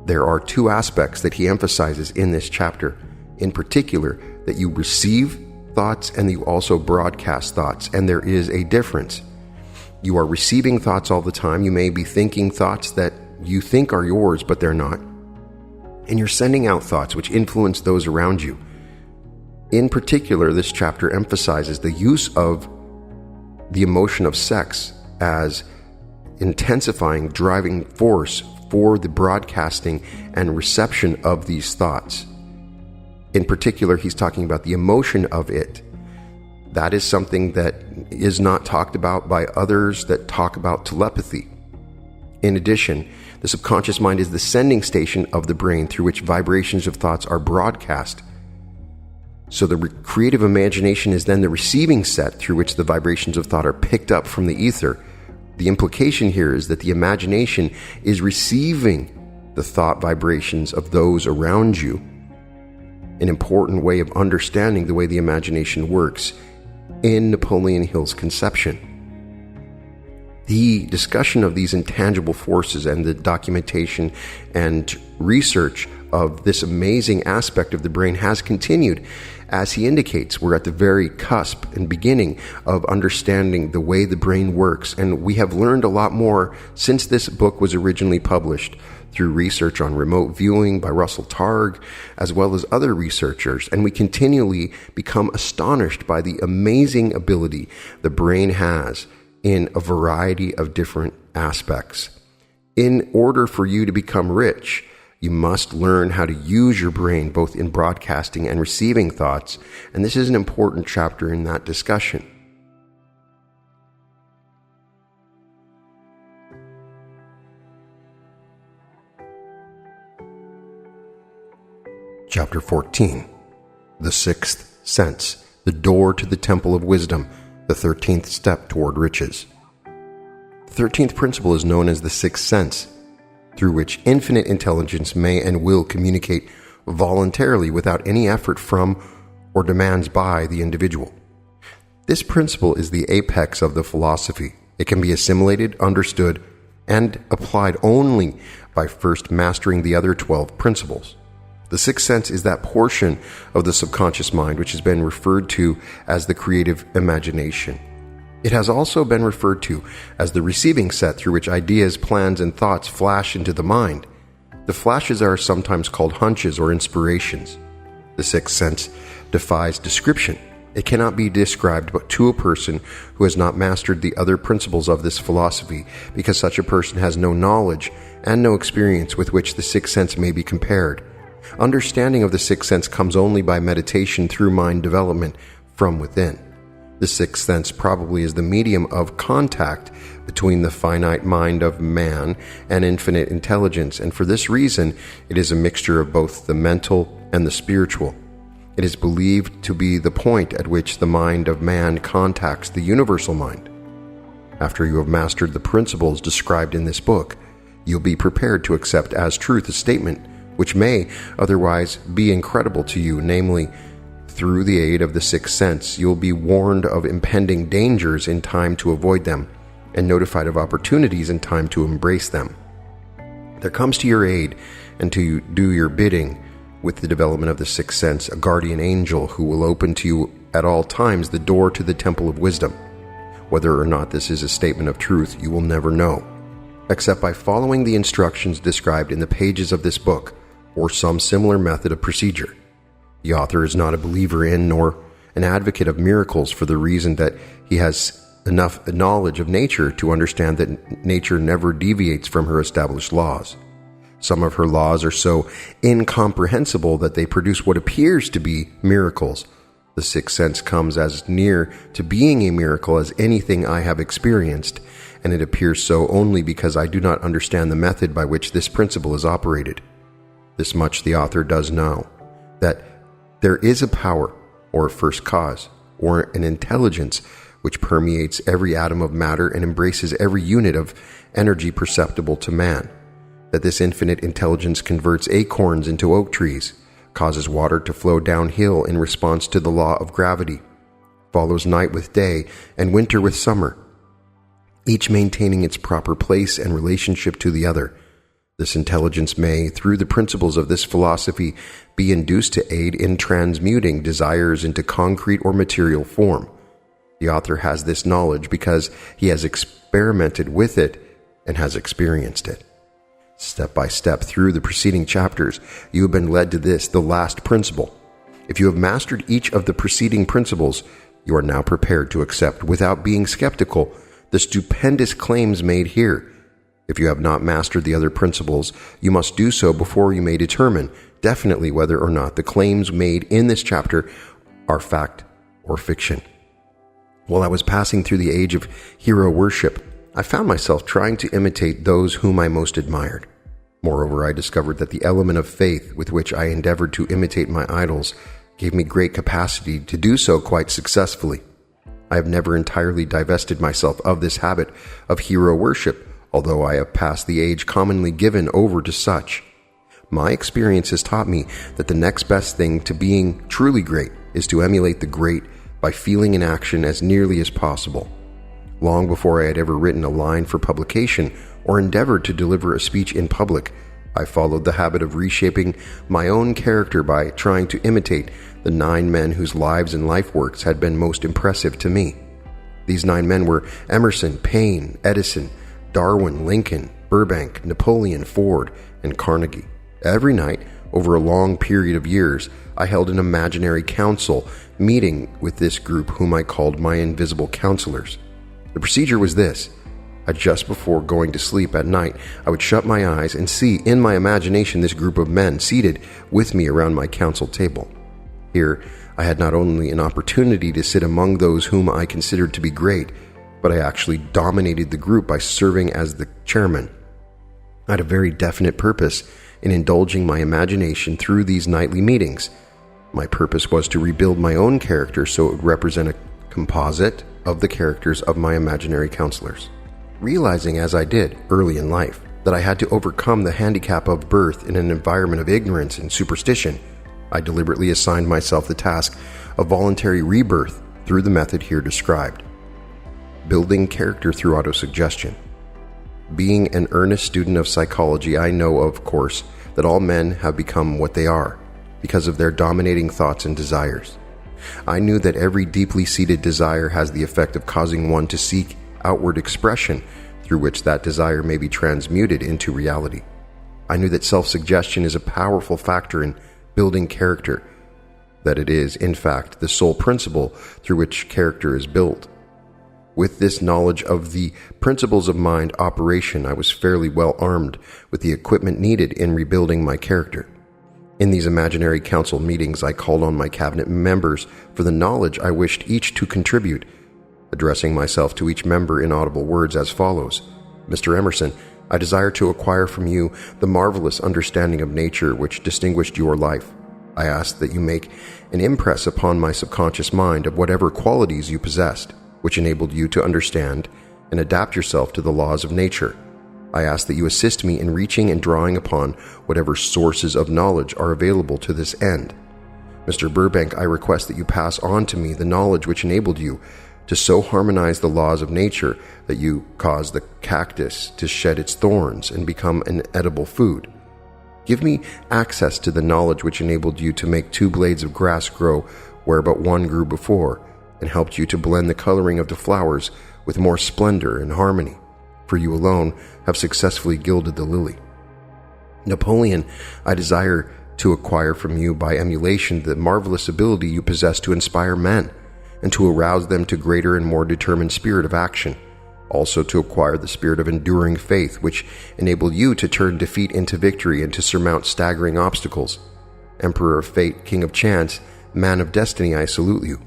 There are 2 aspects that he emphasizes in this chapter, in particular, that you receive thoughts and you also broadcast thoughts, and there is a difference. You are receiving thoughts all the time. You may be thinking thoughts that you think are yours, but they're not. And you're sending out thoughts which influence those around you. In particular, this chapter emphasizes the use of the emotion of sex as intensifying driving force for the broadcasting and reception of these thoughts. In particular, he's talking about the emotion of it. That is something that is not talked about by others that talk about telepathy. In addition, the subconscious mind is the sending station of the brain through which vibrations of thoughts are broadcast. So the creative imagination is then the receiving set through which the vibrations of thought are picked up from the ether. The implication here is that the imagination is receiving the thought vibrations of those around you. An important way of understanding the way the imagination works in Napoleon Hill's conception. The discussion of these intangible forces and the documentation and research of this amazing aspect of the brain has continued. As he indicates, we're at the very cusp and beginning of understanding the way the brain works, and we have learned a lot more since this book was originally published through research on remote viewing by Russell Targ, as well as other researchers, and we continually become astonished by the amazing ability the brain has in a variety of different aspects. In order for you to become rich, you must learn how to use your brain both in broadcasting and receiving thoughts, and this is an important chapter in that discussion. Chapter 14. The Sixth Sense, the Door to the Temple of Wisdom, the 13th Step Toward Riches. The 13th principle is known as the Sixth Sense, through which infinite intelligence may and will communicate voluntarily without any effort from or demands by the individual. This principle is the apex of the philosophy. It can be assimilated, understood, and applied only by first mastering the other 12 principles. The sixth sense is that portion of the subconscious mind which has been referred to as the creative imagination. It has also been referred to as the receiving set through which ideas, plans, and thoughts flash into the mind. The flashes are sometimes called hunches or inspirations. The sixth sense defies description. It cannot be described but to a person who has not mastered the other principles of this philosophy, because such a person has no knowledge and no experience with which the sixth sense may be compared. Understanding of the sixth sense comes only by meditation through mind development from within. The sixth sense probably is the medium of contact between the finite mind of man and infinite intelligence, and for this reason it is a mixture of both the mental and the spiritual. It is believed to be the point at which the mind of man contacts the universal mind. After you have mastered the principles described in this book, you'll be prepared to accept as truth a statement which may otherwise be incredible to you, namely, through the aid of the sixth sense, you'll be warned of impending dangers in time to avoid them, and notified of opportunities in time to embrace them. There comes to your aid and to do your bidding with the development of the sixth sense a guardian angel who will open to you at all times the door to the temple of wisdom. Whether or not this is a statement of truth, you will never know, except by following the instructions described in the pages of this book, or some similar method of procedure. The author is not a believer in nor an advocate of miracles for the reason that he has enough knowledge of nature to understand that nature never deviates from her established laws. Some of her laws are so incomprehensible that they produce what appears to be miracles. The sixth sense comes as near to being a miracle as anything I have experienced, and it appears so only because I do not understand the method by which this principle is operated. This much the author does know, that there is a power, or a first cause, or an intelligence which permeates every atom of matter and embraces every unit of energy perceptible to man, that this infinite intelligence converts acorns into oak trees, causes water to flow downhill in response to the law of gravity, follows night with day and winter with summer, each maintaining its proper place and relationship to the other. This intelligence may, through the principles of this philosophy, be induced to aid in transmuting desires into concrete or material form. The author has this knowledge because he has experimented with it and has experienced it. Step by step through the preceding chapters, you have been led to this, the last principle. If you have mastered each of the preceding principles, you are now prepared to accept, without being skeptical, the stupendous claims made here. If you have not mastered the other principles, you must do so before you may determine definitely whether or not the claims made in this chapter are fact or fiction. While I was passing through the age of hero worship, I found myself trying to imitate those whom I most admired. Moreover, I discovered that the element of faith with which I endeavored to imitate my idols gave me great capacity to do so quite successfully. I have never entirely divested myself of this habit of hero worship, although I have passed the age commonly given over to such. My experience has taught me that the next best thing to being truly great is to emulate the great by feeling in action as nearly as possible. Long before I had ever written a line for publication or endeavored to deliver a speech in public, I followed the habit of reshaping my own character by trying to imitate the 9 men whose lives and life works had been most impressive to me. These 9 men were Emerson, Paine, Edison, Darwin, Lincoln, Burbank, Napoleon, Ford, and Carnegie. Every night, over a long period of years, I held an imaginary council meeting with this group whom I called my invisible counselors. The procedure was this. Just before going to sleep at night, I would shut my eyes and see in my imagination this group of men seated with me around my council table. Here, I had not only an opportunity to sit among those whom I considered to be great, but I actually dominated the group by serving as the chairman. I had a very definite purpose in indulging my imagination through these nightly meetings. My purpose was to rebuild my own character so it would represent a composite of the characters of my imaginary counselors. Realizing as I did early in life that I had to overcome the handicap of birth in an environment of ignorance and superstition, I deliberately assigned myself the task of voluntary rebirth through the method here described. Building character through autosuggestion. Being an earnest student of psychology, I know, of course, that all men have become what they are because of their dominating thoughts and desires. I knew that every deeply seated desire has the effect of causing one to seek outward expression through which that desire may be transmuted into reality. I knew that self-suggestion is a powerful factor in building character, that it is, in fact, the sole principle through which character is built. With this knowledge of the principles of mind operation, I was fairly well armed with the equipment needed in rebuilding my character. In these imaginary council meetings, I called on my cabinet members for the knowledge I wished each to contribute, addressing myself to each member in audible words as follows. Mr. Emerson, I desire to acquire from you the marvelous understanding of nature which distinguished your life. I ask that you make an impress upon my subconscious mind of whatever qualities you possessed, which enabled you to understand and adapt yourself to the laws of nature. I ask that you assist me in reaching and drawing upon whatever sources of knowledge are available to this end. Mr. Burbank, I request that you pass on to me the knowledge which enabled you to so harmonize the laws of nature that you caused the cactus to shed its thorns and become an edible food. Give me access to the knowledge which enabled you to make 2 blades of grass grow where but one grew before, and helped you to blend the coloring of the flowers with more splendor and harmony, for you alone have successfully gilded the lily. Napoleon, I desire to acquire from you by emulation the marvelous ability you possess to inspire men, and to arouse them to greater and more determined spirit of action, also to acquire the spirit of enduring faith which enabled you to turn defeat into victory and to surmount staggering obstacles. Emperor of fate, king of chance, man of destiny, I salute you.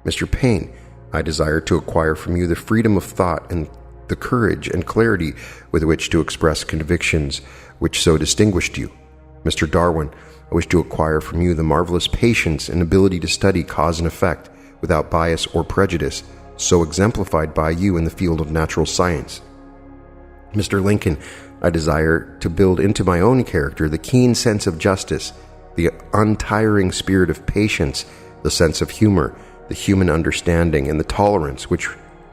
Mr. Payne, I desire to acquire from you the freedom of thought and the courage and clarity with which to express convictions which so distinguished you. Mr. Darwin, I wish to acquire from you the marvelous patience and ability to study cause and effect without bias or prejudice, so exemplified by you in the field of natural science. Mr. Lincoln, I desire to build into my own character the keen sense of justice, the untiring spirit of patience, the sense of humor, the human understanding, and the tolerance which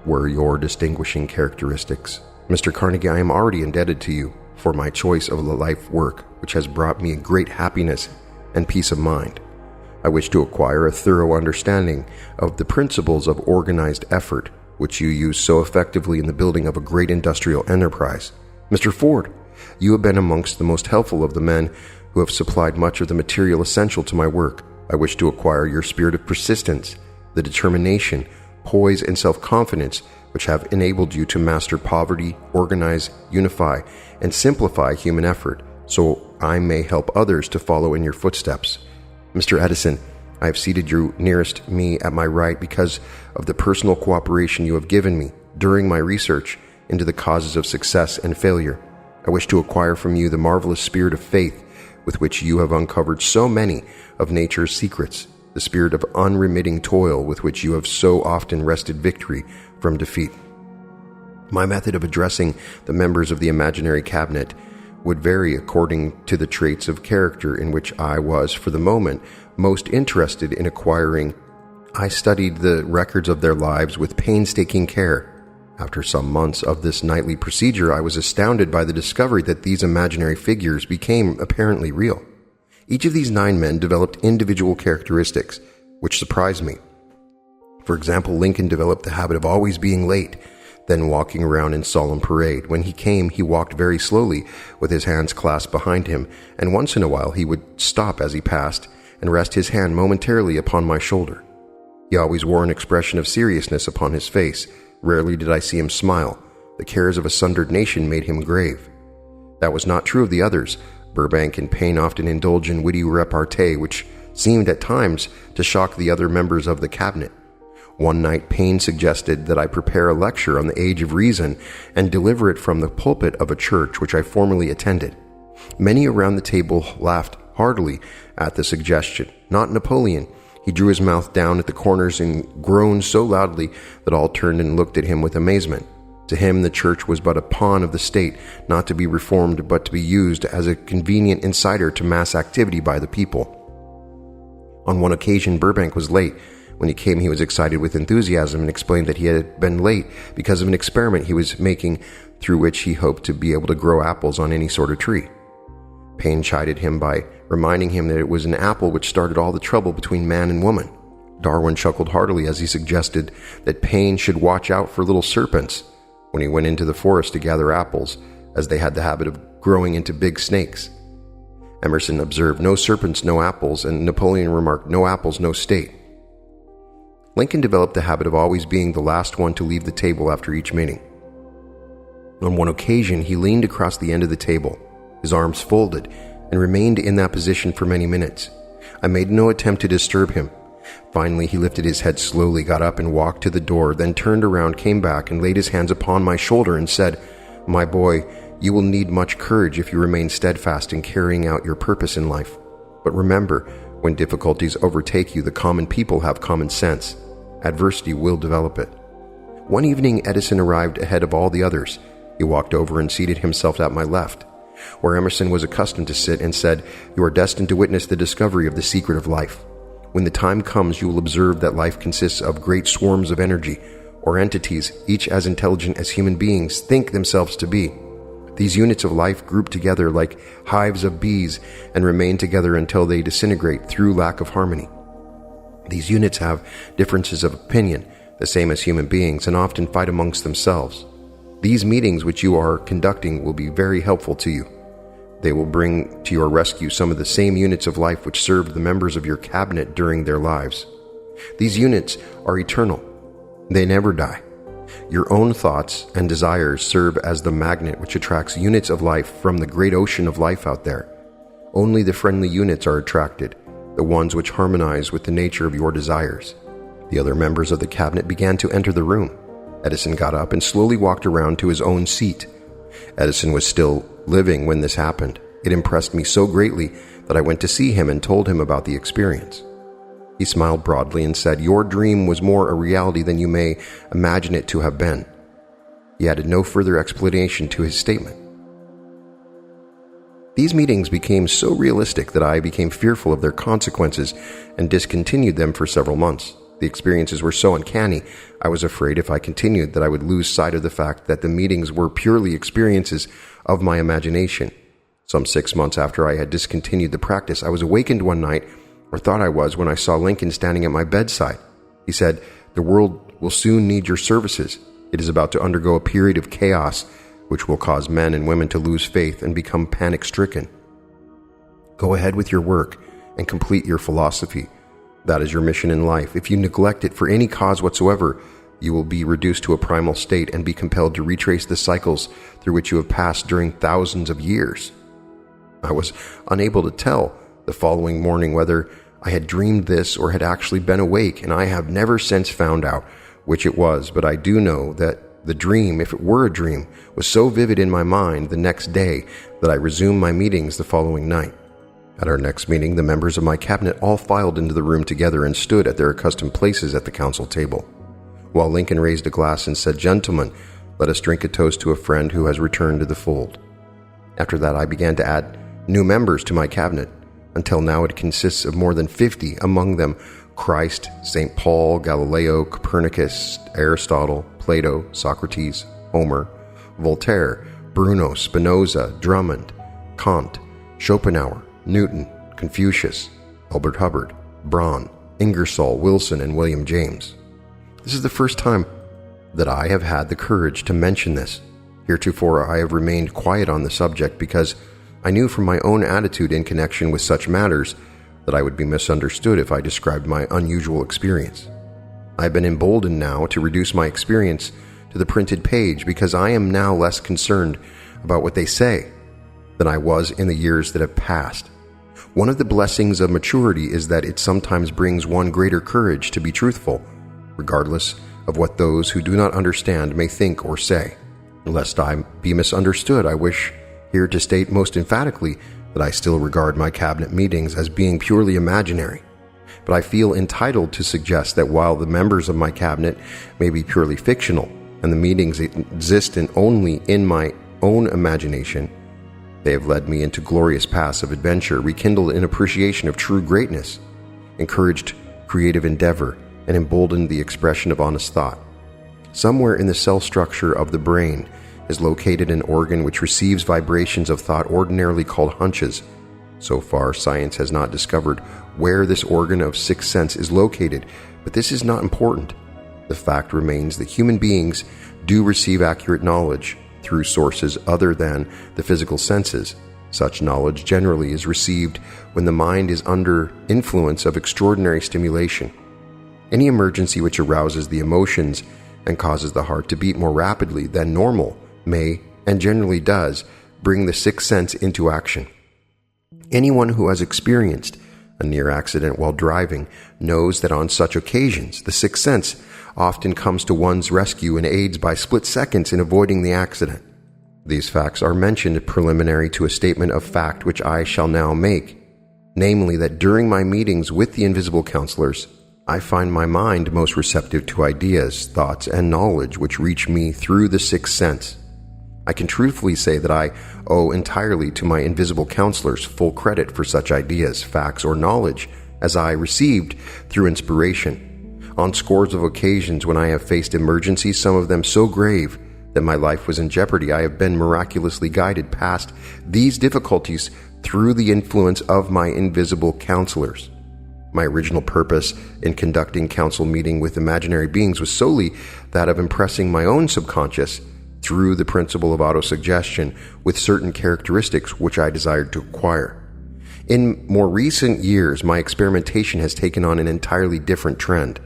were your distinguishing characteristics. Mr. Carnegie, I am already indebted to you for my choice of the life work which has brought me great happiness and peace of mind. I wish to acquire a thorough understanding of the principles of organized effort which you use so effectively in the building of a great industrial enterprise. Mr. Ford, you have been amongst the most helpful of the men who have supplied much of the material essential to my work. I wish to acquire your spirit of persistence, the determination, poise, and self-confidence which have enabled you to master poverty, organize, unify, and simplify human effort, so I may help others to follow in your footsteps. Mr. Edison, I have seated you nearest me at my right because of the personal cooperation you have given me during my research into the causes of success and failure. I wish to acquire from you the marvelous spirit of faith with which you have uncovered so many of nature's secrets, the spirit of unremitting toil with which you have so often wrested victory from defeat. My method of addressing the members of the imaginary cabinet would vary according to the traits of character in which I was, for the moment, most interested in acquiring. I studied the records of their lives with painstaking care. After some months of this nightly procedure, I was astounded by the discovery that these imaginary figures became apparently real. Each of these 9 men developed individual characteristics, which surprised me. For example, Lincoln developed the habit of always being late, then walking around in solemn parade. When he came, he walked very slowly with his hands clasped behind him, and once in a while he would stop as he passed and rest his hand momentarily upon my shoulder. He always wore an expression of seriousness upon his face. Rarely did I see him smile. The cares of a sundered nation made him grave. That was not true of the others. Burbank and Payne often indulged in witty repartee, which seemed at times to shock the other members of the cabinet. One night, Payne suggested that I prepare a lecture on the age of reason and deliver it from the pulpit of a church which I formerly attended. Many around the table laughed heartily at the suggestion. Not Napoleon. He drew his mouth down at the corners and groaned so loudly that all turned and looked at him with amazement. To him, the church was but a pawn of the state, not to be reformed, but to be used as a convenient inciter to mass activity by the people. On one occasion, Burbank was late. When he came, he was excited with enthusiasm and explained that he had been late because of an experiment he was making through which he hoped to be able to grow apples on any sort of tree. Payne chided him by reminding him that it was an apple which started all the trouble between man and woman. Darwin chuckled heartily as he suggested that Payne should watch out for little serpents when he went into the forest to gather apples, as they had the habit of growing into big snakes. Emerson observed, "No serpents, no apples," and Napoleon remarked, "No apples, no state." Lincoln developed the habit of always being the last one to leave the table after each meeting. On one occasion, he leaned across the end of the table, his arms folded, and remained in that position for many minutes. I made no attempt to disturb him. Finally, he lifted his head slowly, got up and walked to the door, then turned around, came back, and laid his hands upon my shoulder and said, "My boy, you will need much courage if you remain steadfast in carrying out your purpose in life. But remember, when difficulties overtake you, the common people have common sense. Adversity will develop it." One evening, Edison arrived ahead of all the others. He walked over and seated himself at my left, where Emerson was accustomed to sit, and said, "You are destined to witness the discovery of the secret of life. When the time comes, you will observe that life consists of great swarms of energy, or entities, each as intelligent as human beings think themselves to be. These units of life group together like hives of bees and remain together until they disintegrate through lack of harmony. These units have differences of opinion, the same as human beings, and often fight amongst themselves. These meetings which you are conducting will be very helpful to you. They will bring to your rescue some of the same units of life which served the members of your cabinet during their lives. These units are eternal. They never die. Your own thoughts and desires serve as the magnet which attracts units of life from the great ocean of life out there. Only the friendly units are attracted, the ones which harmonize with the nature of your desires." The other members of the cabinet began to enter the room. Edison got up and slowly walked around to his own seat. Edison was still living when this happened. It impressed me so greatly that I went to see him and told him about the experience. He smiled broadly and said, "Your dream was more a reality than you may imagine it to have been." He added no further explanation to his statement. These meetings became so realistic that I became fearful of their consequences and discontinued them for several months. The experiences were so uncanny, I was afraid if I continued that I would lose sight of the fact that the meetings were purely experiences of my imagination. Some 6 months after I had discontinued the practice, I was awakened one night, or thought I was, when I saw Lincoln standing at my bedside. He said, "The world will soon need your services. It is about to undergo a period of chaos, which will cause men and women to lose faith and become panic-stricken. Go ahead with your work and complete your philosophy. That is your mission in life. If you neglect it for any cause whatsoever, you will be reduced to a primal state and be compelled to retrace the cycles through which you have passed during thousands of years." I was unable to tell the following morning whether I had dreamed this or had actually been awake, and I have never since found out which it was, but I do know that the dream, if it were a dream, was so vivid in my mind the next day that I resumed my meetings the following night. At our next meeting, the members of my cabinet all filed into the room together and stood at their accustomed places at the council table, while Lincoln raised a glass and said, "Gentlemen, let us drink a toast to a friend who has returned to the fold." After that, I began to add new members to my cabinet. Until now, it consists of more than 50, among them Christ, St. Paul, Galileo, Copernicus, Aristotle, Plato, Socrates, Homer, Voltaire, Bruno, Spinoza, Drummond, Kant, Schopenhauer, Newton, Confucius, Albert Hubbard, Braun, Ingersoll, Wilson, and William James. This is the first time that I have had the courage to mention this. Heretofore, I have remained quiet on the subject because I knew from my own attitude in connection with such matters that I would be misunderstood if I described my unusual experience. I have been emboldened now to reduce my experience to the printed page because I am now less concerned about what they say than I was in the years that have passed. One of the blessings of maturity is that it sometimes brings one greater courage to be truthful, regardless of what those who do not understand may think or say. Lest I be misunderstood, I wish here to state most emphatically that I still regard my cabinet meetings as being purely imaginary. But I feel entitled to suggest that while the members of my cabinet may be purely fictional and the meetings exist only in my own imagination, they have led me into glorious paths of adventure, rekindled an appreciation of true greatness, encouraged creative endeavor, and emboldened the expression of honest thought. Somewhere in the cell structure of the brain is located an organ which receives vibrations of thought ordinarily called hunches. So far, science has not discovered where this organ of sixth sense is located, but this is not important. The fact remains that human beings do receive accurate knowledge through sources other than the physical senses, Such knowledge generally is received when the mind is under influence of extraordinary stimulation. Any emergency which arouses the emotions and causes the heart to beat more rapidly than normal may, and generally does, bring the sixth sense into action. Anyone who has experienced a near accident while driving knows that on such occasions the sixth sense often comes to one's rescue and aids by split seconds in avoiding the accident. These facts are mentioned preliminary to a statement of fact which I shall now make, namely that during my meetings with the invisible counselors, I find my mind most receptive to ideas, thoughts, and knowledge which reach me through the sixth sense. I can truthfully say that I owe entirely to my invisible counselors full credit for such ideas, facts, or knowledge as I received through inspiration. On scores of occasions when I have faced emergencies, some of them so grave that my life was in jeopardy, I have been miraculously guided past these difficulties through the influence of my invisible counselors. My original purpose in conducting council meeting with imaginary beings was solely that of impressing my own subconscious through the principle of autosuggestion with certain characteristics which I desired to acquire. In more recent years, my experimentation has taken on an entirely different trend.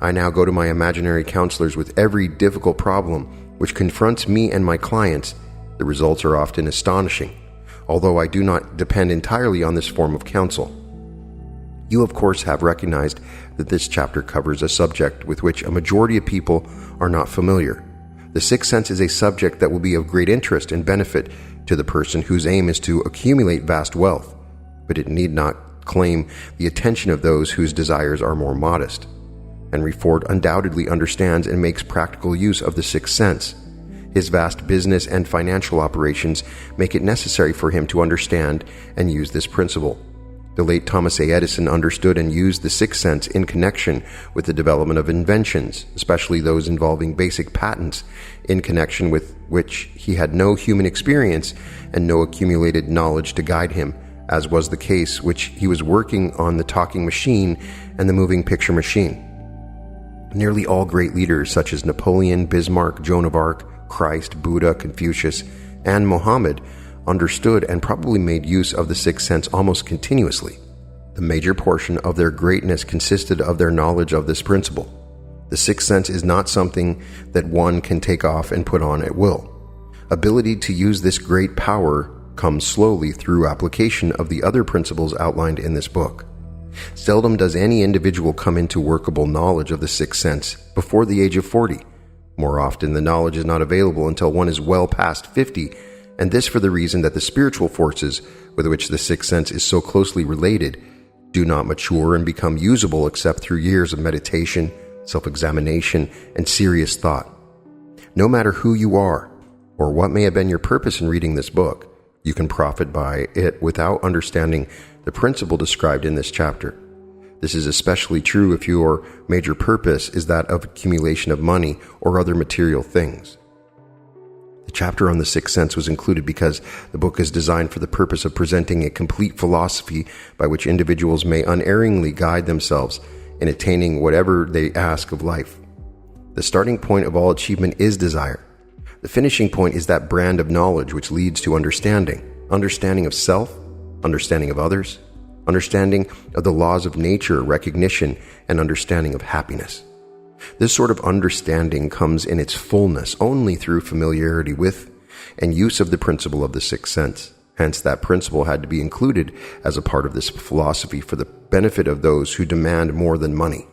I now go to my imaginary counselors with every difficult problem which confronts me and my clients. The results are often astonishing, although I do not depend entirely on this form of counsel. You, of course, have recognized that this chapter covers a subject with which a majority of people are not familiar. The sixth sense is a subject that will be of great interest and benefit to the person whose aim is to accumulate vast wealth, but it need not claim the attention of those whose desires are more modest. Henry Ford undoubtedly understands and makes practical use of the sixth sense. His vast business and financial operations make it necessary for him to understand and use this principle. The late Thomas A. Edison understood and used the sixth sense in connection with the development of inventions, especially those involving basic patents, in connection with which he had no human experience and no accumulated knowledge to guide him, as was the case which he was working on the talking machine and the moving picture machine. Nearly all great leaders such as Napoleon, Bismarck, Joan of Arc, Christ, Buddha, Confucius, and Mohammed understood and probably made use of the sixth sense almost continuously. The major portion of their greatness consisted of their knowledge of this principle. The sixth sense is not something that one can take off and put on at will. Ability to use this great power comes slowly through application of the other principles outlined in this book. Seldom does any individual come into workable knowledge of the sixth sense before the age of 40. More often, the knowledge is not available until one is well past 50, and this for the reason that the spiritual forces with which the sixth sense is so closely related do not mature and become usable except through years of meditation, self-examination, and serious thought. No matter who you are, or what may have been your purpose in reading this book, you can profit by it without understanding the principle described in this chapter. This is especially true if your major purpose is that of accumulation of money or other material things. The chapter on the sixth sense was included because the book is designed for the purpose of presenting a complete philosophy by which individuals may unerringly guide themselves in attaining whatever they ask of life. The starting point of all achievement is desire. The finishing point is that brand of knowledge which leads to understanding of self, understanding of others, understanding of the laws of nature, recognition, and understanding of happiness. This sort of understanding comes in its fullness only through familiarity with and use of the principle of the sixth sense. Hence, that principle had to be included as a part of this philosophy for the benefit of those who demand more than money.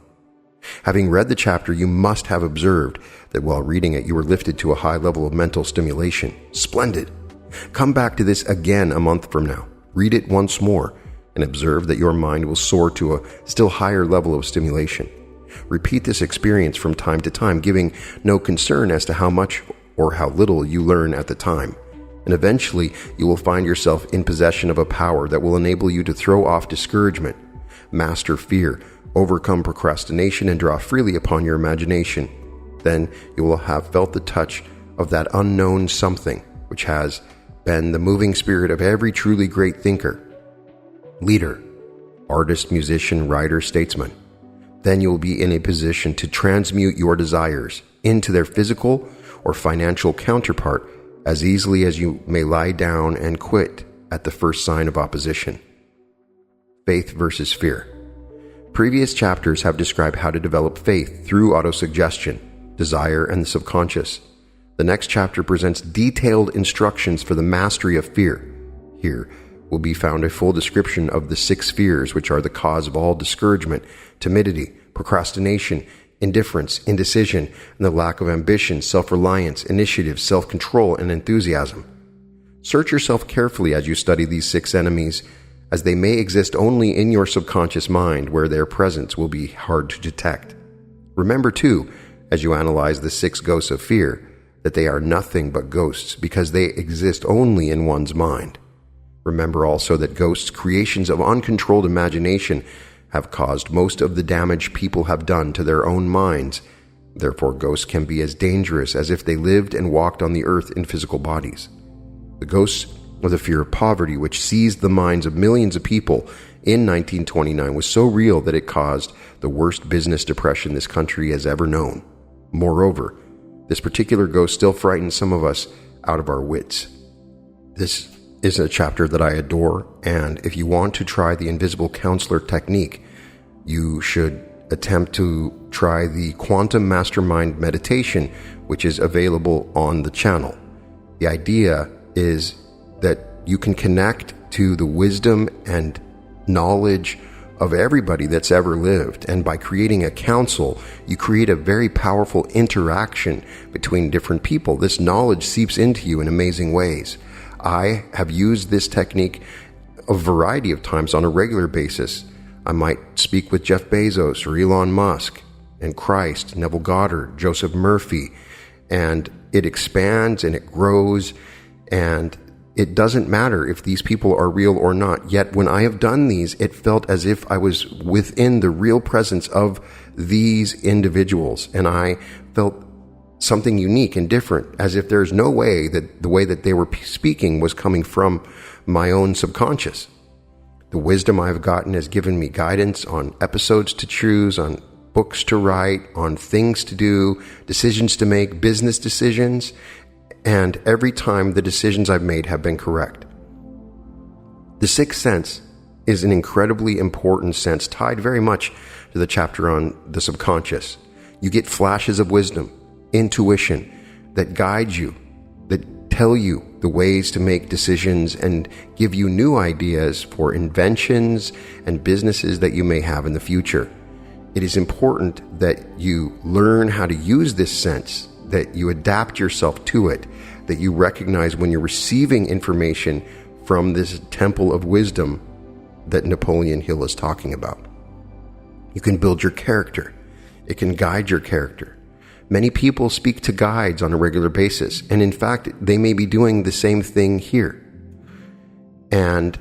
Having read the chapter, you must have observed that while reading it, you were lifted to a high level of mental stimulation. Splendid! Come back to this again a month from now. Read it once more and observe that your mind will soar to a still higher level of stimulation. Repeat this experience from time to time, giving no concern as to how much or how little you learn at the time. And eventually, you will find yourself in possession of a power that will enable you to throw off discouragement, master fear, overcome procrastination, and draw freely upon your imagination. Then you will have felt the touch of that unknown something, which has been the moving spirit of every truly great thinker, leader, artist, musician, writer, statesman. Then you will be in a position to transmute your desires into their physical or financial counterpart as easily as you may lie down and quit at the first sign of opposition. Faith versus fear. Previous chapters have described how to develop faith through autosuggestion, desire, and the subconscious. The next chapter presents detailed instructions for the mastery of fear. Here will be found a full description of the 6 fears, which are the cause of all discouragement, timidity, procrastination, indifference, indecision, and the lack of ambition, self-reliance, initiative, self-control, and enthusiasm. Search yourself carefully as you study these 6 enemies, as they may exist only in your subconscious mind, where their presence will be hard to detect. Remember, too, as you analyze the 6 ghosts of fear, that they are nothing but ghosts because they exist only in one's mind. Remember also that ghosts, creations of uncontrolled imagination, have caused most of the damage people have done to their own minds. Therefore, ghosts can be as dangerous as if they lived and walked on the earth in physical bodies. The ghosts of the fear of poverty, which seized the minds of millions of people in 1929, was so real that it caused the worst business depression this country has ever known. Moreover, this particular ghost still frightens some of us out of our wits. This is a chapter that I adore, and if you want to try the invisible counselor technique, you should attempt to try the quantum mastermind meditation, which is available on the channel. The idea is that you can connect to the wisdom and knowledge of everybody that's ever lived, and by creating a council, you create a very powerful interaction between different people. This knowledge seeps into you in amazing ways. I have used this technique a variety of times on a regular basis. I might speak with Jeff Bezos or Elon Musk and Christ, Neville Goddard, Joseph Murphy, and it expands and it grows, and it doesn't matter if these people are real or not. Yet when I have done these, it felt as if I was within the real presence of these individuals, and I felt something unique and different, as if there's no way that the way that they were speaking was coming from my own subconscious. The wisdom I've gotten has given me guidance on episodes to choose, on books to write, on things to do, decisions to make, business decisions, and every time the decisions I've made have been correct. The 6th sense is an incredibly important sense tied very much to the chapter on the subconscious. You get flashes of wisdom, intuition that guide you, that tell you the ways to make decisions and give you new ideas for inventions and businesses that you may have in the future. It is important that you learn how to use this sense, that you adapt yourself to it, that you recognize when you're receiving information from this temple of wisdom that Napoleon Hill is talking about. You can build your character. It can guide your character. Many people speak to guides on a regular basis, and in fact, they may be doing the same thing here. And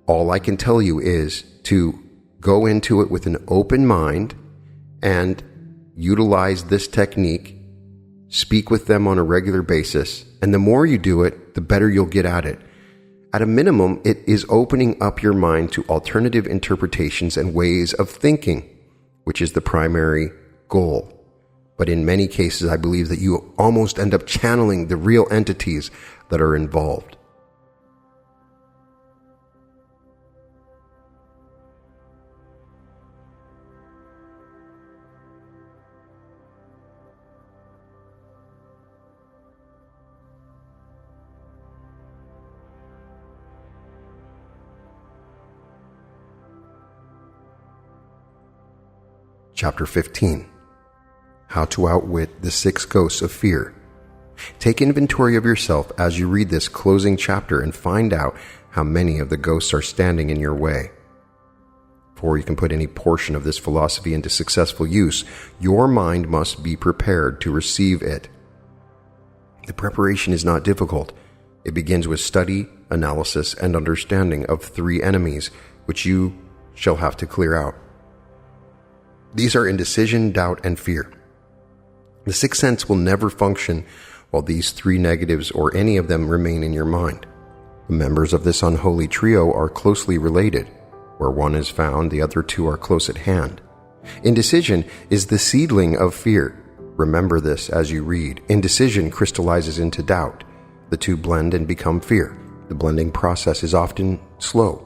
all I can tell you is to go into it with an open mind and utilize this technique, speak with them on a regular basis, and the more you do it, the better you'll get at it. At a minimum, it is opening up your mind to alternative interpretations and ways of thinking, which is the primary goal. But in many cases, I believe that you almost end up channeling the real entities that are involved. Chapter 15. How to outwit the 6 ghosts of fear. Take inventory of yourself as you read this closing chapter and find out how many of the ghosts are standing in your way. Before you can put any portion of this philosophy into successful use, your mind must be prepared to receive it. The preparation is not difficult. It begins with study, analysis, and understanding of 3 enemies, which you shall have to clear out. These are indecision, doubt, and fear. The 6th sense will never function while these 3 negatives or any of them remain in your mind. The members of this unholy trio are closely related. Where one is found, the other 2 are close at hand. Indecision is the seedling of fear. Remember this as you read. Indecision crystallizes into doubt. The 2 blend and become fear. The blending process is often slow.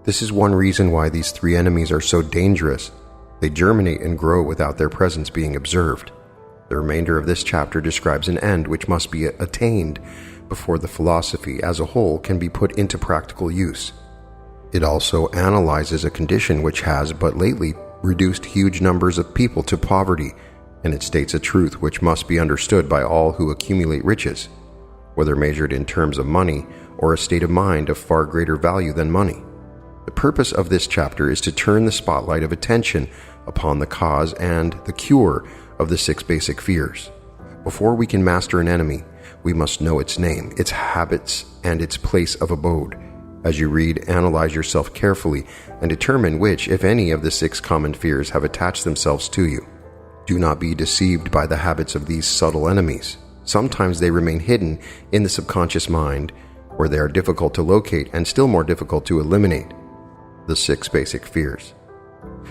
This is one reason why these three enemies are so dangerous. They germinate and grow without their presence being observed. The remainder of this chapter describes an end which must be attained before the philosophy as a whole can be put into practical use. It also analyzes a condition which has but lately reduced huge numbers of people to poverty, and it states a truth which must be understood by all who accumulate riches, whether measured in terms of money or a state of mind of far greater value than money. The purpose of this chapter is to turn the spotlight of attention upon the cause and the cure of the 6 basic fears. Before we can master an enemy, we must know its name, its habits, and its place of abode. As you read, analyze yourself carefully and determine which, if any, of the 6 common fears have attached themselves to you. Do not be deceived by the habits of these subtle enemies. Sometimes they remain hidden in the subconscious mind, where they are difficult to locate and still more difficult to eliminate. The 6 basic fears.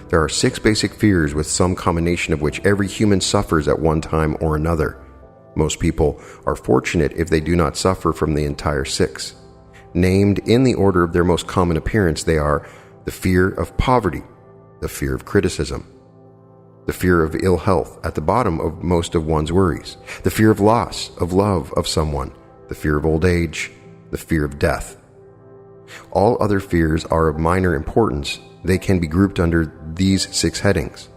There are 6 basic fears with some combination of which every human suffers at one time or another. Most people are fortunate if they do not suffer from the entire 6. Named in the order of their most common appearance, they are the fear of poverty, the fear of criticism, the fear of ill health at the bottom of most of one's worries, the fear of loss of love of someone, the fear of old age, the fear of death. All other fears are of minor importance. They can be grouped under these 6 headings.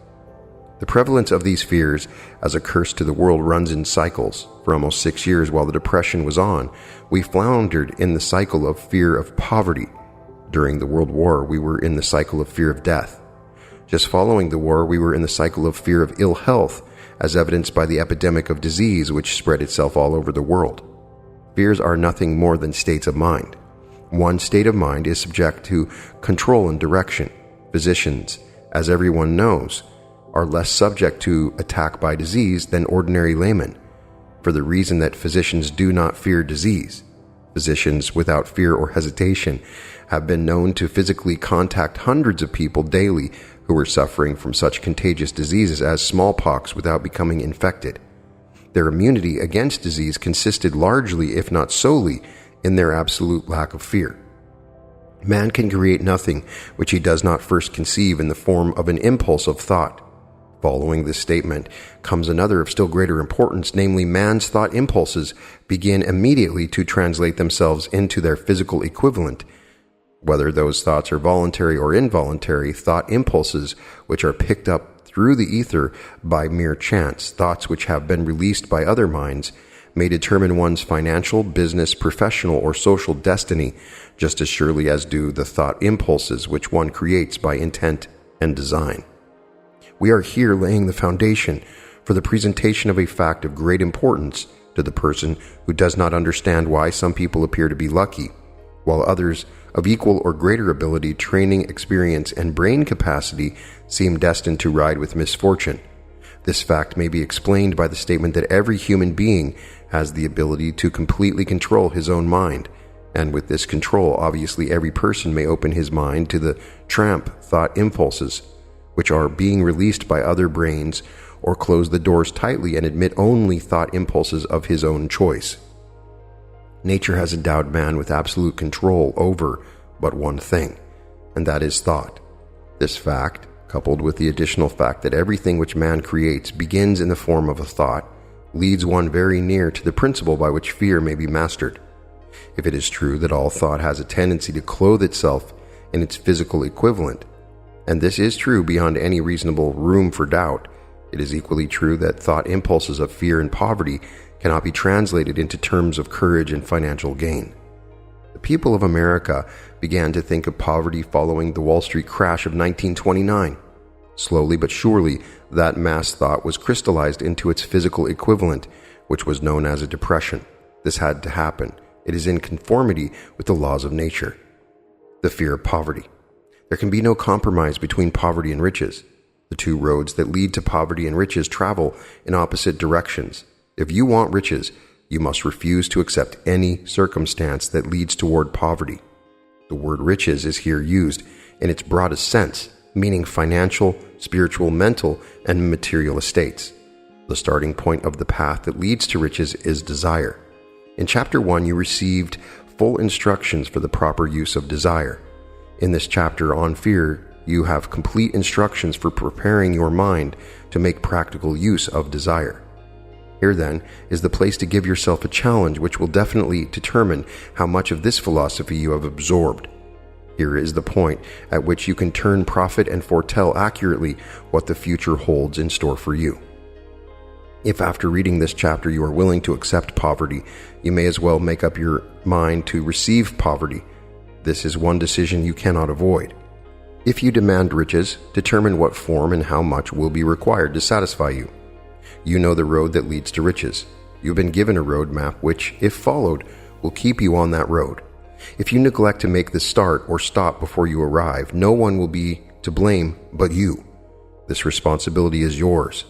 The prevalence of these fears as a curse to the world runs in cycles. For almost 6 years while the Depression was on, we floundered in the cycle of fear of poverty. During the World War, we were in the cycle of fear of death. Just following the war, we were in the cycle of fear of ill health, as evidenced by the epidemic of disease which spread itself all over the world. Fears are nothing more than states of mind. One state of mind is subject to control and direction. Physicians, as everyone knows, are less subject to attack by disease than ordinary laymen, for the reason that physicians do not fear disease. Physicians, without fear or hesitation, have been known to physically contact hundreds of people daily who were suffering from such contagious diseases as smallpox without becoming infected. Their immunity against disease consisted largely, if not solely, in their absolute lack of fear. Man can create nothing which he does not first conceive in the form of an impulse of thought. Following this statement comes another of still greater importance, namely man's thought impulses begin immediately to translate themselves into their physical equivalent. Whether those thoughts are voluntary or involuntary, thought impulses which are picked up through the ether by mere chance, thoughts which have been released by other minds, may determine one's financial, business, professional, or social destiny just as surely as do the thought impulses which one creates by intent and design. We are here laying the foundation for the presentation of a fact of great importance to the person who does not understand why some people appear to be lucky, while others of equal or greater ability, training, experience, and brain capacity seem destined to ride with misfortune. This fact may be explained by the statement that every human being has the ability to completely control his own mind, and with this control, obviously every person may open his mind to the tramp thought impulses, which are being released by other brains, or close the doors tightly and admit only thought impulses of his own choice. Nature has endowed man with absolute control over but one thing, and that is thought. This fact, coupled with the additional fact that everything which man creates begins in the form of a thought, leads one very near to the principle by which fear may be mastered. If it is true that all thought has a tendency to clothe itself in its physical equivalent, and this is true beyond any reasonable room for doubt, it is equally true that thought impulses of fear and poverty cannot be translated into terms of courage and financial gain. The people of America began to think of poverty following the Wall Street crash of 1929. Slowly but surely, that mass thought was crystallized into its physical equivalent, which was known as a depression. This had to happen. It is in conformity with the laws of nature. The fear of poverty. There can be no compromise between poverty and riches. The two roads that lead to poverty and riches travel in opposite directions. If you want riches, you must refuse to accept any circumstance that leads toward poverty. The word riches is here used in its broadest sense, meaning financial, spiritual, mental, and material estates. The starting point of the path that leads to riches is desire. In Chapter 1, you received full instructions for the proper use of desire. In this chapter on fear, you have complete instructions for preparing your mind to make practical use of desire. Here, then, is the place to give yourself a challenge which will definitely determine how much of this philosophy you have absorbed. Here is the point at which you can turn profit and foretell accurately what the future holds in store for you. If after reading this chapter you are willing to accept poverty, you may as well make up your mind to receive poverty. This is one decision you cannot avoid. If you demand riches, determine what form and how much will be required to satisfy you. You know the road that leads to riches. You've been given a road map which, if followed, will keep you on that road. If you neglect to make the start or stop before you arrive, no one will be to blame but you. This responsibility is yours.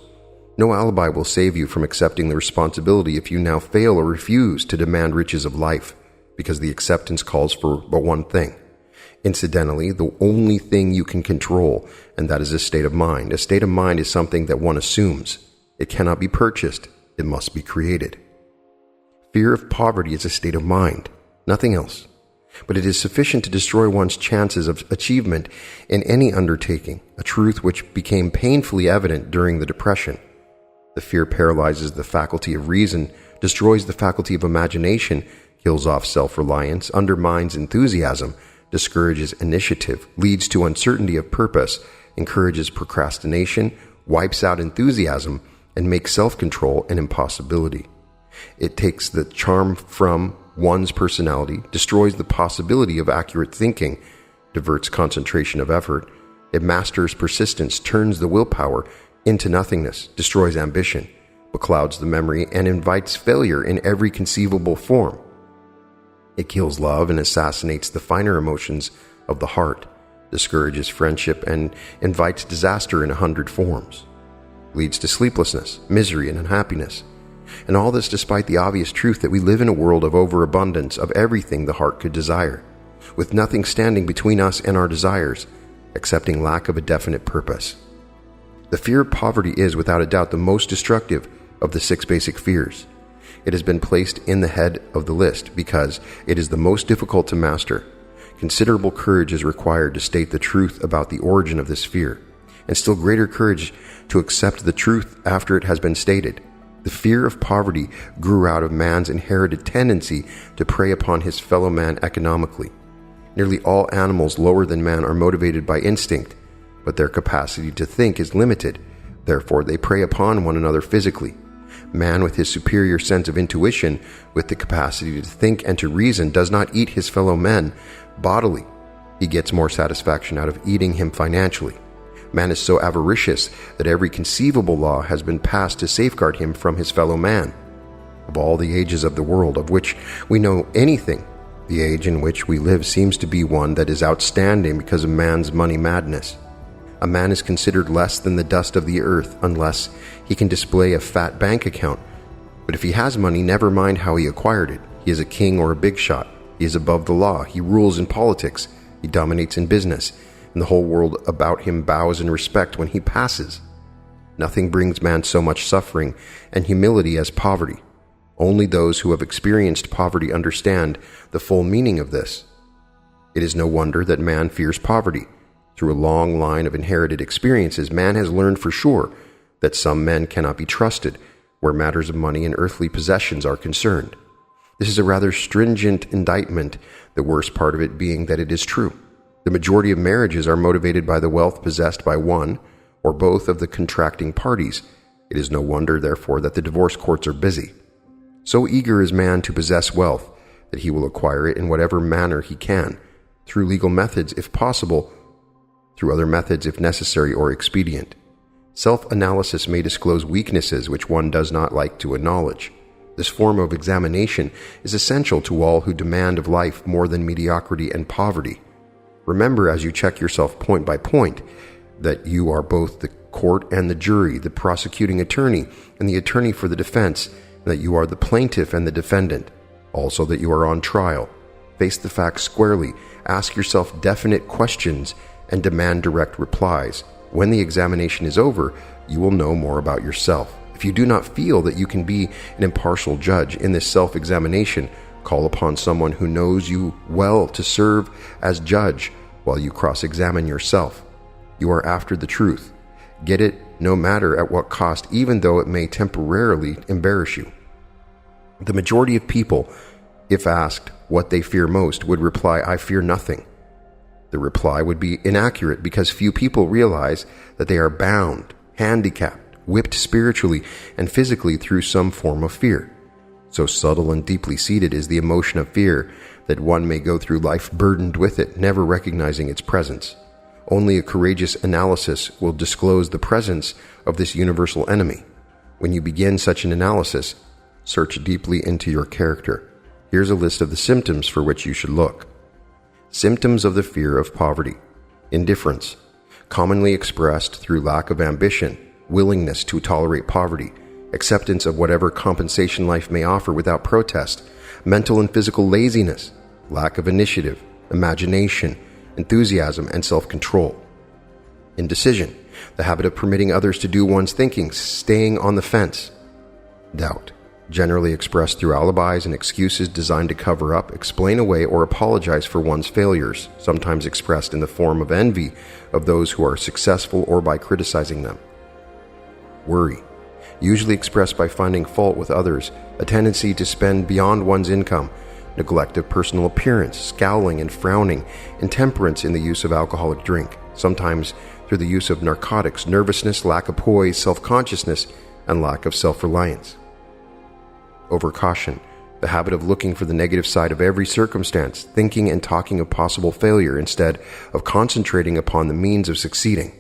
No alibi will save you from accepting the responsibility if you now fail or refuse to demand riches of life, because the acceptance calls for but one thing. Incidentally, the only thing you can control, and that is a state of mind. A state of mind is something that one assumes. It cannot be purchased. It must be created. Fear of poverty is a state of mind, nothing else. But it is sufficient to destroy one's chances of achievement in any undertaking, a truth which became painfully evident during the Depression. The fear paralyzes the faculty of reason, destroys the faculty of imagination, kills off self-reliance, undermines enthusiasm, discourages initiative, leads to uncertainty of purpose, encourages procrastination, wipes out enthusiasm, and makes self-control an impossibility. It takes the charm from one's personality, destroys the possibility of accurate thinking, diverts concentration of effort. It masters persistence, turns the willpower into nothingness, destroys ambition, beclouds the memory, and invites failure in every conceivable form. It kills love and assassinates the finer emotions of the heart, discourages friendship, and invites disaster in 100 forms. Leads to sleeplessness, misery, and unhappiness. And all this despite the obvious truth that we live in a world of overabundance of everything the heart could desire, with nothing standing between us and our desires, excepting lack of a definite purpose. The fear of poverty is, without a doubt, the most destructive of the 6 basic fears. It has been placed in the head of the list because it is the most difficult to master. Considerable courage is required to state the truth about the origin of this fear, and still greater courage to accept the truth after it has been stated. The fear of poverty grew out of man's inherited tendency to prey upon his fellow man economically. Nearly all animals lower than man are motivated by instinct, but their capacity to think is limited. Therefore, they prey upon one another physically. Man, with his superior sense of intuition, with the capacity to think and to reason, does not eat his fellow men bodily. He gets more satisfaction out of eating him financially. Man is so avaricious that every conceivable law has been passed to safeguard him from his fellow man. Of all the ages of the world of which we know anything, the age in which we live seems to be one that is outstanding because of man's money madness. A man is considered less than the dust of the earth unless he can display a fat bank account. But if he has money, never mind how he acquired it. He is a king or a big shot. He is above the law. He rules in politics. He dominates in business. And the whole world about him bows in respect when he passes. Nothing brings man so much suffering and humility as poverty. Only those who have experienced poverty understand the full meaning of this. It is no wonder that man fears poverty. Through a long line of inherited experiences, man has learned for sure that some men cannot be trusted where matters of money and earthly possessions are concerned. This is a rather stringent indictment, the worst part of it being that it is true. The majority of marriages are motivated by the wealth possessed by one or both of the contracting parties. It is no wonder, therefore, that the divorce courts are busy. So eager is man to possess wealth that he will acquire it in whatever manner he can, through legal methods if possible, through other methods if necessary or expedient. Self-analysis may disclose weaknesses which one does not like to acknowledge. This form of examination is essential to all who demand of life more than mediocrity and poverty. Remember, as you check yourself point by point, that you are both the court and the jury, the prosecuting attorney and the attorney for the defense, and that you are the plaintiff and the defendant. Also that you are on trial. Face the facts squarely, ask yourself definite questions, and demand direct replies. When the examination is over, you will know more about yourself. If you do not feel that you can be an impartial judge in this self-examination, Call upon someone who knows you well to serve as judge while you cross-examine yourself. You are after the truth. Get it no matter at what cost, even though it may temporarily embarrass you. The majority of people, if asked what they fear most, would reply, "I fear nothing." The reply would be inaccurate because few people realize that they are bound, handicapped, whipped spiritually and physically through some form of fear. So subtle and deeply seated is the emotion of fear that one may go through life burdened with it, never recognizing its presence. Only a courageous analysis will disclose the presence of this universal enemy. When you begin such an analysis, search deeply into your character. Here's a list of the symptoms for which you should look. Symptoms of the fear of poverty. Indifference, commonly expressed through lack of ambition, willingness to tolerate poverty, acceptance of whatever compensation life may offer without protest, mental and physical laziness, lack of initiative, imagination, enthusiasm, and self-control. Indecision, the habit of permitting others to do one's thinking, staying on the fence. Doubt, generally expressed through alibis and excuses designed to cover up, explain away, or apologize for one's failures, sometimes expressed in the form of envy of those who are successful or by criticizing them. Worry, usually expressed by finding fault with others, a tendency to spend beyond one's income, neglect of personal appearance, scowling and frowning, intemperance in the use of alcoholic drink, sometimes through the use of narcotics, nervousness, lack of poise, self-consciousness, and lack of self-reliance. Overcaution, the habit of looking for the negative side of every circumstance, thinking and talking of possible failure instead of concentrating upon the means of succeeding,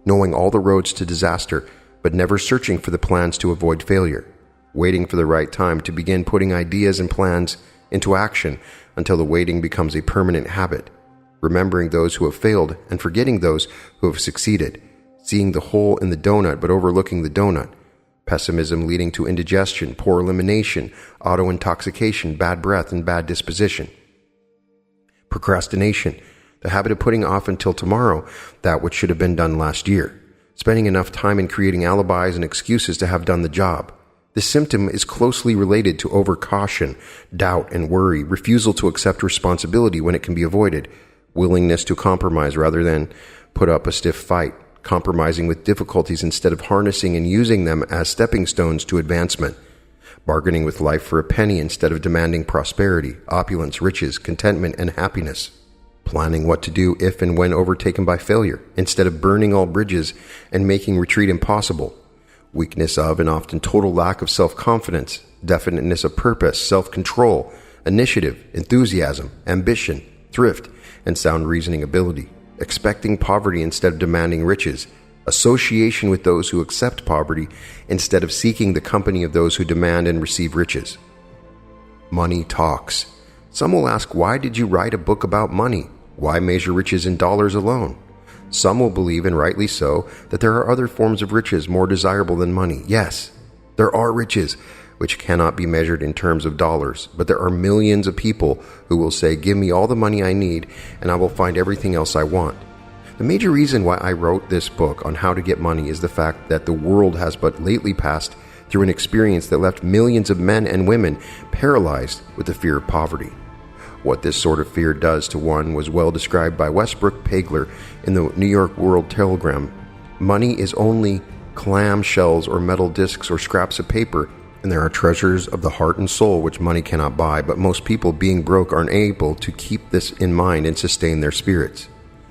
knowing all the roads to disaster, but never searching for the plans to avoid failure, waiting for the right time to begin putting ideas and plans into action until the waiting becomes a permanent habit, remembering those who have failed and forgetting those who have succeeded, seeing the hole in the donut but overlooking the donut, pessimism leading to indigestion, poor elimination, auto-intoxication, bad breath, and bad disposition. Procrastination, the habit of putting off until tomorrow that which should have been done last year, spending enough time in creating alibis and excuses to have done the job. This symptom is closely related to overcaution, doubt and worry, refusal to accept responsibility when it can be avoided, willingness to compromise rather than put up a stiff fight, compromising with difficulties instead of harnessing and using them as stepping stones to advancement, bargaining with life for a penny instead of demanding prosperity, opulence, riches, contentment, and happiness, planning what to do if and when overtaken by failure instead of burning all bridges and making retreat impossible, weakness of and often total lack of self-confidence, definiteness of purpose, self-control, initiative, enthusiasm, ambition, thrift, and sound reasoning ability, expecting poverty instead of demanding riches, association with those who accept poverty instead of seeking the company of those who demand and receive riches. Money talks. Some will ask, why did you write a book about money? Why measure riches in dollars alone? Some will believe, and rightly so, that there are other forms of riches more desirable than money. Yes, there are riches which cannot be measured in terms of dollars, but there are millions of people who will say, give me all the money I need and I will find everything else I want. The major reason why I wrote this book on how to get money is the fact that the world has but lately passed through an experience that left millions of men and women paralyzed with the fear of poverty. What this sort of fear does to one was well described by Westbrook Pegler in the New York World Telegram. Money is only clam shells or metal discs or scraps of paper, and there are treasures of the heart and soul which money cannot buy, but most people, being broke, are unable to keep this in mind and sustain their spirits.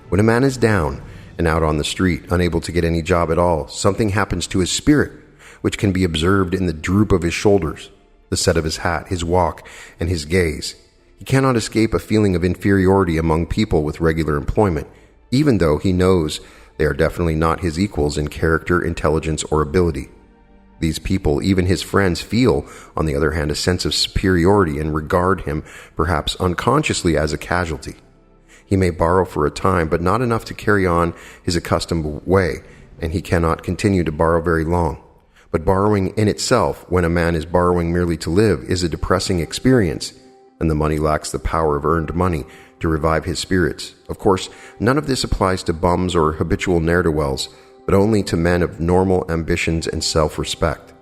When a man is down and out on the street, unable to get any job at all, something happens to his spirit, which can be observed in the droop of his shoulders, the set of his hat, his walk, and his gaze. He cannot escape a feeling of inferiority among people with regular employment, even though he knows they are definitely not his equals in character, intelligence, or ability. These people, even his friends, feel, on the other hand, a sense of superiority and regard him, perhaps unconsciously, as a casualty. He may borrow for a time, but not enough to carry on his accustomed way, and he cannot continue to borrow very long. But borrowing in itself, when a man is borrowing merely to live, is a depressing experience, and the money lacks the power of earned money to revive his spirits. Of course, none of this applies to bums or habitual ne'er-do-wells, but only to men of normal ambitions and self-respect.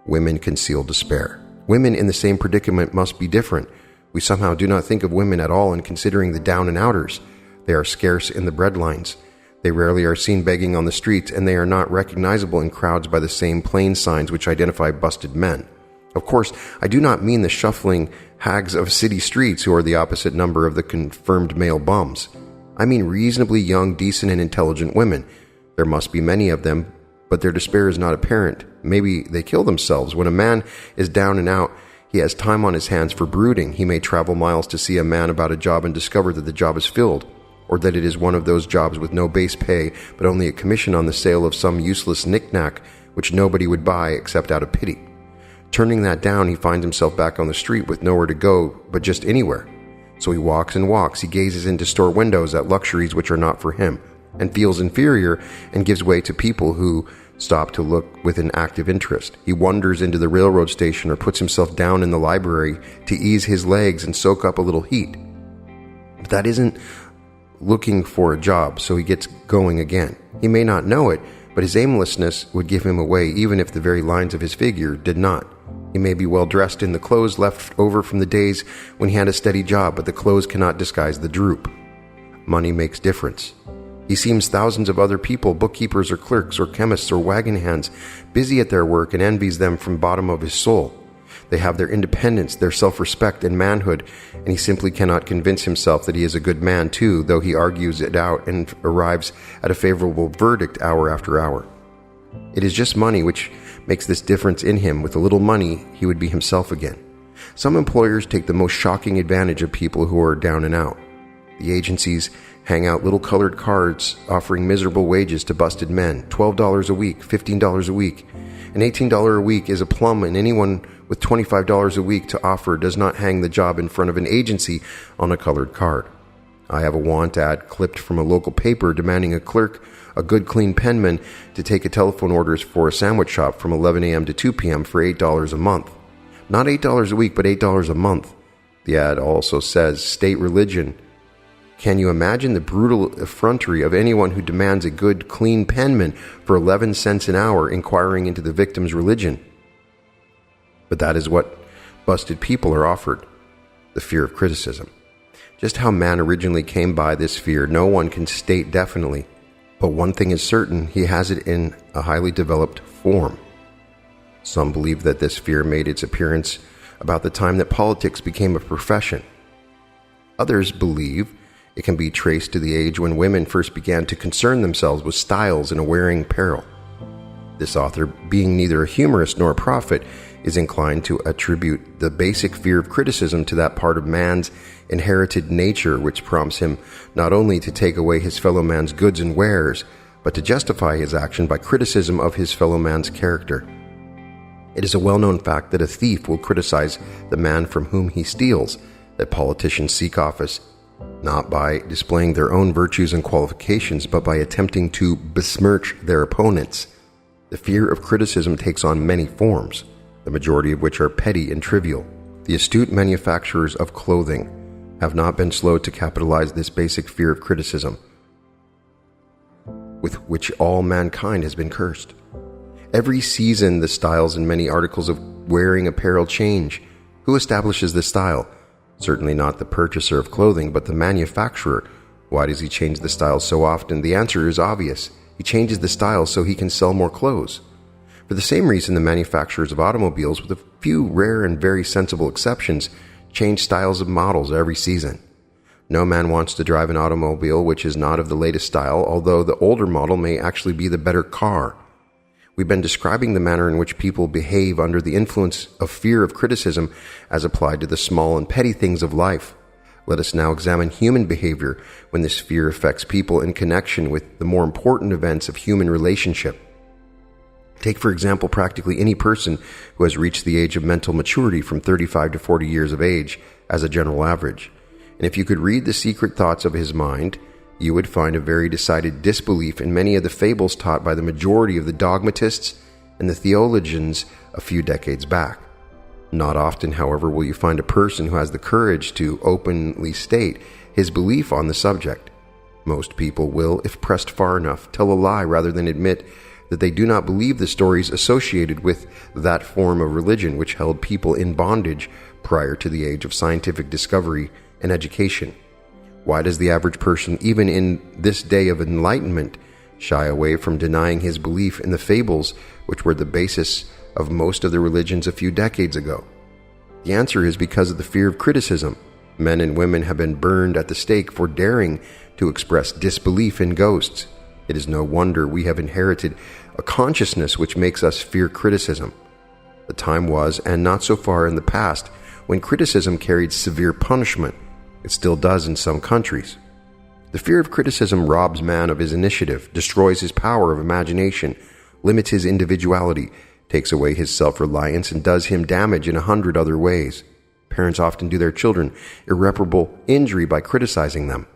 Women conceal despair. Women in the same predicament must be different. We somehow do not think of women at all in considering the down and outers. They are scarce in the breadlines. They rarely are seen begging on the streets, and they are not recognizable in crowds by the same plain signs which identify busted men. Of course, I do not mean the shuffling hags of city streets who are the opposite number of the confirmed male bums. I mean reasonably young, decent, and intelligent women. There must be many of them, but their despair is not apparent. Maybe they kill themselves. When a man is down and out, he has time on his hands for brooding. He may travel miles to see a man about a job and discover that the job is filled, or that it is one of those jobs with no base pay, but only a commission on the sale of some useless knick-knack which nobody would buy except out of pity. Turning that down, he finds himself back on the street with nowhere to go but just anywhere. So he walks and walks. He gazes into store windows at luxuries which are not for him, and feels inferior and gives way to people who stop to look with an active interest. He wanders into the railroad station or puts himself down in the library to ease his legs and soak up a little heat. But that isn't looking for a job, so he gets going again. He may not know it, but his aimlessness would give him away even if the very lines of his figure did not. He may be well dressed in the clothes left over from the days when he had a steady job, but the clothes cannot disguise the droop. Money makes difference. He seems thousands of other people, bookkeepers or clerks or chemists or wagon hands, busy at their work, and envies them from the bottom of his soul. They have their independence, their self-respect and manhood, and he simply cannot convince himself that he is a good man too, though he argues it out and arrives at a favorable verdict hour after hour. It is just money which makes this difference in him. With a little money, he would be himself again. Some employers take the most shocking advantage of people who are down and out. The agencies hang out little colored cards offering miserable wages to busted men, $12 a week, $15 a week. An $18 a week is a plum, and anyone with $25 a week to offer does not hang the job in front of an agency on a colored card. I have a want ad clipped from a local paper demanding a clerk, a good clean penman, to take a telephone orders for a sandwich shop from 11 a.m. to 2 p.m. for $8 a month. Not $8 a week, but $8 a month. The ad also says, state religion. Can you imagine the brutal effrontery of anyone who demands a good, clean penman for 11 cents an hour, inquiring into the victim's religion? But that is what busted people are offered, the fear of criticism. Just how man originally came by this fear, no one can state definitely. But one thing is certain, he has it in a highly developed form. Some believe that this fear made its appearance about the time that politics became a profession. Others believe it can be traced to the age when women first began to concern themselves with styles and wearing apparel. This author, being neither a humorist nor a prophet, is inclined to attribute the basic fear of criticism to that part of man's inherited nature which prompts him not only to take away his fellow man's goods and wares, but to justify his action by criticism of his fellow man's character. It is a well-known fact that a thief will criticize the man from whom he steals, that politicians seek office not by displaying their own virtues and qualifications, but by attempting to besmirch their opponents. The fear of criticism takes on many forms, the majority of which are petty and trivial. The astute manufacturers of clothing have not been slow to capitalize this basic fear of criticism, with which all mankind has been cursed. Every season, the styles and many articles of wearing apparel change. Who establishes the style? Certainly not the purchaser of clothing, but the manufacturer. Why does he change the style so often? The answer is obvious. He changes the style so he can sell more clothes. For the same reason, the manufacturers of automobiles, with a few rare and very sensible exceptions, change styles of models every season. No man wants to drive an automobile which is not of the latest style, although the older model may actually be the better car. We've been describing the manner in which people behave under the influence of fear of criticism as applied to the small and petty things of life. Let us now examine human behavior when this fear affects people in connection with the more important events of human relationship. Take, for example, practically any person who has reached the age of mental maturity from 35 to 40 years of age as a general average. And if you could read the secret thoughts of his mind, you would find a very decided disbelief in many of the fables taught by the majority of the dogmatists and the theologians a few decades back. Not often, however, will you find a person who has the courage to openly state his belief on the subject. Most people will, if pressed far enough, tell a lie rather than admit that they do not believe the stories associated with that form of religion which held people in bondage prior to the age of scientific discovery and education. Why does the average person, even in this day of enlightenment, shy away from denying his belief in the fables which were the basis of most of the religions a few decades ago? The answer is because of the fear of criticism. Men and women have been burned at the stake for daring to express disbelief in ghosts. It is no wonder we have inherited a consciousness which makes us fear criticism. The time was, and not so far in the past, when criticism carried severe punishment. It still does in some countries. The fear of criticism robs man of his initiative, destroys his power of imagination, limits his individuality, takes away his self-reliance, and does him damage in 100 other ways. Parents often do their children irreparable injury by criticizing them.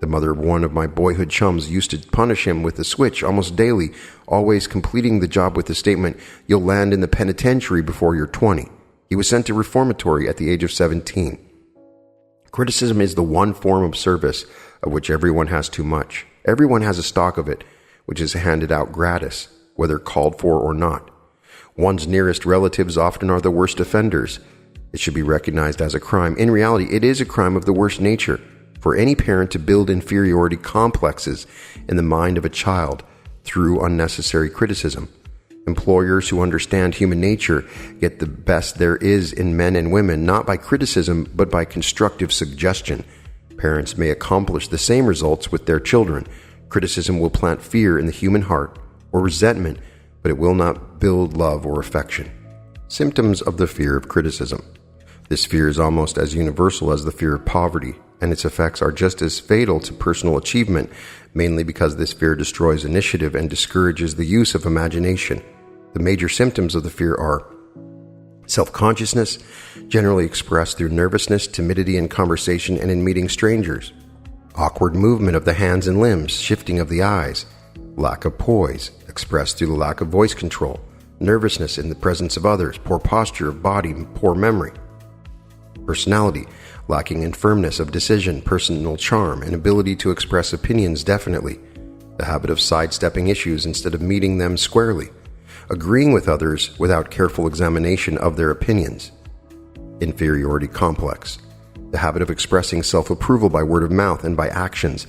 The mother of one of my boyhood chums used to punish him with a switch almost daily, always completing the job with the statement, "You'll land in the penitentiary before you're 20. He was sent to reformatory at the age of 17. Criticism is the one form of service of which everyone has too much. Everyone has a stock of it, which is handed out gratis, whether called for or not. One's nearest relatives often are the worst offenders. It should be recognized as a crime. In reality, it is a crime of the worst nature for any parent to build inferiority complexes in the mind of a child through unnecessary criticism. Employers who understand human nature get the best there is in men and women, not by criticism, but by constructive suggestion. Parents may accomplish the same results with their children. Criticism will plant fear in the human heart or resentment, but it will not build love or affection. Symptoms of the fear of criticism. This fear is almost as universal as the fear of poverty, and its effects are just as fatal to personal achievement, mainly because this fear destroys initiative and discourages the use of imagination. The major symptoms of the fear are self-consciousness, generally expressed through nervousness, timidity in conversation and in meeting strangers, awkward movement of the hands and limbs, shifting of the eyes, lack of poise, expressed through the lack of voice control, nervousness in the presence of others, poor posture of body, poor memory. Personality, lacking in firmness of decision, personal charm, and ability to express opinions definitely, the habit of sidestepping issues instead of meeting them squarely, agreeing with others without careful examination of their opinions. Inferiority complex, the habit of expressing self-approval by word of mouth and by actions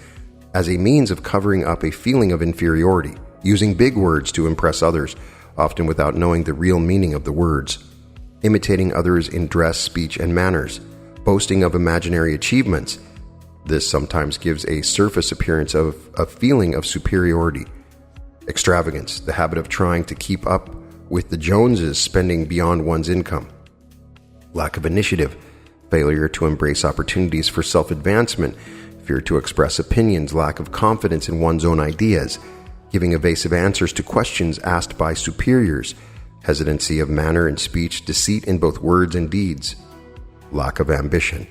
as a means of covering up a feeling of inferiority, using big words to impress others, often without knowing the real meaning of the words, imitating others in dress, speech, and manners, boasting of imaginary achievements. This sometimes gives a surface appearance of a feeling of superiority. Extravagance, the habit of trying to keep up with the Joneses, spending beyond one's income. Lack of initiative, failure to embrace opportunities for self-advancement, fear to express opinions, lack of confidence in one's own ideas, giving evasive answers to questions asked by superiors, hesitancy of manner and speech, deceit in both words and deeds. Lack of ambition,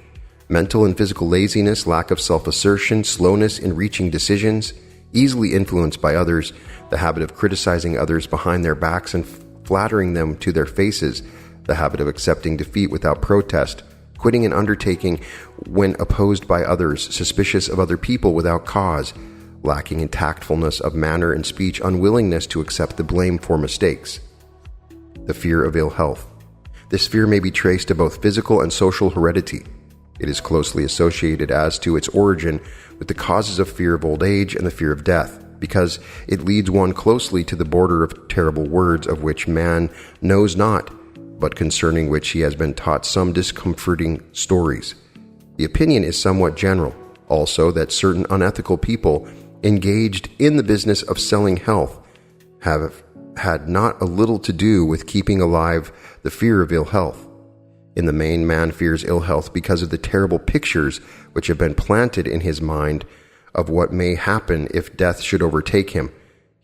mental and physical laziness, lack of self-assertion, slowness in reaching decisions, easily influenced by others, the habit of criticizing others behind their backs and flattering them to their faces, the habit of accepting defeat without protest, quitting an undertaking when opposed by others, suspicious of other people without cause, lacking in tactfulness of manner and speech, unwillingness to accept the blame for mistakes. The fear of ill health. This fear may be traced to both physical and social heredity. It is closely associated as to its origin with the causes of fear of old age and the fear of death, because it leads one closely to the border of terrible words of which man knows not, but concerning which he has been taught some discomforting stories. The opinion is somewhat general, also, that certain unethical people engaged in the business of selling health have had not a little to do with keeping alive the fear of ill health. In the main, man fears ill health because of the terrible pictures which have been planted in his mind of what may happen if death should overtake him.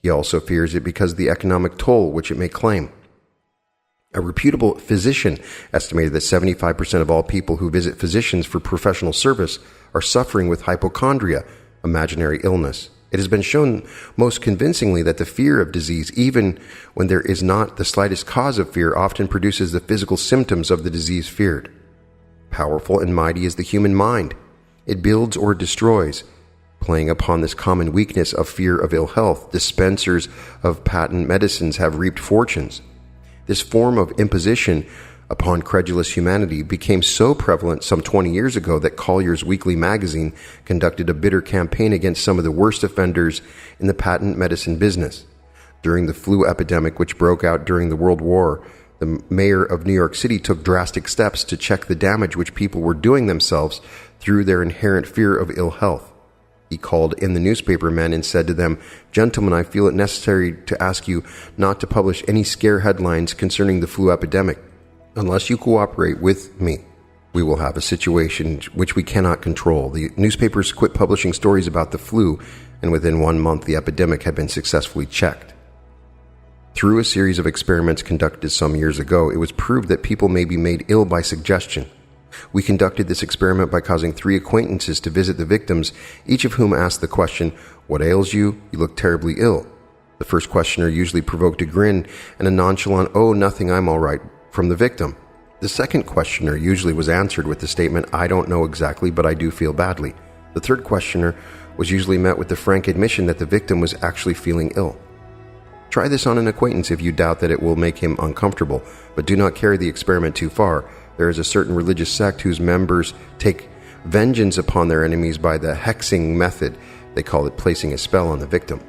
He also fears it because of the economic toll which it may claim. A reputable physician estimated that 75% of all people who visit physicians for professional service are suffering with hypochondria, imaginary illness. It has been shown most convincingly that the fear of disease, even when there is not the slightest cause of fear, often produces the physical symptoms of the disease feared. Powerful and mighty is the human mind. It builds or destroys. Playing upon this common weakness of fear of ill health, dispensers of patent medicines have reaped fortunes. This form of imposition upon credulous humanity became so prevalent some 20 years ago that Collier's Weekly magazine conducted a bitter campaign against some of the worst offenders in the patent medicine business. During the flu epidemic, which broke out during the World War, the mayor of New York City took drastic steps to check the damage which people were doing themselves through their inherent fear of ill health. He called in the newspaper men and said to them, "Gentlemen, I feel it necessary to ask you not to publish any scare headlines concerning the flu epidemic. Unless you cooperate with me, we will have a situation which we cannot control." The newspapers quit publishing stories about the flu, and within 1 month the epidemic had been successfully checked. Through a series of experiments conducted some years ago, it was proved that people may be made ill by suggestion. We conducted this experiment by causing 3 acquaintances to visit the victims, each of whom asked the question, "What ails you? You look terribly ill." The first questioner usually provoked a grin and a nonchalant, "Oh, nothing, I'm all right," from the victim. The second questioner usually was answered with the statement, "I don't know exactly, but I do feel badly." The third questioner was usually met with the frank admission that the victim was actually feeling ill. Try this on an acquaintance if you doubt that it will make him uncomfortable, but do not carry the experiment too far. There is a certain religious sect whose members take vengeance upon their enemies by the hexing method. They call it placing a spell on the victim.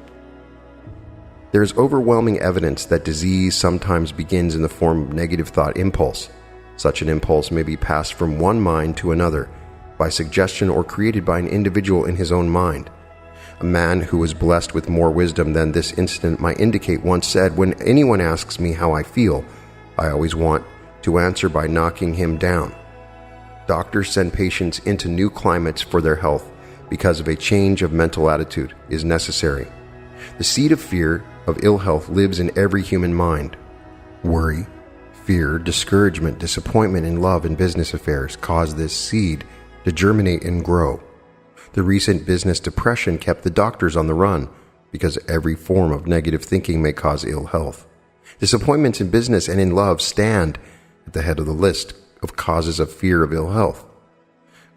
There is overwhelming evidence that disease sometimes begins in the form of negative thought impulse. Such an impulse may be passed from one mind to another, by suggestion or created by an individual in his own mind. A man who was blessed with more wisdom than this incident might indicate once said, "When anyone asks me how I feel, I always want to answer by knocking him down." Doctors send patients into new climates for their health because of a change of mental attitude is necessary. The seed of fear of ill health lives in every human mind. Worry, fear, discouragement, disappointment in love and business affairs cause this seed to germinate and grow. The recent business depression kept the doctors on the run because every form of negative thinking may cause ill health. Disappointments in business and in love stand at the head of the list of causes of fear of ill health.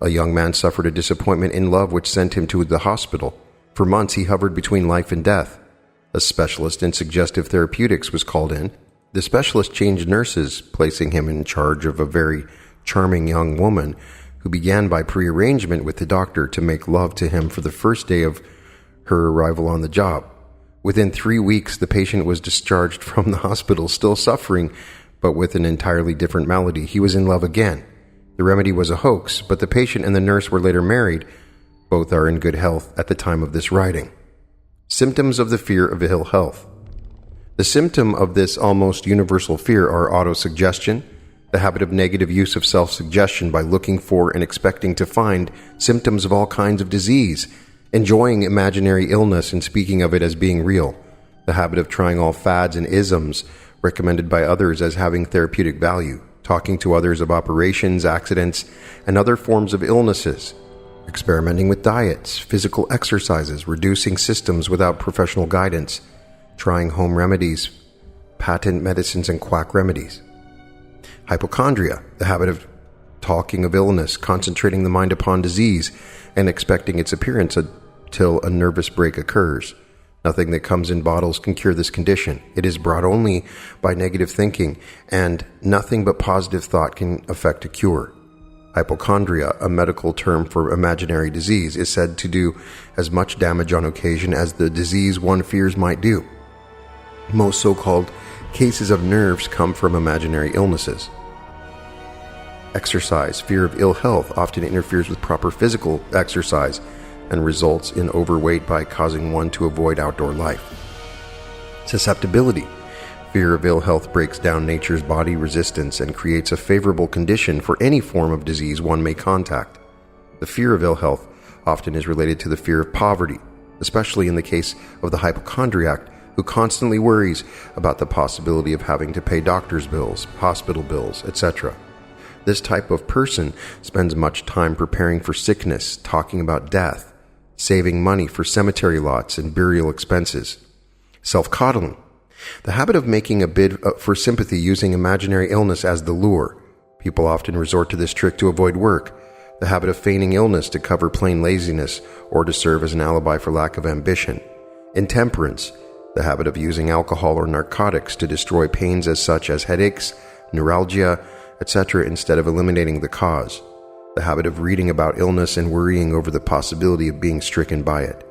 A young man suffered a disappointment in love which sent him to the hospital. For months he hovered between life and death. A specialist in suggestive therapeutics was called in. The specialist changed nurses, placing him in charge of a very charming young woman who began by prearrangement with the doctor to make love to him for the first day of her arrival on the job. Within 3 weeks, the patient was discharged from the hospital, still suffering, but with an entirely different malady. He was in love again. The remedy was a hoax, but the patient and the nurse were later married. Both are in good health at the time of this writing. Symptoms of the fear of ill health. The symptom of this almost universal fear are autosuggestion, the habit of negative use of self-suggestion by looking for and expecting to find symptoms of all kinds of disease, enjoying imaginary illness and speaking of it as being real, the habit of trying all fads and isms recommended by others as having therapeutic value, talking to others of operations, accidents, and other forms of illnesses, experimenting with diets, physical exercises, reducing systems without professional guidance, trying home remedies, patent medicines, and quack remedies. Hypochondria, the habit of talking of illness, concentrating the mind upon disease, and expecting its appearance until a nervous break occurs. Nothing that comes in bottles can cure this condition. It is brought only by negative thinking, and nothing but positive thought can effect a cure. Hypochondria, a medical term for imaginary disease, is said to do as much damage on occasion as the disease one fears might do. Most so-called cases of nerves come from imaginary illnesses. Exercise. Fear of ill health often interferes with proper physical exercise and results in overweight by causing one to avoid outdoor life. Susceptibility. Fear of ill health breaks down nature's body resistance and creates a favorable condition for any form of disease one may contact. The fear of ill health often is related to the fear of poverty, especially in the case of the hypochondriac who constantly worries about the possibility of having to pay doctor's bills, hospital bills, etc. This type of person spends much time preparing for sickness, talking about death, saving money for cemetery lots and burial expenses. Self-coddling. The habit of making a bid for sympathy using imaginary illness as the lure. People often resort to this trick to avoid work. the habit of feigning illness to cover plain laziness or to serve as an alibi for lack of ambition. Intemperance, the habit of using alcohol or narcotics to destroy pains such as headaches, neuralgia, etc. instead of eliminating the cause. The habit of reading about illness and worrying over the possibility of being stricken by it.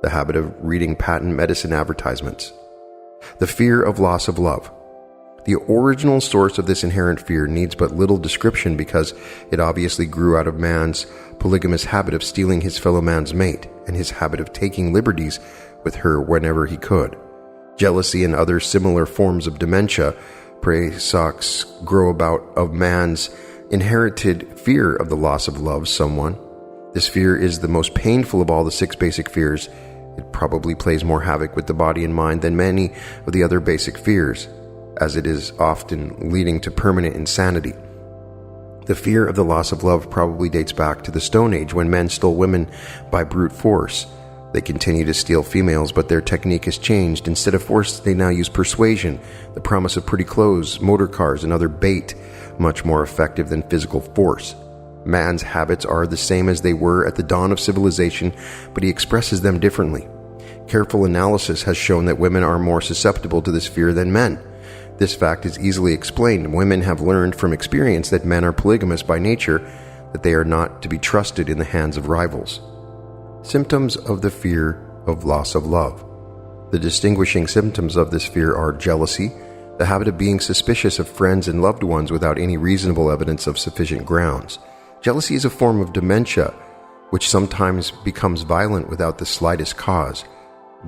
The habit of reading patent medicine advertisements. The fear of loss of love. The original source of this inherent fear needs but little description because it obviously grew out of man's polygamous habit of stealing his fellow man's mate and his habit of taking liberties with her whenever he could. Jealousy and other similar forms of dementia, Preface, grow about of man's inherited fear of the loss of love someone. This fear is the most painful of all the 6 basic fears. It probably plays more havoc with the body and mind than many of the other basic fears, as it is often leading to permanent insanity. The fear of the loss of love probably dates back to the Stone Age when men stole women by brute force. They continue to steal females, but their technique has changed. Instead of force, they now use persuasion, the promise of pretty clothes, motor cars, and other bait, much more effective than physical force. Man's habits are the same as they were at the dawn of civilization, but he expresses them differently. Careful analysis has shown that women are more susceptible to this fear than men. This fact is easily explained. Women have learned from experience that men are polygamous by nature, that they are not to be trusted in the hands of rivals. Symptoms of the fear of loss of love. The distinguishing symptoms of this fear are jealousy, the habit of being suspicious of friends and loved ones without any reasonable evidence of sufficient grounds. Jealousy is a form of dementia, which sometimes becomes violent without the slightest cause.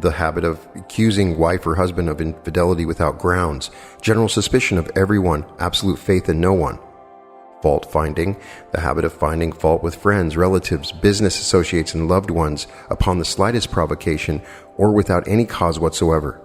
The habit of accusing wife or husband of infidelity without grounds. General suspicion of everyone, absolute faith in no one. Fault finding, the habit of finding fault with friends, relatives, business associates, and loved ones upon the slightest provocation or without any cause whatsoever.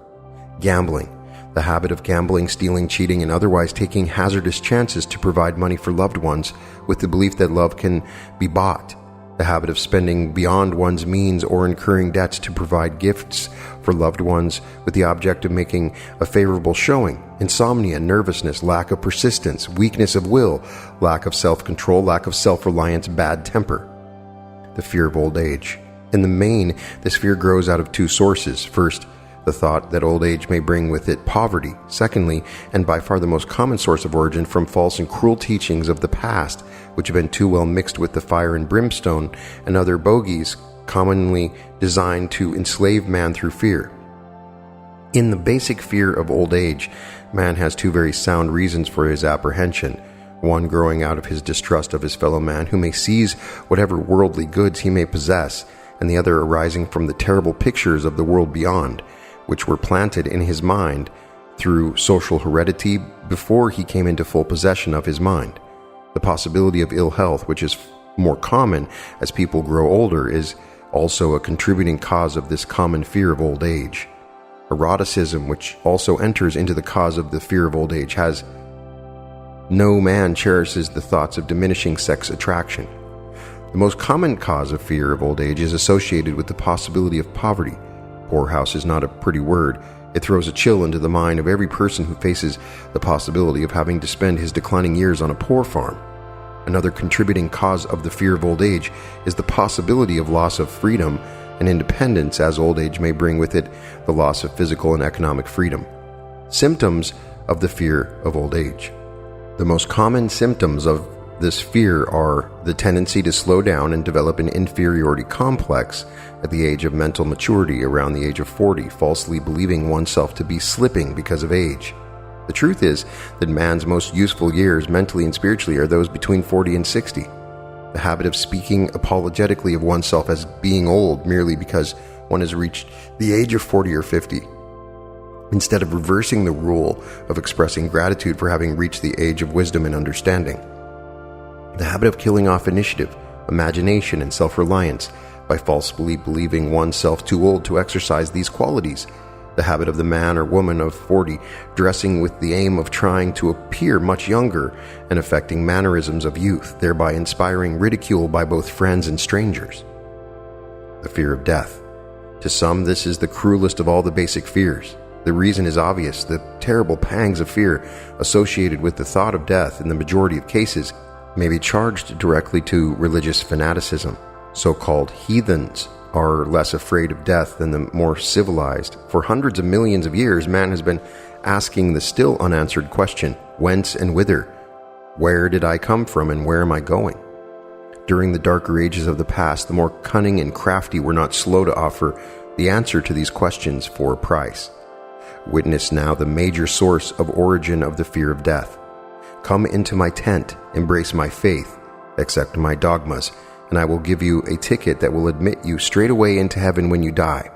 Gambling, the habit of gambling, stealing, cheating, and otherwise taking hazardous chances to provide money for loved ones with the belief that love can be bought. The habit of spending beyond one's means or incurring debts to provide gifts for loved ones with the object of making a favorable showing. Insomnia, nervousness, lack of persistence, weakness of will, lack of self-control, lack of self-reliance, bad temper. The fear of old age. In the main, this fear grows out of 2 sources. First, the thought that old age may bring with it poverty. Secondly, and by far the most common source of origin, from false and cruel teachings of the past, which have been too well mixed with the fire and brimstone and other bogies commonly designed to enslave man through fear. In the basic fear of old age, man has 2 very sound reasons for his apprehension. One growing out of his distrust of his fellow man, who may seize whatever worldly goods he may possess, and the other arising from the terrible pictures of the world beyond, which were planted in his mind through social heredity before he came into full possession of his mind. The possibility of ill health, which is more common as people grow older, is also a contributing cause of this common fear of old age. Eroticism, which also enters into the cause of the fear of old age, has no man cherishes the thoughts of diminishing sex attraction. The most common cause of fear of old age is associated with the possibility of poverty. Poorhouse is not a pretty word. It throws a chill into the mind of every person who faces the possibility of having to spend his declining years on a poor farm. Another contributing cause of the fear of old age is the possibility of loss of freedom and independence, as old age may bring with it the loss of physical and economic freedom. Symptoms of the fear of old age. The most common symptoms of this fear are the tendency to slow down and develop an inferiority complex at the age of mental maturity around the age of 40, falsely believing oneself to be slipping because of age. The truth is that man's most useful years mentally and spiritually are those between 40 and 60. The habit of speaking apologetically of oneself as being old merely because one has reached the age of 40 or 50, instead of reversing the rule of expressing gratitude for having reached the age of wisdom and understanding. The habit of killing off initiative, imagination, and self-reliance by falsely believing oneself too old to exercise these qualities. The habit of the man or woman of 40 dressing with the aim of trying to appear much younger and affecting mannerisms of youth, thereby inspiring ridicule by both friends and strangers. The fear of death. To some, this is the cruelest of all the basic fears. The reason is obvious. The terrible pangs of fear associated with the thought of death in the majority of cases may be charged directly to religious fanaticism. So-called heathens are less afraid of death than the more civilized. For hundreds of millions of years, man has been asking the still unanswered question, whence and whither? Where did I come from and where am I going? During the darker ages of the past, the more cunning and crafty were not slow to offer the answer to these questions for a price. Witness now the major source of origin of the fear of death. Come into my tent, embrace my faith, accept my dogmas, and I will give you a ticket that will admit you straight away into heaven when you die,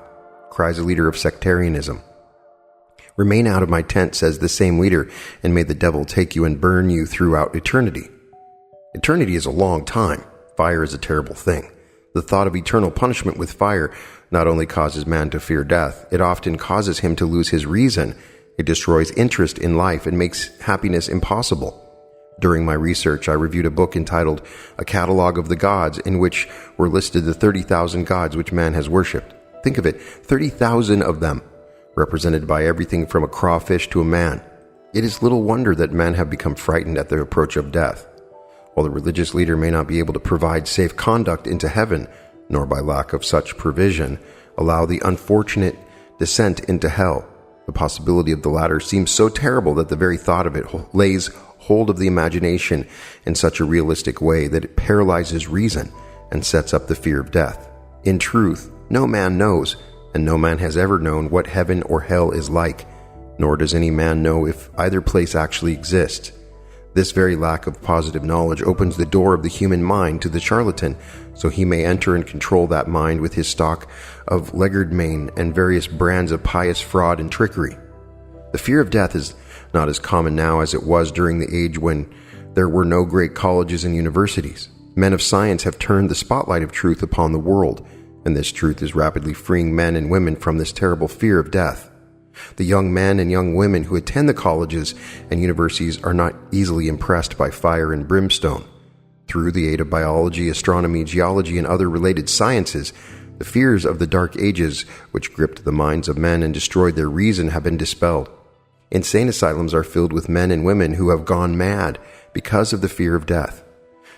cries a leader of sectarianism. Remain out of my tent, says the same leader, and may the devil take you and burn you throughout eternity. Eternity is a long time. Fire is a terrible thing. The thought of eternal punishment with fire not only causes man to fear death, it often causes him to lose his reason. It destroys interest in life and makes happiness impossible. During my research, I reviewed a book entitled A Catalog of the Gods, in which were listed the 30,000 gods which man has worshipped. Think of it, 30,000 of them, represented by everything from a crawfish to a man. It is little wonder that men have become frightened at the approach of death. While the religious leader may not be able to provide safe conduct into heaven, nor by lack of such provision allow the unfortunate descent into hell, the possibility of the latter seems so terrible that the very thought of it lays hold of the imagination in such a realistic way that it paralyzes reason and sets up the fear of death. In truth, no man knows, and no man has ever known what heaven or hell is like, nor does any man know if either place actually exists. This very lack of positive knowledge opens the door of the human mind to the charlatan, so he may enter and control that mind with his stock of legerdemain and various brands of pious fraud and trickery. The fear of death is not as common now as it was during the age when there were no great colleges and universities. Men of science have turned the spotlight of truth upon the world, and this truth is rapidly freeing men and women from this terrible fear of death. The young men and young women who attend the colleges and universities are not easily impressed by fire and brimstone. Through the aid of biology, astronomy, geology, and other related sciences, the fears of the dark ages which gripped the minds of men and destroyed their reason have been dispelled. Insane asylums are filled with men and women who have gone mad because of the fear of death.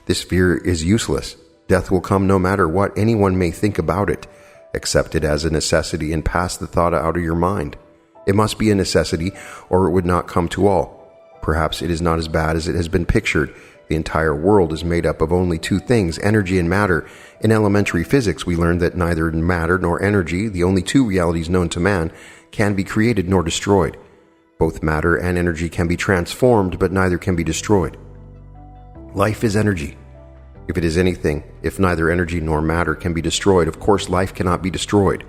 This fear is useless. Death will come no matter what anyone may think about it. Accept it as a necessity and pass the thought out of your mind. It must be a necessity, or it would not come to all. Perhaps it is not as bad as it has been pictured. The entire world is made up of only two things, energy and matter. In elementary physics, we learned that neither matter nor energy, the only two realities known to man, can be created nor destroyed. Both matter and energy can be transformed, but neither can be destroyed. Life is energy. If it is anything, if neither energy nor matter can be destroyed, of course life cannot be destroyed.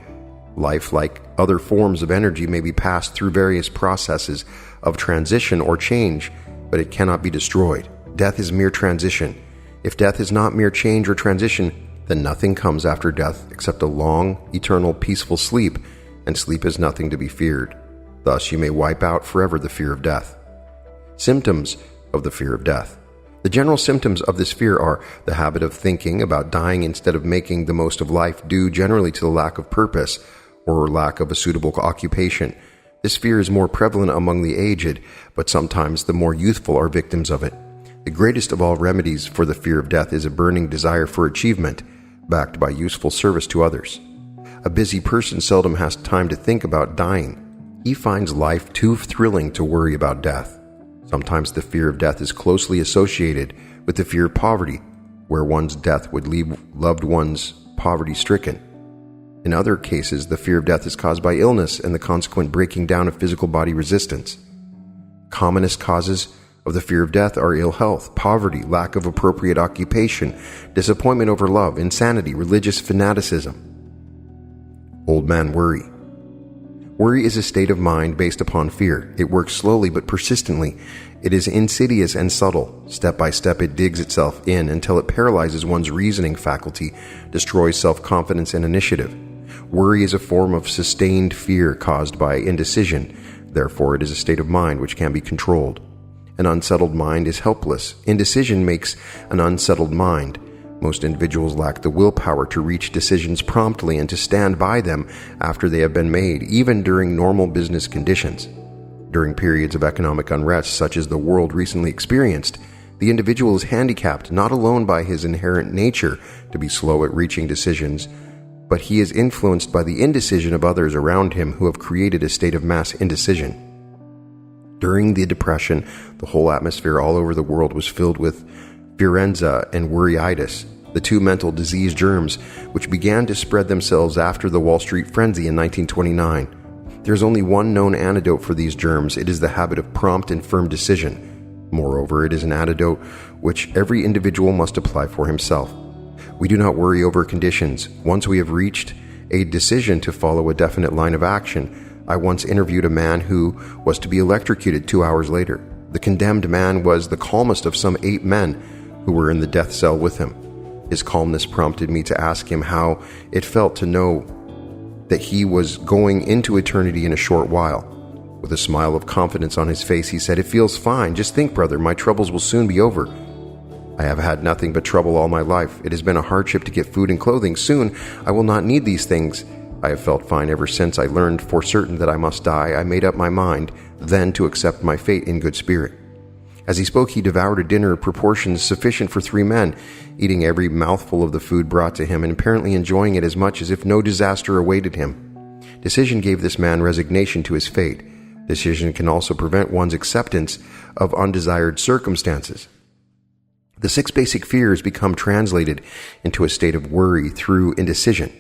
Life, like other forms of energy, may be passed through various processes of transition or change, but it cannot be destroyed. Death is mere transition. If death is not mere change or transition, then nothing comes after death except a long, eternal, peaceful sleep, and sleep is nothing to be feared. Thus you may wipe out forever the fear of death. Symptoms of the fear of death. The general symptoms of this fear are the habit of thinking about dying instead of making the most of life, due generally to the lack of purpose or lack of a suitable occupation. This fear is more prevalent among the aged, but sometimes the more youthful are victims of it. The greatest of all remedies for the fear of death is a burning desire for achievement, backed by useful service to others. A busy person seldom has time to think about dying. He finds life too thrilling to worry about death. Sometimes the fear of death is closely associated with the fear of poverty, where one's death would leave loved ones poverty-stricken. In other cases, the fear of death is caused by illness and the consequent breaking down of physical body resistance. Commonest causes of the fear of death are ill health, poverty, lack of appropriate occupation, disappointment over love, insanity, religious fanaticism. Old man worry. Worry is a state of mind based upon fear. It works slowly but persistently. It is insidious and subtle. Step by step it digs itself in until it paralyzes one's reasoning faculty, destroys self-confidence and initiative. Worry is a form of sustained fear caused by indecision. Therefore, it is a state of mind which can be controlled. An unsettled mind is helpless. Indecision makes an unsettled mind. Most individuals lack the willpower to reach decisions promptly and to stand by them after they have been made, even during normal business conditions. During periods of economic unrest such as the world recently experienced, The individual is handicapped not alone by his inherent nature to be slow at reaching decisions, but he is influenced by the indecision of others around him who have created a state of mass indecision. During the Depression, the whole atmosphere all over the world was filled with Firenza and worryitis, the two mental disease germs which began to spread themselves after the Wall Street frenzy in 1929. There's only one known antidote for these germs. It is the habit of prompt and firm decision. Moreover, it is an antidote which every individual must apply for himself. We do not worry over conditions. Once we have reached a decision to follow a definite line of action, I once interviewed a man who was to be electrocuted 2 hours later. The condemned man was the calmest of some 8 men who were in the death cell with him. His calmness prompted me to ask him how it felt to know that he was going into eternity in a short while. With a smile of confidence on his face, he said, "It feels fine. Just think, brother, my troubles will soon be over. I have had nothing but trouble all my life. It has been a hardship to get food and clothing. Soon I will not need these things. I have felt fine ever since I learned for certain that I must die. I made up my mind then to accept my fate in good spirit." As he spoke, he devoured a dinner of proportions sufficient for 3 men, eating every mouthful of the food brought to him and apparently enjoying it as much as if no disaster awaited him. Decision gave this man resignation to his fate. Decision can also prevent one's acceptance of undesired circumstances. The 6 basic fears become translated into a state of worry through indecision.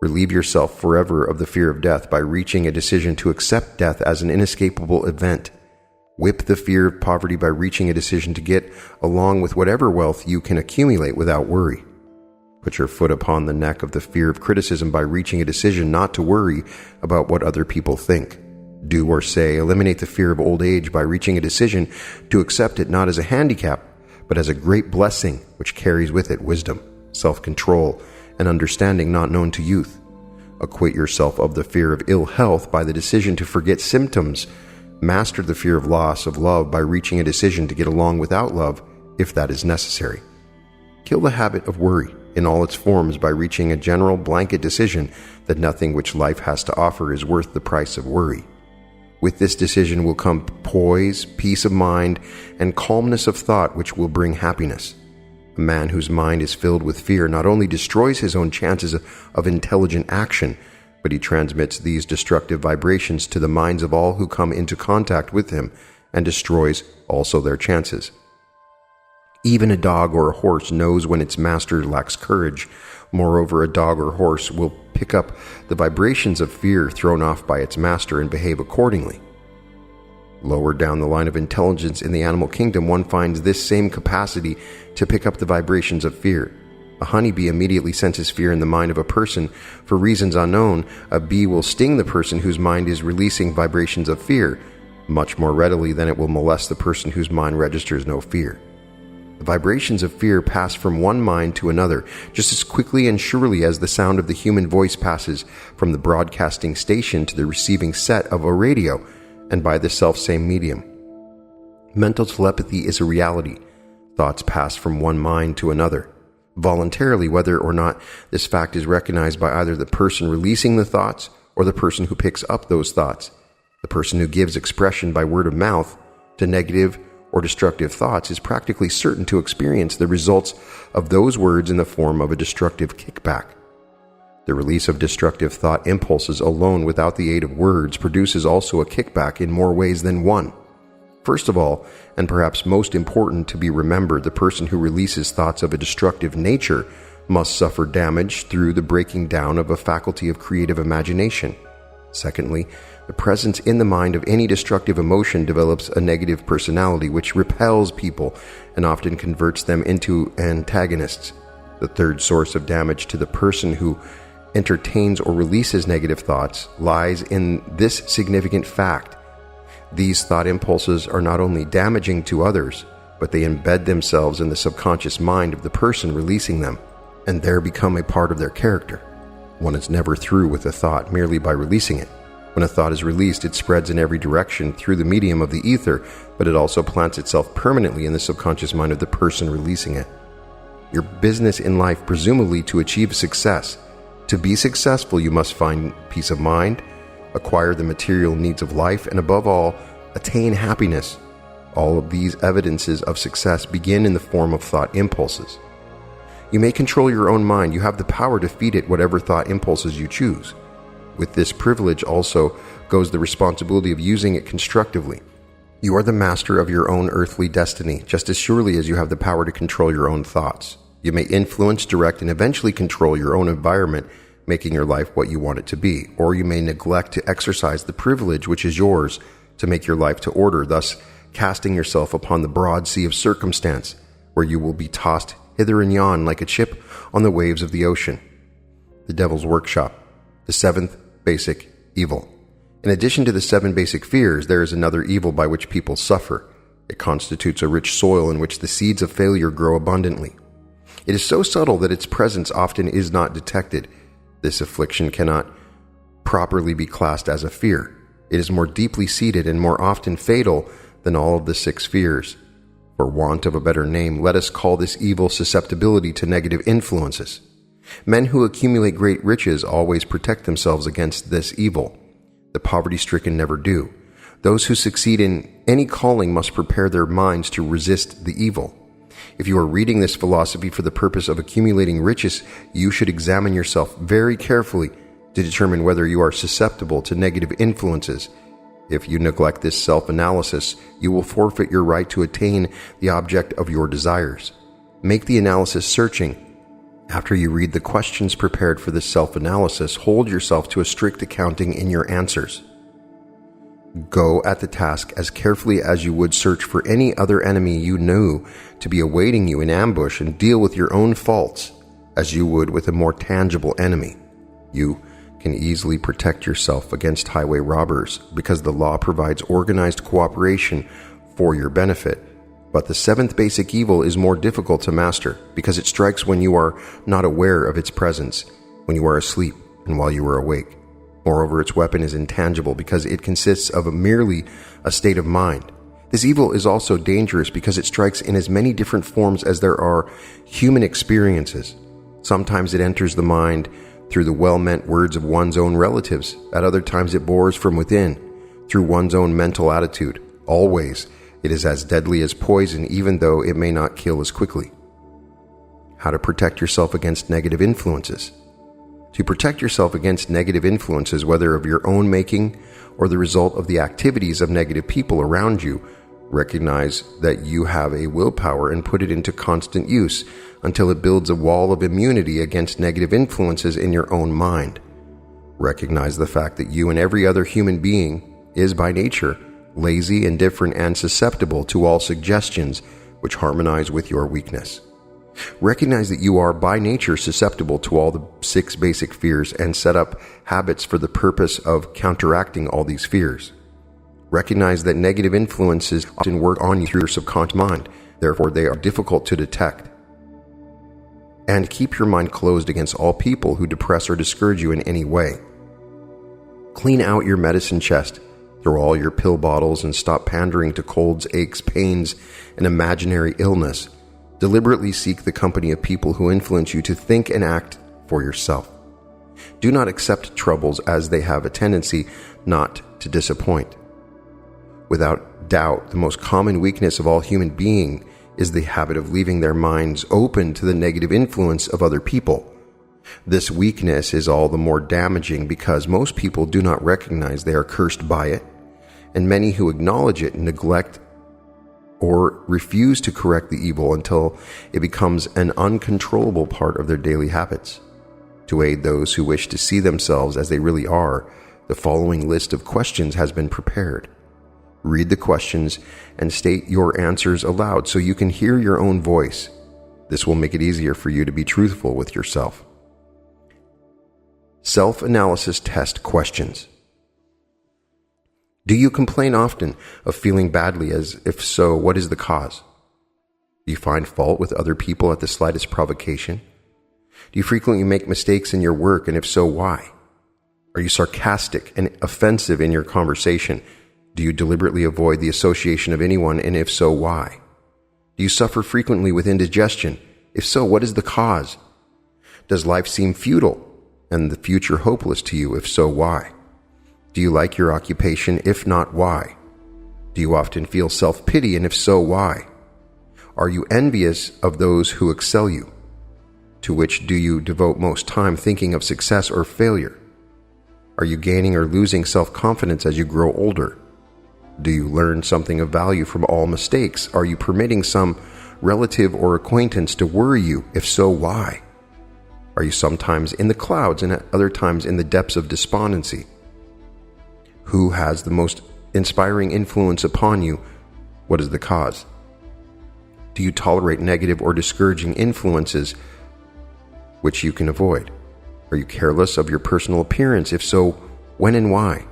Relieve yourself forever of the fear of death by reaching a decision to accept death as an inescapable event. Whip the fear of poverty by reaching a decision to get along with whatever wealth you can accumulate without worry. Put your foot upon the neck of the fear of criticism by reaching a decision not to worry about what other people think. Do or say, eliminate the fear of old age by reaching a decision to accept it not as a handicap, but as a great blessing which carries with it wisdom, self-control, and understanding not known to youth. Acquit yourself of the fear of ill health by the decision to forget symptoms. Master the fear of loss of love by reaching a decision to get along without love, if that is necessary. Kill the habit of worry in all its forms by reaching a general blanket decision that nothing which life has to offer is worth the price of worry. With this decision will come poise, peace of mind, and calmness of thought which will bring happiness. A man whose mind is filled with fear not only destroys his own chances of intelligent action, but he transmits these destructive vibrations to the minds of all who come into contact with him and destroys also their chances. Even a dog or a horse knows when its master lacks courage. Moreover, a dog or horse will pick up the vibrations of fear thrown off by its master and behave accordingly. Lower down the line of intelligence in the animal kingdom, one finds this same capacity to pick up the vibrations of fear. A honeybee immediately senses fear in the mind of a person. For reasons unknown, a bee will sting the person whose mind is releasing vibrations of fear much more readily than it will molest the person whose mind registers no fear. The vibrations of fear pass from one mind to another just as quickly and surely as the sound of the human voice passes from the broadcasting station to the receiving set of a radio, and by the selfsame medium. Mental telepathy is a reality. Thoughts pass from one mind to another. Voluntarily, whether or not this fact is recognized by either the person releasing the thoughts or the person who picks up those thoughts. The person who gives expression by word of mouth to negative or destructive thoughts is practically certain to experience the results of those words in the form of a destructive kickback. The release of destructive thought impulses alone without the aid of words produces also a kickback in more ways than one. First of all, and perhaps most important to be remembered, the person who releases thoughts of a destructive nature must suffer damage through the breaking down of a faculty of creative imagination. Secondly, the presence in the mind of any destructive emotion develops a negative personality which repels people and often converts them into antagonists. The third source of damage to the person who entertains or releases negative thoughts lies in this significant fact. These thought impulses are not only damaging to others, but they embed themselves in the subconscious mind of the person releasing them, and there become a part of their character. One is never through with a thought merely by releasing it. When a thought is released, it spreads in every direction through the medium of the ether, but it also plants itself permanently in the subconscious mind of the person releasing it. Your business in life, presumably to achieve success. To be successful, you must find peace of mind, acquire the material needs of life, and above all, attain happiness. all of these evidences of success begin in the form of thought impulses. You may control your own mind. You have the power to feed it whatever thought impulses you choose. With this privilege also goes the responsibility of using it constructively. You are the master of your own earthly destiny, just as surely as you have the power to control your own thoughts. You may influence, direct, and eventually control your own environment, making your life what you want it to be. Or you may neglect to exercise the privilege which is yours to make your life to order, thus casting yourself upon the broad sea of circumstance, where you will be tossed hither and yon like a chip on the waves of the ocean. The Devil's Workshop, the seventh basic evil. In addition to the 7 basic fears, there is another evil by which people suffer. It constitutes a rich soil in which the seeds of failure grow abundantly. It is so subtle that its presence often is not detected. This affliction cannot properly be classed as a fear. It is more deeply seated and more often fatal than all of the 6 fears. For want of a better name, let us call this evil susceptibility to negative influences. Men who accumulate great riches always protect themselves against this evil. The poverty-stricken never do. Those who succeed in any calling must prepare their minds to resist the evil. If you are reading this philosophy for the purpose of accumulating riches, you should examine yourself very carefully to determine whether you are susceptible to negative influences. If you neglect this self-analysis, you will forfeit your right to attain the object of your desires. Make the analysis searching. After you read the questions prepared for this self-analysis, hold yourself to a strict accounting in your answers. Go at the task as carefully as you would search for any other enemy you knew to be awaiting you in ambush, and deal with your own faults as you would with a more tangible enemy. You can easily protect yourself against highway robbers because the law provides organized cooperation for your benefit. But the 7th basic evil is more difficult to master because it strikes when you are not aware of its presence, when you are asleep and while you are awake. Moreover, its weapon is intangible because it consists of merely a state of mind. This evil is also dangerous because it strikes in as many different forms as there are human experiences. Sometimes it enters the mind through the well-meant words of one's own relatives. At other times it bores from within, through one's own mental attitude. Always, it is as deadly as poison, even though it may not kill as quickly. How to protect yourself against negative influences. To protect yourself against negative influences, whether of your own making or the result of the activities of negative people around you, recognize that you have a willpower and put it into constant use until it builds a wall of immunity against negative influences in your own mind. Recognize the fact that you and every other human being is by nature lazy, indifferent, and susceptible to all suggestions which harmonize with your weakness. Recognize that you are by nature susceptible to all the 6 basic fears and set up habits for the purpose of counteracting all these fears. Recognize that negative influences often work on you through your subconscious mind, therefore they are difficult to detect. And keep your mind closed against all people who depress or discourage you in any way. Clean out your medicine chest, throw all your pill bottles, and stop pandering to colds, aches, pains, and imaginary illness. Deliberately seek the company of people who influence you to think and act for yourself. Do not accept troubles, as they have a tendency not to disappoint. Without doubt, the most common weakness of all human beings is the habit of leaving their minds open to the negative influence of other people. This weakness is all the more damaging because most people do not recognize they are cursed by it, and many who acknowledge it neglect or refuse to correct the evil until it becomes an uncontrollable part of their daily habits. To aid those who wish to see themselves as they really are, the following list of questions has been prepared. Read the questions and state your answers aloud so you can hear your own voice. This will make it easier for you to be truthful with yourself. Self-analysis test questions. Do you complain often of feeling badly? If so, what is the cause? Do you find fault with other people at the slightest provocation? Do you frequently make mistakes in your work, and if so, why? Are you sarcastic and offensive in your conversation? Do you deliberately avoid the association of anyone, and if so, why? Do you suffer frequently with indigestion? If so, what is the cause? Does life seem futile and the future hopeless to you? If so, why? Do you like your occupation? If not, why? Do Do you often feel self-pity, and if so, why? Are you envious of those who excel you? To which do you devote most time thinking of success or failure? Are you gaining or losing self-confidence as you grow older? Do you learn something of value from all mistakes? Are you permitting some relative or acquaintance to worry you? If so, why? Are you sometimes in the clouds and at other times in the depths of despondency? Who has the most inspiring influence upon you? What is the cause? Do you tolerate negative or discouraging influences which you can avoid? Are you careless of your personal appearance? If so, when and why?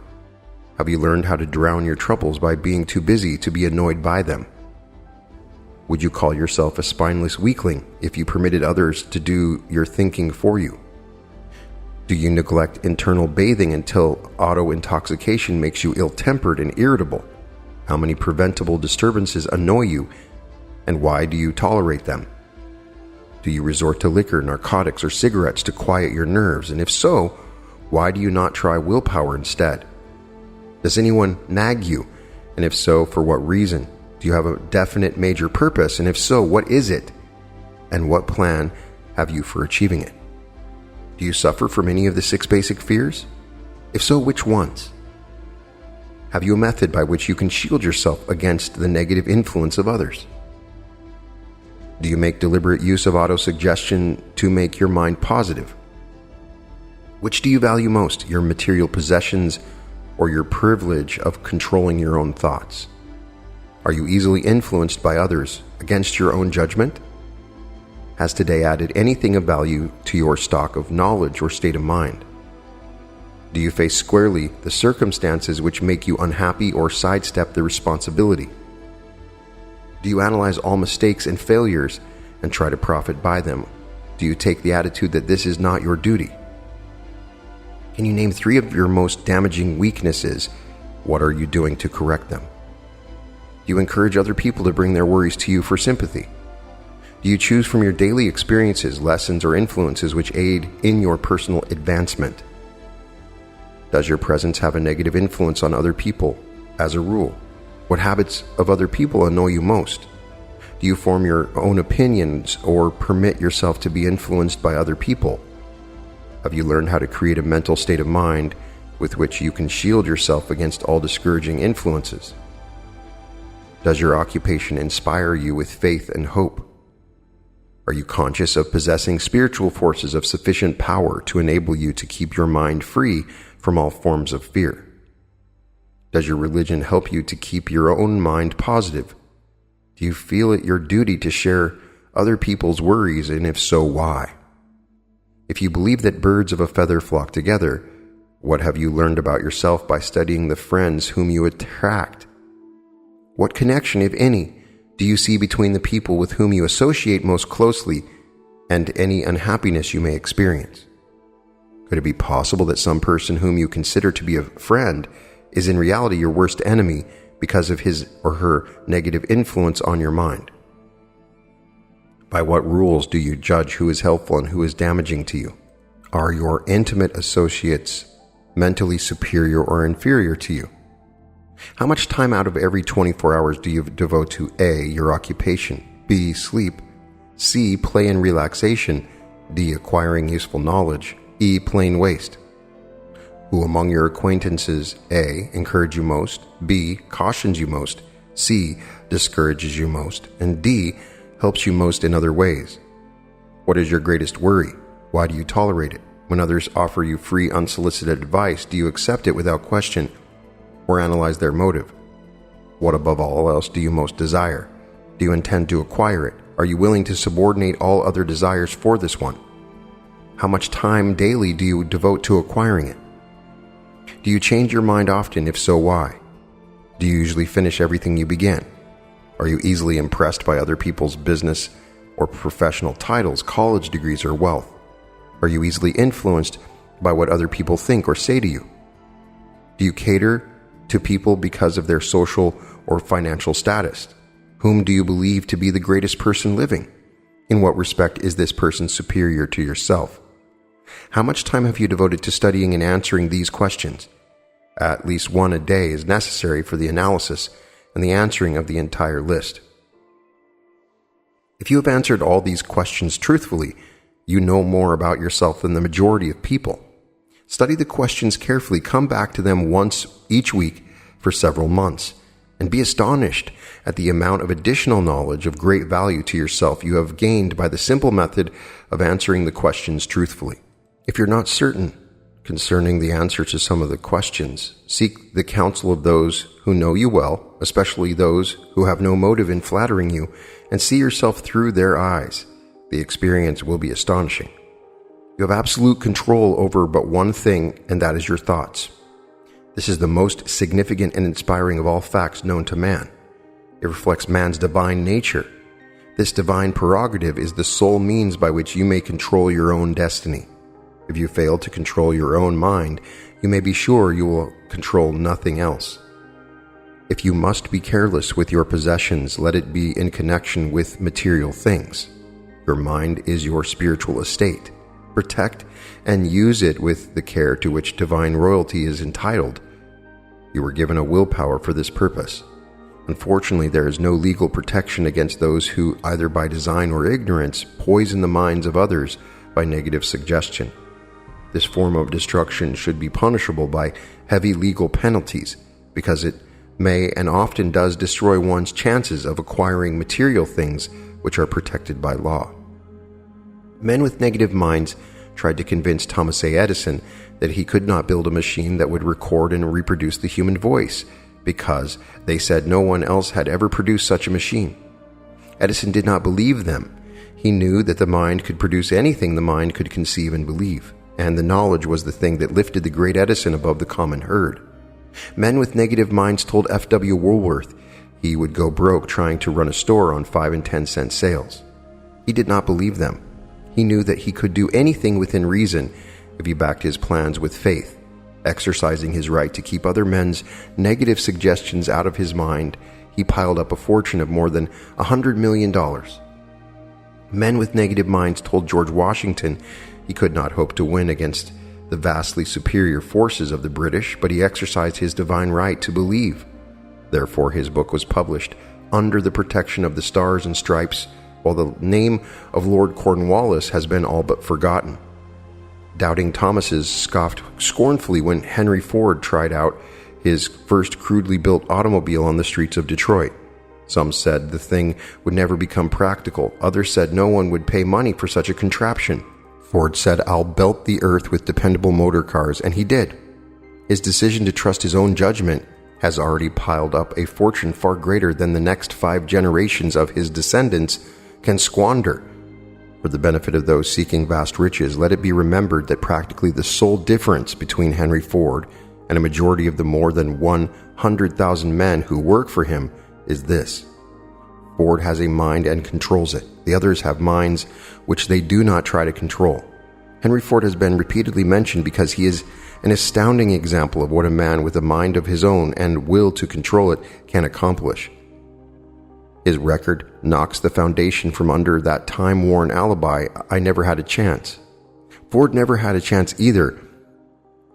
Have you learned how to drown your troubles by being too busy to be annoyed by them? Would you call yourself a spineless weakling if you permitted others to do your thinking for you? Do you neglect internal bathing until auto-intoxication makes you ill-tempered and irritable? How many preventable disturbances annoy you, and why do you tolerate them? Do you resort to liquor, narcotics, or cigarettes to quiet your nerves? And if so, why do you not try willpower instead? Does anyone nag you? And if so, for what reason? Do you have a definite major purpose? And if so, what is it? And what plan have you for achieving it? Do you suffer from any of the 6 basic fears? If so, which ones? Have you a method by which you can shield yourself against the negative influence of others? Do you make deliberate use of autosuggestion to make your mind positive? Which do you value most, your material possessions or your privilege of controlling your own thoughts? Are you easily influenced by others against your own judgment? Has today added anything of value to your stock of knowledge or state of mind? Do you face squarely the circumstances which make you unhappy or sidestep the responsibility? Do you analyze all mistakes and failures and try to profit by them? Do you take the attitude that this is not your duty? Can you name 3 of your most damaging weaknesses? What are you doing to correct them? Do you encourage other people to bring their worries to you for sympathy? Do you choose from your daily experiences, lessons, or influences which aid in your personal advancement? Does your presence have a negative influence on other people, as a rule? What habits of other people annoy you most? Do you form your own opinions or permit yourself to be influenced by other people? Have you learned how to create a mental state of mind with which you can shield yourself against all discouraging influences? Does your occupation inspire you with faith and hope? Are you conscious of possessing spiritual forces of sufficient power to enable you to keep your mind free from all forms of fear? Does your religion help you to keep your own mind positive? Do you feel it your duty to share other people's worries, and if so, why? If you believe that birds of a feather flock together, what have you learned about yourself by studying the friends whom you attract? What connection, if any, do you see between the people with whom you associate most closely and any unhappiness you may experience? Could it be possible that some person whom you consider to be a friend is in reality your worst enemy because of his or her negative influence on your mind? By what rules do you judge who is helpful and who is damaging to you? Are your intimate associates mentally superior or inferior to you? How much time out of every 24 hours do you devote to A, your occupation, B, sleep, C, play and relaxation, D, acquiring useful knowledge, E, plain waste? Who among your acquaintances, A, encourage you most, B, cautions you most, C, discourages you most, and D, helps you most in other ways? What is your greatest worry? Why do you tolerate it? When others offer you free, unsolicited advice, do you accept it without question or analyze their motive? What above all else do you most desire? Do you intend to acquire it? Are you willing to subordinate all other desires for this one? How much time daily do you devote to acquiring it? Do you change your mind often? If so, why? Do you usually finish everything you begin? Are you easily impressed by other people's business or professional titles, college degrees, or wealth? Are you easily influenced by what other people think or say to you? Do you cater to people because of their social or financial status? Whom do you believe to be the greatest person living? In what respect is this person superior to yourself? How much time have you devoted to studying and answering these questions? At least one a day is necessary for the analysis and the answering of the entire list. If you have answered all these questions truthfully, you know more about yourself than the majority of people. Study the questions carefully, come back to them once each week for several months, and be astonished at the amount of additional knowledge of great value to yourself you have gained by the simple method of answering the questions truthfully. If you're not certain concerning the answer to some of the questions, seek the counsel of those who know you well, especially those who have no motive in flattering you, and see yourself through their eyes. The experience will be astonishing. You have absolute control over but one thing, and that is your thoughts. This is the most significant and inspiring of all facts known to man. It reflects man's divine nature. This divine prerogative is the sole means by which you may control your own destiny. If you fail to control your own mind, you may be sure you will control nothing else. If you must be careless with your possessions, let it be in connection with material things. Your mind is your spiritual estate. Protect and use it with the care to which divine royalty is entitled. You were given a willpower for this purpose. Unfortunately, there is no legal protection against those who, either by design or ignorance, poison the minds of others by negative suggestion. This form of destruction should be punishable by heavy legal penalties, because it may and often does destroy one's chances of acquiring material things which are protected by law. Men with negative minds tried to convince Thomas A. Edison that he could not build a machine that would record and reproduce the human voice, because they said no one else had ever produced such a machine. Edison did not believe them. He knew that the mind could produce anything the mind could conceive and believe, and the knowledge was the thing that lifted the great Edison above the common herd. Men with negative minds told F.W. Woolworth he would go broke trying to run a store on 5 and 10 cent sales. He did not believe them. He knew that he could do anything within reason if he backed his plans with faith. Exercising his right to keep other men's negative suggestions out of his mind, he piled up a fortune of more than $100 million. Men with negative minds told George Washington he could not hope to win against the vastly superior forces of the British, but he exercised his divine right to believe. Therefore, his book was published under the protection of the Stars and Stripes, while the name of Lord Cornwallis has been all but forgotten. Doubting Thomases scoffed scornfully when Henry Ford tried out his first crudely built automobile on the streets of Detroit. Some said the thing would never become practical. Others said no one would pay money for such a contraption. Ford said, "I'll belt the earth with dependable motor cars," and he did. His decision to trust his own judgment has already piled up a fortune far greater than the next 5 generations of his descendants can squander. For the benefit of those seeking vast riches, let it be remembered that practically the sole difference between Henry Ford and a majority of the more than 100,000 men who work for him is this: Ford has a mind and controls it. The others have minds which they do not try to control. Henry Ford has been repeatedly mentioned because he is an astounding example of what a man with a mind of his own and will to control it can accomplish. His record knocks the foundation from under that time-worn alibi, "I never had a chance." Ford never had a chance either,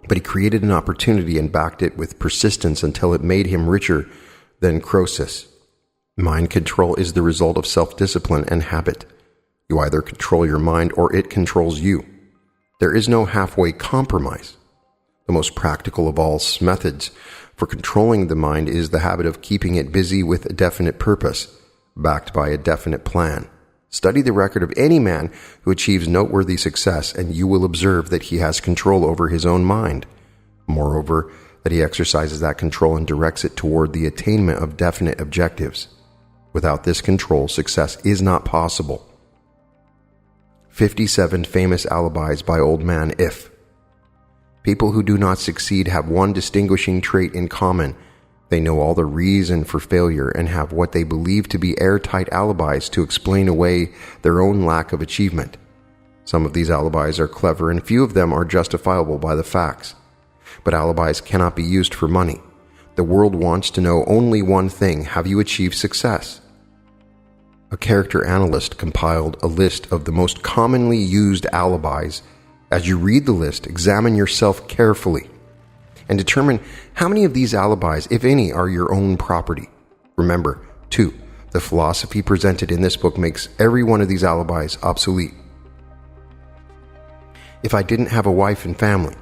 but he created an opportunity and backed it with persistence until it made him richer than Croesus. Mind control is the result of self-discipline and habit. You either control your mind or it controls you. There is no halfway compromise. The most practical of all methods for controlling the mind is the habit of keeping it busy with a definite purpose, backed by a definite plan. Study the record of any man who achieves noteworthy success, and you will observe that he has control over his own mind. Moreover, that he exercises that control and directs it toward the attainment of definite objectives. Without this control, success is not possible. 57 famous alibis by Old Man If. People who do not succeed have one distinguishing trait in common. They know all the reason for failure and have what they believe to be airtight alibis to explain away their own lack of achievement. Some of these alibis are clever and few of them are justifiable by the facts. But alibis cannot be used for money. The world wants to know only one thing: have you achieved success? A character analyst compiled a list of the most commonly used alibis. As you read the list, examine yourself carefully and determine how many of these alibis, if any, are your own property. Remember, 2. The philosophy presented in this book makes every one of these alibis obsolete. If I didn't have a wife and family,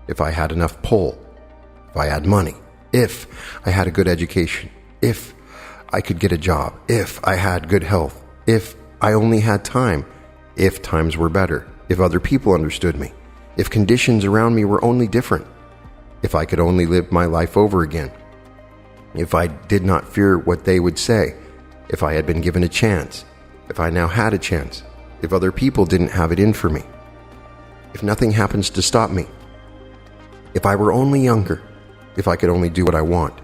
if I had enough pull, if I had money, if I had a good education, if I could get a job, if I had good health, if I only had time, if times were better, if other people understood me, if conditions around me were only different, if I could only live my life over again, if I did not fear what they would say, if I had been given a chance, if I now had a chance, if other people didn't have it in for me, if nothing happens to stop me, if I were only younger, if I could only do what I want,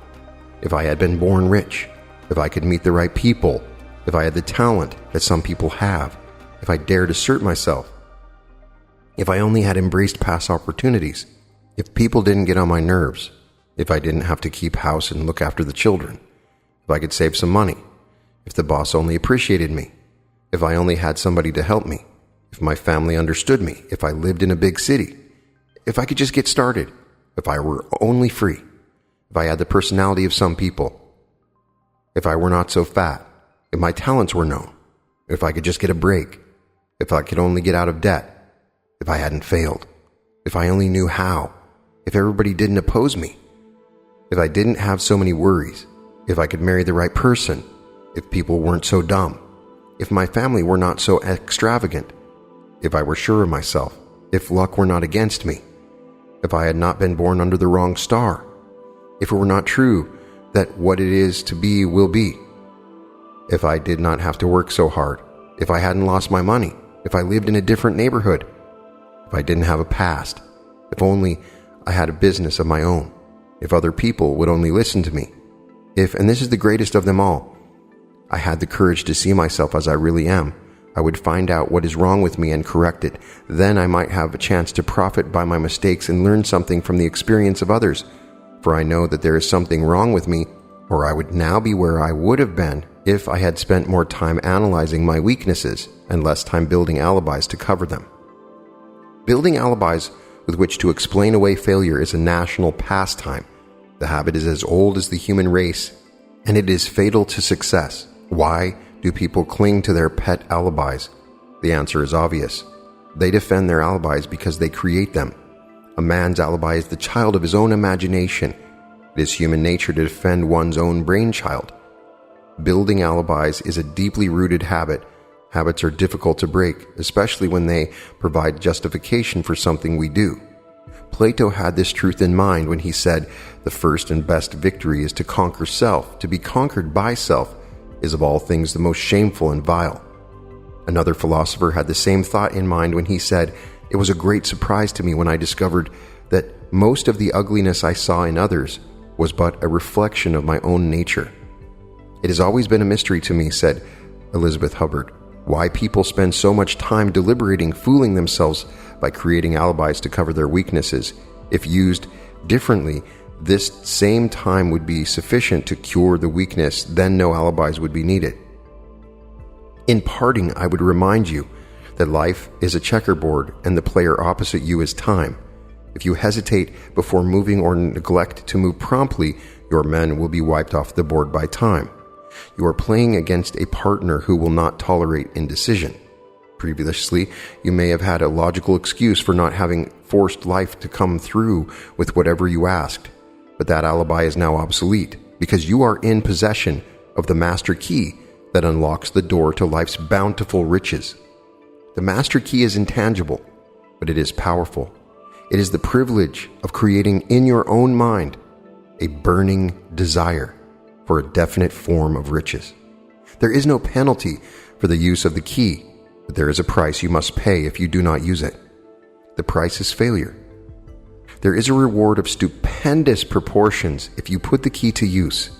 if I had been born rich, if I could meet the right people, if I had the talent that some people have, if I dared assert myself, if I only had embraced past opportunities, if people didn't get on my nerves, if I didn't have to keep house and look after the children, if I could save some money, if the boss only appreciated me, if I only had somebody to help me, if my family understood me, if I lived in a big city, if I could just get started, if I were only free, if I had the personality of some people, if I were not so fat, if my talents were known, if I could just get a break, if I could only get out of debt, if I hadn't failed, if I only knew how, if everybody didn't oppose me, if I didn't have so many worries, if I could marry the right person, if people weren't so dumb, if my family were not so extravagant, if I were sure of myself, if luck were not against me, if I had not been born under the wrong star, if it were not true that what it is to be will be, if I did not have to work so hard, if I hadn't lost my money, if I lived in a different neighborhood, if I didn't have a past, if only I had a business of my own, if other people would only listen to me, if, and this is the greatest of them all, I had the courage to see myself as I really am, I would find out what is wrong with me and correct it. Then I might have a chance to profit by my mistakes and learn something from the experience of others. For I know that there is something wrong with me, or I would now be where I would have been if I had spent more time analyzing my weaknesses and less time building alibis to cover them. Building alibis with which to explain away failure is a national pastime. The habit is as old as the human race, and it is fatal to success. Why do people cling to their pet alibis? The answer is obvious. They defend their alibis because they create them. A man's alibi is the child of his own imagination. It is human nature to defend one's own brainchild. Building alibis is a deeply rooted habit. Habits are difficult to break, especially when they provide justification for something we do. Plato had this truth in mind when he said, "The first and best victory is to conquer self. To be conquered by self is of all things the most shameful and vile." Another philosopher had the same thought in mind when he said, "It was a great surprise to me when I discovered that most of the ugliness I saw in others was but a reflection of my own nature." "It has always been a mystery to me," said Elizabeth Hubbard, "why people spend so much time deliberating, fooling themselves by creating alibis to cover their weaknesses. If used differently, this same time would be sufficient to cure the weakness, then no alibis would be needed." In parting, I would remind you that life is a checkerboard and the player opposite you is time. If you hesitate before moving or neglect to move promptly, your men will be wiped off the board by time. You are playing against a partner who will not tolerate indecision. Previously, you may have had a logical excuse for not having forced life to come through with whatever you asked, but that alibi is now obsolete because you are in possession of the master key that unlocks the door to life's bountiful riches. The master key is intangible, but it is powerful. It is the privilege of creating in your own mind a burning desire for a definite form of riches. There is no penalty for the use of the key, but there is a price you must pay if you do not use it. The price is failure. There is a reward of stupendous proportions if you put the key to use.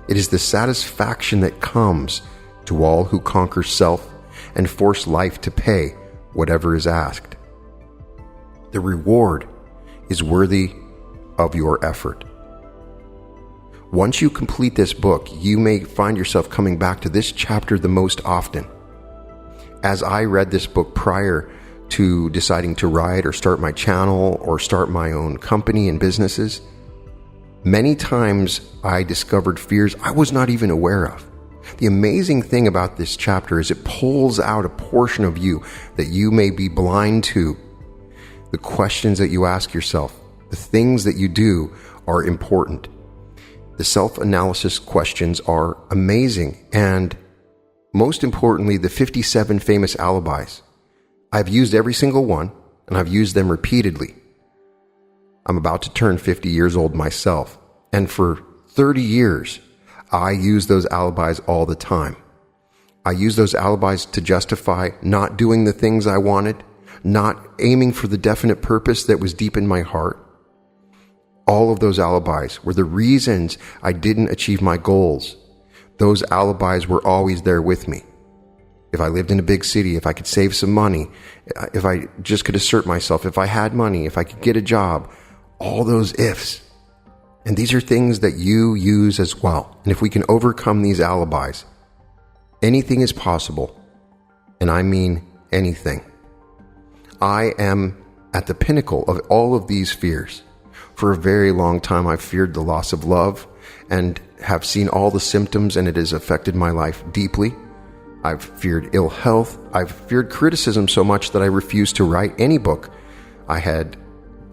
It is the satisfaction that comes to all who conquer self and force life to pay whatever is asked. The reward is worthy of your effort. Once you complete this book, you may find yourself coming back to this chapter the most often. As I read this book prior to deciding to write or start my channel or start my own company and businesses, Many times I discovered fears I was not even aware of. The amazing thing about this chapter is it pulls out a portion of you that you may be blind to. The questions that you ask yourself, the things that you do are important. The self-analysis questions are amazing, and most importantly, the 57 famous alibis. I've used every single one, and I've used them repeatedly. I'm about to turn 50 years old myself, and for 30 years, I use those alibis all the time. I use those alibis to justify not doing the things I wanted, not aiming for the definite purpose that was deep in my heart. All of those alibis were the reasons I didn't achieve my goals. Those alibis were always there with me. If I lived in a big city, if I could save some money, if I just could assert myself, if I had money, if I could get a job, all those ifs. And these are things that you use as well. And if we can overcome these alibis, anything is possible. And I mean anything. I am at the pinnacle of all of these fears. For a very long time, I've feared the loss of love and have seen all the symptoms, and it has affected my life deeply. I've feared ill health. I've feared criticism so much that I refused to write any book. I had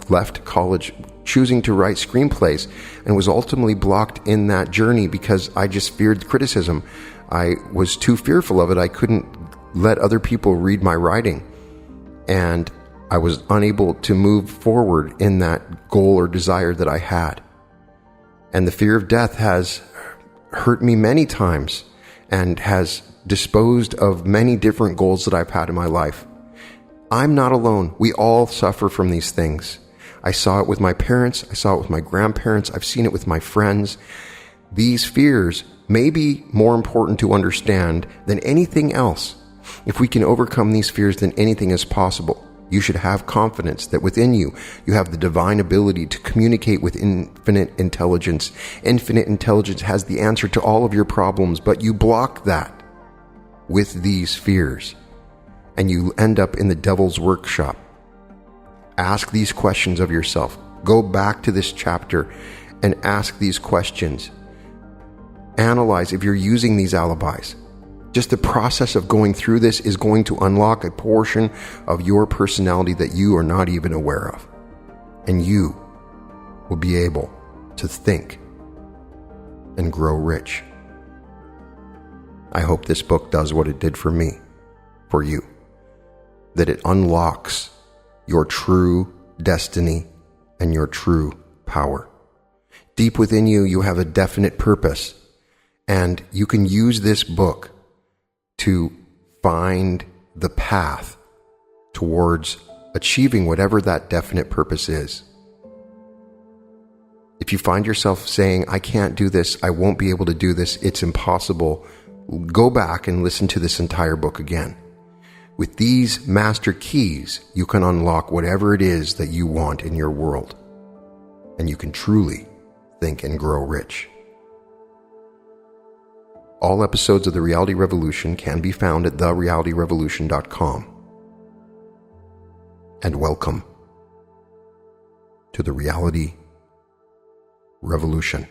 left college choosing to write screenplays and was ultimately blocked in that journey because I just feared criticism. I was too fearful of it. I couldn't let other people read my writing, and I was unable to move forward in that goal or desire that I had. And the fear of death has hurt me many times and has disposed of many different goals that I've had in my life. I'm not alone. We all suffer from these things. I saw it with my parents. I saw it with my grandparents. I've seen it with my friends. These fears may be more important to understand than anything else. If we can overcome these fears, then anything is possible. You should have confidence that within you have the divine ability to communicate with infinite intelligence. Infinite intelligence has the answer to all of your problems, but you block that with these fears, and you end up in the devil's workshop. Ask these questions of yourself. Go back to this chapter and ask these questions. Analyze if you're using these alibis. Just the process of going through this is going to unlock a portion of your personality that you are not even aware of. And you will be able to think and grow rich. I hope this book does what it did for me, for you. That it unlocks your true destiny and your true power. Deep within you, you have a definite purpose, and you can use this book to find the path towards achieving whatever that definite purpose is. If you find yourself saying, I can't do this, I won't be able to do this, it's impossible, go back and listen to this entire book again. With these master keys, you can unlock whatever it is that you want in your world, and you can truly think and grow rich. All episodes of The Reality Revolution can be found at therealityrevolution.com. And welcome to The Reality Revolution.